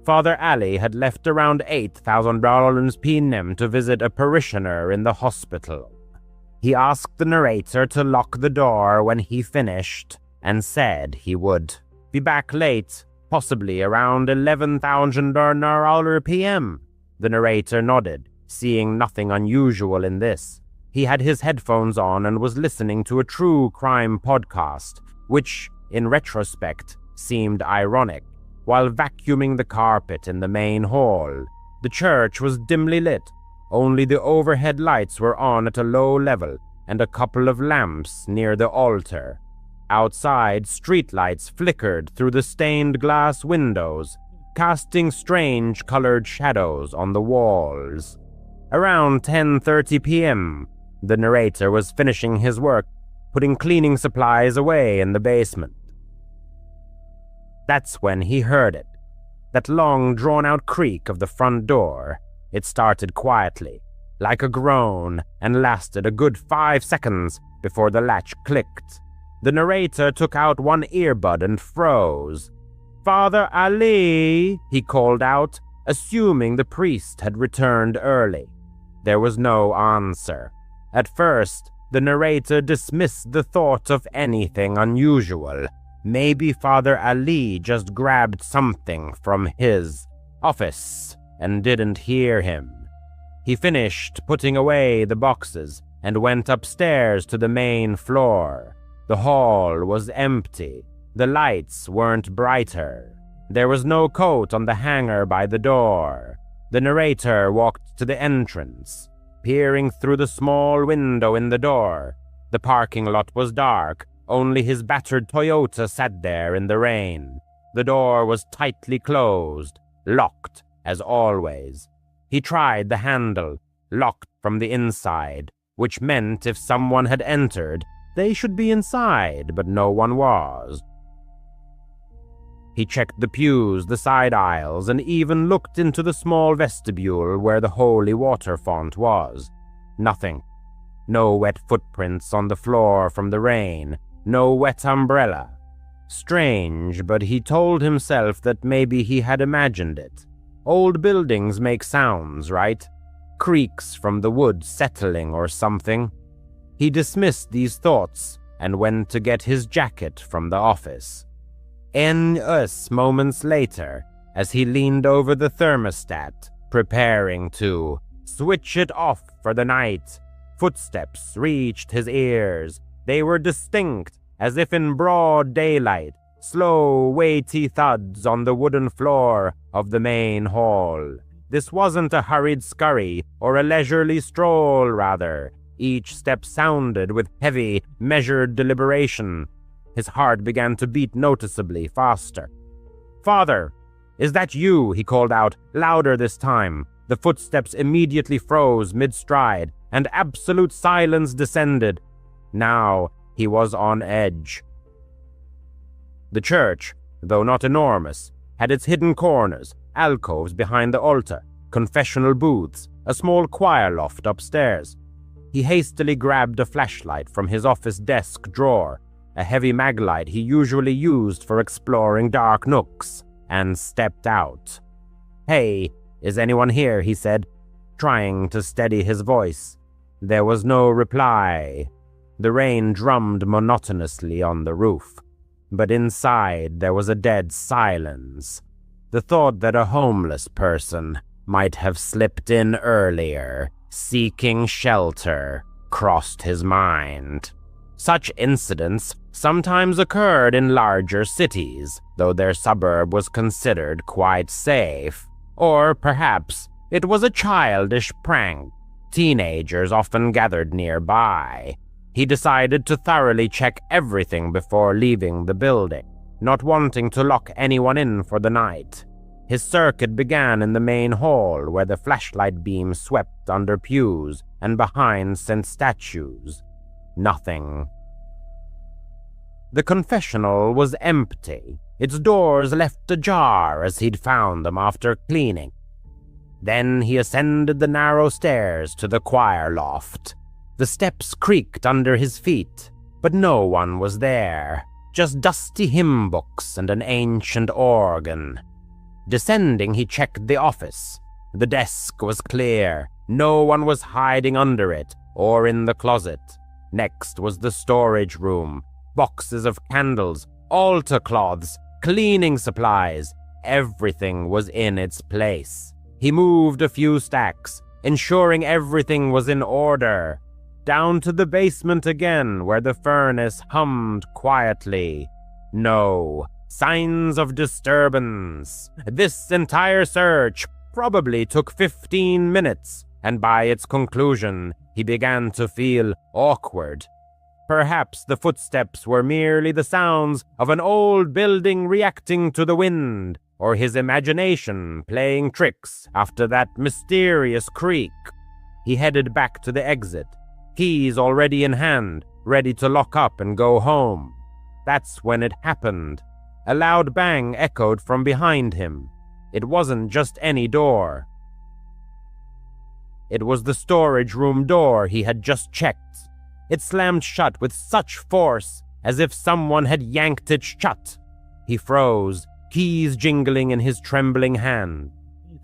Father Ali had left around $8,000 p.m. to visit a parishioner in the hospital. He asked the narrator to lock the door when he finished, and said he would be back late, possibly around $11,000 p.m. The narrator nodded, seeing nothing unusual in this. He had his headphones on and was listening to a true crime podcast, which, in retrospect, seemed ironic, while vacuuming the carpet in the main hall. The church was dimly lit. Only the overhead lights were on at a low level, and a couple of lamps near the altar. Outside, streetlights flickered through the stained glass windows, casting strange colored shadows on the walls. Around 10:30 p.m., the narrator was finishing his work, putting cleaning supplies away in the basement. That's when he heard it. That long, drawn-out creak of the front door. It started quietly, like a groan, and lasted a good 5 seconds before the latch clicked. The narrator took out one earbud and froze. "Father Ali," he called out, assuming the priest had returned early. There was no answer. At first, the narrator dismissed the thought of anything unusual. Maybe Father Ali just grabbed something from his office and didn't hear him. He finished putting away the boxes and went upstairs to the main floor. The hall was empty. The lights weren't brighter. There was no coat on the hanger by the door. The narrator walked to the entrance, peering through the small window in the door. The parking lot was dark. Only his battered Toyota sat there in the rain. The door was tightly closed, locked as always. He tried the handle, locked from the inside, which meant if someone had entered, they should be inside, but no one was. He checked the pews, the side aisles, and even looked into the small vestibule where the holy water font was. Nothing. No wet footprints on the floor from the rain. No wet umbrella. Strange, but he told himself that maybe he had imagined it. Old buildings make sounds, right? Creaks from the wood settling or something. He dismissed these thoughts and went to get his jacket from the office. Moments later, as he leaned over the thermostat, preparing to switch it off for the night, footsteps reached his ears. They were distinct, as if in broad daylight, slow, weighty thuds on the wooden floor of the main hall. This wasn't a hurried scurry, or a leisurely stroll, rather. Each step sounded with heavy, measured deliberation. His heart began to beat noticeably faster. "Father, is that you?" he called out, louder this time. The footsteps immediately froze mid-stride, and absolute silence descended. Now he was on edge. The church, though not enormous, had its hidden corners, alcoves behind the altar, confessional booths, a small choir loft upstairs. He hastily grabbed a flashlight from his office desk drawer, a heavy maglite he usually used for exploring dark nooks, and stepped out. "Hey, is anyone here?" he said, trying to steady his voice. There was no reply. The rain drummed monotonously on the roof, but inside there was a dead silence. The thought that a homeless person might have slipped in earlier, seeking shelter, crossed his mind. Such incidents sometimes occurred in larger cities, though their suburb was considered quite safe. Or perhaps it was a childish prank. Teenagers often gathered nearby. He decided to thoroughly check everything before leaving the building, not wanting to lock anyone in for the night. His circuit began in the main hall, where the flashlight beam swept under pews and behind sent statues. Nothing. The confessional was empty, its doors left ajar as he'd found them after cleaning. Then he ascended the narrow stairs to the choir loft. The steps creaked under his feet, but no one was there, just dusty hymn books and an ancient organ. Descending, he checked the office. The desk was clear. No one was hiding under it or in the closet. Next was the storage room. Boxes of candles, altar cloths, cleaning supplies. Everything was in its place. He moved a few stacks, ensuring everything was in order. Down to the basement again, where the furnace hummed quietly. No signs of disturbance. This entire search probably took 15 minutes, and by its conclusion, he began to feel awkward. Perhaps the footsteps were merely the sounds of an old building reacting to the wind, or his imagination playing tricks after that mysterious creak. He headed back to the exit, keys already in hand, ready to lock up and go home. That's when it happened. A loud bang echoed from behind him. It wasn't just any door. It was the storage room door he had just checked. It slammed shut with such force, as if someone had yanked it shut. He froze, keys jingling in his trembling hand.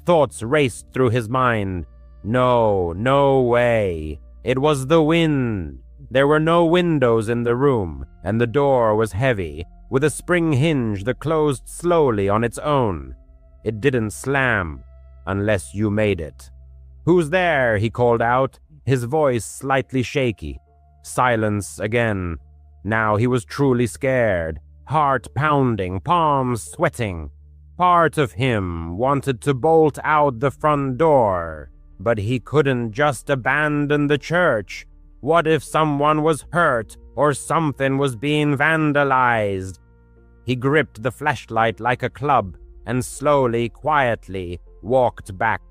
Thoughts raced through his mind. No way. It was the wind. There were no windows in the room, and the door was heavy, with a spring hinge that closed slowly on its own. It didn't slam, unless you made it. "Who's there?" he called out, his voice slightly shaky. Silence again. Now he was truly scared, heart pounding, palms sweating. Part of him wanted to bolt out the front door, but he couldn't just abandon the church. What if someone was hurt or something was being vandalized? He gripped the flashlight like a club and slowly, quietly walked back.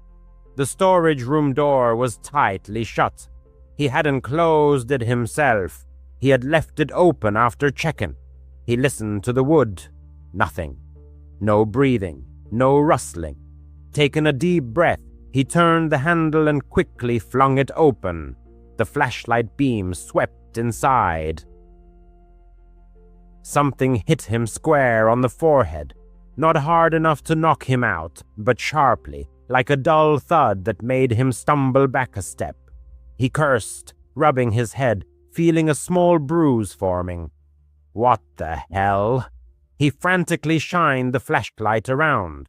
The storage room door was tightly shut. He hadn't closed it himself. He had left it open after checking. He listened to the wood. Nothing. No breathing. No rustling. Taking a deep breath, he turned the handle and quickly flung it open. The flashlight beam swept inside. Something hit him square on the forehead. Not hard enough to knock him out, but sharply, like a dull thud that made him stumble back a step. He cursed, rubbing his head, feeling a small bruise forming. What the hell? He frantically shined the flashlight around.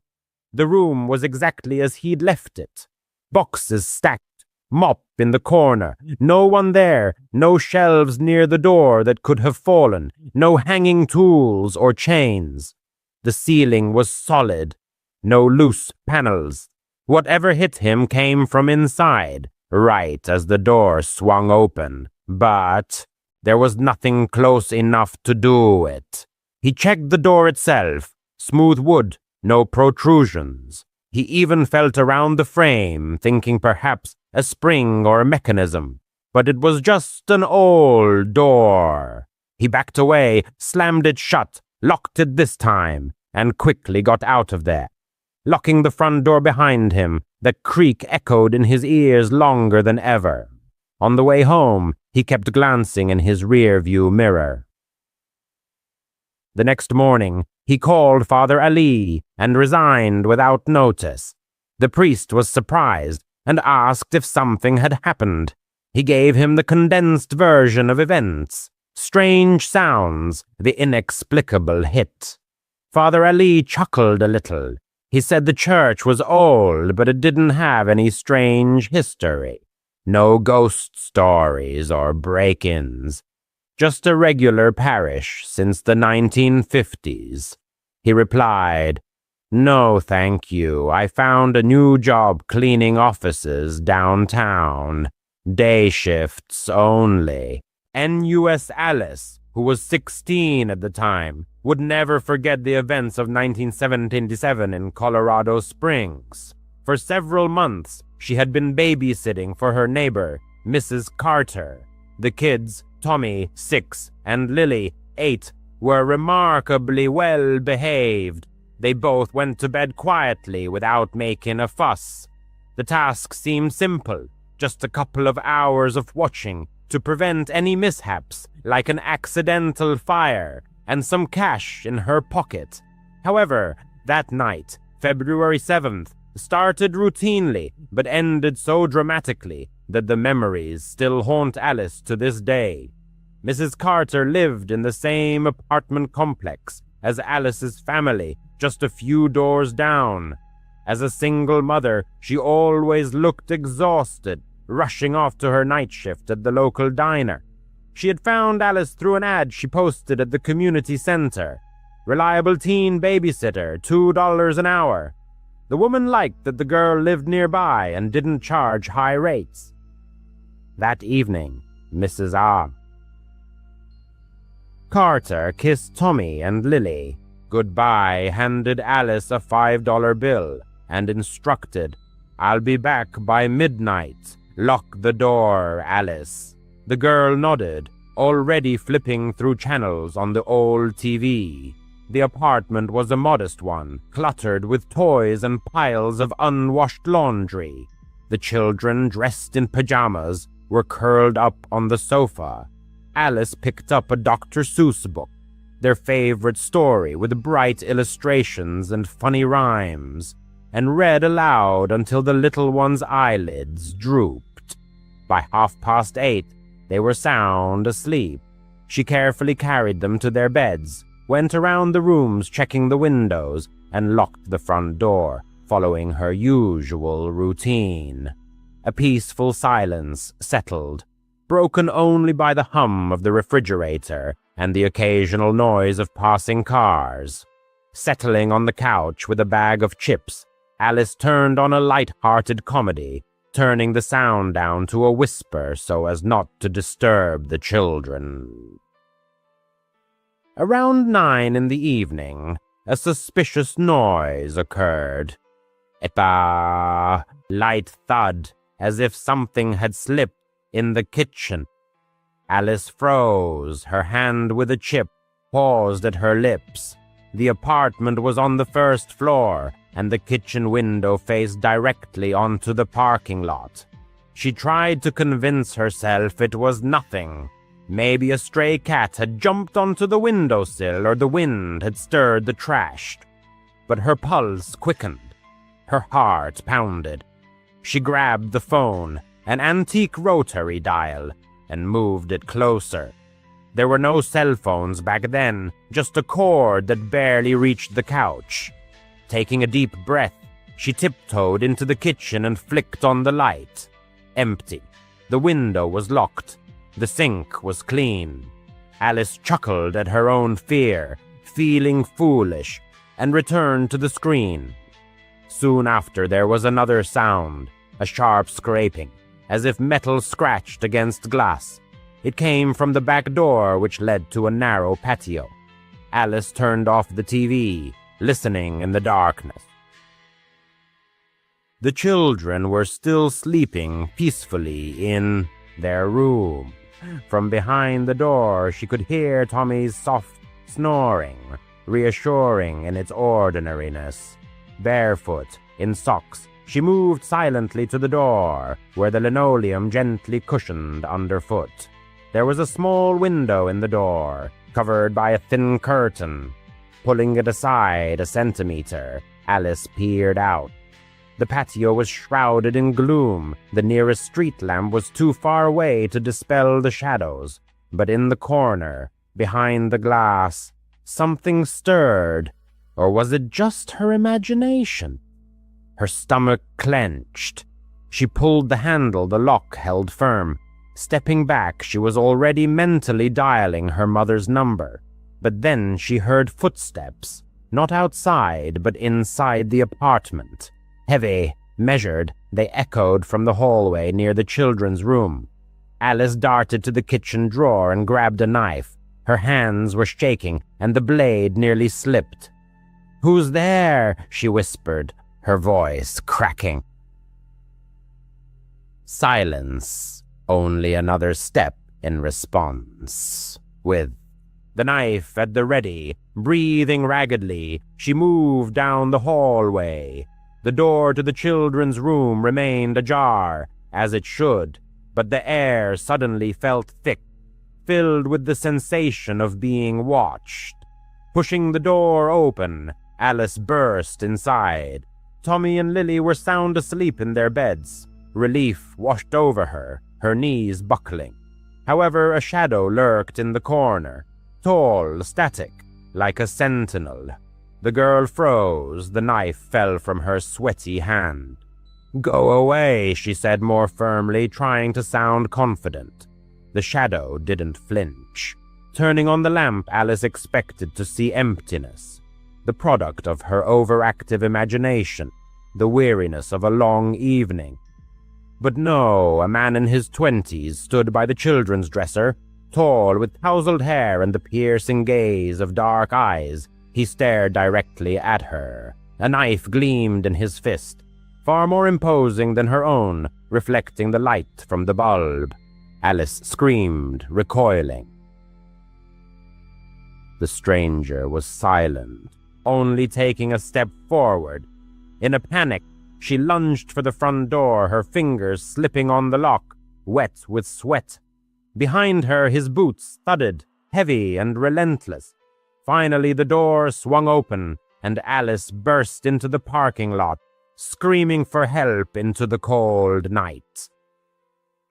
The room was exactly as he'd left it. Boxes stacked, mop in the corner, no one there, no shelves near the door that could have fallen, no hanging tools or chains. The ceiling was solid, no loose panels. Whatever hit him came from inside, right as the door swung open, but there was nothing close enough to do it. He checked the door itself, smooth wood, no protrusions. He even felt around the frame, thinking perhaps a spring or a mechanism, but it was just an old door. He backed away, slammed it shut, locked it this time, and quickly got out of there. Locking the front door behind him, the creak echoed in his ears longer than ever. On the way home, he kept glancing in his rear-view mirror. The next morning, he called Father Ali and resigned without notice. The priest was surprised and asked if something had happened. He gave him the condensed version of events. Strange sounds, the inexplicable hit. Father Ali chuckled a little. He said the church was old, but it didn't have any strange history. No ghost stories or break-ins. Just a regular parish since the 1950s. He replied, "No, thank you. I found a new job cleaning offices downtown. Day shifts only." N.U.S. Alice, who was 16 at the time, would never forget the events of 1977 in Colorado Springs. For several months, she had been babysitting for her neighbor, Mrs. Carter. The kids, Tommy, 6, and Lily, 8, were remarkably well behaved. They both went to bed quietly without making a fuss. The task seemed simple, just a couple of hours of watching to prevent any mishaps, like an accidental fire, and some cash in her pocket. However, that night, February 7th, started routinely, but ended so dramatically that the memories still haunt Alice to this day. Mrs. Carter lived in the same apartment complex as Alice's family, just a few doors down. As a single mother, she always looked exhausted, rushing off to her night shift at the local diner. She had found Alice through an ad she posted at the community center. Reliable teen babysitter, $2 an hour. The woman liked that the girl lived nearby and didn't charge high rates. That evening, Mrs. Carter kissed Tommy and Lily. Goodbye, handed Alice a $5 bill and instructed, "I'll be back by midnight. Lock the door, Alice." The girl nodded, already flipping through channels on the old TV. The apartment was a modest one, cluttered with toys and piles of unwashed laundry. The children, dressed in pajamas, were curled up on the sofa. Alice picked up a Dr. Seuss book, their favorite story with bright illustrations and funny rhymes, and read aloud until the little one's eyelids drooped. By 8:30, they were sound asleep. She carefully carried them to their beds, went around the rooms checking the windows, and locked the front door, following her usual routine. A peaceful silence settled, broken only by the hum of the refrigerator and the occasional noise of passing cars. Settling on the couch with a bag of chips, Alice turned on a light-hearted comedy, turning the sound down to a whisper so as not to disturb the children. Around 9 in the evening, a suspicious noise occurred. A light thud, as if something had slipped in the kitchen. Alice froze, her hand with a chip paused at her lips. The apartment was on the first floor, and the kitchen window faced directly onto the parking lot. She tried to convince herself it was nothing. Maybe a stray cat had jumped onto the windowsill or the wind had stirred the trash. But her pulse quickened. Her heart pounded. She grabbed the phone, an antique rotary dial, and moved it closer. There were no cell phones back then, just a cord that barely reached the couch. Taking a deep breath, she tiptoed into the kitchen and flicked on the light. Empty. The window was locked. The sink was clean. Alice chuckled at her own fear, feeling foolish, and returned to the screen. Soon after, there was another sound, a sharp scraping, as if metal scratched against glass. It came from the back door, which led to a narrow patio. Alice turned off the TV, listening in the darkness. The children were still sleeping peacefully in their room. From behind the door, she could hear Tommy's soft snoring, reassuring in its ordinariness. Barefoot, in socks, she moved silently to the door, where the linoleum gently cushioned underfoot. There was a small window in the door, covered by a thin curtain. Pulling it aside a centimeter, Alice peered out. The patio was shrouded in gloom. The nearest street lamp was too far away to dispel the shadows. But in the corner, behind the glass, something stirred. Or was it just her imagination? Her stomach clenched. She pulled the handle the lock held firm. Stepping back, she was already mentally dialing her mother's number. But then she heard footsteps, not outside, but inside the apartment. Heavy, measured, they echoed from the hallway near the children's room. Alice darted to the kitchen drawer and grabbed a knife. Her hands were shaking, and the blade nearly slipped. "Who's there?" she whispered, her voice cracking. Silence, only another step in response. With the knife at the ready, breathing raggedly, she moved down the hallway. The door to the children's room remained ajar, as it should, but the air suddenly felt thick, filled with the sensation of being watched. Pushing the door open, Alice burst inside. Tommy and Lily were sound asleep in their beds. Relief washed over her, her knees buckling. However, a shadow lurked in the corner, tall, static, like a sentinel. The girl froze. The knife fell from her sweaty hand. "Go away," she said more firmly, trying to sound confident. The shadow didn't flinch. Turning on the lamp, Alice expected to see emptiness, the product of her overactive imagination, the weariness of a long evening. But no, a man in his 20s stood by the children's dresser, tall, with tousled hair and the piercing gaze of dark eyes. He stared directly at her. A knife gleamed in his fist, far more imposing than her own, reflecting the light from the bulb. Alice screamed, recoiling. The stranger was silent, only taking a step forward. In a panic, she lunged for the front door, her fingers slipping on the lock, wet with sweat. Behind her, his boots thudded, heavy and relentless. Finally, the door swung open, and Alice burst into the parking lot, screaming for help into the cold night.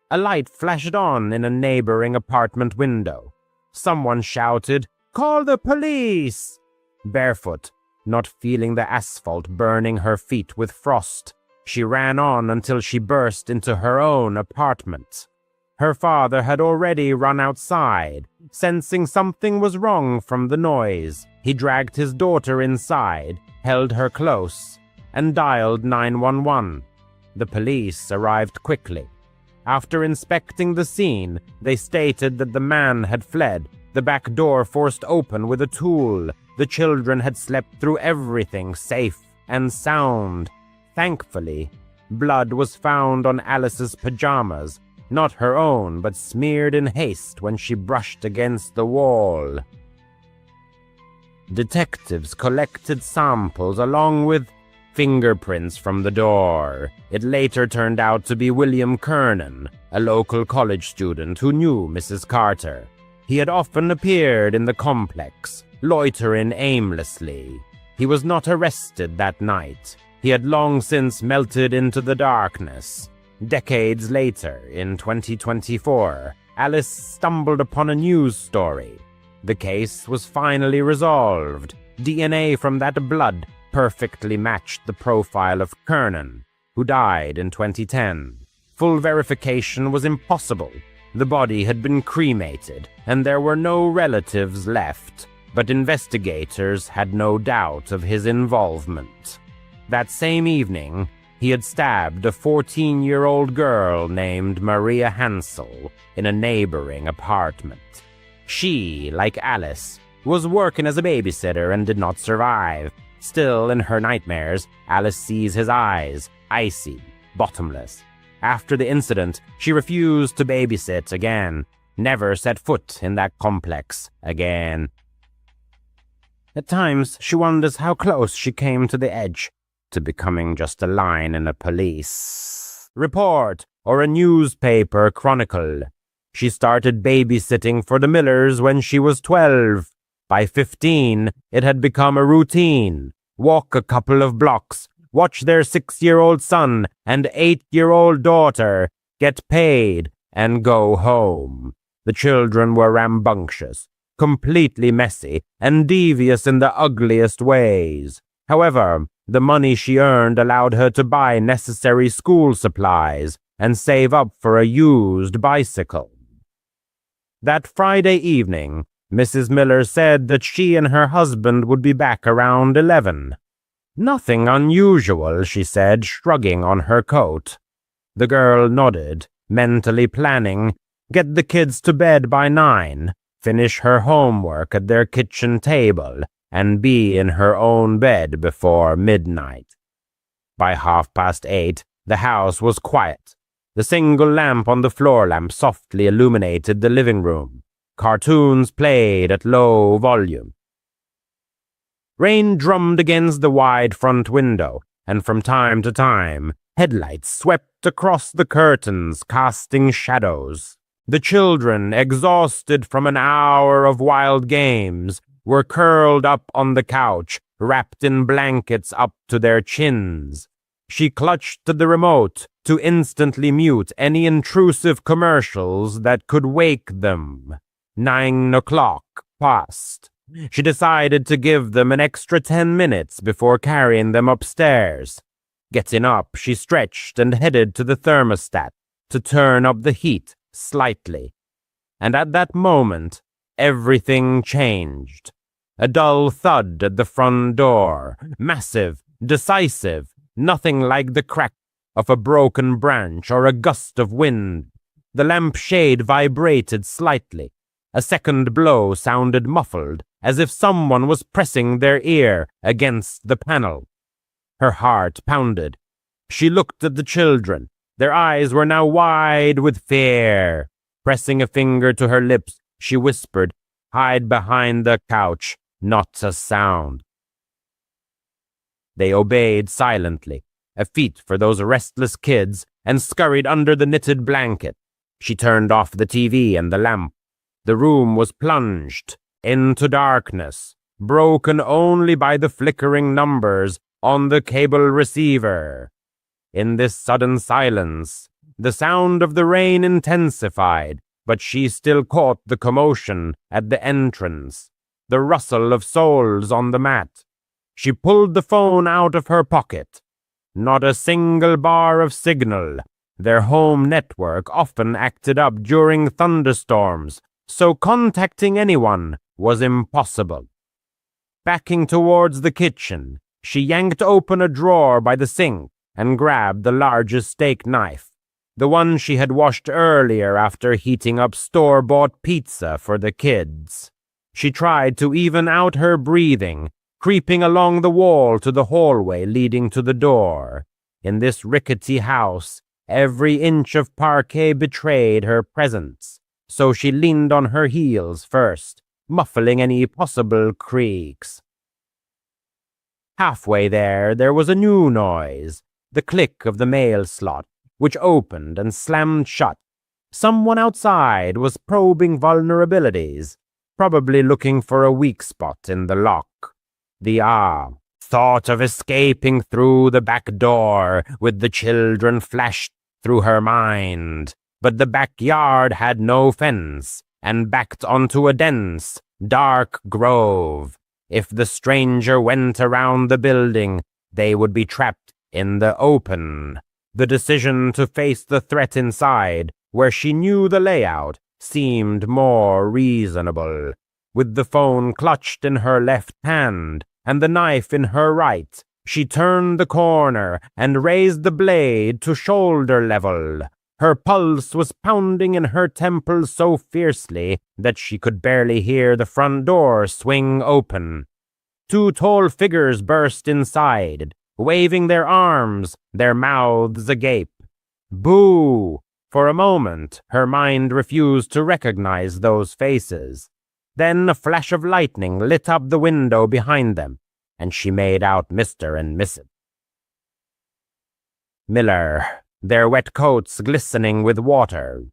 A light flashed on in a neighboring apartment window. Someone shouted, "Call the police!" Barefoot, not feeling the asphalt burning her feet with frost, she ran on until she burst into her own apartment. Her father had already run outside. Sensing something was wrong from the noise, he dragged his daughter inside, held her close, and dialed 911. The police arrived quickly. After inspecting the scene, they stated that the man had fled, the back door forced open with a tool. The children had slept through everything safe and sound. Thankfully, blood was found on Alice's pajamas, not her own, but smeared in haste when she brushed against the wall. Detectives collected samples along with fingerprints from the door. It later turned out to be William Kernan, a local college student who knew Mrs. Carter. He had often appeared in the complex, loitering aimlessly. He was not arrested that night. He had long since melted into the darkness. Decades later, in 2024, Alice stumbled upon a news story. The case was finally resolved. DNA from that blood perfectly matched the profile of Kernan, who died in 2010. Full verification was impossible. The body had been cremated, and there were no relatives left, but investigators had no doubt of his involvement. That same evening, he had stabbed a 14-year-old girl named Maria Hansel in a neighboring apartment. She, like Alice, was working as a babysitter and did not survive. Still, in her nightmares, Alice sees his eyes, icy, bottomless. After the incident, she refused to babysit again, never set foot in that complex again. At times, she wonders how close she came to the edge, to becoming just a line in a police report or a newspaper chronicle. She started babysitting for the Millers when she was 12. By 15, it had become a routine. Walk a couple of blocks, watch their 6-year-old son and 8-year-old daughter get paid, and go home. The children were rambunctious, completely messy, and devious in the ugliest ways. However, the money she earned allowed her to buy necessary school supplies and save up for a used bicycle. That Friday evening, Mrs. Miller said that she and her husband would be back around 11. Nothing unusual, she said, shrugging on her coat. The girl nodded, mentally planning, get the kids to bed by 9, finish her homework at their kitchen table, and be in her own bed before midnight. By 8:30, the house was quiet. The single lamp on the floor lamp softly illuminated the living room. Cartoons played at low volume. Rain drummed against the wide front window, and from time to time, headlights swept across the curtains, casting shadows. The children, exhausted from an hour of wild games, were curled up on the couch, wrapped in blankets up to their chins. She clutched to the remote to instantly mute any intrusive commercials that could wake them. 9 o'clock passed. She decided to give them an extra 10 minutes before carrying them upstairs. Getting up, she stretched and headed to the thermostat to turn up the heat slightly. And at that moment, everything changed. A dull thud at the front door, massive, decisive, nothing like the crack of a broken branch or a gust of wind. The lampshade vibrated slightly. A second blow sounded muffled, as if someone was pressing their ear against the panel. Her heart pounded. She looked at the children. Their eyes were now wide with fear. Pressing a finger to her lips, she whispered, "Hide behind the couch. Not a sound." They obeyed silently, a feat for those restless kids, and scurried under the knitted blanket. She turned off the TV and the lamp. The room was plunged into darkness, broken only by the flickering numbers on the cable receiver. In this sudden silence, the sound of the rain intensified, but she still caught the commotion at the entrance, the rustle of soles on the mat. She pulled the phone out of her pocket. Not a single bar of signal. Their home network often acted up during thunderstorms, so contacting anyone was impossible. Backing towards the kitchen, she yanked open a drawer by the sink and grabbed the largest steak knife, the one she had washed earlier after heating up store-bought pizza for the kids. She tried to even out her breathing, creeping along the wall to the hallway leading to the door. In this rickety house, every inch of parquet betrayed her presence, so she leaned on her heels first, muffling any possible creaks. Halfway there was a new noise, the click of the mail slot, which opened and slammed shut. Someone outside was probing vulnerabilities, probably looking for a weak spot in the lock. The thought of escaping through the back door with the children flashed through her mind, but the backyard had no fence and backed onto a dense, dark grove. If the stranger went around the building, they would be trapped in the open. The decision to face the threat inside, where she knew the layout, seemed more reasonable. With the phone clutched in her left hand and the knife in her right, She turned the corner and raised the blade to shoulder level. Her pulse was pounding in her temples so fiercely that she could barely hear the front door swing open. Two tall figures burst inside, waving their arms, their mouths agape. Boo! For a moment, her mind refused to recognize those faces. Then a flash of lightning lit up the window behind them, and she made out Mr. and Mrs. Miller, their wet coats glistening with water.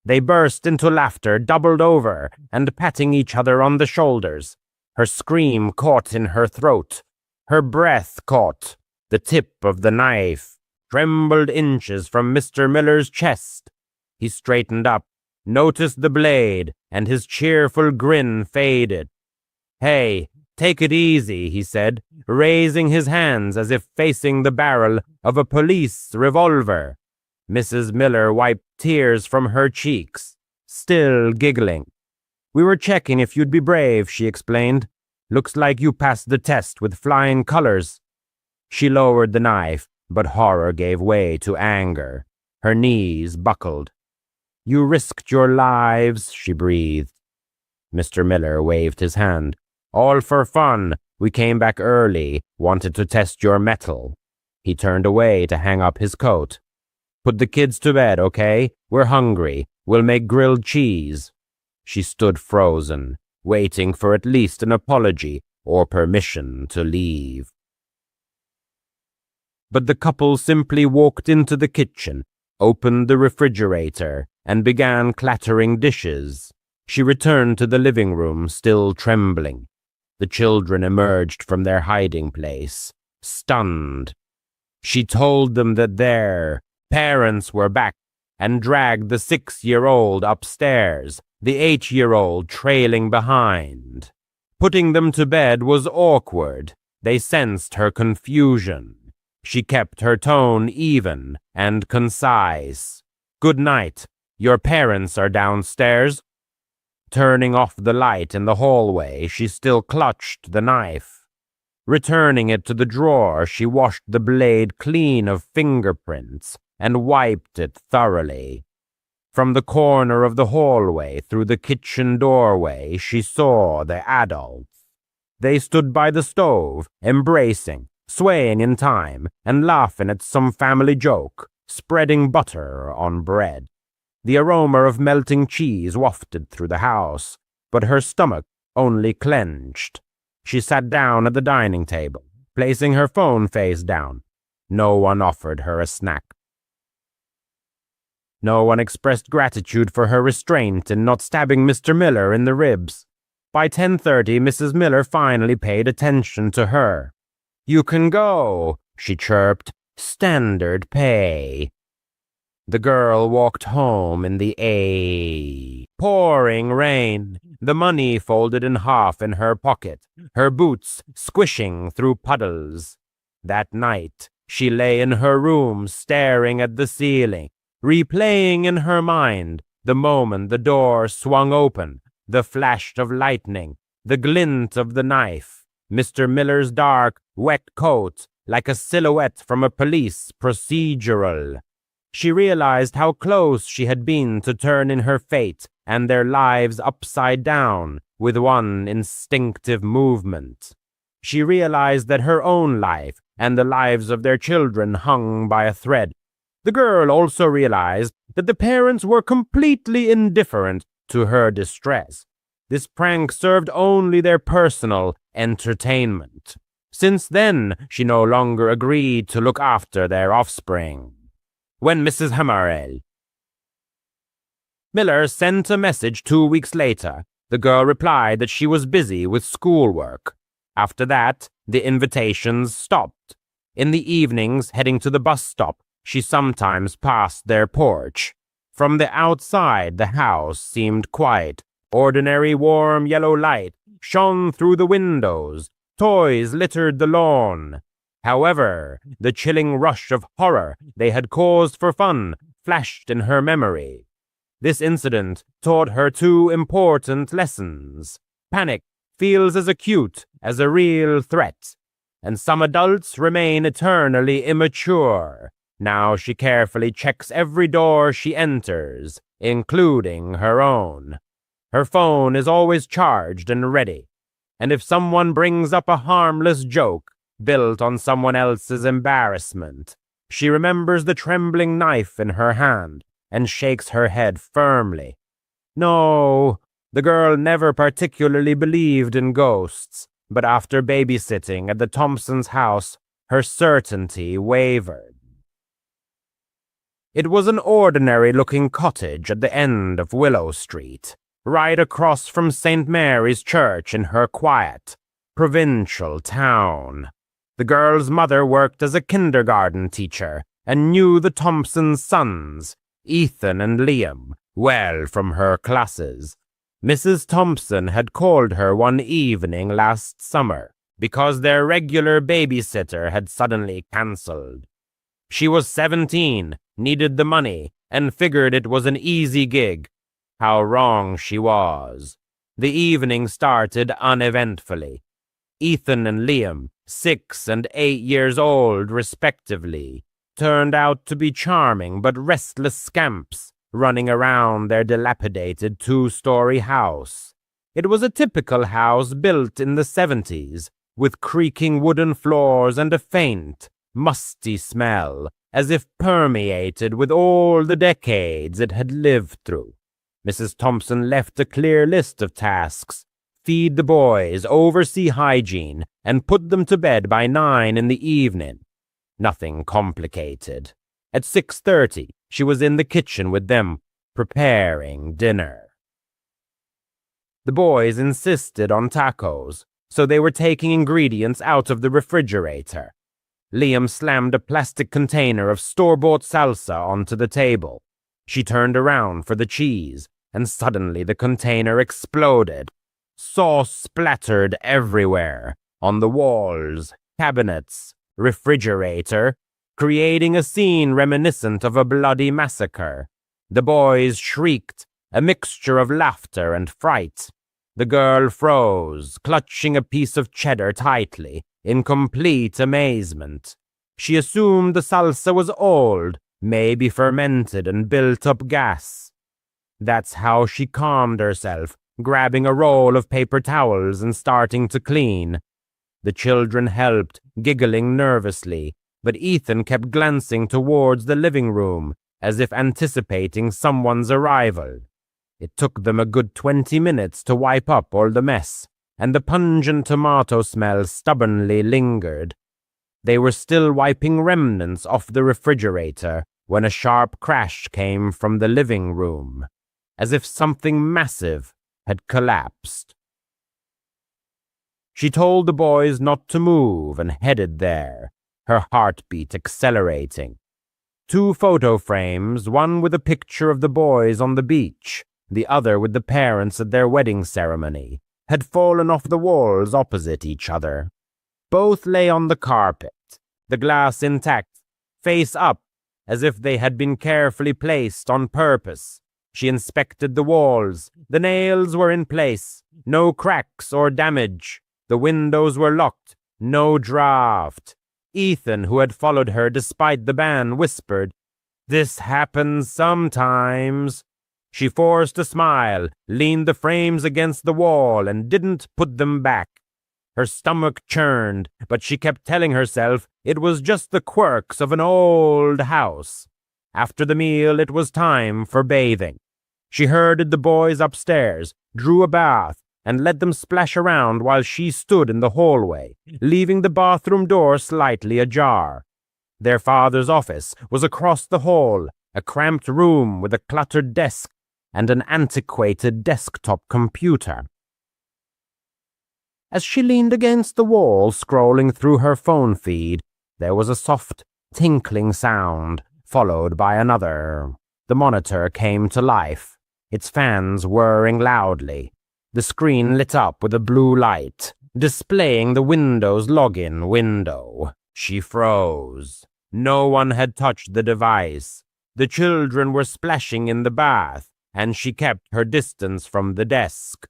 They burst into laughter, doubled over, and patting each other on the shoulders. Her scream caught in her throat. Her breath caught. The tip of the knife trembled inches from Mr. Miller's chest. He straightened up, noticed the blade, and his cheerful grin faded. "Hey, take it easy," he said, raising his hands as if facing the barrel of a police revolver. Mrs. Miller wiped tears from her cheeks, still giggling. "We were checking if you'd be brave," she explained. "Looks like you passed the test with flying colors." She lowered the knife, but horror gave way to anger. Her knees buckled. "You risked your lives," she breathed. Mr. Miller waved his hand. "All for fun. We came back early, wanted to test your mettle." He turned away to hang up his coat. "Put the kids to bed, okay? We're hungry. We'll make grilled cheese." She stood frozen, waiting for at least an apology or permission to leave. But the couple simply walked into the kitchen, opened the refrigerator, and began clattering dishes. She returned to the living room, still trembling. The children emerged from their hiding place, stunned. She told them that their parents were back and dragged the 6-year-old upstairs, the 8-year-old trailing behind. Putting them to bed was awkward. They sensed her confusion. She kept her tone even and concise. "Good night. Your parents are downstairs." Turning off the light in the hallway, she still clutched the knife. Returning it to the drawer, she washed the blade clean of fingerprints and wiped it thoroughly. From the corner of the hallway through the kitchen doorway, she saw the adults. They stood by the stove, embracing, swaying in time, and laughing at some family joke, spreading butter on bread. The aroma of melting cheese wafted through the house, but her stomach only clenched. She sat down at the dining table, placing her phone face down. No one offered her a snack. No one expressed gratitude for her restraint in not stabbing Mr. Miller in the ribs. By 10:30, Mrs. Miller finally paid attention to her. "You can go," she chirped. "Standard pay." The girl walked home in the pouring rain, the money folded in half in her pocket, her boots squishing through puddles. That night, she lay in her room staring at the ceiling, replaying in her mind the moment the door swung open, the flash of lightning, the glint of the knife, Mr. Miller's dark, wet coat like a silhouette from a police procedural. She realized how close she had been to turning her fate and their lives upside down with one instinctive movement. She realized that her own life and the lives of their children hung by a thread. The girl also realized that the parents were completely indifferent to her distress. This prank served only their personal entertainment. Since then, she no longer agreed to look after their offspring. When Mrs. Miller sent a message 2 weeks later, the girl replied that she was busy with schoolwork. After that, the invitations stopped. In the evenings, heading to the bus stop, she sometimes passed their porch. From the outside, the house seemed quiet. Ordinary warm yellow light shone through the windows. Toys littered the lawn. However, the chilling rush of horror they had caused for fun flashed in her memory. This incident taught her 2 important lessons. Panic feels as acute as a real threat. and some adults remain eternally immature. Now she carefully checks every door she enters, including her own. Her phone is always charged and ready, and if someone brings up a harmless joke built on someone else's embarrassment, she remembers the trembling knife in her hand and shakes her head firmly. No, the girl never particularly believed in ghosts, but after babysitting at the Thompsons' house, her certainty wavered. It was an ordinary-looking cottage at the end of Willow Street, right across from St. Mary's Church in her quiet, provincial town. The girl's mother worked as a kindergarten teacher and knew the Thompsons' sons, Ethan and Liam, well from her classes. Mrs. Thompson had called her one evening last summer because their regular babysitter had suddenly cancelled. She was 17, needed the money, and figured it was an easy gig. How wrong she was. The evening started uneventfully. Ethan and Liam, 6 and 8 years old respectively, turned out to be charming but restless scamps running around their dilapidated 2-story house. It was a typical house built in the 70s, with creaking wooden floors and a faint, musty smell, as if permeated with all the decades it had lived through. Mrs. Thompson left a clear list of tasks: feed the boys, oversee hygiene, and put them to bed by 9 in the evening. Nothing complicated. At 6:30, she was in the kitchen with them, preparing dinner. The boys insisted on tacos, so they were taking ingredients out of the refrigerator. Liam slammed a plastic container of store-bought salsa onto the table. She turned around for the cheese, and suddenly the container exploded. Sauce splattered everywhere, on the walls, cabinets, refrigerator, creating a scene reminiscent of a bloody massacre. The boys shrieked, a mixture of laughter and fright. The girl froze, clutching a piece of cheddar tightly, in complete amazement. She assumed the salsa was old, maybe fermented and built up gas. That's how she calmed herself, grabbing a roll of paper towels and starting to clean. The children helped, giggling nervously, but Ethan kept glancing towards the living room, as if anticipating someone's arrival. It took them a good 20 minutes to wipe up all the mess, and the pungent tomato smell stubbornly lingered. They were still wiping remnants off the refrigerator when a sharp crash came from the living room, as if something massive had collapsed. She told the boys not to move and headed there, her heartbeat accelerating. 2 photo frames, one with a picture of the boys on the beach, the other with the parents at their wedding ceremony, had fallen off the walls opposite each other. Both lay on the carpet, the glass intact, face up, as if they had been carefully placed on purpose. She inspected the walls. The nails were in place, no cracks or damage. The windows were locked, no draft. Ethan, who had followed her despite the ban, whispered, "This happens sometimes." She forced a smile, leaned the frames against the wall, and didn't put them back. Her stomach churned, but she kept telling herself it was just the quirks of an old house. After the meal, it was time for bathing. She herded the boys upstairs, drew a bath, and let them splash around while she stood in the hallway, leaving the bathroom door slightly ajar. Their father's office was across the hall, a cramped room with a cluttered desk and an antiquated desktop computer. As she leaned against the wall, scrolling through her phone feed, there was a soft, tinkling sound, followed by another. The monitor came to life, its fans whirring loudly. The screen lit up with a blue light, displaying the Windows login window. She froze. No one had touched the device. The children were splashing in the bath, and she kept her distance from the desk.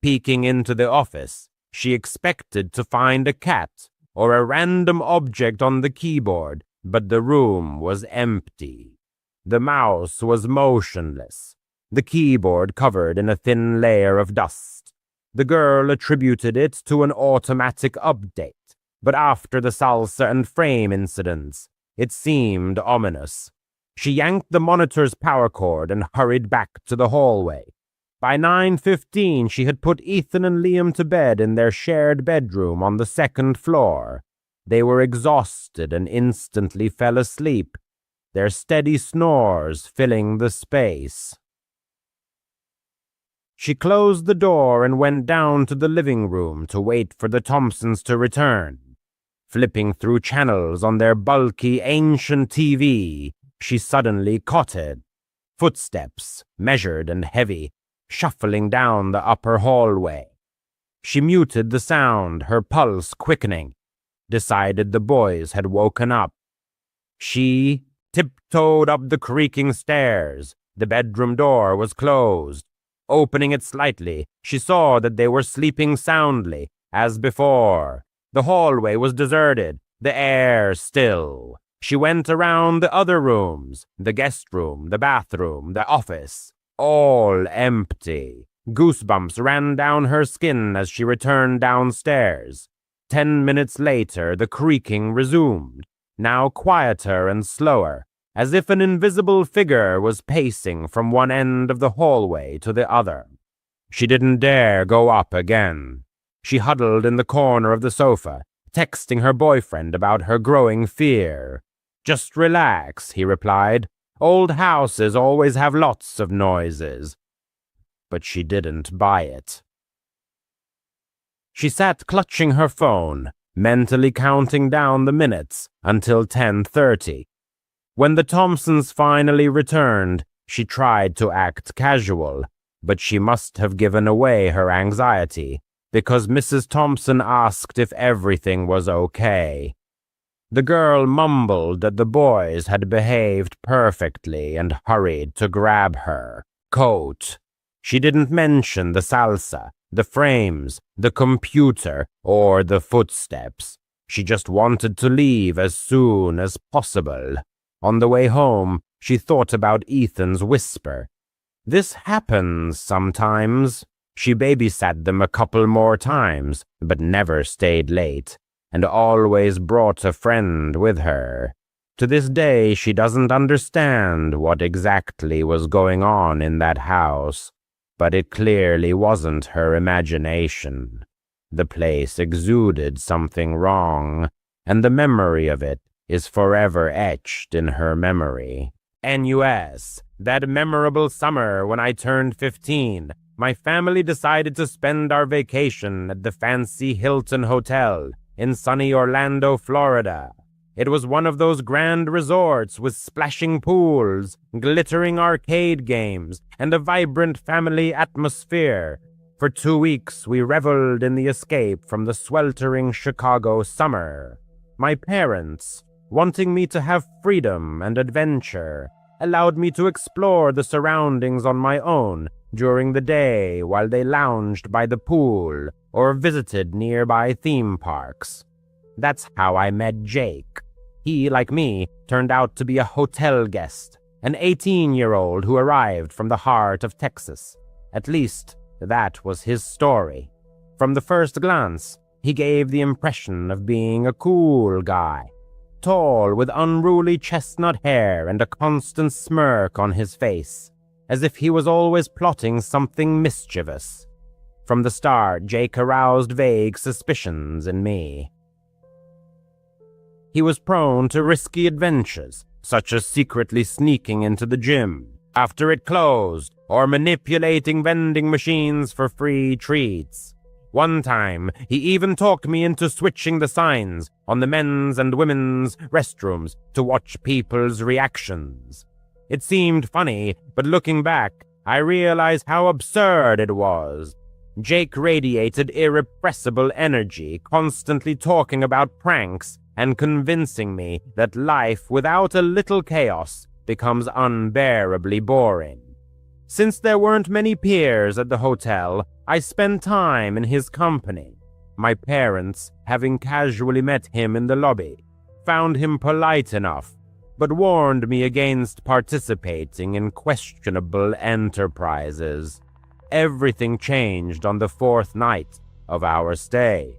Peeking into the office, she expected to find a cat or a random object on the keyboard, but the room was empty. The mouse was motionless, the keyboard covered in a thin layer of dust. The girl attributed it to an automatic update, but after the salsa and frame incidents, it seemed ominous. She yanked the monitor's power cord and hurried back to the hallway. By 9:15, she had put Ethan and Liam to bed in their shared bedroom on the second floor. They were exhausted and instantly fell asleep, their steady snores filling the space. She closed the door and went down to the living room to wait for the Thompsons to return. Flipping through channels on their bulky, ancient TV, she suddenly caught it. Footsteps, measured and heavy, shuffling down the upper hallway. She muted the sound, her pulse quickening, decided the boys had woken up. She tiptoed up the creaking stairs. The bedroom door was closed. Opening it slightly, she saw that they were sleeping soundly, as before. The hallway was deserted, the air still. She went around the other rooms, the guest room, the bathroom, the office, all empty. Goosebumps ran down her skin as she returned downstairs. 10 minutes later, the creaking resumed, now quieter and slower, as if an invisible figure was pacing from one end of the hallway to the other. She didn't dare go up again. She huddled in the corner of the sofa, texting her boyfriend about her growing fear. "Just relax," he replied. "Old houses always have lots of noises." But she didn't buy it. She sat clutching her phone, mentally counting down the minutes until 10:30. When the Thompsons finally returned, she tried to act casual, but she must have given away her anxiety, because Mrs. Thompson asked if everything was okay. The girl mumbled that the boys had behaved perfectly and hurried to grab her coat. She didn't mention the salsa, the frames, the computer, or the footsteps. She just wanted to leave as soon as possible. On the way home, she thought about Ethan's whisper. This happens sometimes. She babysat them a couple more times, but never stayed late, and always brought a friend with her. To this day, she doesn't understand what exactly was going on in that house, but it clearly wasn't her imagination. The place exuded something wrong, and the memory of it is forever etched in her memory. NUS, that memorable summer when I turned 15, my family decided to spend our vacation at the fancy Hilton Hotel in sunny Orlando, Florida. It was one of those grand resorts with splashing pools, glittering arcade games, and a vibrant family atmosphere. For 2 weeks, we reveled in the escape from the sweltering Chicago summer. My parents, wanting me to have freedom and adventure, allowed me to explore the surroundings on my own during the day while they lounged by the pool or visited nearby theme parks. That's how I met Jake. He, like me, turned out to be a hotel guest, an 18-year-old who arrived from the heart of Texas. At least, that was his story. From the first glance, he gave the impression of being a cool guy. Tall, with unruly chestnut hair and a constant smirk on his face, as if he was always plotting something mischievous. From the start, Jake aroused vague suspicions in me. He was prone to risky adventures, such as secretly sneaking into the gym after it closed, or manipulating vending machines for free treats. One time, he even talked me into switching the signs on the men's and women's restrooms to watch people's reactions. It seemed funny, but looking back, I realized how absurd it was. Jake radiated irrepressible energy, constantly talking about pranks and convincing me that life without a little chaos becomes unbearably boring. Since there weren't many peers at the hotel, I spent time in his company. My parents, having casually met him in the lobby, found him polite enough, but warned me against participating in questionable enterprises. Everything changed on the fourth night of our stay.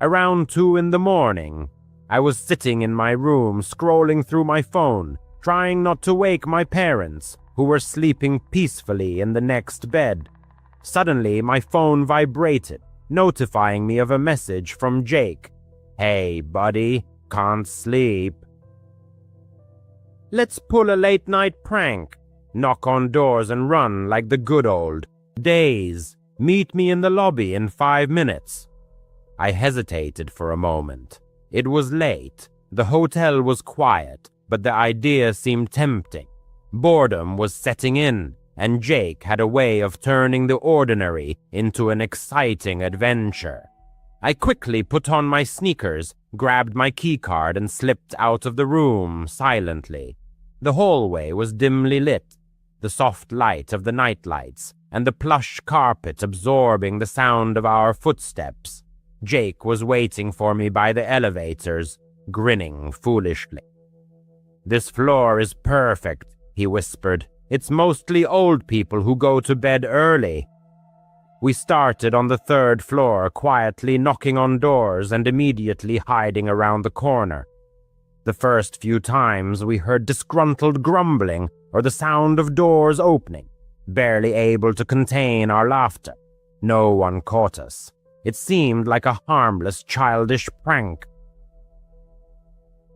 Around 2 in the morning, I was sitting in my room scrolling through my phone, trying not to wake my parents, who were sleeping peacefully in the next bed. Suddenly, my phone vibrated, notifying me of a message from Jake. "Hey, buddy, can't sleep. Let's pull a late-night prank. Knock on doors and run like the good old days. Meet me in the lobby in 5 minutes." I hesitated for a moment. It was late. The hotel was quiet, but the idea seemed tempting. Boredom was setting in, and Jake had a way of turning the ordinary into an exciting adventure. I quickly put on my sneakers, grabbed my keycard, and slipped out of the room silently. The hallway was dimly lit, the soft light of the nightlights and the plush carpet absorbing the sound of our footsteps. Jake was waiting for me by the elevators, grinning foolishly. "This floor is perfect," he whispered. "It's mostly old people who go to bed early." We started on the 3rd floor, quietly knocking on doors and immediately hiding around the corner. The first few times we heard disgruntled grumbling or the sound of doors opening, barely able to contain our laughter. No one caught us. It seemed like a harmless, childish prank.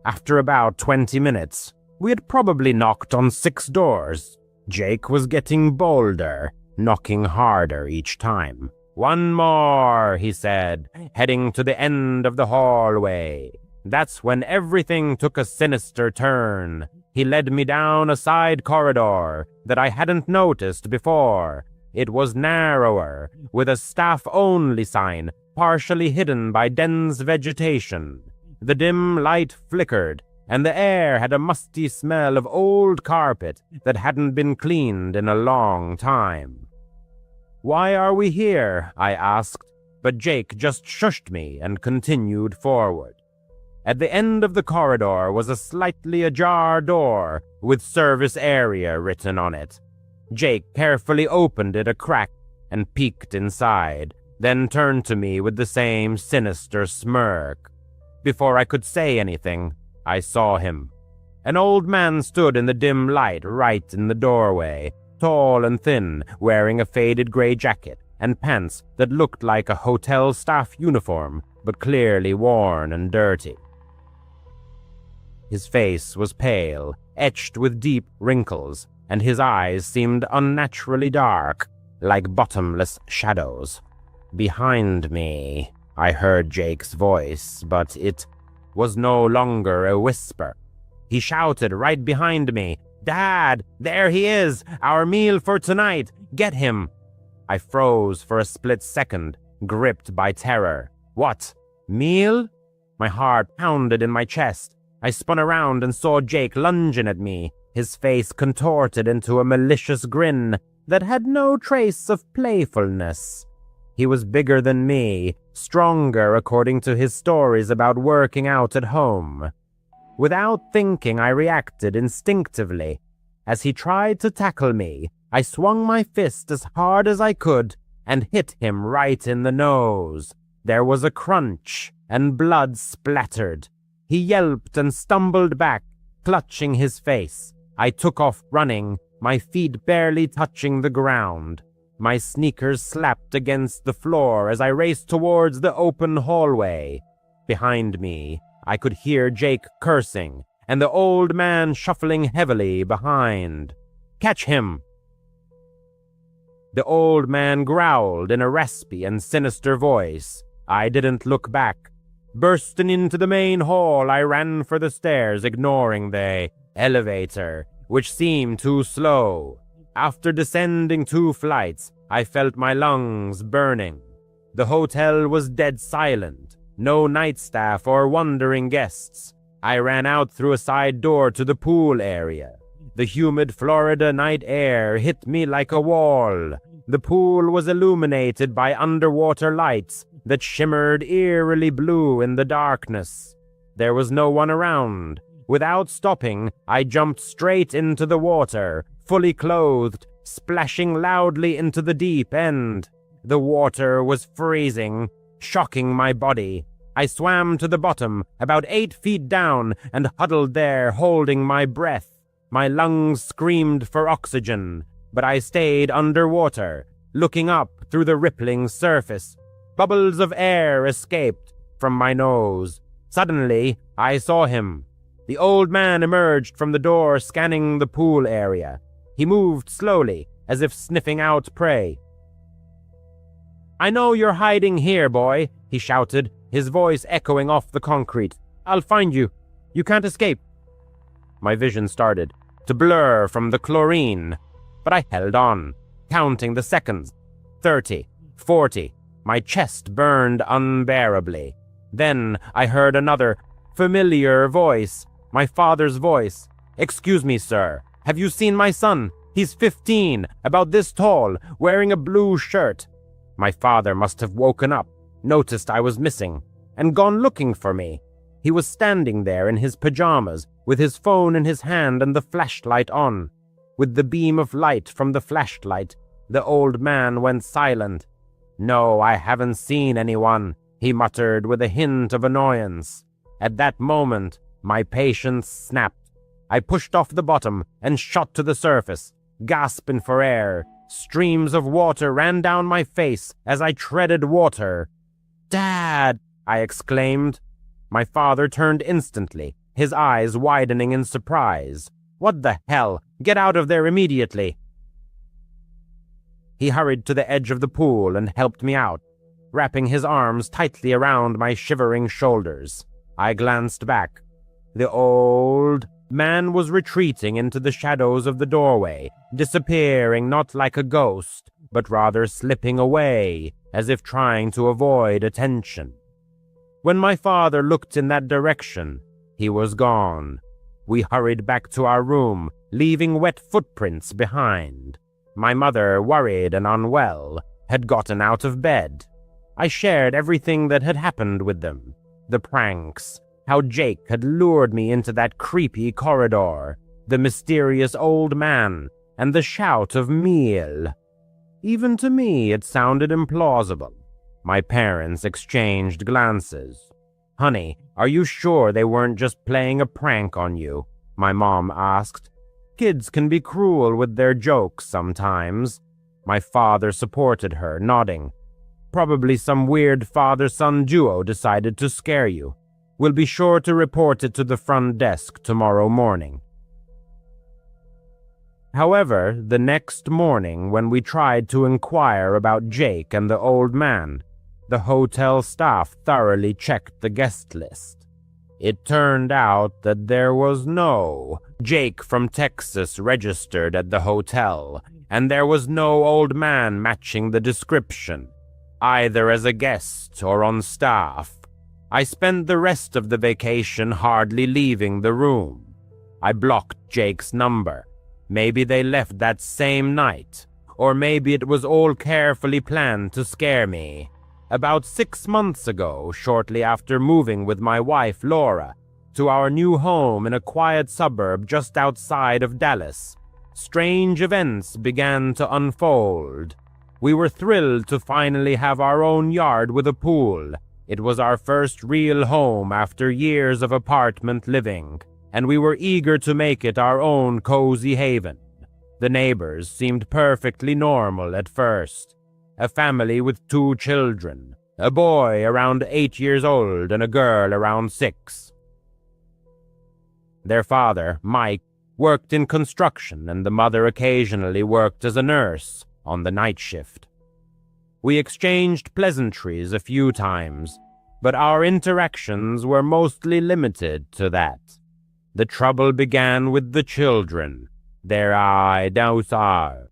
After about 20 minutes, we had probably knocked on 6 doors. Jake was getting bolder, knocking harder each time. "One more," he said, heading to the end of the hallway. That's when everything took a sinister turn. He led me down a side corridor that I hadn't noticed before. It was narrower, with a staff-only sign partially hidden by dense vegetation. The dim light flickered, and the air had a musty smell of old carpet that hadn't been cleaned in a long time. "Why are we here?" I asked, but Jake just shushed me and continued forward. At the end of the corridor was a slightly ajar door with service area written on it. Jake carefully opened it a crack and peeked inside, then turned to me with the same sinister smirk. Before I could say anything, I saw him. An old man stood in the dim light right in the doorway, tall and thin, wearing a faded gray jacket and pants that looked like a hotel staff uniform, but clearly worn and dirty. His face was pale, etched with deep wrinkles, and his eyes seemed unnaturally dark, like bottomless shadows. Behind me, I heard Jake's voice, but it was no longer a whisper. He shouted right behind me, "Dad, there he is! Our meal for tonight! Get him!" I froze for a split second, gripped by terror. What? Meal? My heart pounded in my chest. I spun around and saw Jake lunging at me, his face contorted into a malicious grin that had no trace of playfulness. He was bigger than me, stronger according to his stories about working out at home. Without thinking, I reacted instinctively. As he tried to tackle me, I swung my fist as hard as I could and hit him right in the nose. There was a crunch, and blood splattered. He yelped and stumbled back, clutching his face. I took off running, my feet barely touching the ground. My sneakers slapped against the floor as I raced towards the open hallway. Behind me, I could hear Jake cursing, and the old man shuffling heavily behind. "Catch him!" The old man growled in a raspy and sinister voice. I didn't look back. Bursting into the main hall, I ran for the stairs, ignoring the elevator, which seemed too slow. After descending 2 flights, I felt my lungs burning. The hotel was dead silent. No night staff or wandering guests. I ran out through a side door to the pool area. The humid Florida night air hit me like a wall. The pool was illuminated by underwater lights, that shimmered eerily blue in the darkness. There was no one around. Without stopping, I jumped straight into the water, fully clothed, splashing loudly into the deep end. The water was freezing, shocking my body. I swam to the bottom, about 8 feet down, and huddled there, holding my breath. My lungs screamed for oxygen, but I stayed underwater, looking up through the rippling surface. Bubbles of air escaped from my nose. Suddenly, I saw him. The old man emerged from the door, scanning the pool area. He moved slowly, as if sniffing out prey. "I know you're hiding here, boy," he shouted, his voice echoing off the concrete. "I'll find you. You can't escape." My vision started to blur from the chlorine, but I held on, counting the seconds. 30, 40. My chest burned unbearably. Then I heard another familiar voice, my father's voice. "Excuse me, sir. Have you seen my son? He's 15, about this tall, wearing a blue shirt." My father must have woken up, noticed I was missing, and gone looking for me. He was standing there in his pajamas, with his phone in his hand and the flashlight on. With the beam of light from the flashlight, the old man went silent. "No, I haven't seen anyone," he muttered with a hint of annoyance. At that moment, my patience snapped. I pushed off the bottom and shot to the surface, gasping for air. Streams of water ran down my face as I treaded water. "Dad!" I exclaimed. My father turned instantly, his eyes widening in surprise. "What the hell? Get out of there immediately!" He hurried to the edge of the pool and helped me out, wrapping his arms tightly around my shivering shoulders. I glanced back. The old man was retreating into the shadows of the doorway, disappearing not like a ghost, but rather slipping away, as if trying to avoid attention. When my father looked in that direction, he was gone. We hurried back to our room, leaving wet footprints behind. My mother, worried and unwell, had gotten out of bed. I shared everything that had happened with them. The pranks, how Jake had lured me into that creepy corridor, the mysterious old man, and the shout of meal. Even to me, it sounded implausible. My parents exchanged glances. "Honey, are you sure they weren't just playing a prank on you?" my mom asked. "Kids can be cruel with their jokes sometimes." My father supported her, nodding. "Probably some weird father-son duo decided to scare you. We'll be sure to report it to the front desk tomorrow morning." However, the next morning when we tried to inquire about Jake and the old man, the hotel staff thoroughly checked the guest list. It turned out that there was no Jake from Texas registered at the hotel, and there was no old man matching the description, either as a guest or on staff. I spent the rest of the vacation hardly leaving the room. I blocked Jake's number. Maybe they left that same night, or maybe it was all carefully planned to scare me. About 6 months ago, shortly after moving with my wife Laura to our new home in a quiet suburb just outside of Dallas, strange events began to unfold. We were thrilled to finally have our own yard with a pool. It was our first real home after years of apartment living, and we were eager to make it our own cozy haven. The neighbors seemed perfectly normal at first. A family with 2 children, a boy around 8 years old and a girl around 6. Their father, Mike, worked in construction, and the mother occasionally worked as a nurse on the night shift. We exchanged pleasantries a few times, but our interactions were mostly limited to that. The trouble began with the children. Their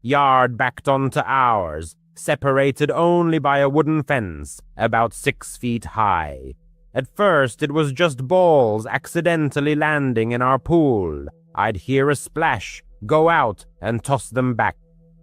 yard backed onto ours, separated only by a wooden fence about 6 feet high. At first, it was just balls accidentally landing in our pool. I'd hear a splash, go out, and toss them back.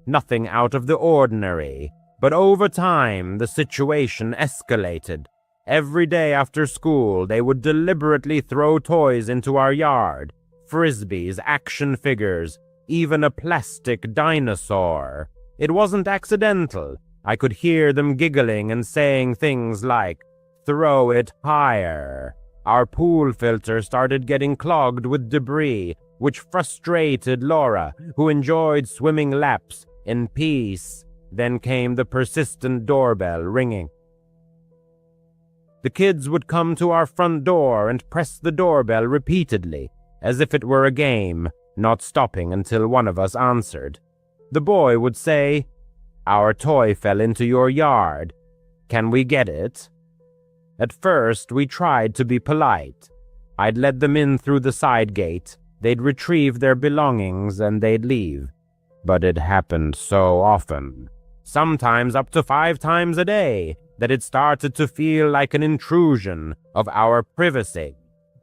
Nothing out of the ordinary. But over time, the situation escalated. Every day after school, they would deliberately throw toys into our yard. Frisbees, action figures, even a plastic dinosaur. It wasn't accidental. I could hear them giggling and saying things like, "Throw it higher." Our pool filter started getting clogged with debris, which frustrated Laura, who enjoyed swimming laps in peace. Then came the persistent doorbell ringing. The kids would come to our front door and press the doorbell repeatedly, as if it were a game, not stopping until one of us answered. The boy would say, "Our toy fell into your yard. Can we get it?" At first, we tried to be polite. I'd let them in through the side gate, they'd retrieve their belongings, and they'd leave. But it happened so often, sometimes up to 5 times a day, that it started to feel like an intrusion of our privacy.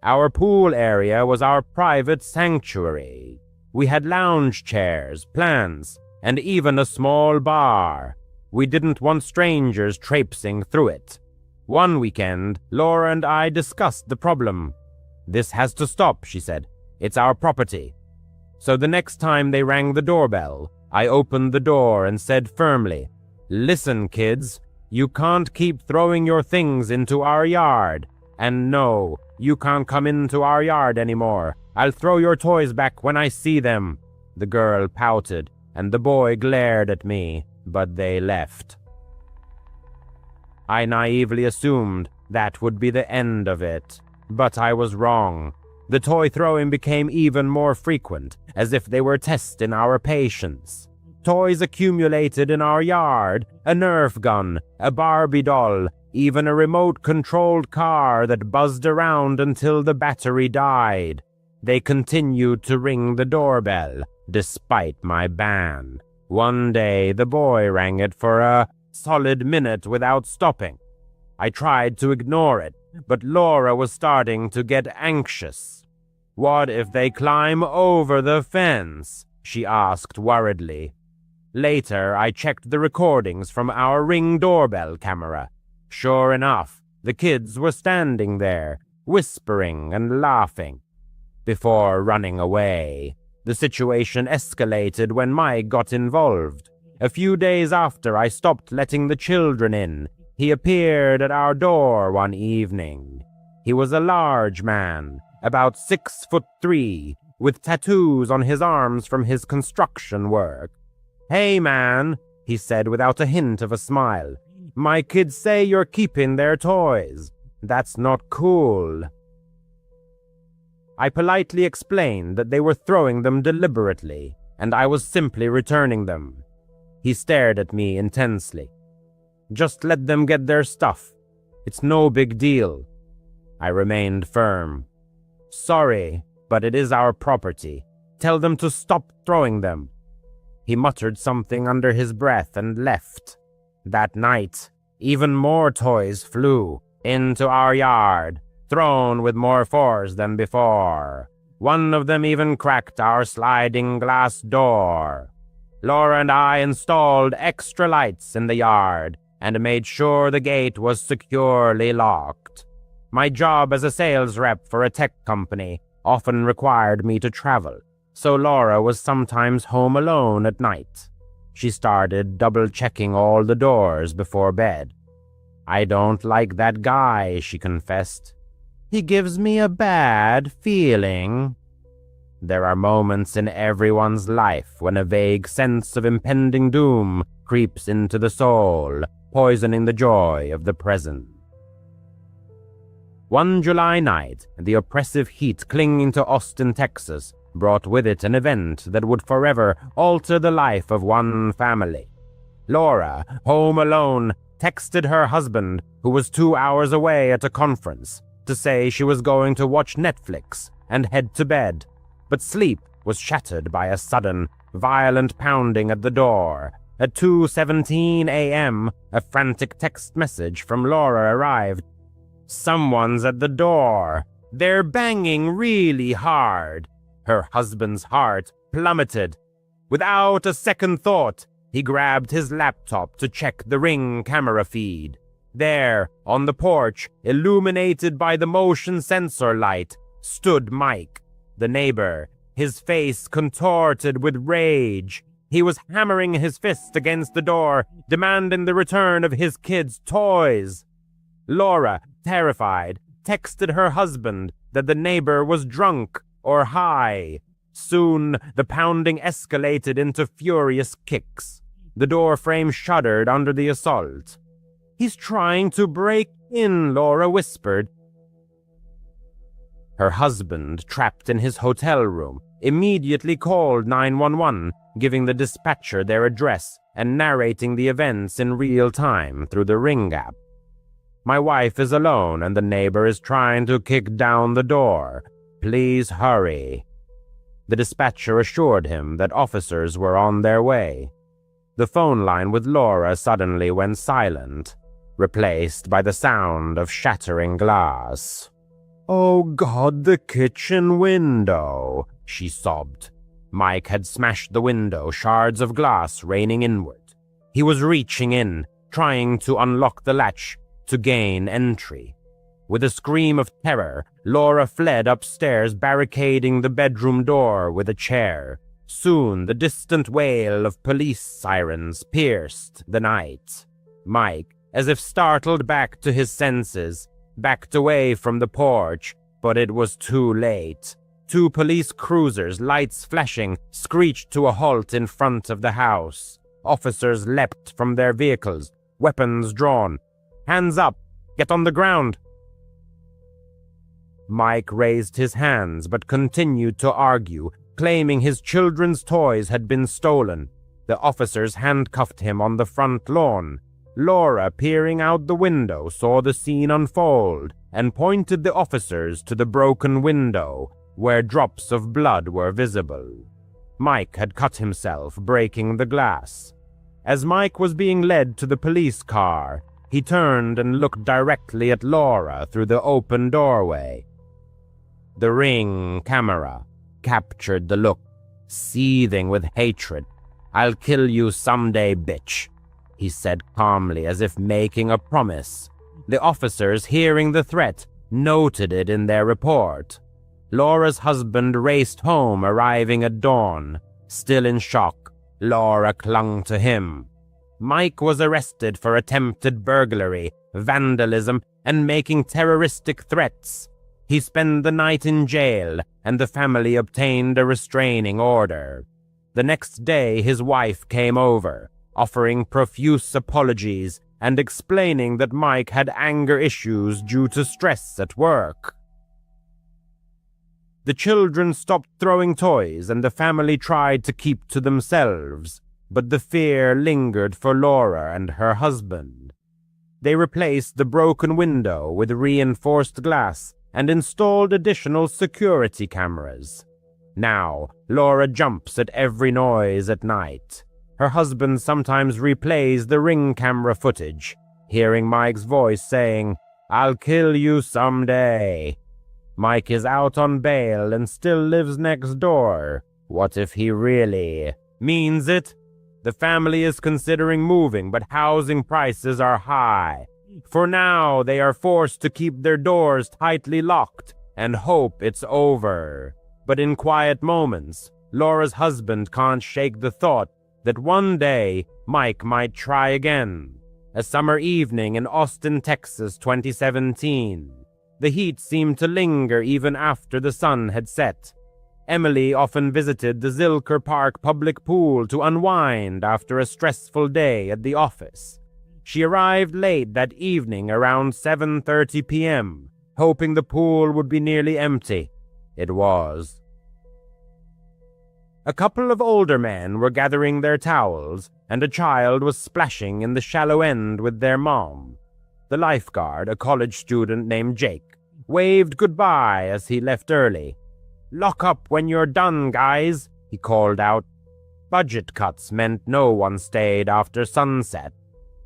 Our pool area was our private sanctuary. We had lounge chairs, plants, and even a small bar. We didn't want strangers traipsing through it. One weekend, Laura and I discussed the problem. "This has to stop," she said. "It's our property." So the next time they rang the doorbell, I opened the door and said firmly, "Listen, kids, you can't keep throwing your things into our yard. And no, you can't come into our yard anymore. I'll throw your toys back when I see them." The girl pouted, and the boy glared at me, but they left. I naively assumed that would be the end of it, but I was wrong. The toy throwing became even more frequent, as if they were testing our patience. Toys accumulated in our yard, a Nerf gun, a Barbie doll, even a remote-controlled car that buzzed around until the battery died. They continued to ring the doorbell, despite my ban. One day, the boy rang it for a solid minute without stopping. I tried to ignore it, but Laura was starting to get anxious. "What if they climb over the fence?" she asked worriedly. Later, I checked the recordings from our Ring doorbell camera. Sure enough, the kids were standing there, whispering and laughing. Before running away, the situation escalated when Mike got involved. A few days after I stopped letting the children in, he appeared at our door one evening. He was a large man, about 6'3", with tattoos on his arms from his construction work. "Hey, man," he said without a hint of a smile. "My kids say you're keeping their toys. That's not cool." I politely explained that they were throwing them deliberately, and I was simply returning them. He stared at me intensely. "Just let them get their stuff. It's no big deal." I remained firm. "Sorry, but it is our property. Tell them to stop throwing them." He muttered something under his breath and left. That night, even more toys flew into our yard, thrown with more force than before. One of them even cracked our sliding glass door. Laura and I installed extra lights in the yard and made sure the gate was securely locked. My job as a sales rep for a tech company often required me to travel, so Laura was sometimes home alone at night. She started double-checking all the doors before bed. "I don't like that guy," she confessed. "He gives me a bad feeling." There are moments in everyone's life when a vague sense of impending doom creeps into the soul, poisoning the joy of the present. One July night, the oppressive heat clinging to Austin, Texas, brought with it an event that would forever alter the life of one family. Laura, home alone, texted her husband, who was 2 hours away at a conference, to say she was going to watch Netflix and head to bed. But sleep was shattered by a sudden, violent pounding at the door. At 2:17 a.m., a frantic text message from Laura arrived. "Someone's at the door. They're banging really hard." Her husband's heart plummeted. Without a second thought, He grabbed his laptop to check the Ring camera feed. There, on the porch, illuminated by the motion sensor light, stood Mike, the neighbor, his face contorted with rage. He was hammering his fist against the door, demanding the return of his kids' toys. Laura, terrified, texted her husband that the neighbor was drunk or high. Soon, the pounding escalated into furious kicks. The door frame shuddered under the assault. "He's trying to break in," Laura whispered. Her husband, trapped in his hotel room, immediately called 911, giving the dispatcher their address and narrating the events in real time through the Ring app. "My wife is alone and the neighbor is trying to kick down the door. Please hurry." The dispatcher assured him that officers were on their way. The phone line with Laura suddenly went silent, replaced by the sound of shattering glass. "Oh God, the kitchen window," she sobbed. Mike had smashed the window, shards of glass raining inward. He was reaching in, trying to unlock the latch to gain entry. With a scream of terror, Laura fled upstairs, barricading the bedroom door with a chair. Soon, the distant wail of police sirens pierced the night. Mike, as if startled back to his senses, backed away from the porch, but it was too late. Two police cruisers, lights flashing, screeched to a halt in front of the house. Officers leapt from their vehicles, weapons drawn. "Hands up! Get on the ground!" Mike raised his hands but continued to argue, claiming his children's toys had been stolen. The officers handcuffed him on the front lawn. Laura, peering out the window, saw the scene unfold and pointed the officers to the broken window, where drops of blood were visible. Mike had cut himself, breaking the glass. As Mike was being led to the police car, he turned and looked directly at Laura through the open doorway. The Ring camera captured the look, seething with hatred. "I'll kill you someday, bitch," he said calmly, as if making a promise. The officers, hearing the threat, noted it in their report. Laura's husband raced home, arriving at dawn. Still in shock, Laura clung to him. Mike was arrested for attempted burglary, vandalism, and making terroristic threats. He spent the night in jail, and the family obtained a restraining order. The next day, his wife came over, offering profuse apologies and explaining that Mike had anger issues due to stress at work. The children stopped throwing toys and the family tried to keep to themselves, but the fear lingered for Laura and her husband. They replaced the broken window with reinforced glass and installed additional security cameras. Now, Laura jumps at every noise at night. Her husband sometimes replays the Ring camera footage, hearing Mike's voice saying, "I'll kill you someday." Mike is out on bail and still lives next door. What if he really means it? The family is considering moving, but housing prices are high. For now, they are forced to keep their doors tightly locked and hope it's over. But in quiet moments, Laura's husband can't shake the thought that one day Mike might try again. A summer evening in Austin, Texas, 2017. The heat seemed to linger even after the sun had set. Emily often visited the Zilker Park public pool to unwind after a stressful day at the office. She arrived late that evening around 7:30 p.m., hoping the pool would be nearly empty. It was. A couple of older men were gathering their towels, and a child was splashing in the shallow end with their mom. The lifeguard, a college student named Jake, waved goodbye as he left early. "Lock up when you're done, guys," he called out. Budget cuts meant no one stayed after sunset.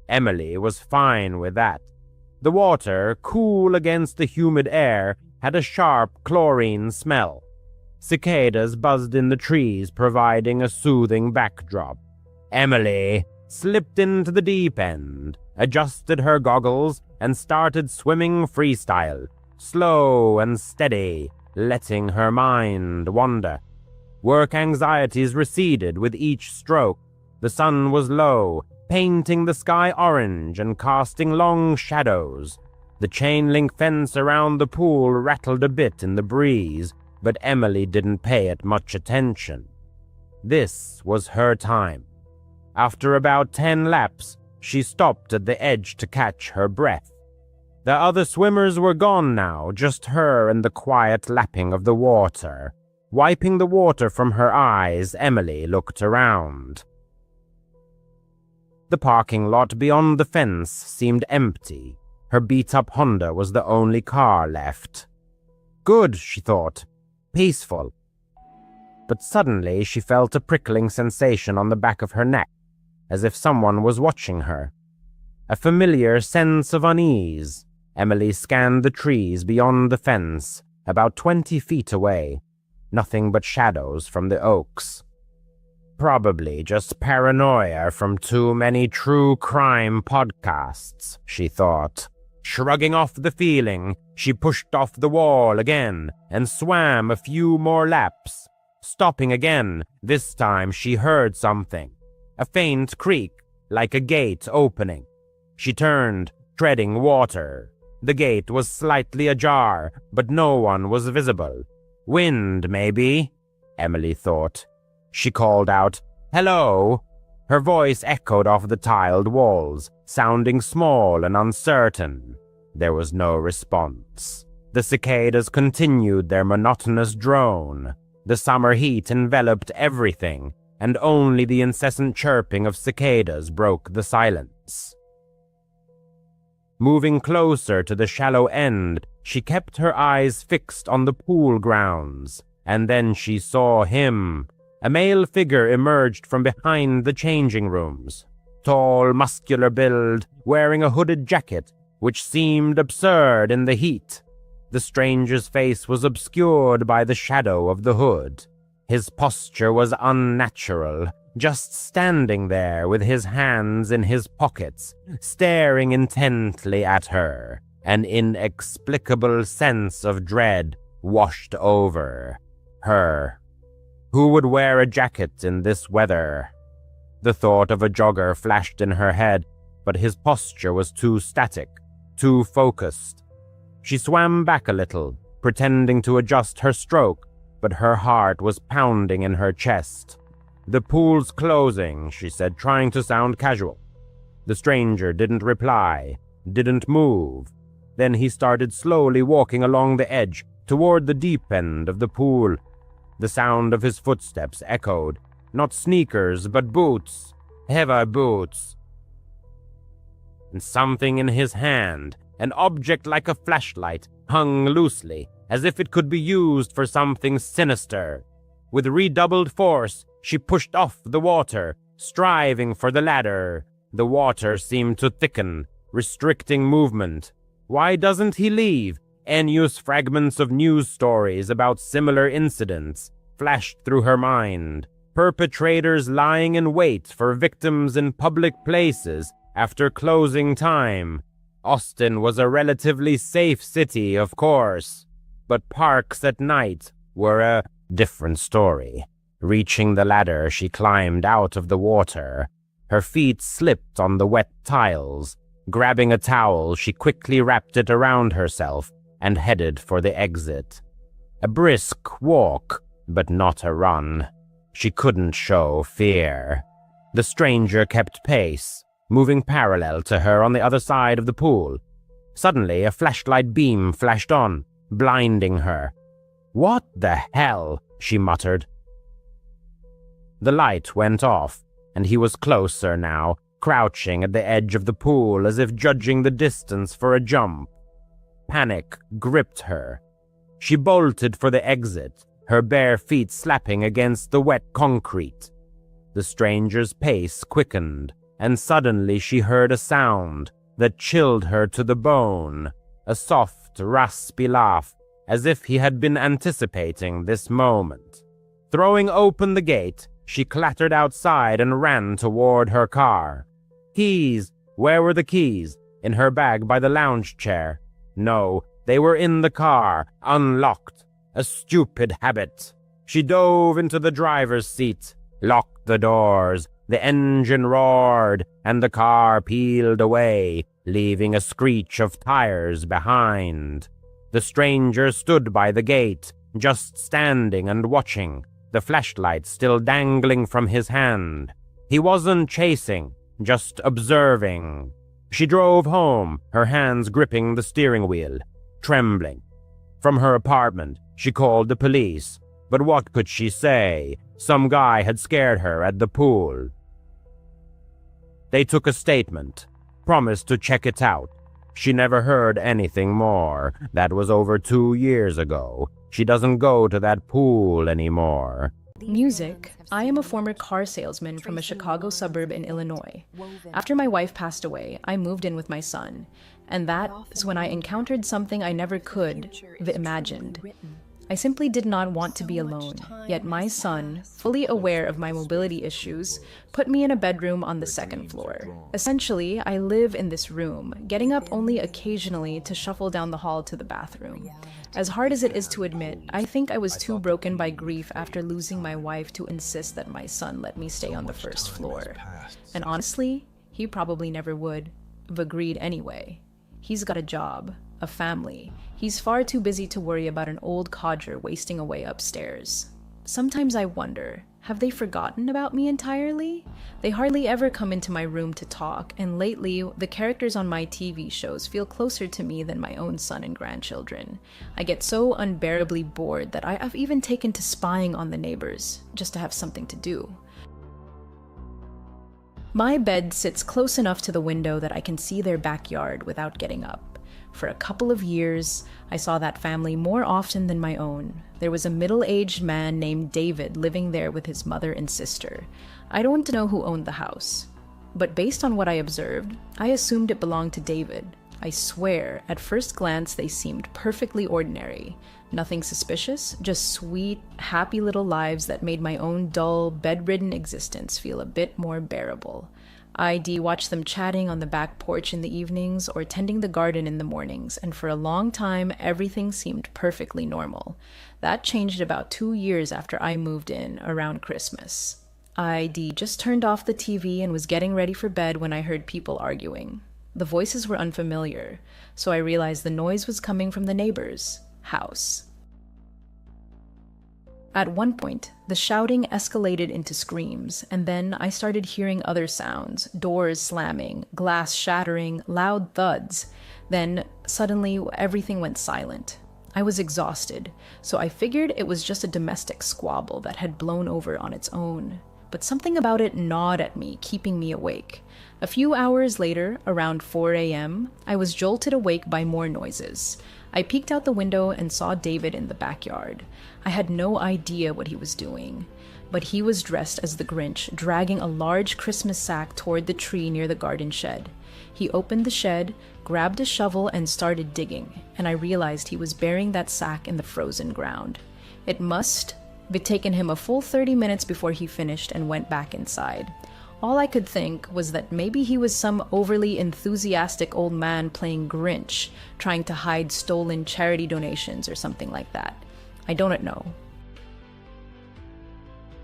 Emily was fine with that. The water, cool against the humid air, had a sharp chlorine smell. Cicadas buzzed in the trees, providing a soothing backdrop. Emily slipped into the deep end, adjusted her goggles, and started swimming freestyle, slow and steady, letting her mind wander. Work anxieties receded with each stroke. The sun was low, painting the sky orange and casting long shadows. The chain-link fence around the pool rattled a bit in the breeze, but Emily didn't pay it much attention. This was her time. After about 10 laps, she stopped at the edge to catch her breath. The other swimmers were gone now, just her and the quiet lapping of the water. Wiping the water from her eyes, Emily looked around. The parking lot beyond the fence seemed empty. Her beat-up Honda was the only car left. Good, she thought. Peaceful. But suddenly she felt a prickling sensation on the back of her neck, as if someone was watching her. A familiar sense of unease. Emily scanned the trees beyond the fence, about 20 feet away. Nothing but shadows from the oaks. Probably just paranoia from too many true crime podcasts, she thought. Shrugging off the feeling, she pushed off the wall again and swam a few more laps. Stopping again, this time she heard something. A faint creak, like a gate opening. She turned, treading water. The gate was slightly ajar, but no one was visible. Wind, maybe, Emily thought. She called out, "Hello?" Her voice echoed off the tiled walls, sounding small and uncertain. There was no response. The cicadas continued their monotonous drone. The summer heat enveloped everything, and only the incessant chirping of cicadas broke the silence. Moving closer to the shallow end, she kept her eyes fixed on the pool grounds, and then she saw him. A male figure emerged from behind the changing rooms. Tall, muscular build, wearing a hooded jacket, which seemed absurd in the heat. The stranger's face was obscured by the shadow of the hood. His posture was unnatural, just standing there with his hands in his pockets, staring intently at her. An inexplicable sense of dread washed over her. Who would wear a jacket in this weather? The thought of a jogger flashed in her head, but his posture was too static, too focused. She swam back a little, pretending to adjust her stroke, but her heart was pounding in her chest. "The pool's closing," she said, trying to sound casual. The stranger didn't reply, didn't move. Then he started slowly walking along the edge, toward the deep end of the pool. The sound of his footsteps echoed. Not sneakers, but boots. Heavy boots. And something in his hand, an object like a flashlight, hung loosely, as if it could be used for something sinister. With redoubled force, she pushed off the water, striving for the ladder. The water seemed to thicken, restricting movement. Why doesn't he leave? Envious fragments of news stories about similar incidents flashed through her mind. Perpetrators lying in wait for victims in public places after closing time. Austin was a relatively safe city, of course, but parks at night were a different story. Reaching the ladder, she climbed out of the water. Her feet slipped on the wet tiles. Grabbing a towel, she quickly wrapped it around herself and headed for the exit. A brisk walk, but not a run. She couldn't show fear. The stranger kept pace, moving parallel to her on the other side of the pool. Suddenly, a flashlight beam flashed on, blinding her. "What the hell?" she muttered. The light went off, and he was closer now, crouching at the edge of the pool as if judging the distance for a jump. Panic gripped her. She bolted for the exit, her bare feet slapping against the wet concrete. The stranger's pace quickened, and suddenly she heard a sound that chilled her to the bone, a soft, raspy laugh, as if he had been anticipating this moment. Throwing open the gate, She clattered outside and ran toward her car. Keys! Where were the keys? In her bag by the lounge chair. No, they were in the car, unlocked. A stupid habit. She dove into the driver's seat, locked the doors. The engine roared, and the car peeled away, leaving a screech of tires behind. The stranger stood by the gate, just standing and watching, the flashlight still dangling from his hand. He wasn't chasing, just observing. She drove home, her hands gripping the steering wheel, trembling. From her apartment, she called the police. But what could she say? Some guy had scared her at the pool. They took a statement, promised to check it out. She never heard anything more. That was over 2 years ago. She doesn't go to that pool anymore. Music. I am a former car salesman from a Chicago suburb in Illinois. After my wife passed away, I moved in with my son, and that is when I encountered something I never could have imagined. I simply did not want to be alone, yet my son, fully aware of my mobility issues, put me in a bedroom on the second floor. Essentially, I live in this room, getting up only occasionally to shuffle down the hall to the bathroom. As hard as it is to admit, I think I was too broken by grief after losing my wife to insist that my son let me stay on the first floor. And honestly, he probably never would have agreed anyway. He's got a job, a family. He's far too busy to worry about an old codger wasting away upstairs. Sometimes I wonder, have they forgotten about me entirely? They hardly ever come into my room to talk, and lately, the characters on my TV shows feel closer to me than my own son and grandchildren. I get so unbearably bored that I have even taken to spying on the neighbors, just to have something to do. My bed sits close enough to the window that I can see their backyard without getting up. For a couple of years, I saw that family more often than my own. There was a middle-aged man named David living there with his mother and sister. I don't know who owned the house, but based on what I observed, I assumed it belonged to David. I swear, at first glance, they seemed perfectly ordinary. Nothing suspicious, just sweet, happy little lives that made my own dull, bedridden existence feel a bit more bearable. I'd watch them chatting on the back porch in the evenings or tending the garden in the mornings, and for a long time, everything seemed perfectly normal. That changed about 2 years after I moved in, around Christmas. I'd just turned off the TV and was getting ready for bed when I heard people arguing. The voices were unfamiliar, so I realized the noise was coming from the neighbor's house. At one point, the shouting escalated into screams, and then I started hearing other sounds, doors slamming, glass shattering, loud thuds. Then, suddenly, everything went silent. I was exhausted, so I figured it was just a domestic squabble that had blown over on its own. But something about it gnawed at me, keeping me awake. A few hours later, around 4 a.m., I was jolted awake by more noises. I peeked out the window and saw David in the backyard. I had no idea what he was doing, but he was dressed as the Grinch, dragging a large Christmas sack toward the tree near the garden shed. He opened the shed, grabbed a shovel, and started digging, and I realized he was burying that sack in the frozen ground. It must have taken him a full 30 minutes before he finished and went back inside. All I could think was that maybe he was some overly enthusiastic old man playing Grinch, trying to hide stolen charity donations or something like that. I don't know.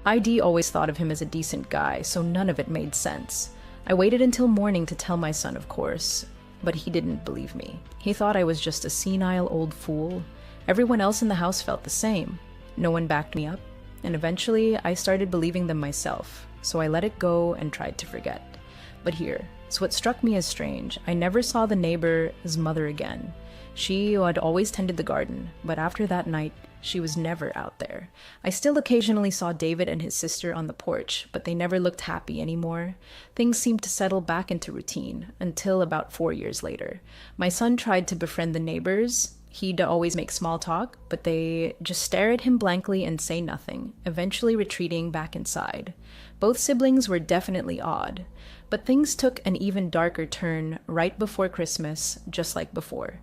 ID always thought of him as a decent guy, so none of it made sense. I waited until morning to tell my son, of course, but he didn't believe me. He thought I was just a senile old fool. Everyone else in the house felt the same. No one backed me up, and eventually I started believing them myself. So I let it go and tried to forget. But here's what struck me as strange. I never saw the neighbor's mother again. She had always tended the garden, but after that night, she was never out there. I still occasionally saw David and his sister on the porch, but they never looked happy anymore. Things seemed to settle back into routine, until about 4 years later. My son tried to befriend the neighbors. He'd always make small talk, but they just stare at him blankly and say nothing, eventually retreating back inside. Both siblings were definitely odd, but things took an even darker turn right before Christmas, just like before.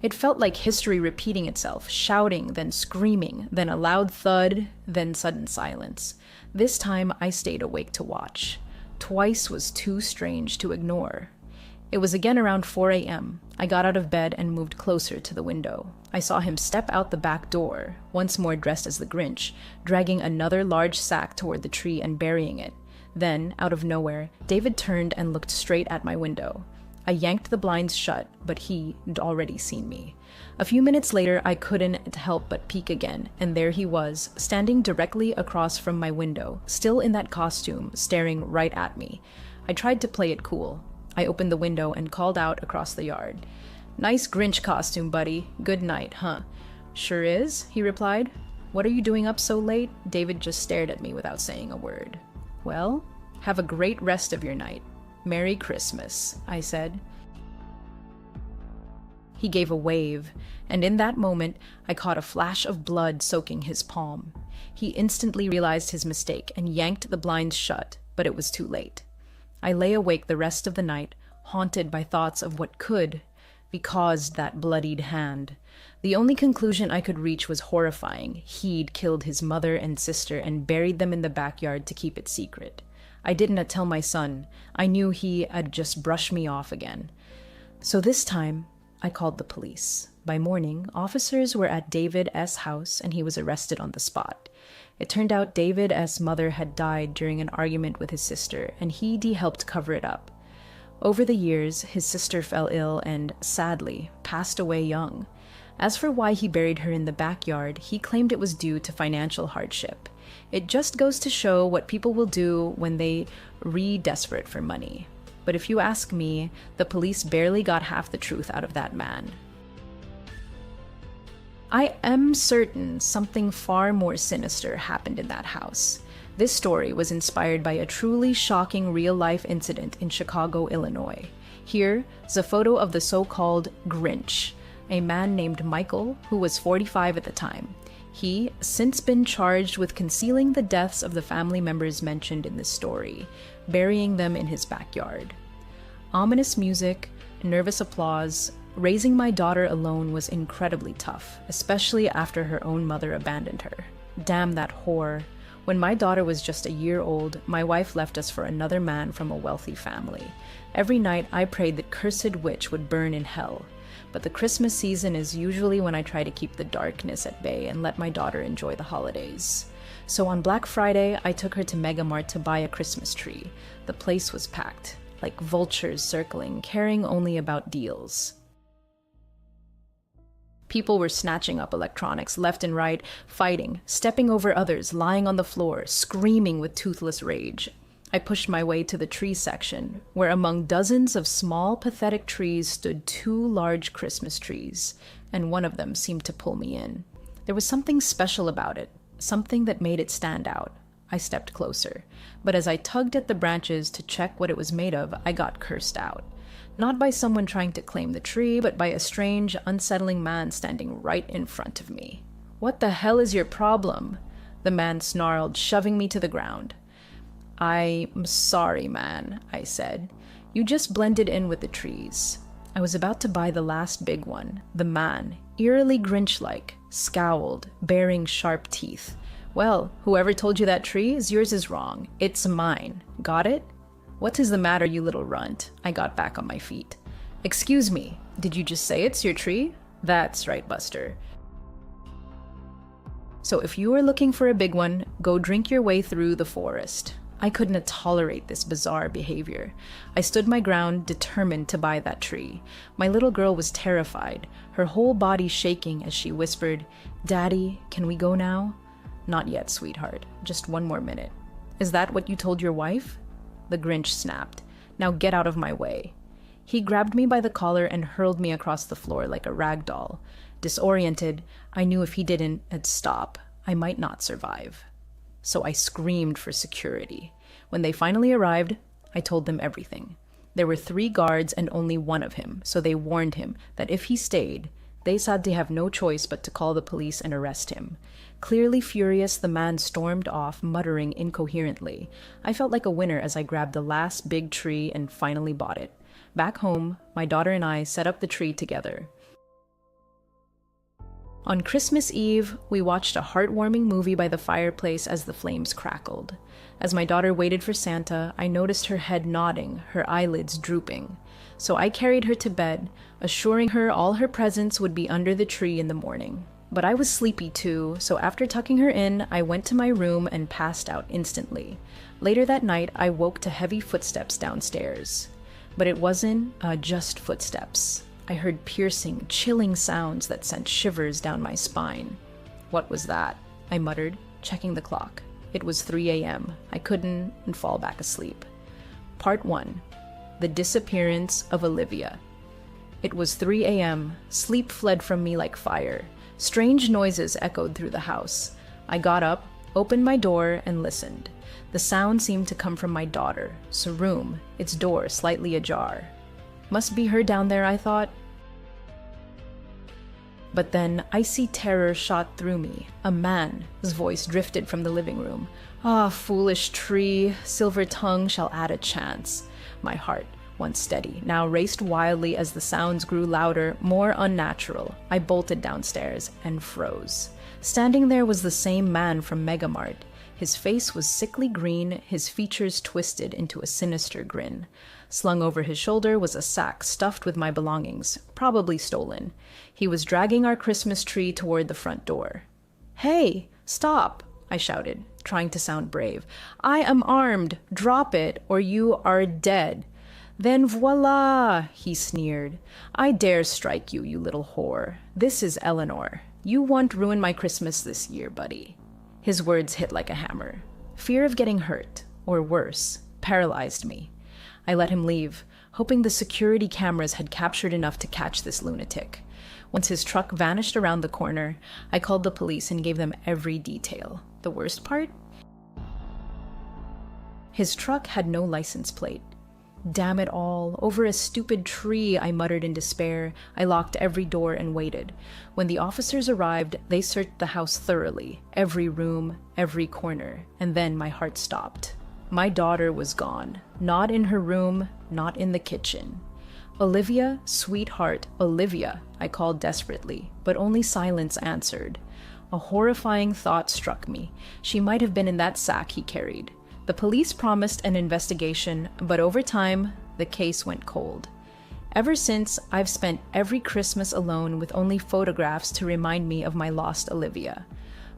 It felt like history repeating itself, shouting, then screaming, then a loud thud, then sudden silence. This time I stayed awake to watch. Twice was too strange to ignore. It was again around 4 a.m. I got out of bed and moved closer to the window. I saw him step out the back door, once more dressed as the Grinch, dragging another large sack toward the tree and burying it. Then, out of nowhere, David turned and looked straight at my window. I yanked the blinds shut, but he had already seen me. A few minutes later, I couldn't help but peek again, and there he was, standing directly across from my window, still in that costume, staring right at me. I tried to play it cool. I opened the window and called out across the yard. "Nice Grinch costume, buddy. Good night, huh?" "Sure is," he replied. "What are you doing up so late?" David just stared at me without saying a word. "Well, have a great rest of your night. Merry Christmas," I said. He gave a wave, and in that moment, I caught a flash of blood soaking his palm. He instantly realized his mistake and yanked the blinds shut, but it was too late. I lay awake the rest of the night, haunted by thoughts of what could be caused that bloodied hand. The only conclusion I could reach was horrifying. He'd killed his mother and sister and buried them in the backyard to keep it secret. I didn't tell my son. I knew he had just brushed me off again. So this time, I called the police. By morning, officers were at David S.'s house and he was arrested on the spot. It turned out David S.'s mother had died during an argument with his sister, and he helped cover it up. Over the years, his sister fell ill and, sadly, passed away young. As for why he buried her in the backyard, he claimed it was due to financial hardship. It just goes to show what people will do when they desperate for money. But if you ask me, the police barely got half the truth out of that man. I am certain something far more sinister happened in that house. This story was inspired by a truly shocking real-life incident in Chicago, Illinois. Here is a photo of the so-called Grinch, a man named Michael who was 45 at the time. He since been charged with concealing the deaths of the family members mentioned in this story, burying them in his backyard. Ominous music, nervous applause. Raising my daughter alone was incredibly tough, especially after her own mother abandoned her. Damn that whore. When my daughter was just a year old, my wife left us for another man from a wealthy family. Every night I prayed that cursed witch would burn in hell. But the Christmas season is usually when I try to keep the darkness at bay and let my daughter enjoy the holidays. So on Black Friday, I took her to Mega Mart to buy a Christmas tree. The place was packed, like vultures circling, caring only about deals. People were snatching up electronics left and right, fighting, stepping over others, lying on the floor, screaming with toothless rage. I pushed my way to the tree section, where among dozens of small, pathetic trees stood two large Christmas trees, and one of them seemed to pull me in. There was something special about it, something that made it stand out. I stepped closer, but as I tugged at the branches to check what it was made of, I got cursed out. Not by someone trying to claim the tree, but by a strange, unsettling man standing right in front of me. "What the hell is your problem?" the man snarled, shoving me to the ground. "I'm sorry, man," I said. "You just blended in with the trees." I was about to buy the last big one. The man, eerily Grinch-like, scowled, baring sharp teeth. "Well, whoever told you that tree is yours is wrong. It's mine. Got it?" "What is the matter, you little runt?" I got back on my feet. "Excuse me, did you just say it's your tree?" "That's right, Buster. So if you are looking for a big one, go drink your way through the forest." I couldn't tolerate this bizarre behavior. I stood my ground, determined to buy that tree. My little girl was terrified, her whole body shaking as she whispered, "Daddy, can we go now?" "Not yet, sweetheart. Just one more minute." "Is that what you told your wife?" The Grinch snapped. "Now get out of my way." He grabbed me by the collar and hurled me across the floor like a rag doll. Disoriented, I knew if he didn't stop, I might not survive. So I screamed for security. When they finally arrived, I told them everything. There were 3 guards and only one of him, so they warned him that if he stayed, they said they have no choice but to call the police and arrest him. Clearly furious, the man stormed off, muttering incoherently. I felt like a winner as I grabbed the last big tree and finally bought it. Back home, my daughter and I set up the tree together. On Christmas Eve, we watched a heartwarming movie by the fireplace as the flames crackled. As my daughter waited for Santa, I noticed her head nodding, her eyelids drooping. So I carried her to bed, assuring her all her presents would be under the tree in the morning. But I was sleepy too, so after tucking her in, I went to my room and passed out instantly. Later that night, I woke to heavy footsteps downstairs. But it wasn't just footsteps. I heard piercing, chilling sounds that sent shivers down my spine. "What was that?" I muttered, checking the clock. It was 3 a.m. I couldn't fall back asleep. Part 1. The Disappearance of Olivia. It was 3 a.m. Sleep fled from me like fire. Strange noises echoed through the house. I got up, opened my door, and listened. The sound seemed to come from my daughter, Sarum, its door slightly ajar. Must be her down there, I thought. But then icy terror shot through me. A man's voice drifted from the living room. "Ah, foolish tree, silver tongue shall add a chance." My heart, once steady, now raced wildly as the sounds grew louder, more unnatural. I bolted downstairs and froze. Standing there was the same man from Megamart. His face was sickly green, his features twisted into a sinister grin. Slung over his shoulder was a sack stuffed with my belongings, probably stolen. He was dragging our Christmas tree toward the front door. "Hey, stop!" I shouted, trying to sound brave. "I am armed. Drop it, or you are dead." "Then voila!" he sneered. "I dare strike you, you little whore. This is Eleanor. You won't ruin my Christmas this year, buddy." His words hit like a hammer. Fear of getting hurt, or worse, paralyzed me. I let him leave, hoping the security cameras had captured enough to catch this lunatic. Once his truck vanished around the corner, I called the police and gave them every detail. The worst part? His truck had no license plate. "Damn it all, over a stupid tree," I muttered in despair. I locked every door and waited. When the officers arrived, they searched the house thoroughly, every room, every corner, and then my heart stopped. My daughter was gone. Not in her room, not in the kitchen. "Olivia, sweetheart, Olivia," I called desperately, but only silence answered. A horrifying thought struck me. She might have been in that sack he carried. The police promised an investigation, but over time, the case went cold. Ever since, I've spent every Christmas alone with only photographs to remind me of my lost Olivia.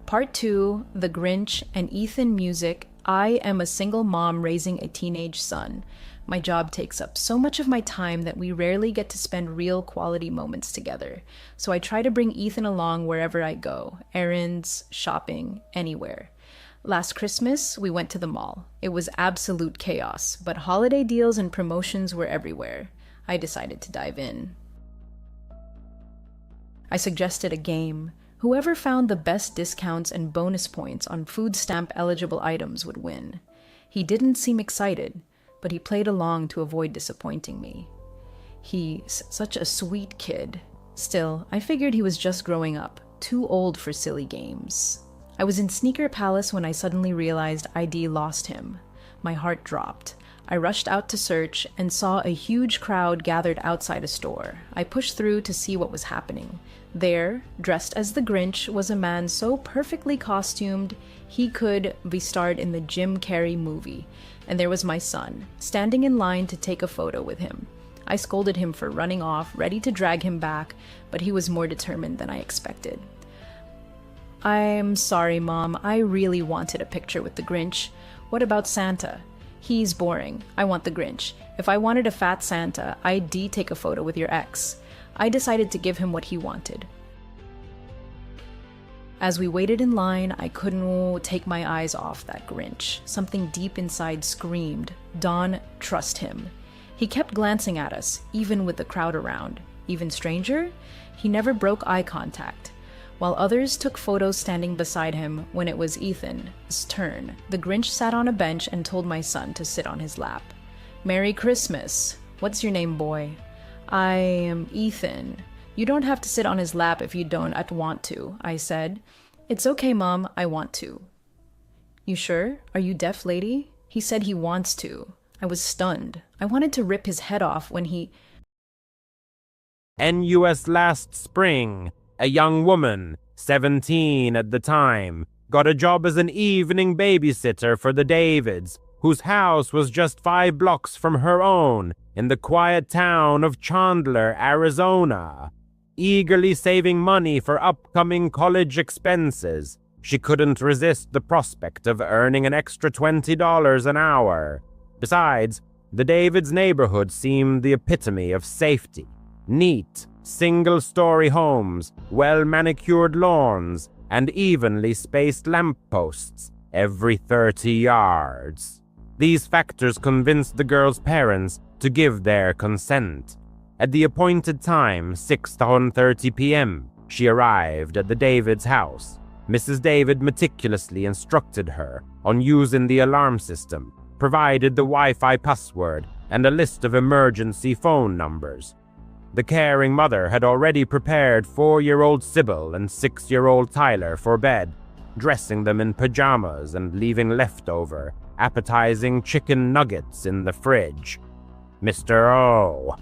Part 2, The Grinch and Ethan music. I am a single mom raising a teenage son. My job takes up so much of my time that we rarely get to spend real quality moments together. So I try to bring Ethan along wherever I go, errands, shopping, anywhere. Last Christmas, we went to the mall. It was absolute chaos, but holiday deals and promotions were everywhere. I decided to dive in. I suggested a game. Whoever found the best discounts and bonus points on food stamp eligible items would win. He didn't seem excited, but he played along to avoid disappointing me. He's such a sweet kid. Still, I figured he was just growing up, too old for silly games. I was in Sneaker Palace when I suddenly realized ID lost him. My heart dropped. I rushed out to search and saw a huge crowd gathered outside a store. I pushed through to see what was happening. There, dressed as the Grinch, was a man so perfectly costumed he could be starred in the Jim Carrey movie. And there was my son, standing in line to take a photo with him. I scolded him for running off, ready to drag him back, but he was more determined than I expected. "I'm sorry, Mom. I really wanted a picture with the Grinch. What about Santa? He's boring. I want the Grinch. If I wanted a fat Santa, I'd take a photo with your ex." I decided to give him what he wanted. As we waited in line, I couldn't take my eyes off that Grinch. Something deep inside screamed, "Don, trust him." He kept glancing at us, even with the crowd around. Even stranger? He never broke eye contact. While others took photos standing beside him, when it was Ethan's turn, the Grinch sat on a bench and told my son to sit on his lap. "Merry Christmas. What's your name, boy?" "I am Ethan." "You don't have to sit on his lap if you don't want to," I said. "It's okay, Mom, I want to." "You sure? Are you deaf, lady?" He said he wants to. I was stunned. I wanted to rip his head off when he... NUS last spring, A young woman, 17 at the time, got a job as an evening babysitter for the Davids, whose house was just 5 blocks from her own in the quiet town of Chandler, Arizona. Eagerly saving money for upcoming college expenses, she couldn't resist the prospect of earning an extra $20 an hour. Besides, the Davids' neighborhood seemed the epitome of safety. Neat, single-story homes, well-manicured lawns, and evenly spaced lampposts every 30 yards. These factors convinced the girl's parents to give their consent. At the appointed time, 6:30 p.m., she arrived at the Davids' house. Mrs. David meticulously instructed her on using the alarm system, provided the Wi-Fi password and a list of emergency phone numbers. The caring mother had already prepared 4-year-old Sybil and 6-year-old Tyler for bed, dressing them in pajamas and leaving leftover, appetizing chicken nuggets in the fridge. Mr. O.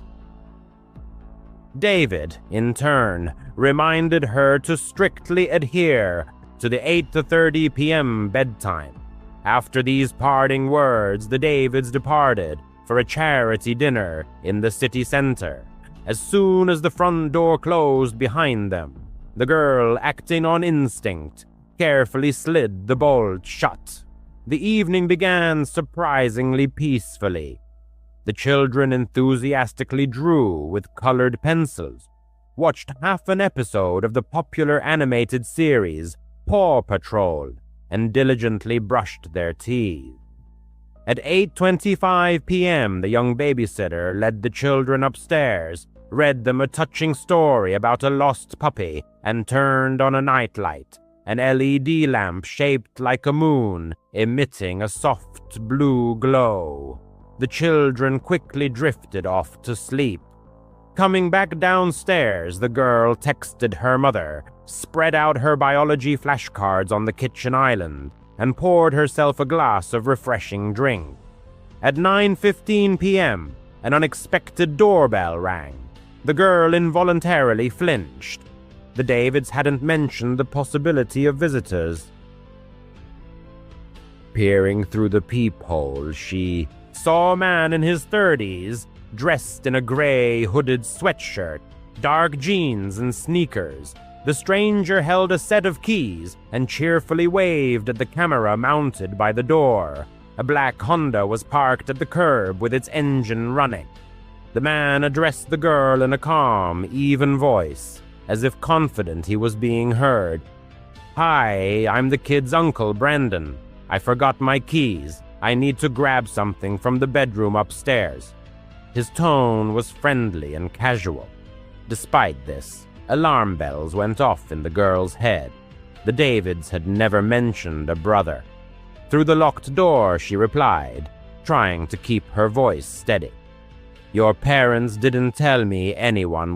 David, in turn, reminded her to strictly adhere to the 8:30 p.m. bedtime. After these parting words, the Davids departed for a charity dinner in the city center. As soon as the front door closed behind them, the girl, acting on instinct, carefully slid the bolt shut. The evening began surprisingly peacefully. The children enthusiastically drew with colored pencils, watched half an episode of the popular animated series Paw Patrol, and diligently brushed their teeth. At 8:25 p.m., the young babysitter led the children upstairs, read them a touching story about a lost puppy, and turned on a nightlight, an LED lamp shaped like a moon, emitting a soft blue glow. The children quickly drifted off to sleep. Coming back downstairs, the girl texted her mother, spread out her biology flashcards on the kitchen island, and poured herself a glass of refreshing drink. At 9:15 p.m., an unexpected doorbell rang. The girl involuntarily flinched. The Davids hadn't mentioned the possibility of visitors. Peering through the peephole, she saw a man in his 30s, dressed in a gray hooded sweatshirt, dark jeans, and sneakers. The stranger held a set of keys and cheerfully waved at the camera mounted by the door. A black Honda was parked at the curb with its engine running. The man addressed the girl in a calm, even voice, as if confident he was being heard. "Hi, I'm the kid's uncle, Brandon. I forgot my keys. I need to grab something from the bedroom upstairs." His tone was friendly and casual. Despite this, alarm bells went off in the girl's head. The Davids had never mentioned a brother. Through the locked door, she replied, trying to keep her voice steady. "Your parents didn't tell me anyone